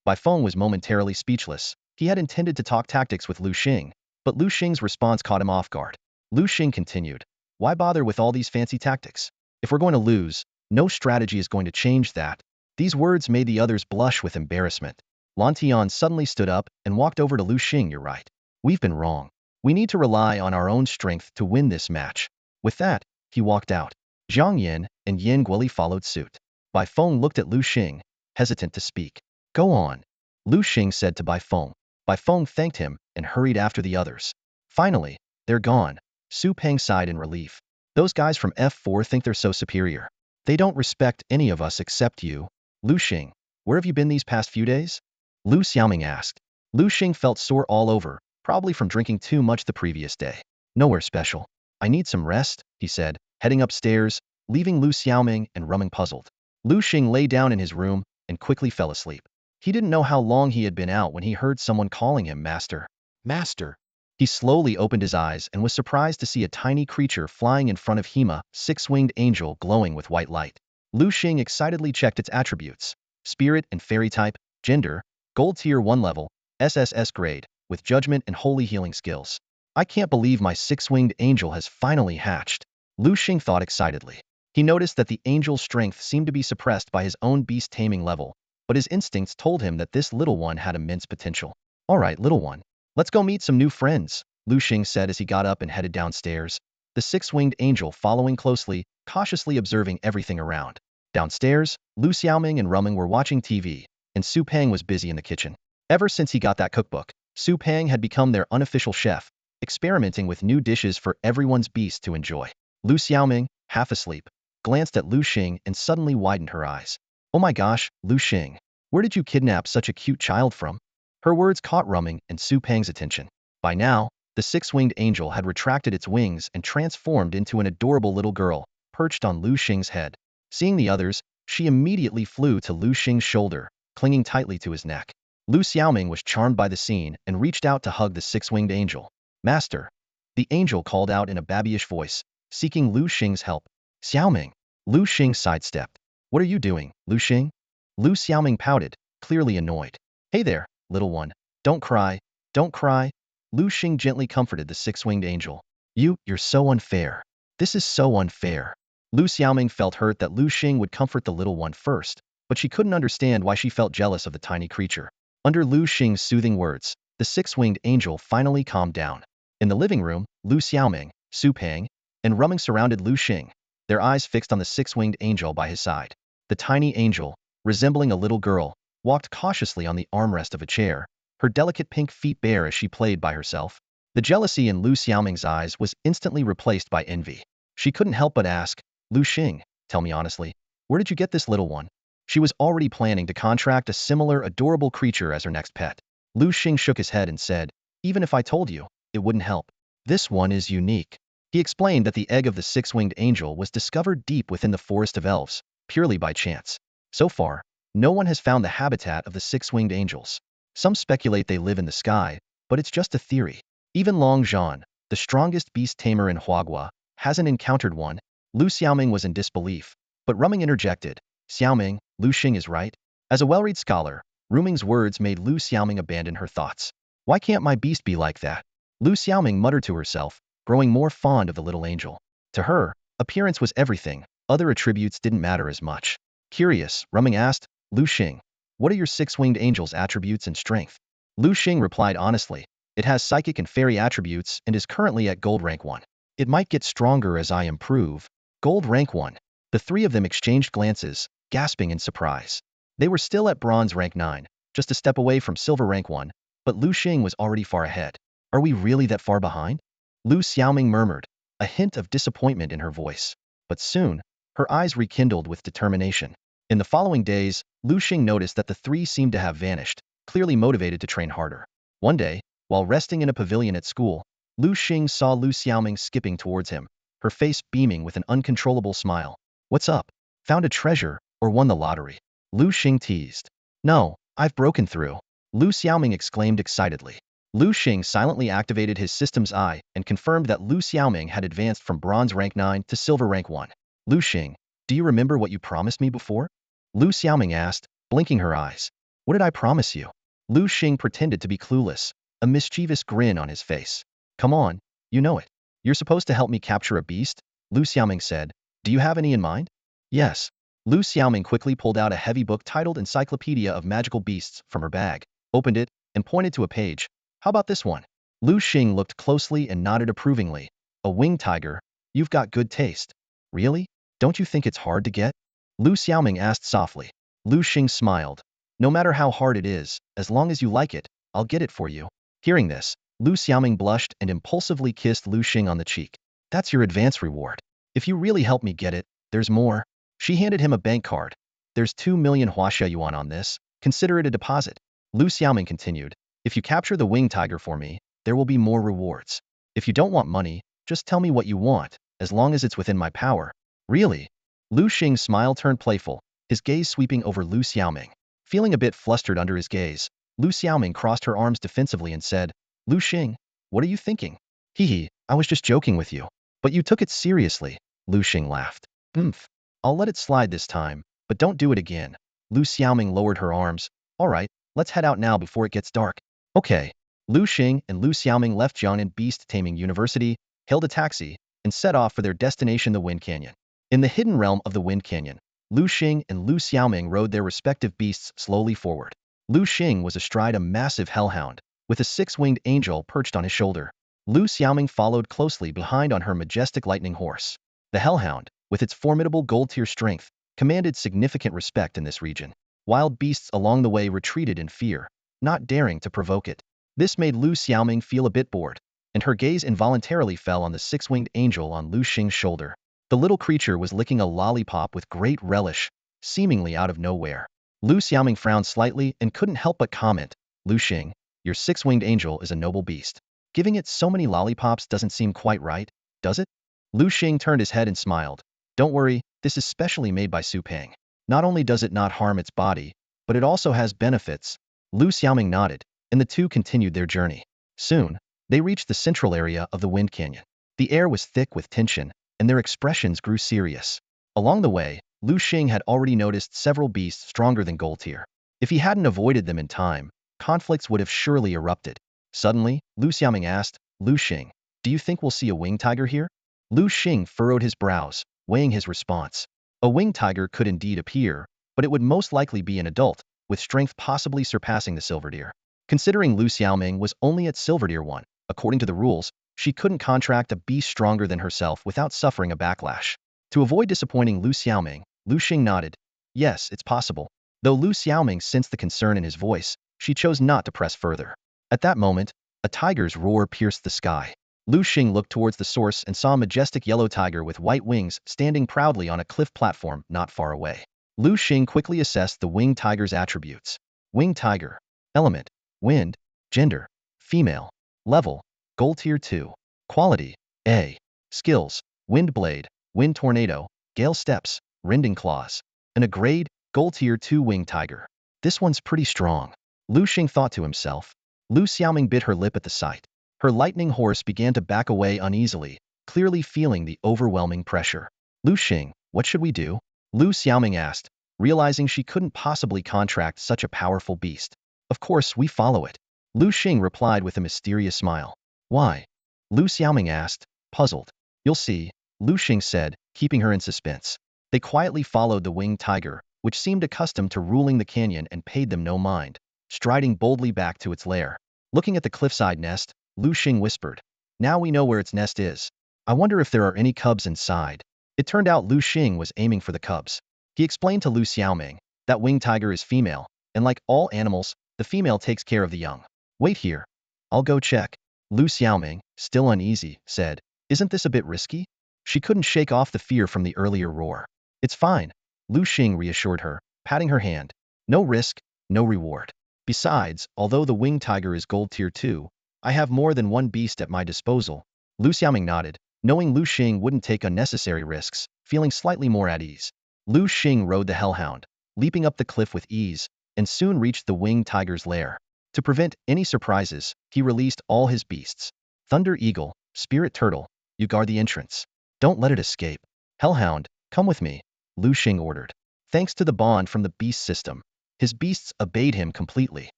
Bai Feng was momentarily speechless. He had intended to talk tactics with Liu Xing, but Liu Xing's response caught him off guard. Liu Xing continued, "Why bother with all these fancy tactics? If we're going to lose, no strategy is going to change that." These words made the others blush with embarrassment. Lan Tian suddenly stood up and walked over to Liu Xing. "You're right. We've been wrong. We need to rely on our own strength to win this match." With that, he walked out. Zhang Yan and Yin Guoli followed suit. Bai Feng looked at Liu Xing, hesitant to speak. "Go on," Liu Xing said to Bai Feng. Bai Feng thanked him and hurried after the others. "Finally, they're gone." Su Peng sighed in relief. "Those guys from F4 think they're so superior. They don't respect any of us except you." "Liu Xing, Where have you been these past few days? Liu Xiaoming asked. Liu Xing felt sore all over, probably from drinking too much the previous day. Nowhere special. I need some rest, he said, heading upstairs, leaving Liu Xiaoming and Ruming puzzled. Liu Xing lay down in his room and quickly fell asleep. He didn't know how long he had been out when he heard someone calling him master. Master. He slowly opened his eyes and was surprised to see a tiny creature flying in front of him, six-winged angel glowing with white light. Liu Xing excitedly checked its attributes. Spirit and fairy type, gender, gold tier 1 level, SSS grade, with judgment and holy healing skills. I can't believe my six-winged angel has finally hatched, Liu Xing thought excitedly. He noticed that the angel's strength seemed to be suppressed by his own beast-taming level, but his instincts told him that this little one had immense potential. All right, little one. Let's go meet some new friends, Liu Xing said as he got up and headed downstairs, the six-winged angel following closely, cautiously observing everything around. Downstairs, Liu Xiaoming and Ruming were watching TV, and Su Pang was busy in the kitchen. Ever since he got that cookbook, Su Pang had become their unofficial chef, experimenting with new dishes for everyone's beast to enjoy. Liu Xiaoming, half asleep, glanced at Liu Xing and suddenly widened her eyes. Oh my gosh, Liu Xing, where did you kidnap such a cute child from? Her words caught Ruming and Su Pang's attention. By now, the six-winged angel had retracted its wings and transformed into an adorable little girl, perched on Liu Xing's head. Seeing the others, she immediately flew to Liu Xing's shoulder, clinging tightly to his neck. Liu Xiaoming was charmed by the scene and reached out to hug the six-winged angel. Master. The angel called out in a babyish voice, seeking Liu Xing's help. Xiaoming. Liu Xing sidestepped. What are you doing, Liu Xing? Liu Xiaoming pouted, clearly annoyed. Hey there, little one. Don't cry. Don't cry. Liu Xing gently comforted the six-winged angel. You're so unfair. This is so unfair. Liu Xiaoming felt hurt that Liu Xing would comfort the little one first, but she couldn't understand why she felt jealous of the tiny creature. Under Liu Xing's soothing words, the six-winged angel finally calmed down. In the living room, Liu Xiaoming, Su Pang, and Ruming surrounded Liu Xing, their eyes fixed on the six-winged angel by his side. The tiny angel, resembling a little girl, walked cautiously on the armrest of a chair, her delicate pink feet bare as she played by herself. The jealousy in Liu Xiaoming's eyes was instantly replaced by envy. She couldn't help but ask, Liu Xing, tell me honestly, where did you get this little one? She was already planning to contract a similar adorable creature as her next pet. Liu Xing shook his head and said, even if I told you, it wouldn't help. This one is unique. He explained that the egg of the six-winged angel was discovered deep within the Forest of Elves, purely by chance. So far, no one has found the habitat of the six-winged angels. Some speculate they live in the sky, but it's just a theory. Even Long Zhan, the strongest beast tamer in Huagua, hasn't encountered one. Liu Xiaoming was in disbelief, but Ruming interjected, Xiaoming, Liu Xing is right. As a well-read scholar, Ruming's words made Liu Xiaoming abandon her thoughts. Why can't my beast be like that? Liu Xiaoming muttered to herself, growing more fond of the little angel. To her, appearance was everything, other attributes didn't matter as much. Curious, Ruming asked, Liu Xing, what are your six-winged angel's attributes and strength? Liu Xing replied honestly, it has psychic and fairy attributes and is currently at gold rank 1. It might get stronger as I improve. Gold rank 1. The three of them exchanged glances, gasping in surprise. They were still at bronze rank 9, just a step away from silver rank 1, but Liu Xing was already far ahead. Are we really that far behind? Liu Xiaoming murmured, a hint of disappointment in her voice. But soon, her eyes rekindled with determination. In the following days, Liu Xing noticed that the three seemed to have vanished, clearly motivated to train harder. One day, while resting in a pavilion at school, Liu Xing saw Liu Xiaoming skipping towards him, her face beaming with an uncontrollable smile. What's up? Found a treasure, or won the lottery? Liu Xing teased. No, I've broken through. Liu Xiaoming exclaimed excitedly. Liu Xing silently activated his system's eye and confirmed that Liu Xiaoming had advanced from bronze rank 9 to silver rank 1. Liu Xing, do you remember what you promised me before? Liu Xiaoming asked, blinking her eyes. What did I promise you? Liu Xing pretended to be clueless, a mischievous grin on his face. Come on, you know it. You're supposed to help me capture a beast, Liu Xiaoming said. Do you have any in mind? Yes. Liu Xiaoming quickly pulled out a heavy book titled Encyclopedia of Magical Beasts from her bag, opened it, and pointed to a page. How about this one? Liu Xing looked closely and nodded approvingly. A winged tiger? You've got good taste. Really? Don't you think it's hard to get? Liu Xiaoming asked softly. Liu Xing smiled. No matter how hard it is, as long as you like it, I'll get it for you. Hearing this, Liu Xiaoming blushed and impulsively kissed Liu Xing on the cheek. That's your advance reward. If you really help me get it, there's more. She handed him a bank card. There's 2 million huaxia yuan on this. Consider it a deposit. Liu Xiaoming continued. If you capture the winged tiger for me, there will be more rewards. If you don't want money, just tell me what you want, as long as it's within my power. Really? Liu Xing's smile turned playful, his gaze sweeping over Liu Xiaoming. Feeling a bit flustered under his gaze, Liu Xiaoming crossed her arms defensively and said, Liu Xing, what are you thinking? Hee, I was just joking with you. But you took it seriously. Liu Xing laughed. Oomph. I'll let it slide this time, but don't do it again. Liu Xiaoming lowered her arms. All right, let's head out now before it gets dark. Okay. Liu Xing and Liu Xiaoming left Jiangnan Beast-Taming University, hailed a taxi, and set off for their destination, the Wind Canyon. In the hidden realm of the Wind Canyon, Liu Xing and Liu Xiaoming rode their respective beasts slowly forward. Liu Xing was astride a massive hellhound, with a 6-winged angel perched on his shoulder. Liu Xiaoming followed closely behind on her majestic lightning horse. The hellhound, with its formidable gold-tier strength, commanded significant respect in this region. Wild beasts along the way retreated in fear, not daring to provoke it. This made Liu Xiaoming feel a bit bored, and her gaze involuntarily fell on the 6-winged angel on Liu Xing's shoulder. The little creature was licking a lollipop with great relish, seemingly out of nowhere. Liu Xiaoming frowned slightly and couldn't help but comment, Liu Xing, your 6-winged angel is a noble beast. Giving it so many lollipops doesn't seem quite right, does it? Liu Xing turned his head and smiled. Don't worry, this is specially made by Su Peng. Not only does it not harm its body, but it also has benefits. Liu Xiaoming nodded, and the two continued their journey. Soon, they reached the central area of the Wind Canyon. The air was thick with tension, and their expressions grew serious. Along the way, Liu Xing had already noticed several beasts stronger than Gold Tier. If he hadn't avoided them in time, conflicts would have surely erupted. Suddenly, Liu Xiaoming asked, Liu Xing, do you think we'll see a winged tiger here? Liu Xing furrowed his brows, weighing his response. A winged tiger could indeed appear, but it would most likely be an adult, with strength possibly surpassing the silver deer. Considering Liu Xiaoming was only at silver deer 1, according to the rules, she couldn't contract a beast stronger than herself without suffering a backlash. To avoid disappointing Liu Xiaoming, Liu Xing nodded. Yes, it's possible. Though Liu Xiaoming sensed the concern in his voice, she chose not to press further. At that moment, a tiger's roar pierced the sky. Liu Xing looked towards the source and saw a majestic yellow tiger with white wings standing proudly on a cliff platform not far away. Liu Xing quickly assessed the winged tiger's attributes. Winged tiger. Element. Wind. Gender. Female. Level. Gold Tier 2. Quality. A. Skills. Wind blade. Wind tornado. Gale steps. Rending claws. And a grade. Gold Tier 2 winged tiger. This one's pretty strong. Liu Xing thought to himself. Liu Xiaoming bit her lip at the sight. Her lightning horse began to back away uneasily, clearly feeling the overwhelming pressure. Liu Xing, what should we do? Liu Xiaoming asked, realizing she couldn't possibly contract such a powerful beast. Of course, we follow it. Liu Xing replied with a mysterious smile. Why? Liu Xiaoming asked, puzzled. You'll see, Liu Xing said, keeping her in suspense. They quietly followed the winged tiger, which seemed accustomed to ruling the canyon and paid them no mind, striding boldly back to its lair. Looking at the cliffside nest, Liu Xing whispered, now we know where its nest is. I wonder if there are any cubs inside. It turned out Liu Xing was aiming for the cubs. He explained to Liu Xiaoming that winged tiger is female, and like all animals, the female takes care of the young. Wait here. I'll go check. Liu Xiaoming, still uneasy, said, isn't this a bit risky? She couldn't shake off the fear from the earlier roar. It's fine. Liu Xing reassured her, patting her hand. No risk, no reward. Besides, although the winged tiger is Gold Tier 2, I have more than one beast at my disposal. Liu Xiaoming nodded, knowing Liu Xing wouldn't take unnecessary risks, feeling slightly more at ease. Liu Xing rode the hellhound, leaping up the cliff with ease, and soon reached the winged tiger's lair. To prevent any surprises, he released all his beasts. Thunder Eagle, Spirit Turtle, you guard the entrance. Don't let it escape. Hellhound, come with me, Liu Xing ordered. Thanks to the bond from the beast system, his beasts obeyed him completely.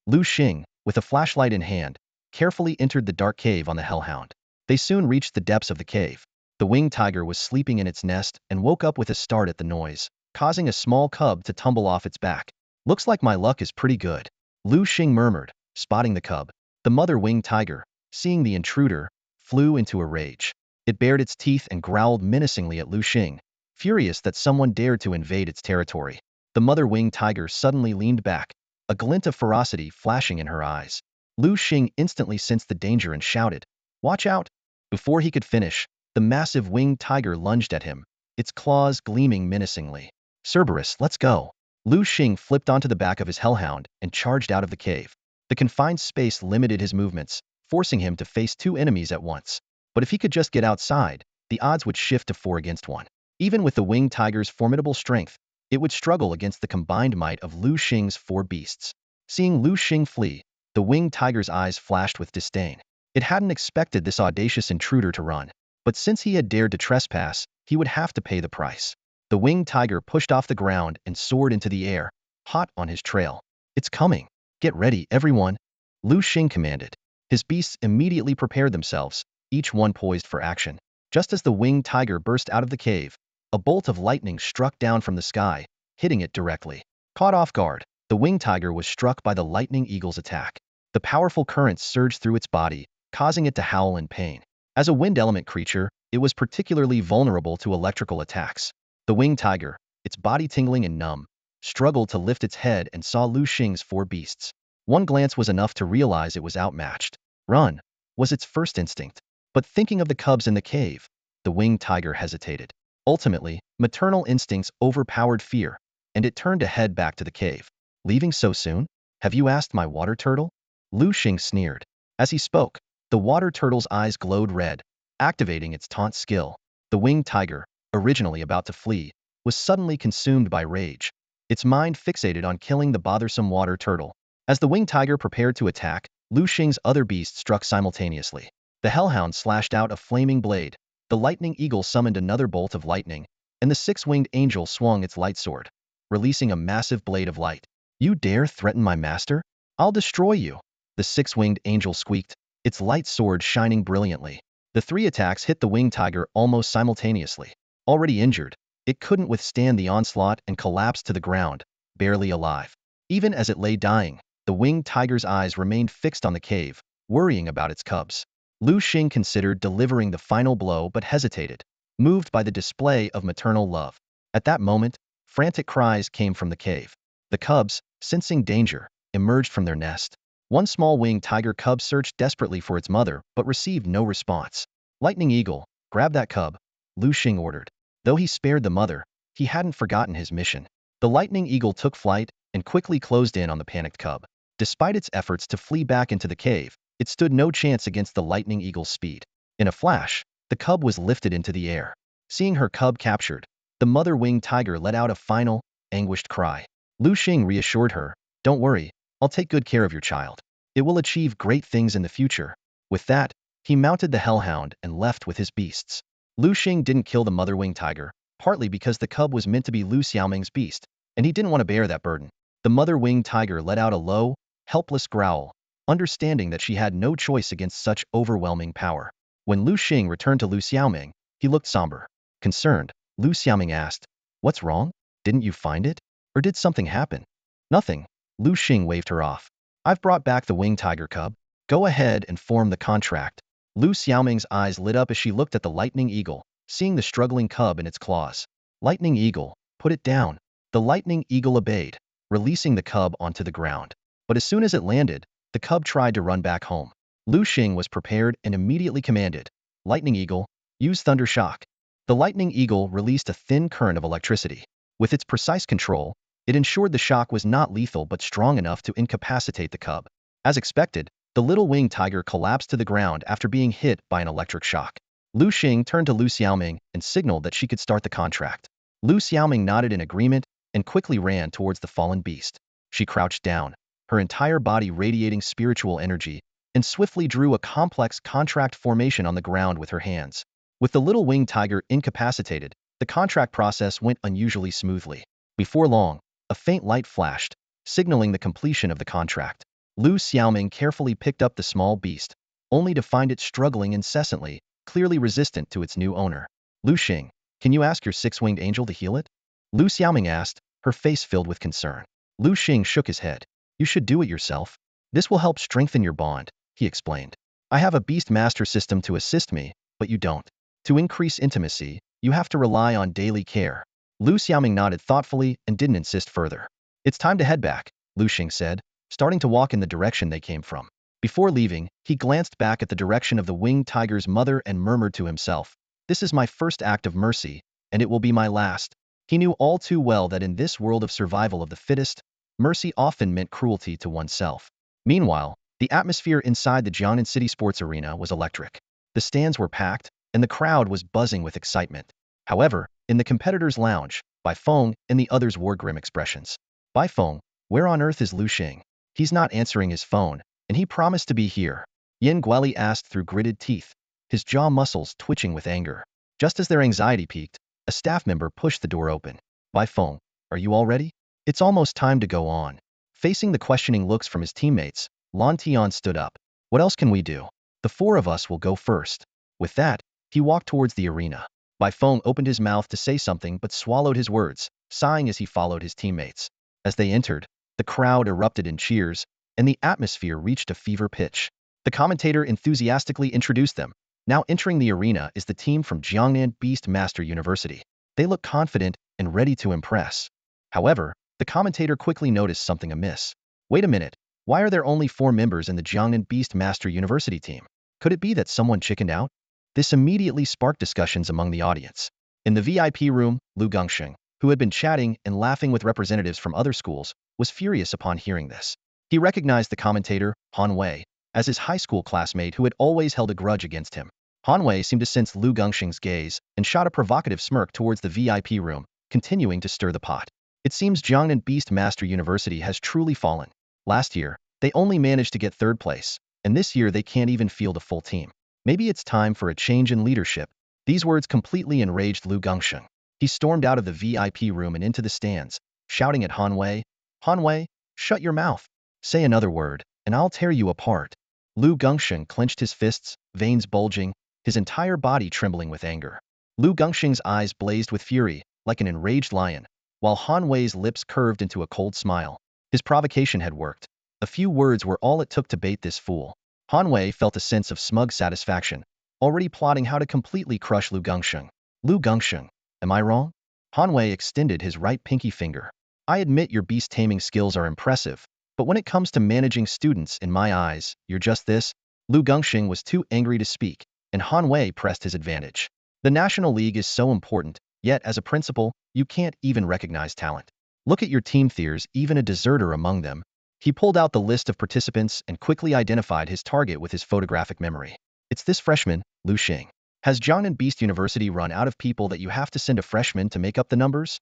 Liu Xing, with a flashlight in hand, carefully entered the dark cave on the hellhound. They soon reached the depths of the cave. The winged tiger was sleeping in its nest and woke up with a start at the noise, causing a small cub to tumble off its back. Looks like my luck is pretty good, Liu Xing murmured, spotting the cub. The mother winged tiger, seeing the intruder, flew into a rage. It bared its teeth and growled menacingly at Liu Xing, furious that someone dared to invade its territory. The mother winged tiger suddenly leaned back, a glint of ferocity flashing in her eyes. Liu Xing instantly sensed the danger and shouted, watch out! Before he could finish, the massive winged tiger lunged at him, its claws gleaming menacingly. Cerberus, let's go! Liu Xing flipped onto the back of his hellhound and charged out of the cave. The confined space limited his movements, forcing him to face two enemies at once. But if he could just get outside, the odds would shift to 4 against 1. Even with the winged tiger's formidable strength, it would struggle against the combined might of Liu Xing's 4 beasts. Seeing Liu Xing flee, the winged tiger's eyes flashed with disdain. It hadn't expected this audacious intruder to run, but since he had dared to trespass, he would have to pay the price. The winged tiger pushed off the ground and soared into the air, hot on his trail. It's coming. Get ready, everyone, Liu Xing commanded. His beasts immediately prepared themselves, each one poised for action. Just as the winged tiger burst out of the cave, a bolt of lightning struck down from the sky, hitting it directly. Caught off guard, the winged tiger was struck by the lightning eagle's attack. The powerful currents surged through its body, causing it to howl in pain. As a wind element creature, it was particularly vulnerable to electrical attacks. The winged tiger, its body tingling and numb, struggled to lift its head and saw Liu Xing's 4 beasts. One glance was enough to realize it was outmatched. Run was its first instinct. But thinking of the cubs in the cave, the winged tiger hesitated. Ultimately, maternal instincts overpowered fear, and it turned to head back to the cave. Leaving so soon? Have you asked my water turtle? Liu Xing sneered. As he spoke, the water turtle's eyes glowed red, activating its taunt skill. The winged tiger, originally about to flee, was suddenly consumed by rage. Its mind fixated on killing the bothersome water turtle. As the winged tiger prepared to attack, Liu Xing's other beasts struck simultaneously. The hellhound slashed out a flaming blade, the lightning eagle summoned another bolt of lightning, and the 6-winged angel swung its light sword, releasing a massive blade of light. You dare threaten my master? I'll destroy you, the 6-winged angel squeaked, its light sword shining brilliantly. The 3 attacks hit the winged tiger almost simultaneously. Already injured, it couldn't withstand the onslaught and collapsed to the ground, barely alive. Even as it lay dying, the winged tiger's eyes remained fixed on the cave, worrying about its cubs. Liu Xing considered delivering the final blow but hesitated, moved by the display of maternal love. At that moment, frantic cries came from the cave. The cubs, sensing danger, emerged from their nest. One small winged tiger cub searched desperately for its mother but received no response. Lightning Eagle, grab that cub, Liu Xing ordered. Though he spared the mother, he hadn't forgotten his mission. The Lightning Eagle took flight and quickly closed in on the panicked cub. Despite its efforts to flee back into the cave, it stood no chance against the Lightning Eagle's speed. In a flash, the cub was lifted into the air. Seeing her cub captured, the mother winged tiger let out a final, anguished cry. Liu Xing reassured her, "Don't worry, I'll take good care of your child. It will achieve great things in the future." With that, he mounted the hellhound and left with his beasts. Liu Xing didn't kill the mother winged tiger, partly because the cub was meant to be Liu Xiaoming's beast, and he didn't want to bear that burden. The mother winged tiger let out a low, helpless growl, understanding that she had no choice against such overwhelming power. When Liu Xing returned to Liu Xiaoming, he looked somber. Concerned, Liu Xiaoming asked, "What's wrong? Didn't you find it? Or did something happen?" "Nothing," Liu Xing waved her off. "I've brought back the winged tiger cub. Go ahead and form the contract." Liu Xiaoming's eyes lit up as she looked at the Lightning Eagle, seeing the struggling cub in its claws. "Lightning Eagle, put it down." The Lightning Eagle obeyed, releasing the cub onto the ground. But as soon as it landed, the cub tried to run back home. Liu Xing was prepared and immediately commanded, "Lightning Eagle, use Thunder Shock." The Lightning Eagle released a thin current of electricity. With its precise control, it ensured the shock was not lethal but strong enough to incapacitate the cub. As expected, the little winged tiger collapsed to the ground after being hit by an electric shock. Liu Xing turned to Liu Xiaoming and signaled that she could start the contract. Liu Xiaoming nodded in agreement and quickly ran towards the fallen beast. She crouched down, her entire body radiating spiritual energy, and swiftly drew a complex contract formation on the ground with her hands. With the little winged tiger incapacitated, the contract process went unusually smoothly. Before long, a faint light flashed, signaling the completion of the contract. Liu Xiaoming carefully picked up the small beast, only to find it struggling incessantly, clearly resistant to its new owner. "Liu Xing, can you ask your 6-winged angel to heal it?" Liu Xiaoming asked, her face filled with concern. Liu Xing shook his head. "You should do it yourself. This will help strengthen your bond," he explained. "I have a beast master system to assist me, but you don't. To increase intimacy, you have to rely on daily care." Liu Xiaoming nodded thoughtfully and didn't insist further. "It's time to head back," Liu Xing said, starting to walk in the direction they came from. Before leaving, he glanced back at the direction of the winged tiger's mother and murmured to himself, "This is my first act of mercy, and it will be my last." He knew all too well that in this world of survival of the fittest, mercy often meant cruelty to oneself. Meanwhile, the atmosphere inside the Jiangnan City Sports Arena was electric. The stands were packed, and the crowd was buzzing with excitement. However, in the competitors' lounge, Bai Feng and the others wore grim expressions. Bai Feng, where on earth is Liu Xing? He's not answering his phone, and he promised to be here. Yin Guoli asked through gritted teeth, his jaw muscles twitching with anger. Just as their anxiety peaked, a staff member pushed the door open. Bai Feng, are you all ready? It's almost time to go on. Facing the questioning looks from his teammates, Lan Tian stood up. What else can we do? The four of us will go first. With that, he walked towards the arena. Bai Feng opened his mouth to say something but swallowed his words, sighing as he followed his teammates. As they entered, the crowd erupted in cheers, and the atmosphere reached a fever pitch. The commentator enthusiastically introduced them. Now entering the arena is the team from Jiangnan Beast Master University. They look confident and ready to impress. However, the commentator quickly noticed something amiss. Wait a minute, why are there only 4 members in the Jiangnan Beast Master University team? Could it be that someone chickened out? This immediately sparked discussions among the audience. In the VIP room, Liu Xing, who had been chatting and laughing with representatives from other schools, was furious upon hearing this. He recognized the commentator, Han Wei, as his high school classmate who had always held a grudge against him. Han Wei seemed to sense Liu Xing's gaze and shot a provocative smirk towards the VIP room, continuing to stir the pot. It seems Jiangnan Beast Master University has truly fallen. Last year, they only managed to get 3rd place, and this year they can't even field a full team. Maybe it's time for a change in leadership. These words completely enraged Liu Xing. He stormed out of the VIP room and into the stands, shouting at Han Wei, shut your mouth. Say another word, and I'll tear you apart. Liu Xing clenched his fists, veins bulging, his entire body trembling with anger. Liu Xing's eyes blazed with fury, like an enraged lion, while Han Wei's lips curved into a cold smile. His provocation had worked. A few words were all it took to bait this fool. Han Wei felt a sense of smug satisfaction, already plotting how to completely crush Liu Xing. Liu Xing, am I wrong? Han Wei extended his right pinky finger. I admit your beast-taming skills are impressive, but when it comes to managing students, in my eyes, you're just this. Liu Xing was too angry to speak, and Han Wei pressed his advantage. The National League is so important, yet as a principal, you can't even recognize talent. Look at your team, there's even a deserter among them. He pulled out the list of participants and quickly identified his target with his photographic memory. It's this freshman, Liu Xing. Has Jiangnan Beast University run out of people that you have to send a freshman to make up the numbers?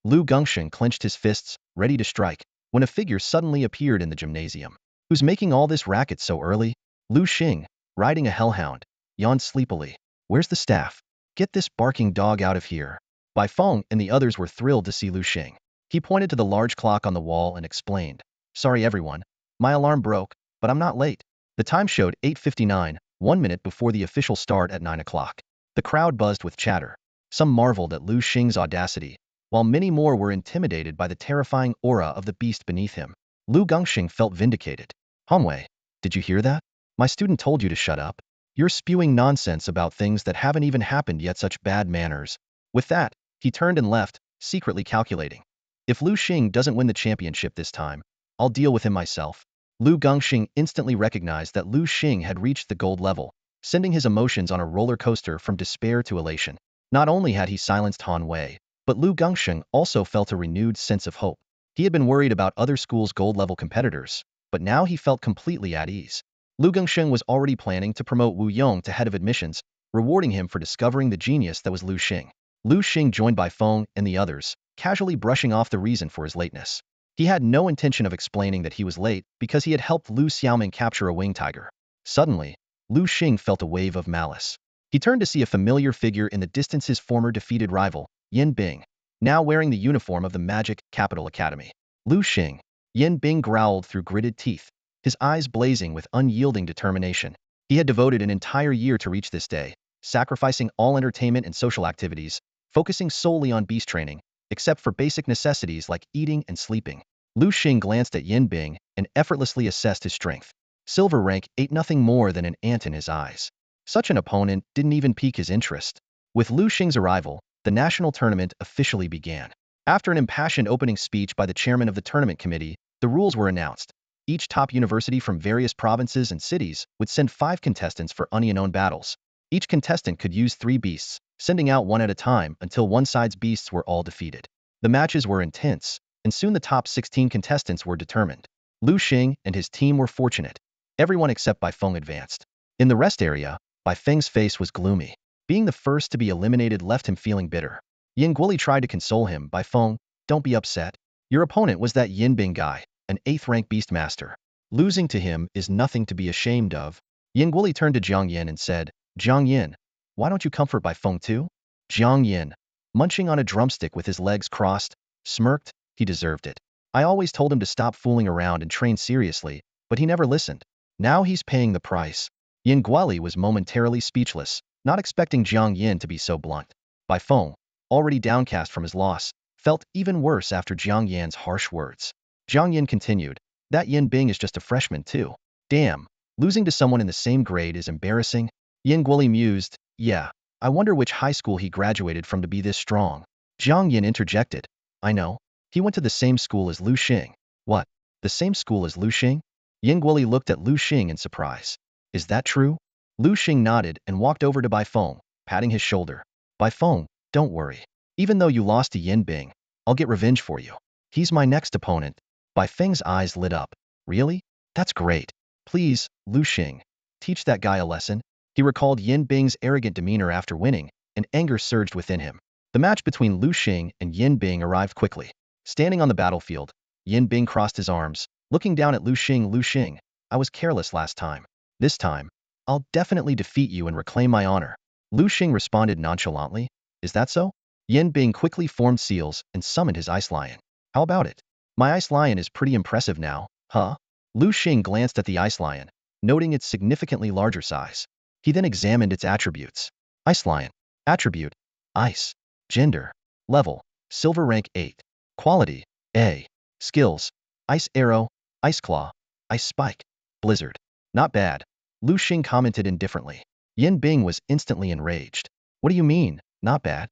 Liu Xing clenched his fists, ready to strike, when a figure suddenly appeared in the gymnasium. Who's making all this racket so early? Liu Xing, riding a hellhound, yawned sleepily. Where's the staff? Get this barking dog out of here. Bai Feng and the others were thrilled to see Liu Xing. He pointed to the large clock on the wall and explained, sorry everyone, my alarm broke, but I'm not late. The time showed 8:59, 1 minute before the official start at 9 o'clock. The crowd buzzed with chatter. Some marveled at Liu Xing's audacity, while many more were intimidated by the terrifying aura of the beast beneath him. Liu Xing felt vindicated. Han Wei, did you hear that? My student told you to shut up. You're spewing nonsense about things that haven't even happened yet, such bad manners. With that, he turned and left, secretly calculating. If Liu Xing doesn't win the championship this time, I'll deal with him myself. Liu Xing instantly recognized that Liu Xing had reached the gold level, sending his emotions on a roller coaster from despair to elation. Not only had he silenced Han Wei, but Liu Xing also felt a renewed sense of hope. He had been worried about other schools' gold-level competitors, but now he felt completely at ease. Liu Xing was already planning to promote Wu Yong to head of admissions, rewarding him for discovering the genius that was Liu Xing. Liu Xing joined Bai Feng and the others, casually brushing off the reason for his lateness. He had no intention of explaining that he was late because he had helped Liu Xiaoming capture a winged tiger. Suddenly, Liu Xing felt a wave of malice. He turned to see a familiar figure in the distance, his former defeated rival, Yin Bing, now wearing the uniform of the Magic Capital Academy. Liu Xing. Yin Bing growled through gritted teeth, his eyes blazing with unyielding determination. He had devoted an entire year to reach this day, sacrificing all entertainment and social activities, focusing solely on beast training, except for basic necessities like eating and sleeping. Liu Xing glanced at Yin Bing and effortlessly assessed his strength. Silver rank ate nothing more than an ant in his eyes. Such an opponent didn't even pique his interest. With Liu Xing's arrival, the national tournament officially began. After an impassioned opening speech by the chairman of the tournament committee, the rules were announced. Each top university from various provinces and cities would send 5 contestants for unknown battles. Each contestant could use 3 beasts, sending out one at a time until one side's beasts were all defeated. The matches were intense, and soon the top 16 contestants were determined. Liu Xing and his team were fortunate. Everyone except Bai Feng advanced. In the rest area, Bai Feng's face was gloomy. Being the first to be eliminated left him feeling bitter. Yin Guoli tried to console him. Bai Feng, don't be upset. Your opponent was that Yin Bing guy, an 8th rank beastmaster. Losing to him is nothing to be ashamed of. Yin Guoli turned to Jiang Yin and said, Jiang Yin, why don't you comfort Bai Feng too? Jiang Yin, munching on a drumstick with his legs crossed, smirked. He deserved it. I always told him to stop fooling around and train seriously, but he never listened. Now he's paying the price. Yin Guoli was momentarily speechless, not expecting Jiang Yin to be so blunt. Bai Feng, already downcast from his loss, felt even worse after Jiang Yan's harsh words. Jiang Yin continued, that Yin Bing is just a freshman too. Damn, losing to someone in the same grade is embarrassing. Yin Guoli mused, yeah, I wonder which high school he graduated from to be this strong. Jiang Yin interjected, I know. He went to the same school as Liu Xing. What? The same school as Liu Xing? Yin Guoli looked at Liu Xing in surprise. Is that true? Liu Xing nodded and walked over to Bai Feng, patting his shoulder. Bai Feng, don't worry. Even though you lost to Yin Bing, I'll get revenge for you. He's my next opponent. Bai Feng's eyes lit up. Really? That's great. Please, Liu Xing, teach that guy a lesson. He recalled Yin Bing's arrogant demeanor after winning, and anger surged within him. The match between Liu Xing and Yin Bing arrived quickly. Standing on the battlefield, Yin Bing crossed his arms, looking down at Liu Xing. Liu Xing, I was careless last time. This time, I'll definitely defeat you and reclaim my honor. Liu Xing responded nonchalantly. Is that so? Yin Bing quickly formed seals and summoned his ice lion. How about it? My ice lion is pretty impressive now, huh? Liu Xing glanced at the ice lion, noting its significantly larger size. He then examined its attributes. Ice lion. Attribute. Ice. Gender. Level. Silver rank 8. Quality. A. Skills. Ice arrow. Ice claw. Ice spike. Blizzard. Not bad. Liu Xing commented indifferently. Yin Bing was instantly enraged. What do you mean, not bad?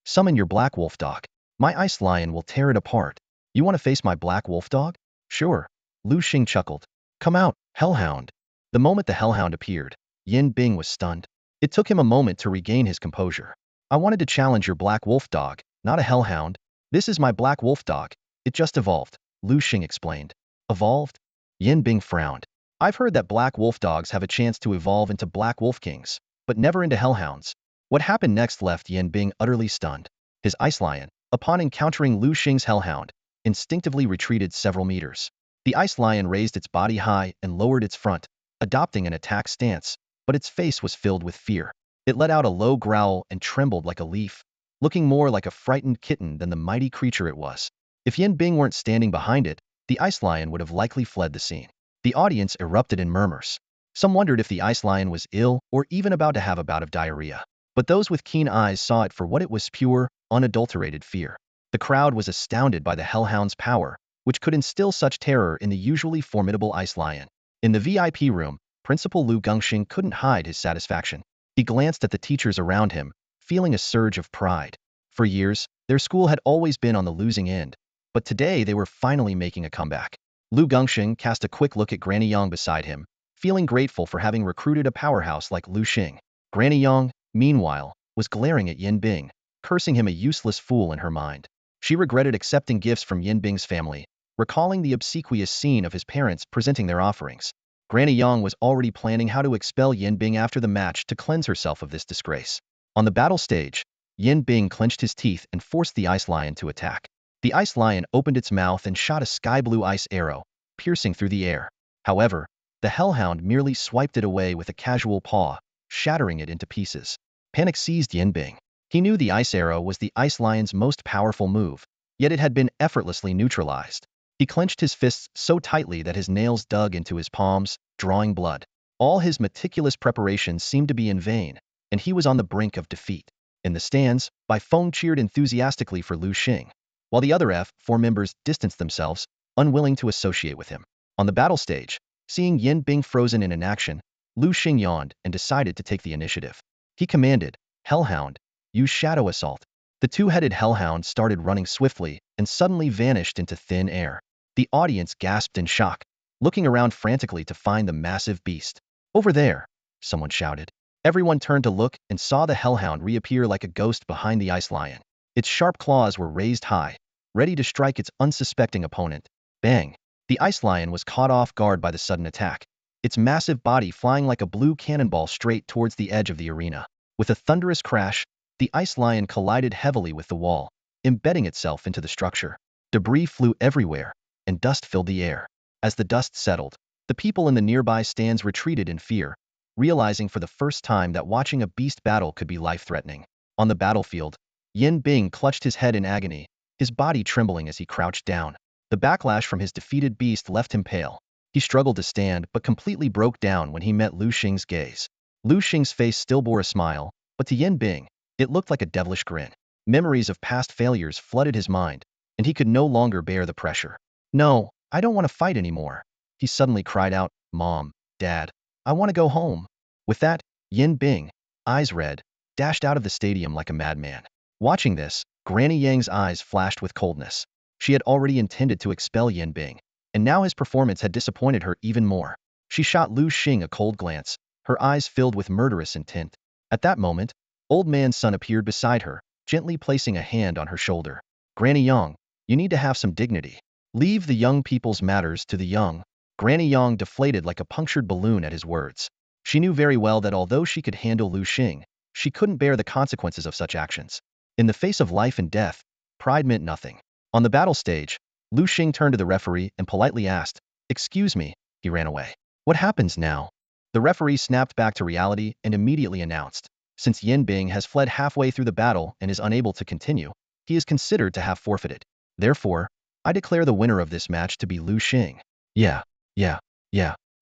Summon your black wolf dog. My ice lion will tear it apart. You want to face my black wolf dog? Sure. Liu Xing chuckled. Come out, hellhound. The moment the hellhound appeared, Yin Bing was stunned. It took him a moment to regain his composure. I wanted to challenge your black wolf dog, not a hellhound. This is my black wolf dog. It just evolved, Liu Xing explained. Evolved? Yin Bing frowned. I've heard that black wolf dogs have a chance to evolve into black wolf kings, but never into hellhounds. What happened next left Yin Bing utterly stunned. His ice lion, upon encountering Liu Xing's hellhound, instinctively retreated several meters. The ice lion raised its body high and lowered its front, adopting an attack stance, but its face was filled with fear. It let out a low growl and trembled like a leaf, looking more like a frightened kitten than the mighty creature it was. If Yin Bing weren't standing behind it, the ice lion would have likely fled the scene. The audience erupted in murmurs. Some wondered if the ice lion was ill or even about to have a bout of diarrhea. But those with keen eyes saw it for what it was: pure, unadulterated fear. The crowd was astounded by the hellhound's power, which could instill such terror in the usually formidable ice lion. In the VIP room, Principal Liu Xing couldn't hide his satisfaction. He glanced at the teachers around him, feeling a surge of pride. For years, their school had always been on the losing end, but today they were finally making a comeback. Liu Xing cast a quick look at Granny Yang beside him, feeling grateful for having recruited a powerhouse like Liu Xing. Granny Yang, meanwhile, was glaring at Yin Bing, cursing him a useless fool in her mind. She regretted accepting gifts from Yin Bing's family, recalling the obsequious scene of his parents presenting their offerings. Granny Yang was already planning how to expel Yin Bing after the match to cleanse herself of this disgrace. On the battle stage, Yin Bing clenched his teeth and forced the ice lion to attack. The ice lion opened its mouth and shot a sky-blue ice arrow, piercing through the air. However, the hellhound merely swiped it away with a casual paw, shattering it into pieces. Panic seized Yin Bing. He knew the ice arrow was the ice lion's most powerful move, yet it had been effortlessly neutralized. He clenched his fists so tightly that his nails dug into his palms, drawing blood. All his meticulous preparations seemed to be in vain, and he was on the brink of defeat. In the stands, Bai Feng cheered enthusiastically for Liu Xing, while the other F4 members distanced themselves, unwilling to associate with him. On the battle stage, seeing Yin Bing frozen in inaction, Liu Xing yawned and decided to take the initiative. He commanded, Hellhound, use shadow assault. The two-headed hellhound started running swiftly and suddenly vanished into thin air. The audience gasped in shock, looking around frantically to find the massive beast. Over there, someone shouted. Everyone turned to look and saw the hellhound reappear like a ghost behind the ice lion. Its sharp claws were raised high, ready to strike its unsuspecting opponent. Bang! The ice lion was caught off guard by the sudden attack, its massive body flying like a blue cannonball straight towards the edge of the arena. With a thunderous crash, the ice lion collided heavily with the wall, embedding itself into the structure. Debris flew everywhere, and dust filled the air. As the dust settled, the people in the nearby stands retreated in fear, realizing for the first time that watching a beast battle could be life-threatening. On the battlefield, Yin Bing clutched his head in agony, his body trembling as he crouched down. The backlash from his defeated beast left him pale. He struggled to stand but completely broke down when he met Liu Xing's gaze. Liu Xing's face still bore a smile, but to Yin Bing, it looked like a devilish grin. Memories of past failures flooded his mind, and he could no longer bear the pressure. "No, I don't want to fight anymore," he suddenly cried out. "Mom, Dad, I want to go home." With that, Yin Bing, eyes red, dashed out of the stadium like a madman. Watching this, Granny Yang's eyes flashed with coldness. She had already intended to expel Yin Bing, and now his performance had disappointed her even more. She shot Liu Xing a cold glance, her eyes filled with murderous intent. At that moment, Old Man's son appeared beside her, gently placing a hand on her shoulder. "Granny Yang, you need to have some dignity. Leave the young people's matters to the young." Granny Yang deflated like a punctured balloon at his words. She knew very well that although she could handle Liu Xing, she couldn't bear the consequences of such actions. In the face of life and death, pride meant nothing. On the battle stage, Liu Xing turned to the referee and politely asked, "Excuse me." He ran away. "What happens now?" The referee snapped back to reality and immediately announced, "Since Yin Bing has fled halfway through the battle and is unable to continue, he is considered to have forfeited. Therefore, I declare the winner of this match to be Liu Xing." Yeah, yeah.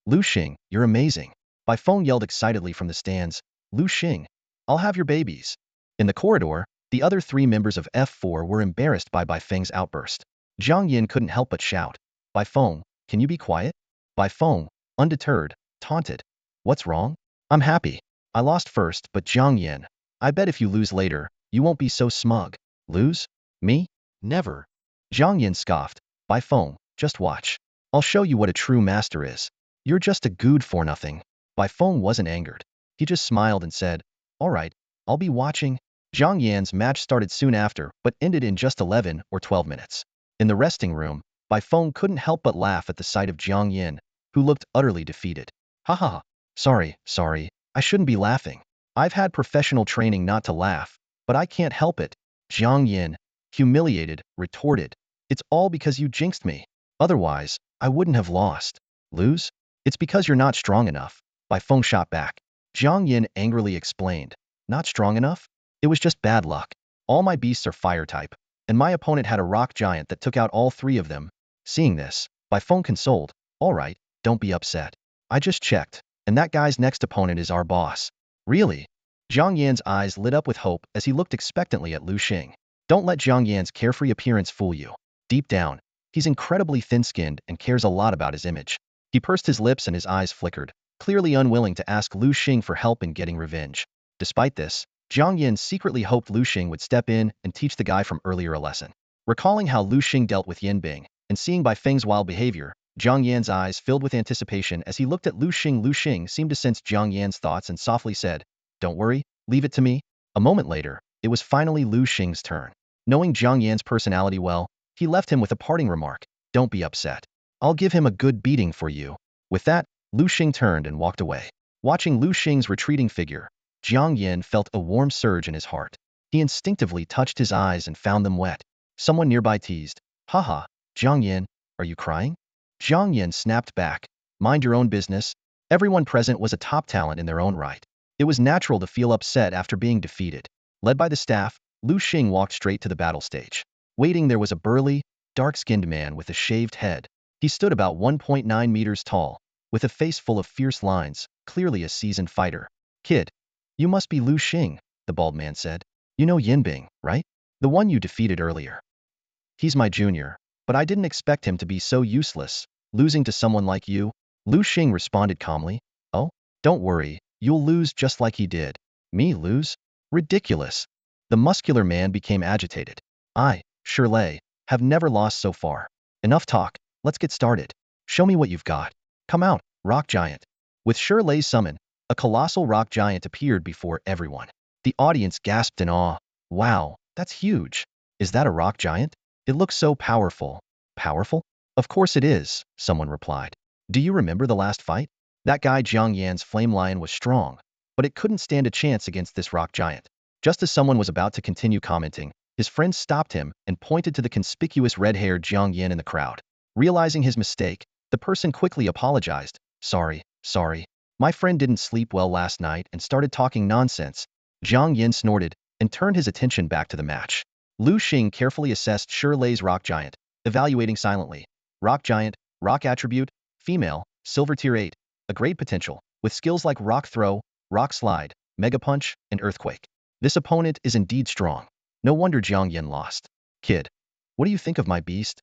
"Liu Xing, you're amazing." Bai Feng yelled excitedly from the stands. "Liu Xing, I'll have your babies." In the corridor, the other three members of F4 were embarrassed by Bai Feng's outburst. Zhang Yin couldn't help but shout, "Bai Feng, can you be quiet?" Bai Feng, undeterred, taunted, "What's wrong? I'm happy. I lost first, but Zhang Yin, I bet if you lose later, you won't be so smug." "Lose? Me? Never." Zhang Yin scoffed. "Bai Feng, just watch. I'll show you what a true master is. You're just a good for nothing." Bai Feng wasn't angered. He just smiled and said, "All right, I'll be watching." Zhang Yan's match started soon after, but ended in just 11 or 12 minutes. In the resting room, Bai Feng couldn't help but laugh at the sight of Zhang Yin, who looked utterly defeated. "Ha ha. Sorry, I shouldn't be laughing. I've had professional training not to laugh, but I can't help it." Zhang Yin, humiliated, retorted, "It's all because you jinxed me. Otherwise, I wouldn't have lost." "Lose? It's because you're not strong enough." Bai Feng shot back. Zhang Yin angrily explained, "Not strong enough? It was just bad luck. All my beasts are fire type, and my opponent had a rock giant that took out all three of them." Seeing this, Bai Feng consoled, "All right, don't be upset. I just checked, and that guy's next opponent is our boss." "Really?" Zhang Yan's eyes lit up with hope as he looked expectantly at Liu Xing. Don't let Zhang Yan's carefree appearance fool you. Deep down, he's incredibly thin-skinned and cares a lot about his image. He pursed his lips and his eyes flickered, clearly unwilling to ask Liu Xing for help in getting revenge. Despite this, Zhang Yin secretly hoped Liu Xing would step in and teach the guy from earlier a lesson. Recalling how Liu Xing dealt with Yin Bing, and seeing Bai Feng's wild behavior, Zhang Yan's eyes filled with anticipation as he looked at Liu Xing. Liu Xing seemed to sense Zhang Yan's thoughts and softly said, "Don't worry, leave it to me." A moment later, it was finally Liu Xing's turn. Knowing Zhang Yan's personality well, he left him with a parting remark, "Don't be upset. I'll give him a good beating for you." With that, Liu Xing turned and walked away. Watching Liu Xing's retreating figure, Zhang Yin felt a warm surge in his heart. He instinctively touched his eyes and found them wet. Someone nearby teased, "Haha, Zhang Yin, are you crying?" Zhang Yin snapped back, "Mind your own business." Everyone present was a top talent in their own right. It was natural to feel upset after being defeated. Led by the staff, Liu Xing walked straight to the battle stage. Waiting there was a burly, dark-skinned man with a shaved head. He stood about 1.9 meters tall, with a face full of fierce lines, clearly a seasoned fighter. "Kid, you must be Liu Xing," the bald man said. "You know Yin Bing, right? The one you defeated earlier." "He's my junior, but I didn't expect him to be so useless, losing to someone like you." Liu Xing responded calmly. "Oh, don't worry, you'll lose just like he did." "Me lose? Ridiculous." The muscular man became agitated. "I, Shirley, have never lost so far. Enough talk, let's get started. Show me what you've got. Come out, rock giant." With Shirley's summon, a colossal rock giant appeared before everyone. The audience gasped in awe. "Wow, that's huge. Is that a rock giant?" It looks so powerful. Powerful? Of course it is, someone replied. Do you remember the last fight? That guy Jiang Yan's flame lion was strong, but it couldn't stand a chance against this rock giant. Just as someone was about to continue commenting, his friend stopped him and pointed to the conspicuous red-haired Jiang Yan in the crowd. Realizing his mistake, the person quickly apologized. Sorry. My friend didn't sleep well last night and started talking nonsense. Jiang Yan snorted and turned his attention back to the match. Liu Xing carefully assessed Lei's rock giant, evaluating silently. Rock giant, rock attribute, female, silver tier 8, a great potential, with skills like rock throw, rock slide, mega punch, and earthquake. This opponent is indeed strong. No wonder Jiang Yan lost. Kid, what do you think of my beast?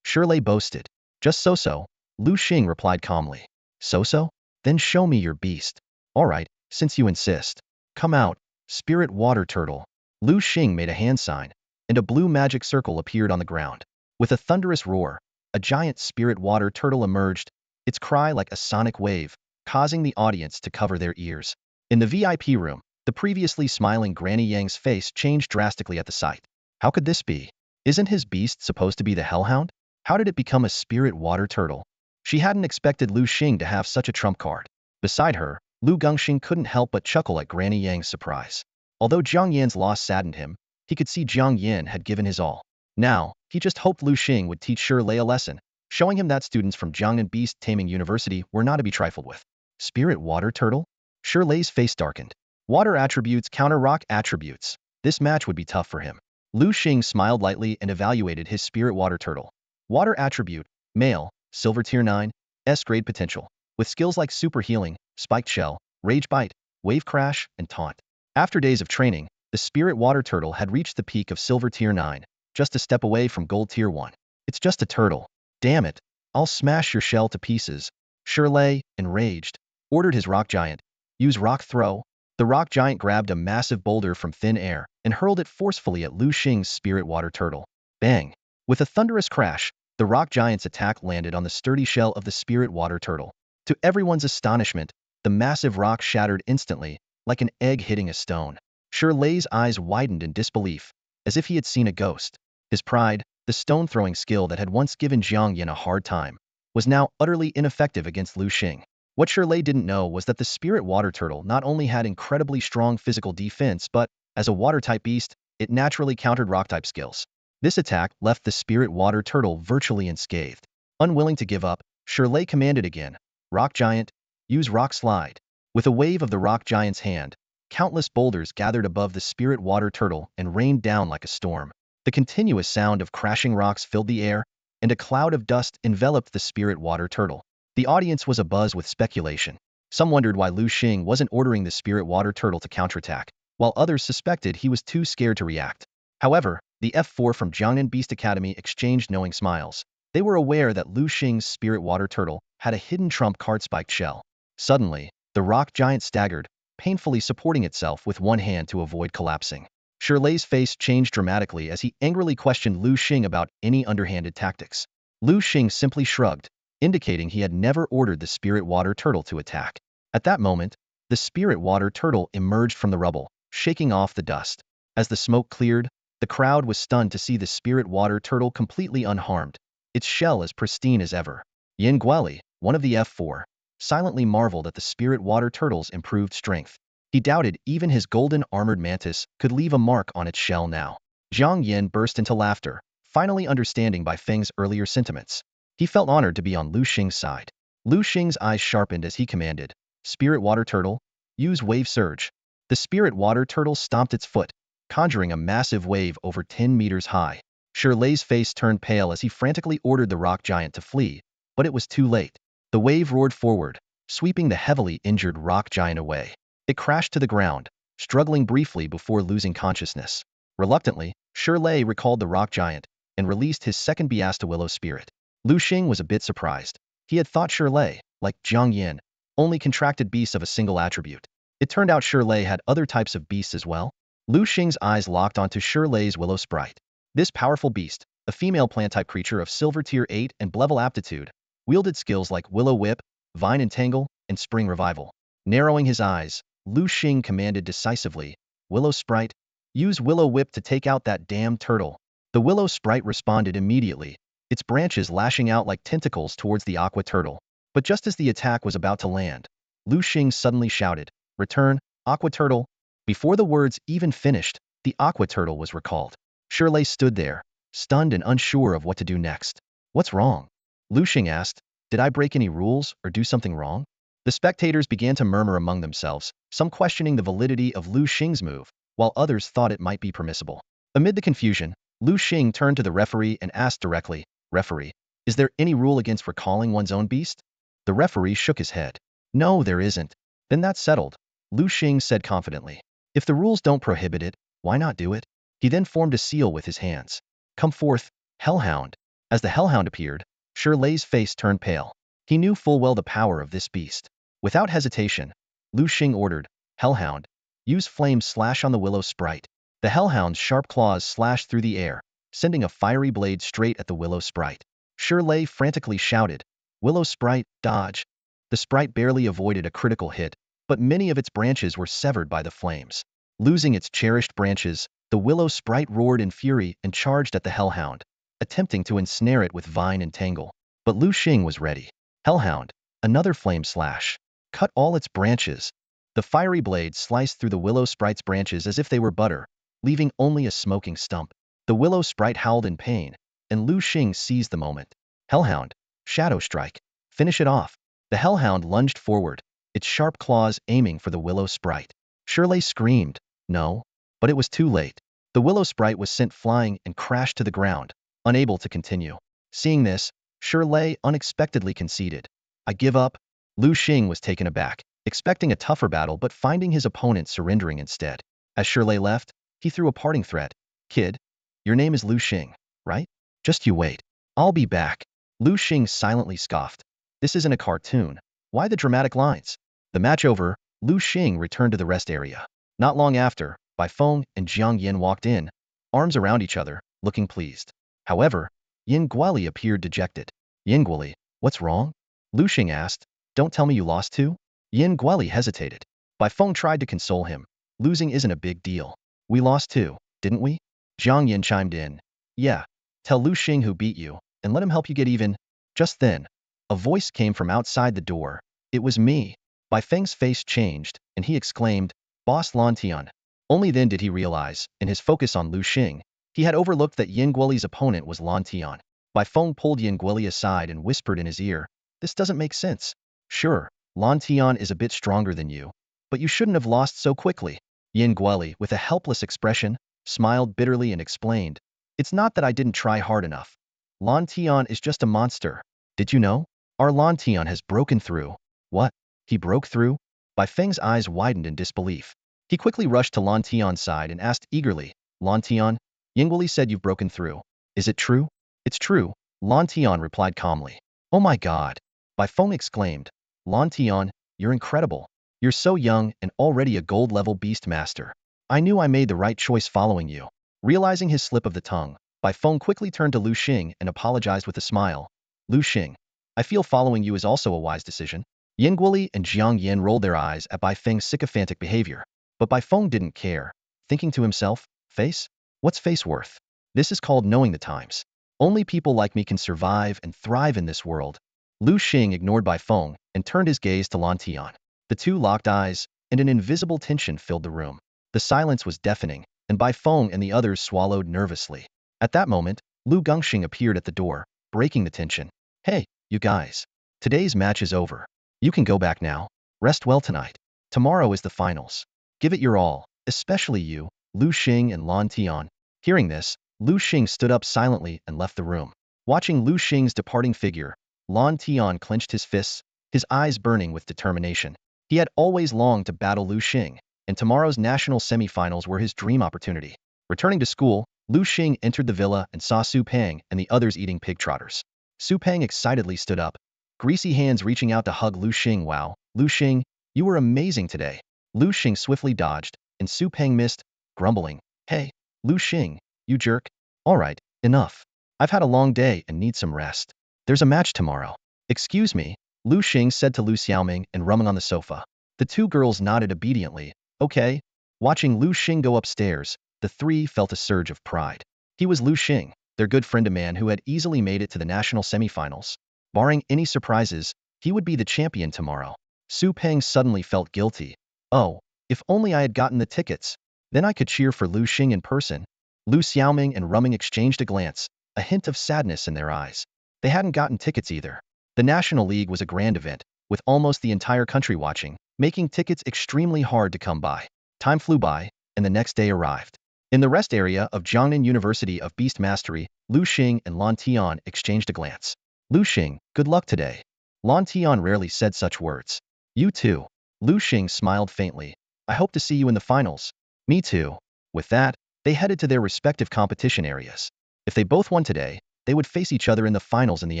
Lei boasted. Just so-so, Liu Xing replied calmly. So-so? Then show me your beast. All right, since you insist. Come out, spirit water turtle. Liu Xing made a hand sign, and a blue magic circle appeared on the ground. With a thunderous roar, a giant spirit water turtle emerged, its cry like a sonic wave, causing the audience to cover their ears. In the VIP room, the previously smiling Granny Yang's face changed drastically at the sight. How could this be? Isn't his beast supposed to be the hellhound? How did it become a spirit water turtle? She hadn't expected Liu Xing to have such a trump card. Beside her, Lu Gongxing couldn't help but chuckle at Granny Yang's surprise. Although Jiang Yan's loss saddened him, he could see Jiang Yan had given his all. Now, he just hoped Liu Xing would teach Lei a lesson, showing him that students from Jiangnan Beast-Taming University were not to be trifled with. Spirit water turtle? Lei's face darkened. Water attributes counter rock attributes. This match would be tough for him. Liu Xing smiled lightly and evaluated his spirit water turtle. Water attribute, male, silver tier 9, S-grade potential, with skills like super healing, spiked shell, rage bite, wave crash, and taunt. After days of training, the spirit water turtle had reached the peak of silver tier 9, just a step away from gold tier 1. It's just a turtle. Damn it. I'll smash your shell to pieces. Lei, enraged, ordered his rock giant. Use rock throw. The rock giant grabbed a massive boulder from thin air and hurled it forcefully at Liu Xing's spirit water turtle. Bang! With a thunderous crash, the rock giant's attack landed on the sturdy shell of the spirit water turtle. To everyone's astonishment, the massive rock shattered instantly, like an egg hitting a stone. Lei's eyes widened in disbelief, as if he had seen a ghost. His pride, the stone-throwing skill that had once given Jiang Yan a hard time, was now utterly ineffective against Liu Xing. What Lei didn't know was that the spirit water turtle not only had incredibly strong physical defense, but, as a water-type beast, it naturally countered rock-type skills. This attack left the spirit water turtle virtually unscathed. Unwilling to give up, Lei commanded again. Rock giant, use rock slide. With a wave of the rock giant's hand, countless boulders gathered above the spirit water turtle and rained down like a storm. The continuous sound of crashing rocks filled the air, and a cloud of dust enveloped the spirit water turtle. The audience was abuzz with speculation. Some wondered why Liu Xing wasn't ordering the spirit water turtle to counterattack, while others suspected he was too scared to react. However, the F4 from Jiangnan Beast Academy exchanged knowing smiles. They were aware that Liu Xing's spirit water turtle had a hidden trump card spiked shell. Suddenly, the rock giant staggered, painfully supporting itself with one hand to avoid collapsing. Lei's face changed dramatically as he angrily questioned Liu Xing about any underhanded tactics. Liu Xing simply shrugged, indicating he had never ordered the spirit water turtle to attack. At that moment, the spirit water turtle emerged from the rubble, shaking off the dust. As the smoke cleared, the crowd was stunned to see the spirit water turtle completely unharmed, its shell as pristine as ever. Yin Guoli, one of the F4, silently marveled at the spirit water turtle's improved strength. He doubted even his golden armored mantis could leave a mark on its shell now. Jiang Yan burst into laughter, finally understanding Bai Feng's earlier sentiments. He felt honored to be on Liu Xing's side. Liu Xing's eyes sharpened as he commanded, Spirit water turtle, use wave surge. The spirit water turtle stomped its foot, conjuring a massive wave over 10 meters high. Lei's face turned pale as he frantically ordered the rock giant to flee, but it was too late. The wave roared forward, sweeping the heavily injured rock giant away. It crashed to the ground, struggling briefly before losing consciousness. Reluctantly, Lei recalled the rock giant and released his second Beast Willow spirit. Liu Xing was a bit surprised. He had thought Lei, like Jiang Yan, only contracted beasts of a single attribute. It turned out Lei had other types of beasts as well. Liu Xing's eyes locked onto Lei's willow sprite. This powerful beast, a female plant-type creature of silver tier 8 and level aptitude, wielded skills like Willow Whip, Vine Entangle, and Spring Revival. Narrowing his eyes, Liu Xing commanded decisively, Willow Sprite, use Willow Whip to take out that damn turtle. The willow sprite responded immediately, its branches lashing out like tentacles towards the aqua turtle. But just as the attack was about to land, Liu Xing suddenly shouted, "Return, aqua turtle!" Before the words even finished, the aqua turtle was recalled. Shirley stood there, stunned and unsure of what to do next. "What's wrong?" Liu Xing asked. "Did I break any rules or do something wrong?" The spectators began to murmur among themselves, some questioning the validity of Liu Xing's move, while others thought it might be permissible. Amid the confusion, Liu Xing turned to the referee and asked directly, "Referee, is there any rule against recalling one's own beast?" The referee shook his head. "No, there isn't." "Then that's settled," Liu Xing said confidently. "If the rules don't prohibit it, why not do it?" He then formed a seal with his hands. "Come forth, Hellhound." As the Hellhound appeared, Shirley's face turned pale. He knew full well the power of this beast. Without hesitation, Liu Xing ordered, "Hellhound, use flame slash on the willow sprite." The Hellhound's sharp claws slashed through the air, sending a fiery blade straight at the willow sprite. Shirley frantically shouted, "Willow sprite, dodge!" The sprite barely avoided a critical hit, but many of its branches were severed by the flames. Losing its cherished branches, the willow sprite roared in fury and charged at the Hellhound, attempting to ensnare it with vine and tangle. But Liu Xing was ready. "Hellhound, another flame slash. Cut all its branches." The fiery blade sliced through the willow sprite's branches as if they were butter, leaving only a smoking stump. The willow sprite howled in pain, and Liu Xing seized the moment. "Hellhound, shadow strike. Finish it off." The Hellhound lunged forward, its sharp claws aiming for the willow sprite. Shirley screamed, "No," but it was too late. The willow sprite was sent flying and crashed to the ground, unable to continue. Seeing this, Shirley unexpectedly conceded. "I give up." Liu Xing was taken aback, expecting a tougher battle but finding his opponent surrendering instead. As Shirley left, he threw a parting threat. "Kid, your name is Liu Xing, right? Just you wait. I'll be back." Liu Xing silently scoffed. "This isn't a cartoon. Why the dramatic lines?" The match over, Liu Xing returned to the rest area. Not long after, Bai Feng and Jiang Yin walked in, arms around each other, looking pleased. However, Yin Guoli appeared dejected. "Yin Guoli, what's wrong?" Liu Xing asked. "Don't tell me you lost too?" Yin Guoli hesitated. Bai Feng tried to console him. "Losing isn't a big deal. We lost too, didn't we?" Jiang Yin chimed in. "Yeah. Tell Liu Xing who beat you, and let him help you get even." Just then, a voice came from outside the door. It was me. Bai Feng's face changed, and he exclaimed, "Boss Lan Tian." Only then did he realize, in his focus on Liu Xing, he had overlooked that Yin Guoli's opponent was Lan Tian. Bai Feng pulled Yin Guoli aside and whispered in his ear, "This doesn't make sense. Sure, Lan Tian is a bit stronger than you, but you shouldn't have lost so quickly." Yin Guoli, with a helpless expression, smiled bitterly and explained, "It's not that I didn't try hard enough. Lan Tian is just a monster. Did you know? Our Lan Tian has broken through." "What? He broke through?" Bai Feng's eyes widened in disbelief. He quickly rushed to Lan Tian's side and asked eagerly, "Lan Tian, Yin Guoli said you've broken through. Is it true?" "It's true," Lan Tian replied calmly. "Oh my god!" Bai Feng exclaimed. "Lan Tian, you're incredible. You're so young and already a gold-level beast master. I knew I made the right choice following you." Realizing his slip of the tongue, Bai Feng quickly turned to Liu Xing and apologized with a smile. "Liu Xing, I feel following you is also a wise decision." Yin Guoli and Jiang Yin rolled their eyes at Bai Feng's sycophantic behavior. But Bai Feng didn't care, thinking to himself, "Face? What's face worth? This is called knowing the times. Only people like me can survive and thrive in this world." Liu Xing ignored Bai Feng and turned his gaze to Lan Tian. The two locked eyes, and an invisible tension filled the room. The silence was deafening, and Bai Feng and the others swallowed nervously. At that moment, Liu Gongxing appeared at the door, breaking the tension. "Hey, you guys. Today's match is over. You can go back now. Rest well tonight. Tomorrow is the finals. Give it your all, especially you, Liu Xing and Lan Tian." Hearing this, Liu Xing stood up silently and left the room. Watching Liu Xing's departing figure, Lan Tian clenched his fists, his eyes burning with determination. He had always longed to battle Liu Xing, and tomorrow's national semifinals were his dream opportunity. Returning to school, Liu Xing entered the villa and saw Su Peng and the others eating pig trotters. Su Peng excitedly stood up, greasy hands reaching out to hug Liu Xing. "Wow, Liu Xing, you were amazing today." Liu Xing swiftly dodged, and Su Peng missed, grumbling, "Hey, Liu Xing, you jerk. All right, enough. I've had a long day and need some rest. There's a match tomorrow." "Excuse me," Liu Xing said to Liu Xiaoming and Rumming on the sofa. The two girls nodded obediently. "Okay." Watching Liu Xing go upstairs, the three felt a surge of pride. He was Liu Xing, their good friend, a man who had easily made it to the national semifinals. Barring any surprises, he would be the champion tomorrow. Su Peng suddenly felt guilty. Oh, if only I had gotten the tickets. Then I could cheer for Liu Xing in person. Lu Xiaoming and Rumming exchanged a glance, a hint of sadness in their eyes. They hadn't gotten tickets either. The National League was a grand event, with almost the entire country watching, making tickets extremely hard to come by. Time flew by, and the next day arrived. In the rest area of Jiangnan University of Beast Mastery, Liu Xing and Lan Tian exchanged a glance. Liu Xing, good luck today. Lan Tian rarely said such words. You too. Liu Xing smiled faintly. I hope to see you in the finals. Me too. With that, they headed to their respective competition areas. If they both won today, they would face each other in the finals in the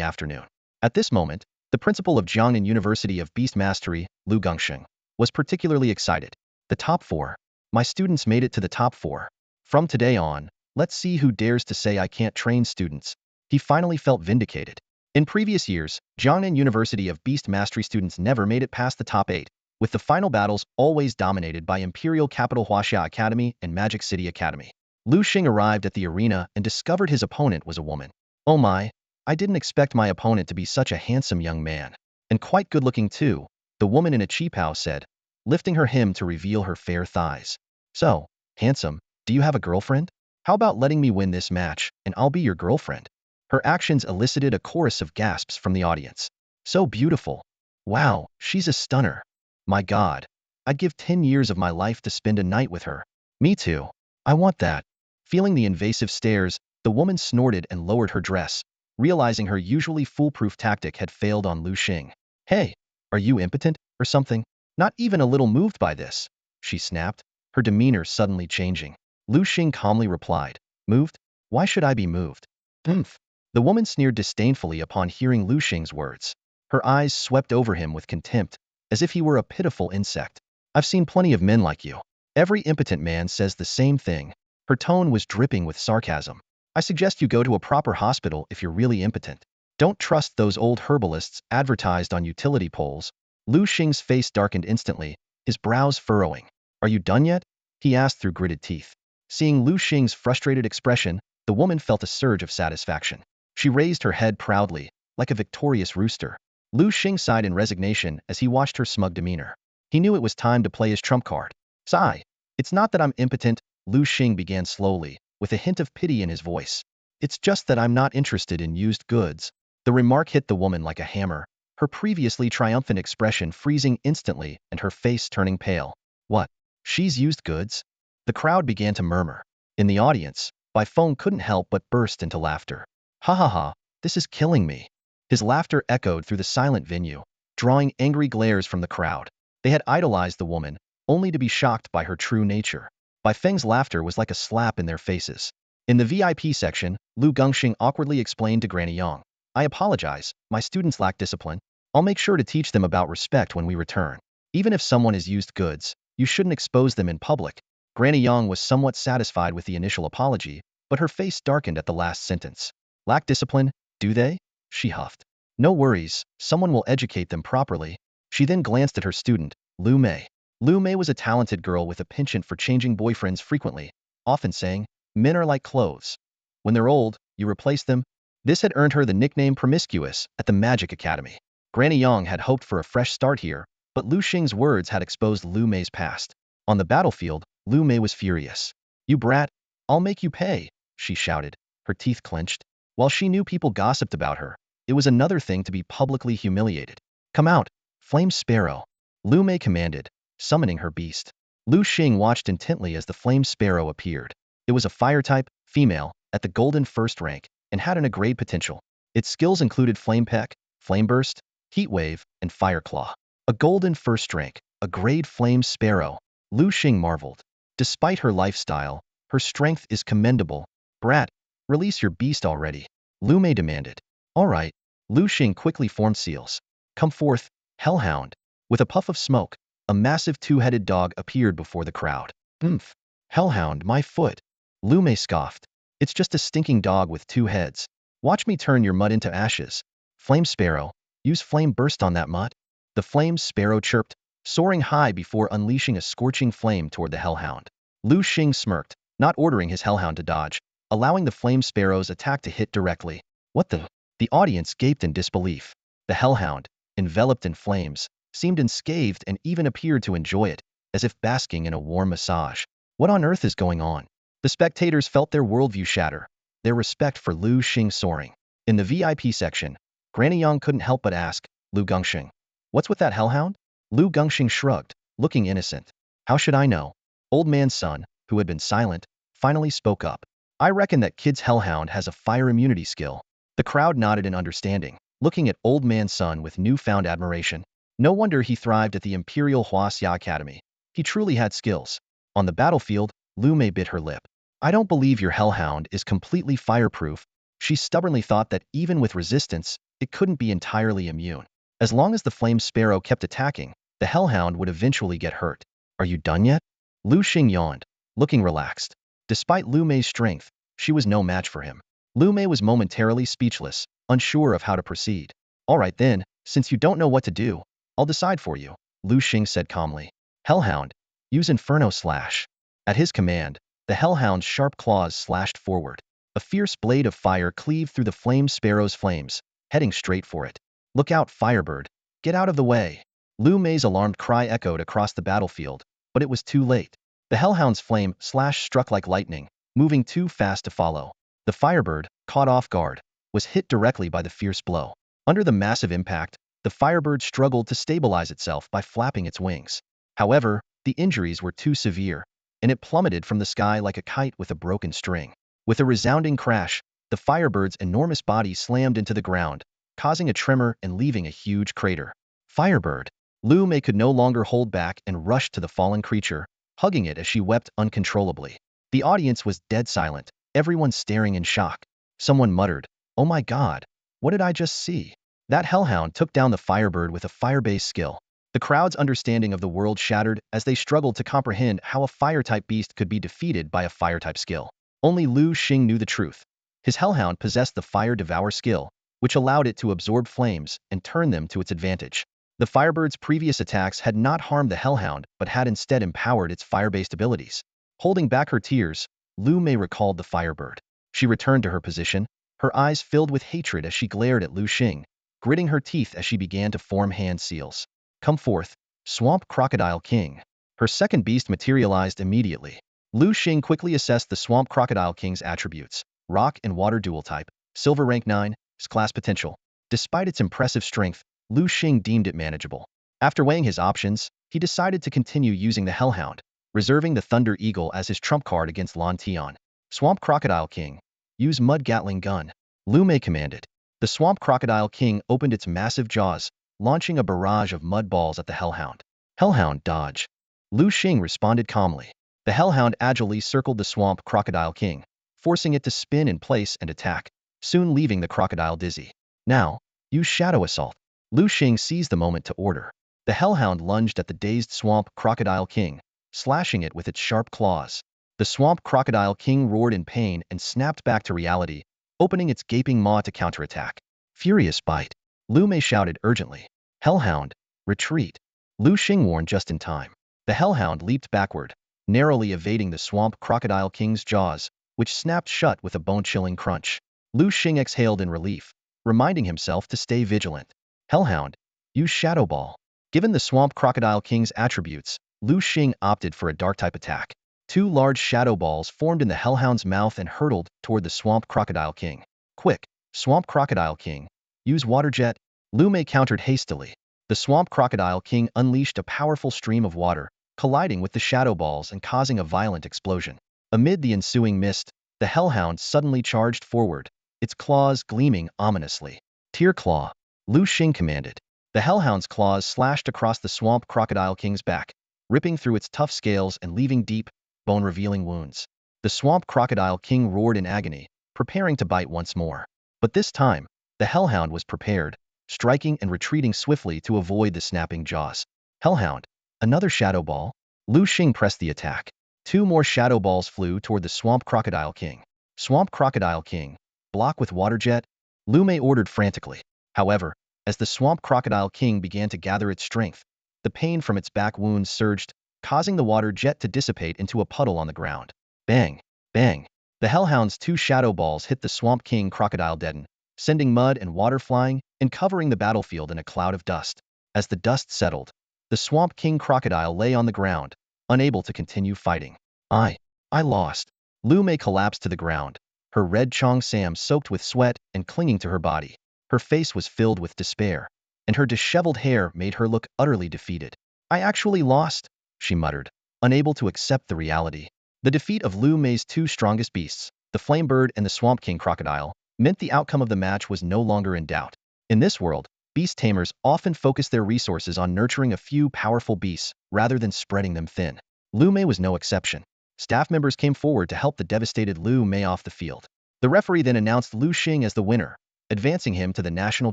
afternoon. At this moment, the principal of Jiangnan University of Beast Mastery, Liu Xing, was particularly excited. The top 4. My students made it to the top 4. From today on, let's see who dares to say I can't train students. He finally felt vindicated. In previous years, Jiangnan University of Beast Mastery students never made it past the top 8, with the final battles always dominated by Imperial Capital Huaxia Academy and Magic City Academy. Liu Xing arrived at the arena and discovered his opponent was a woman. Oh my, I didn't expect my opponent to be such a handsome young man. And quite good-looking too, the woman in a cheapao said, lifting her hem to reveal her fair thighs. So, handsome, do you have a girlfriend? How about letting me win this match, and I'll be your girlfriend? Her actions elicited a chorus of gasps from the audience. So beautiful. Wow, she's a stunner. My God, I'd give 10 years of my life to spend a night with her. Me too. I want that. Feeling the invasive stares, the woman snorted and lowered her dress, realizing her usually foolproof tactic had failed on Liu Xing. Hey, are you impotent, or something? Not even a little moved by this, she snapped, her demeanor suddenly changing. Liu Xing calmly replied, moved? Why should I be moved? Humph. The woman sneered disdainfully upon hearing Liu Xing's words. Her eyes swept over him with contempt, as if he were a pitiful insect. I've seen plenty of men like you. Every impotent man says the same thing. Her tone was dripping with sarcasm. I suggest you go to a proper hospital if you're really impotent. Don't trust those old herbalists advertised on utility poles. Liu Xing's face darkened instantly, his brows furrowing. Are you done yet? He asked through gritted teeth. Seeing Liu Xing's frustrated expression, the woman felt a surge of satisfaction. She raised her head proudly, like a victorious rooster. Liu Xing sighed in resignation as he watched her smug demeanor. He knew it was time to play his trump card. Sigh. It's not that I'm impotent, Liu Xing began slowly, with a hint of pity in his voice. It's just that I'm not interested in used goods. The remark hit the woman like a hammer, her previously triumphant expression freezing instantly and her face turning pale. What? She's used goods? The crowd began to murmur. In the audience, Baifeng couldn't help but burst into laughter. Ha ha ha, this is killing me. His laughter echoed through the silent venue, drawing angry glares from the crowd. They had idolized the woman, only to be shocked by her true nature. Baifeng's laughter was like a slap in their faces. In the VIP section, Liu Xing awkwardly explained to Granny Yang, I apologize, my students lack discipline. I'll make sure to teach them about respect when we return. Even if someone has used goods, you shouldn't expose them in public. Granny Yang was somewhat satisfied with the initial apology, but her face darkened at the last sentence. Lack discipline, do they? She huffed. No worries, someone will educate them properly. She then glanced at her student, Liu Mei. Liu Mei was a talented girl with a penchant for changing boyfriends frequently, often saying, men are like clothes. When they're old, you replace them. This had earned her the nickname Promiscuous at the Magic Academy. Granny Yang had hoped for a fresh start here, but Liu Xing's words had exposed Liu Mei's past. On the battlefield, Liu Mei was furious. You brat, I'll make you pay, she shouted, her teeth clenched. While she knew people gossiped about her, it was another thing to be publicly humiliated. Come out, Flame Sparrow, Liu Mei commanded, summoning her beast. Liu Xing watched intently as the Flame Sparrow appeared. It was a fire-type, female, at the golden first rank, and had an upgrade potential. Its skills included Flame Peck, Flame Burst, Heat Wave, and Fire Claw. A golden first rank, a grade Flame Sparrow. Liu Xing marveled. Despite her lifestyle, her strength is commendable. Brat, release your beast already, Liu Mei demanded. All right. Liu Xing quickly formed seals. Come forth, Hellhound. With a puff of smoke, a massive two-headed dog appeared before the crowd. Oomph. Hellhound, my foot. Liu Mei scoffed. It's just a stinking dog with 2 heads. Watch me turn your mud into ashes. Flame Sparrow, use Flame Burst on that mud. The Flame Sparrow chirped, soaring high before unleashing a scorching flame toward the Hellhound. Liu Xing smirked, not ordering his Hellhound to dodge, allowing the flame sparrow's attack to hit directly. What the? The audience gaped in disbelief. The hellhound, enveloped in flames, seemed unscathed and even appeared to enjoy it, as if basking in a warm massage. What on earth is going on? The spectators felt their worldview shatter, their respect for Liu Xing soaring. In the VIP section, Granny Yang couldn't help but ask, Liu Xing, what's with that hellhound? Liu Xing shrugged, looking innocent. How should I know? Old man's son, who had been silent, finally spoke up. I reckon that kid's hellhound has a fire immunity skill. The crowd nodded in understanding, looking at old man's son with newfound admiration. No wonder he thrived at the Imperial Huaxia Academy. He truly had skills. On the battlefield, Lu Mei bit her lip. I don't believe your hellhound is completely fireproof. She stubbornly thought that even with resistance, it couldn't be entirely immune. As long as the flame sparrow kept attacking, the hellhound would eventually get hurt. Are you done yet? Liu Xing yawned, looking relaxed. Despite Lu Mei's strength, she was no match for him. Lu Mei was momentarily speechless, unsure of how to proceed. All right then, since you don't know what to do, I'll decide for you, Liu Xing said calmly. Hellhound, use Inferno Slash. At his command, the hellhound's sharp claws slashed forward. A fierce blade of fire cleaved through the flame sparrow's flames, heading straight for it. Look out, Firebird. Get out of the way. Lu Mei's alarmed cry echoed across the battlefield, but it was too late. The hellhound's flame slash struck like lightning, moving too fast to follow. The Firebird, caught off guard, was hit directly by the fierce blow. Under the massive impact, the Firebird struggled to stabilize itself by flapping its wings. However, the injuries were too severe, and it plummeted from the sky like a kite with a broken string. With a resounding crash, the Firebird's enormous body slammed into the ground, causing a tremor and leaving a huge crater. Firebird! Lu Mei could no longer hold back and rushed to the fallen creature, hugging it as she wept uncontrollably. The audience was dead silent, everyone staring in shock. Someone muttered, "Oh my god, what did I just see?" That hellhound took down the Firebird with a fire-based skill. The crowd's understanding of the world shattered as they struggled to comprehend how a fire-type beast could be defeated by a fire-type skill. Only Liu Xing knew the truth. His hellhound possessed the Fire Devour skill, which allowed it to absorb flames and turn them to its advantage. The Firebird's previous attacks had not harmed the hellhound but had instead empowered its fire-based abilities. Holding back her tears, Lu Mei recalled the Firebird. She returned to her position, her eyes filled with hatred as she glared at Liu Xing, gritting her teeth as she began to form hand seals. Come forth, Swamp Crocodile King. Her second beast materialized immediately. Liu Xing quickly assessed the Swamp Crocodile King's attributes: rock and water dual type, silver rank 9, class potential. Despite its impressive strength, Liu Xing deemed it manageable. After weighing his options, he decided to continue using the Hellhound, reserving the Thunder Eagle as his trump card against Lan Tian. Swamp Crocodile King, use Mud Gatling Gun. Lu Mei commanded. The Swamp Crocodile King opened its massive jaws, launching a barrage of mud balls at the Hellhound. Hellhound, dodge. Liu Xing responded calmly. The Hellhound agilely circled the Swamp Crocodile King, forcing it to spin in place and attack, soon leaving the crocodile dizzy. Now, use Shadow Assault. Liu Xing seized the moment to order. The Hellhound lunged at the dazed Swamp Crocodile King, slashing it with its sharp claws. The Swamp Crocodile King roared in pain and snapped back to reality, opening its gaping maw to counterattack. Furious Bite. Lu Mei shouted urgently. Hellhound, retreat. Liu Xing warned just in time. The Hellhound leaped backward, narrowly evading the Swamp Crocodile King's jaws, which snapped shut with a bone-chilling crunch. Liu Xing exhaled in relief, reminding himself to stay vigilant. Hellhound, use Shadow Ball. Given the Swamp Crocodile King's attributes, Liu Xing opted for a dark-type attack. Two large shadow balls formed in the Hellhound's mouth and hurtled toward the Swamp Crocodile King. Quick, Swamp Crocodile King, use Water Jet. Lu Mei countered hastily. The Swamp Crocodile King unleashed a powerful stream of water, colliding with the shadow balls and causing a violent explosion. Amid the ensuing mist, the Hellhound suddenly charged forward, its claws gleaming ominously. Tear Claw. Liu Xing commanded. The Hellhound's claws slashed across the Swamp Crocodile King's back, ripping through its tough scales and leaving deep, bone-revealing wounds. The Swamp Crocodile King roared in agony, preparing to bite once more. But this time, the Hellhound was prepared, striking and retreating swiftly to avoid the snapping jaws. Hellhound, another Shadow Ball. Liu Xing pressed the attack. Two more Shadow Balls flew toward the Swamp Crocodile King. Swamp Crocodile King, block with Water Jet. Lu Mei ordered frantically. However, as the Swamp Crocodile King began to gather its strength, the pain from its back wounds surged, causing the water jet to dissipate into a puddle on the ground. Bang! Bang! The Hellhound's two shadow balls hit the Swamp King crocodile deaden, sending mud and water flying and covering the battlefield in a cloud of dust. As the dust settled, the Swamp King crocodile lay on the ground, unable to continue fighting. I lost. Liu Mei collapsed to the ground, her red Chong Sam soaked with sweat and clinging to her body. Her face was filled with despair, and her disheveled hair made her look utterly defeated. I actually lost, she muttered, unable to accept the reality. The defeat of Liu Mei's two strongest beasts, the Flame Bird and the Swamp King crocodile, meant the outcome of the match was no longer in doubt. In this world, beast tamers often focus their resources on nurturing a few powerful beasts rather than spreading them thin. Liu Mei was no exception. Staff members came forward to help the devastated Liu Mei off the field. The referee then announced Liu Xing as the winner, advancing him to the national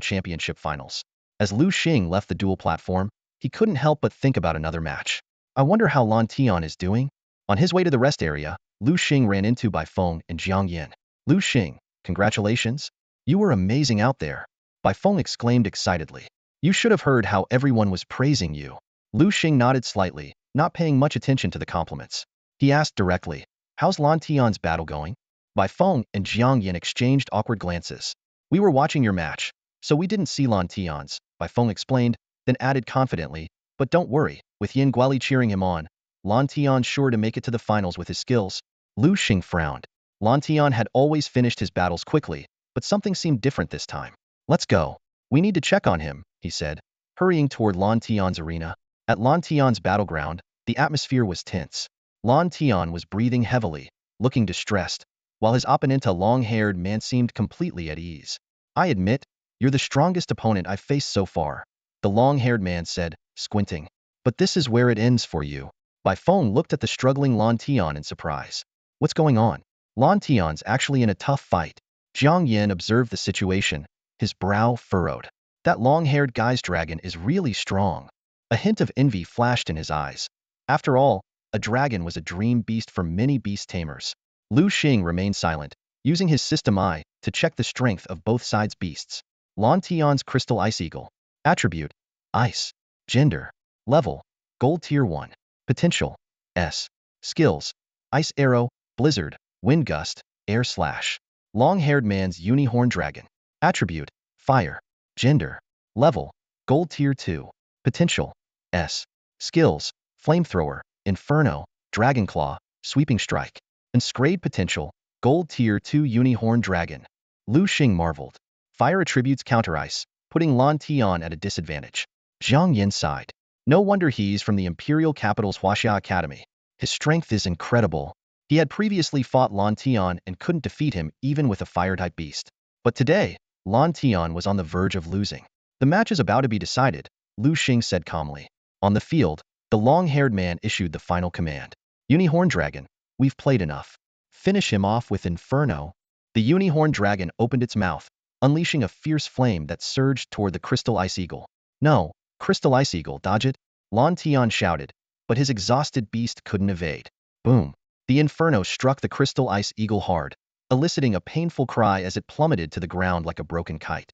championship finals. As Liu Xing left the duel platform, he couldn't help but think about another match. I wonder how Lan Tian is doing? On his way to the rest area, Liu Xing ran into Bai Feng and Jiang Yin. Liu Xing, congratulations. You were amazing out there. Bai Feng exclaimed excitedly. You should have heard how everyone was praising you. Liu Xing nodded slightly, not paying much attention to the compliments. He asked directly, how's Lan Tian's battle going? Bai Feng and Jiang Yin exchanged awkward glances. We were watching your match, so we didn't see Lan Tian's, Bai Feng explained, then added confidently, but don't worry, with Yin Guoli cheering him on, Lan Tian's sure to make it to the finals with his skills. Liu Xing frowned. Lan Tian had always finished his battles quickly, but something seemed different this time. Let's go. We need to check on him, he said, hurrying toward Lan Tian's arena. At Lan Tian's battleground, the atmosphere was tense. Lan Tian was breathing heavily, looking distressed, while his opponent, a long-haired man, seemed completely at ease. I admit, you're the strongest opponent I've faced so far, the long-haired man said, squinting. But this is where it ends for you. Bai Feng looked at the struggling Lan Tian in surprise. What's going on? Lan Tian's actually in a tough fight. Jiang Yin observed the situation, his brow furrowed. That long-haired guy's dragon is really strong. A hint of envy flashed in his eyes. After all, a dragon was a dream beast for many beast tamers. Liu Xing remained silent, using his system eye to check the strength of both sides' beasts. Lan Tian's crystal ice eagle. Attribute: ice. Gender: level: gold tier 1. Potential: S. Skills: ice arrow, blizzard, wind gust, air slash. Long-haired man's unicorn dragon. Attribute: fire. Gender: level: gold tier 2. Potential: S. Skills: flamethrower, inferno, dragon claw, sweeping strike. Inscrade potential: gold tier 2 unicorn dragon. Liu Xing marveled. Fire attributes counter ice, putting Lan Tian at a disadvantage. Jiang Yin sighed. No wonder he's from the imperial capital's Huaxia Academy. His strength is incredible. He had previously fought Lan Tian and couldn't defeat him even with a fire-type beast. But today, Lan Tian was on the verge of losing. The match is about to be decided, Liu Xing said calmly. On the field, the long-haired man issued the final command. Unicorn Dragon, we've played enough. Finish him off with Inferno. The Unicorn Dragon opened its mouth, unleashing a fierce flame that surged toward the Crystal Ice Eagle. No, Crystal Ice Eagle, dodge it, Lan Tian shouted, but his exhausted beast couldn't evade. Boom. The Inferno struck the Crystal Ice Eagle hard, eliciting a painful cry as it plummeted to the ground like a broken kite.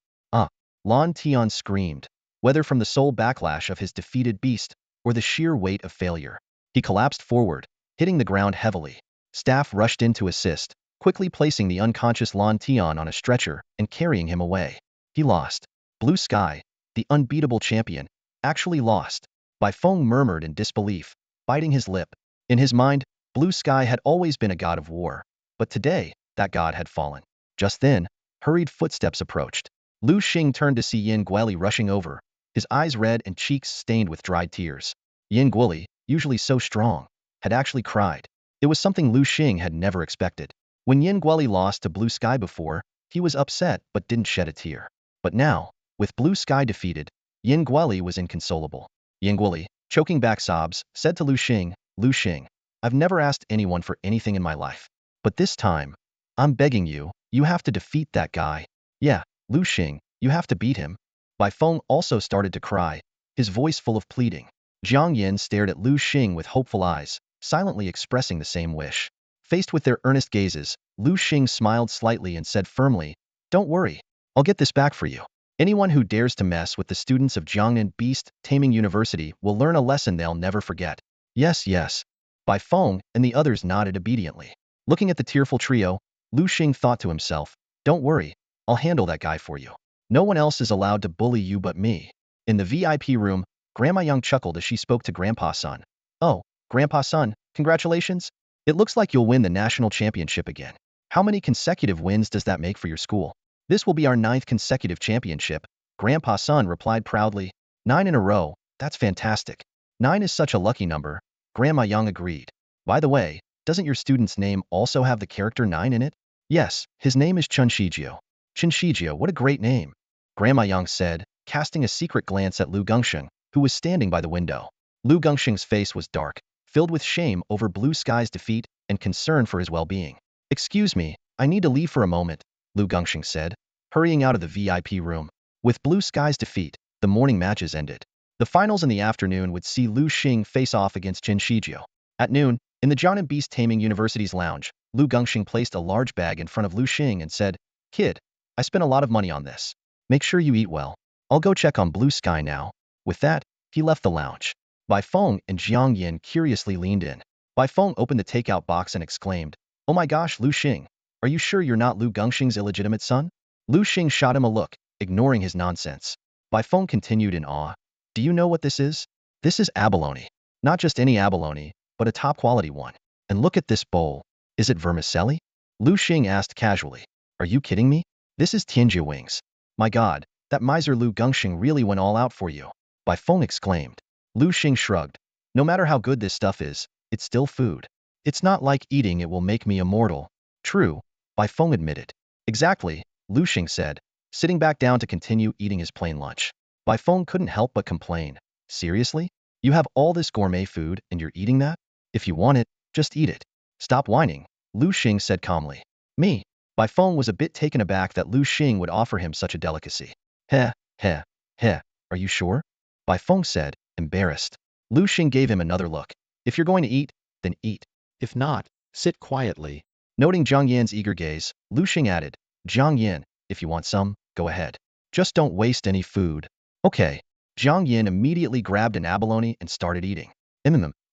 Lan Tian screamed, whether from the soul backlash of his defeated beast or the sheer weight of failure. He collapsed forward, hitting the ground heavily. Staff rushed in to assist, quickly placing the unconscious Lan Tian on a stretcher and carrying him away. He lost. Blue Sky, the unbeatable champion, actually lost. Bai Feng murmured in disbelief, biting his lip. In his mind, Blue Sky had always been a god of war, but today, that god had fallen. Just then, hurried footsteps approached. Liu Xing turned to see Yin Guoli rushing over, his eyes red and cheeks stained with dried tears. Yin Guoli, usually so strong, had actually cried. It was something Liu Xing had never expected. When Yin Guoli lost to Blue Sky before, he was upset but didn't shed a tear. But now, with Blue Sky defeated, Yin Guoli was inconsolable. Yin Guoli, choking back sobs, said to Liu Xing, I've never asked anyone for anything in my life. But this time, I'm begging you, you have to defeat that guy. Yeah, Liu Xing, you have to beat him. Bai Feng also started to cry, his voice full of pleading. Jiang Yin stared at Liu Xing with hopeful eyes, silently expressing the same wish. Faced with their earnest gazes, Liu Xing smiled slightly and said firmly, Don't worry, I'll get this back for you. Anyone who dares to mess with the students of Jiangnan Beast-Taming University will learn a lesson they'll never forget. Yes. Bai Feng and the others nodded obediently. Looking at the tearful trio, Liu Xing thought to himself, don't worry, I'll handle that guy for you. No one else is allowed to bully you but me. In the VIP room, Grandma Young chuckled as she spoke to Grandpa Sun. Oh, Grandpa Sun, congratulations. It looks like you'll win the national championship again. How many consecutive wins does that make for your school? This will be our 9th consecutive championship, Grandpa Sun replied proudly. 9 in a row, that's fantastic. 9 is such a lucky number, Grandma Young agreed. By the way, doesn't your student's name also have the character 9 in it? Yes, his name is Chun Shijio. Chun Shijio, what a great name, Grandma Young said, casting a secret glance at Liu Gongsheng, who was standing by the window. Liu Gongsheng's face was dark, filled with shame over Blue Sky's defeat and concern for his well-being. Excuse me, I need to leave for a moment, Liu Gongsheng said, hurrying out of the VIP room. With Blue Sky's defeat, the morning matches ended. The finals in the afternoon would see Liu Xing face off against Qin Shijio. At noon, in the John and Beast-Taming University's lounge, Liu Gongsheng placed a large bag in front of Liu Xing and said, Kid, I spent a lot of money on this. Make sure you eat well. I'll go check on Blue Sky now. With that, he left the lounge. Bai Feng and Jiang Yin curiously leaned in. Bai Feng opened the takeout box and exclaimed, Oh my gosh, Liu Xing, are you sure you're not Liu Gongsheng's illegitimate son? Liu Xing shot him a look, ignoring his nonsense. Bai Feng continued in awe. Do you know what this is? This is abalone. Not just any abalone, but a top-quality one. And look at this bowl. Is it vermicelli? Liu Xing asked casually. Are you kidding me? This is tianjia wings. My god, that miser Liu Gongsheng really went all out for you. Bai Feng exclaimed. Liu Xing shrugged. No matter how good this stuff is, it's still food. It's not like eating it will make me immortal. True, Bai Feng admitted. Exactly, Liu Xing said, sitting back down to continue eating his plain lunch. Bai Feng couldn't help but complain. Seriously? You have all this gourmet food and you're eating that? If you want it, just eat it. Stop whining, Liu Xing said calmly. Me? Bai Feng was a bit taken aback that Liu Xing would offer him such a delicacy. Heh, heh, heh, are you sure? Bai Feng said, embarrassed. Liu Xing gave him another look. If you're going to eat, then eat. If not, sit quietly. Noting Zhang Yan's eager gaze, Liu Xing added, Zhang Yan, if you want some, go ahead. Just don't waste any food. Okay. Zhang Yan immediately grabbed an abalone and started eating.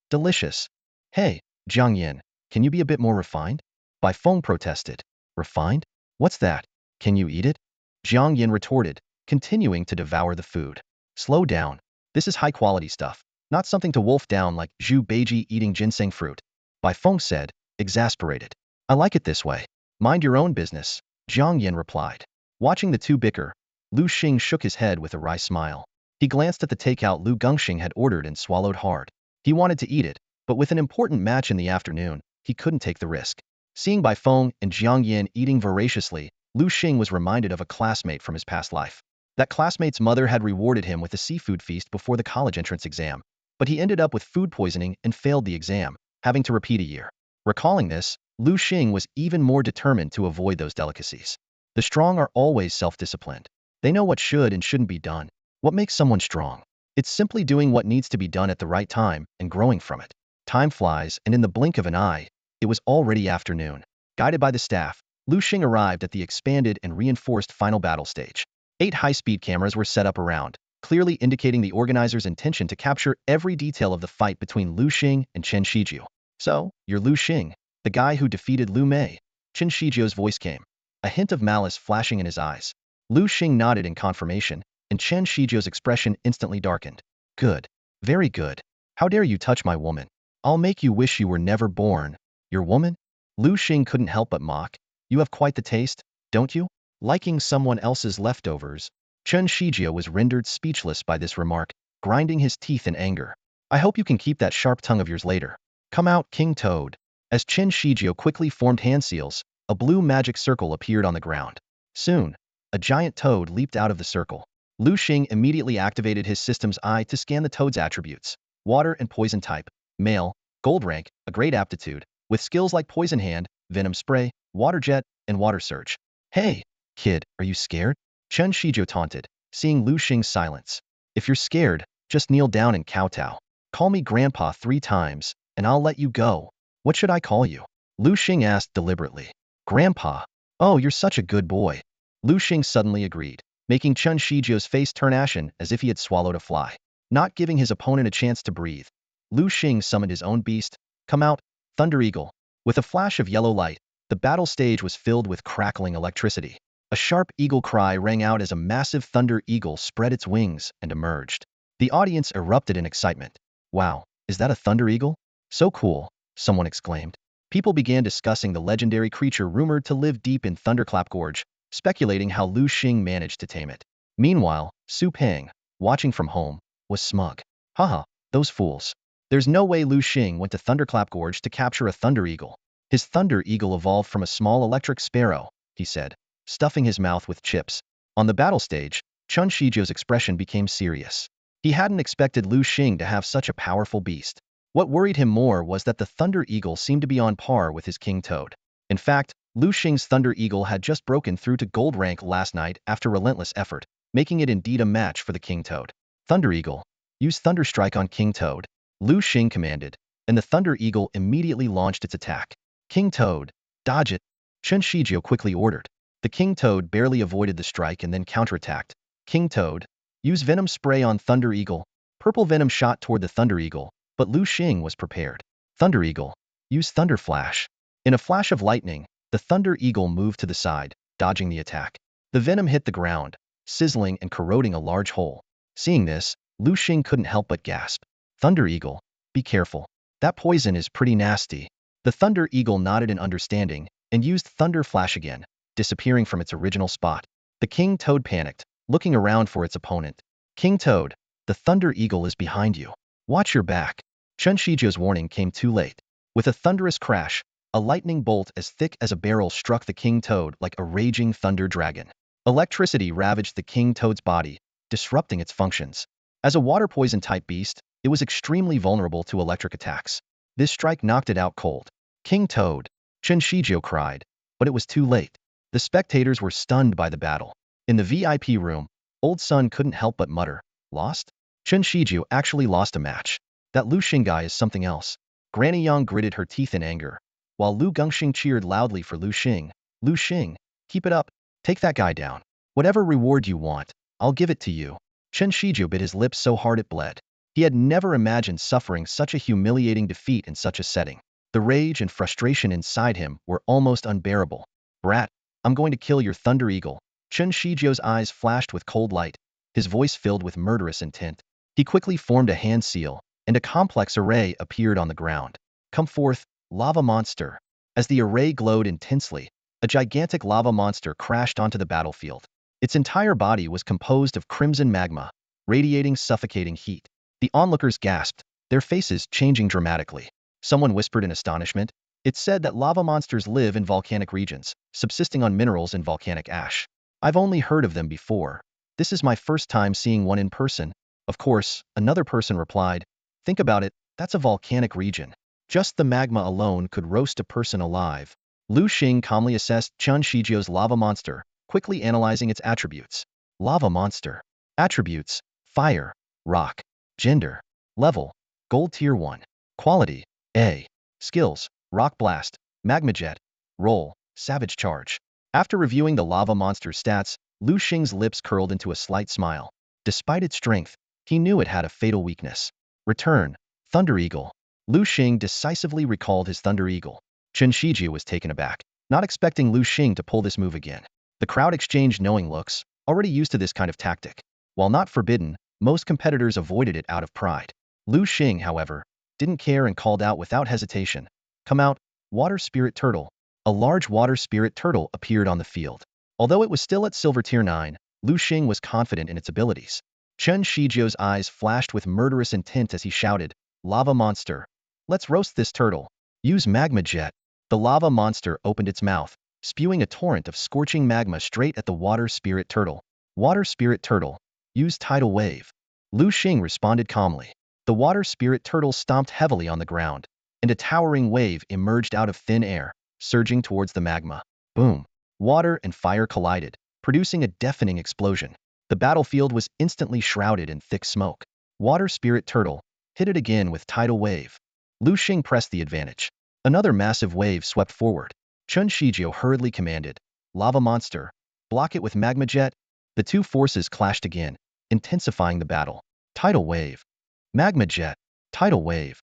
Delicious. Hey, Zhang Yan, can you be a bit more refined? Bai Feng protested. Refined? What's that? Can you eat it? Zhang Yan retorted, continuing to devour the food. Slow down. This is high-quality stuff, not something to wolf down like Zhu Beiji eating ginseng fruit. Bai Feng said, exasperated. I like it this way. Mind your own business, Zhang Yan replied. Watching the two bicker, Liu Xing shook his head with a wry smile. He glanced at the takeout Liu Gongsheng had ordered and swallowed hard. He wanted to eat it, but with an important match in the afternoon, he couldn't take the risk. Seeing Bai Feng and Jiang Yin eating voraciously, Liu Xing was reminded of a classmate from his past life. That classmate's mother had rewarded him with a seafood feast before the college entrance exam, but he ended up with food poisoning and failed the exam, having to repeat a year. Recalling this, Liu Xing was even more determined to avoid those delicacies. The strong are always self-disciplined. They know what should and shouldn't be done. What makes someone strong? It's simply doing what needs to be done at the right time and growing from it. Time flies, and in the blink of an eye, it was already afternoon. Guided by the staff, Liu Xing arrived at the expanded and reinforced final battle stage. 8 high-speed cameras were set up around, clearly indicating the organizers' intention to capture every detail of the fight between Liu Xing and Chen Shijio. So, you're Liu Xing, the guy who defeated Liu Mei. Chen Shijio's voice came, a hint of malice flashing in his eyes. Liu Xing nodded in confirmation, and Chen Shijio's expression instantly darkened. Good. Very good. How dare you touch my woman? I'll make you wish you were never born. Your woman? Liu Xing couldn't help but mock. You have quite the taste, don't you? Liking someone else's leftovers. Chen Shijio was rendered speechless by this remark, grinding his teeth in anger. I hope you can keep that sharp tongue of yours later. Come out, King Toad. As Chen Shijio quickly formed hand seals, a blue magic circle appeared on the ground. Soon, a giant toad leaped out of the circle. Liu Xing immediately activated his system's eye to scan the toad's attributes. Water and poison type, male, gold rank, a great aptitude, with skills like poison hand, venom spray, water jet, and water surge. Hey, kid, are you scared? Chen Shijio taunted, seeing Liu Xing's silence. If you're scared, just kneel down and kowtow. Call me grandpa 3 times, and I'll let you go. What should I call you? Liu Xing asked deliberately. Grandpa. Oh, you're such a good boy. Liu Xing suddenly agreed, making Chen Shijio's face turn ashen as if he had swallowed a fly. Not giving his opponent a chance to breathe, Liu Xing summoned his own beast. Come out, Thunder Eagle. With a flash of yellow light, the battle stage was filled with crackling electricity. A sharp eagle cry rang out as a massive thunder eagle spread its wings and emerged. The audience erupted in excitement. Wow, is that a thunder eagle? So cool, someone exclaimed. People began discussing the legendary creature rumored to live deep in Thunderclap Gorge, speculating how Liu Xing managed to tame it. Meanwhile, Su Peng, watching from home, was smug. Haha, those fools. There's no way Liu Xing went to Thunderclap Gorge to capture a thunder eagle. His thunder eagle evolved from a small electric sparrow, he said, stuffing his mouth with chips. On the battle stage, Chun Shizhou's expression became serious. He hadn't expected Liu Xing to have such a powerful beast. What worried him more was that the Thunder Eagle seemed to be on par with his King Toad. In fact, Liu Xing's Thunder Eagle had just broken through to gold rank last night after relentless effort, making it indeed a match for the King Toad. Thunder Eagle, use Thunder Strike on King Toad, Liu Xing commanded, and the Thunder Eagle immediately launched its attack. King Toad, dodge it, Chun Shizhou quickly ordered. The King Toad barely avoided the strike and then counterattacked. King Toad, use Venom Spray on Thunder Eagle. Purple Venom shot toward the Thunder Eagle, but Liu Xing was prepared. Thunder Eagle, use Thunder Flash. In a flash of lightning, the Thunder Eagle moved to the side, dodging the attack. The venom hit the ground, sizzling and corroding a large hole. Seeing this, Liu Xing couldn't help but gasp. Thunder Eagle, be careful. That poison is pretty nasty. The Thunder Eagle nodded in understanding and used Thunder Flash again, disappearing from its original spot. The King Toad panicked, looking around for its opponent. King Toad, the Thunder Eagle is behind you. Watch your back. Chun Shizhou's warning came too late. With a thunderous crash, a lightning bolt as thick as a barrel struck the King Toad like a raging thunder dragon. Electricity ravaged the King Toad's body, disrupting its functions. As a water poison type beast, it was extremely vulnerable to electric attacks. This strike knocked it out cold. King Toad, Chun Shizhou cried, but it was too late. The spectators were stunned by the battle. In the VIP room, Old Sun couldn't help but mutter, lost? Chun Shizhou actually lost a match. That Liu Xing guy is something else. Granny Yang gritted her teeth in anger, while Liu Gongxing cheered loudly for Liu Xing. Liu Xing, keep it up. Take that guy down. Whatever reward you want, I'll give it to you. Chun Shizhou bit his lips so hard it bled. He had never imagined suffering such a humiliating defeat in such a setting. The rage and frustration inside him were almost unbearable. Brat, I'm going to kill your Thunder Eagle. Chun Shizhou's eyes flashed with cold light, his voice filled with murderous intent. He quickly formed a hand seal, and a complex array appeared on the ground. Come forth, lava monster. As the array glowed intensely, a gigantic lava monster crashed onto the battlefield. Its entire body was composed of crimson magma, radiating suffocating heat. The onlookers gasped, their faces changing dramatically. Someone whispered in astonishment. It's said that lava monsters live in volcanic regions, subsisting on minerals and volcanic ash. I've only heard of them before. This is my first time seeing one in person. Of course, another person replied. Think about it, that's a volcanic region. Just the magma alone could roast a person alive. Liu Xing calmly assessed Chun Shizhou's lava monster, quickly analyzing its attributes. Lava monster. Attributes: fire, rock. Gender: level, gold tier 1. Quality: A. Skills: rock blast, magma jet. Role: savage charge. After reviewing the lava monster's stats, Liu Xing's lips curled into a slight smile. Despite its strength, he knew it had a fatal weakness. Return: Thunder Eagle. Liu Xing decisively recalled his Thunder Eagle. Chun Shizhou was taken aback, not expecting Liu Xing to pull this move again. The crowd exchanged knowing looks, already used to this kind of tactic. While not forbidden, most competitors avoided it out of pride. Liu Xing, however, didn't care and called out without hesitation. Come out, Water Spirit Turtle. A large Water Spirit Turtle appeared on the field. Although it was still at Silver Tier 9, Liu Xing was confident in its abilities. Chun Shizhou's eyes flashed with murderous intent as he shouted, Lava Monster. Let's roast this turtle. Use Magma Jet. The lava monster opened its mouth, spewing a torrent of scorching magma straight at the Water Spirit Turtle. Water Spirit Turtle. Use Tidal Wave. Liu Xing responded calmly. The Water Spirit Turtle stomped heavily on the ground, and a towering wave emerged out of thin air, surging towards the magma. Boom! Water and fire collided, producing a deafening explosion. The battlefield was instantly shrouded in thick smoke. Water Spirit Turtle hit it again with Tidal Wave. Liu Xing pressed the advantage. Another massive wave swept forward. Chun Shizhou hurriedly commanded, Lava Monster, block it with Magma Jet. The two forces clashed again, intensifying the battle. Tidal Wave. Magma Jet. Tidal Wave.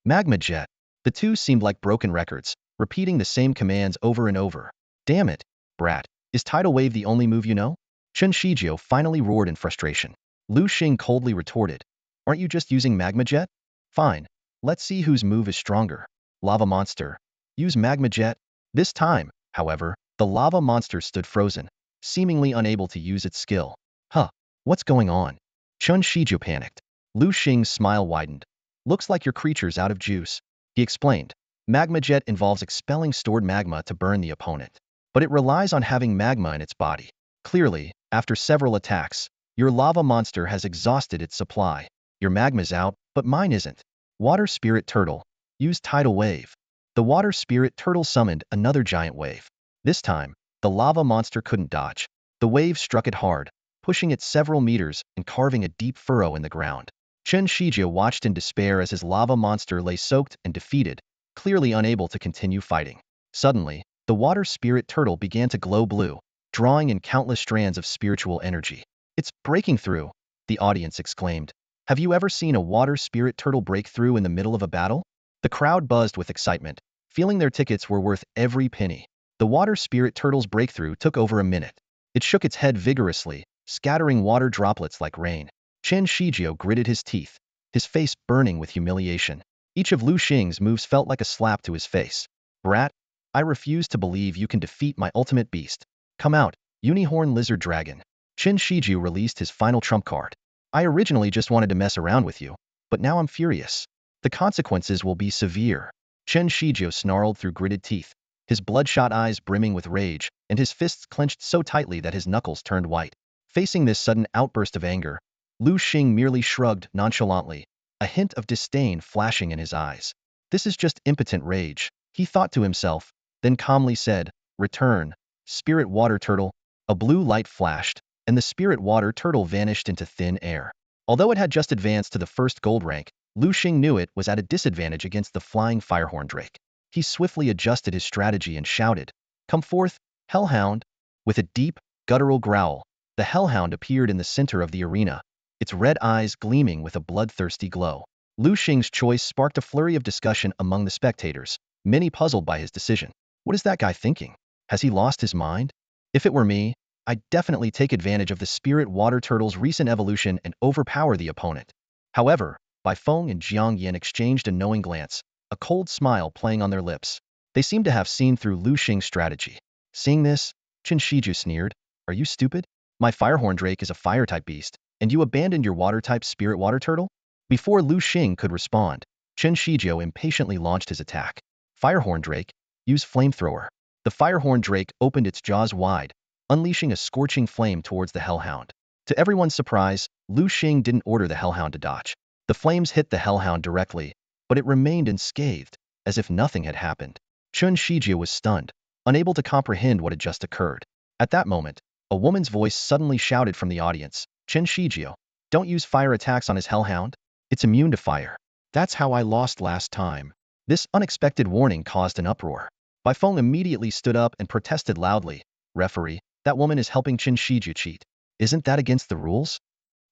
Magma Jet. The two seemed like broken records, repeating the same commands over and over. Damn it, brat. Is tidal wave the only move you know? Chen Shijio finally roared in frustration. Liu Xing coldly retorted. Aren't you just using magma jet? Fine. Let's see whose move is stronger. Lava monster. Use magma jet. This time, however, the lava monster stood frozen, seemingly unable to use its skill. Huh. What's going on? Chen Shijio panicked. Liu Xing's smile widened. Looks like your creature's out of juice. He explained. Magma jet involves expelling stored magma to burn the opponent, but it relies on having magma in its body. Clearly, after several attacks, your lava monster has exhausted its supply. Your magma's out, but mine isn't. Water spirit turtle. Use tidal wave. The water spirit turtle summoned another giant wave. This time, the lava monster couldn't dodge. The wave struck it hard, pushing it several meters and carving a deep furrow in the ground. Chen Shijia watched in despair as his lava monster lay soaked and defeated, clearly unable to continue fighting. Suddenly, the water spirit turtle began to glow blue, drawing in countless strands of spiritual energy. It's breaking through, the audience exclaimed. Have you ever seen a water spirit turtle break through in the middle of a battle? The crowd buzzed with excitement, feeling their tickets were worth every penny. The water spirit turtle's breakthrough took over a minute. It shook its head vigorously, scattering water droplets like rain. Chen Shijio gritted his teeth, his face burning with humiliation. Each of Liu Xing's moves felt like a slap to his face. Brat, I refuse to believe you can defeat my ultimate beast. Come out, unicorn lizard dragon. Chen Shiju released his final trump card. I originally just wanted to mess around with you, but now I'm furious. The consequences will be severe. Chen Shiju snarled through gritted teeth, his bloodshot eyes brimming with rage, and his fists clenched so tightly that his knuckles turned white. Facing this sudden outburst of anger, Liu Xing merely shrugged nonchalantly, a hint of disdain flashing in his eyes. This is just impotent rage, he thought to himself, then calmly said, Return, spirit water turtle. A blue light flashed, and the spirit water turtle vanished into thin air. Although it had just advanced to the first gold rank, Liu Xing knew it was at a disadvantage against the flying firehorn drake. He swiftly adjusted his strategy and shouted, Come forth, hellhound. With a deep, guttural growl, the hellhound appeared in the center of the arena, its red eyes gleaming with a bloodthirsty glow. Liu Xing's choice sparked a flurry of discussion among the spectators, many puzzled by his decision. What is that guy thinking? Has he lost his mind? If it were me, I'd definitely take advantage of the spirit water turtle's recent evolution and overpower the opponent. However, Bai Feng and Jiang Yan exchanged a knowing glance, a cold smile playing on their lips. They seemed to have seen through Liu Xing's strategy. Seeing this, Chen Shiju sneered, Are you stupid? My firehorn drake is a fire-type beast, and you abandoned your water-type spirit water turtle? Before Liu Xing could respond, Chen Shijio impatiently launched his attack. Firehorn drake, use flamethrower. The firehorn drake opened its jaws wide, unleashing a scorching flame towards the hellhound. To everyone's surprise, Liu Xing didn't order the hellhound to dodge. The flames hit the hellhound directly, but it remained unscathed, as if nothing had happened. Chen Shijio was stunned, unable to comprehend what had just occurred. At that moment, a woman's voice suddenly shouted from the audience, Chen Shijio, don't use fire attacks on his hellhound. It's immune to fire. That's how I lost last time. This unexpected warning caused an uproar. Bai Feng immediately stood up and protested loudly, Referee, that woman is helping Chen Shiju cheat. Isn't that against the rules?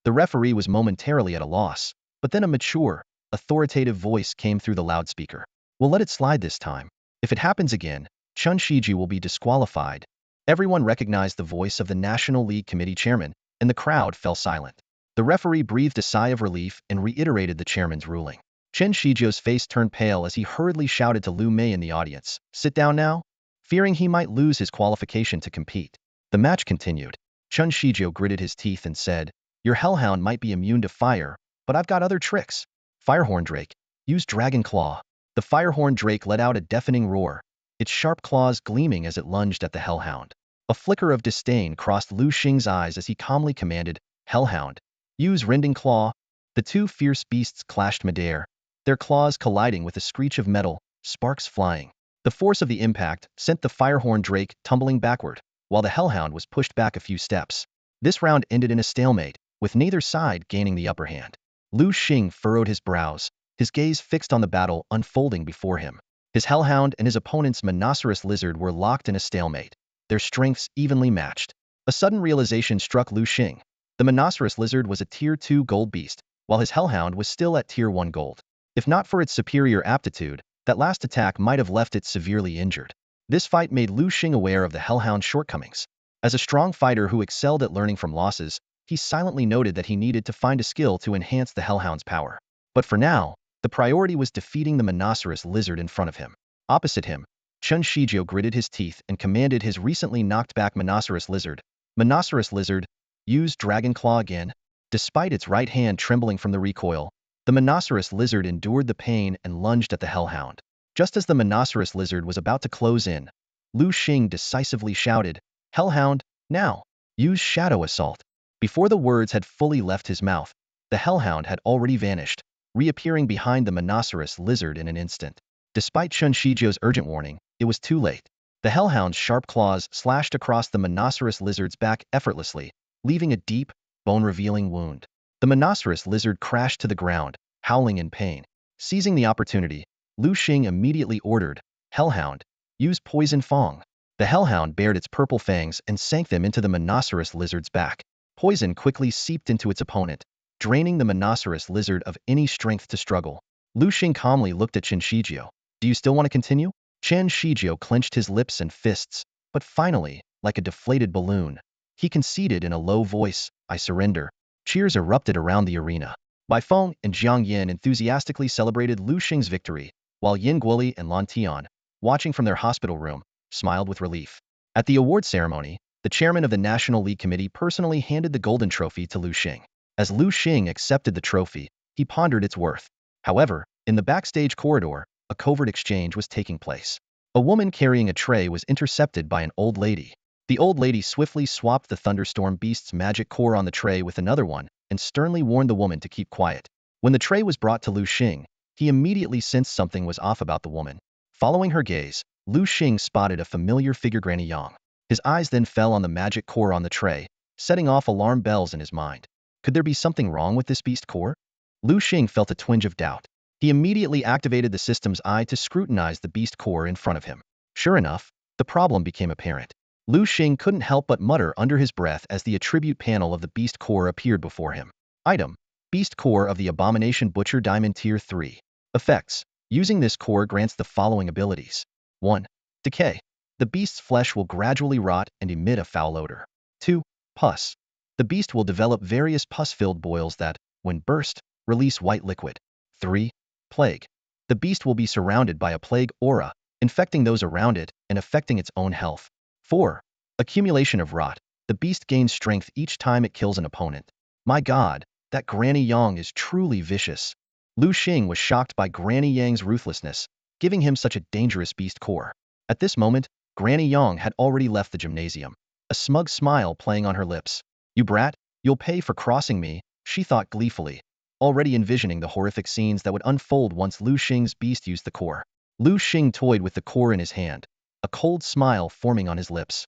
The referee was momentarily at a loss, but then a mature, authoritative voice came through the loudspeaker. We'll let it slide this time. If it happens again, Chen Shiju will be disqualified. Everyone recognized the voice of the National League Committee chairman, and the crowd fell silent. The referee breathed a sigh of relief and reiterated the chairman's ruling. Chen Shijio's face turned pale as he hurriedly shouted to Liu Mei in the audience, Sit down now? Fearing he might lose his qualification to compete. The match continued. Chen Shijio gritted his teeth and said, Your hellhound might be immune to fire, but I've got other tricks. Firehorn drake, use dragon claw. The firehorn drake let out a deafening roar, its sharp claws gleaming as it lunged at the hellhound. A flicker of disdain crossed Liu Xing's eyes as he calmly commanded, Hellhound, use rending claw. The two fierce beasts clashed midair, their claws colliding with a screech of metal, sparks flying. The force of the impact sent the firehorn drake tumbling backward, while the hellhound was pushed back a few steps. This round ended in a stalemate, with neither side gaining the upper hand. Liu Xing furrowed his brows, his gaze fixed on the battle unfolding before him. His hellhound and his opponent's monoceros lizard were locked in a stalemate, their strengths evenly matched. A sudden realization struck Liu Xing. The monoceros lizard was a Tier 2 gold beast, while his hellhound was still at Tier 1 gold. If not for its superior aptitude, That last attack might have left it severely injured. This fight made Liu Xing aware of the Hellhound's shortcomings. As a strong fighter who excelled at learning from losses, he silently noted that he needed to find a skill to enhance the Hellhound's power. But for now, the priority was defeating the Monoceros lizard in front of him. Opposite him, Chun Shijio gritted his teeth and commanded his recently knocked back Monoceros lizard. Monoceros lizard, use Dragon Claw again. Despite its right hand trembling from the recoil, the Monoceros lizard endured the pain and lunged at the Hellhound. Just as the Monoceros lizard was about to close in, Liu Xing decisively shouted, "Hellhound, now! Use Shadow Assault." Before the words had fully left his mouth, the Hellhound had already vanished, reappearing behind the Monoceros lizard in an instant. Despite Chun Shijio's urgent warning, it was too late. The Hellhound's sharp claws slashed across the Monoceros lizard's back effortlessly, leaving a deep, bone-revealing wound. The Monoceros lizard crashed to the ground, howling in pain. Seizing the opportunity, Liu Xing immediately ordered, "Hellhound, use Poison Fang." The Hellhound bared its purple fangs and sank them into the Monoceros lizard's back. Poison quickly seeped into its opponent, draining the Monoceros lizard of any strength to struggle. Liu Xing calmly looked at Chun Shijio. "Do you still want to continue?" Chun Shijio clenched his lips and fists, but finally, like a deflated balloon, he conceded in a low voice, "I surrender." Cheers erupted around the arena. Bai Feng and Jiang Yin enthusiastically celebrated Liu Xing's victory, while Yin Guoli and Lan Tian, watching from their hospital room, smiled with relief. At the award ceremony, the chairman of the National League Committee personally handed the golden trophy to Liu Xing. As Liu Xing accepted the trophy, he pondered its worth. However, in the backstage corridor, a covert exchange was taking place. A woman carrying a tray was intercepted by an old lady. The old lady swiftly swapped the Thunderstorm Beast's magic core on the tray with another one and sternly warned the woman to keep quiet. When the tray was brought to Liu Xing, he immediately sensed something was off about the woman. Following her gaze, Liu Xing spotted a familiar figure, Granny Yang. His eyes then fell on the magic core on the tray, setting off alarm bells in his mind. Could there be something wrong with this beast core? Liu Xing felt a twinge of doubt. He immediately activated the system's eye to scrutinize the beast core in front of him. Sure enough, the problem became apparent. Liu Xing couldn't help but mutter under his breath as the attribute panel of the beast core appeared before him. Item: Beast Core of the Abomination Butcher Diamond Tier 3. Effects: using this core grants the following abilities. 1. Decay. The beast's flesh will gradually rot and emit a foul odor. 2. Pus. The beast will develop various pus-filled boils that, when burst, release white liquid. 3. Plague. The beast will be surrounded by a plague aura, infecting those around it and affecting its own health. 4. Accumulation of rot. The beast gains strength each time it kills an opponent. My god, that Granny Yang is truly vicious. Liu Xing was shocked by Granny Yang's ruthlessness, giving him such a dangerous beast core. At this moment, Granny Yang had already left the gymnasium, a smug smile playing on her lips. "You brat, you'll pay for crossing me," she thought gleefully, already envisioning the horrific scenes that would unfold once Liu Xing's beast used the core. Liu Xing toyed with the core in his hand, a cold smile forming on his lips.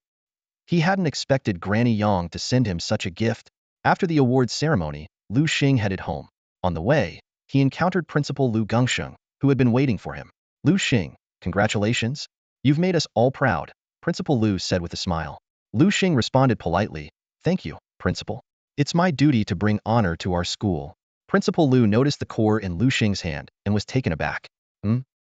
He hadn't expected Granny Yang to send him such a gift. After the awards ceremony, Liu Xing headed home. On the way, he encountered Principal Liu Gongsheng, who had been waiting for him. "Liu Xing, congratulations. You've made us all proud," Principal Liu said with a smile. Liu Xing responded politely, "Thank you, Principal. It's my duty to bring honor to our school." Principal Liu noticed the core in Liu Xing's hand and was taken aback.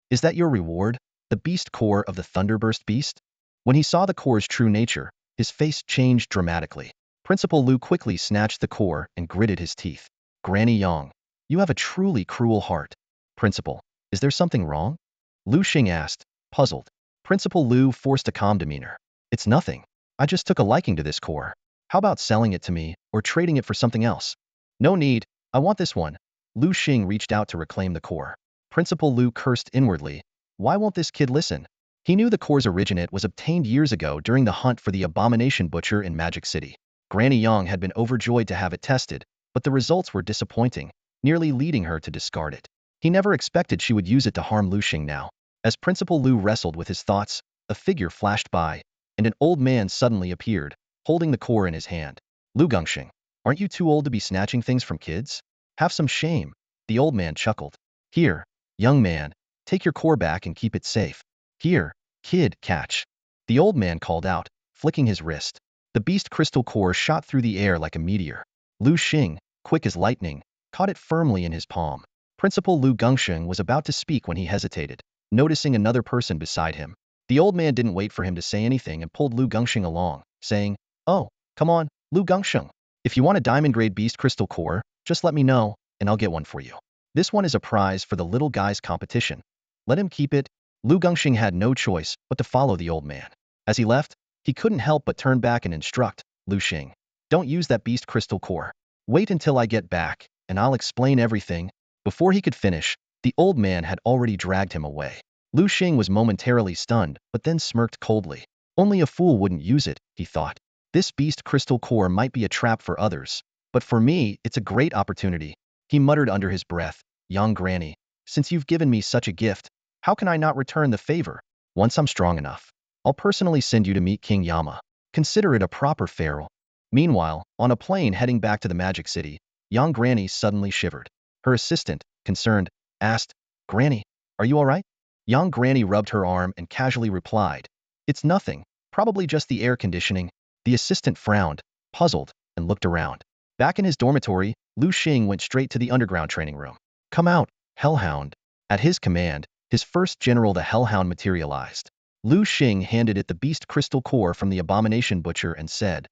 Is that your reward? The beast core of the Thunderburst beast?" When he saw the core's true nature, his face changed dramatically. Principal Liu quickly snatched the core and gritted his teeth. "Granny Yang, you have a truly cruel heart." "Principal, is there something wrong?" Liu Xing asked, puzzled. Principal Liu forced a calm demeanor. "It's nothing. I just took a liking to this core. How about selling it to me, or trading it for something else?" "No need. I want this one." Liu Xing reached out to reclaim the core. Principal Liu cursed inwardly. Why won't this kid listen? He knew the core's originate was obtained years ago during the hunt for the Abomination Butcher in Magic City. Granny Yang had been overjoyed to have it tested, but the results were disappointing, nearly leading her to discard it. He never expected she would use it to harm Liu Xing now. As Principal Liu wrestled with his thoughts, a figure flashed by, and an old man suddenly appeared, holding the core in his hand. "Liu Gongsheng, aren't you too old to be snatching things from kids? Have some shame." The old man chuckled. "Here, young man, take your core back and keep it safe. Here, kid, catch." The old man called out, flicking his wrist. The beast crystal core shot through the air like a meteor. Liu Xing, quick as lightning, caught it firmly in his palm. Principal Liu Gongsheng was about to speak when he hesitated. noticing another person beside him. The old man didn't wait for him to say anything and pulled Liu Xing along, saying, "Oh, come on, Liu Xing. If you want a diamond-grade beast crystal core, just let me know, and I'll get one for you. This one is a prize for the little guy's competition. Let him keep it." Liu Xing had no choice but to follow the old man. As he left, he couldn't help but turn back and instruct Liu Xing, "Don't use that beast crystal core. Wait until I get back, and I'll explain everything." Before he could finish, the old man had already dragged him away. Liu Xing was momentarily stunned, but then smirked coldly. Only a fool wouldn't use it, he thought. This beast crystal core might be a trap for others, but for me, it's a great opportunity. He muttered under his breath, "Young granny, since you've given me such a gift, how can I not return the favor? Once I'm strong enough, I'll personally send you to meet King Yama. Consider it a proper farewell." Meanwhile, on a plane heading back to the Magic City, young Granny suddenly shivered. Her assistant, concerned, asked, "Granny, are you all right?" Young Granny rubbed her arm and casually replied, "It's nothing, probably just the air conditioning." The assistant frowned, puzzled, and looked around. Back in his dormitory, Liu Xing went straight to the underground training room. "Come out, Hellhound." At his command, his first general, the Hellhound, materialized. Liu Xing handed it the beast crystal core from the abomination butcher and said,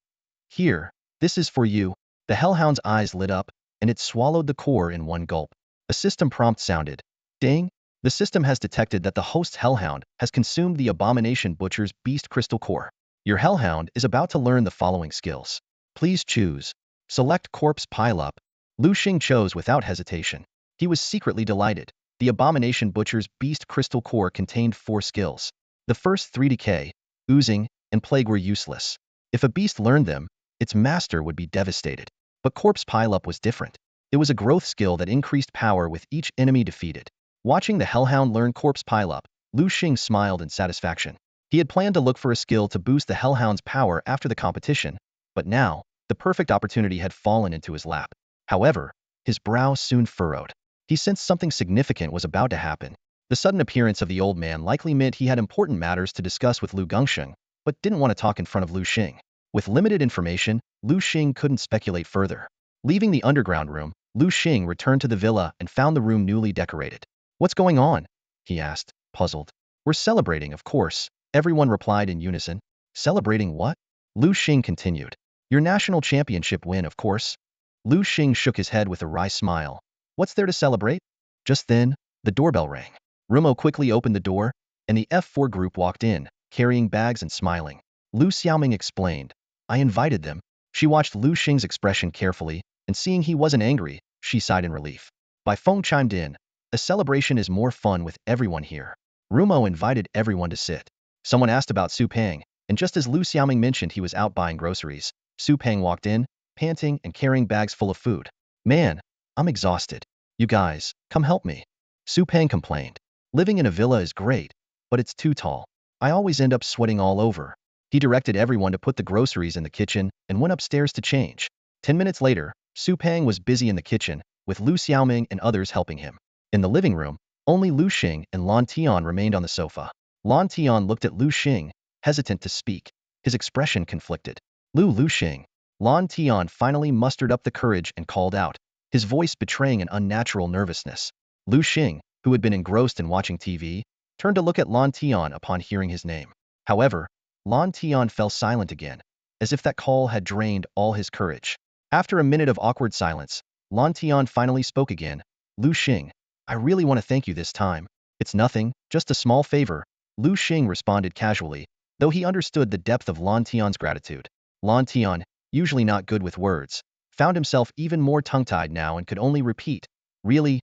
"Here, this is for you." The Hellhound's eyes lit up, and it swallowed the core in one gulp. A system prompt sounded. Ding! The system has detected that the host's Hellhound has consumed the abomination butcher's beast crystal core. Your Hellhound is about to learn the following skills. Please choose. Select corpse pileup. Liu Xing chose without hesitation. He was secretly delighted. The abomination butcher's beast crystal core contained 4 skills. The first 3, decay, oozing, and plague, were useless. If a beast learned them, its master would be devastated. But corpse pileup was different. It was a growth skill that increased power with each enemy defeated. Watching the Hellhound learn corpse pileup, Liu Xing smiled in satisfaction. He had planned to look for a skill to boost the Hellhound's power after the competition, but now, the perfect opportunity had fallen into his lap. However, his brow soon furrowed. He sensed something significant was about to happen. The sudden appearance of the old man likely meant he had important matters to discuss with Liu Xing, but didn't want to talk in front of Liu Xing. With limited information, Liu Xing couldn't speculate further. Leaving the underground room, Liu Xing returned to the villa and found the room newly decorated. "What's going on?" he asked, puzzled. "We're celebrating, of course," everyone replied in unison. "Celebrating what?" Liu Xing continued. "Your national championship win, of course." Liu Xing shook his head with a wry smile. "What's there to celebrate?" Just then, the doorbell rang. Rumo quickly opened the door, and the F4 group walked in, carrying bags and smiling. Liu Xiaoming explained, "I invited them." She watched Liu Xing's expression carefully, and seeing he wasn't angry, she sighed in relief. Bai Feng chimed in, "A celebration is more fun with everyone here." Rumo invited everyone to sit. Someone asked about Su Peng, and just as Liu Xiaoming mentioned he was out buying groceries, Su Peng walked in, panting and carrying bags full of food. "Man, I'm exhausted. You guys, come help me." Su Peng complained. "Living in a villa is great, but it's too tall. I always end up sweating all over." He directed everyone to put the groceries in the kitchen and went upstairs to change. 10 minutes later, Su Peng was busy in the kitchen, with Liu Xiaoming and others helping him. In the living room, only Liu Xing and Lan Tian remained on the sofa. Lan Tian looked at Liu Xing, hesitant to speak. His expression conflicted. Liu Xing." Lan Tian finally mustered up the courage and called out, his voice betraying an unnatural nervousness. Liu Xing, who had been engrossed in watching TV, turned to look at Lan Tian upon hearing his name. However, Lan Tian fell silent again, as if that call had drained all his courage. After a minute of awkward silence, Lan Tian finally spoke again. "Liu Xing, I really want to thank you this time." "It's nothing, just a small favor," Liu Xing responded casually, though he understood the depth of Lan Tian's gratitude. Lan Tian, usually not good with words, found himself even more tongue-tied now and could only repeat, really,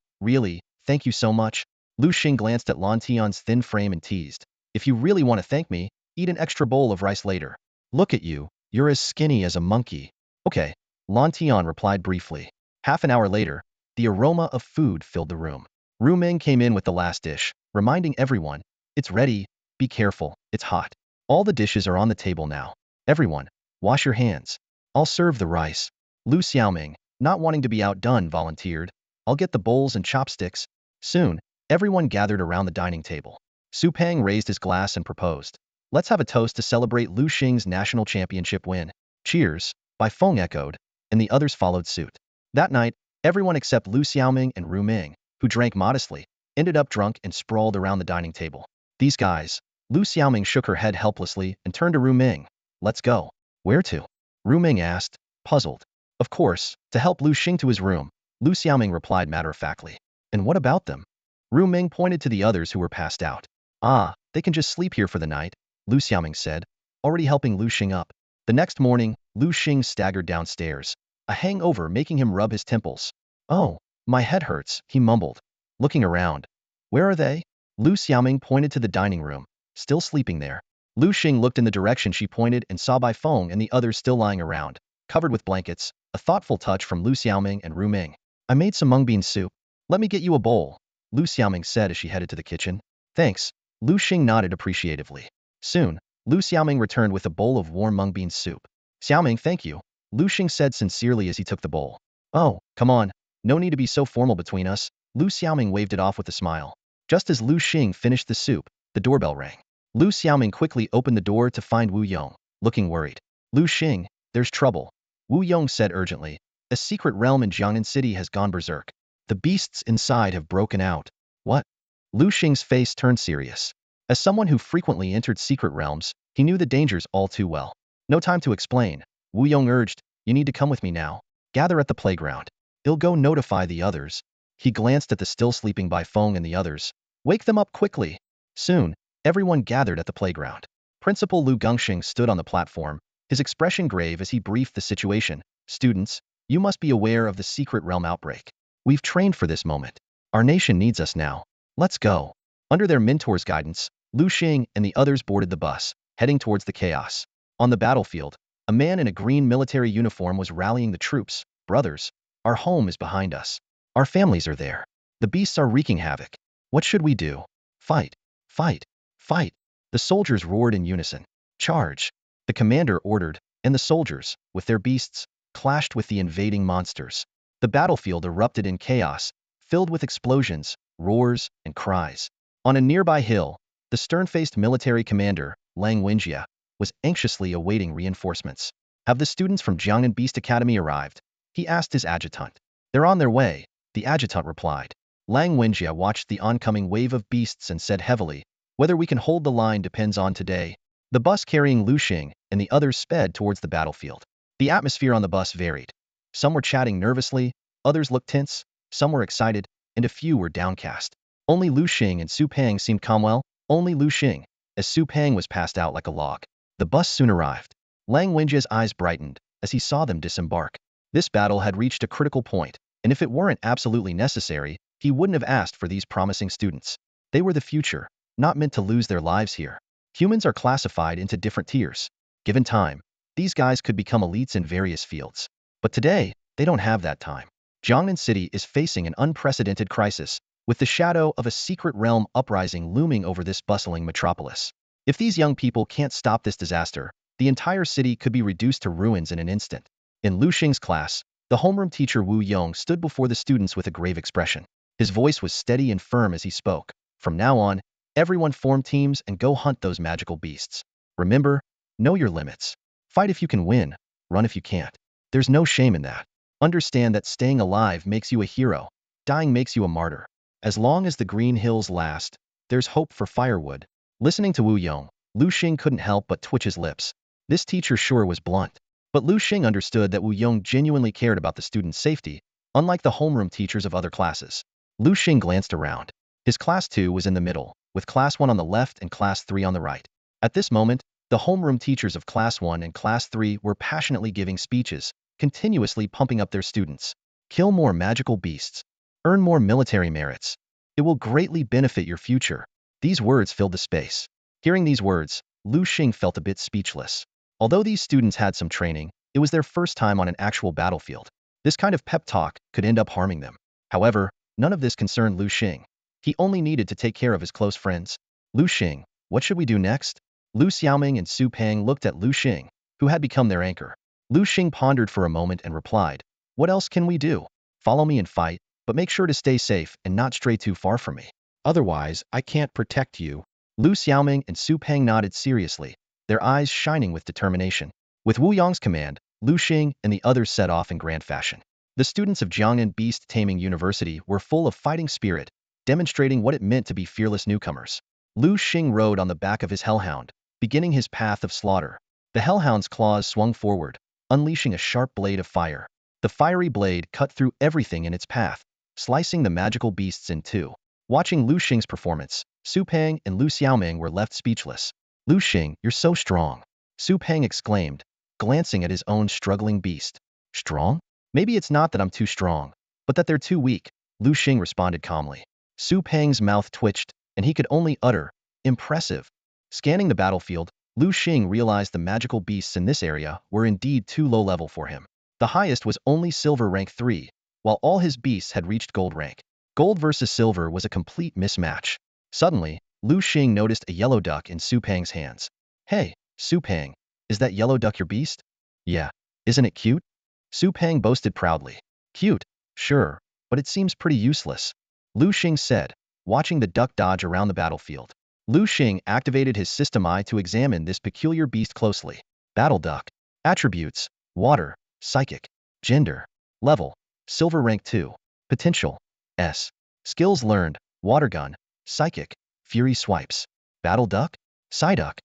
thank you so much." Liu Xing glanced at Lan Tian's thin frame and teased, "If you really want to thank me, eat an extra bowl of rice later. Look at you, you're as skinny as a monkey." "Okay," Lan Tian replied briefly. Half an hour later, the aroma of food filled the room. Ru Ming came in with the last dish, reminding everyone, "It's ready, be careful, it's hot. All the dishes are on the table now. Everyone, wash your hands. I'll serve the rice." Liu Xiaoming, not wanting to be outdone, volunteered, "I'll get the bowls and chopsticks." Soon, everyone gathered around the dining table. Su Peng raised his glass and proposed, "Let's have a toast to celebrate Liu Xing's national championship win." "Cheers," Bai Feng echoed, and the others followed suit. That night, everyone except Liu Xiaoming and Ru Ming, who drank modestly, ended up drunk and sprawled around the dining table. These guys. Liu Xiaoming shook her head helplessly and turned to Ru Ming. Let's go. Where to? Ru Ming asked, puzzled. Of course, to help Liu Xing to his room, Liu Xiaoming replied matter-of-factly. And what about them? Ru Ming pointed to the others who were passed out. Ah, they can just sleep here for the night, Liu Xiaoming said, already helping Liu Xing up. The next morning, Liu Xing staggered downstairs, a hangover making him rub his temples. Oh, my head hurts, he mumbled, looking around. Where are they? Liu Xiaoming pointed to the dining room, still sleeping there. Liu Xing looked in the direction she pointed and saw Bai Feng and the others still lying around, covered with blankets, a thoughtful touch from Liu Xiaoming and Ru Ming. I made some mung bean soup. Let me get you a bowl, Liu Xiaoming said as she headed to the kitchen. Thanks, Liu Xing nodded appreciatively. Soon, Liu Xiaoming returned with a bowl of warm mung bean soup. Xiaoming, thank you, Liu Xing said sincerely as he took the bowl. Oh, come on, no need to be so formal between us, Liu Xiaoming waved it off with a smile. Just as Liu Xing finished the soup, the doorbell rang. Liu Xiaoming quickly opened the door to find Wu Yong, looking worried. Liu Xing, there's trouble, Wu Yong said urgently. A secret realm in Jiangnan City has gone berserk. The beasts inside have broken out. What? Liu Xing's face turned serious. As someone who frequently entered secret realms, he knew the dangers all too well. No time to explain, Wu Yong urged, you need to come with me now. Gather at the playground. I'll go notify the others. He glanced at the still sleeping Bai Feng and the others. Wake them up quickly. Soon, everyone gathered at the playground. Principal Liu Gongxing stood on the platform, his expression grave as he briefed the situation. Students, you must be aware of the secret realm outbreak. We've trained for this moment. Our nation needs us now. Let's go. Under their mentor's guidance, Liu Xing and the others boarded the bus, heading towards the chaos. On the battlefield, a man in a green military uniform was rallying the troops. Brothers, our home is behind us. Our families are there. The beasts are wreaking havoc. What should we do? Fight. Fight. Fight. The soldiers roared in unison. Charge. The commander ordered, and the soldiers, with their beasts, clashed with the invading monsters. The battlefield erupted in chaos, filled with explosions, roars, and cries. On a nearby hill, the stern-faced military commander, Lang Wenjie, was anxiously awaiting reinforcements. Have the students from Jiangnan Beast Academy arrived? He asked his adjutant. They're on their way, the adjutant replied. Lang Wenjie watched the oncoming wave of beasts and said heavily, whether we can hold the line depends on today. The bus carrying Liu Xing and the others sped towards the battlefield. The atmosphere on the bus varied. Some were chatting nervously, others looked tense, some were excited, and a few were downcast. Only Liu Xing and Su Peng seemed calm. Well, only Liu Xing, as Su Peng was passed out like a log. The bus soon arrived. Lang Wenjie's eyes brightened as he saw them disembark. This battle had reached a critical point, and if it weren't absolutely necessary, he wouldn't have asked for these promising students. They were the future, not meant to lose their lives here. Humans are classified into different tiers. Given time, these guys could become elites in various fields. But today, they don't have that time. Jiangnan City is facing an unprecedented crisis, with the shadow of a secret realm uprising looming over this bustling metropolis. If these young people can't stop this disaster, the entire city could be reduced to ruins in an instant. In Liu Xing's class, the homeroom teacher Wu Yong stood before the students with a grave expression. His voice was steady and firm as he spoke. From now on, everyone form teams and go hunt those magical beasts. Remember, know your limits. Fight if you can win, run if you can't. There's no shame in that. Understand that staying alive makes you a hero, dying makes you a martyr. As long as the green hills last, there's hope for firewood. Listening to Wu Yong, Liu Xing couldn't help but twitch his lips. This teacher sure was blunt. But Liu Xing understood that Wu Yong genuinely cared about the students' safety, unlike the homeroom teachers of other classes. Liu Xing glanced around. His class 2 was in the middle, with class 1 on the left and class 3 on the right. At this moment, the homeroom teachers of class 1 and class 3 were passionately giving speeches, continuously pumping up their students. Kill more magical beasts. Earn more military merits. It will greatly benefit your future. These words filled the space. Hearing these words, Liu Xing felt a bit speechless. Although these students had some training, it was their first time on an actual battlefield. This kind of pep talk could end up harming them. However, none of this concerned Liu Xing. He only needed to take care of his close friends. Liu Xing, what should we do next? Liu Xiaoming and Su Peng looked at Liu Xing, who had become their anchor. Liu Xing pondered for a moment and replied, what else can we do? Follow me and fight, but make sure to stay safe and not stray too far from me. Otherwise, I can't protect you. Liu Xiaoming and Su Peng nodded seriously, their eyes shining with determination. With Wu Yong's command, Liu Xing and the others set off in grand fashion. The students of Jiangnan Beast-Taming University were full of fighting spirit, demonstrating what it meant to be fearless newcomers. Liu Xing rode on the back of his hellhound, beginning his path of slaughter. The hellhound's claws swung forward, unleashing a sharp blade of fire. The fiery blade cut through everything in its path, slicing the magical beasts in two. Watching Liu Xing's performance, Su Peng and Lu Xiaoming were left speechless. "Liu Xing, you're so strong," Su Peng exclaimed, glancing at his own struggling beast. "Strong? Maybe it's not that I'm too strong, but that they're too weak," Liu Xing responded calmly. Su Peng's mouth twitched, and he could only utter, "Impressive." Scanning the battlefield, Liu Xing realized the magical beasts in this area were indeed too low level for him. The highest was only silver rank 3, while all his beasts had reached gold rank. Gold versus silver was a complete mismatch. Suddenly, Liu Xing noticed a yellow duck in Su Peng's hands. "Hey, Su Peng, is that yellow duck your beast?" "Yeah. Isn't it cute?" Su Peng boasted proudly. "Cute, sure, but it seems pretty useless," Liu Xing said, watching the duck dodge around the battlefield. Liu Xing activated his system eye to examine this peculiar beast closely. Battle duck. Attributes: water, psychic. Gender: level, silver rank 2. Potential: S. Skills learned: water gun, psychic, fury swipes. Battle duck? Psyduck?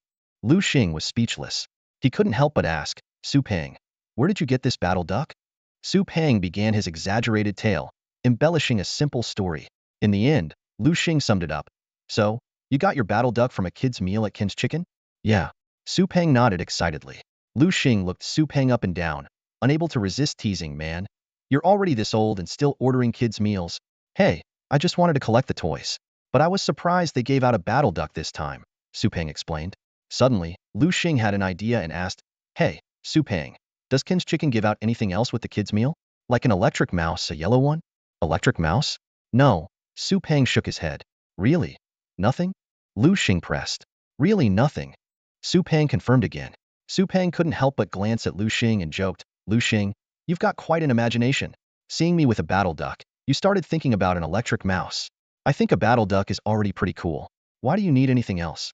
Liu Xing was speechless. He couldn't help but ask, "Su Peng, where did you get this battle duck?" Su Peng began his exaggerated tale, embellishing a simple story. In the end, Liu Xing summed it up. "So, you got your battle duck from a kid's meal at Kin's Chicken?" "Yeah." Su Peng nodded excitedly. Liu Xing looked Su Peng up and down, unable to resist teasing. "Man, you're already this old and still ordering kids' meals." "Hey, I just wanted to collect the toys. But I was surprised they gave out a battle duck this time," Su Peng explained. Suddenly, Liu Xing had an idea and asked, "Hey, Su Peng, does Kin's Chicken give out anything else with the kids' meal? Like an electric mouse, a yellow one?" "Electric mouse? No." Su Peng shook his head. "Really? Nothing?" Liu Xing pressed. "Really nothing." Su Peng confirmed again. Su Peng couldn't help but glance at Liu Xing and joked, "Liu Xing, you've got quite an imagination. Seeing me with a battle duck, you started thinking about an electric mouse. I think a battle duck is already pretty cool. Why do you need anything else?"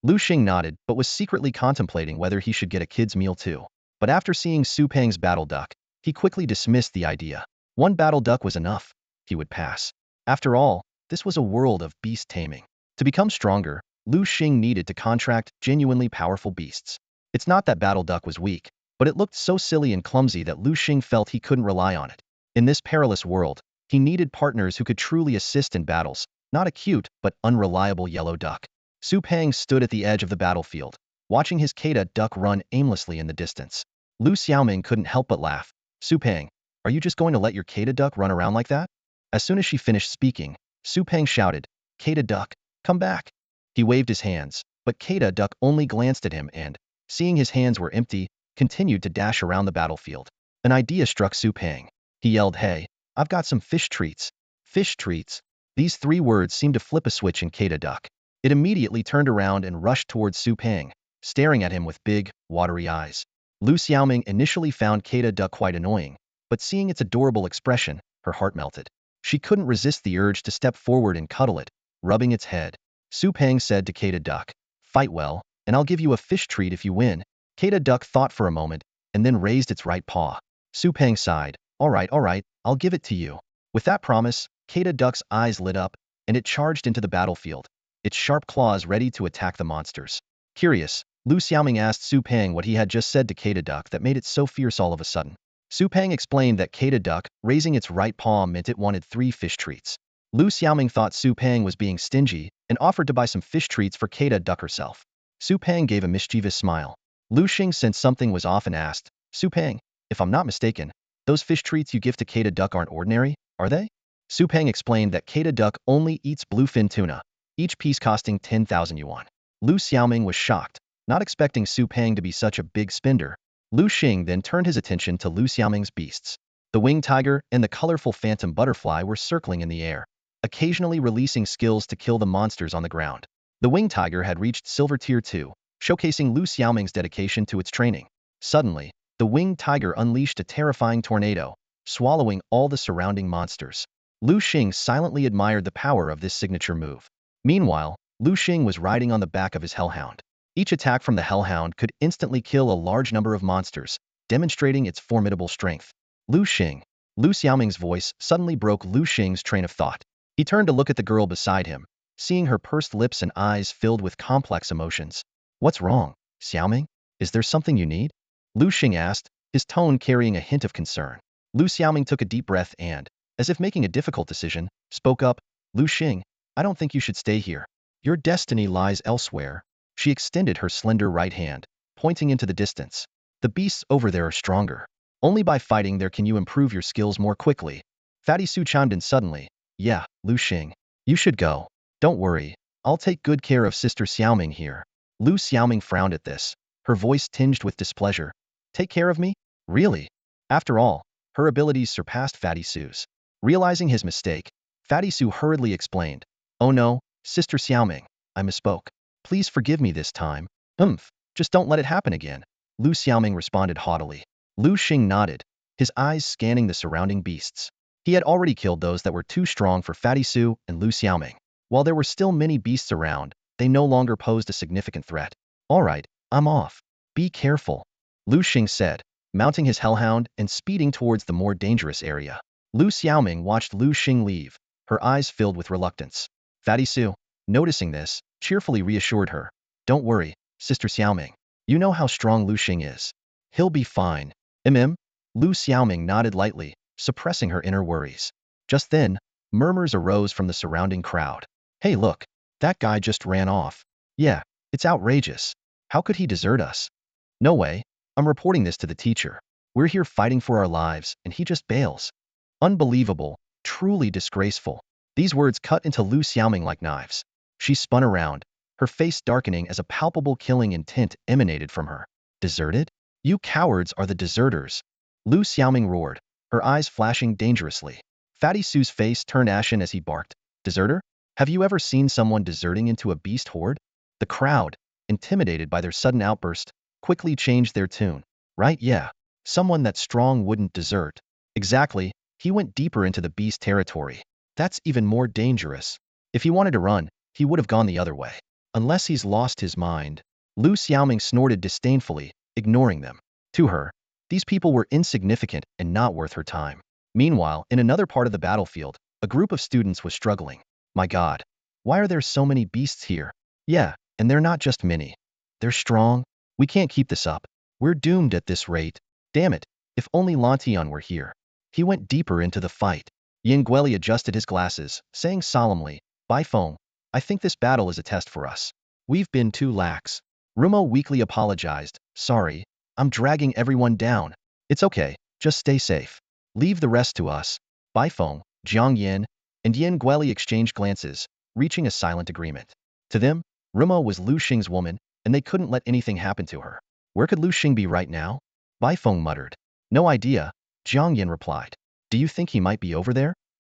Liu Xing nodded, but was secretly contemplating whether he should get a kid's meal too. But after seeing Su Peng's battle duck, he quickly dismissed the idea. One battle duck was enough. He would pass. After all, this was a world of beast taming. To become stronger, Liu Xing needed to contract genuinely powerful beasts. It's not that battle duck was weak, but it looked so silly and clumsy that Liu Xing felt he couldn't rely on it. In this perilous world, he needed partners who could truly assist in battles, not a cute but unreliable yellow duck. Su Peng stood at the edge of the battlefield, watching his Kata duck run aimlessly in the distance. Lu Xiaoming couldn't help but laugh. "Su Peng, are you just going to let your Kata duck run around like that?" As soon as she finished speaking, Su Peng shouted, "Kata duck, come back." He waved his hands, but Kata duck only glanced at him and, seeing his hands were empty, continued to dash around the battlefield. An idea struck Su Peng. He yelled, "Hey, I've got some fish treats." Fish treats. These 3 words seemed to flip a switch in Kata duck. It immediately turned around and rushed towards Su Peng, staring at him with big, watery eyes. Lu Xiaoming initially found Kata duck quite annoying, but seeing its adorable expression, her heart melted. She couldn't resist the urge to step forward and cuddle it, rubbing its head. Su Peng said to Kata duck, "Fight well, and I'll give you a fish treat if you win." Kata duck thought for a moment, and then raised its right paw. Su Peng sighed, all right, I'll give it to you." With that promise, Kata duck's eyes lit up, and it charged into the battlefield, its sharp claws ready to attack the monsters. Curious, Lu Xiaoming asked Su Peng what he had just said to Kata duck that made it so fierce all of a sudden. Su Peng explained that Kata duck, raising its right paw, meant it wanted 3 fish treats. Lu Xiaoming thought Su Peng was being stingy and offered to buy some fish treats for Kata duck herself. Su Peng gave a mischievous smile. Liu Xing sensed something was off and asked, "Su Peng, if I'm not mistaken, those fish treats you give to Kata duck aren't ordinary, are they?" Su Peng explained that Kata duck only eats bluefin tuna, each piece costing 10,000 yuan. Lu Xiaoming was shocked, not expecting Su Peng to be such a big spender. Liu Xing then turned his attention to Lu Xiaoming's beasts. The winged tiger and the colorful phantom butterfly were circling in the air, occasionally releasing skills to kill the monsters on the ground. The winged tiger had reached Silver Tier 2, showcasing Lu Xiaoming's dedication to its training. Suddenly, the winged tiger unleashed a terrifying tornado, swallowing all the surrounding monsters. Liu Xing silently admired the power of this signature move. Meanwhile, Liu Xing was riding on the back of his hellhound. Each attack from the hellhound could instantly kill a large number of monsters, demonstrating its formidable strength. "Liu Xing." Lu Xiaoming's voice suddenly broke Liu Xing's train of thought. He turned to look at the girl beside him, seeing her pursed lips and eyes filled with complex emotions. What's wrong, Xiaoming? Is there something you need? Liu Xing asked, his tone carrying a hint of concern. Liu Xiaoming took a deep breath and, as if making a difficult decision, spoke up, Liu Xing, I don't think you should stay here. Your destiny lies elsewhere. She extended her slender right hand, pointing into the distance. The beasts over there are stronger. Only by fighting there can you improve your skills more quickly. Fatty Su chimed in suddenly. Yeah, Liu Xing. You should go. Don't worry. I'll take good care of Sister Xiaoming here. Liu Xiaoming frowned at this, her voice tinged with displeasure. Take care of me? Really? After all, her abilities surpassed Fatty Su's. Realizing his mistake, Fatty Su hurriedly explained. Oh no, Sister Xiaoming, I misspoke. Please forgive me this time. Just don't let it happen again. Liu Xiaoming responded haughtily. Liu Xing nodded, his eyes scanning the surrounding beasts. He had already killed those that were too strong for Fatty Su and Liu Xiaoming. While there were still many beasts around, they no longer posed a significant threat. All right, I'm off. Be careful, Liu Xing said, mounting his hellhound and speeding towards the more dangerous area. Liu Xiaoming watched Liu Xing leave, her eyes filled with reluctance. Fatty Su, noticing this, cheerfully reassured her. Don't worry, Sister Xiaoming. You know how strong Liu Xing is. He'll be fine. Liu Xiaoming nodded lightly, suppressing her inner worries. Just then, murmurs arose from the surrounding crowd. Hey look, that guy just ran off. Yeah, it's outrageous. How could he desert us? No way, I'm reporting this to the teacher. We're here fighting for our lives, and he just bails. Unbelievable, truly disgraceful. These words cut into Liu Xiaoming like knives. She spun around, her face darkening as a palpable killing intent emanated from her. Deserted? You cowards are the deserters. Liu Xiaoming roared, her eyes flashing dangerously. Fatty Su's face turned ashen as he barked. Deserter? Have you ever seen someone deserting into a beast horde? The crowd, intimidated by their sudden outburst, quickly changed their tune. Right, yeah. Someone that strong wouldn't desert. Exactly, he went deeper into the beast territory. That's even more dangerous. If he wanted to run, he would have gone the other way. Unless he's lost his mind. Liu Xiaoming snorted disdainfully, ignoring them. To her, these people were insignificant and not worth her time. Meanwhile, in another part of the battlefield, a group of students was struggling. My god, why are there so many beasts here? Yeah, and they're not just many. They're strong. We can't keep this up. We're doomed at this rate. Damn it, if only Lantian were here. He went deeper into the fight. Yin Gueli adjusted his glasses, saying solemnly, Bai Feng, I think this battle is a test for us. We've been too lax. Rumo weakly apologized. Sorry, I'm dragging everyone down. It's okay, just stay safe. Leave the rest to us. Bai Feng, Jiang Yin, and Yin Gueli exchanged glances, reaching a silent agreement. To them, Rumo was Liu Xing's woman, and they couldn't let anything happen to her. Where could Liu Xing be right now? Bai Feng muttered. No idea, Jiang Yin replied. Do you think he might be over there?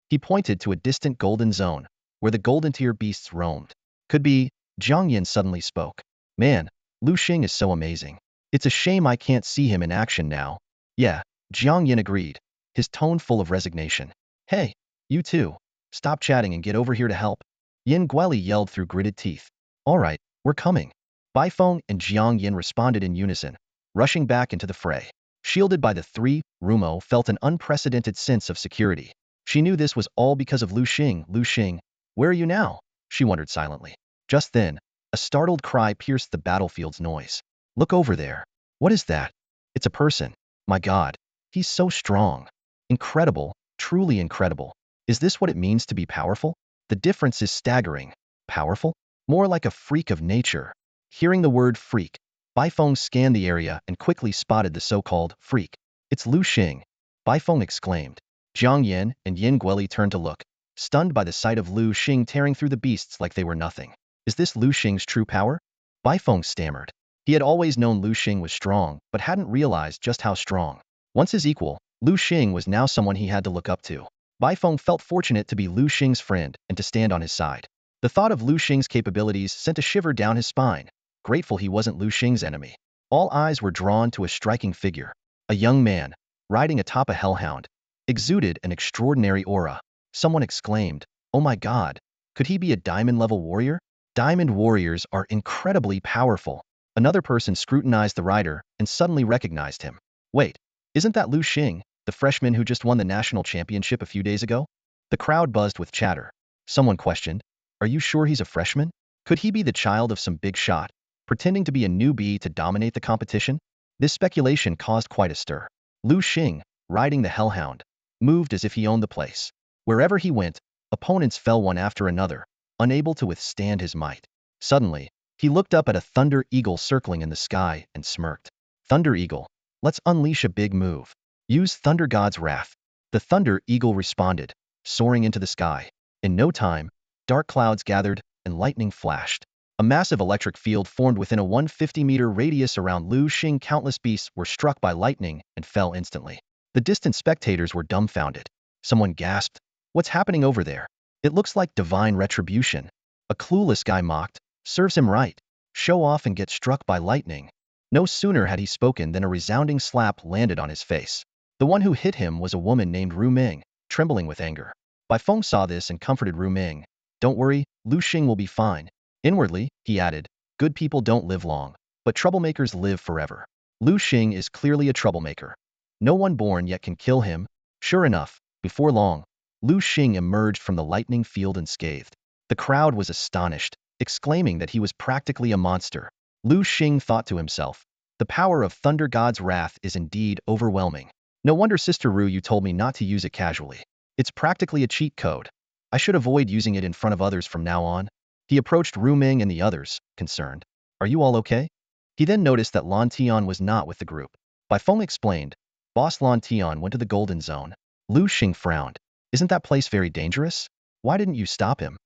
He pointed to a distant golden zone, where the golden tier beasts roamed. Could be, Jiang Yin suddenly spoke. Man, Liu Xing is so amazing. It's a shame I can't see him in action now. Yeah, Jiang Yin agreed, his tone full of resignation. Hey, you two, stop chatting and get over here to help. Yin Gueli yelled through gritted teeth. All right, we're coming. Bai Feng and Jiang Yin responded in unison, rushing back into the fray. Shielded by the three, Rumo felt an unprecedented sense of security. She knew this was all because of Liu Xing. Liu Xing, where are you now? She wondered silently. Just then, a startled cry pierced the battlefield's noise. Look over there. What is that? It's a person. My god, he's so strong. Incredible, truly incredible. Is this what it means to be powerful? The difference is staggering. Powerful? More like a freak of nature. Hearing the word freak, Bai Feng scanned the area and quickly spotted the so-called freak. It's Liu Xing, Bai Feng exclaimed. Jiang Yin and Yin Gueli turned to look, stunned by the sight of Liu Xing tearing through the beasts like they were nothing. Is this Liu Xing's true power? Bai Feng stammered. He had always known Liu Xing was strong, but hadn't realized just how strong. Once his equal, Liu Xing was now someone he had to look up to. Bai Feng felt fortunate to be Liu Xing's friend and to stand on his side. The thought of Liu Xing's capabilities sent a shiver down his spine, grateful he wasn't Liu Xing's enemy. All eyes were drawn to a striking figure. A young man, riding atop a hellhound, exuded an extraordinary aura. Someone exclaimed, oh my god, could he be a diamond-level warrior? Diamond warriors are incredibly powerful. Another person scrutinized the rider and suddenly recognized him. Wait, isn't that Liu Xing, the freshman who just won the national championship a few days ago? The crowd buzzed with chatter. Someone questioned. Are you sure he's a freshman? Could he be the child of some big shot, pretending to be a newbie to dominate the competition? This speculation caused quite a stir. Liu Xing, riding the hellhound, moved as if he owned the place. Wherever he went, opponents fell one after another, unable to withstand his might. Suddenly, he looked up at a thunder eagle circling in the sky and smirked. Thunder eagle, let's unleash a big move. Use Thunder God's wrath. The thunder eagle responded, soaring into the sky. In no time, dark clouds gathered and lightning flashed. A massive electric field formed within a 150-meter radius around Liu Xing. Countless beasts were struck by lightning and fell instantly. The distant spectators were dumbfounded. Someone gasped, "What's happening over there? It looks like divine retribution." A clueless guy mocked, "Serves him right. Show off and get struck by lightning." No sooner had he spoken than a resounding slap landed on his face. The one who hit him was a woman named Ru Ming, trembling with anger. Bai Feng saw this and comforted Ru Ming. "Don't worry, Liu Xing will be fine." Inwardly, he added, "Good people don't live long, but troublemakers live forever." Liu Xing is clearly a troublemaker. No one born yet can kill him. Sure enough, before long, Liu Xing emerged from the lightning field unscathed. The crowd was astonished, exclaiming that he was practically a monster. Liu Xing thought to himself, "The power of Thunder God's wrath is indeed overwhelming. No wonder Sister Ru you told me not to use it casually. It's practically a cheat code. I should avoid using it in front of others from now on." He approached Ru Ming and the others, concerned. "Are you all okay?" He then noticed that Lan Tian was not with the group. Bai Feng explained, "Boss Lan Tian went to the Golden Zone." Liu Xing frowned. "Isn't that place very dangerous? Why didn't you stop him?"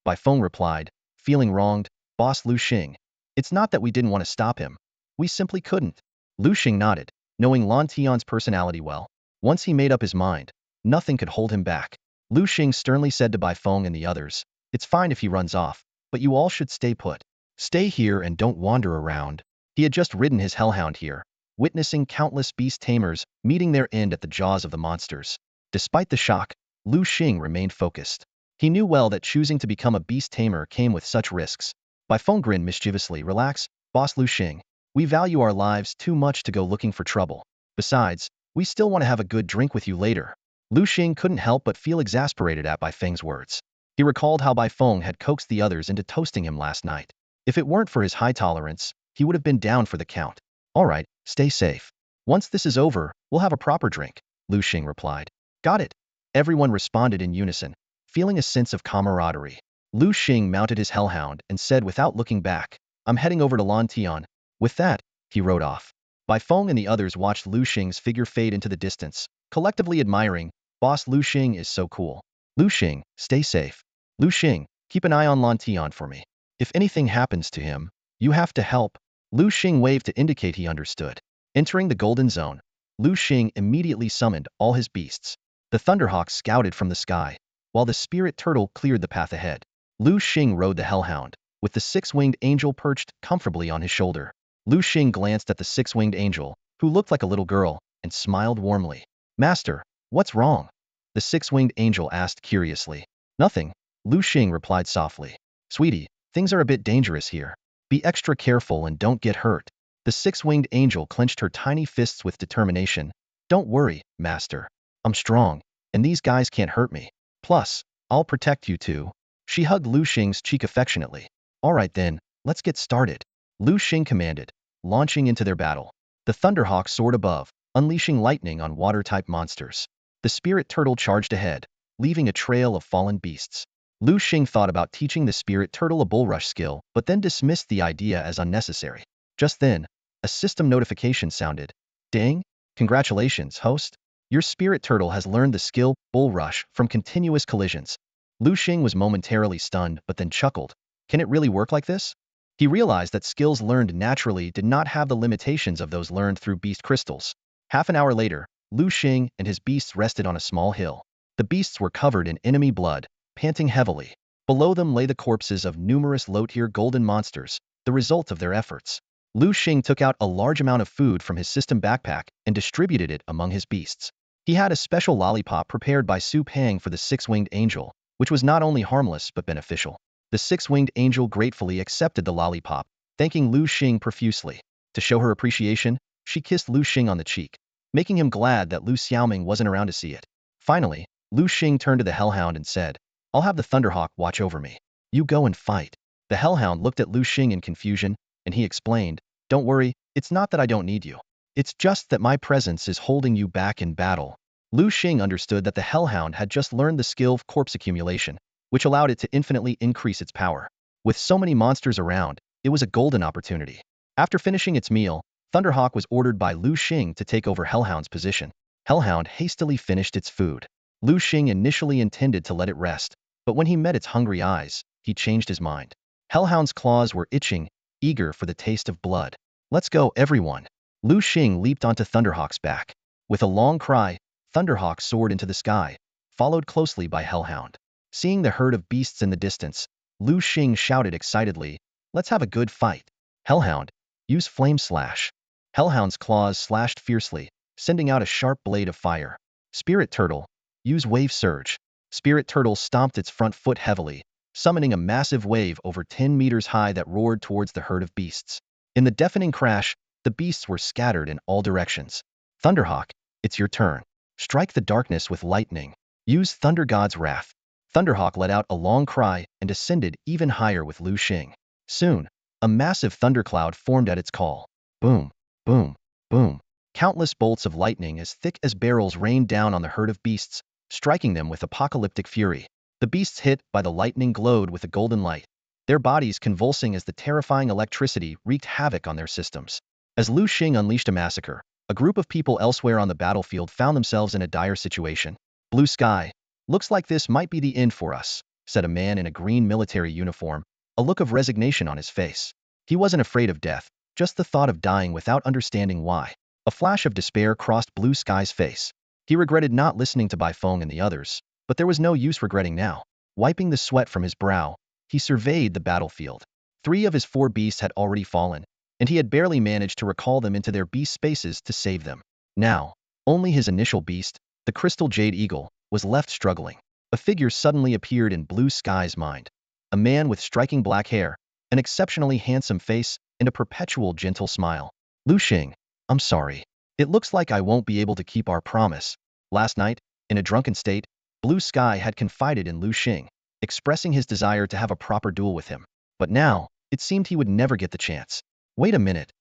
Bai Feng replied, feeling wronged, "Boss Liu Xing, it's not that we didn't want to stop him. We simply couldn't." Liu Xing nodded, knowing Lan Tian's personality well. Once he made up his mind, nothing could hold him back. Liu Xing sternly said to Bai Feng and the others, "It's fine if he runs off, but you all should stay put. Stay here and don't wander around." He had just ridden his hellhound here, witnessing countless beast tamers meeting their end at the jaws of the monsters. Despite the shock, Liu Xing remained focused. He knew well that choosing to become a beast tamer came with such risks. Bai Feng grinned mischievously. "Relax, Boss Liu Xing. We value our lives too much to go looking for trouble. Besides, we still want to have a good drink with you later." Liu Xing couldn't help but feel exasperated at Bai Feng's words. He recalled how Bai Feng had coaxed the others into toasting him last night. If it weren't for his high tolerance, he would have been down for the count. "All right, stay safe. Once this is over, we'll have a proper drink," Liu Xing replied. "Got it." Everyone responded in unison, feeling a sense of camaraderie. Liu Xing mounted his hellhound and said without looking back, "I'm heading over to Lan Tian." With that, he rode off. Bai Feng and the others watched Liu Xing's figure fade into the distance, collectively admiring, "Boss Liu Xing is so cool." "Liu Xing, stay safe. Liu Xing, keep an eye on Lan Tian for me. If anything happens to him, you have to help." Liu Xing waved to indicate he understood. Entering the Golden Zone, Liu Xing immediately summoned all his beasts. The Thunderhawk scouted from the sky, while the Spirit Turtle cleared the path ahead. Liu Xing rode the Hellhound, with the six-winged angel perched comfortably on his shoulder. Liu Xing glanced at the six-winged angel, who looked like a little girl, and smiled warmly. "Master, what's wrong?" the six-winged angel asked curiously. "Nothing," Liu Xing replied softly. "Sweetie, things are a bit dangerous here. Be extra careful and don't get hurt." The six-winged angel clenched her tiny fists with determination. "Don't worry, Master. I'm strong, and these guys can't hurt me. Plus, I'll protect you too." She hugged Liu Xing's cheek affectionately. "All right then, let's get started," Liu Xing commanded, launching into their battle. The Thunderhawk soared above, unleashing lightning on water-type monsters. The Spirit Turtle charged ahead, leaving a trail of fallen beasts. Liu Xing thought about teaching the Spirit Turtle a bull rush skill, but then dismissed the idea as unnecessary. Just then, a system notification sounded. "Ding! Congratulations, host. Your Spirit Turtle has learned the skill Bull Rush from continuous collisions." Liu Xing was momentarily stunned, but then chuckled. Can it really work like this? He realized that skills learned naturally did not have the limitations of those learned through beast crystals. Half an hour later, Liu Xing and his beasts rested on a small hill. The beasts were covered in enemy blood, panting heavily. Below them lay the corpses of numerous low-tier golden monsters, the result of their efforts. Liu Xing took out a large amount of food from his system backpack and distributed it among his beasts. He had a special lollipop prepared by Su Pang for the six-winged angel, which was not only harmless but beneficial. The six-winged angel gratefully accepted the lollipop, thanking Liu Xing profusely. To show her appreciation, she kissed Liu Xing on the cheek, making him glad that Liu Xiaoming wasn't around to see it. Finally, Liu Xing turned to the Hellhound and said, I'll have the Thunderhawk watch over me. You go and fight. The Hellhound looked at Liu Xing in confusion, and he explained, don't worry, it's not that I don't need you. It's just that my presence is holding you back in battle. Liu Xing understood that the Hellhound had just learned the skill of corpse accumulation, which allowed it to infinitely increase its power. With so many monsters around, it was a golden opportunity. After finishing its meal, Thunderhawk was ordered by Liu Xing to take over Hellhound's position. Hellhound hastily finished its food. Liu Xing initially intended to let it rest, but when he met its hungry eyes, he changed his mind. Hellhound's claws were itching, eager for the taste of blood. Let's go, everyone. Liu Xing leaped onto Thunderhawk's back. With a long cry, Thunderhawk soared into the sky, followed closely by Hellhound. Seeing the herd of beasts in the distance, Liu Xing shouted excitedly, let's have a good fight. Hellhound, use Flame Slash. Hellhound's claws slashed fiercely, sending out a sharp blade of fire. Spirit Turtle, use Wave Surge. Spirit Turtle stomped its front foot heavily, summoning a massive wave over 10 meters high that roared towards the herd of beasts. In the deafening crash, the beasts were scattered in all directions. Thunderhawk, it's your turn. Strike the darkness with lightning. Use Thunder God's Wrath. Thunderhawk let out a long cry and ascended even higher with Liu Xing. Soon, a massive thundercloud formed at its call. Boom, boom, boom. Countless bolts of lightning as thick as barrels rained down on the herd of beasts, striking them with apocalyptic fury. The beasts hit by the lightning glowed with a golden light, their bodies convulsing as the terrifying electricity wreaked havoc on their systems. As Liu Xing unleashed a massacre, a group of people elsewhere on the battlefield found themselves in a dire situation. Blue sky. Looks like this might be the end for us, said a man in a green military uniform, a look of resignation on his face. He wasn't afraid of death, just the thought of dying without understanding why. A flash of despair crossed Blue Sky's face. He regretted not listening to Bai Feng and the others, but there was no use regretting now. Wiping the sweat from his brow, he surveyed the battlefield. 3 of his 4 beasts had already fallen, and he had barely managed to recall them into their beast spaces to save them. Now, only his initial beast, the Crystal Jade Eagle, was left struggling. A figure suddenly appeared in Blue Sky's mind. A man with striking black hair, an exceptionally handsome face, and a perpetual gentle smile. Liu Xing, I'm sorry. It looks like I won't be able to keep our promise. Last night, in a drunken state, Blue Sky had confided in Liu Xing, expressing his desire to have a proper duel with him. But now, it seemed he would never get the chance. Wait a minute.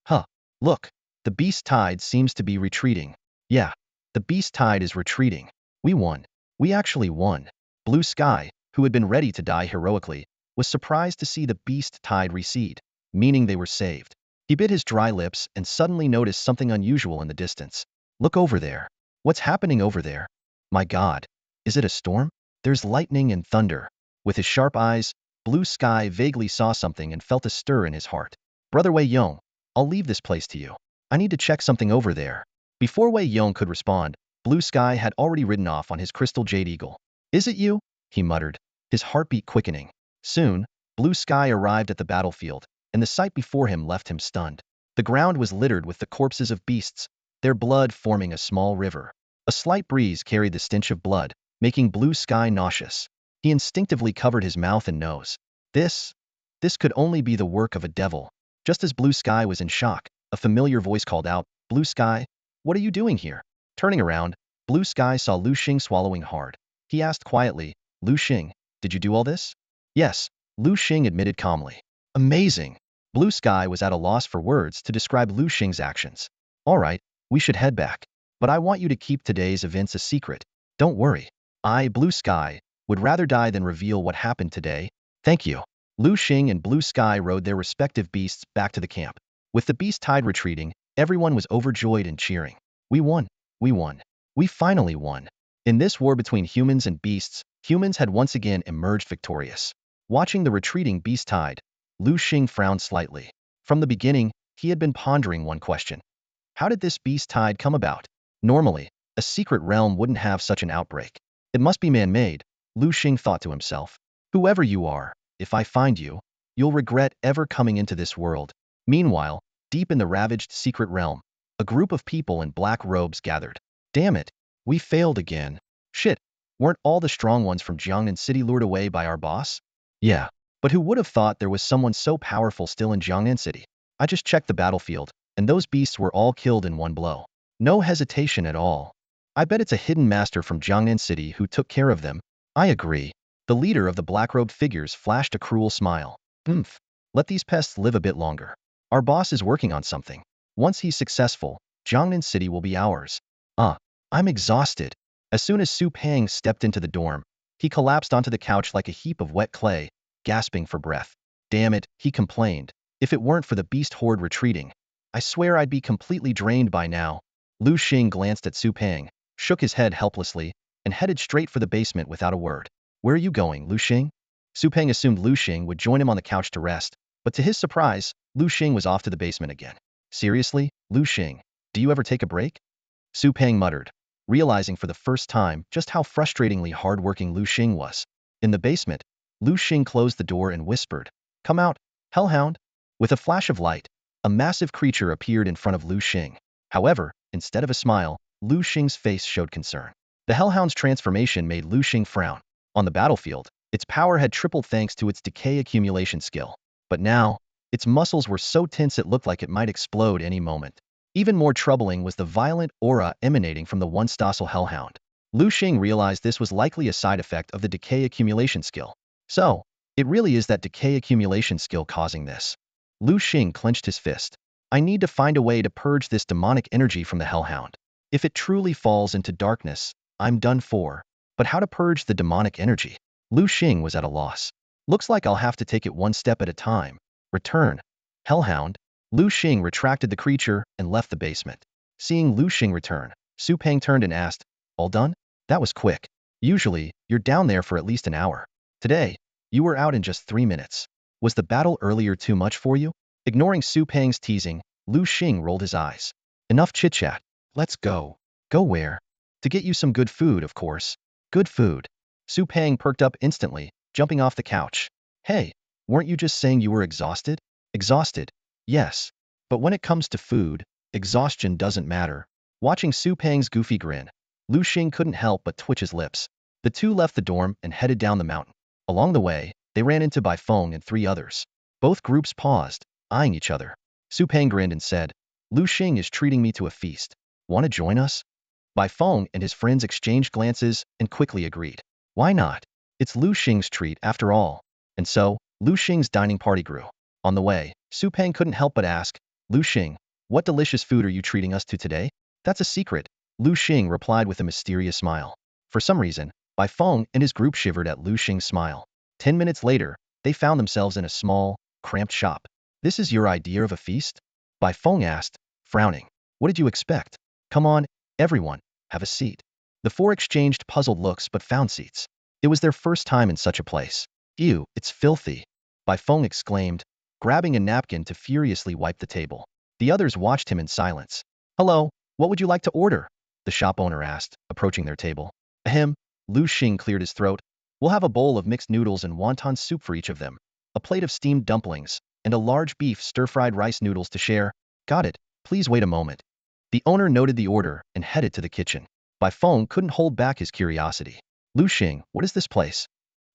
Huh. Look, the beast tide seems to be retreating. Yeah, the beast tide is retreating. We won. We actually won. Blue Sky, who had been ready to die heroically, was surprised to see the beast tide recede, meaning they were saved. He bit his dry lips and suddenly noticed something unusual in the distance. Look over there. What's happening over there? My God. Is it a storm? There's lightning and thunder. With his sharp eyes, Blue Sky vaguely saw something and felt a stir in his heart. Brother Wei Yong, I'll leave this place to you. I need to check something over there. Before Wei Yong could respond, Blue Sky had already ridden off on his Crystal Jade Eagle. Is it you? He muttered, his heartbeat quickening. Soon, Blue Sky arrived at the battlefield, and the sight before him left him stunned. The ground was littered with the corpses of beasts, their blood forming a small river. A slight breeze carried the stench of blood, making Blue Sky nauseous. He instinctively covered his mouth and nose. This could only be the work of a devil. Just as Blue Sky was in shock, a familiar voice called out, Blue Sky, what are you doing here? Turning around, Blue Sky saw Liu Xing swallowing hard. He asked quietly, Liu Xing, did you do all this? Yes, Liu Xing admitted calmly. Amazing. Blue Sky was at a loss for words to describe Liu Xing's actions. All right, we should head back. But I want you to keep today's events a secret. Don't worry. I, Blue Sky, would rather die than reveal what happened today. Thank you. Liu Xing and Blue Sky rode their respective beasts back to the camp. With the beast tide retreating, everyone was overjoyed and cheering. We won. We won. We finally won. In this war between humans and beasts, humans had once again emerged victorious. Watching the retreating beast tide, Liu Xing frowned slightly. From the beginning, he had been pondering one question. How did this beast tide come about? Normally, a secret realm wouldn't have such an outbreak. It must be man-made, Liu Xing thought to himself. Whoever you are, if I find you, you'll regret ever coming into this world. Meanwhile, deep in the ravaged secret realm, a group of people in black robes gathered. Damn it, we failed again. Shit, weren't all the strong ones from Jiangnan City lured away by our boss? Yeah, but who would have thought there was someone so powerful still in Jiangnan City? I just checked the battlefield, and those beasts were all killed in one blow. No hesitation at all. I bet it's a hidden master from Jiangnan City who took care of them. I agree. The leader of the black-robed figures flashed a cruel smile. Oomph. Let these pests live a bit longer. Our boss is working on something. Once he's successful, Jiangnan City will be ours. I'm exhausted. As soon as Su Peng stepped into the dorm, he collapsed onto the couch like a heap of wet clay, gasping for breath. Damn it, he complained. If it weren't for the beast horde retreating, I swear I'd be completely drained by now. Liu Xing glanced at Su Peng, shook his head helplessly, and headed straight for the basement without a word. Where are you going, Liu Xing? Su Peng assumed Liu Xing would join him on the couch to rest, but to his surprise, Liu Xing was off to the basement again. Seriously, Liu Xing, do you ever take a break? Su Peng muttered, realizing for the first time just how frustratingly hard-working Liu Xing was. In the basement, Liu Xing closed the door and whispered, "Come out, hellhound." With a flash of light, a massive creature appeared in front of Liu Xing. However, instead of a smile, Liu Xing's face showed concern. The hellhound's transformation made Liu Xing frown. On the battlefield, its power had tripled thanks to its decay accumulation skill. But now, its muscles were so tense it looked like it might explode any moment. Even more troubling was the violent aura emanating from the once docile hellhound. Liu Xing realized this was likely a side effect of the decay accumulation skill. So, it really is that decay accumulation skill causing this. Liu Xing clenched his fist. I need to find a way to purge this demonic energy from the hellhound. If it truly falls into darkness, I'm done for. But how to purge the demonic energy? Liu Xing was at a loss. Looks like I'll have to take it one step at a time. Return. Hellhound. Liu Xing retracted the creature and left the basement. Seeing Liu Xing return, Su Peng turned and asked, "All done?" That was quick. Usually, you're down there for at least an hour. Today, you were out in just 3 minutes. Was the battle earlier too much for you? Ignoring Su Peng's teasing, Liu Xing rolled his eyes. Enough chit-chat. Let's go. Go where? To get you some good food, of course. Good food. Su Peng perked up instantly, jumping off the couch. Hey, weren't you just saying you were exhausted? Exhausted. Yes. But when it comes to food, exhaustion doesn't matter. Watching Su Peng's goofy grin, Liu Xing couldn't help but twitch his lips. The two left the dorm and headed down the mountain. Along the way, they ran into Bai Feng and 3 others. Both groups paused, eyeing each other. Su Peng grinned and said, "Liu Xing is treating me to a feast. Want to join us?" Bai Feng and his friends exchanged glances and quickly agreed. Why not? It's Liu Xing's treat after all. And so, Liu Xing's dining party grew. On the way, Su Peng couldn't help but ask, "Liu Xing, what delicious food are you treating us to today?" "That's a secret," Liu Xing replied with a mysterious smile. For some reason, Bai Feng and his group shivered at Liu Xing's smile. 10 minutes later, they found themselves in a small, cramped shop. "This is your idea of a feast?" Bai Feng asked, frowning. "What did you expect? Come on, everyone, have a seat." The 4 exchanged puzzled looks but found seats. It was their first time in such a place. "Ew, it's filthy," Bai Feng exclaimed, grabbing a napkin to furiously wipe the table. The others watched him in silence. "Hello, what would you like to order?" the shop owner asked, approaching their table. "Ahem," Liu Xing cleared his throat. "We'll have a bowl of mixed noodles and wonton soup for each of them, a plate of steamed dumplings, and a large beef stir-fried rice noodles to share." "Got it. Please wait a moment." The owner noted the order and headed to the kitchen. Bai Feng couldn't hold back his curiosity. "Liu Xing, what is this place?"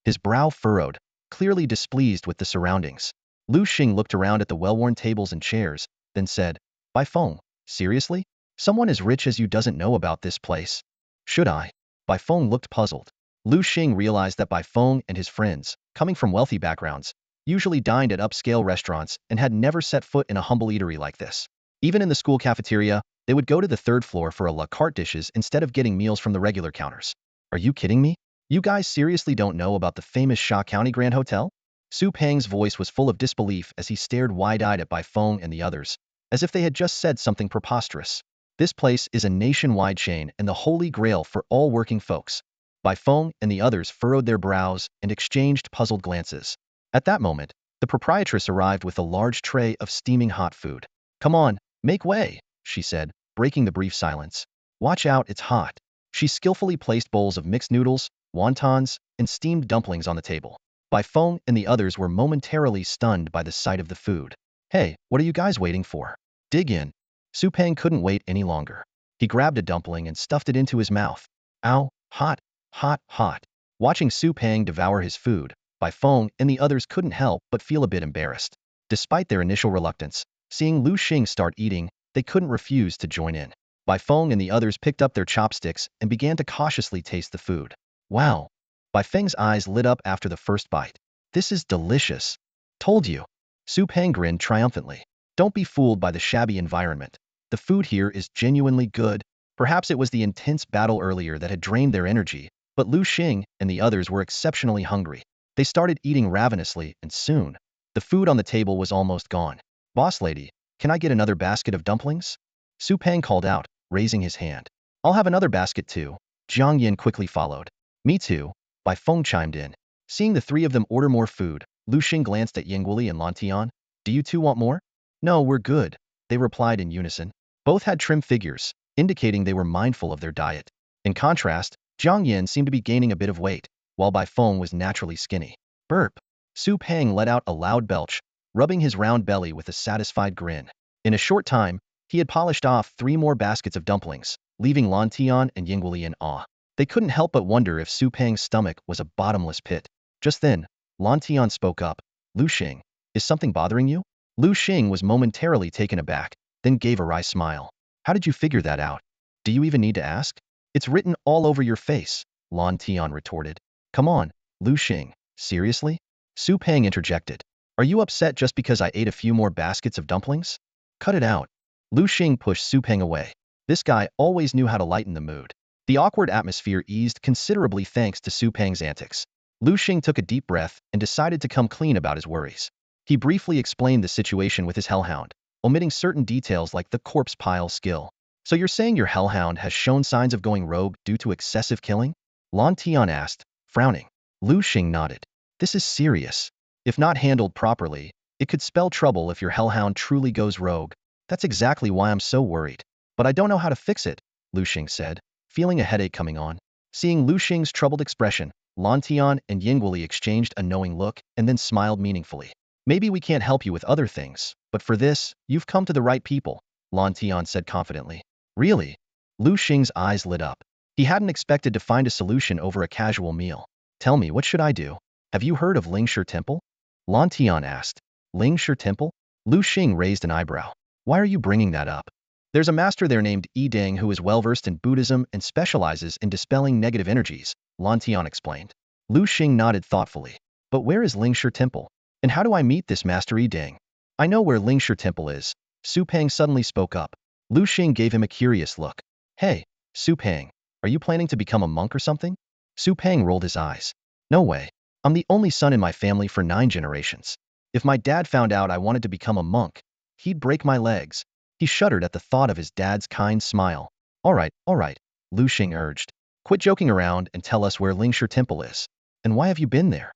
His brow furrowed, clearly displeased with the surroundings. Liu Xing looked around at the well-worn tables and chairs, then said, "Bai Feng, seriously? Someone as rich as you doesn't know about this place? Should I?" Bai Feng looked puzzled. Liu Xing realized that Bai Feng and his friends, coming from wealthy backgrounds, usually dined at upscale restaurants and had never set foot in a humble eatery like this. Even in the school cafeteria, they would go to the 3rd floor for a la carte dishes instead of getting meals from the regular counters. "Are you kidding me? You guys seriously don't know about the famous Sha County Grand Hotel?" Su Peng's voice was full of disbelief as he stared wide-eyed at Bai Feng and the others, as if they had just said something preposterous. "This place is a nationwide chain and the holy grail for all working folks." Bai Feng and the others furrowed their brows and exchanged puzzled glances. At that moment, the proprietress arrived with a large tray of steaming hot food. "Come on, make way," she said, breaking the brief silence. "Watch out, it's hot." She skillfully placed bowls of mixed noodles, wontons, and steamed dumplings on the table. Bai Feng and the others were momentarily stunned by the sight of the food. "Hey, what are you guys waiting for? Dig in." Su Peng couldn't wait any longer. He grabbed a dumpling and stuffed it into his mouth. Ow, hot, hot, hot. Watching Su Peng devour his food, Bai Feng and the others couldn't help but feel a bit embarrassed. Despite their initial reluctance, seeing Liu Xing start eating, they couldn't refuse to join in. Bai Feng and the others picked up their chopsticks and began to cautiously taste the food. Wow, Bai Feng's eyes lit up after the first bite. This is delicious. Told you. Su Peng grinned triumphantly. Don't be fooled by the shabby environment. The food here is genuinely good. Perhaps it was the intense battle earlier that had drained their energy, but Liu Xing and the others were exceptionally hungry. They started eating ravenously, and soon, the food on the table was almost gone. Boss lady, can I get another basket of dumplings? Su Peng called out, raising his hand. I'll have another basket too. Jiang Yin quickly followed. Me too, Bai Feng chimed in. Seeing the three of them order more food, Liu Xing glanced at Yinguli and Lantian. Do you two want more? No, we're good, they replied in unison. Both had trim figures, indicating they were mindful of their diet. In contrast, Jiang Yin seemed to be gaining a bit of weight, while Bai Feng was naturally skinny. Burp. Su Peng let out a loud belch, rubbing his round belly with a satisfied grin. In a short time, he had polished off 3 more baskets of dumplings, leaving Lantian and Yinguli in awe. They couldn't help but wonder if Su Peng's stomach was a bottomless pit. Just then, Lantian spoke up. Liu Xing, is something bothering you? Liu Xing was momentarily taken aback, then gave a wry smile. How did you figure that out? Do you even need to ask? It's written all over your face, Lantian retorted. Come on, Liu Xing, seriously? Su Peng interjected. Are you upset just because I ate a few more baskets of dumplings? Cut it out. Liu Xing pushed Su Peng away. This guy always knew how to lighten the mood. The awkward atmosphere eased considerably thanks to Su Peng's antics. Liu Xing took a deep breath and decided to come clean about his worries. He briefly explained the situation with his hellhound, omitting certain details like the corpse pile skill. So you're saying your hellhound has shown signs of going rogue due to excessive killing? Lan Tian asked, frowning. Liu Xing nodded. This is serious. If not handled properly, it could spell trouble if your hellhound truly goes rogue. That's exactly why I'm so worried. But I don't know how to fix it, Liu Xing said, feeling a headache coming on. Seeing Liu Xing's troubled expression, Lan Tian and Yinguli exchanged a knowing look and then smiled meaningfully. Maybe we can't help you with other things, but for this, you've come to the right people, Lan Tian said confidently. Really? Liu Xing's eyes lit up. He hadn't expected to find a solution over a casual meal. Tell me, what should I do? Have you heard of Lingshi Temple? Lan Tian asked. Lingshi Temple? Liu Xing raised an eyebrow. Why are you bringing that up? There's a master there named Yi Ding who is well-versed in Buddhism and specializes in dispelling negative energies, Lan Tian explained. Liu Xing nodded thoughtfully. But where is Lingshi Temple? And how do I meet this master Yi Ding? I know where Lingshi Temple is. Su Peng suddenly spoke up. Liu Xing gave him a curious look. Hey, Su Peng, are you planning to become a monk or something? Su Peng rolled his eyes. No way. I'm the only son in my family for 9 generations. If my dad found out I wanted to become a monk, he'd break my legs. He shuddered at the thought of his dad's kind smile. All right, Liu Xing urged. Quit joking around and tell us where Lingshi Temple is. And why have you been there?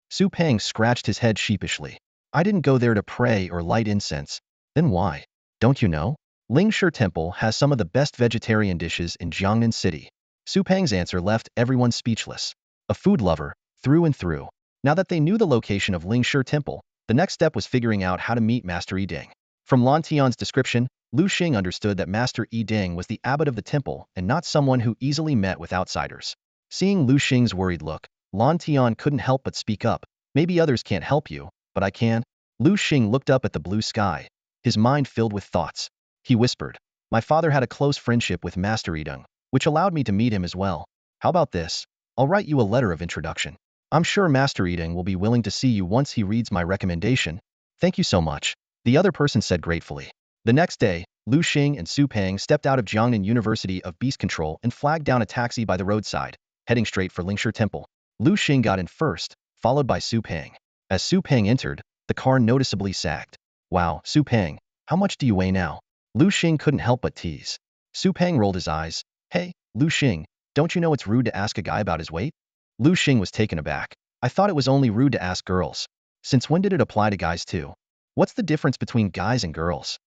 Su Peng scratched his head sheepishly. I didn't go there to pray or light incense. Then why? Don't you know? Lingshi Temple has some of the best vegetarian dishes in Jiangnan City. Su Peng's answer left everyone speechless. A food lover, through and through. Now that they knew the location of Lingshi Temple, the next step was figuring out how to meet Master Yi Ding. From Lan Tian's description, Liu Xing understood that Master Yi Ding was the abbot of the temple and not someone who easily met with outsiders. Seeing Liu Xing's worried look, Lan Tian couldn't help but speak up. Maybe others can't help you, but I can. Liu Xing looked up at the blue sky, his mind filled with thoughts. He whispered, my father had a close friendship with Master Yi Ding, which allowed me to meet him as well. How about this? I'll write you a letter of introduction. I'm sure Master Yi Ding will be willing to see you once he reads my recommendation. Thank you so much, the other person said gratefully. The next day, Liu Xing and Su Peng stepped out of Jiangnan University of Beast Control and flagged down a taxi by the roadside, heading straight for Lingshi Temple. Liu Xing got in first, followed by Su Peng. As Su Peng entered, the car noticeably sagged. Wow, Su Peng, how much do you weigh now? Liu Xing couldn't help but tease. Su Peng rolled his eyes. Hey, Liu Xing, don't you know it's rude to ask a guy about his weight? Liu Xing was taken aback. I thought it was only rude to ask girls. Since when did it apply to guys too? What's the difference between guys and girls?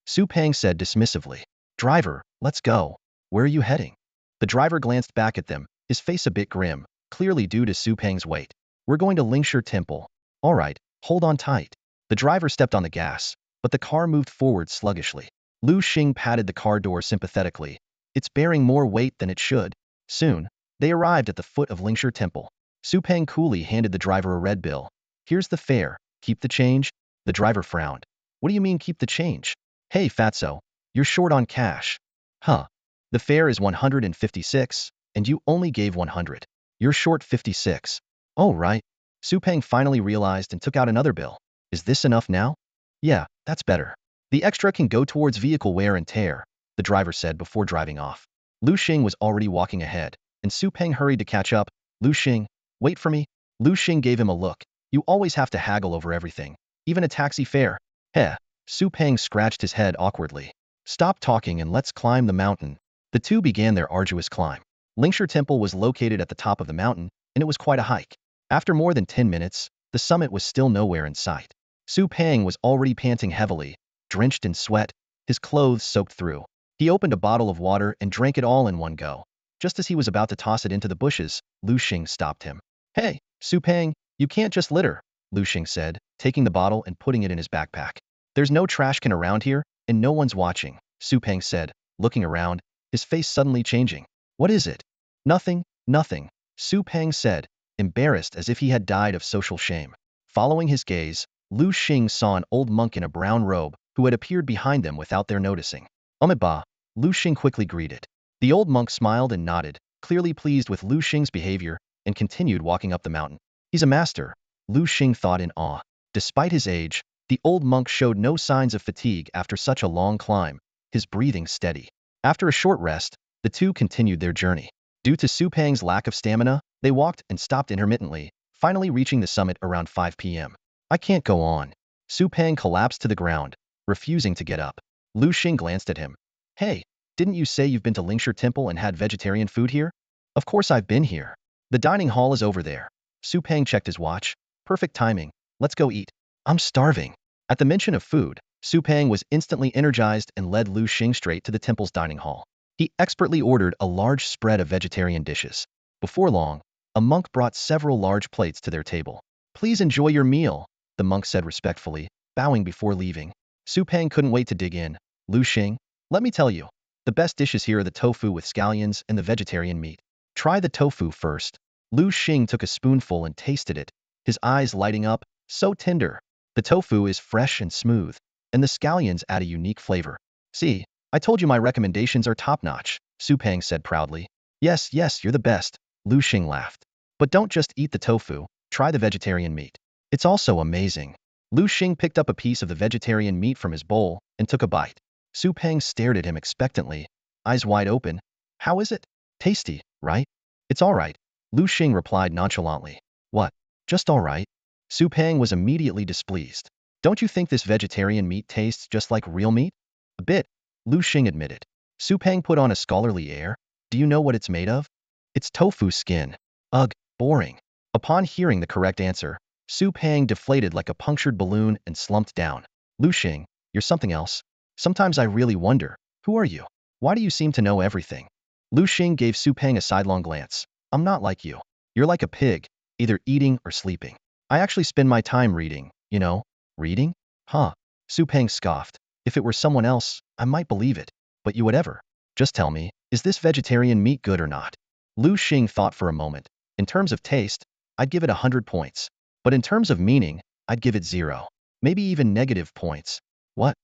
Su Peng said dismissively. Driver, let's go. Where are you heading? The driver glanced back at them, his face a bit grim, clearly due to Su Peng's weight. We're going to Lingshi Temple. All right, hold on tight. The driver stepped on the gas, but the car moved forward sluggishly. Liu Xing patted the car door sympathetically. It's bearing more weight than it should. Soon, they arrived at the foot of Lingshi Temple. Su Peng coolly handed the driver a red bill. Here's the fare. Keep the change? The driver frowned. What do you mean keep the change? Hey, fatso, you're short on cash. Huh. The fare is 156, and you only gave 100. You're short 56. Oh, right. Su Peng finally realized and took out another bill. Is this enough now? Yeah, that's better. The extra can go towards vehicle wear and tear, the driver said before driving off. Liu Xing was already walking ahead, and Su Peng hurried to catch up. Liu Xing, wait for me. Liu Xing gave him a look. You always have to haggle over everything, even a taxi fare. Heh. Su Peng scratched his head awkwardly. Stop talking and let's climb the mountain. The two began their arduous climb. Lingshi Temple was located at the top of the mountain, and it was quite a hike. After more than 10 minutes, the summit was still nowhere in sight. Su Peng was already panting heavily, drenched in sweat, his clothes soaked through. He opened a bottle of water and drank it all in one go. Just as he was about to toss it into the bushes, Liu Xing stopped him. Hey, Su Peng, you can't just litter, Liu Xing said, taking the bottle and putting it in his backpack. There's no trash can around here, and no one's watching, Su Peng said, looking around, his face suddenly changing. What is it? Nothing, nothing, Su Peng said, embarrassed as if he had died of social shame. Following his gaze, Liu Xing saw an old monk in a brown robe who had appeared behind them without their noticing. Amiba, Liu Xing quickly greeted. The old monk smiled and nodded, clearly pleased with Liu Xing's behavior, and continued walking up the mountain. He's a master, Liu Xing thought in awe. Despite his age, the old monk showed no signs of fatigue after such a long climb, his breathing steady. After a short rest, the two continued their journey. Due to Su Peng's lack of stamina, they walked and stopped intermittently, finally reaching the summit around 5 p.m. I can't go on. Su Peng collapsed to the ground, refusing to get up. Liu Xing glanced at him. Hey, didn't you say you've been to Lingshi Temple and had vegetarian food here? Of course I've been here. The dining hall is over there. Su Peng checked his watch. Perfect timing. Let's go eat. I'm starving. At the mention of food, Su Peng was instantly energized and led Liu Xing straight to the temple's dining hall. He expertly ordered a large spread of vegetarian dishes. Before long, a monk brought several large plates to their table. Please enjoy your meal, the monk said respectfully, bowing before leaving. Su Peng couldn't wait to dig in. Liu Xing, let me tell you, the best dishes here are the tofu with scallions and the vegetarian meat. Try the tofu first. Liu Xing took a spoonful and tasted it, his eyes lighting up, so tender. The tofu is fresh and smooth, and the scallions add a unique flavor. See, I told you my recommendations are top-notch, Su Peng said proudly. Yes, yes, you're the best, Liu Xing laughed. But don't just eat the tofu, try the vegetarian meat. It's also amazing. Liu Xing picked up a piece of the vegetarian meat from his bowl and took a bite. Su Peng stared at him expectantly, eyes wide open. How is it? Tasty, right? It's all right, Liu Xing replied nonchalantly. What? Just all right? Su Peng was immediately displeased. Don't you think this vegetarian meat tastes just like real meat? A bit, Liu Xing admitted. Su Peng put on a scholarly air. Do you know what it's made of? It's tofu skin. Ugh, boring. Upon hearing the correct answer, Su Peng deflated like a punctured balloon and slumped down. Liu Xing, you're something else. Sometimes I really wonder, who are you? Why do you seem to know everything? Liu Xing gave Su Peng a sidelong glance. I'm not like you. You're like a pig, either eating or sleeping. I actually spend my time reading, you know. Reading? Huh. Su Peng scoffed. If it were someone else, I might believe it. But you whatever. Just tell me, is this vegetarian meat good or not? Liu Xing thought for a moment. In terms of taste, I'd give it 100 points. But in terms of meaning, I'd give it 0. Maybe even negative points. What?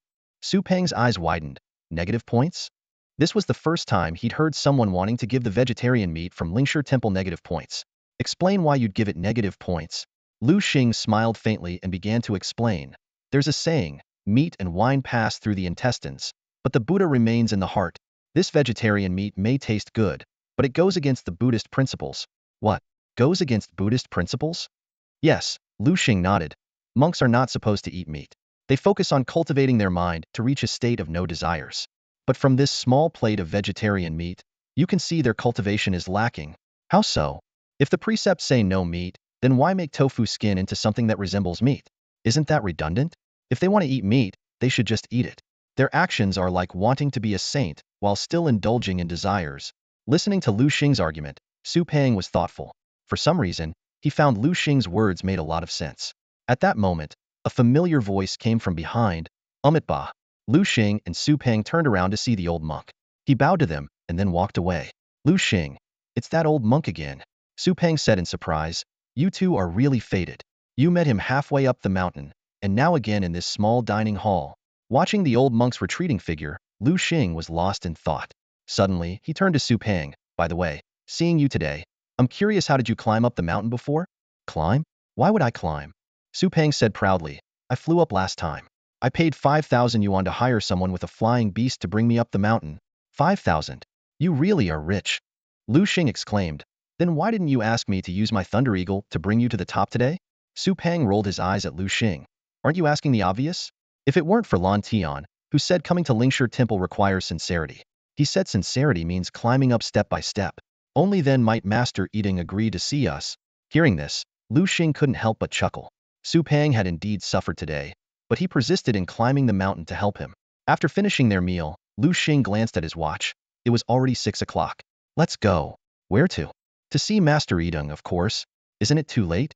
Su Peng's eyes widened. Negative points? This was the first time he'd heard someone wanting to give the vegetarian meat from Lingshi Temple negative points. Explain why you'd give it negative points. Liu Xing smiled faintly and began to explain. There's a saying, meat and wine pass through the intestines, but the Buddha remains in the heart. This vegetarian meat may taste good, but it goes against the Buddhist principles. What? Goes against Buddhist principles? Yes, Liu Xing nodded. Monks are not supposed to eat meat. They focus on cultivating their mind to reach a state of no desires. But from this small plate of vegetarian meat, you can see their cultivation is lacking. How so? If the precepts say no meat, then why make tofu skin into something that resembles meat? Isn't that redundant? If they want to eat meat, they should just eat it. Their actions are like wanting to be a saint while still indulging in desires. Listening to Liu Xing's argument, Su Peng was thoughtful. For some reason, he found Liu Xing's words made a lot of sense. At that moment, a familiar voice came from behind. Amitabha. Liu Xing and Su Peng turned around to see the old monk. He bowed to them and then walked away. Liu Xing, it's that old monk again, Su Peng said in surprise. You two are really fated. You met him halfway up the mountain, and now again in this small dining hall. Watching the old monk's retreating figure, Liu Xing was lost in thought. Suddenly, he turned to Su Peng. By the way, seeing you today, I'm curious, how did you climb up the mountain before? Climb? Why would I climb? Su Peng said proudly. I flew up last time. I paid 5,000 yuan to hire someone with a flying beast to bring me up the mountain. 5,000? You really are rich. Liu Xing exclaimed. Then why didn't you ask me to use my Thunder Eagle to bring you to the top today? Su Peng rolled his eyes at Liu Xing. Aren't you asking the obvious? If it weren't for Lan Tian, who said coming to Lingshi Temple requires sincerity. He said sincerity means climbing up step by step. Only then might Master Yiding agree to see us. Hearing this, Liu Xing couldn't help but chuckle. Su Peng had indeed suffered today, but he persisted in climbing the mountain to help him. After finishing their meal, Liu Xing glanced at his watch. It was already 6 o'clock. Let's go. Where to? To see Master Yiding, of course. Isn't it too late?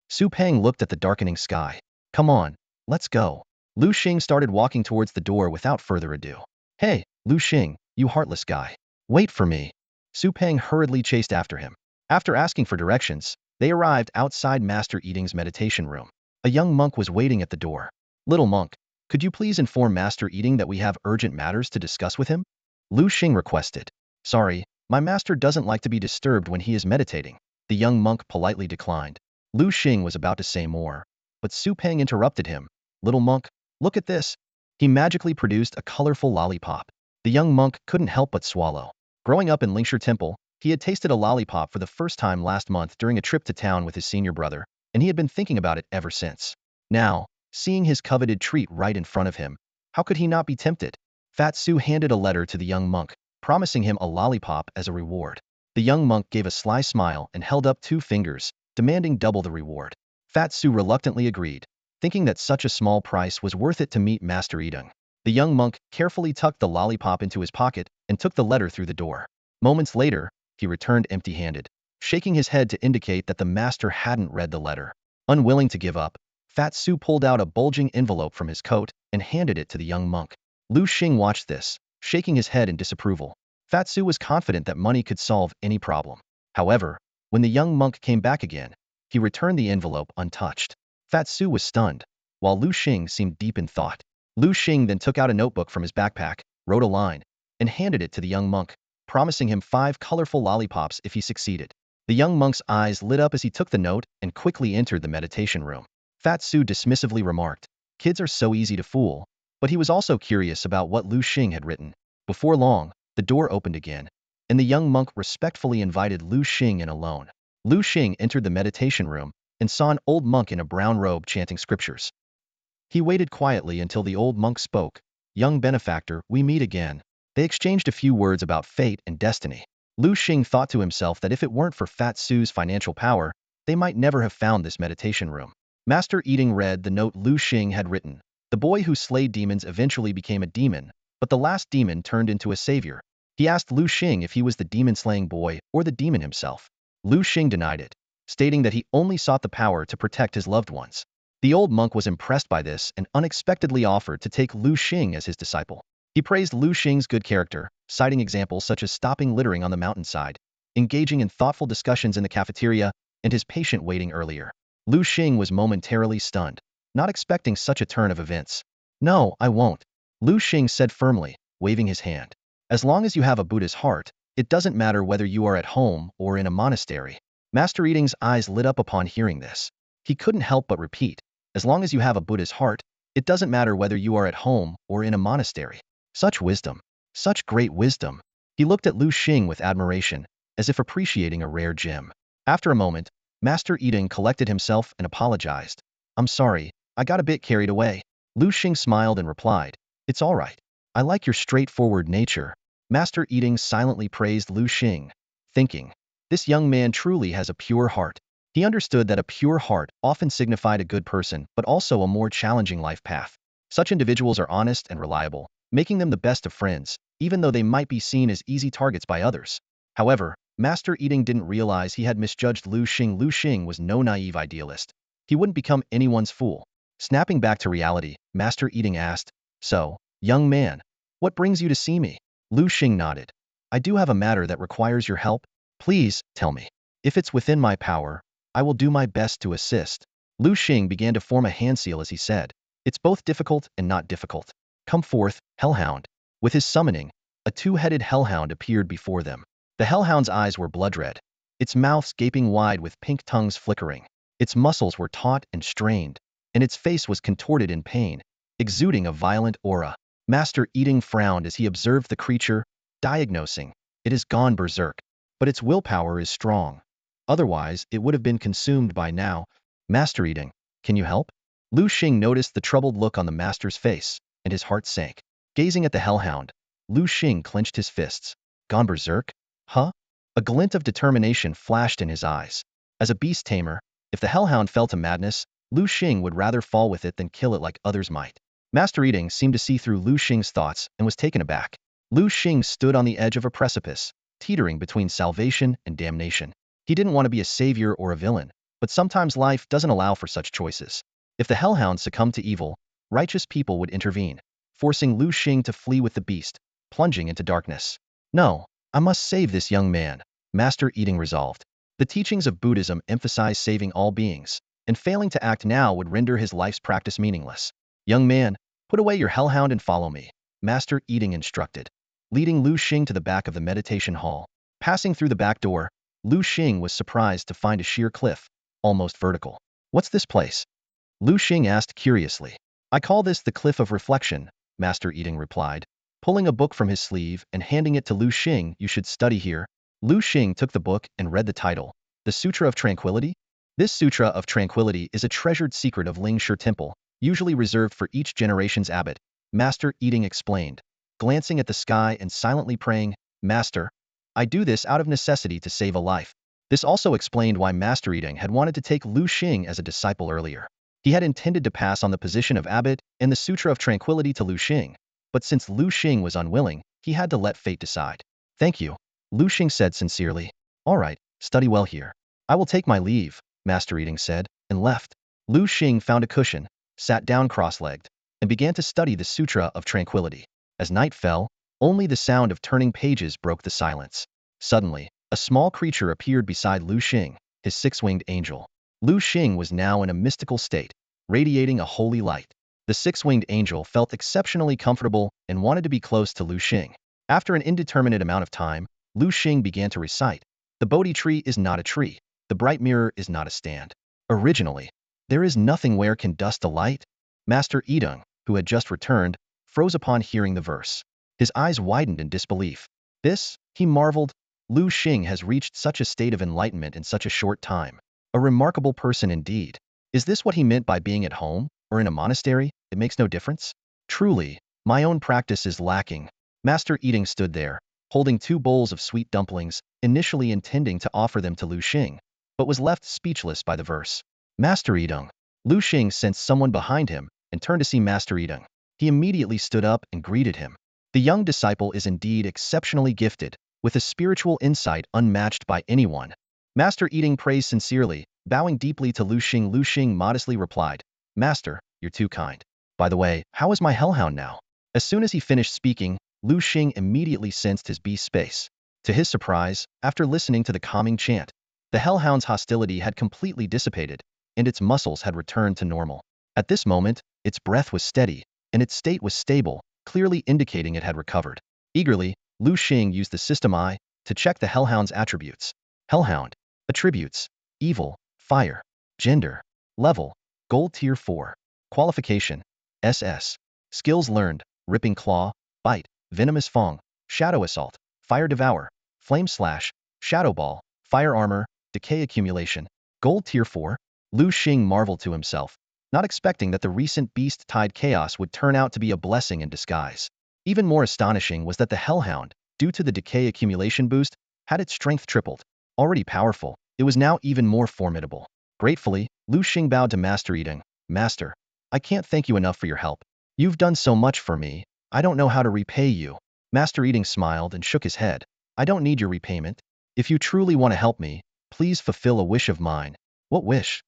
Su Peng looked at the darkening sky. Come on, let's go. Liu Xing started walking towards the door without further ado. Hey, Liu Xing, you heartless guy. Wait for me. Su Peng hurriedly chased after him. After asking for directions, they arrived outside Master Yiding's meditation room. A young monk was waiting at the door. Little monk, could you please inform Master Yiding that we have urgent matters to discuss with him? Liu Xing requested. Sorry, my master doesn't like to be disturbed when he is meditating. The young monk politely declined. Liu Xing was about to say more, but Su Peng interrupted him. Little monk, look at this. He magically produced a colorful lollipop. The young monk couldn't help but swallow. Growing up in Lingshi Temple, he had tasted a lollipop for the first time last month during a trip to town with his senior brother, and he had been thinking about it ever since. Now, seeing his coveted treat right in front of him, how could he not be tempted? Fat Su handed a letter to the young monk, promising him a lollipop as a reward. The young monk gave a sly smile and held up 2 fingers, demanding double the reward. Fat Su reluctantly agreed, thinking that such a small price was worth it to meet Master Yiding. The young monk carefully tucked the lollipop into his pocket and took the letter through the door. Moments later, he returned empty-handed, shaking his head to indicate that the master hadn't read the letter. Unwilling to give up, Fat Su pulled out a bulging envelope from his coat and handed it to the young monk. Liu Xing watched this, shaking his head in disapproval. Fat Su was confident that money could solve any problem. However, when the young monk came back again, he returned the envelope untouched. Fat Su was stunned, while Liu Xing seemed deep in thought. Liu Xing then took out a notebook from his backpack, wrote a line, and handed it to the young monk, promising him 5 colorful lollipops if he succeeded. The young monk's eyes lit up as he took the note and quickly entered the meditation room. Fat Su dismissively remarked, kids are so easy to fool, but he was also curious about what Liu Xing had written. Before long, the door opened again, and the young monk respectfully invited Liu Xing in alone. Liu Xing entered the meditation room and saw an old monk in a brown robe chanting scriptures. He waited quietly until the old monk spoke. Young benefactor, we meet again. They exchanged a few words about fate and destiny. Liu Xing thought to himself that if it weren't for Fat Su's financial power, they might never have found this meditation room. Master Yiding read the note Liu Xing had written. The boy who slayed demons eventually became a demon, but the last demon turned into a savior. He asked Liu Xing if he was the demon-slaying boy or the demon himself. Liu Xing denied it, stating that he only sought the power to protect his loved ones. The old monk was impressed by this and unexpectedly offered to take Liu Xing as his disciple. He praised Liu Xing's good character, citing examples such as stopping littering on the mountainside, engaging in thoughtful discussions in the cafeteria, and his patient waiting earlier. Liu Xing was momentarily stunned, not expecting such a turn of events. No, I won't, Liu Xing said firmly, waving his hand. As long as you have a Buddha's heart, it doesn't matter whether you are at home or in a monastery. Master Yiding's eyes lit up upon hearing this. He couldn't help but repeat, as long as you have a Buddha's heart, it doesn't matter whether you are at home or in a monastery. Such wisdom. Such great wisdom. He looked at Liu Xing with admiration, as if appreciating a rare gem. After a moment, Master Yiding collected himself and apologized. I'm sorry, I got a bit carried away. Liu Xing smiled and replied, it's all right. I like your straightforward nature. Master Yiding silently praised Liu Xing, thinking, this young man truly has a pure heart. He understood that a pure heart often signified a good person, but also a more challenging life path. Such individuals are honest and reliable, making them the best of friends, even though they might be seen as easy targets by others. However, Master Yiding didn't realize he had misjudged Liu Xing. Liu Xing was no naive idealist. He wouldn't become anyone's fool. Snapping back to reality, Master Yiding asked, so, young man, what brings you to see me? Liu Xing nodded. I do have a matter that requires your help. Please, tell me. If it's within my power, I will do my best to assist. Liu Xing began to form a hand seal as he said, it's both difficult and not difficult. Come forth, Hellhound. With his summoning, a 2-headed hellhound appeared before them. The hellhound's eyes were blood red, its mouth gaping wide with pink tongues flickering. Its muscles were taut and strained, and its face was contorted in pain, exuding a violent aura. Master Eating frowned as he observed the creature, diagnosing, "It has gone berserk, but its willpower is strong. Otherwise, it would have been consumed by now. Master Eating, can you help?" Liu Xing noticed the troubled look on the master's face, and his heart sank. Gazing at the hellhound, Liu Xing clenched his fists. Gone berserk? Huh? A glint of determination flashed in his eyes. As a beast tamer, if the hellhound fell to madness, Liu Xing would rather fall with it than kill it like others might. Master Eating seemed to see through Liu Xing's thoughts and was taken aback. Liu Xing stood on the edge of a precipice, teetering between salvation and damnation. He didn't want to be a savior or a villain, but sometimes life doesn't allow for such choices. If the hellhound succumbed to evil, righteous people would intervene, forcing Liu Xing to flee with the beast, plunging into darkness. No, I must save this young man, Master Eating resolved. The teachings of Buddhism emphasize saving all beings, and failing to act now would render his life's practice meaningless. Young man, put away your hellhound and follow me, Master Eating instructed, leading Liu Xing to the back of the meditation hall. Passing through the back door, Liu Xing was surprised to find a sheer cliff, almost vertical. What's this place? Liu Xing asked curiously. I call this the Cliff of Reflection, Master Eating replied, pulling a book from his sleeve and handing it to Liu Xing. You should study here. Liu Xing took the book and read the title, The Sutra of Tranquility? This Sutra of Tranquility is a treasured secret of Ling Shi Temple, usually reserved for each generation's abbot, Master Eating explained, glancing at the sky and silently praying, Master, I do this out of necessity to save a life. This also explained why Master Eating had wanted to take Liu Xing as a disciple earlier. He had intended to pass on the position of abbot and the Sutra of Tranquility to Liu Xing, but since Liu Xing was unwilling, he had to let fate decide. Thank you, Liu Xing said sincerely. All right, study well here. I will take my leave, Master Eating said, and left. Liu Xing found a cushion, sat down cross-legged, and began to study the Sutra of Tranquility. As night fell, only the sound of turning pages broke the silence. Suddenly, a small creature appeared beside Liu Xing, his six-winged angel. Liu Xing was now in a mystical state, radiating a holy light. The six-winged angel felt exceptionally comfortable and wanted to be close to Liu Xing. After an indeterminate amount of time, Liu Xing began to recite, The Bodhi tree is not a tree. The bright mirror is not a stand. Originally, there is nothing where can dust a light. Master Eating, who had just returned, froze upon hearing the verse. His eyes widened in disbelief. This, he marveled, Liu Xing has reached such a state of enlightenment in such a short time. A remarkable person indeed. Is this what he meant by being at home, or in a monastery? It makes no difference. Truly, my own practice is lacking. Master Eating stood there, holding 2 bowls of sweet dumplings, initially intending to offer them to Liu Xing, but was left speechless by the verse. Master Eating. Liu Xing sensed someone behind him and turned to see Master Eating. He immediately stood up and greeted him. The young disciple is indeed exceptionally gifted, with a spiritual insight unmatched by anyone. Master Eating praised sincerely, bowing deeply to Liu Xing. Liu Xing modestly replied, Master, you're too kind. By the way, how is my hellhound now? As soon as he finished speaking, Liu Xing immediately sensed his beast space. To his surprise, after listening to the calming chant, the hellhound's hostility had completely dissipated, and its muscles had returned to normal. At this moment, its breath was steady, and its state was stable, clearly indicating it had recovered. Eagerly, Liu Xing used the system I to check the hellhound's attributes. Hellhound. Attributes. Evil. Fire. Gender. Level. Gold Tier 4. Qualification. SS. Skills learned. Ripping Claw. Bite. Venomous Fang. Shadow Assault. Fire Devour. Flame Slash. Shadow Ball. Fire Armor. Decay Accumulation. Gold Tier 4. Liu Xing marveled to himself, not expecting that the recent beast-tide chaos would turn out to be a blessing in disguise. Even more astonishing was that the hellhound, due to the decay accumulation boost, had its strength tripled. Already powerful, it was now even more formidable. Gratefully, Liu Xing bowed to Master Eating. Master, I can't thank you enough for your help. You've done so much for me, I don't know how to repay you. Master Eating smiled and shook his head. I don't need your repayment. If you truly want to help me, please fulfill a wish of mine. What wish?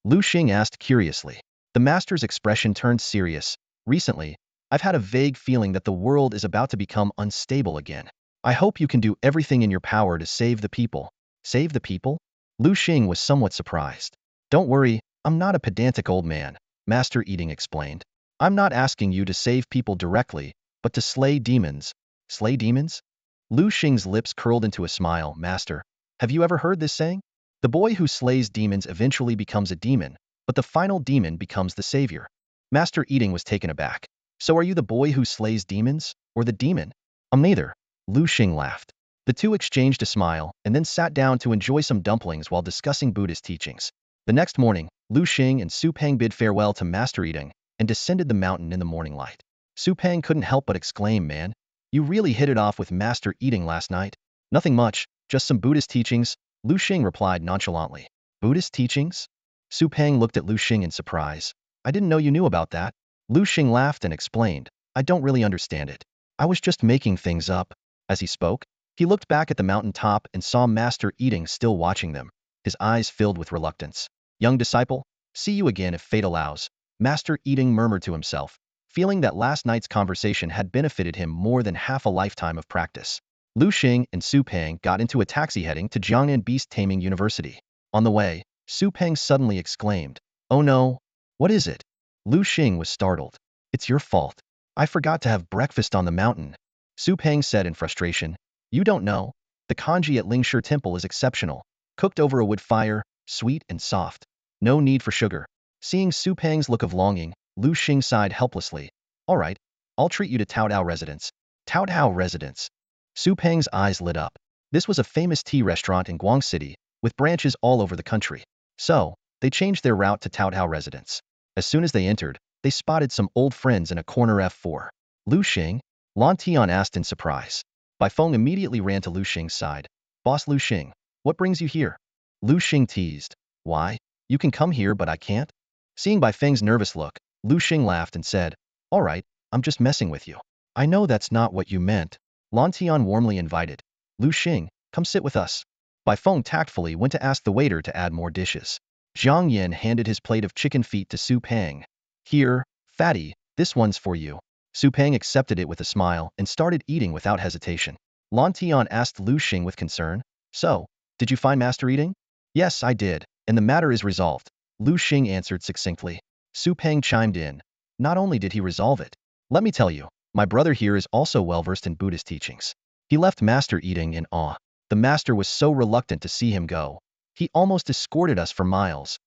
Liu Xing asked curiously. The master's expression turned serious. Recently, I've had a vague feeling that the world is about to become unstable again. I hope you can do everything in your power to save the people. Save the people? Liu Xing was somewhat surprised. Don't worry, I'm not a pedantic old man, Master Eating explained. I'm not asking you to save people directly, but to slay demons. Slay demons? Liu Xing's lips curled into a smile. Master, Have you ever heard this saying? The boy who slays demons eventually becomes a demon, but the final demon becomes the savior. Master Eating was taken aback. So are you the boy who slays demons, or the demon? I'm neither. Liu Xing laughed. The two exchanged a smile and then sat down to enjoy some dumplings while discussing Buddhist teachings. The next morning, Liu Xing and Su Peng bid farewell to Master Eating and descended the mountain in the morning light. Su Peng couldn't help but exclaim, "Man, you really hit it off with Master Eating last night." "Nothing much, just some Buddhist teachings," Liu Xing replied nonchalantly. "Buddhist teachings?" Su Peng looked at Liu Xing in surprise. "I didn't know you knew about that." Liu Xing laughed and explained, "I don't really understand it. I was just making things up." As he spoke, he looked back at the mountain top and saw Master Eating still watching them. His eyes filled with reluctance. "Young disciple, see you again if fate allows," Master Eating murmured to himself, feeling that last night's conversation had benefited him more than half a lifetime of practice. Liu Xing and Su Peng got into a taxi heading to Jiangnan Beast-Taming University. On the way, Su Peng suddenly exclaimed, "Oh no, what is it?" Liu Xing was startled. "It's your fault. I forgot to have breakfast on the mountain," Su Peng said in frustration. "You don't know. The congee at Lingshi Temple is exceptional. Cooked over a wood fire, sweet and soft. No need for sugar." Seeing Su Peng's look of longing, Liu Xing sighed helplessly. "All right, I'll treat you to Taodao Residence." Taodao Residence. Su Peng's eyes lit up. This was a famous tea restaurant in Guang City, with branches all over the country. So, they changed their route to Taodao Residence. As soon as they entered, they spotted some old friends in a corner F4. "Liu Xing?" Lan Tian asked in surprise. Bai Feng immediately ran to Liu Xing's side. "Boss Liu Xing, what brings you here?" Liu Xing teased. "Why? You can come here but I can't?" Seeing Bai Feng's nervous look, Liu Xing laughed and said, "All right, I'm just messing with you." "I know that's not what you meant." Lan Tian warmly invited. "Liu Xing, come sit with us." Bai Feng tactfully went to ask the waiter to add more dishes. Zhang Yin handed his plate of chicken feet to Su Peng. "Here, fatty, this one's for you." Su Peng accepted it with a smile and started eating without hesitation. Lan Tian asked Liu Xing with concern, "So, did you find Master Eating?" "Yes, I did, and the matter is resolved," Liu Xing answered succinctly. Su Peng chimed in. "Not only did he resolve it, let me tell you, my brother here is also well-versed in Buddhist teachings." He left Master Eating in awe. The master was so reluctant to see him go. He almost escorted us for miles.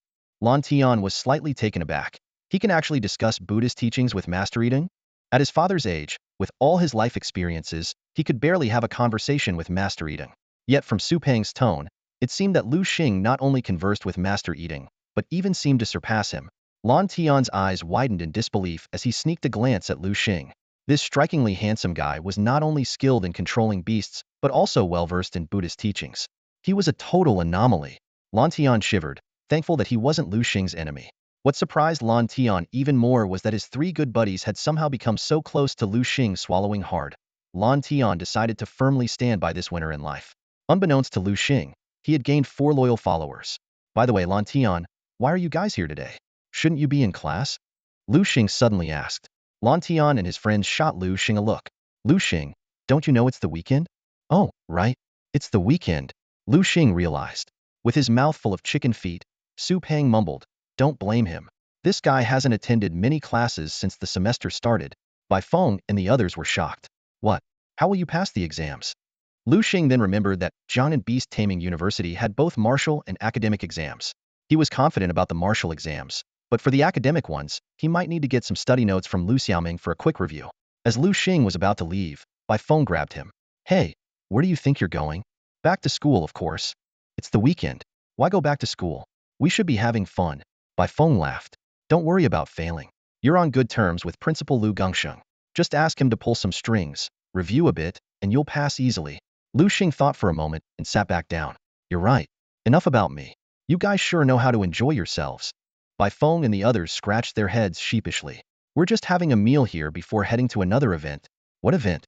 Lan Tian was slightly taken aback. He can actually discuss Buddhist teachings with Master Eating? At his father's age, with all his life experiences, he could barely have a conversation with Master Eating. Yet from Su Peng's tone, it seemed that Liu Xing not only conversed with Master Eating, but even seemed to surpass him. Lan Tian's eyes widened in disbelief as he sneaked a glance at Liu Xing. This strikingly handsome guy was not only skilled in controlling beasts, but also well-versed in Buddhist teachings. He was a total anomaly. Lan Tian shivered, thankful that he wasn't Liu Xing's enemy. What surprised Lan Tian even more was that his three good buddies had somehow become so close to Liu Xing. Swallowing hard, Lan Tian decided to firmly stand by this winner in life. Unbeknownst to Liu Xing, he had gained 4 loyal followers. "By the way, Lan Tian, why are you guys here today? Shouldn't you be in class?" Liu Xing suddenly asked. Lan Tian and his friends shot Liu Xing a look. "Liu Xing, don't you know it's the weekend?" "Oh, right. It's the weekend," Liu Xing realized. With his mouth full of chicken feet, Su Peng mumbled, "Don't blame him. This guy hasn't attended many classes since the semester started." Bai Feng and the others were shocked. "What? How will you pass the exams?" Liu Xing then remembered that Jiangnan Beast-Taming University had both martial and academic exams. He was confident about the martial exams, but for the academic ones, he might need to get some study notes from Liu Xiaoming for a quick review. As Liu Xing was about to leave, Bai Feng grabbed him. "Hey, where do you think you're going?" "Back to school, of course." "It's the weekend. Why go back to school? We should be having fun." Bai Feng laughed. "Don't worry about failing. You're on good terms with Principal Liu Gongsheng. Just ask him to pull some strings, review a bit, and you'll pass easily." Liu Xing thought for a moment and sat back down. "You're right. Enough about me. You guys sure know how to enjoy yourselves." Bai Feng and the others scratched their heads sheepishly. "We're just having a meal here before heading to another event." "What event?"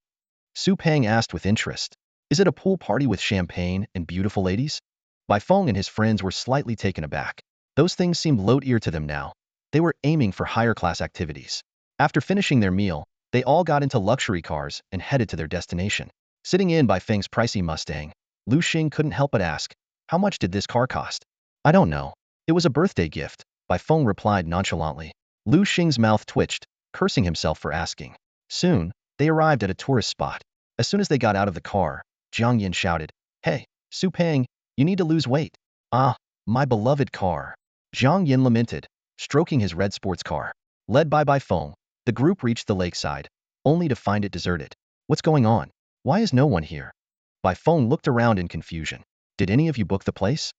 Su Peng asked with interest. "Is it a pool party with champagne and beautiful ladies?" Bai Feng and his friends were slightly taken aback. Those things seemed low-tier to them now. They were aiming for higher-class activities. After finishing their meal, they all got into luxury cars and headed to their destination. Sitting in Bai Feng's pricey Mustang, Liu Xing couldn't help but ask, "How much did this car cost?" "I don't know. It was a birthday gift," Bai Feng replied nonchalantly. Liu Xing's mouth twitched, cursing himself for asking. Soon, they arrived at a tourist spot. As soon as they got out of the car, Jiang Yin shouted, "Hey, Su Peng, You need to lose weight. Ah, my beloved car. Zhang Yin lamented, stroking his red sports car. Led by Baifeng, the group reached the lakeside, only to find it deserted. What's going on? Why is no one here? Baifeng looked around in confusion. Did any of you book the place?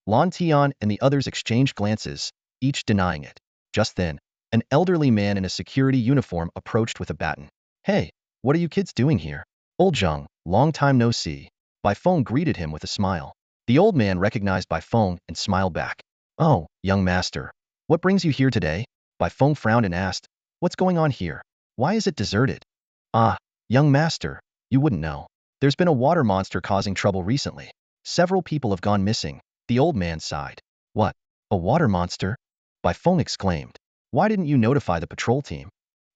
Lan Tian and the others exchanged glances, each denying it. Just then, an elderly man in a security uniform approached with a baton. Hey, what are you kids doing here? Old Zheng, long time no see. Baifeng greeted him with a smile. The old man recognized Baifeng and smiled back. Oh, young master. What brings you here today? Baifeng frowned and asked, what's going on here? Why is it deserted? Ah, young master, you wouldn't know. There's been a water monster causing trouble recently. Several people have gone missing. The old man sighed. What? A water monster? Baifeng exclaimed. Why didn't you notify the patrol team?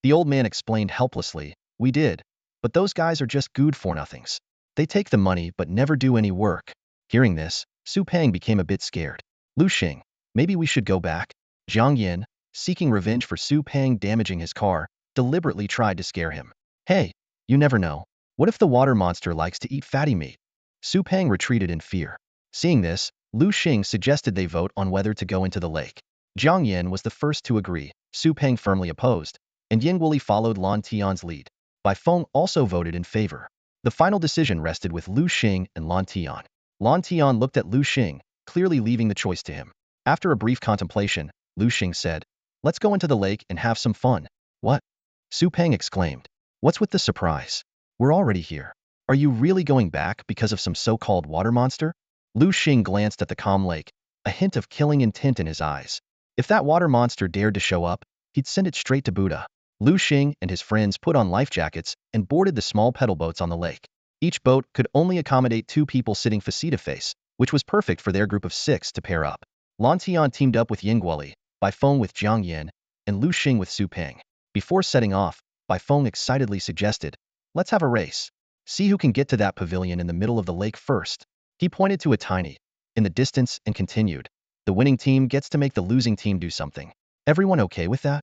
The old man explained helplessly. We did. But those guys are just good-for-nothings. They take the money but never do any work. Hearing this, Su Peng became a bit scared. Liu Xing, maybe we should go back? Zhang Yin, seeking revenge for Su Peng damaging his car, deliberately tried to scare him. Hey, you never know. What if the water monster likes to eat fatty meat? Su Peng retreated in fear. Seeing this, Liu Xing suggested they vote on whether to go into the lake. Zhang Yin was the first to agree, Su Peng firmly opposed, and Yingwuli followed Lan Tian's lead. Baifeng also voted in favor. The final decision rested with Liu Xing and Lan Tian. Lan Tian looked at Liu Xing, clearly leaving the choice to him. After a brief contemplation, Liu Xing said, let's go into the lake and have some fun. What? Su Peng exclaimed. What's with the surprise? We're already here. Are you really going back because of some so-called water monster? Liu Xing glanced at the calm lake, a hint of killing intent in his eyes. If that water monster dared to show up, he'd send it straight to Buddha. Liu Xing and his friends put on life jackets and boarded the small pedal boats on the lake. Each boat could only accommodate 2 people sitting face-to-face, which was perfect for their group of 6 to pair up. Lan Tian teamed up with Yingwuli, Baifeng with Zhang Yin, and Liu Xing with Su Peng. Before setting off, Baifeng excitedly suggested, let's have a race. See who can get to that pavilion in the middle of the lake first. He pointed to a tiny, in the distance and continued, the winning team gets to make the losing team do something. Everyone okay with that?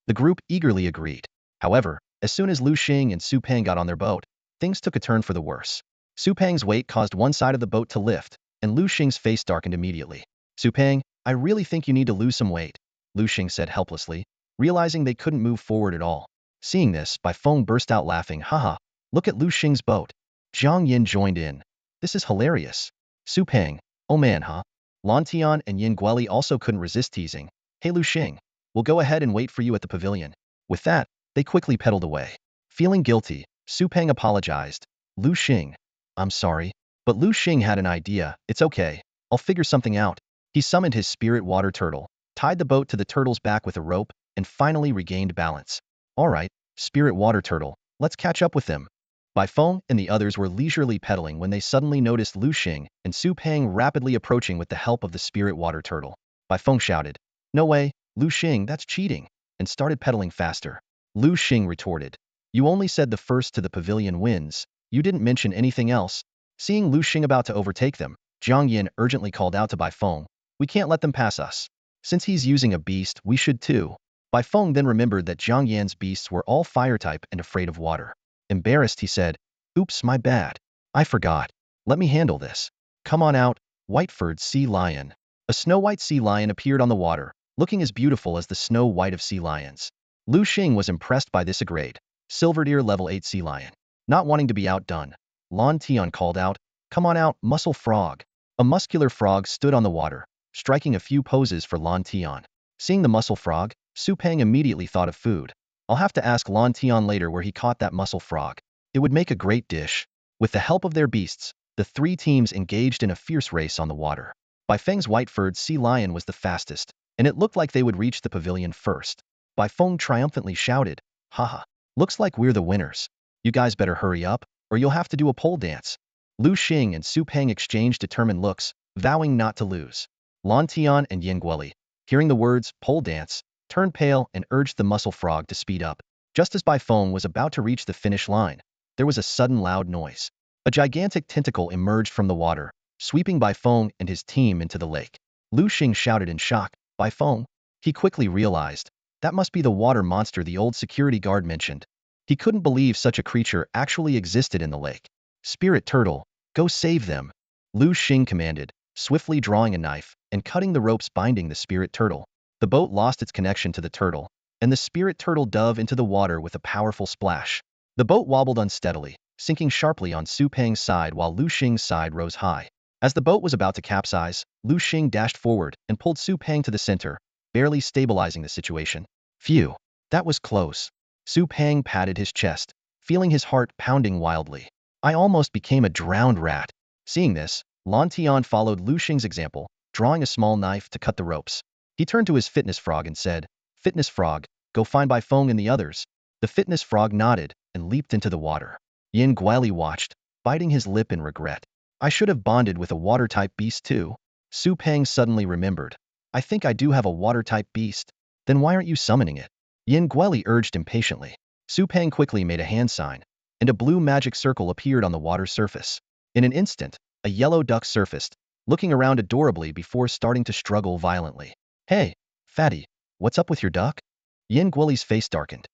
The group eagerly agreed. However, as soon as Liu Xing and Su Peng got on their boat, things took a turn for the worse. Su Peng's weight caused one side of the boat to lift, and Liu Xing's face darkened immediately. Su Peng, I really think you need to lose some weight, Liu Xing said helplessly, realizing they couldn't move forward at all. Seeing this, Baifeng burst out laughing. Haha, look at Liu Xing's boat. Zhang Yin joined in. This is hilarious. Su Peng, oh man, huh? Lan Tian and Yin Guoli also couldn't resist teasing. Hey Liu Xing, we'll go ahead and wait for you at the pavilion. With that, they quickly pedaled away. Feeling guilty, Su Peng apologized. Liu Xing, I'm sorry. But Liu Xing had an idea. It's okay. I'll figure something out. He summoned his spirit water turtle, tied the boat to the turtle's back with a rope, and finally regained balance. Alright, spirit water turtle, let's catch up with them. Baifeng and the others were leisurely pedaling when they suddenly noticed Liu Xing and Su Peng rapidly approaching with the help of the spirit water turtle. Baifeng shouted, no way, Liu Xing, that's cheating, and started pedaling faster. Liu Xing retorted, you only said the first to the pavilion wins. You didn't mention anything else. Seeing Liu Xing about to overtake them, Zhang Yin urgently called out to Baifeng, we can't let them pass us. Since he's using a beast, we should too. Baifeng then remembered that Zhang Yan's beasts were all fire type and afraid of water. Embarrassed, he said, oops, my bad. I forgot. Let me handle this. Come on out, white-furred sea lion. A snow-white sea lion appeared on the water, looking as beautiful as the snow white of sea lions. Liu Xing was impressed by this grade, silver deer level 8 sea lion. Not wanting to be outdone, Lan Tian called out, come on out, muscle frog. A muscular frog stood on the water, striking a few poses for Lan Tian. Seeing the muscle frog, Su Peng immediately thought of food. I'll have to ask Lan Tian later where he caught that muscle frog. It would make a great dish. With the help of their beasts, the 3 teams engaged in a fierce race on the water. Baifeng's white-furred sea lion was the fastest, and it looked like they would reach the pavilion first. Baifeng triumphantly shouted, haha, looks like we're the winners. You guys better hurry up, or you'll have to do a pole dance. Liu Xing and Su Peng exchanged determined looks, vowing not to lose. Lan Tian and Yin Guoli, hearing the words pole dance, turned pale and urged the muscle frog to speed up. Just as Baifeng was about to reach the finish line, there was a sudden loud noise. A gigantic tentacle emerged from the water, sweeping Baifeng and his team into the lake. Liu Xing shouted in shock, Baifeng? He quickly realized, that must be the water monster the old security guard mentioned. He couldn't believe such a creature actually existed in the lake. Spirit turtle, go save them. Liu Xing commanded, swiftly drawing a knife and cutting the ropes binding the spirit turtle. The boat lost its connection to the turtle, and the spirit turtle dove into the water with a powerful splash. The boat wobbled unsteadily, sinking sharply on Su Peng's side while Liu Xing's side rose high. As the boat was about to capsize, Liu Xing dashed forward and pulled Su Peng to the center, barely stabilizing the situation. Phew, that was close. Su Peng patted his chest, feeling his heart pounding wildly. I almost became a drowned rat. Seeing this, Lan Tian followed Liu Xing's example, drawing a small knife to cut the ropes. He turned to his fitness frog and said, "Fitness frog, go find Bai Feng and the others." The fitness frog nodded and leaped into the water. Yin Guili watched, biting his lip in regret. I should have bonded with a water-type beast too. Su Peng suddenly remembered. I think I do have a water-type beast. Then why aren't you summoning it? Yin Guili urged impatiently. Su Peng quickly made a hand sign, and a blue magic circle appeared on the water's surface. In an instant, a yellow duck surfaced, looking around adorably before starting to struggle violently. Hey, fatty, what's up with your duck? Yin Guili's face darkened.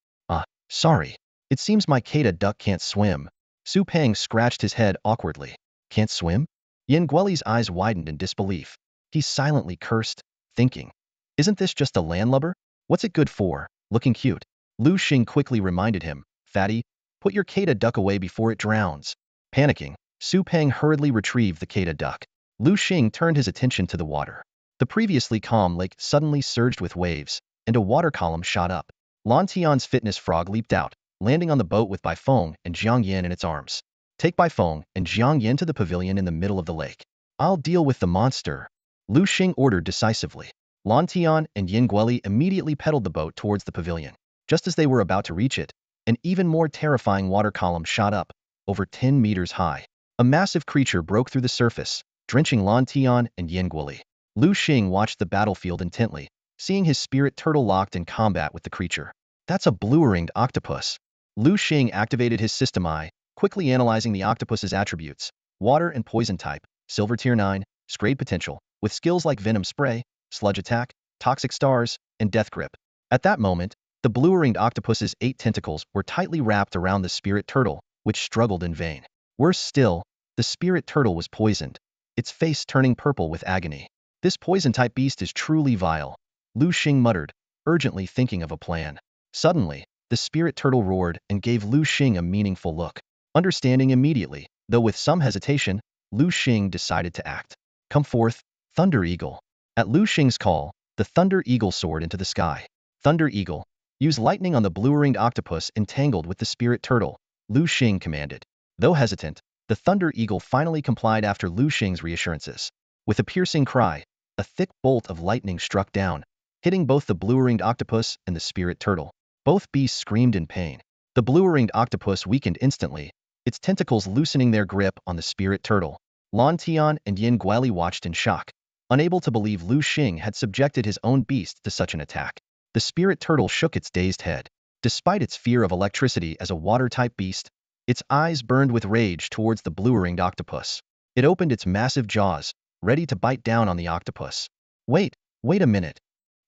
Sorry. It seems my Kata duck can't swim. Su Peng scratched his head awkwardly. Can't swim? Yin Guili's eyes widened in disbelief. He silently cursed, thinking, isn't this just a landlubber? What's it good for? Looking cute. Liu Xing quickly reminded him, Fatty, put your Kata duck away before it drowns. Panicking, Su Peng hurriedly retrieved the Kata duck. Liu Xing turned his attention to the water. The previously calm lake suddenly surged with waves, and a water column shot up. Lan Tian's fitness frog leaped out, landing on the boat with Bai Feng and Jiang Yin in its arms. Take Bai Feng and Jiang Yin to the pavilion in the middle of the lake. I'll deal with the monster, Liu Xing ordered decisively. Lan Tian and Yin Guili immediately pedaled the boat towards the pavilion. Just as they were about to reach it, an even more terrifying water column shot up, over 10 meters high. A massive creature broke through the surface, drenching Lan Tian and Yin Guili. Liu Xing watched the battlefield intently, seeing his spirit turtle locked in combat with the creature. That's a blue-ringed octopus. Liu Xing activated his system eye, quickly analyzing the octopus's attributes: water and poison type, silver tier 9, scrade potential, with skills like venom spray, sludge attack, toxic stars, and death grip. At that moment, the blue-ringed octopus's 8 tentacles were tightly wrapped around the spirit turtle, which struggled in vain. Worse still, the spirit turtle was poisoned, its face turning purple with agony. This poison-type beast is truly vile, Liu Xing muttered, urgently thinking of a plan. Suddenly, the spirit turtle roared and gave Liu Xing a meaningful look. Understanding immediately, though with some hesitation, Liu Xing decided to act. Come forth, Thunder Eagle. At Liu Xing's call, the Thunder Eagle soared into the sky. Thunder Eagle, use lightning on the blue-ringed octopus entangled with the spirit turtle, Liu Xing commanded. Though hesitant, the Thunder Eagle finally complied after Liu Xing's reassurances. With a piercing cry, a thick bolt of lightning struck down, hitting both the blue-ringed octopus and the spirit turtle. Both beasts screamed in pain. The blue-ringed octopus weakened instantly, its tentacles loosening their grip on the spirit turtle. Lan Tian and Yin Guili watched in shock, unable to believe Liu Xing had subjected his own beast to such an attack. The spirit turtle shook its dazed head. Despite its fear of electricity as a water-type beast, its eyes burned with rage towards the blue-ringed octopus. It opened its massive jaws, ready to bite down on the octopus. Wait a minute.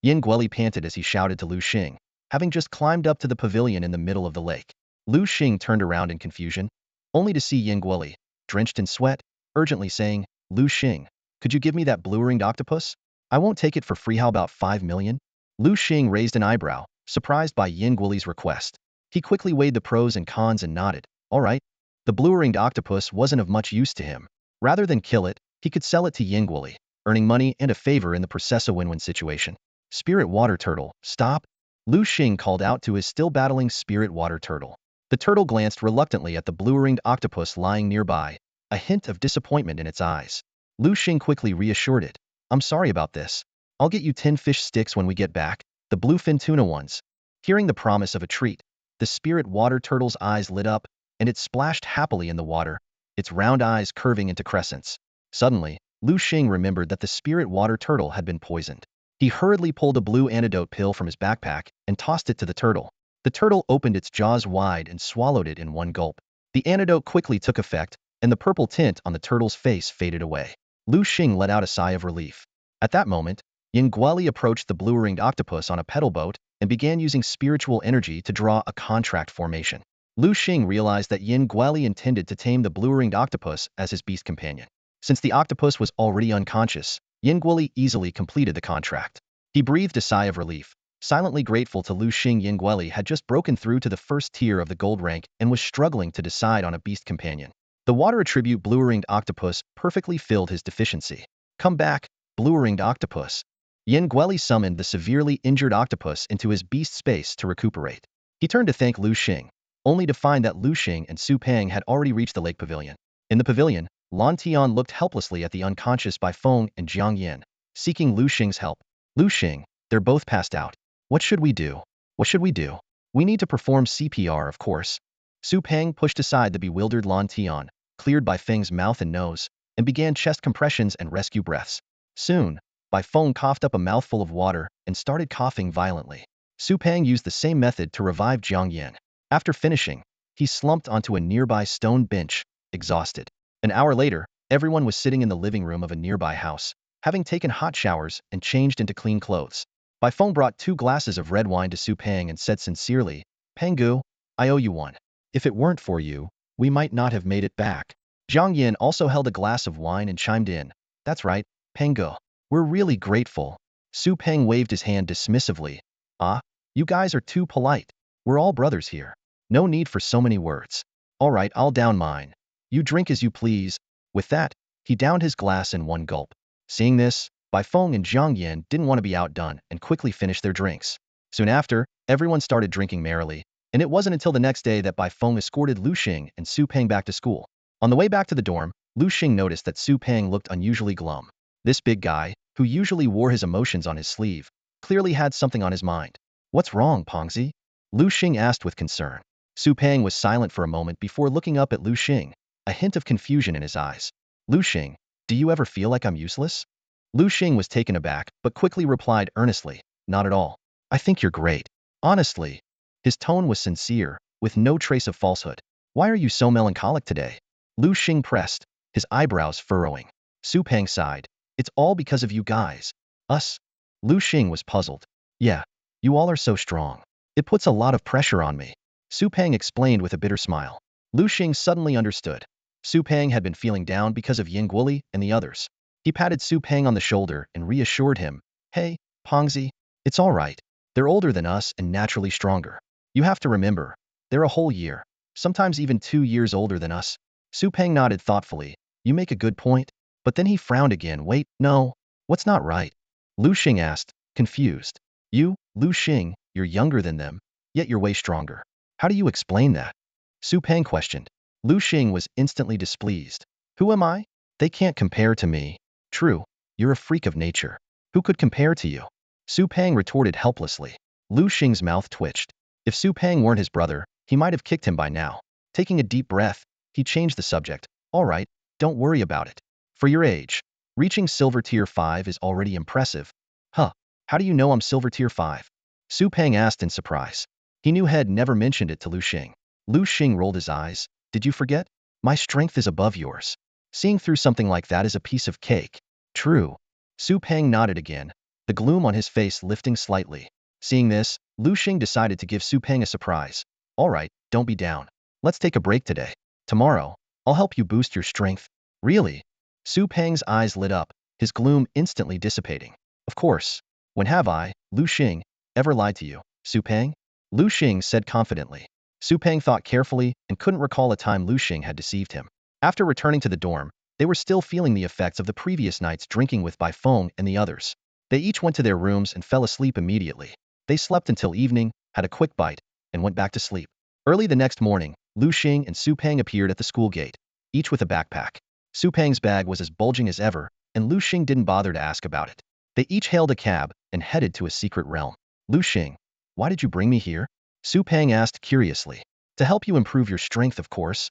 Yin Guili panted as he shouted to Liu Xing, having just climbed up to the pavilion in the middle of the lake. Liu Xing turned around in confusion, only to see Yin Guili, drenched in sweat, urgently saying, Liu Xing, could you give me that blue-ringed octopus? I won't take it for free. How about 5 million? Liu Xing raised an eyebrow, surprised by Yin Guili's request. He quickly weighed the pros and cons and nodded. All right. The blue-ringed octopus wasn't of much use to him. Rather than kill it, he could sell it to Yin Guili, earning money and a favor in the process a win-win situation. Spirit water turtle, stop! Liu Xing called out to his still battling spirit water turtle. The turtle glanced reluctantly at the blue-ringed octopus lying nearby, a hint of disappointment in its eyes. Liu Xing quickly reassured it. I'm sorry about this. I'll get you 10 fish sticks when we get back, the bluefin tuna ones. Hearing the promise of a treat, the spirit water turtle's eyes lit up, and it splashed happily in the water, its round eyes curving into crescents. Suddenly, Liu Xing remembered that the spirit water turtle had been poisoned. He hurriedly pulled a blue antidote pill from his backpack and tossed it to the turtle. The turtle opened its jaws wide and swallowed it in one gulp. The antidote quickly took effect, and the purple tint on the turtle's face faded away. Liu Xing let out a sigh of relief. At that moment, Yin Guili approached the blue-ringed octopus on a pedal boat and began using spiritual energy to draw a contract formation. Liu Xing realized that Yin Guili intended to tame the blue-ringed octopus as his beast companion. Since the octopus was already unconscious, Yingguoli easily completed the contract. He breathed a sigh of relief, silently grateful to Liu Xing. Yingguoli had just broken through to the first tier of the gold rank and was struggling to decide on a beast companion. The water attribute blue-ringed octopus perfectly filled his deficiency. Come back, blue-ringed octopus. Yingguoli summoned the severely injured octopus into his beast space to recuperate. He turned to thank Liu Xing, only to find that Liu Xing and Su Peng had already reached the lake pavilion. In the pavilion, Lan Tian looked helplessly at the unconscious Bai Feng and Jiang Yin, seeking Liu Xing's help. Liu Xing, they're both passed out. What should we do? What should we do? We need to perform CPR, of course. Su Peng pushed aside the bewildered Lan Tian, cleared Bai Feng's mouth and nose, and began chest compressions and rescue breaths. Soon, Bai Feng coughed up a mouthful of water and started coughing violently. Su Peng used the same method to revive Jiang Yin. After finishing, he slumped onto a nearby stone bench, exhausted. An hour later, everyone was sitting in the living room of a nearby house, having taken hot showers and changed into clean clothes. Bai Feng brought 2 glasses of red wine to Su Peng and said sincerely, Penggu, I owe you one. If it weren't for you, we might not have made it back. Jiang Yin also held a glass of wine and chimed in, that's right, Penggu. We're really grateful. Su Peng waved his hand dismissively. Ah, you guys are too polite. We're all brothers here. No need for so many words. All right, I'll down mine. You drink as you please. With that, he downed his glass in one gulp. Seeing this, Bai Feng and Jiang Yin didn't want to be outdone and quickly finished their drinks. Soon after, everyone started drinking merrily, and it wasn't until the next day that Bai Feng escorted Liu Xing and Su Peng back to school. On the way back to the dorm, Liu Xing noticed that Su Peng looked unusually glum. This big guy, who usually wore his emotions on his sleeve, clearly had something on his mind. What's wrong, Pongzi? Liu Xing asked with concern. Su Peng was silent for a moment before looking up at Liu Xing, a hint of confusion in his eyes. Liu Xing, do you ever feel like I'm useless? Liu Xing was taken aback, but quickly replied earnestly, not at all. I think you're great. Honestly. His tone was sincere, with no trace of falsehood. Why are you so melancholic today? Liu Xing pressed, his eyebrows furrowing. Su Peng sighed. It's all because of you guys. Us? Liu Xing was puzzled. Yeah, you all are so strong. It puts a lot of pressure on me. Su Peng explained with a bitter smile. Liu Xing suddenly understood. Su Peng had been feeling down because of Yingguoli and the others. He patted Su Peng on the shoulder and reassured him, hey, Pongzi, it's all right. They're older than us and naturally stronger. You have to remember, they're a whole year, sometimes even 2 years older than us. Su Peng nodded thoughtfully. You make a good point. But then he frowned again. Wait, no. What's not right? Liu Xing asked, confused. You, Liu Xing, you're younger than them, yet you're way stronger. How do you explain that? Su Peng questioned. Liu Xing was instantly displeased. Who am I? They can't compare to me. True, you're a freak of nature. Who could compare to you? Su Peng retorted helplessly. Liu Xing's mouth twitched. If Su Peng weren't his brother, he might have kicked him by now. Taking a deep breath, he changed the subject. All right, don't worry about it. For your age, reaching Silver Tier 5 is already impressive. Huh, how do you know I'm Silver Tier 5? Su Peng asked in surprise. He knew had never mentioned it to Liu Xing. Liu Xing rolled his eyes. Did you forget? My strength is above yours. Seeing through something like that is a piece of cake. True. Su Peng nodded again, the gloom on his face lifting slightly. Seeing this, Liu Xing decided to give Su Peng a surprise. All right, don't be down. Let's take a break today. Tomorrow, I'll help you boost your strength. Really? Su Peng's eyes lit up, his gloom instantly dissipating. Of course. When have I, Liu Xing, ever lied to you, Su Peng? Liu Xing said confidently. Su Peng thought carefully and couldn't recall a time Liu Xing had deceived him. After returning to the dorm, they were still feeling the effects of the previous night's drinking with Bai Feng and the others. They each went to their rooms and fell asleep immediately. They slept until evening, had a quick bite, and went back to sleep. Early the next morning, Liu Xing and Su Peng appeared at the school gate, each with a backpack. Su Peng's bag was as bulging as ever, and Liu Xing didn't bother to ask about it. They each hailed a cab and headed to a secret realm. Liu Xing, why did you bring me here? Su Peng asked curiously. To help you improve your strength, of course.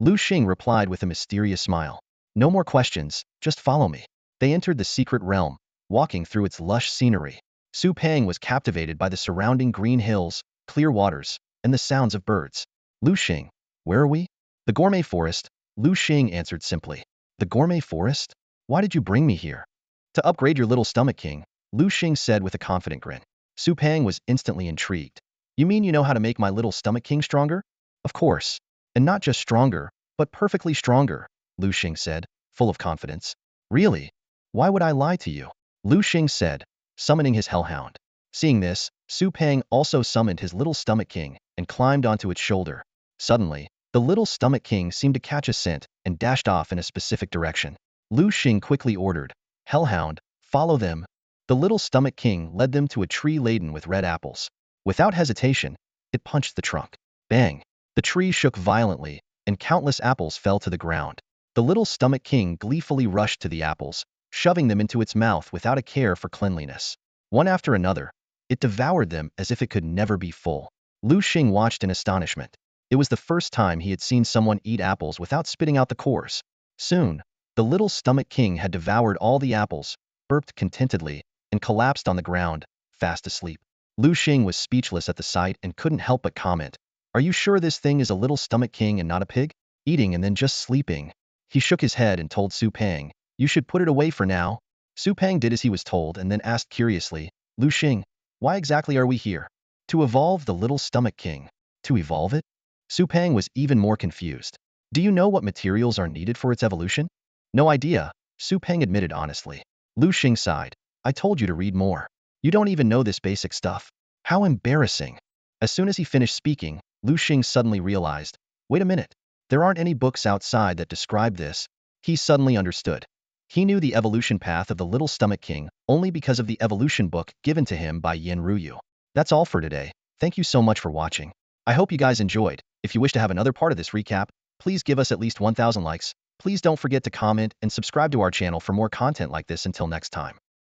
Liu Xing replied with a mysterious smile. No more questions, just follow me. They entered the secret realm, walking through its lush scenery. Su Peng was captivated by the surrounding green hills, clear waters, and the sounds of birds. Liu Xing, where are we? The gourmet forest, Liu Xing answered simply. The gourmet forest? Why did you bring me here? To upgrade your little stomach, king, Liu Xing said with a confident grin. Su Peng was instantly intrigued. You mean you know how to make my little stomach king stronger? Of course. And not just stronger, but perfectly stronger, Liu Xing said. full of confidence. Really? Why would I lie to you? Liu Xing said, summoning his hellhound. Seeing this, Su Peng also summoned his little stomach king and climbed onto its shoulder. Suddenly, the little stomach king seemed to catch a scent and dashed off in a specific direction. Liu Xing quickly ordered, "Hellhound, follow them." The little stomach king led them to a tree laden with red apples. Without hesitation, it punched the trunk. Bang! The tree shook violently, and countless apples fell to the ground. The little stomach king gleefully rushed to the apples, shoving them into its mouth without a care for cleanliness. One after another, it devoured them as if it could never be full. Liu Xing watched in astonishment. It was the first time he had seen someone eat apples without spitting out the cores. Soon, the little stomach king had devoured all the apples, burped contentedly, and collapsed on the ground, fast asleep. Liu Xing was speechless at the sight and couldn't help but comment, "Are you sure this thing is a little stomach king and not a pig? Eating and then just sleeping." He shook his head and told Su Peng, "You should put it away for now." Su Peng did as he was told and then asked curiously, "Liu Xing, why exactly are we here?" "To evolve the little stomach king." "To evolve it?" Su Peng was even more confused. "Do you know what materials are needed for its evolution?" "No idea," Su Peng admitted honestly. Liu Xing sighed. "I told you to read more. You don't even know this basic stuff. How embarrassing." As soon as he finished speaking, Liu Xing suddenly realized, "Wait a minute. There aren't any books outside that describe this." He suddenly understood. He knew the evolution path of the little stomach king only because of the evolution book given to him by Yin Ruyu. That's all for today. Thank you so much for watching. I hope you guys enjoyed. If you wish to have another part of this recap, please give us at least 1,000 likes. Please don't forget to comment and subscribe to our channel for more content like this. Until next time.